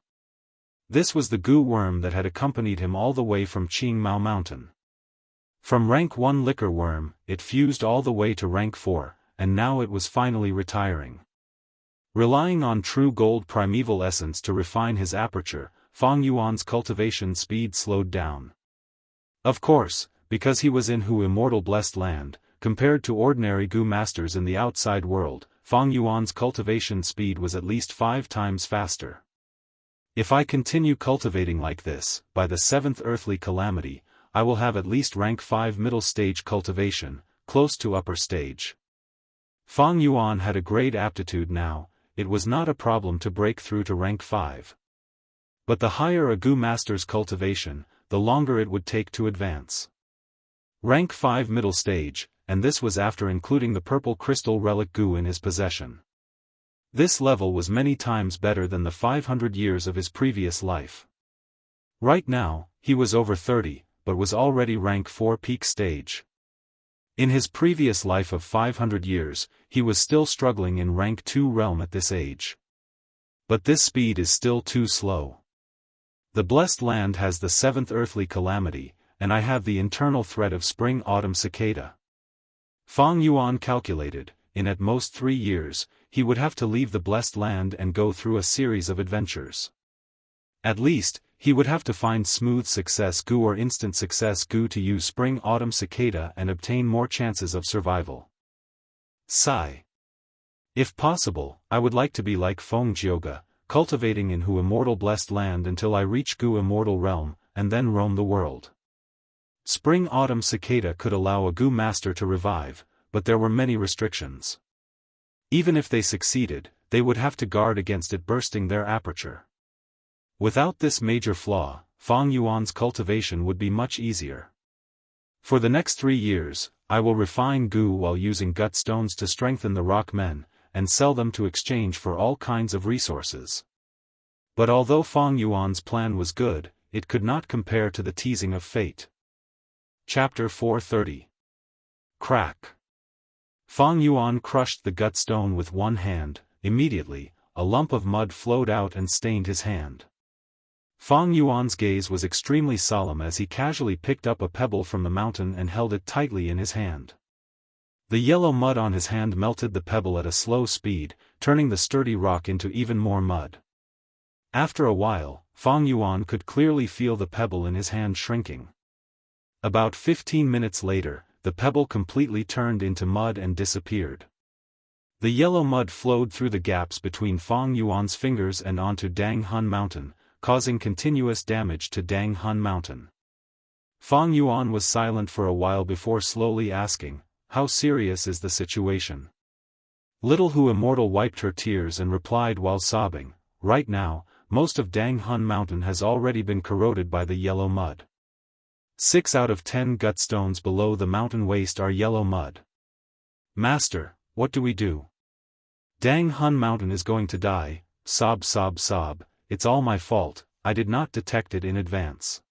This was the Gu worm that had accompanied him all the way from Qingmao Mountain. From rank 1 Liquor Worm, it fused all the way to rank 4, and now it was finally retiring. Relying on true gold primeval essence to refine his aperture, Fang Yuan's cultivation speed slowed down. Of course, because he was in Hu Immortal Blessed Land, compared to ordinary Gu masters in the outside world, Fang Yuan's cultivation speed was at least 5 times faster. If I continue cultivating like this, by the 7th earthly calamity, I will have at least rank 5 middle stage cultivation, close to upper stage. Fang Yuan had a great aptitude now. It was not a problem to break through to rank 5. But the higher a Gu master's cultivation, the longer it would take to advance. Rank 5 middle stage, and this was after including the purple crystal relic Gu in his possession. This level was many times better than the 500 years of his previous life. Right now, he was over 30, but was already rank 4 peak stage. In his previous life of 500 years, he was still struggling in rank 2 realm at this age. But this speed is still too slow. The Blessed Land has the 7th earthly calamity, and I have the internal threat of spring-autumn cicada. Fang Yuan calculated, in at most 3 years, he would have to leave the Blessed Land and go through a series of adventures. At least, he would have to find smooth success Gu or instant success Gu to use spring-autumn cicada and obtain more chances of survival. Sigh. If possible, I would like to be like Feng Jioga, cultivating in Hu Immortal Blessed Land until I reach Gu Immortal Realm, and then roam the world. Spring-autumn cicada could allow a Gu master to revive, but there were many restrictions. Even if they succeeded, they would have to guard against it bursting their aperture. Without this major flaw, Fang Yuan's cultivation would be much easier. For the next 3 years, I will refine Gu while using gut stones to strengthen the rock men, and sell them to exchange for all kinds of resources. But although Fang Yuan's plan was good, it could not compare to the teasing of fate. Chapter 430. Crack. Fang Yuan crushed the gut stone with one hand. Immediately, a lump of mud flowed out and stained his hand. Fang Yuan's gaze was extremely solemn as he casually picked up a pebble from the mountain and held it tightly in his hand. The yellow mud on his hand melted the pebble at a slow speed, turning the sturdy rock into even more mud. After a while, Fang Yuan could clearly feel the pebble in his hand shrinking. About 15 minutes later, the pebble completely turned into mud and disappeared. The yellow mud flowed through the gaps between Fang Yuan's fingers and onto Dang Hun Mountain, causing continuous damage to Dang Hun Mountain. Fang Yuan was silent for a while before slowly asking, "How serious is the situation?" Little Hu Immortal wiped her tears and replied while sobbing, "Right now, most of Dang Hun Mountain has already been corroded by the yellow mud. 6 out of 10 gut stones below the mountain waist are yellow mud. Master, what do we do? Dang Hun Mountain is going to die." Sob sob sob. "It's all my fault, I did not detect it in advance."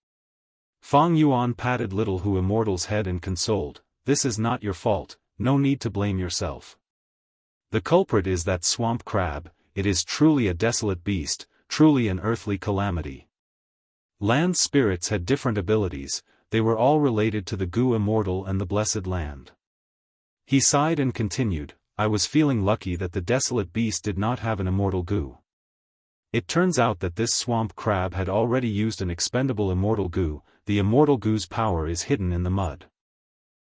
Fang Yuan patted Little Hu Immortal's head and consoled, "This is not your fault, no need to blame yourself. The culprit is that swamp crab, it is truly a desolate beast, truly an earthly calamity. Land spirits had different abilities, they were all related to the Gu Immortal and the Blessed Land." He sighed and continued, "I was feeling lucky that the desolate beast did not have an immortal Gu. It turns out that this swamp crab had already used an expendable immortal Gu. The immortal Gu's power is hidden in the mud.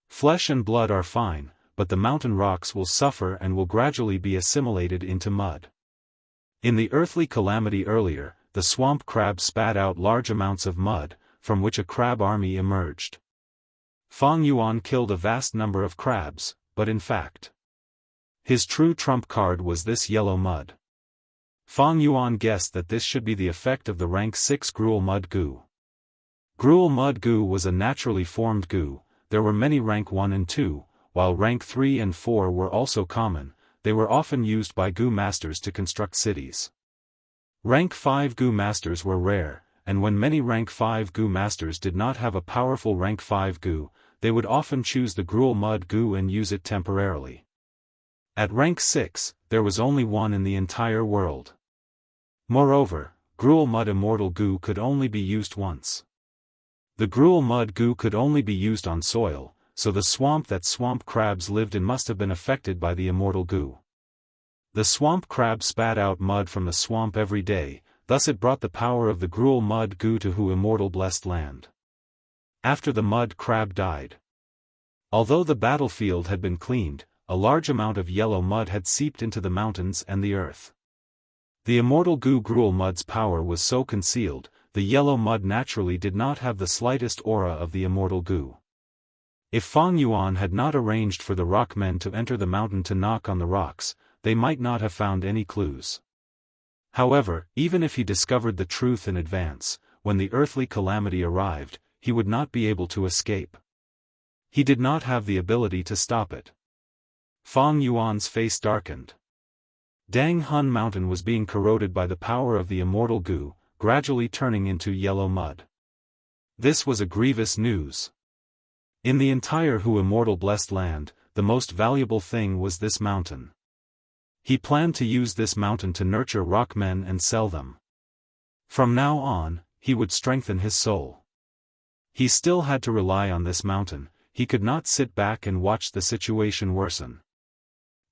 Flesh and blood are fine, but the mountain rocks will suffer and will gradually be assimilated into mud. In the earthly calamity earlier, the swamp crab spat out large amounts of mud, from which a crab army emerged. Fang Yuan killed a vast number of crabs, but in fact, his true trump card was this yellow mud. Fang Yuan guessed that this should be the effect of the rank 6 Gruel Mud Gu. Gruel Mud Gu was a naturally formed Gu. There were many rank 1 and 2, while rank 3 and 4 were also common. They were often used by Gu masters to construct cities. Rank 5 Gu masters were rare, and when many rank 5 Gu masters did not have a powerful rank 5 Gu, they would often choose the Gruel Mud Gu and use it temporarily. At rank 6, there was only one in the entire world. Moreover, Gruel Mud Immortal Gu could only be used once. The Gruel Mud Gu could only be used on soil, so the swamp that swamp crabs lived in must have been affected by the immortal Gu. The swamp crab spat out mud from the swamp every day, thus it brought the power of the gruel mud goo to Hu immortal blessed land. After the mud crab died. Although the battlefield had been cleaned, a large amount of yellow mud had seeped into the mountains and the earth. The immortal goo gruel mud's power was so concealed, the yellow mud naturally did not have the slightest aura of the immortal goo. If Fang Yuan had not arranged for the rock men to enter the mountain to knock on the rocks, they might not have found any clues. However, even if he discovered the truth in advance, when the earthly calamity arrived, he would not be able to escape. He did not have the ability to stop it. Fang Yuan's face darkened. Dang Hun Mountain was being corroded by the power of the immortal goo, gradually turning into yellow mud. This was a grievous news. In the entire Hu immortal blessed land, the most valuable thing was this mountain. He planned to use this mountain to nurture rock men and sell them. From now on, he would strengthen his soul. He still had to rely on this mountain, he could not sit back and watch the situation worsen.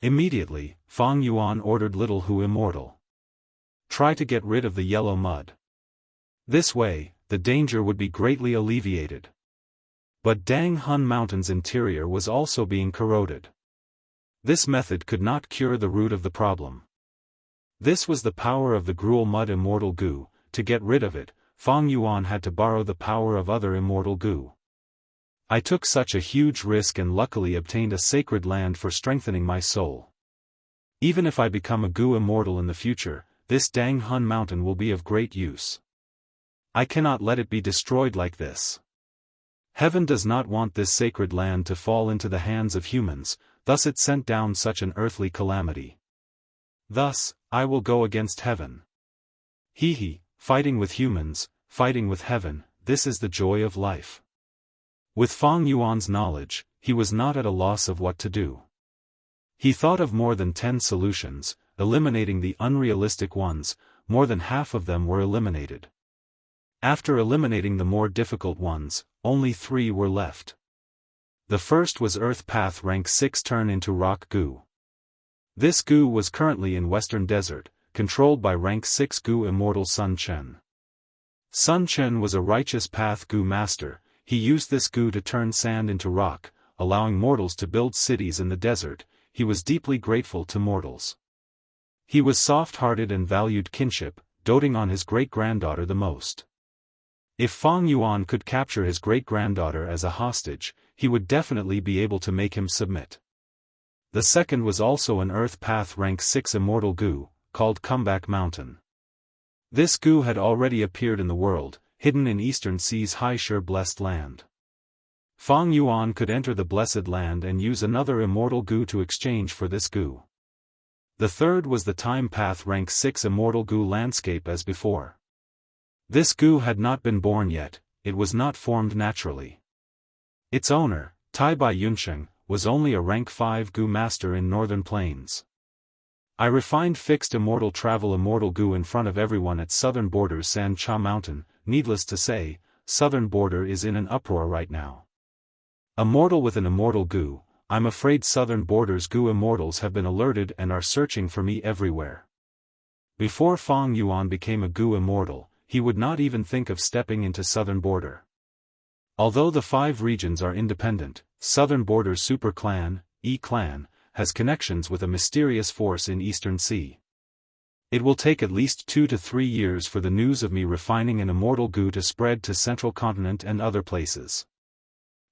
Immediately, Fang Yuan ordered little Hu immortal. Try to get rid of the yellow mud. This way, the danger would be greatly alleviated. But Dang Hun Mountain's interior was also being corroded. This method could not cure the root of the problem. This was the power of the gruel mud immortal goo. To get rid of it, Fang Yuan had to borrow the power of other immortal goo. I took such a huge risk and luckily obtained a sacred land for strengthening my soul. Even if I become a goo immortal in the future, this Dang Hun Mountain will be of great use. I cannot let it be destroyed like this. Heaven does not want this sacred land to fall into the hands of humans, thus it sent down such an earthly calamity. Thus, I will go against heaven. Fighting with humans, fighting with heaven, this is the joy of life. With Fang Yuan's knowledge, he was not at a loss of what to do. He thought of more than 10 solutions, eliminating the unrealistic ones. More than half of them were eliminated. After eliminating the more difficult ones, only 3 were left. The first was Earth Path Rank 6 turn into Rock Goo. This goo was currently in Western Desert, controlled by Rank 6 Goo Immortal Sun Chen. Sun Chen was a righteous path goo master. He used this goo to turn sand into rock, allowing mortals to build cities in the desert. He was deeply grateful to mortals. He was soft-hearted and valued kinship, doting on his great-granddaughter the most. If Fang Yuan could capture his great-granddaughter as a hostage, he would definitely be able to make him submit. The second was also an Earth Path Rank 6 immortal goo, called Comeback Mountain. This goo had already appeared in the world, hidden in Eastern Sea's Haishur blessed land. Fang Yuan could enter the blessed land and use another immortal goo to exchange for this goo. The third was the Time Path Rank 6 immortal goo landscape as before. This goo had not been born yet, it was not formed naturally. Its owner, Tai Bai Yunsheng, was only a Rank 5 goo master in Northern Plains. I refined fixed immortal travel immortal goo in front of everyone at southern borders San Cha Mountain. Needless to say, southern border is in an uproar right now. A mortal with an immortal goo, I'm afraid southern borders goo immortals have been alerted and are searching for me everywhere. Before Fang Yuan became a goo immortal, he would not even think of stepping into southern border. Although the 5 regions are independent, southern border super clan, E-clan, has connections with a mysterious force in Eastern Sea. It will take at least 2 to 3 years for the news of me refining an immortal goo to spread to Central Continent and other places.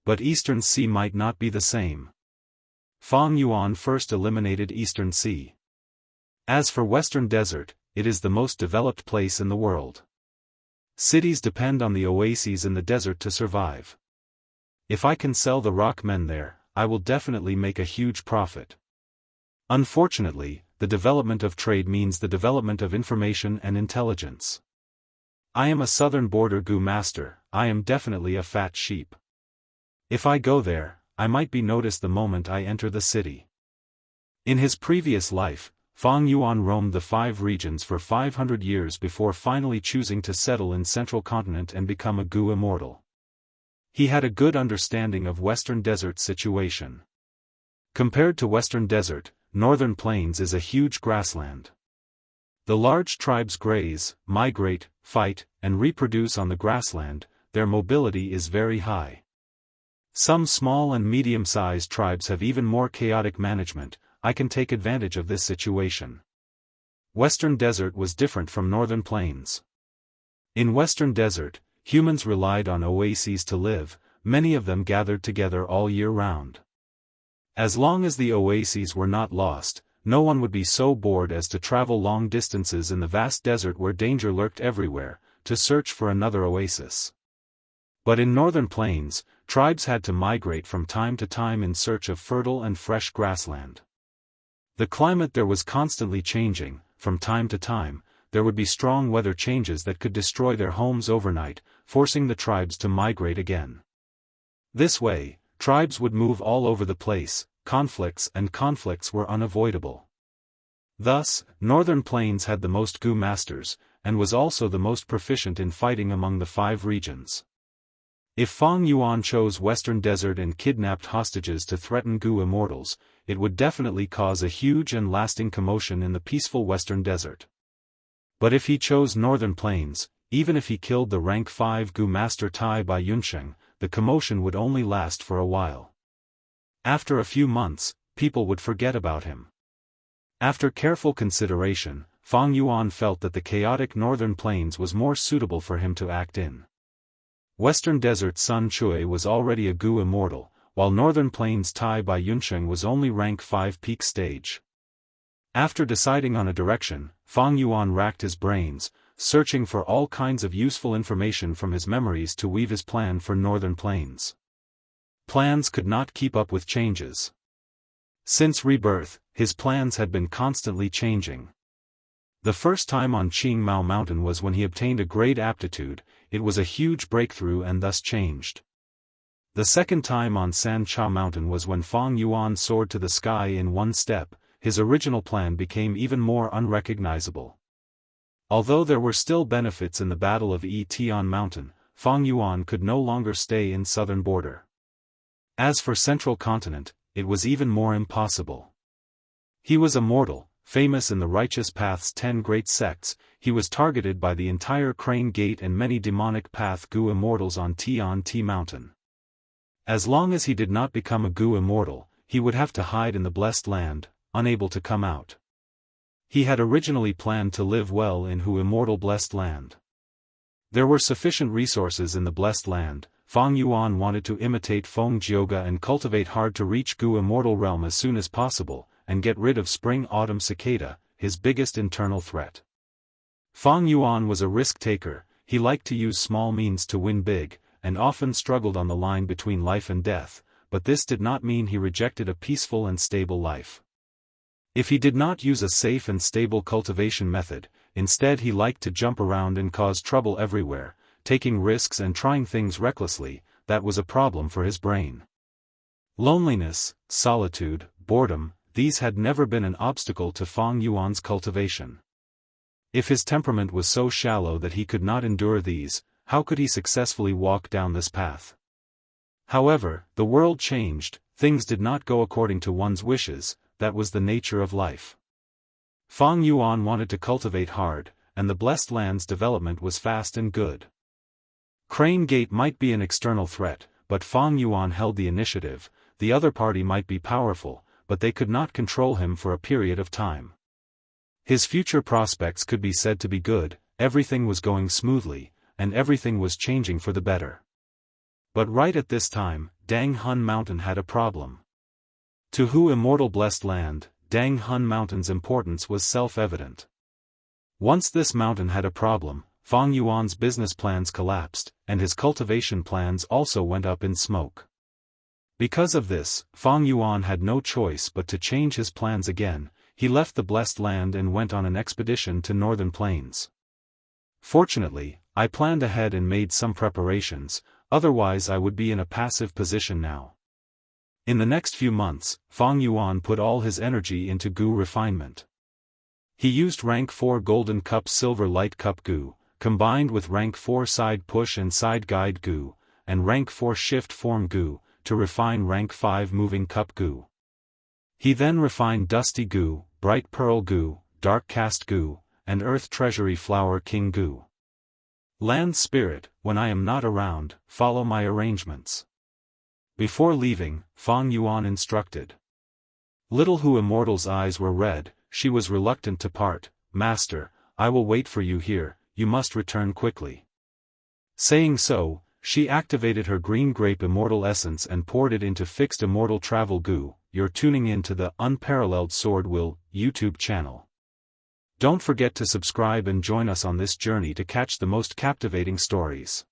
But Eastern Sea might not be the same. Fang Yuan first eliminated Eastern Sea. As for Western Desert, it is the most developed place in the world. Cities depend on the oases in the desert to survive. If I can sell the rock men there, I will definitely make a huge profit. Unfortunately, the development of trade means the development of information and intelligence. I am a southern border goo master, I am definitely a fat sheep. If I go there, I might be noticed the moment I enter the city. In his previous life, Fang Yuan roamed the 5 regions for 500 years before finally choosing to settle in Central Continent and become a goo immortal. He had a good understanding of Western Desert situation. Compared to Western Desert, Northern Plains is a huge grassland. The large tribes graze, migrate, fight, and reproduce on the grassland. Their mobility is very high. Some small and medium-sized tribes have even more chaotic management. I can take advantage of this situation. Western Desert was different from Northern Plains. In Western Desert, humans relied on oases to live, many of them gathered together all year round. As long as the oases were not lost, no one would be so bored as to travel long distances in the vast desert where danger lurked everywhere, to search for another oasis. But in Northern Plains, tribes had to migrate from time to time in search of fertile and fresh grassland. The climate there was constantly changing. From time to time, there would be strong weather changes that could destroy their homes overnight, forcing the tribes to migrate again. This way, tribes would move all over the place. Conflicts were unavoidable. Thus, Northern Plains had the most Gu masters, and was also the most proficient in fighting among the 5 regions. If Fang Yuan chose Western Desert and kidnapped hostages to threaten Gu immortals, it would definitely cause a huge and lasting commotion in the peaceful Western Desert. But if he chose Northern Plains, even if he killed the rank 5 Gu master Tai Bai Yunsheng, the commotion would only last for a while. After a few months, people would forget about him. After careful consideration, Fang Yuan felt that the chaotic Northern Plains was more suitable for him to act in. Western Desert Sun Chui was already a Gu immortal, while Northern Plains Tai Bai Yunsheng was only rank 5 peak stage. After deciding on a direction, Fang Yuan racked his brains, searching for all kinds of useful information from his memories to weave his plan for Northern Plains. Plans could not keep up with changes. Since rebirth, his plans had been constantly changing. The first time on Qing Mao Mountain was when he obtained a great aptitude. It was a huge breakthrough and thus changed. The second time on San Cha Mountain was when Fang Yuan soared to the sky in one step. His original plan became even more unrecognizable. Although there were still benefits in the Battle of Tian Mountain, Fang Yuan could no longer stay in southern border. As for Central Continent, it was even more impossible. He was immortal, famous in the Righteous Path's 10 great sects. He was targeted by the entire Crane Gate and many demonic path Gu immortals on Tian Ti Mountain. As long as he did not become a Gu immortal, he would have to hide in the Blessed Land, unable to come out. He had originally planned to live well in Hu immortal Blessed Land. There were sufficient resources in the Blessed Land. Fang Yuan wanted to imitate Feng Jioga and cultivate hard to reach Gu immortal realm as soon as possible, and get rid of Spring-Autumn Cicada, his biggest internal threat. Fang Yuan was a risk-taker. He liked to use small means to win big, and often struggled on the line between life and death, but this did not mean he rejected a peaceful and stable life. If he did not use a safe and stable cultivation method, instead he liked to jump around and cause trouble everywhere, taking risks and trying things recklessly. That was a problem for his brain. Loneliness, solitude, boredom, these had never been an obstacle to Fang Yuan's cultivation. If his temperament was so shallow that he could not endure these, how could he successfully walk down this path? However, the world changed. Things did not go according to one's wishes. That was the nature of life. Fang Yuan wanted to cultivate hard, and the Blessed Land's development was fast and good. Crane Gate might be an external threat, but Fang Yuan held the initiative. The other party might be powerful, but they could not control him for a period of time. His future prospects could be said to be good. Everything was going smoothly, and everything was changing for the better. But right at this time, Dang Hun Mountain had a problem. To Hu immortal Blessed Land, Dang Hun Mountain's importance was self-evident. Once this mountain had a problem, Fang Yuan's business plans collapsed, and his cultivation plans also went up in smoke. Because of this, Fang Yuan had no choice but to change his plans again. He left the Blessed Land and went on an expedition to Northern Plains. Fortunately, I planned ahead and made some preparations, otherwise I would be in a passive position now. In the next few months, Fang Yuan put all his energy into Gu refinement. He used rank 4 Golden Cup Silver Light Cup Gu, combined with rank 4 Side Push and Side Guide Gu, and rank 4 Shift Form Gu, to refine rank 5 Moving Cup Gu. He then refined Dusty Goo, Bright Pearl Goo, Dark Cast Goo, and Earth Treasury Flower King Goo. Land Spirit, when I am not around, follow my arrangements. Before leaving, Fang Yuan instructed. Little Hu Immortal's eyes were red. She was reluctant to part. Master, I will wait for you here, you must return quickly. Saying so, she activated her green grape immortal essence and poured it into fixed immortal travel goo. You're tuning in to the Unparalleled SwordWill YouTube channel. Don't forget to subscribe and join us on this journey to catch the most captivating stories.